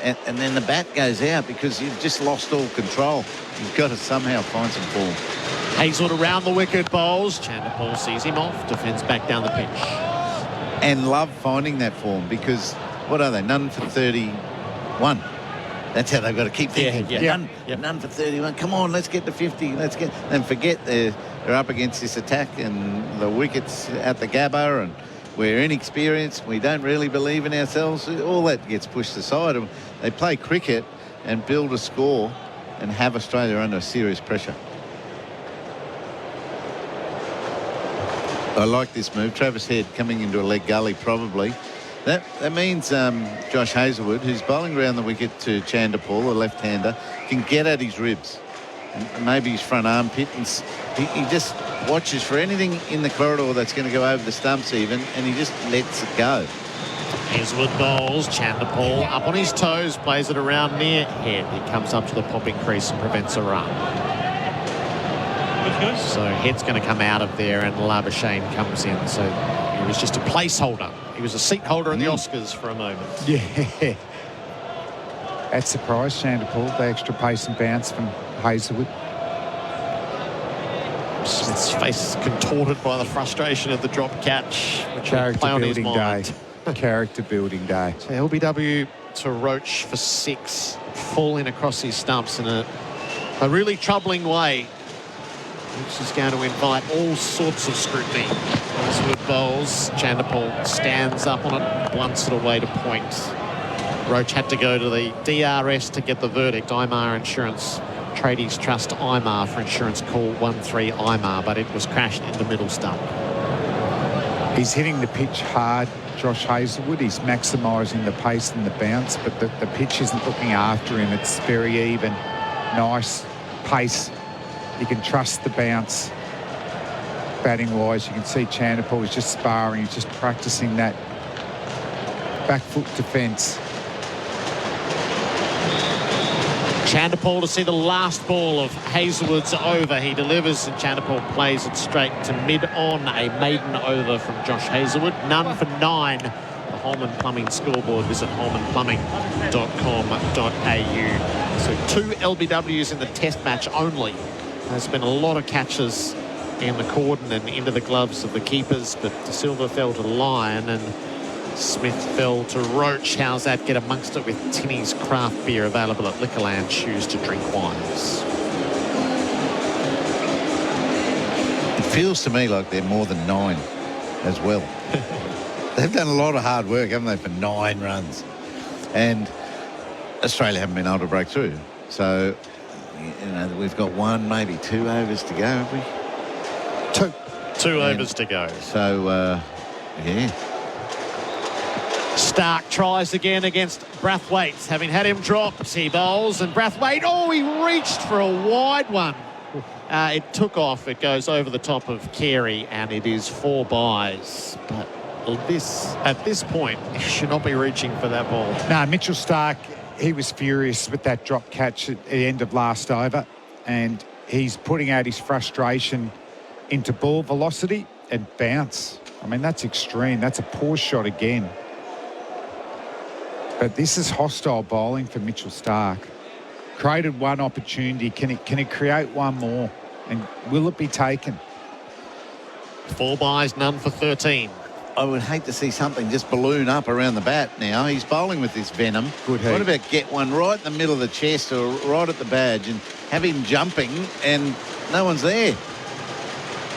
And then the bat goes out because you've just lost all control. You've got to somehow find some form. Hazelwood around the wicket, bowls. Chanderpaul sees him off, defends back down the pitch. And love finding that form because, what are they, none for 31. That's how they've got to keep thinking. None for 31. Come on, let's get to 50. Let's get. And forget they're up against this attack and the wickets at the Gabba and we're inexperienced. We don't really believe in ourselves. All that gets pushed aside. And they play cricket and build a score and have Australia under serious pressure. I like this move. Travis Head coming into a leg gully probably. That means Josh Hazelwood, who's bowling around the wicket to Chanderpaul, a left-hander, can get at his ribs and maybe his front armpit. And he just watches for anything in the corridor that's going to go over the stumps even, and he just lets it go. Hazelwood bowls. Chanderpaul up on his toes, plays it around near Head. He comes up to the popping crease and prevents a run. So Head's going to come out of there and Labuschagne comes in. So he was just a placeholder. He was a seat holder at the Oscars for a moment. Yeah. That surprised Chanderpaul, the extra pace and bounce from Hazelwood. Smith's face contorted by the frustration of the drop catch, which will play on his mind. Character building day. So LBW to Roach for 6, falling across his stumps in a really troubling way, which is going to invite all sorts of scrutiny. Hazelwood bowls. Chanderpaul stands up on it, blunts it away to point. Roach had to go to the DRS to get the verdict. IMAR Insurance Tradies Trust IMAR for insurance call 13 IMAR, but it was crashed in the middle stump. He's hitting the pitch hard, Josh Hazlewood. He's maximising the pace and the bounce, but the pitch isn't looking after him. It's very even, nice pace. You can trust the bounce. Batting-wise, you can see Chanderpaul is just sparring. He's just practising that back foot defence. Chanderpaul to see the last ball of Hazlewood's over. He delivers and Chanderpaul plays it straight to mid-on. A maiden over from Josh Hazlewood. None for 9. The Holman Plumbing scoreboard. Visit holmanplumbing.com.au. So 2 LBWs in the test match only. There's been a lot of catches in the cordon and into the gloves of the keepers, but De Silva fell to Lyon and Smith fell to Roach. How's that? Get amongst it with Tinny's craft beer available at Liquorland. Choose to drink wines. It feels to me like they're more than 9 as well. They've done a lot of hard work, haven't they, for 9 runs. And Australia haven't been able to break through. So, we've got 1, maybe 2 overs to go, have we? 2 overs to go. So, yeah. Stark tries again against Brathwaite. Having had him dropped, he bowls, and Brathwaite, he reached for a wide one. It took off. It goes over the top of Carey, and it is 4 byes. But at this point, he should not be reaching for that ball. No, Mitchell Stark, he was furious with that drop catch at the end of last over, and he's putting out his frustration into ball velocity and bounce. I mean, that's extreme. That's a poor shot again. But this is hostile bowling for Mitchell Stark. Created one opportunity. Can he create one more? And will it be taken? 4 byes, none for 13. I would hate to see something just balloon up around the bat now. He's bowling with this venom. Good heat. What about get one right in the middle of the chest or right at the badge and have him jumping and no one's there?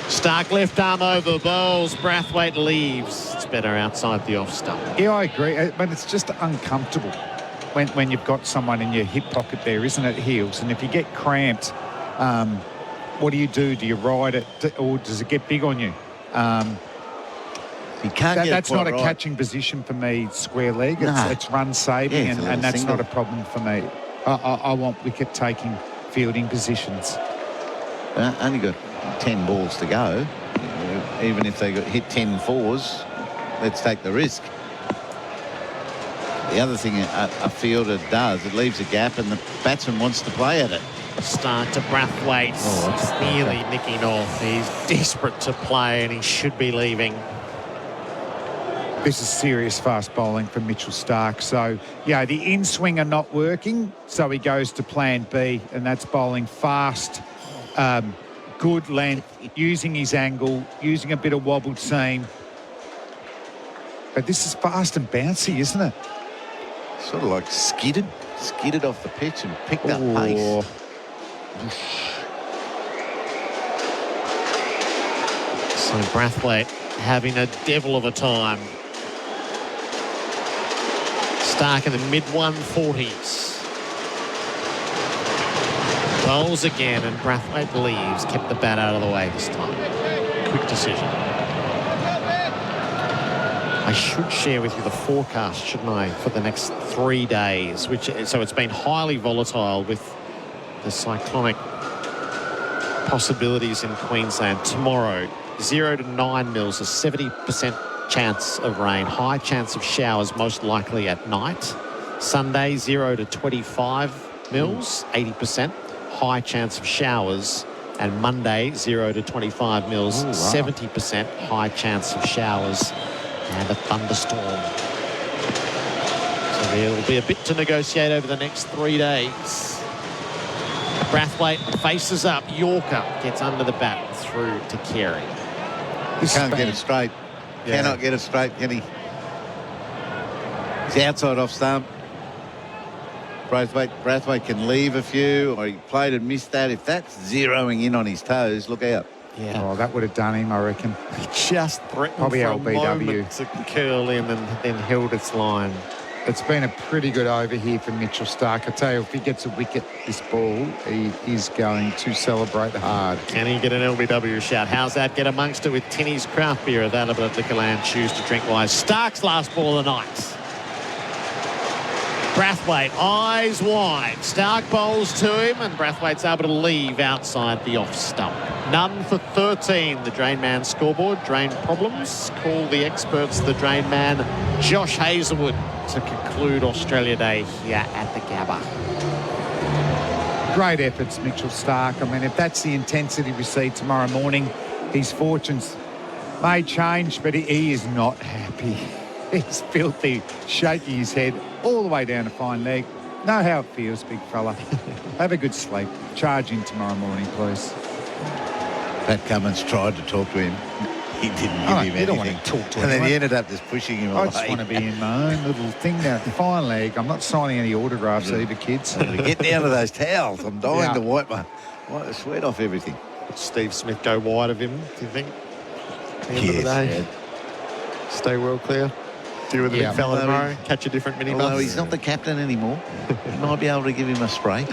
Stark left arm over bowls. Brathwaite leaves. It's better outside the off stump. Yeah, I agree. But it's just uncomfortable when you've got someone in your hip pocket there, isn't it, Heels? And if you get cramped, what do? Do you ride it or does it get big on you? You can't that's not a catching position for me, square leg. It's run saving, and that's single. not a problem for me. I want wicket taking fielding positions. Only got 10 balls to go. Even if they hit 10 fours, let's take the risk. The other thing a fielder does, it leaves a gap and the batsman wants to play at it. Start to Brathwaite. It's nearly nicking off. He's desperate to play and he should be leaving. This is serious fast bowling for Mitchell Stark. So, yeah, the in-swing are not working, so he goes to plan B, and that's bowling fast, good length, using his angle, using a bit of wobbled seam. But this is fast and bouncy, isn't it? Sort of like skidded off the pitch and picked up pace. So Brathwaite having a devil of a time. Stark in the mid-140s. Bowls again and Brathwaite leaves. Kept the bat out of the way this time. Quick decision. I should share with you the forecast, shouldn't I, for the next 3 days. So it's been highly volatile with the cyclonic possibilities in Queensland. Tomorrow, 0 to 9 mils, a 70% chance of rain. High chance of showers, most likely at night. Sunday, 0 to 25 mils, 80%. High chance of showers. And Monday, 0 to 25 mils, 70% high chance of showers and a thunderstorm. So there will be a bit to negotiate over the next 3 days. Brathwaite faces up. Yorker gets under the bat through to Carey. He can't get it straight. Yeah. Cannot get it straight, can he? He's outside off stump. Brathwaite can leave a few, or he played and missed that. If that's zeroing in on his toes, look out. Yeah. Oh, that would have done him, I reckon. He just threatened probably for LBW. a moment to curl in and then held its line. It's been a pretty good over here for Mitchell Starc. I tell you, if he gets a wicket this ball, he is going to celebrate hard. Can he get an LBW shout? How's that? Get amongst it with Tinny's craft beer available at Liquorland. Choose to drink wise. Stark's last ball of the night. Brathwaite, eyes wide. Starc bowls to him, and Brathwaite's able to leave outside the off stump. None for 13, the Drain Man scoreboard. Drain problems. Call the experts, the Drain Man, Josh Hazlewood, to conclude Australia Day here at the Gabba. Great efforts, Mitchell Starc. I mean, if that's the intensity we see tomorrow morning, his fortunes may change, but he is not happy. He's filthy, shaking his head all the way down to fine leg. Know how it feels, big fella. Have a good sleep. Charge in tomorrow morning, please. Pat Cummins tried to talk to him. He didn't give him anything. You don't want to talk to him. And then he ended up just pushing him away. I just want to be in my own little thing now. Fine leg. I'm not signing any autographs either, kids. Get down to those towels. I'm dying to wipe the sweat off everything. Did Steve Smith go wide of him, do you think? At the end of the day. Yeah. Stay well clear. Deal with the big fella tomorrow. Catch a different minibus. Although he's not the captain anymore. He might be able to give him a spray.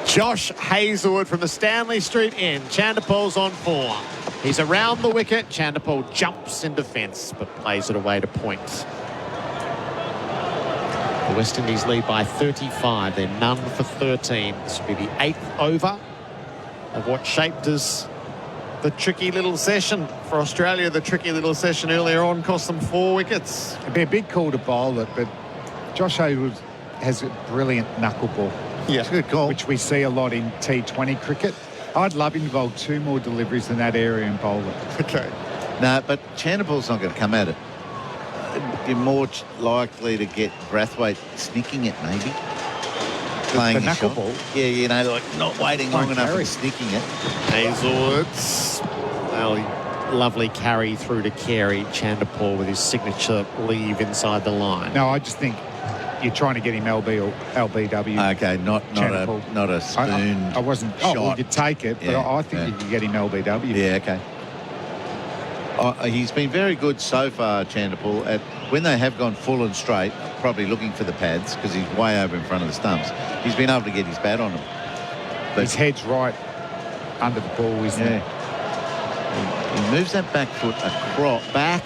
Josh Hazlewood from the Stanley Street end. Chandapol's on 4. He's around the wicket. Chandapol jumps in defence, but plays it away to point. The West Indies lead by 35. They're none for 13. This will be the 8th over of what shaped as the tricky little session for Australia. The tricky little session earlier on cost them 4 wickets. It'd be a big call to bowl it, but Josh Hazlewood has a brilliant knuckleball. Yeah, it's a good call. Which we see a lot in T20 cricket. I'd love him to bowl 2 more deliveries in that area and bowl it. Okay. No, but Chandapol's not going to come at it. You're more likely to get Brathwaite snicking it, maybe. Playing the knuckleball? Yeah, you know, like not waiting long enough and snicking it. Hazlewood's lovely carry through to Carey. Chandapol with his signature leave inside the line. No, I just think you're trying to get him LB or LBW. Okay, not a spoon. I wasn't. Shot. Oh, well, you take it, but I think you can get him LBW. Yeah, okay. He's been very good so far, Chandapol. When they have gone full and straight, probably looking for the pads because he's way over in front of the stumps. He's been able to get his bat on them. But his head's right under the ball, isn't it? He moves that back foot back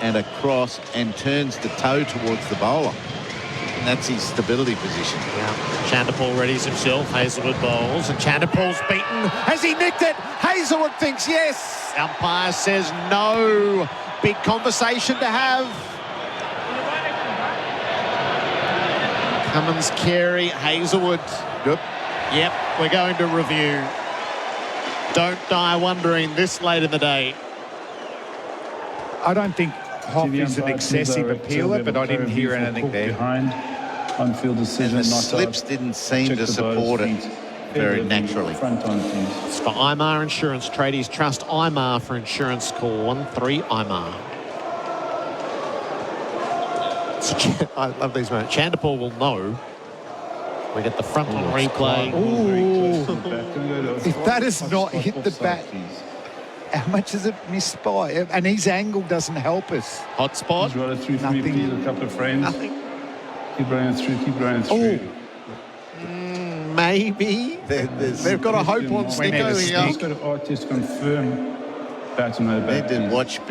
and across and turns the toe towards the bowler. And that's his stability position. Yeah. Chandapol readies himself. Hazlewood bowls, and Chandapol's beaten. Has he nicked it? Hazlewood thinks yes. Umpire says no. Big conversation to have. Cummins, Carey, Hazlewood. Yep, we're going to review. Don't die wondering this late in the day. I don't think Hoff is an excessive appealer, but I didn't hear anything there. On-field decision. And the slips didn't seem to support it very naturally. It's for IMAR Insurance. Tradies trust IMAR for insurance. Call 13-IMAR. I love these moments. Chandapol will know. We get the front on replay. If that has not hit the bat, how much is it missed by? And his angle doesn't help us. Hot spot. He's got a 3-3 a couple of frames. Nothing. Keep running through. Maybe. They've got a hope on Snicko here. He's got an artist confirm bat on the bat. They did watch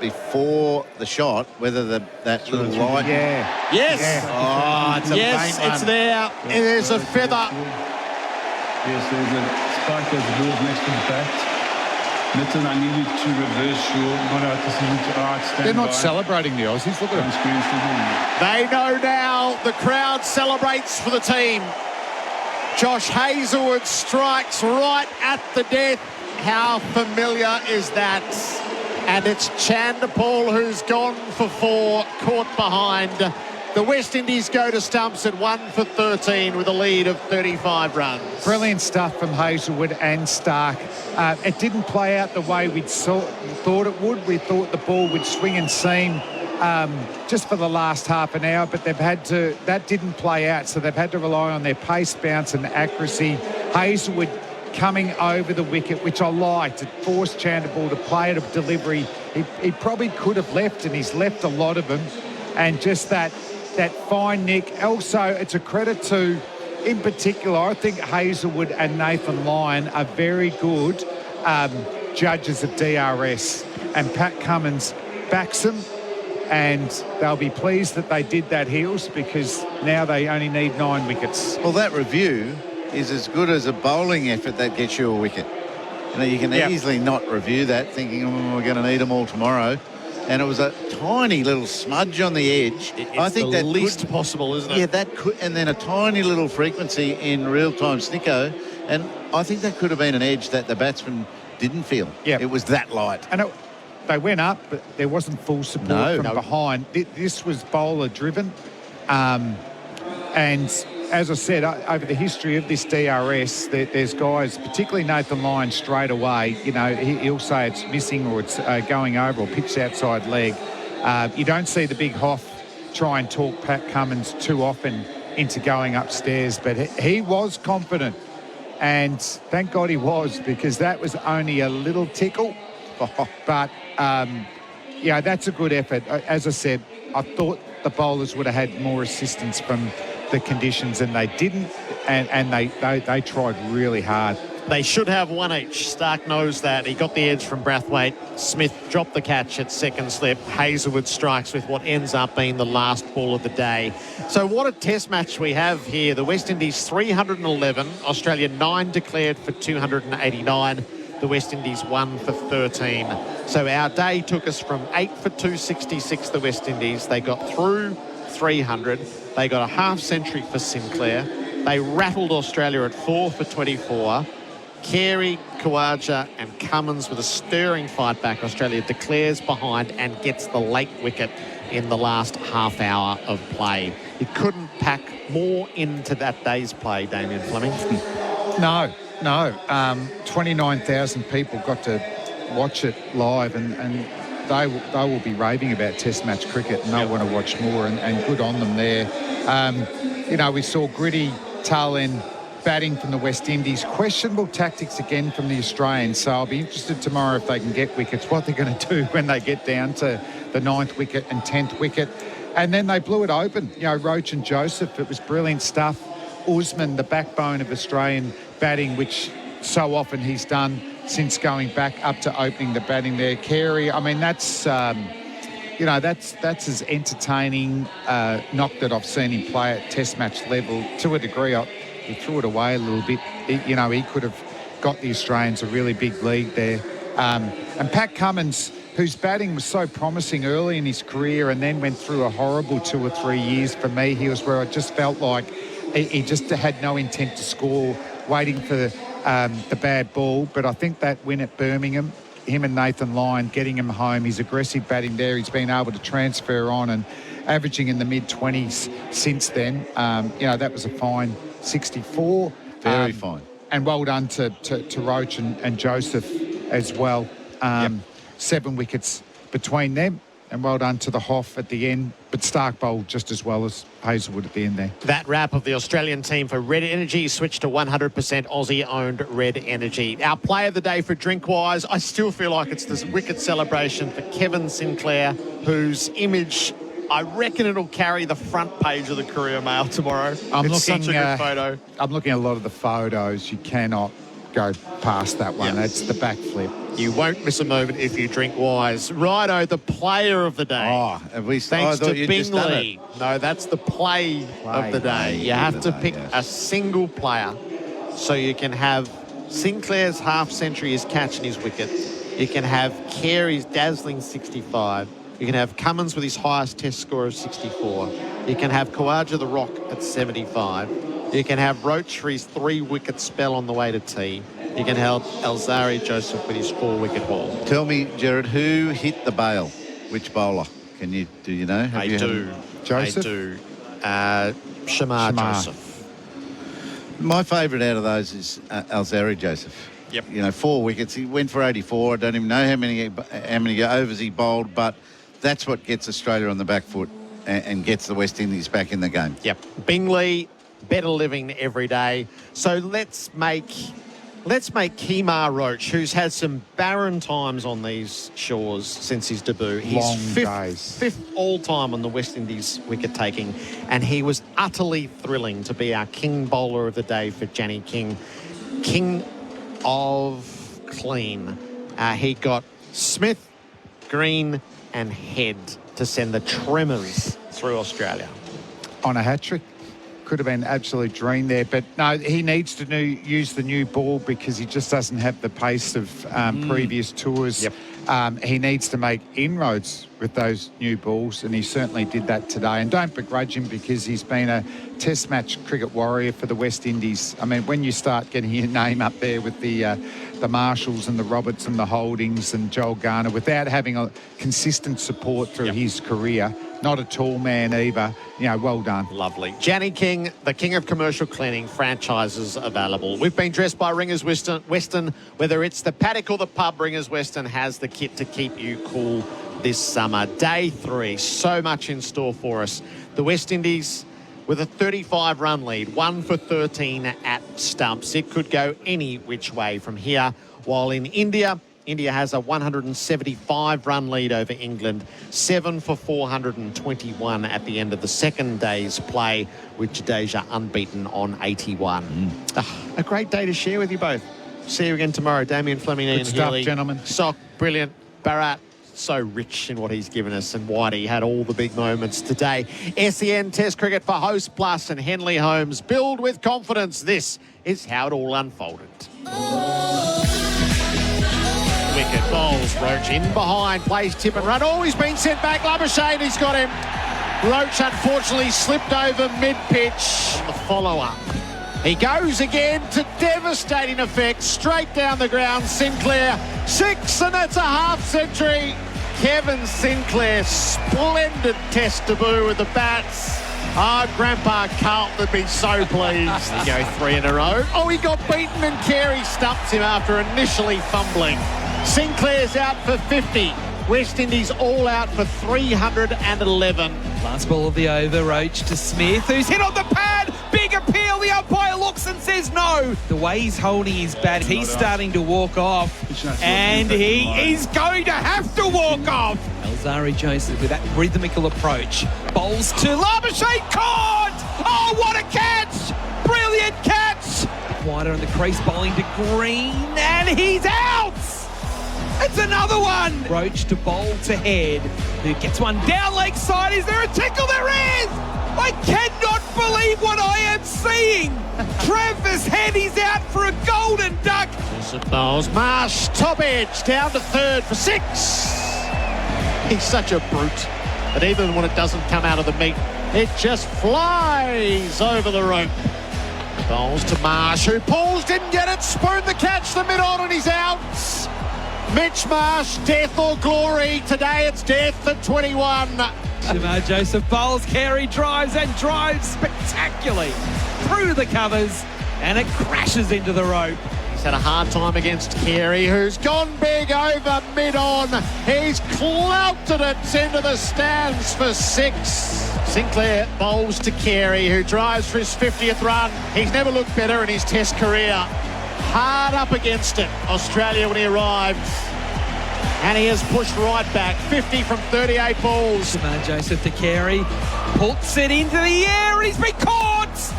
before the shot whether that little line. Yeah. Yes. Yeah. Oh, it's a yes, faint it's one. there. It is a feather. Yes, there's a spike that's built next to the bat. Mitton, I need you to reverse your not-out decision to stand They're not by. celebrating the Aussies. Look at them. They know now. The crowd celebrates for the team. Josh Hazlewood strikes right at the death. How familiar is that? And it's Chandapol who's gone for 4, caught behind. The West Indies go to stumps at 1 for 13 with a lead of 35 runs. Brilliant stuff from Hazlewood and Starc. It didn't play out the way we thought it would. We thought the ball would swing and seam just for the last half an hour, but that didn't play out, so they've had to rely on their pace, bounce and accuracy. Hazlewood coming over the wicket, which I liked. It forced Chandapol to play at a delivery. He probably could have left, and he's left a lot of them. And just that fine nick. Also, it's a credit to, in particular, I think Hazelwood and Nathan Lyon are very good judges of DRS. And Pat Cummins backs them, and they'll be pleased that they did that, Heels, because now they only need 9 wickets. Well, that review is as good as a bowling effort that gets you a wicket. You know, you can easily not review that, thinking, we're going to need them all tomorrow. And it was a tiny little smudge on the edge. I think the least possible, isn't it? Yeah, that could, and then a tiny little frequency in real-time snicko, and I think that could have been an edge that the batsman didn't feel. Yeah, it was that light. And they went up, but there wasn't full support from behind. This was bowler-driven, and as I said, over the history of this DRS, there's guys, particularly Nathan Lyon, straight away, you know, he'll say it's missing or it's going over or pitched outside leg. You don't see the big Hoff try and talk Pat Cummins too often into going upstairs, but he was confident. And thank God he was, because that was only a little tickle. But, yeah, that's a good effort. As I said, I thought the bowlers would have had more assistance from the conditions, and they didn't, and they tried really hard. They should have one each. Stark knows that. He got the edge from Brathwaite. Smith dropped the catch at second slip. Hazelwood strikes with what ends up being the last ball of the day. So what a test match we have here. The West Indies 311, Australia 9 declared for 289. The West Indies 1 for 13. So our day took us from 8 for 266, the West Indies. They got through 300. They got a half century for Sinclair. They rattled Australia at 4 for 24. Carey, Khawaja and Cummins with a stirring fight back. Australia declares behind and gets the late wicket in the last half hour of play. You couldn't pack more into that day's play, Damien Fleming. No. 29,000 people got to watch it live, and they will be raving about Test match cricket, and they'll want to watch more, and good on them there. You know, we saw gritty tail end batting from the West Indies. Questionable tactics again from the Australians, so I'll be interested tomorrow if they can get wickets, what they're going to do when they get down to the 9th wicket and 10th wicket. And then they blew it open. You know, Roach and Joseph, it was brilliant stuff. Usman, the backbone of Australian batting, which so often he's done since going back up to opening the batting there. Carey, I mean, that's you know, that's as entertaining knock that I've seen him play at Test match level. To a degree, he threw it away a little bit. You know, he could have got the Australians a really big lead there. And Pat Cummins, whose batting was so promising early in his career and then went through a horrible 2 or 3 years, for me, he was where I just felt like he just had no intent to score, waiting for the bad ball. But I think that win at Birmingham, him and Nathan Lyon getting him home, his aggressive batting there, he's been able to transfer on and averaging in the mid-20s since then. You know, that was a fine 64. Very fine. And well done to Roach and Joseph as well. 7 wickets between them. And well done to the Hoff at the end. But Stark bowled just as well as Hazelwood at the end there. That wrap of the Australian team for Red Energy switched to 100% Aussie-owned Red Energy. Our play of the day for Drinkwise, I still feel like it's this wicket celebration for Kevin Sinclair, whose image, I reckon it'll carry the front page of the Courier Mail tomorrow. It's such a good photo. I'm looking at a lot of the photos. You cannot go past that one. That's the backflip. You won't miss a moment if you drink wise. Righto, the player of the day. Oh, have we? Thanks to you just done it. Bingley. No, that's the play of the day. You have to pick a single player so you can have Sinclair's half century, his catch and his wicket. You can have Carey's dazzling 65. You can have Cummins with his highest test score of 64. You can have Khawaja the Rock at 75. You can have Roach for his 3-wicket spell on the way to tea. You can have Alzari Joseph with his 4-wicket haul. Tell me, Gerard, who hit the bail? Which bowler? Do you know? I do. Joseph? I do. Shamar Joseph. My favourite out of those is Alzari Joseph. Yep. You know, 4 wickets. He went for 84. I don't even know how many overs he bowled, but that's what gets Australia on the back foot and gets the West Indies back in the game. Yep. Bingley, better living every day. So let's Let's make Kemar Roach, who's had some barren times on these shores since his debut. He's fifth all-time on the West Indies wicket-taking, and he was utterly thrilling to be our king bowler of the day for Janny King. King of clean. He got Smith, Green and Head to send the Tremors through Australia. On a hat-trick. Could have been absolute dream there, but no, he needs to use the new ball because he just doesn't have the pace of previous tours. Yep. He needs to make inroads with those new balls, and he certainly did that today. And don't begrudge him because he's been a test match cricket warrior for the West Indies. I mean, when you start getting your name up there with the Marshalls and the Roberts and the Holdings and Joel Garner without having a consistent support through his career, not a tall man either. Well done. Lovely. Janny King, the king of commercial cleaning, franchises available. We've been dressed by Ringers Western. Whether it's the paddock or the pub, Ringers Western has the kit to keep you cool this summer. Day 3, so much in store for us. The West Indies with a 35-run lead, 1 for 13 at stumps. It could go any which way from here. While in India has a 175-run lead over England, 7 for 421 at the end of the second day's play, with Jadeja unbeaten on 81. A great day to share with you both. See you again tomorrow. Damien, Fleming, and Healy. Gentlemen. Sock, brilliant. Bharat, so rich in what he's given us, and Whitey had all the big moments today. SEN Test Cricket for Host Plus and Henley Homes. Build with confidence. This is how it all unfolded. Wicket bowls. Roach in behind, plays tip and run. Oh, he's been sent back. Labuschagne, he's got him. Roach unfortunately slipped over mid-pitch on the follow-up. He goes again to devastating effect, straight down the ground. Sinclair, 6, and that's a half century. Kevin Sinclair, splendid test debut with the bats. Grandpa Carlton would be so pleased. He go 3 in a row. Oh, he got beaten and Carey stumps him after initially fumbling. Sinclair's out for 50. West Indies all out for 311. Last ball of the over, Roach to Smith, who's hit on the pad. Big appeal. The umpire looks and says no. The way he's holding his bat, he's starting to walk off. And he is going to have to walk off. Alzari Joseph with that rhythmical approach. Bowls to Labuschagne, caught! Oh, what a catch! Brilliant catch! Wider on the crease, bowling to Green, and he's out! It's another one! Roach to bowl to Head, who gets one down leg side. Is there a tickle? There is! I cannot believe what I am seeing! Travis Head is out for a golden duck. Joseph bowls. Marsh, top edge, down to third for 6. He's such a brute that even when it doesn't come out of the meat, it just flies over the rope. Bowls to Marsh, who pulls, didn't get it, spooned the catch, the mid-on, and he's out. Mitch Marsh, death or glory. Today it's death at 21. Shamar Joseph bowls, Carey drives and drives spectacularly through the covers, and it crashes into the rope. He's had a hard time against Carey, who's gone big over mid-on. He's clouted it into the stands for 6. Sinclair bowls to Carey, who drives for his 50th run. He's never looked better in his Test career. Hard up against it, Australia, when he arrived. And he has pushed right back. 50 from 38 balls. Shamar Joseph to Carey. Puts it into the air and he's been caught!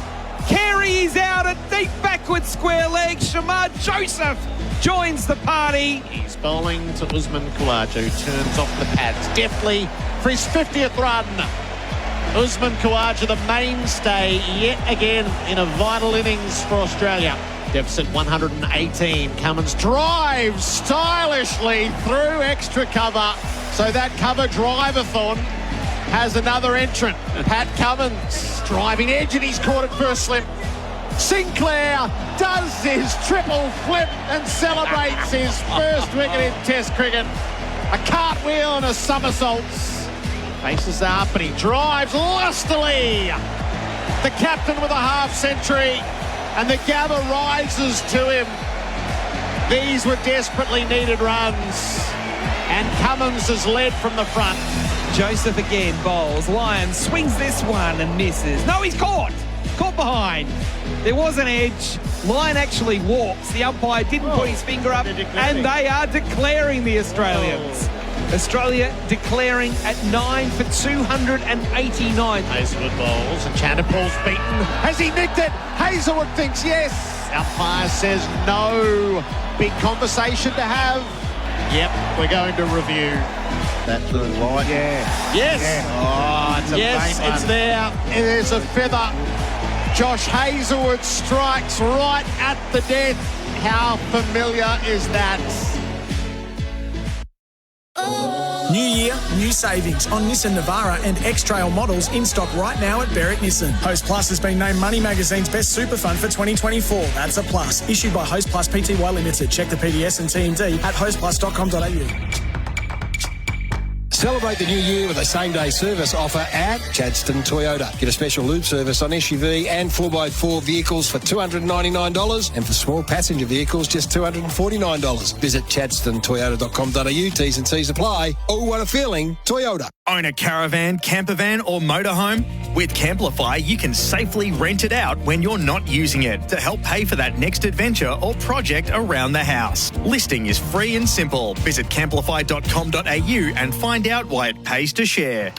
Carey is out at deep backward square leg. Shamar Joseph joins the party. He's bowling to Usman Khawaja, who turns off the pads deftly for his 50th run. Usman Khawaja, the mainstay yet again in a vital innings for Australia. Deficit 118. Cummins drives stylishly through extra cover. So that cover drive-a-thon has another entrant. Pat Cummins driving edge, and he's caught it first slip. Sinclair does his triple flip and celebrates his first wicket in Test cricket. A cartwheel and a somersault. Faces up and he drives lustily. The captain with a half century. And the gather rises to him. These were desperately needed runs. And Cummins has led from the front. Joseph again bowls. Lyons swings this one and misses. No, he's caught. caught behind. There was an edge. Line actually walks. The umpire didn't put his finger up, and they are declaring the Australians. Australia declaring at 9 for 289. Hazelwood bowls and Chanderpaul's beaten. Has he nicked it? Hazelwood thinks yes. Umpire says no. Big conversation to have. Yep, we're going to review. That little light. Yeah. Yes. Yeah. Oh, it's a yes, faint it's one. there. There's a feather. Josh Hazelwood strikes right at the death. How familiar is that? New year, new savings on Nissan Navara and X-Trail models in stock right now at Berwick Nissan. Host Plus has been named Money Magazine's best super fund for 2024. That's a plus. Issued by Host Plus Pty Limited. Check the PDS and TND at hostplus.com.au. Celebrate the new year with a same-day service offer at Chadstone Toyota. Get a special lube service on SUV and 4x4 vehicles for $299 and for small passenger vehicles just $249. Visit chadstonetoyota.com.au. T's and C's apply. Oh, what a feeling. Toyota. Own a caravan, camper van or motorhome? With Camplify, you can safely rent it out when you're not using it to help pay for that next adventure or project around the house. Listing is free and simple. Visit camplify.com.au and find out why it pays to share.